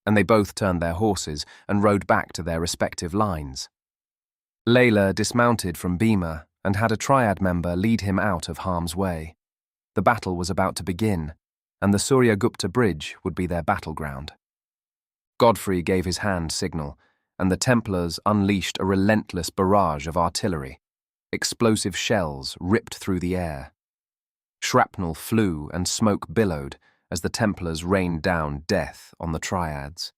A: and they both turned their horses and rode back to their respective lines. Layla dismounted from Bhima and had a triad member lead him out of harm's way. The battle was about to begin, and the Suryagupta Bridge would be their battleground. Godfrey gave his hand signal, and the Templars unleashed a relentless barrage of artillery. Explosive shells ripped through the air. Shrapnel flew and smoke billowed as the Templars rained down death on the Triads.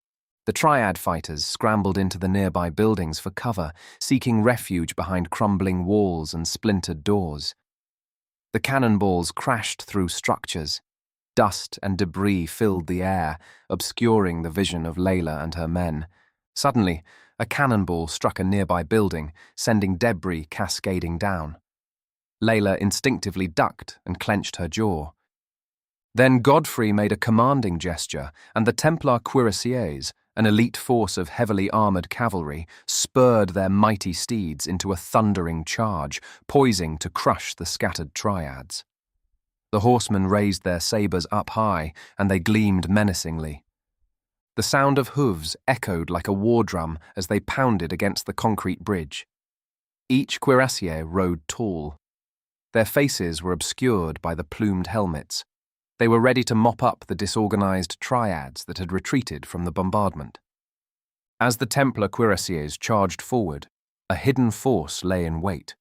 A: The Triad fighters scrambled into the nearby buildings for cover, seeking refuge behind crumbling walls and splintered doors. The cannonballs crashed through structures. Dust and debris filled the air, obscuring the vision of Layla and her men. Suddenly, a cannonball struck a nearby building, sending debris cascading down. Layla instinctively ducked and clenched her jaw. Then Godfrey made a commanding gesture, and the Templar cuirassiers, an elite force of heavily armoured cavalry, spurred their mighty steeds into a thundering charge, poising to crush the scattered Triads. The horsemen raised their sabres up high, and they gleamed menacingly. The sound of hooves echoed like a war drum as they pounded against the concrete bridge. Each cuirassier rode tall. Their faces were obscured by the plumed helmets. They were ready to mop up the disorganized triads that had retreated from the bombardment. As the Templar cuirassiers charged forward, a hidden force lay in wait.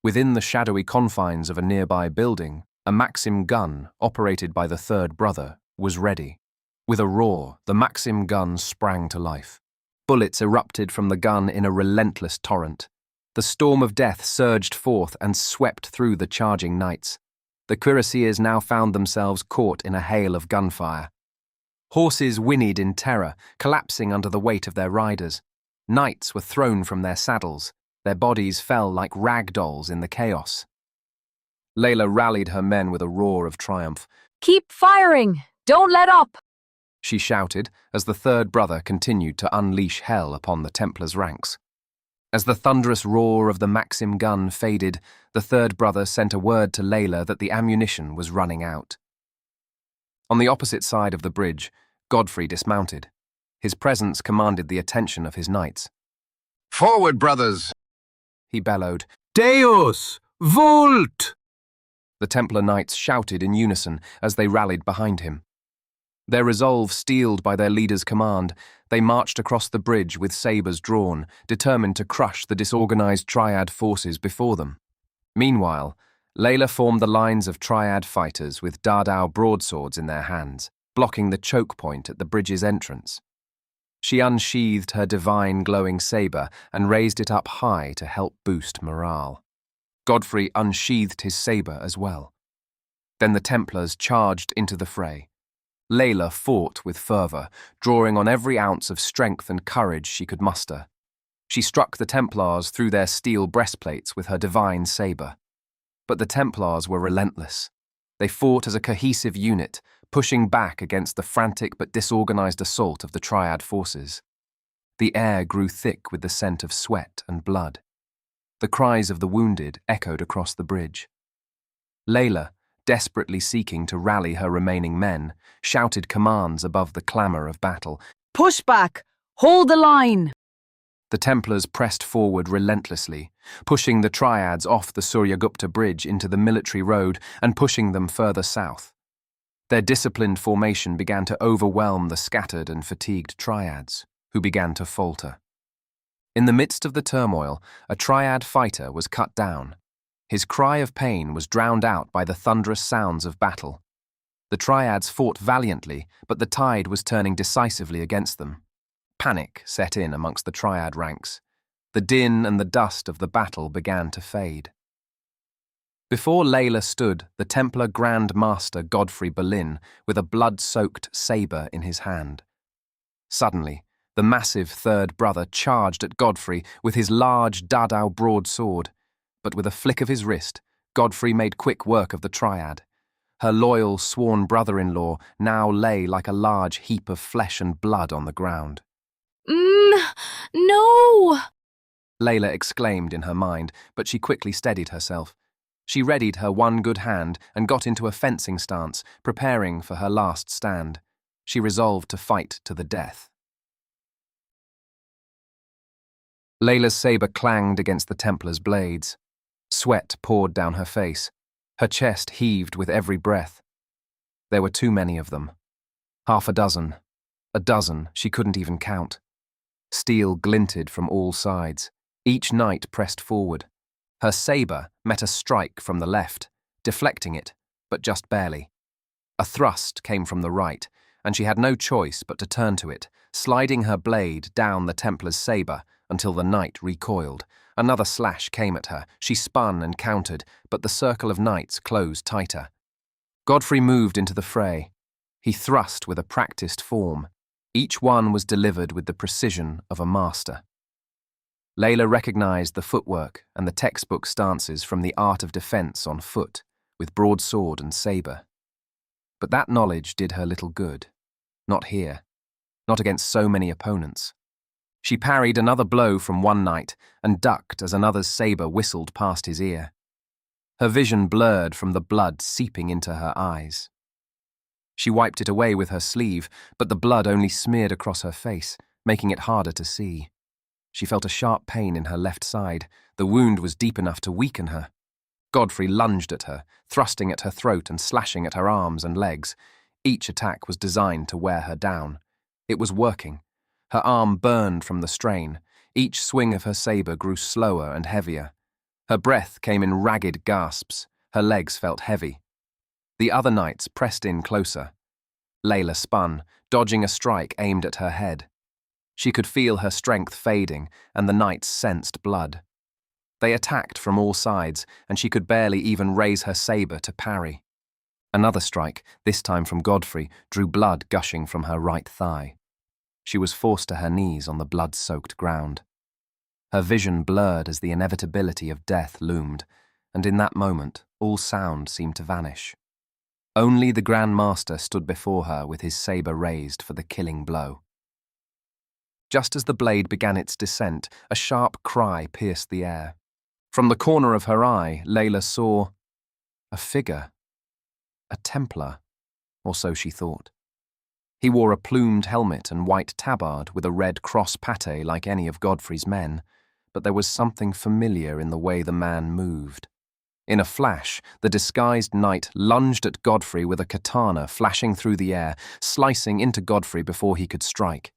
A: Within the shadowy confines of a nearby building, a Maxim gun, operated by the third brother, was ready. With a roar, the Maxim gun sprang to life. Bullets erupted from the gun in a relentless torrent. The storm of death surged forth and swept through the charging knights. The cuirassiers now found themselves caught in a hail of gunfire. Horses whinnied in terror, collapsing under the weight of their riders. Knights were thrown from their saddles. Their bodies fell like rag dolls in the chaos. Layla rallied her men with a roar of triumph.
T: Keep firing! Don't let up!
A: She shouted as the third brother continued to unleash hell upon the Templars' ranks. As the thunderous roar of the Maxim gun faded, the third brother sent a word to Layla that the ammunition was running out. On the opposite side of the bridge, Godfrey dismounted. His presence commanded the attention of his knights.
D: "Forward, brothers!"
A: he bellowed.
I: Deus! Vult!
A: The Templar knights shouted in unison as they rallied behind him. Their resolve steeled by their leader's command, they marched across the bridge with sabres drawn, determined to crush the disorganized triad forces before them. Meanwhile, Layla formed the lines of triad fighters with Dardau broadswords in their hands, blocking the choke point at the bridge's entrance. She unsheathed her divine glowing sabre and raised it up high to help boost morale. Godfrey unsheathed his sabre as well. Then the Templars charged into the fray. Layla fought with fervour, drawing on every ounce of strength and courage she could muster. She struck the Templars through their steel breastplates with her divine sabre. But the Templars were relentless. They fought as a cohesive unit, pushing back against the frantic but disorganized assault of the Triad forces. The air grew thick with the scent of sweat and blood. The cries of the wounded echoed across the bridge. Layla, desperately seeking to rally her remaining men, shouted commands above the clamour of battle.
T: Push back! Hold the line!
A: The Templars pressed forward relentlessly, pushing the Triads off the Suryagupta bridge into the military road and pushing them further south. Their disciplined formation began to overwhelm the scattered and fatigued Triads, who began to falter. In the midst of the turmoil, a Triad fighter was cut down. His cry of pain was drowned out by the thunderous sounds of battle. The Triads fought valiantly, but the tide was turning decisively against them. Panic set in amongst the Triad ranks. The din and the dust of the battle began to fade. Before Layla stood the Templar Grand Master Godfrey Boleyn with a blood-soaked sabre in his hand. Suddenly, the massive third brother charged at Godfrey with his large Dardau broadsword. But with a flick of his wrist, Godfrey made quick work of the Triad. Her loyal, sworn brother-in-law now lay like a large heap of flesh and blood on the ground.
T: No!
A: Layla exclaimed in her mind, but she quickly steadied herself. She readied her one good hand and got into a fencing stance, preparing for her last stand. She resolved to fight to the death. Layla's sabre clanged against the Templar's blades. Sweat poured down her face. Her chest heaved with every breath. There were too many of them. Half a dozen. A dozen she couldn't even count. Steel glinted from all sides. Each knight pressed forward. Her sabre met a strike from the left, deflecting it, but just barely. A thrust came from the right, and she had no choice but to turn to it, sliding her blade down the Templar's sabre until the knight recoiled. Another slash came at her. She spun and countered, but the circle of knights closed tighter. Godfrey moved into the fray. He thrust with a practiced form. Each one was delivered with the precision of a master. Layla recognized the footwork and the textbook stances from the art of defense on foot, with broadsword and sabre. But that knowledge did her little good. Not here. Not against so many opponents. She parried another blow from one knight and ducked as another's sabre whistled past his ear. Her vision blurred from the blood seeping into her eyes. She wiped it away with her sleeve, but the blood only smeared across her face, making it harder to see. She felt a sharp pain in her left side. The wound was deep enough to weaken her. Godfrey lunged at her, thrusting at her throat and slashing at her arms and legs. Each attack was designed to wear her down. It was working. Her arm burned from the strain. Each swing of her saber grew slower and heavier. Her breath came in ragged gasps. Her legs felt heavy. The other knights pressed in closer. Layla spun, dodging a strike aimed at her head. She could feel her strength fading, and the knights sensed blood. They attacked from all sides, and she could barely even raise her saber to parry. Another strike, this time from Godfrey, drew blood gushing from her right thigh. She was forced to her knees on the blood-soaked ground. Her vision blurred as the inevitability of death loomed, and in that moment all sound seemed to vanish. Only the Grand Master stood before her with his saber raised for the killing blow. Just as the blade began its descent, a sharp cry pierced the air. From the corner of her eye, Layla saw a figure. A Templar, or so she thought. He wore a plumed helmet and white tabard with a red cross pate like any of Godfrey's men, but there was something familiar in the way the man moved. In a flash, the disguised knight lunged at Godfrey with a katana flashing through the air, slicing into Godfrey before he could strike.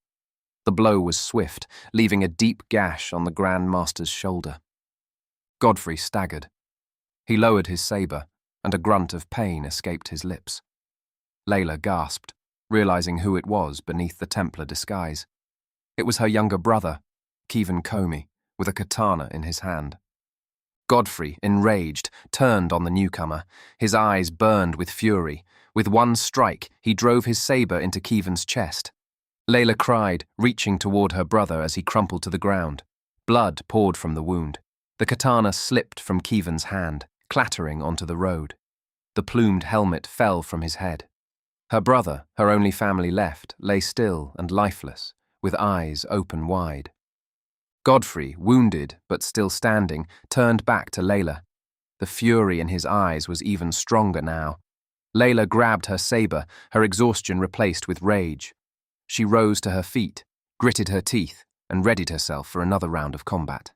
A: The blow was swift, leaving a deep gash on the Grand Master's shoulder. Godfrey staggered. He lowered his saber, and a grunt of pain escaped his lips. Layla gasped, realizing who it was beneath the Templar disguise. It was her younger brother, Kievan Comey, with a katana in his hand. Godfrey, enraged, turned on the newcomer. His eyes burned with fury. With one strike, he drove his saber into Kievan's chest. Layla cried, reaching toward her brother as he crumpled to the ground. Blood poured from the wound. The katana slipped from Kievan's hand, clattering onto the road. The plumed helmet fell from his head. Her brother, her only family left, lay still and lifeless, with eyes open wide. Godfrey, wounded but still standing, turned back to Layla. The fury in his eyes was even stronger now. Layla grabbed her saber, her exhaustion replaced with rage. She rose to her feet, gritted her teeth, and readied herself for another round of combat.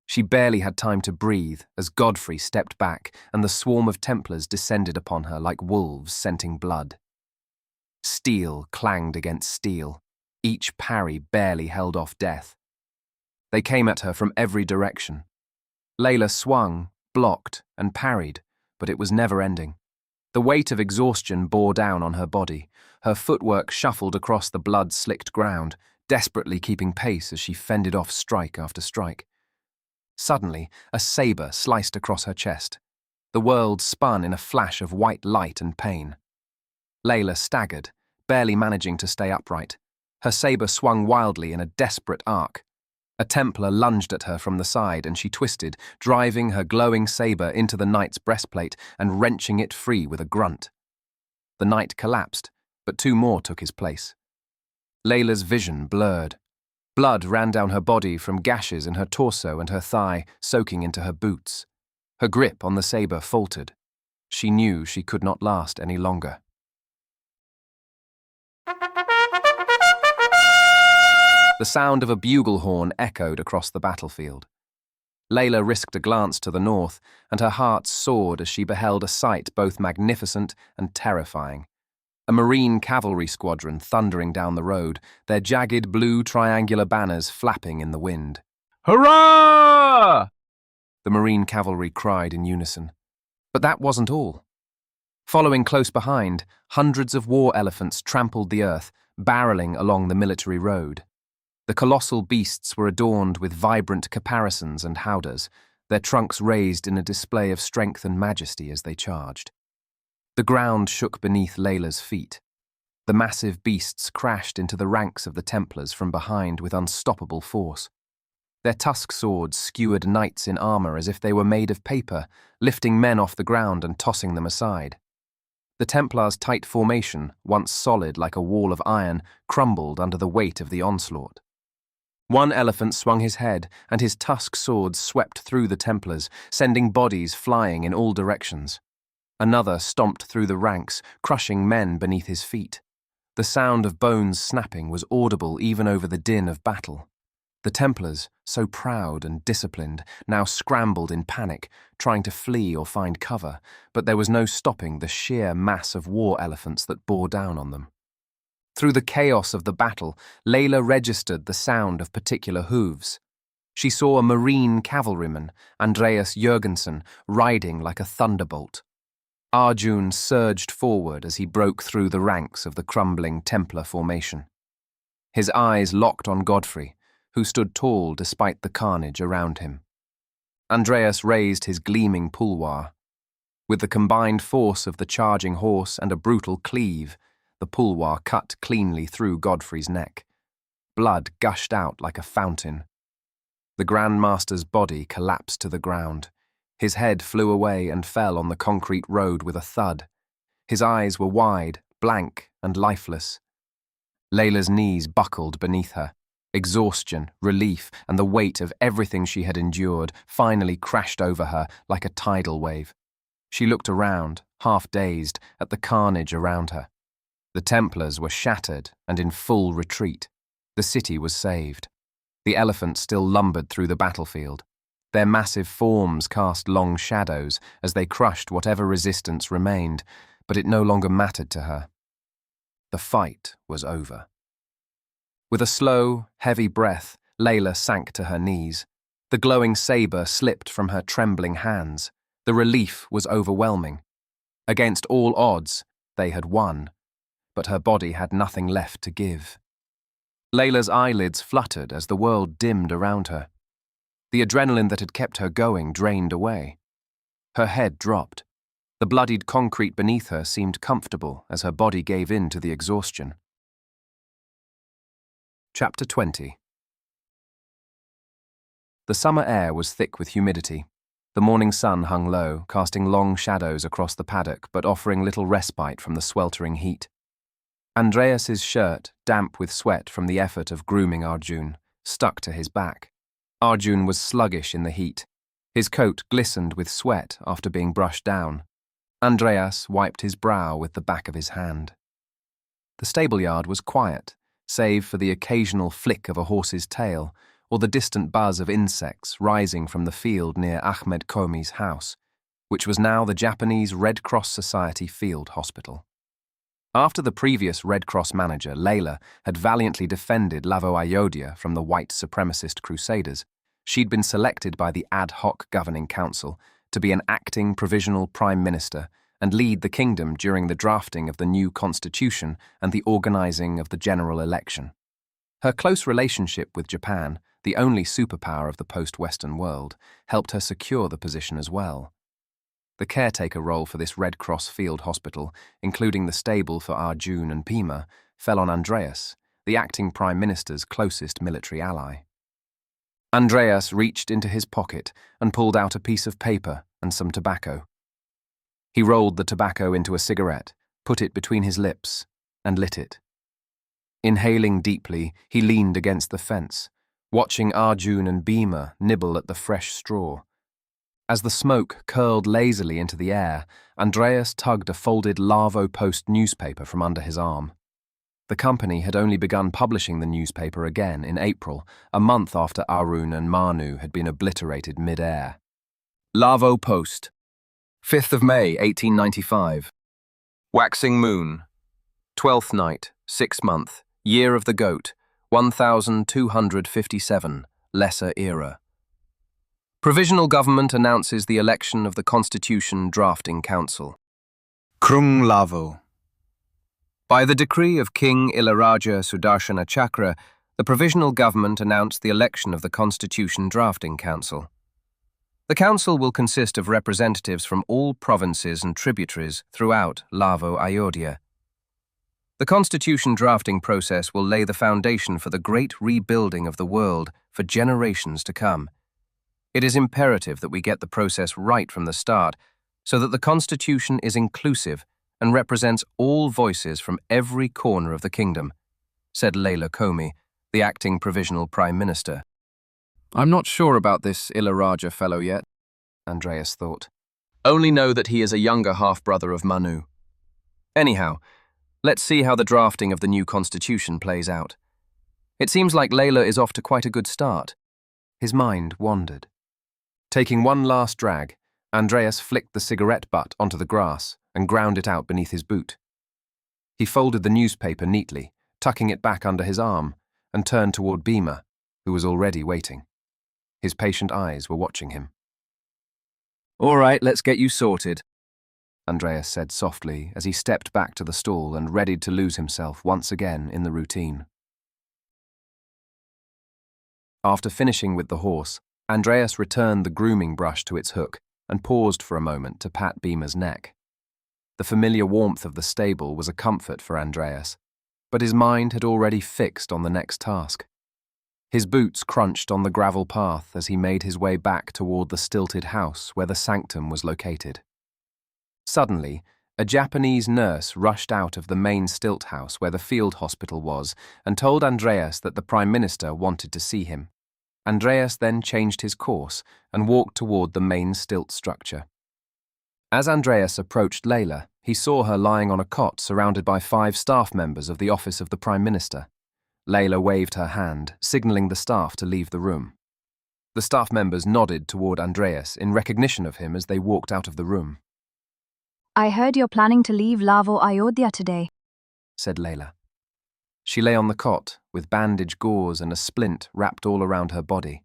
A: She barely had time to breathe as Godfrey stepped back and the swarm of Templars descended upon her like wolves scenting blood. Steel clanged against steel. Each parry barely held off death. They came at her from every direction. Layla swung, blocked, and parried, but it was never ending. The weight of exhaustion bore down on her body. Her footwork shuffled across the blood-slicked ground, desperately keeping pace as she fended off strike after strike. Suddenly, a saber sliced across her chest. The world spun in a flash of white light and pain. Layla staggered, barely managing to stay upright. Her saber swung wildly in a desperate arc. A Templar lunged at her from the side and she twisted, driving her glowing saber into the knight's breastplate and wrenching it free with a grunt. The knight collapsed, but two more took his place. Layla's vision blurred. Blood ran down her body from gashes in her torso and her thigh, soaking into her boots. Her grip on the saber faltered. She knew she could not last any longer. The sound of a bugle horn echoed across the battlefield. Layla risked a glance to the north, and her heart soared as she beheld a sight both magnificent and terrifying. A Marine cavalry squadron thundering down the road, their jagged blue triangular banners flapping in the wind.
P: Hurrah!
A: The Marine cavalry cried in unison. But that wasn't all. Following close behind, hundreds of war elephants trampled the earth, barreling along the military road. The colossal beasts were adorned with vibrant caparisons and howdahs, their trunks raised in a display of strength and majesty as they charged. The ground shook beneath Layla's feet. The massive beasts crashed into the ranks of the Templars from behind with unstoppable force. Their tusk swords skewered knights in armor as if they were made of paper, lifting men off the ground and tossing them aside. The Templars' tight formation, once solid like a wall of iron, crumbled under the weight of the onslaught. One elephant swung his head, and his tusk swords swept through the Templars, sending bodies flying in all directions. Another stomped through the ranks, crushing men beneath his feet. The sound of bones snapping was audible even over the din of battle. The Templars, so proud and disciplined, now scrambled in panic, trying to flee or find cover, but there was no stopping the sheer mass of war elephants that bore down on them. Through the chaos of the battle, Layla registered the sound of particular hooves. She saw a marine cavalryman, Andreas Jürgensen, riding like a thunderbolt. Arjun surged forward as he broke through the ranks of the crumbling Templar formation. His eyes locked on Godfrey, who stood tall despite the carnage around him. Andreas raised his gleaming pulwar. With the combined force of the charging horse and a brutal cleave, the pulwar cut cleanly through Godfrey's neck. Blood gushed out like a fountain. The Grand Master's body collapsed to the ground. His head flew away and fell on the concrete road with a thud. His eyes were wide, blank, and lifeless. Layla's knees buckled beneath her. Exhaustion, relief, and the weight of everything she had endured finally crashed over her like a tidal wave. She looked around, half-dazed, at the carnage around her. The Templars were shattered and in full retreat. The city was saved. The elephants still lumbered through the battlefield. Their massive forms cast long shadows as they crushed whatever resistance remained, but it no longer mattered to her. The fight was over. With a slow, heavy breath, Layla sank to her knees. The glowing saber slipped from her trembling hands. The relief was overwhelming. Against all odds, they had won, but her body had nothing left to give. Layla's eyelids fluttered as the world dimmed around her. The adrenaline that had kept her going drained away. Her head dropped. The bloodied concrete beneath her seemed comfortable as her body gave in to the exhaustion. Chapter 20. The summer air was thick with humidity. The morning sun hung low, casting long shadows across the paddock but offering little respite from the sweltering heat. Andreas's shirt, damp with sweat from the effort of grooming Arjun, stuck to his back. Arjun was sluggish in the heat. His coat glistened with sweat after being brushed down. Andreas wiped his brow with the back of his hand. The stableyard was quiet, save for the occasional flick of a horse's tail or the distant buzz of insects rising from the field near Ahmed Komi's house, which was now the Japanese Red Cross Society Field Hospital. After the previous Red Cross manager, Layla, had valiantly defended Lavo-Ayodhya from the white supremacist crusaders, she'd been selected by the ad hoc governing council to be an acting provisional prime minister and lead the kingdom during the drafting of the new constitution and the organizing of the general election. Her close relationship with Japan, the only superpower of the post-Western world, helped her secure the position as well. The caretaker role for this Red Cross field hospital, including the stable for Arjun and Pima, fell on Andreas, the acting prime minister's closest military ally. Andreas reached into his pocket and pulled out a piece of paper and some tobacco. He rolled the tobacco into a cigarette, put it between his lips, and lit it. Inhaling deeply, he leaned against the fence, watching Arjun and Bhima nibble at the fresh straw. As the smoke curled lazily into the air, Andreas tugged a folded Lavo Post newspaper from under his arm. The company had only begun publishing the newspaper again in April, a month after Arun and Manu had been obliterated mid-air.
G: Lavo Post, 5th of May, 1895. Waxing moon. 12th night, 6th month, year of the goat, 1257, lesser era. Provisional government announces the election of the Constitution Drafting Council.
S: Krung Lavo.
G: By the decree of King Ilarāja Sudarshana Chakra, the provisional government announced the election of the Constitution Drafting Council. The council will consist of representatives from all provinces and tributaries throughout Lavo-Ayodhya. The Constitution drafting process will lay the foundation for the great rebuilding of the world for generations to come. It is imperative that we get the process right from the start so that the Constitution is inclusive and represents all voices from every corner of the kingdom, said Layla Komi, the acting provisional prime minister.
A: I'm not sure about this Ilarāja fellow yet, Andreas thought.
J: Only know that he is a younger half-brother of Manu. Anyhow, let's see how the drafting of the new constitution plays out. It seems like Layla is off to quite a good start.
A: His mind wandered. Taking one last drag, Andreas flicked the cigarette butt onto the grass and ground it out beneath his boot. He folded the newspaper neatly, tucking it back under his arm, and turned toward Bhima, who was already waiting. His patient eyes were watching him.
J: All right, let's get you sorted,
A: Andreas said softly as he stepped back to the stall and readied to lose himself once again in the routine. After finishing with the horse, Andreas returned the grooming brush to its hook and paused for a moment to pat Bhima's neck. The familiar warmth of the stable was a comfort for Andreas, but his mind had already fixed on the next task. His boots crunched on the gravel path as he made his way back toward the stilted house where the sanctum was located. Suddenly, a Japanese nurse rushed out of the main stilt house where the field hospital was and told Andreas that the Prime Minister wanted to see him. Andreas then changed his course and walked toward the main stilt structure. As Andreas approached Layla, he saw her lying on a cot surrounded by 5 staff members of the office of the Prime Minister. Layla waved her hand, signaling the staff to leave the room. The staff members nodded toward Andreas in recognition of him as they walked out of the room.
F: I heard you're planning to leave Lavo-Ayodhya today,
A: said Layla. She lay on the cot, with bandage gauze and a splint wrapped all around her body.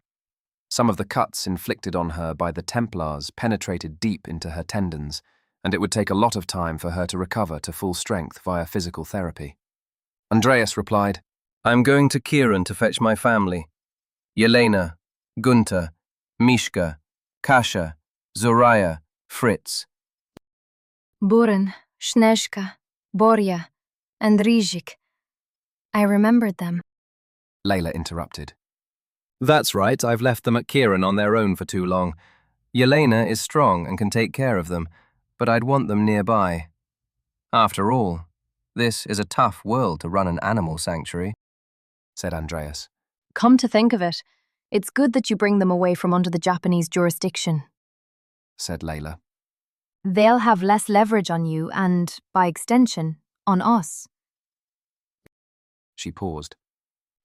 A: Some of the cuts inflicted on her by the Templars penetrated deep into her tendons, and it would take a lot of time for her to recover to full strength via physical therapy. Andreas replied,
J: I'm going to Kiran to fetch my family. Yelena, Gunter, Mishka, Kasha, Zoraya, Fritz.
F: Buran, Snezhka, Borya, and Rizhik. I remembered them.
A: Layla interrupted.
J: That's right, I've left them at Kiran on their own for too long. Yelena is strong and can take care of them, but I'd want them nearby. After all, this is a tough world to run an animal sanctuary,
A: said Andreas.
F: Come to think of it, it's good that you bring them away from under the Japanese jurisdiction,
A: said Layla.
F: They'll have less leverage on you and, by extension, on us.
A: She paused.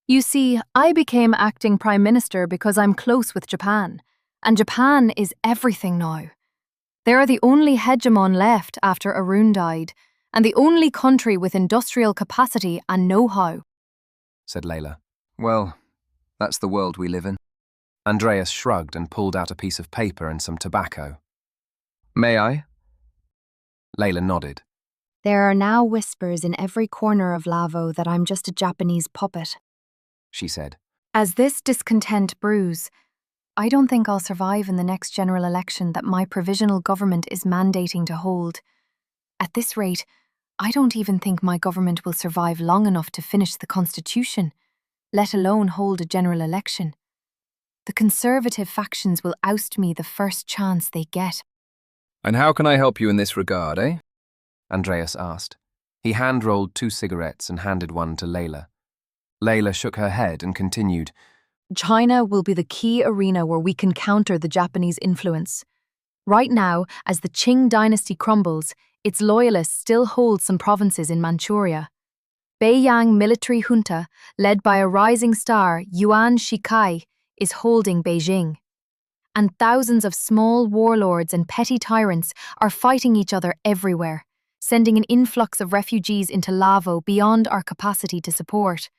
F: You see, I became acting Prime Minister because I'm close with Japan, and Japan is everything now. They're the only hegemon left after Arun died, and the only country with industrial capacity and know-how,
A: said Layla.
J: Well, that's the world we live in.
A: Andreas shrugged and pulled out a piece of paper and some tobacco.
J: May I?
A: Layla nodded.
F: There are now whispers in every corner of Lavo that I'm just a Japanese puppet,
A: she said.
F: As this discontent brews, I don't think I'll survive in the next general election that my provisional government is mandating to hold. At this rate, I don't even think my government will survive long enough to finish the constitution, let alone hold a general election. The conservative factions will oust me the first chance they get.
J: And how can I help you in this regard, eh?
A: Andreas asked. He hand-rolled 2 cigarettes and handed one to Layla. Layla shook her head and continued,
F: China will be the key arena where we can counter the Japanese influence. Right now, as the Qing dynasty crumbles, its loyalists still hold some provinces in Manchuria. Beiyang military junta, led by a rising star, Yuan Shikai, is holding Beijing. And thousands of small warlords and petty tyrants are fighting each other everywhere, sending an influx of refugees into Lavo beyond our capacity to support.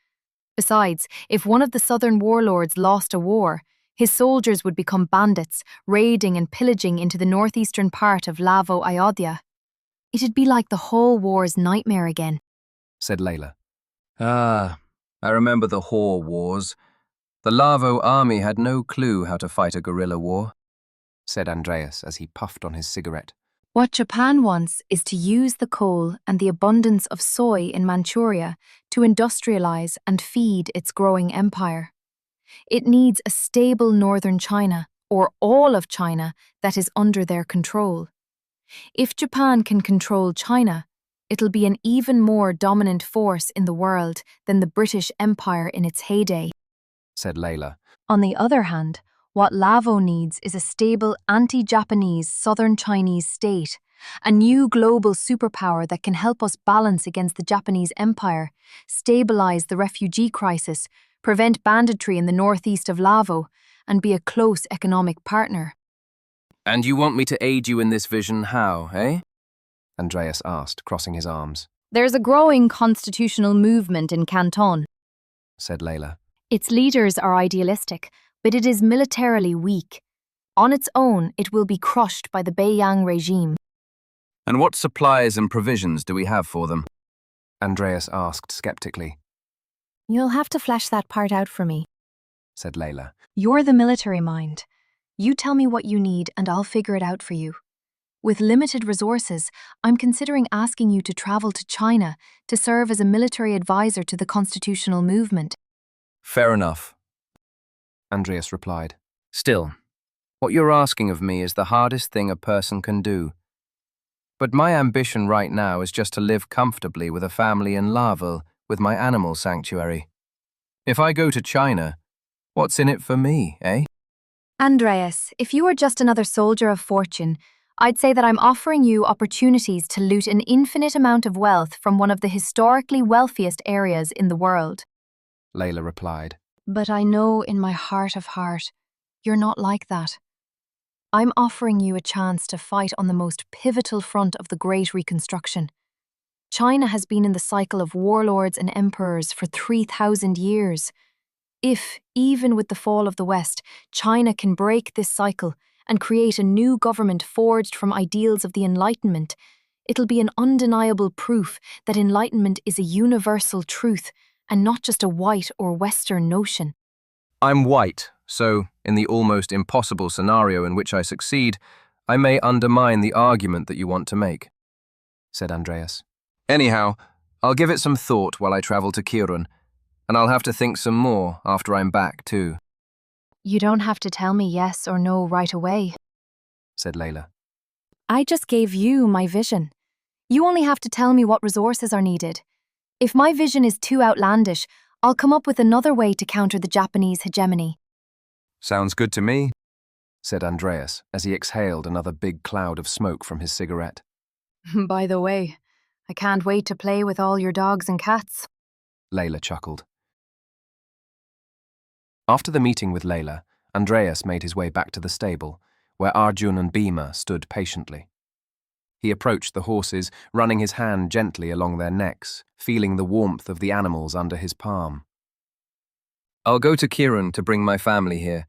F: Besides, if one of the southern warlords lost a war, his soldiers would become bandits, raiding and pillaging into the northeastern part of Lavo-Ayodhya. It'd be like the whole war's nightmare again,
A: said Layla.
J: Ah, I remember the Hor Wars. The Lavo army had no clue how to fight a guerrilla war,
A: said Andreas as he puffed on his cigarette.
F: What Japan wants is to use the coal and the abundance of soy in Manchuria to industrialize and feed its growing empire. It needs a stable northern China, or all of China, that is under their control. If Japan can control China, it'll be an even more dominant force in the world than the British Empire in its heyday,
A: said Layla.
F: On the other hand, What Lavo needs is a stable anti-Japanese southern Chinese state, a new global superpower that can help us balance against the Japanese empire, stabilize the refugee crisis, prevent banditry in the northeast of Lavo, and be a close economic partner.
J: And you want me to aid you in this vision how, eh?
A: Andreas asked, crossing his arms.
F: There's a growing constitutional movement in Canton,
A: said Layla.
F: Its leaders are idealistic, but it is militarily weak. On its own, it will be crushed by the Beiyang regime.
J: And what supplies and provisions do we have for them?
A: Andreas asked skeptically.
F: You'll have to flesh that part out for me,
A: said Layla.
F: You're the military mind. You tell me what you need and I'll figure it out for you. With limited resources, I'm considering asking you to travel to China to serve as a military advisor to the constitutional movement.
J: Fair enough,
A: Andreas replied.
J: Still, what you're asking of me is the hardest thing a person can do. But my ambition right now is just to live comfortably with a family in Lavo with my animal sanctuary. If I go to China, what's in it for me, eh?
F: Andreas, if you were just another soldier of fortune, I'd say that I'm offering you opportunities to loot an infinite amount of wealth from one of the historically wealthiest areas in the world.
A: Layla replied.
F: But I know in my heart of heart, you're not like that. I'm offering you a chance to fight on the most pivotal front of the Great Reconstruction. China has been in the cycle of warlords and emperors for 3,000 years. If, even with the fall of the West, China can break this cycle and create a new government forged from ideals of the Enlightenment, it'll be an undeniable proof that Enlightenment is a universal truth and not just a white or Western notion.
J: I'm white, so, in the almost impossible scenario in which I succeed, I may undermine the argument that you want to make,
A: said Andreas.
J: Anyhow, I'll give it some thought while I travel to Kirun, and I'll have to think some more after I'm back too.
F: You don't have to tell me yes or no right away,
A: said Layla.
F: I just gave you my vision. You only have to tell me what resources are needed. If my vision is too outlandish, I'll come up with another way to counter the Japanese hegemony.
A: Sounds good to me, said Andreas as he exhaled another big cloud of smoke from his cigarette.
F: By the way, I can't wait to play with all your dogs and cats,
A: Layla chuckled. After the meeting with Layla, Andreas made his way back to the stable, where Arjun and Bhima stood patiently. He approached the horses, running his hand gently along their necks, feeling the warmth of the animals under his palm.
J: I'll go to Kirun to bring my family here.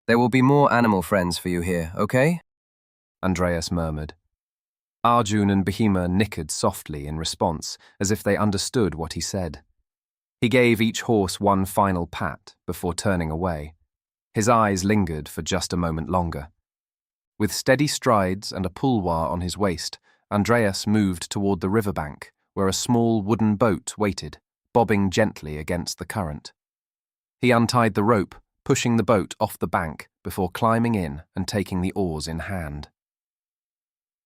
J: There will be more animal friends for you here, okay?
A: Andreas murmured. Arjun and Bhima nickered softly in response, as if they understood what he said. He gave each horse one final pat before turning away. His eyes lingered for just a moment longer. With steady strides and a pulwar on his waist, Andreas moved toward the riverbank, where a small wooden boat waited, bobbing gently against the current. He untied the rope, pushing the boat off the bank before climbing in and taking the oars in hand.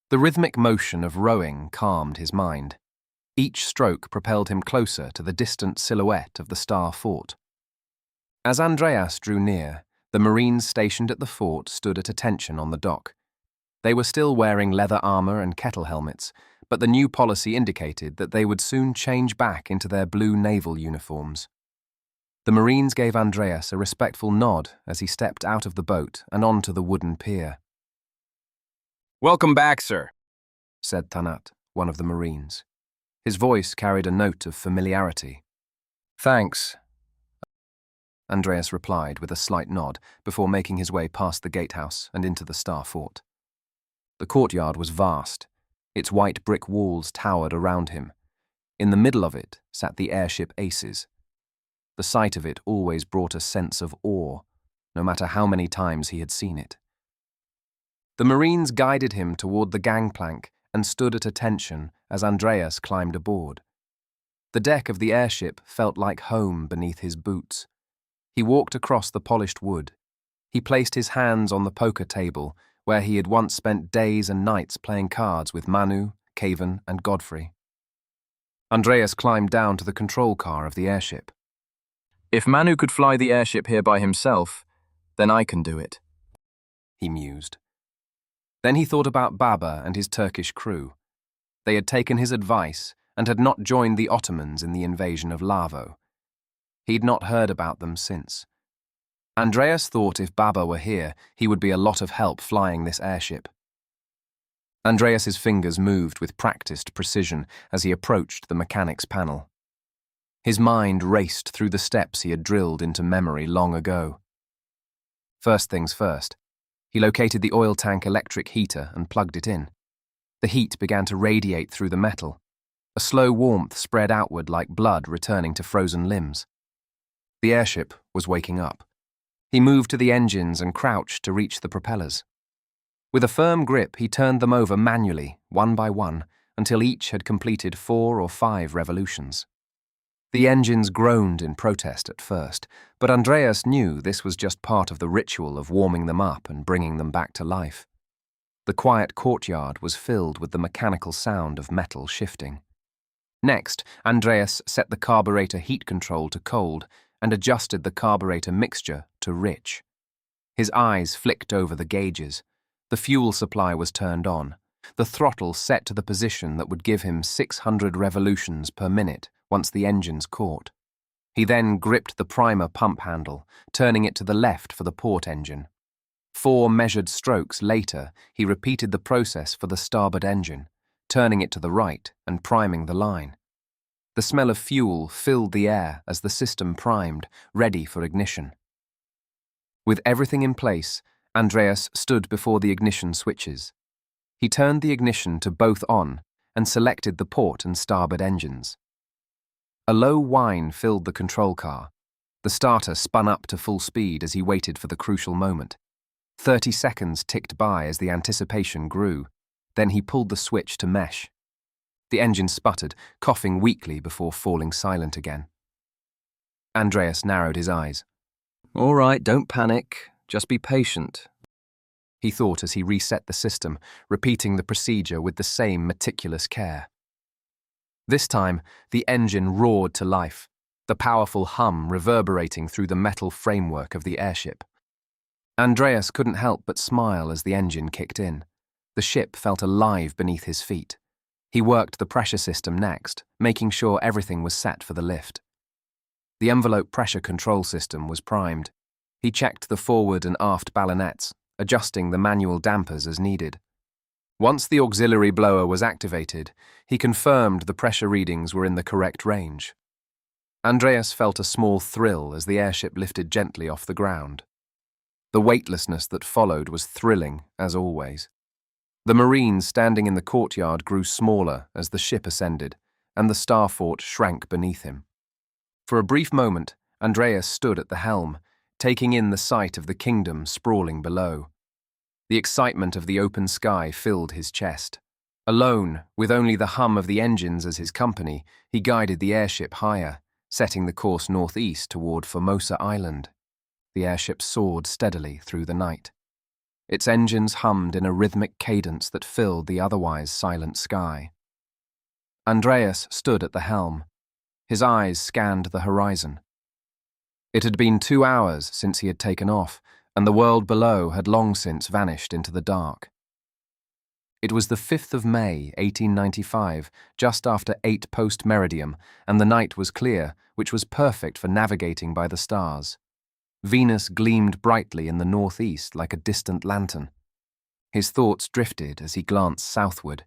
A: The rhythmic motion of rowing calmed his mind. Each stroke propelled him closer to the distant silhouette of the Star Fort. As Andreas drew near, the Marines stationed at the fort stood at attention on the dock. They were still wearing leather armor and kettle helmets, but the new policy indicated that they would soon change back into their blue naval uniforms. The Marines gave Andreas a respectful nod as he stepped out of the boat and onto the wooden pier.
K: "Welcome back, sir,"
A: said Tanat, one of the Marines. His voice carried a note of familiarity.
J: Thanks,
A: Andreas replied with a slight nod before making his way past the gatehouse and into the Star Fort. The courtyard was vast. Its white brick walls towered around him. In the middle of it sat the airship Aces. The sight of it always brought a sense of awe, no matter how many times he had seen it. The Marines guided him toward the gangplank and stood at attention as Andreas climbed aboard. The deck of the airship felt like home beneath his boots. He walked across the polished wood. He placed his hands on the poker table, where he had once spent days and nights playing cards with Manu, Caven, and Godfrey. Andreas climbed down to the control car of the airship.
J: If Manu could fly the airship here by himself,
G: then I can do it,
A: he mused. Then he thought about Baba and his Turkish crew. They had taken his advice and had not joined the Ottomans in the invasion of Lavo. He'd not heard about them since. Andreas thought if Baba were here, he would be a lot of help flying this airship. Andreas's fingers moved with practiced precision as he approached the mechanics panel. His mind raced through the steps he had drilled into memory long ago. First things first, he located the oil tank electric heater and plugged it in. The heat began to radiate through the metal. A slow warmth spread outward like blood returning to frozen limbs. The airship was waking up. He moved to the engines and crouched to reach the propellers. With a firm grip, he turned them over manually, one by one, until each had completed 4 or 5 revolutions. The engines groaned in protest at first, but Andreas knew this was just part of the ritual of warming them up and bringing them back to life. The quiet courtyard was filled with the mechanical sound of metal shifting. Next, Andreas set the carburetor heat control to cold and adjusted the carburetor mixture to rich. His eyes flicked over the gauges. The fuel supply was turned on, the throttle set to the position that would give him 600 revolutions per minute once the engines caught. He then gripped the primer pump handle, turning it to the left for the port engine. 4 measured strokes later, he repeated the process for the starboard engine, turning it to the right and priming the line. The smell of fuel filled the air as the system primed, ready for ignition. With everything in place, Andreas stood before the ignition switches. He turned the ignition to both on and selected the port and starboard engines. A low whine filled the control car. The starter spun up to full speed as he waited for the crucial moment. 30 seconds ticked by as the anticipation grew. Then he pulled the switch to mesh. The engine sputtered, coughing weakly before falling silent again. Andreas narrowed his eyes.
G: All right, don't panic. Just be patient,
A: he thought as he reset the system, repeating the procedure with the same meticulous care. This time, the engine roared to life, the powerful hum reverberating through the metal framework of the airship. Andreas couldn't help but smile as the engine kicked in. The ship felt alive beneath his feet. He worked the pressure system next, making sure everything was set for the lift. The envelope pressure control system was primed. He checked the forward and aft ballonets, adjusting the manual dampers as needed. Once the auxiliary blower was activated, he confirmed the pressure readings were in the correct range. Andreas felt a small thrill as the airship lifted gently off the ground. The weightlessness that followed was thrilling, as always. The Marines standing in the courtyard grew smaller as the ship ascended, and the star fort shrank beneath him. For a brief moment, Andreas stood at the helm, taking in the sight of the kingdom sprawling below. The excitement of the open sky filled his chest. Alone, with only the hum of the engines as his company, he guided the airship higher, setting the course northeast toward Formosa Island. The airship soared steadily through the night. Its engines hummed in a rhythmic cadence that filled the otherwise silent sky. Andreas stood at the helm. His eyes scanned the horizon. It had been 2 hours since he had taken off, and the world below had long since vanished into the dark. It was the 5th of May, 1895, just after 8 post-meridium, and the night was clear, which was perfect for navigating by the stars. Venus gleamed brightly in the northeast like a distant lantern. His thoughts drifted as he glanced southward.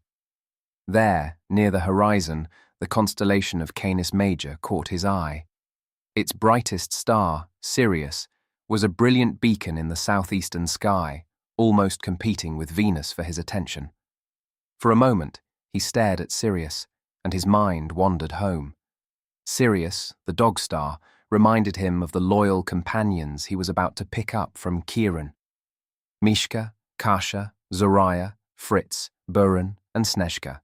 A: There, near the horizon, the constellation of Canis Major caught his eye. Its brightest star, Sirius, was a brilliant beacon in the southeastern sky, almost competing with Venus for his attention. For a moment, he stared at Sirius, and his mind wandered home. Sirius, the dog star, reminded him of the loyal companions he was about to pick up from Kieran. Mishka, Kasha, Zoraya, Fritz, Buran, and Snezhka.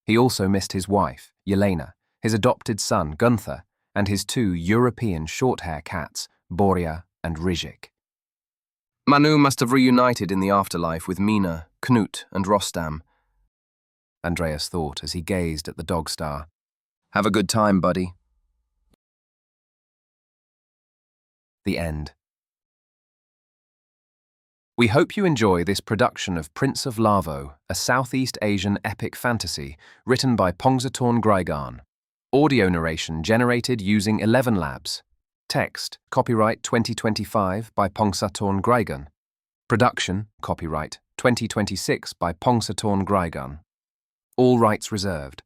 A: He also missed his wife, Yelena, his adopted son, Gunther, and his 2 European short-hair cats, Boria and Rizhik.
G: Manu must have reunited in the afterlife with Mina, Knut, and Rostam,
A: Andreas thought as he gazed at the dog star.
G: Have a good time, buddy.
A: The end. We hope you enjoy this production of Prince of Lavo, a Southeast Asian epic fantasy written by Pongsatorn Greigarn. Audio narration generated using ElevenLabs. Text, copyright 2025 by Pongsatorn Greigarn. Production, copyright 2026 by Pongsatorn Greigarn. All rights reserved.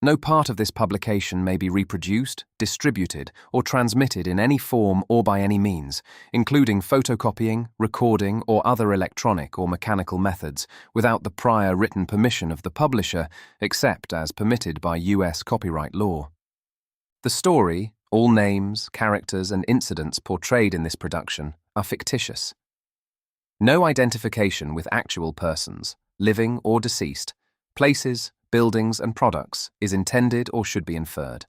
A: No part of this publication may be reproduced, distributed, or transmitted in any form or by any means, including photocopying, recording, or other electronic or mechanical methods, without the prior written permission of the publisher, except as permitted by U.S. copyright law. The story, all names, characters, and incidents portrayed in this production are fictitious. No identification with actual persons, living or deceased, places, buildings, and products is intended or should be inferred.